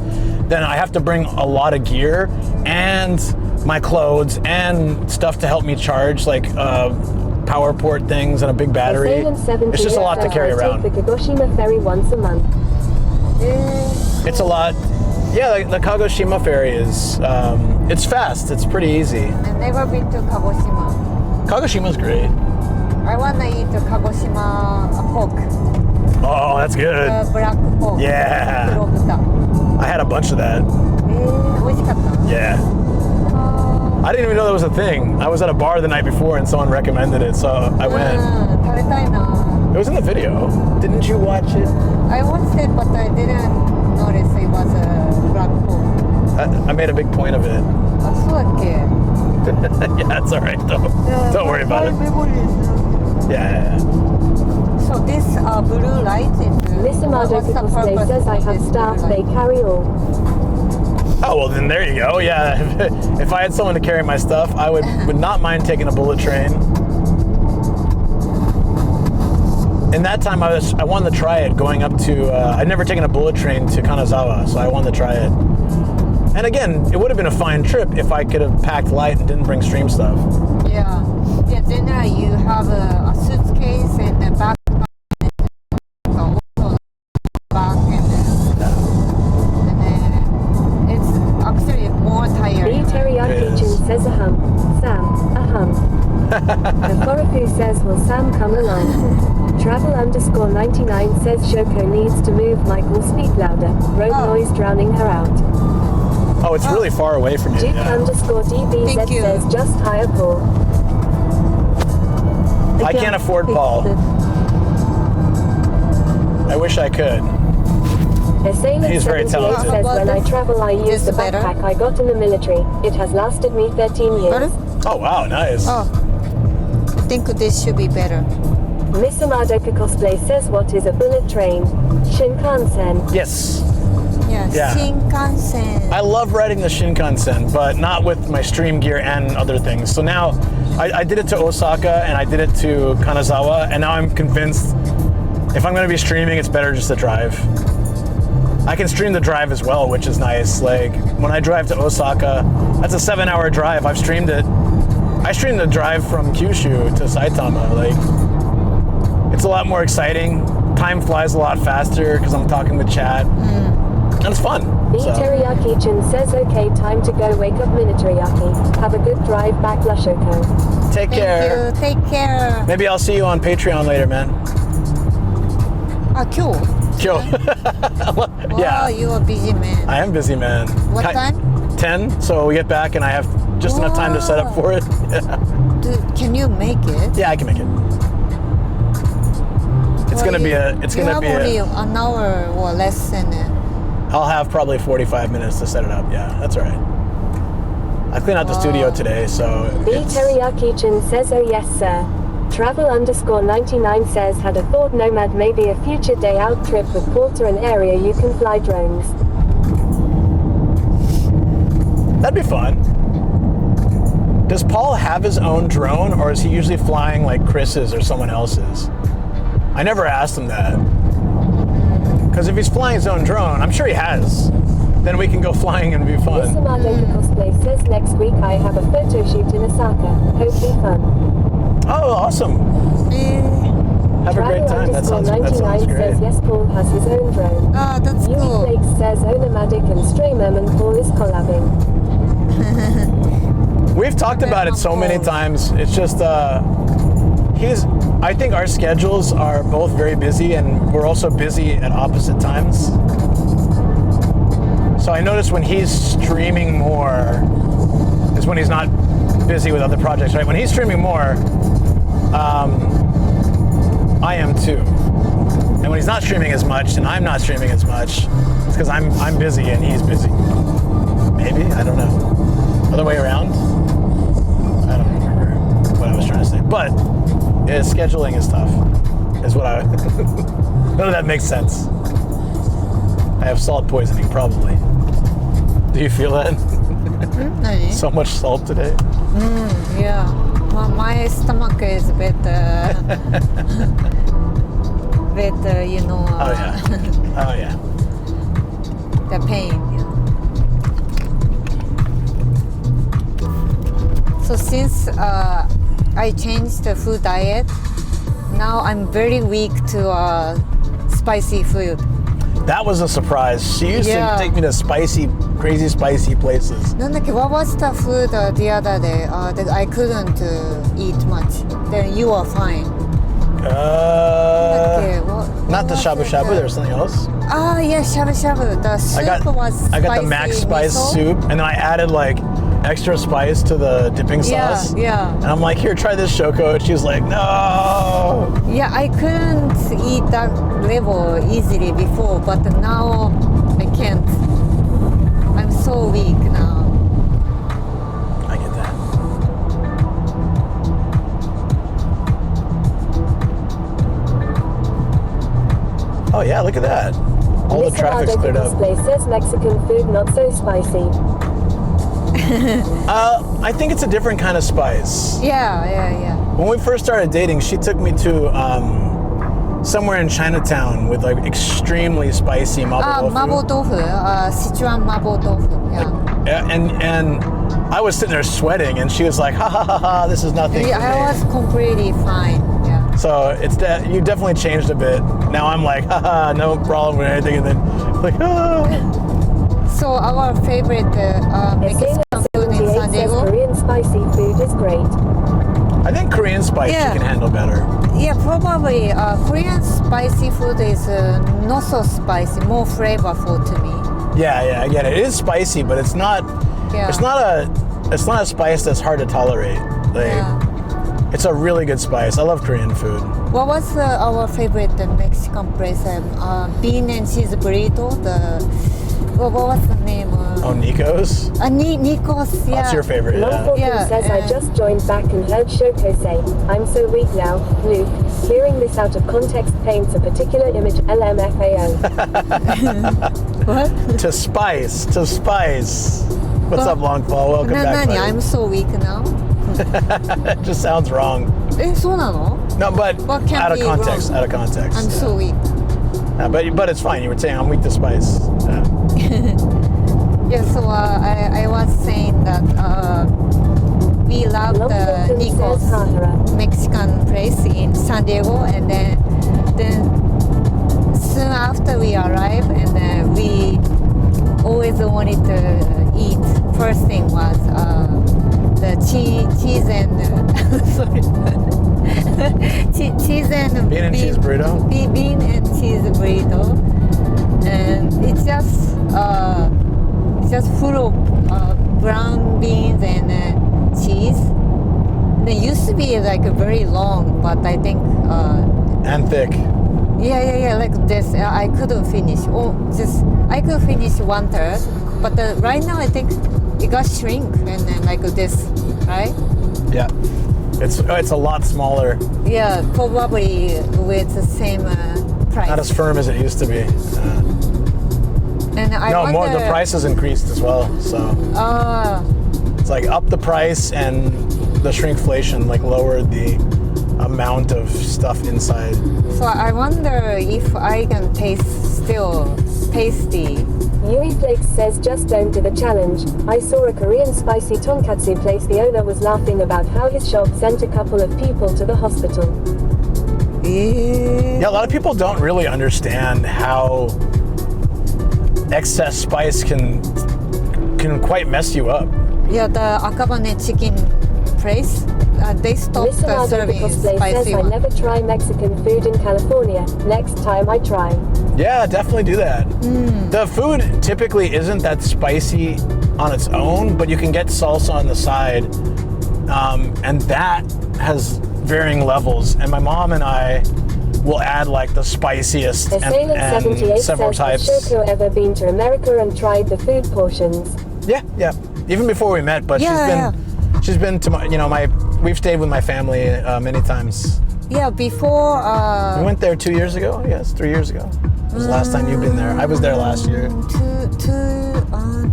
then I have to bring a lot of gear and my clothes and stuff to help me charge, like power port things and a big battery. It's just a lot to carry around. Take the Kagoshima ferry once a month. It's a lot. Yeah, the Kagoshima ferry is, it's fast. It's pretty easy. I've never been to Kagoshima. Kagoshima's great. I want to eat the Kagoshima pork. Oh, that's good. Black pork. Yeah. I had a bunch of that. 美味しかった? Yeah. I didn't even know that was a thing. I was at a bar the night before and someone recommended it, so I went. 食べたいな. It was in the video. Didn't you watch it? I watched it, but I didn't notice it was a black pork. I made a big point of it. あ、そうだっけ? Yeah, it's alright though. Don't worry about it. Yeah. So this blue light is... Miss Madoka Cosplay says I have staff, they carry all. Oh, well then there you go. Yeah, if I had someone to carry my stuff, I would not mind taking a bullet train. In that time, I wanted to try it going up to, I'd never taken a bullet train to Kanazawa, so I wanted to try it. And again, it would have been a fine trip if I could have packed light and didn't bring stream stuff. Yeah. Yeah, then you have a suitcase and a backpack and also bag and then it's actually more tiring. The Teriyaki-chan says Sam, The Foroku says will Sam come along? Travel_99 says Shoko needs to move Michael's speak louder. Road noise drowning her out. Oh, it's really far away from you. Duke_DBZ says just hire Paul. I can't afford Paul. I wish I could. He's very talented. Says when I travel I use the backpack I got in the military. It has lasted me 13 years. Oh wow, nice. Oh, I think this should be better. Miss Madoka Cosplay says what is a bullet train? Shinkansen. Yes. Yeah. Shinkansen. I love riding the Shinkansen, but not with my stream gear and other things. So now, I did it to Osaka and I did it to Kanazawa, and now I'm convinced if I'm going to be streaming, it's better just to drive. I can stream the drive as well, which is nice. Like, when I drive to Osaka, that's a 7-hour drive. I've streamed it. I streamed the drive from Kyushu to Saitama. Like, it's a lot more exciting. Time flies a lot faster because I'm talking with chat. And it's fun. The Teriyaki-chan says, okay, time to go wake up Minatoriyaki. Have a good drive back, Shoko. Take care. Thank you. Take care. Maybe I'll see you on Patreon later, man. あ、今日? Yeah. Wow, you're a busy man. I am busy, man. What time? 10, so we get back and I have just enough time to set up for it. Dude, can you make it? Yeah, I can make it. It's gonna be only an hour or less than I'll have probably 45 minutes to set it up. Yeah, that's all right. I cleaned out the studio today, so B Teriyaki-chan says, oh yes sir. Travel_99 says, had a thought Nomad, maybe a future day out trip with Porter, an area you can fly drones. that'd be fun. Does Paul have his own drone, or is he usually flying like Chris's or someone else's? I never asked him that. Because if he's flying his own drone, I'm sure he has. Then we can go flying and be fun. Mr. Marlowe Cosplay says, next week I have a photo shoot in Osaka. Hopefully fun. Oh, awesome. Have a great time. That sounds great. Says, yes, Paul has his own drone. Ah, that's Yui cool. Flakes says, Onomadic and Stray Merman Paul is collabing. We've talked about it so many times. It's just, I think our schedules are both very busy, and we're also busy at opposite times. So I notice when he's streaming more is when he's not busy with other projects, right? When he's streaming more, I am too. And when he's not streaming as much and I'm not streaming as much, it's because I'm busy and he's busy. Maybe, I don't know. Other way around? I don't remember what I was trying to say. But scheduling is tough, is what I, none of that makes sense. I have salt poisoning, probably. Do you feel that? So much salt today? Yeah. Well, my stomach is better. Better, you know. Oh, yeah. Oh, yeah. The pain. Yeah. So since I changed the food diet, now I'm very weak to spicy food. That was a surprise. She used to take me to crazy spicy places. What was the food the other day that I couldn't eat much? Then you were fine. Not the shabu shabu. There was something else. Ah, yeah, shabu shabu. The soup was spicy. I got the max spice miso. soup, and then I added like extra spice to the dipping sauce. Yeah. And I'm like, here, try this, Shoko. And she's like, no. Yeah, I couldn't eat that level easily before, but now I can't. I'm so weak now. I get that. Oh yeah, look at that. All the traffic's cleared up. Display says Mexican food not so spicy. I think it's a different kind of spice. Yeah. When we first started dating, she took me to somewhere in Chinatown with like extremely spicy mabo tofu. Mabo tofu, Sichuan mabo tofu. Yeah. And I was sitting there sweating, and she was like, ha ha ha ha, this is nothing. Yeah, I was completely fine. Yeah. So it's you definitely changed a bit. Now I'm like, haha, no problem with anything, and then like, ah. So our favorite Mexican food in San Diego. Korean spicy food is great. I think Korean spice you can handle better. Yeah, probably Korean spicy food is not so spicy, more flavorful to me. Yeah, I get it. It is spicy, but it's not. Yeah. It's not a spice that's hard to tolerate. It's a really good spice. I love Korean food. What was our favorite Mexican place? Bean and cheese burrito. What was the name? Nico's? Nico's, yeah. That's your favorite, yeah. Says, I just joined back and heard Shoko say, I'm so weak now, Luke. Hearing this out of context paints a particular image, LMFAO. What? To spice. What's up, Long Paul? Welcome back, buddy. I'm so weak now. It just sounds wrong. そうなの? No, but out of context. Wrong? Out of context. I'm so weak. But it's fine. You were saying I'm weak to spice. Yeah, so I was saying that we love the Nico's Mexican place in San Diego, and then soon after we arrived, and then we always wanted to eat. First thing was the cheese and cheese and bean and cheese burrito. Bean and cheese burrito, and it's just full of brown beans and cheese. They used to be like very long, but I think and thick. Yeah, like this. I couldn't finish. I could finish 1/3, but right now I think it got shrink and then like this, right? Yeah. It's a lot smaller. Yeah, probably with the same price. Not as firm as it used to be. And I no, wonder, more. The price has increased as well. So it's like up the price, and the shrinkflation like lowered the amount of stuff inside. So I wonder if I can taste still tasty. Yuri Flakes says just don't do the challenge. I saw a Korean spicy tonkatsu place. The owner was laughing about how his shop sent a couple of people to the hospital. Yeah, a lot of people don't really understand how excess spice can quite mess you up. Yeah, the Akebonoyama chicken place, they stopped serving spicy says I one. never try Mexican food in California. Next time I try. Yeah, definitely do that. The food typically isn't that spicy on its own, but you can get salsa on the side, and that has varying levels. And my mom and I will add like the spiciest and several types. Has Shoko ever been to America and tried the food portions? Yeah. Even before we met, but she's been to we've stayed with my family many times. Yeah, before we went there 2 years ago, I guess, 3 years ago. It was the last time you've been there. I was there last year.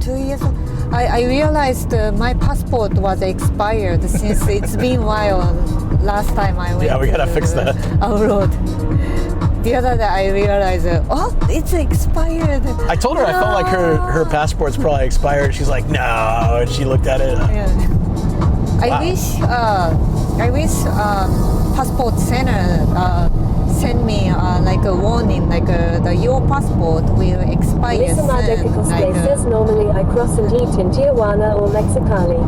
2 years ago. I realized my passport was expired since it's been a while. Last time I went. Yeah, we gotta fix that. Abroad. The other day I realized, it's expired. I told her I felt like her passport's probably expired. She's like, no, and she looked at it. Yeah. I wish passport center send me like a warning, like your passport will expire soon. Says normally I cross and eat in Tijuana or Mexicali.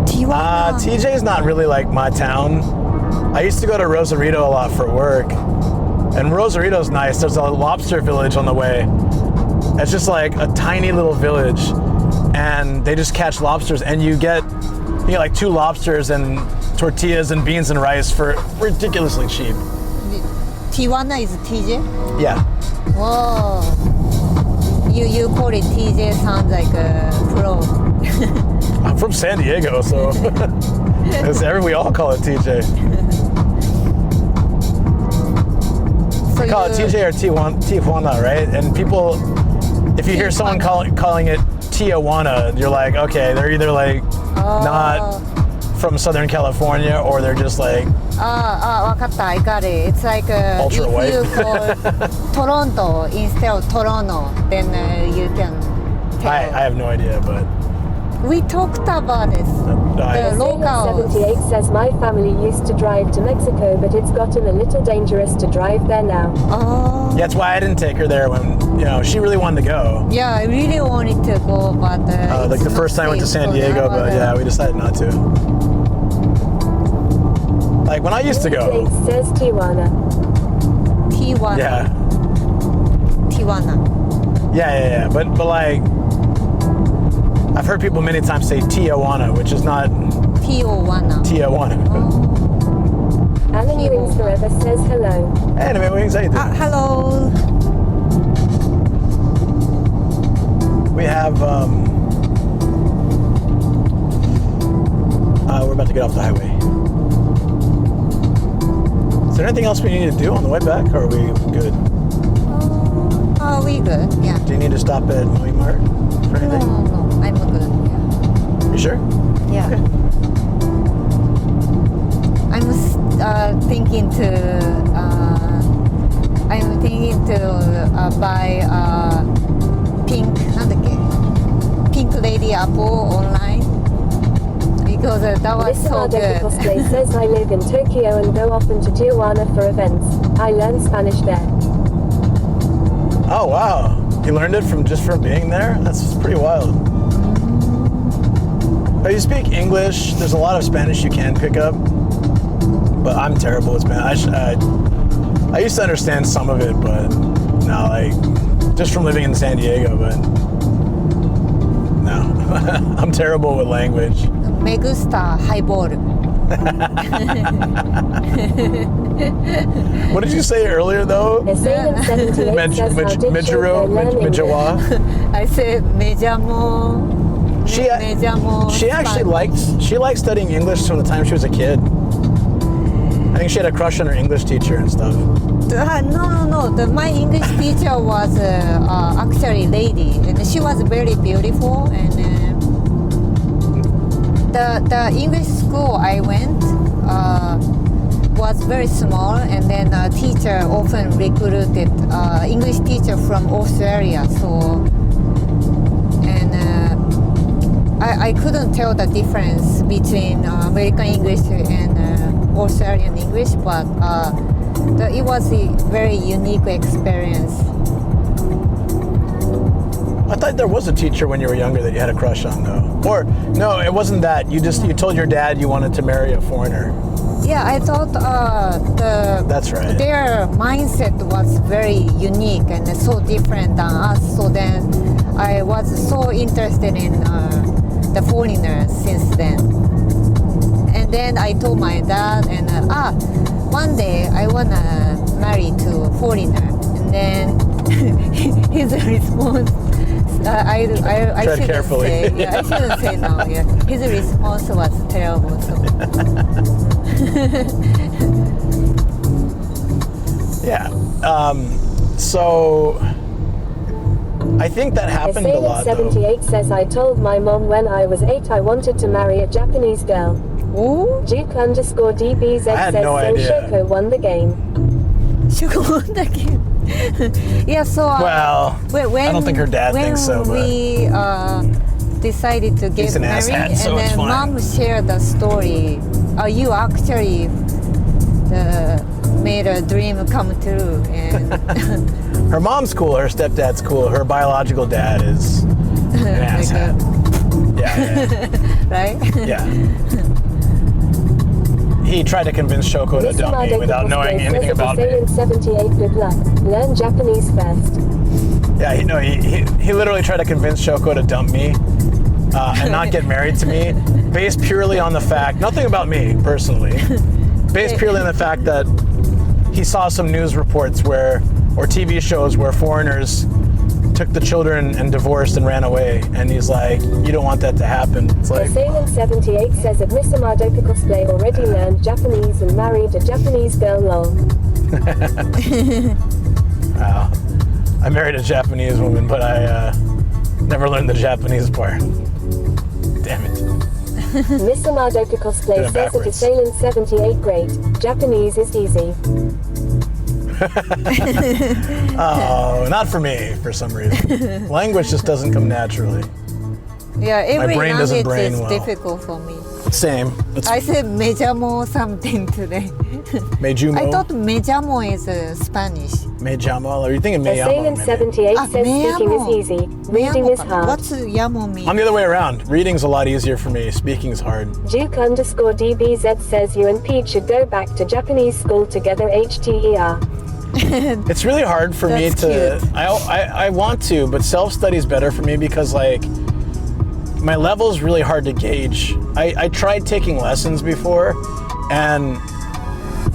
Tijuana. TJ's not really like my town. I used to go to Rosarito a lot for work, and Rosarito's nice. There's a lobster village on the way. It's just like a tiny little village, and they just catch lobsters, and you get like 2 lobsters and tortillas and beans and rice for ridiculously cheap. Tijuana is TJ? Yeah. Whoa. You call it TJ sounds like a pro. I'm from San Diego, so we all call it TJ. So we call it TJ or Tijuana, right? And people, if you hear someone calling it Tijuana, you're like, okay, they're either like not from Southern California, or they're just like wakatta, I got it. It's like ultra if white. you call Toronto instead of Toronto, then you can tell. I have no idea, but we talked about this. The locals. 78 says my family used to drive to Mexico, but it's gotten a little dangerous to drive there now. Oh. Yeah, that's why I didn't take her there when she really wanted to go. Yeah, I really wanted to go, but like the first time I went to San Diego, but yeah, we decided not to. Like when I used to go. It says Tijuana. Tijuana. Yeah. Tijuana. Yeah. But like, I've heard people many times say Tijuana, which is not Tijuana. Alan Ewings Forever says hello. Hey, Anime Wings, how you doing? Hello. We have, we're about to get off the highway. Is there anything else we need to do on the way back, or are we good? We good, yeah. Do you need to stop at Movie Mart for anything? No, I'm good, yeah. You sure? Yeah. Okay. I'm thinking to buy pink lady apple online because that was so good. Cosplay says I live in Tokyo and go often to Tijuana for events. I learn Spanish there. Oh wow! You learned it from being there? That's pretty wild. Oh, you speak English. There's a lot of Spanish you can pick up, but I'm terrible at Spanish. I used to understand some of it, but no, like just from living in San Diego. But no, I'm terrible with language. Me gusta highball. What did you say earlier, though? Assailant 78 says, how did Mijiro? Shoko learn English? Mijawa? I said Mejamo. She actually liked studying English from the time she was a kid. I think she had a crush on her English teacher and stuff. No. My English teacher was actually lady, and she was very beautiful. And the English school I went was very small, and then a teacher often recruited English teacher from Australia. So, and I couldn't tell the difference between American English and Australian English, but it was a very unique experience. I thought there was a teacher when you were younger that you had a crush on, though. Or no, it wasn't that. You told your dad you wanted to marry a foreigner. Yeah, I thought That's right. their mindset was very unique and so different than us. So then I was so interested in the foreigners since then. And then I told my dad, and one day I wanna marry to a foreigner. And then his response, I shouldn't carefully. say. Yeah, I shouldn't say no. Yeah, his response was terrible. So. Yeah. So I think that happened a lot, Assailant though. 78 says, I told my mom when I was 8 I wanted to marry a Japanese girl. Oh, Duke_DBZ I had says, no so idea. Shoko won the game. Shoko won the game. Yeah, so Well, when, I don't think her dad when thinks so, but we decided to get He's an married, asshat, so and it's then fine. mom shared the story. You actually made a dream come true, and her mom's cool, her stepdad's cool, her biological dad is an asshat. Yeah. right? Yeah. He tried to convince Shoko to dump me without knowing anything about me. Assailant 78, good luck. Learn Japanese first. Yeah, he literally tried to convince Shoko to dump me and not get married to me, based purely on the fact, nothing about me personally, based purely on the fact that he saw some news reports or TV shows where foreigners took the children and divorced and ran away, and he's like, you don't want that to happen. It's like, Assailant 78 says that Miss Madoka cosplay already learned Japanese and married a Japanese girl, lol. wow. I married a Japanese woman, but I never learned the Japanese part. Damn it. Miss Madoka cosplay Doing it says that backwards. Assailant 78 great. Japanese is easy. Oh, not for me, for some reason. Language just doesn't come naturally. Yeah, every brain doesn't language brain is well. difficult for me. Same. It's I said mejamo something today. Mejumo. I thought mejamo is Spanish. Mejamo. Are you thinking Meyamo? Assailant maybe? 78 says speaking is easy. Reading is hard. What's yamo mean? I'm the other way around. Reading's a lot easier for me. Speaking's hard. Duke_DBZ says you and Pete should go back to Japanese school together. HTER. It's really hard for me That's to. cute. I want to, but self-study's better for me because like my level's really hard to gauge. I tried taking lessons before, and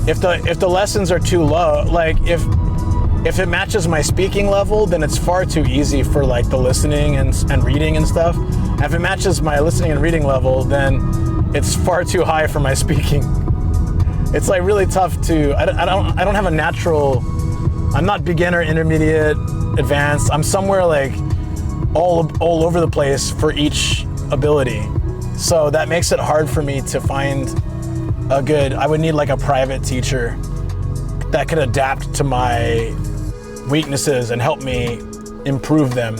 if the lessons are too low, like if it matches my speaking level, then it's far too easy for like the listening and reading and stuff. And if it matches my listening and reading level, then it's far too high for my speaking. It's like really tough to. I don't have a natural. I'm not beginner, intermediate, advanced. I'm somewhere like all over the place for each ability. So that makes it hard for me to find a good. I would need like a private teacher that could adapt to my weaknesses and help me improve them.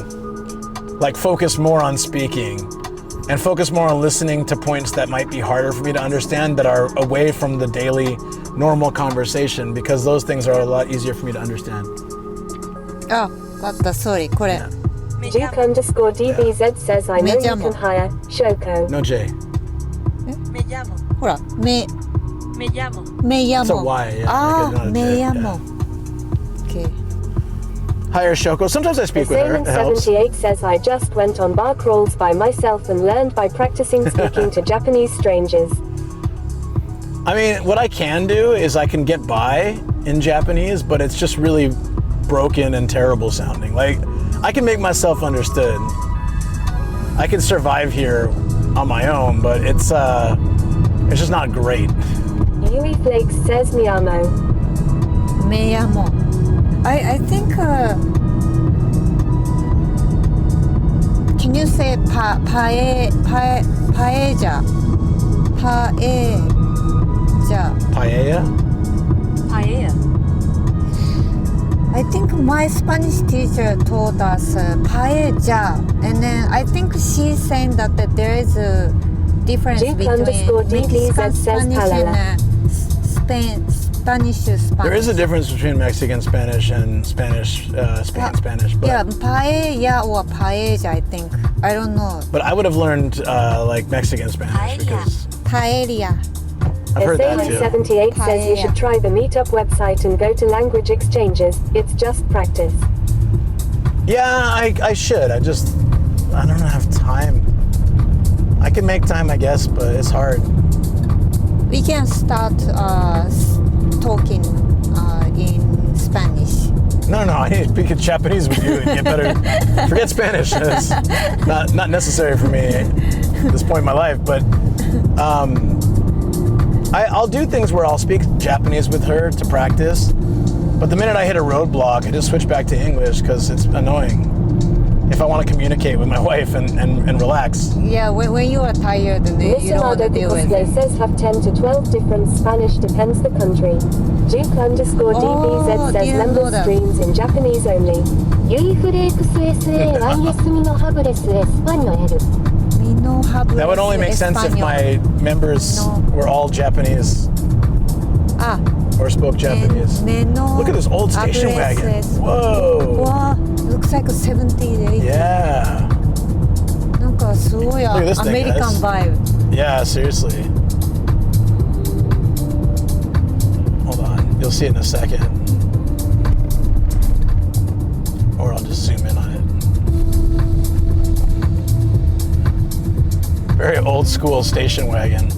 Like focus more on speaking and focus more on listening to points that might be harder for me to understand that are away from the daily normal conversation, because those things are a lot easier for me to understand. Sorry, これ。 Duke_DBZ says I know you can hire Shoko. No J. ほら、me llamo. It's a Y, yeah. Ah, not a me J, llamo. Okay. Hire Shoko. Sometimes I speak with her. Assailant It helps. 78 says I just went on bar crawls by myself and learned by practicing speaking to Japanese strangers. I mean, what I can do is I can get by in Japanese, but it's just really broken and terrible sounding. Like, I can make myself understood. I can survive here on my own, but it's just not great. Yui Flakes says mi amo. Me amo. I think. Can you say paella? Paella? Paella. I think my Spanish teacher taught us paella, and then I think she's saying that there is a difference between Mexican Spanish and Spanish. There is a difference between Mexican Spanish and Spanish, Spain Spanish. But, yeah, paella or paella, I think. I don't know. But I would have learned like Mexican Spanish because Paella. I've heard that too. Assailant78 says you should try the Meetup website and go to language exchanges. It's just practice. Yeah, I should. I don't have time. I can make time, I guess, but it's hard. We can start talking in Spanish. No, I need to speak Japanese with you and get better. Forget Spanish. It's not necessary for me at this point in my life, but I'll do things where I'll speak Japanese with her to practice, but the minute I hit a roadblock, I just switch back to English because it's annoying if I want to communicate with my wife and relax. Yeah, when you are tired and you don't want to deal with it. says have 10 to 12 different Spanish, depends the country. Duke_DBZ says member streams in Japanese only. ユイフレークス SAYS ミノハブレスエスパニョエル That would only make sense if my members were all Japanese or spoke Japanese. Look at this old station wagon. Whoa. Wow, looks like a 70s. Yeah. なんかすごい Look at this thing, American guys. vibe. Yeah, seriously. Hold on, you'll see it in a second. Or I'll just zoom in on it. Very old school station wagon.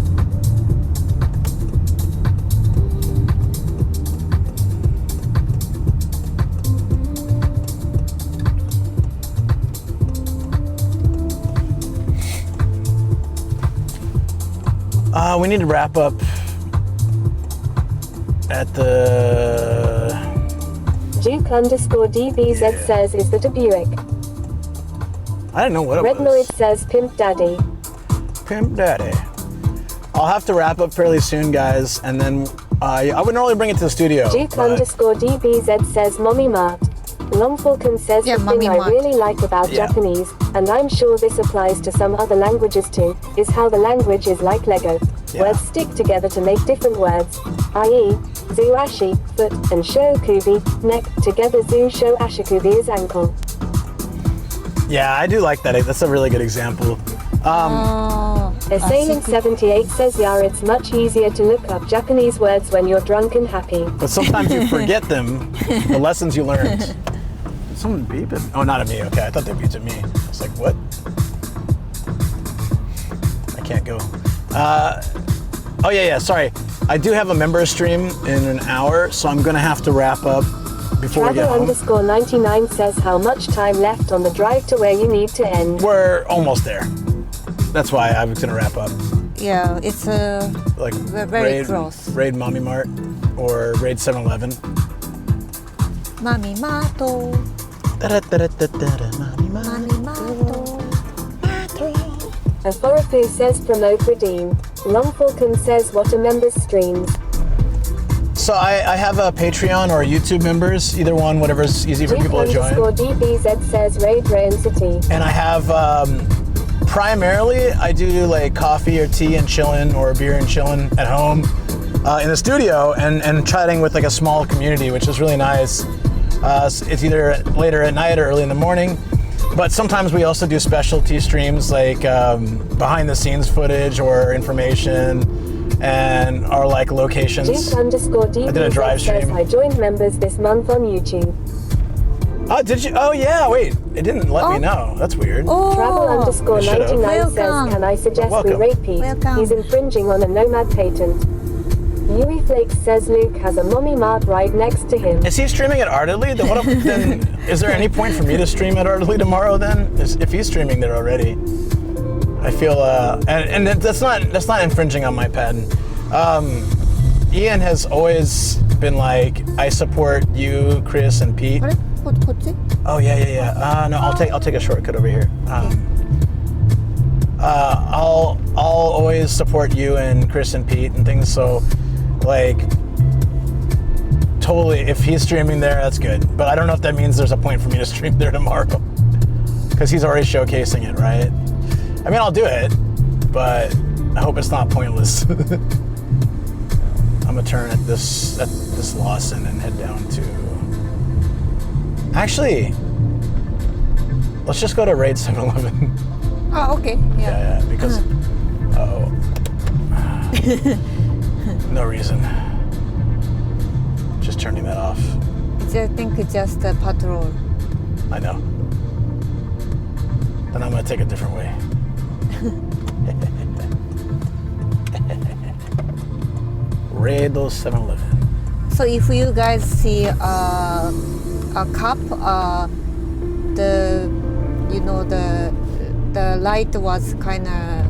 We need to wrap up at the... Duke_DBZ says is that a Buick. I didn't know what it was. Rednoid says Pimp Daddy. Pimp Daddy. I'll have to wrap up fairly soon, guys, and then I would normally bring it to the studio. Duke_DBZ says Mommy Mart. Longfalcon says the thing I really like about Japanese, and I'm sure this applies to some other languages too, is how the language is like Lego. Yeah. Words stick together to make different words, i.e., zu ashi, foot, and shokubi, neck, together zu sho ashikubi is ankle. Yeah, I do like that. That's a really good example. Assailant78 says it's much easier to look up Japanese words when you're drunk and happy. But sometimes you forget them, the lessons you learned. Did someone beep it? Oh, not at me. Okay, I thought they beeped at me. I was like, what? I can't go. Oh, yeah, sorry. I do have a member stream in an hour, so I'm going to have to wrap up before we get home. Travel_99 says how much time left on the drive to where you need to end. We're almost there. That's why I was going to wrap up. Yeah, it's like very close. Raid Mommy Mart or Raid 7-Eleven. Mommy Mato. Mommy Mato. Aforofu says promote redeem. Longfalcon says what a member's streams. So I have a Patreon or YouTube members, either one, whatever's easy for people to join. DBZ says Raid Rain City. And I have, primarily, I do like coffee or tea and chillin' or beer and chillin' at home in the studio and chatting with like a small community, which is really nice. It's either later at night or early in the morning. But sometimes we also do specialty streams like behind the scenes footage or information and our like locations. Duke_DB I did a drive stream. says I joined members this month on YouTube. Oh, did you? Oh yeah, wait. It didn't let me know. That's weird. Travel_99 says, can I suggest we raid Pete? Welcome. He's infringing on a nomad patent. Yui Flakes says Luke has a mommy mart right next to him. Is he streaming at Ardedly? Then then is there any point for me to stream at Ardedly tomorrow then? If he's streaming there already. I feel and that's not infringing on my patent. Ian has always been like, I support you, Chris, and Pete. Oh yeah. No, I'll take a shortcut over here. I'll always support you and Chris and Pete and things. So, like, totally, if he's streaming there, that's good. But I don't know if that means there's a point for me to stream there tomorrow, because he's already showcasing it, right? I mean, I'll do it, but I hope it's not pointless. I'm gonna turn at this Lawson and head down to. Actually, let's just go to Raid 7-Eleven. Oh, okay. Yeah, because no reason. Just turning that off. I think it's just a patrol. I know. Then I'm gonna take a different way. Raid those 7-Eleven. So if you guys see a cop, the light was kind of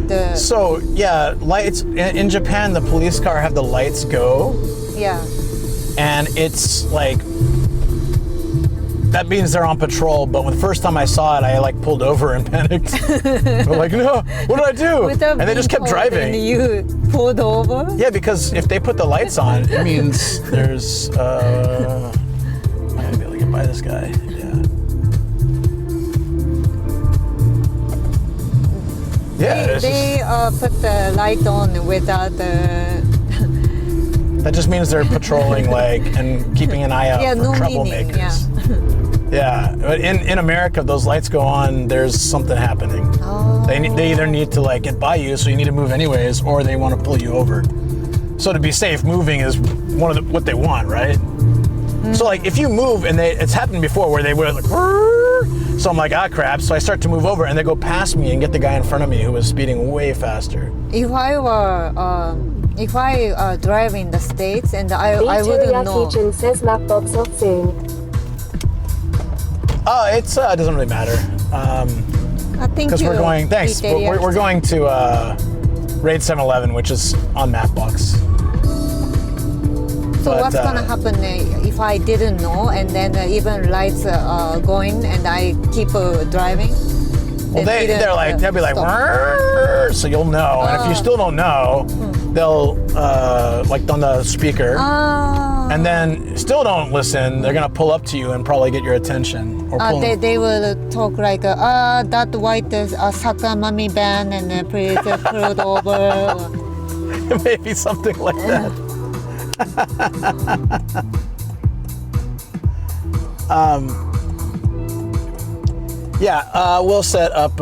the. So yeah, lights in Japan. The police car have the lights go. Yeah. And it's like that means they're on patrol. But when the first time I saw it, I like pulled over and panicked. I'm like, no, what did I do? Without and they just kept driving. And you pulled over? Yeah, because if they put the lights on, it means there's. I'm not gonna be able to get by this guy. Yeah. They put the light on without the. That just means they're patrolling, like, and keeping an eye out for troublemakers. Yeah, but in America, those lights go on. There's something happening. Oh. They either need to like get by you, so you need to move anyways, or they want to pull you over. So to be safe, moving is one of what they want, right? So like if you move and it's happened before where they were like, so I'm like, ah crap. So I start to move over and they go past me and get the guy in front of me who was speeding way faster. If I drive in the States and I wouldn't know. Torikizoku says Mapbox off soon. Oh, it doesn't really matter. Because we're going. Thanks. We're going to Raid 7-Eleven, which is on Mapbox. So what's gonna happen if I didn't know and then even lights going and I keep driving? Well, they'll be like, so you'll know. And if you still don't know, they'll like on the speaker, and then still don't listen. They're gonna pull up to you and probably get your attention. Or they will talk like, that white soccer mommy van and please pull it over. Maybe something like that. We'll set up.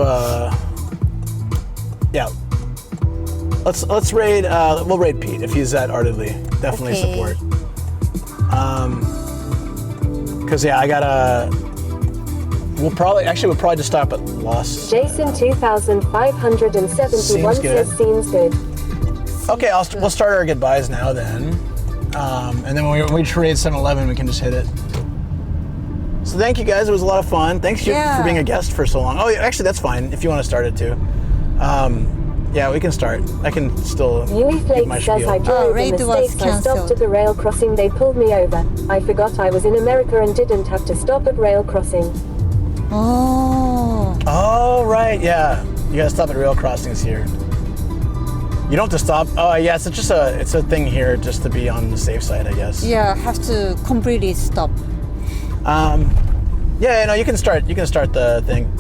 Let's raid. We'll raid Pete if he's at Ardedly. Definitely support. Because I gotta. We'll probably just stop at Lost. Jason 2571 says seems good. Okay, we'll start our goodbyes now then. And then when we trade 7-Eleven, we can just hit it. So thank you guys. It was a lot of fun. Thanks for being a guest for so long. Oh, actually, that's fine if you want to start it too. Yeah, we can start. I can still give my spiel. Says I drove in the States. I stopped at the rail crossing. They pulled me over. I forgot I was in America and didn't have to stop at rail crossing. Oh, right. Yeah, you gotta stop at rail crossings here. You don't have to stop. Oh, yeah. It's a thing here just to be on the safe side, I guess. Yeah, have to completely stop. You can start. You can start the thing.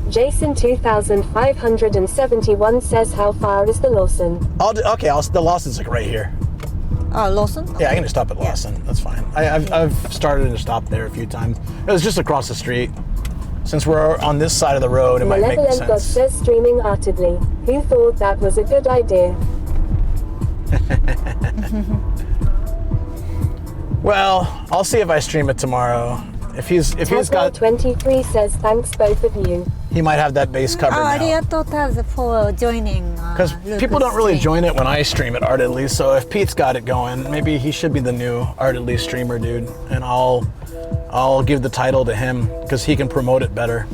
Jason 2571 says, how far is the Lawson? The Lawson's like right here. Lawson? Okay. Yeah, I can just stop at Lawson. Yeah. That's fine. I've started and stopped there a few times. It was just across the street. Since we're on this side of the road, it might make sense. God says streaming Ardedly. Who thought that was a good idea? Well, I'll see if I stream it tomorrow. If he's got 23 says thanks both of you. he might have that base covered あり now. がとうタズ for joining. Because people don't really join it when I stream at Ardently, so if Pete's got it going, maybe he should be the new Ardently streamer, dude. And I'll give the title to him because he can promote it better.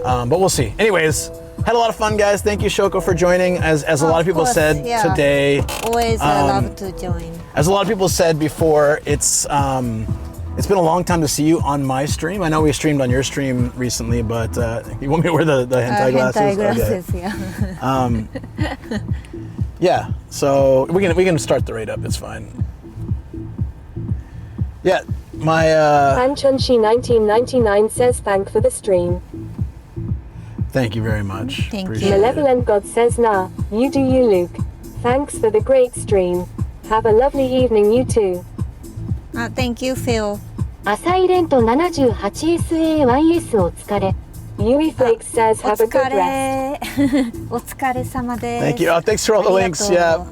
But we'll see. Anyways, had a lot of fun, guys. Thank you, Shoko, for joining. As a lot of people said today, Always love to join. as a lot of people said before, it's been a long time to see you on my stream. I know we streamed on your stream recently, but you want me to wear the hentai glasses? Hentai glasses, Okay. Yeah, so we can start the rate up. It's fine. Yeah, my Fanchunshi 1999 says thank for the stream. thank you very much. Thank you. Appreciate it. Malevolent God says nah, you do you Luke. Thanks for the great stream. Have a lovely evening you too. Thank you, Phil. アサイレント 78SA1S お疲れ。 Yui Flakes says お have a 疲 good rest. れ。お疲れ様です。 Thank you. Thanks for all the links. Yeah.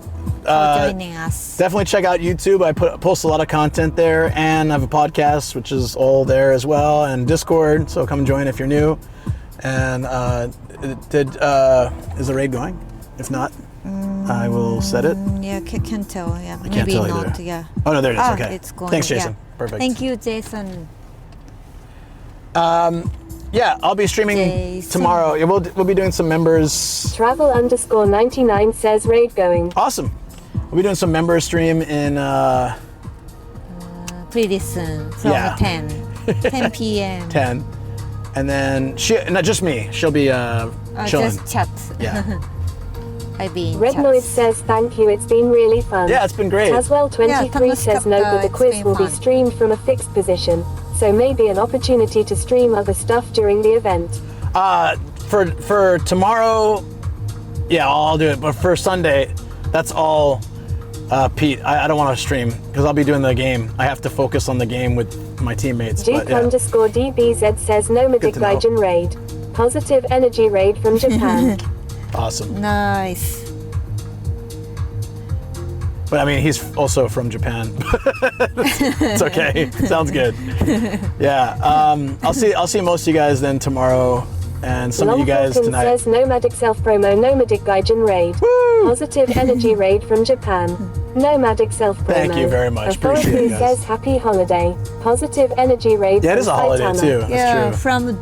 For joining us. Definitely check out YouTube. I post a lot of content there, and I have a podcast, which is all there as well, and Discord. So come join if you're new. And is the raid going? If not, I will set it. Yeah, can't tell. Yeah, I can't maybe tell not. either. Yeah. Oh no, there it is. Okay. It's going. Thanks, Jason. Yeah. Perfect. Thank you, Jason. Yeah, I'll be streaming Jason. tomorrow. Yeah, we'll be doing some members. Travel_99 says raid going. Awesome. We'll be doing some member stream in. Pretty soon, from Yeah. 10 p.m. 10, and then not just me. She'll be chilling. Just chat. Yeah. I've been Rednoid chats. says thank you, it's been really fun. Yeah, it's been great. Taswell23 says note that the it's quiz been will be fun. streamed from a fixed position, so maybe an opportunity to stream other stuff during the event. For tomorrow, yeah, I'll do it. But for Sunday, that's all Pete. I don't want to stream because I'll be doing the game. I have to focus on the game with my teammates. But, yeah. Duke_DBZ says nomadic Good to know. Gaijin raid. Positive energy raid from Japan. Awesome. Nice. But I mean, he's also from Japan. It's okay. Sounds good. Yeah. I'll see most of you guys then tomorrow, and some of you guys Falcon tonight. says nomadic self-promo nomadic Gaijin raid. Woo! Positive energy raid from Japan. Nomadic self-promo. Thank you very much. Authority Appreciate it, guys. says happy holiday. Positive energy raid Yeah, it from is a holiday Saitama. too. That's Yeah, true. from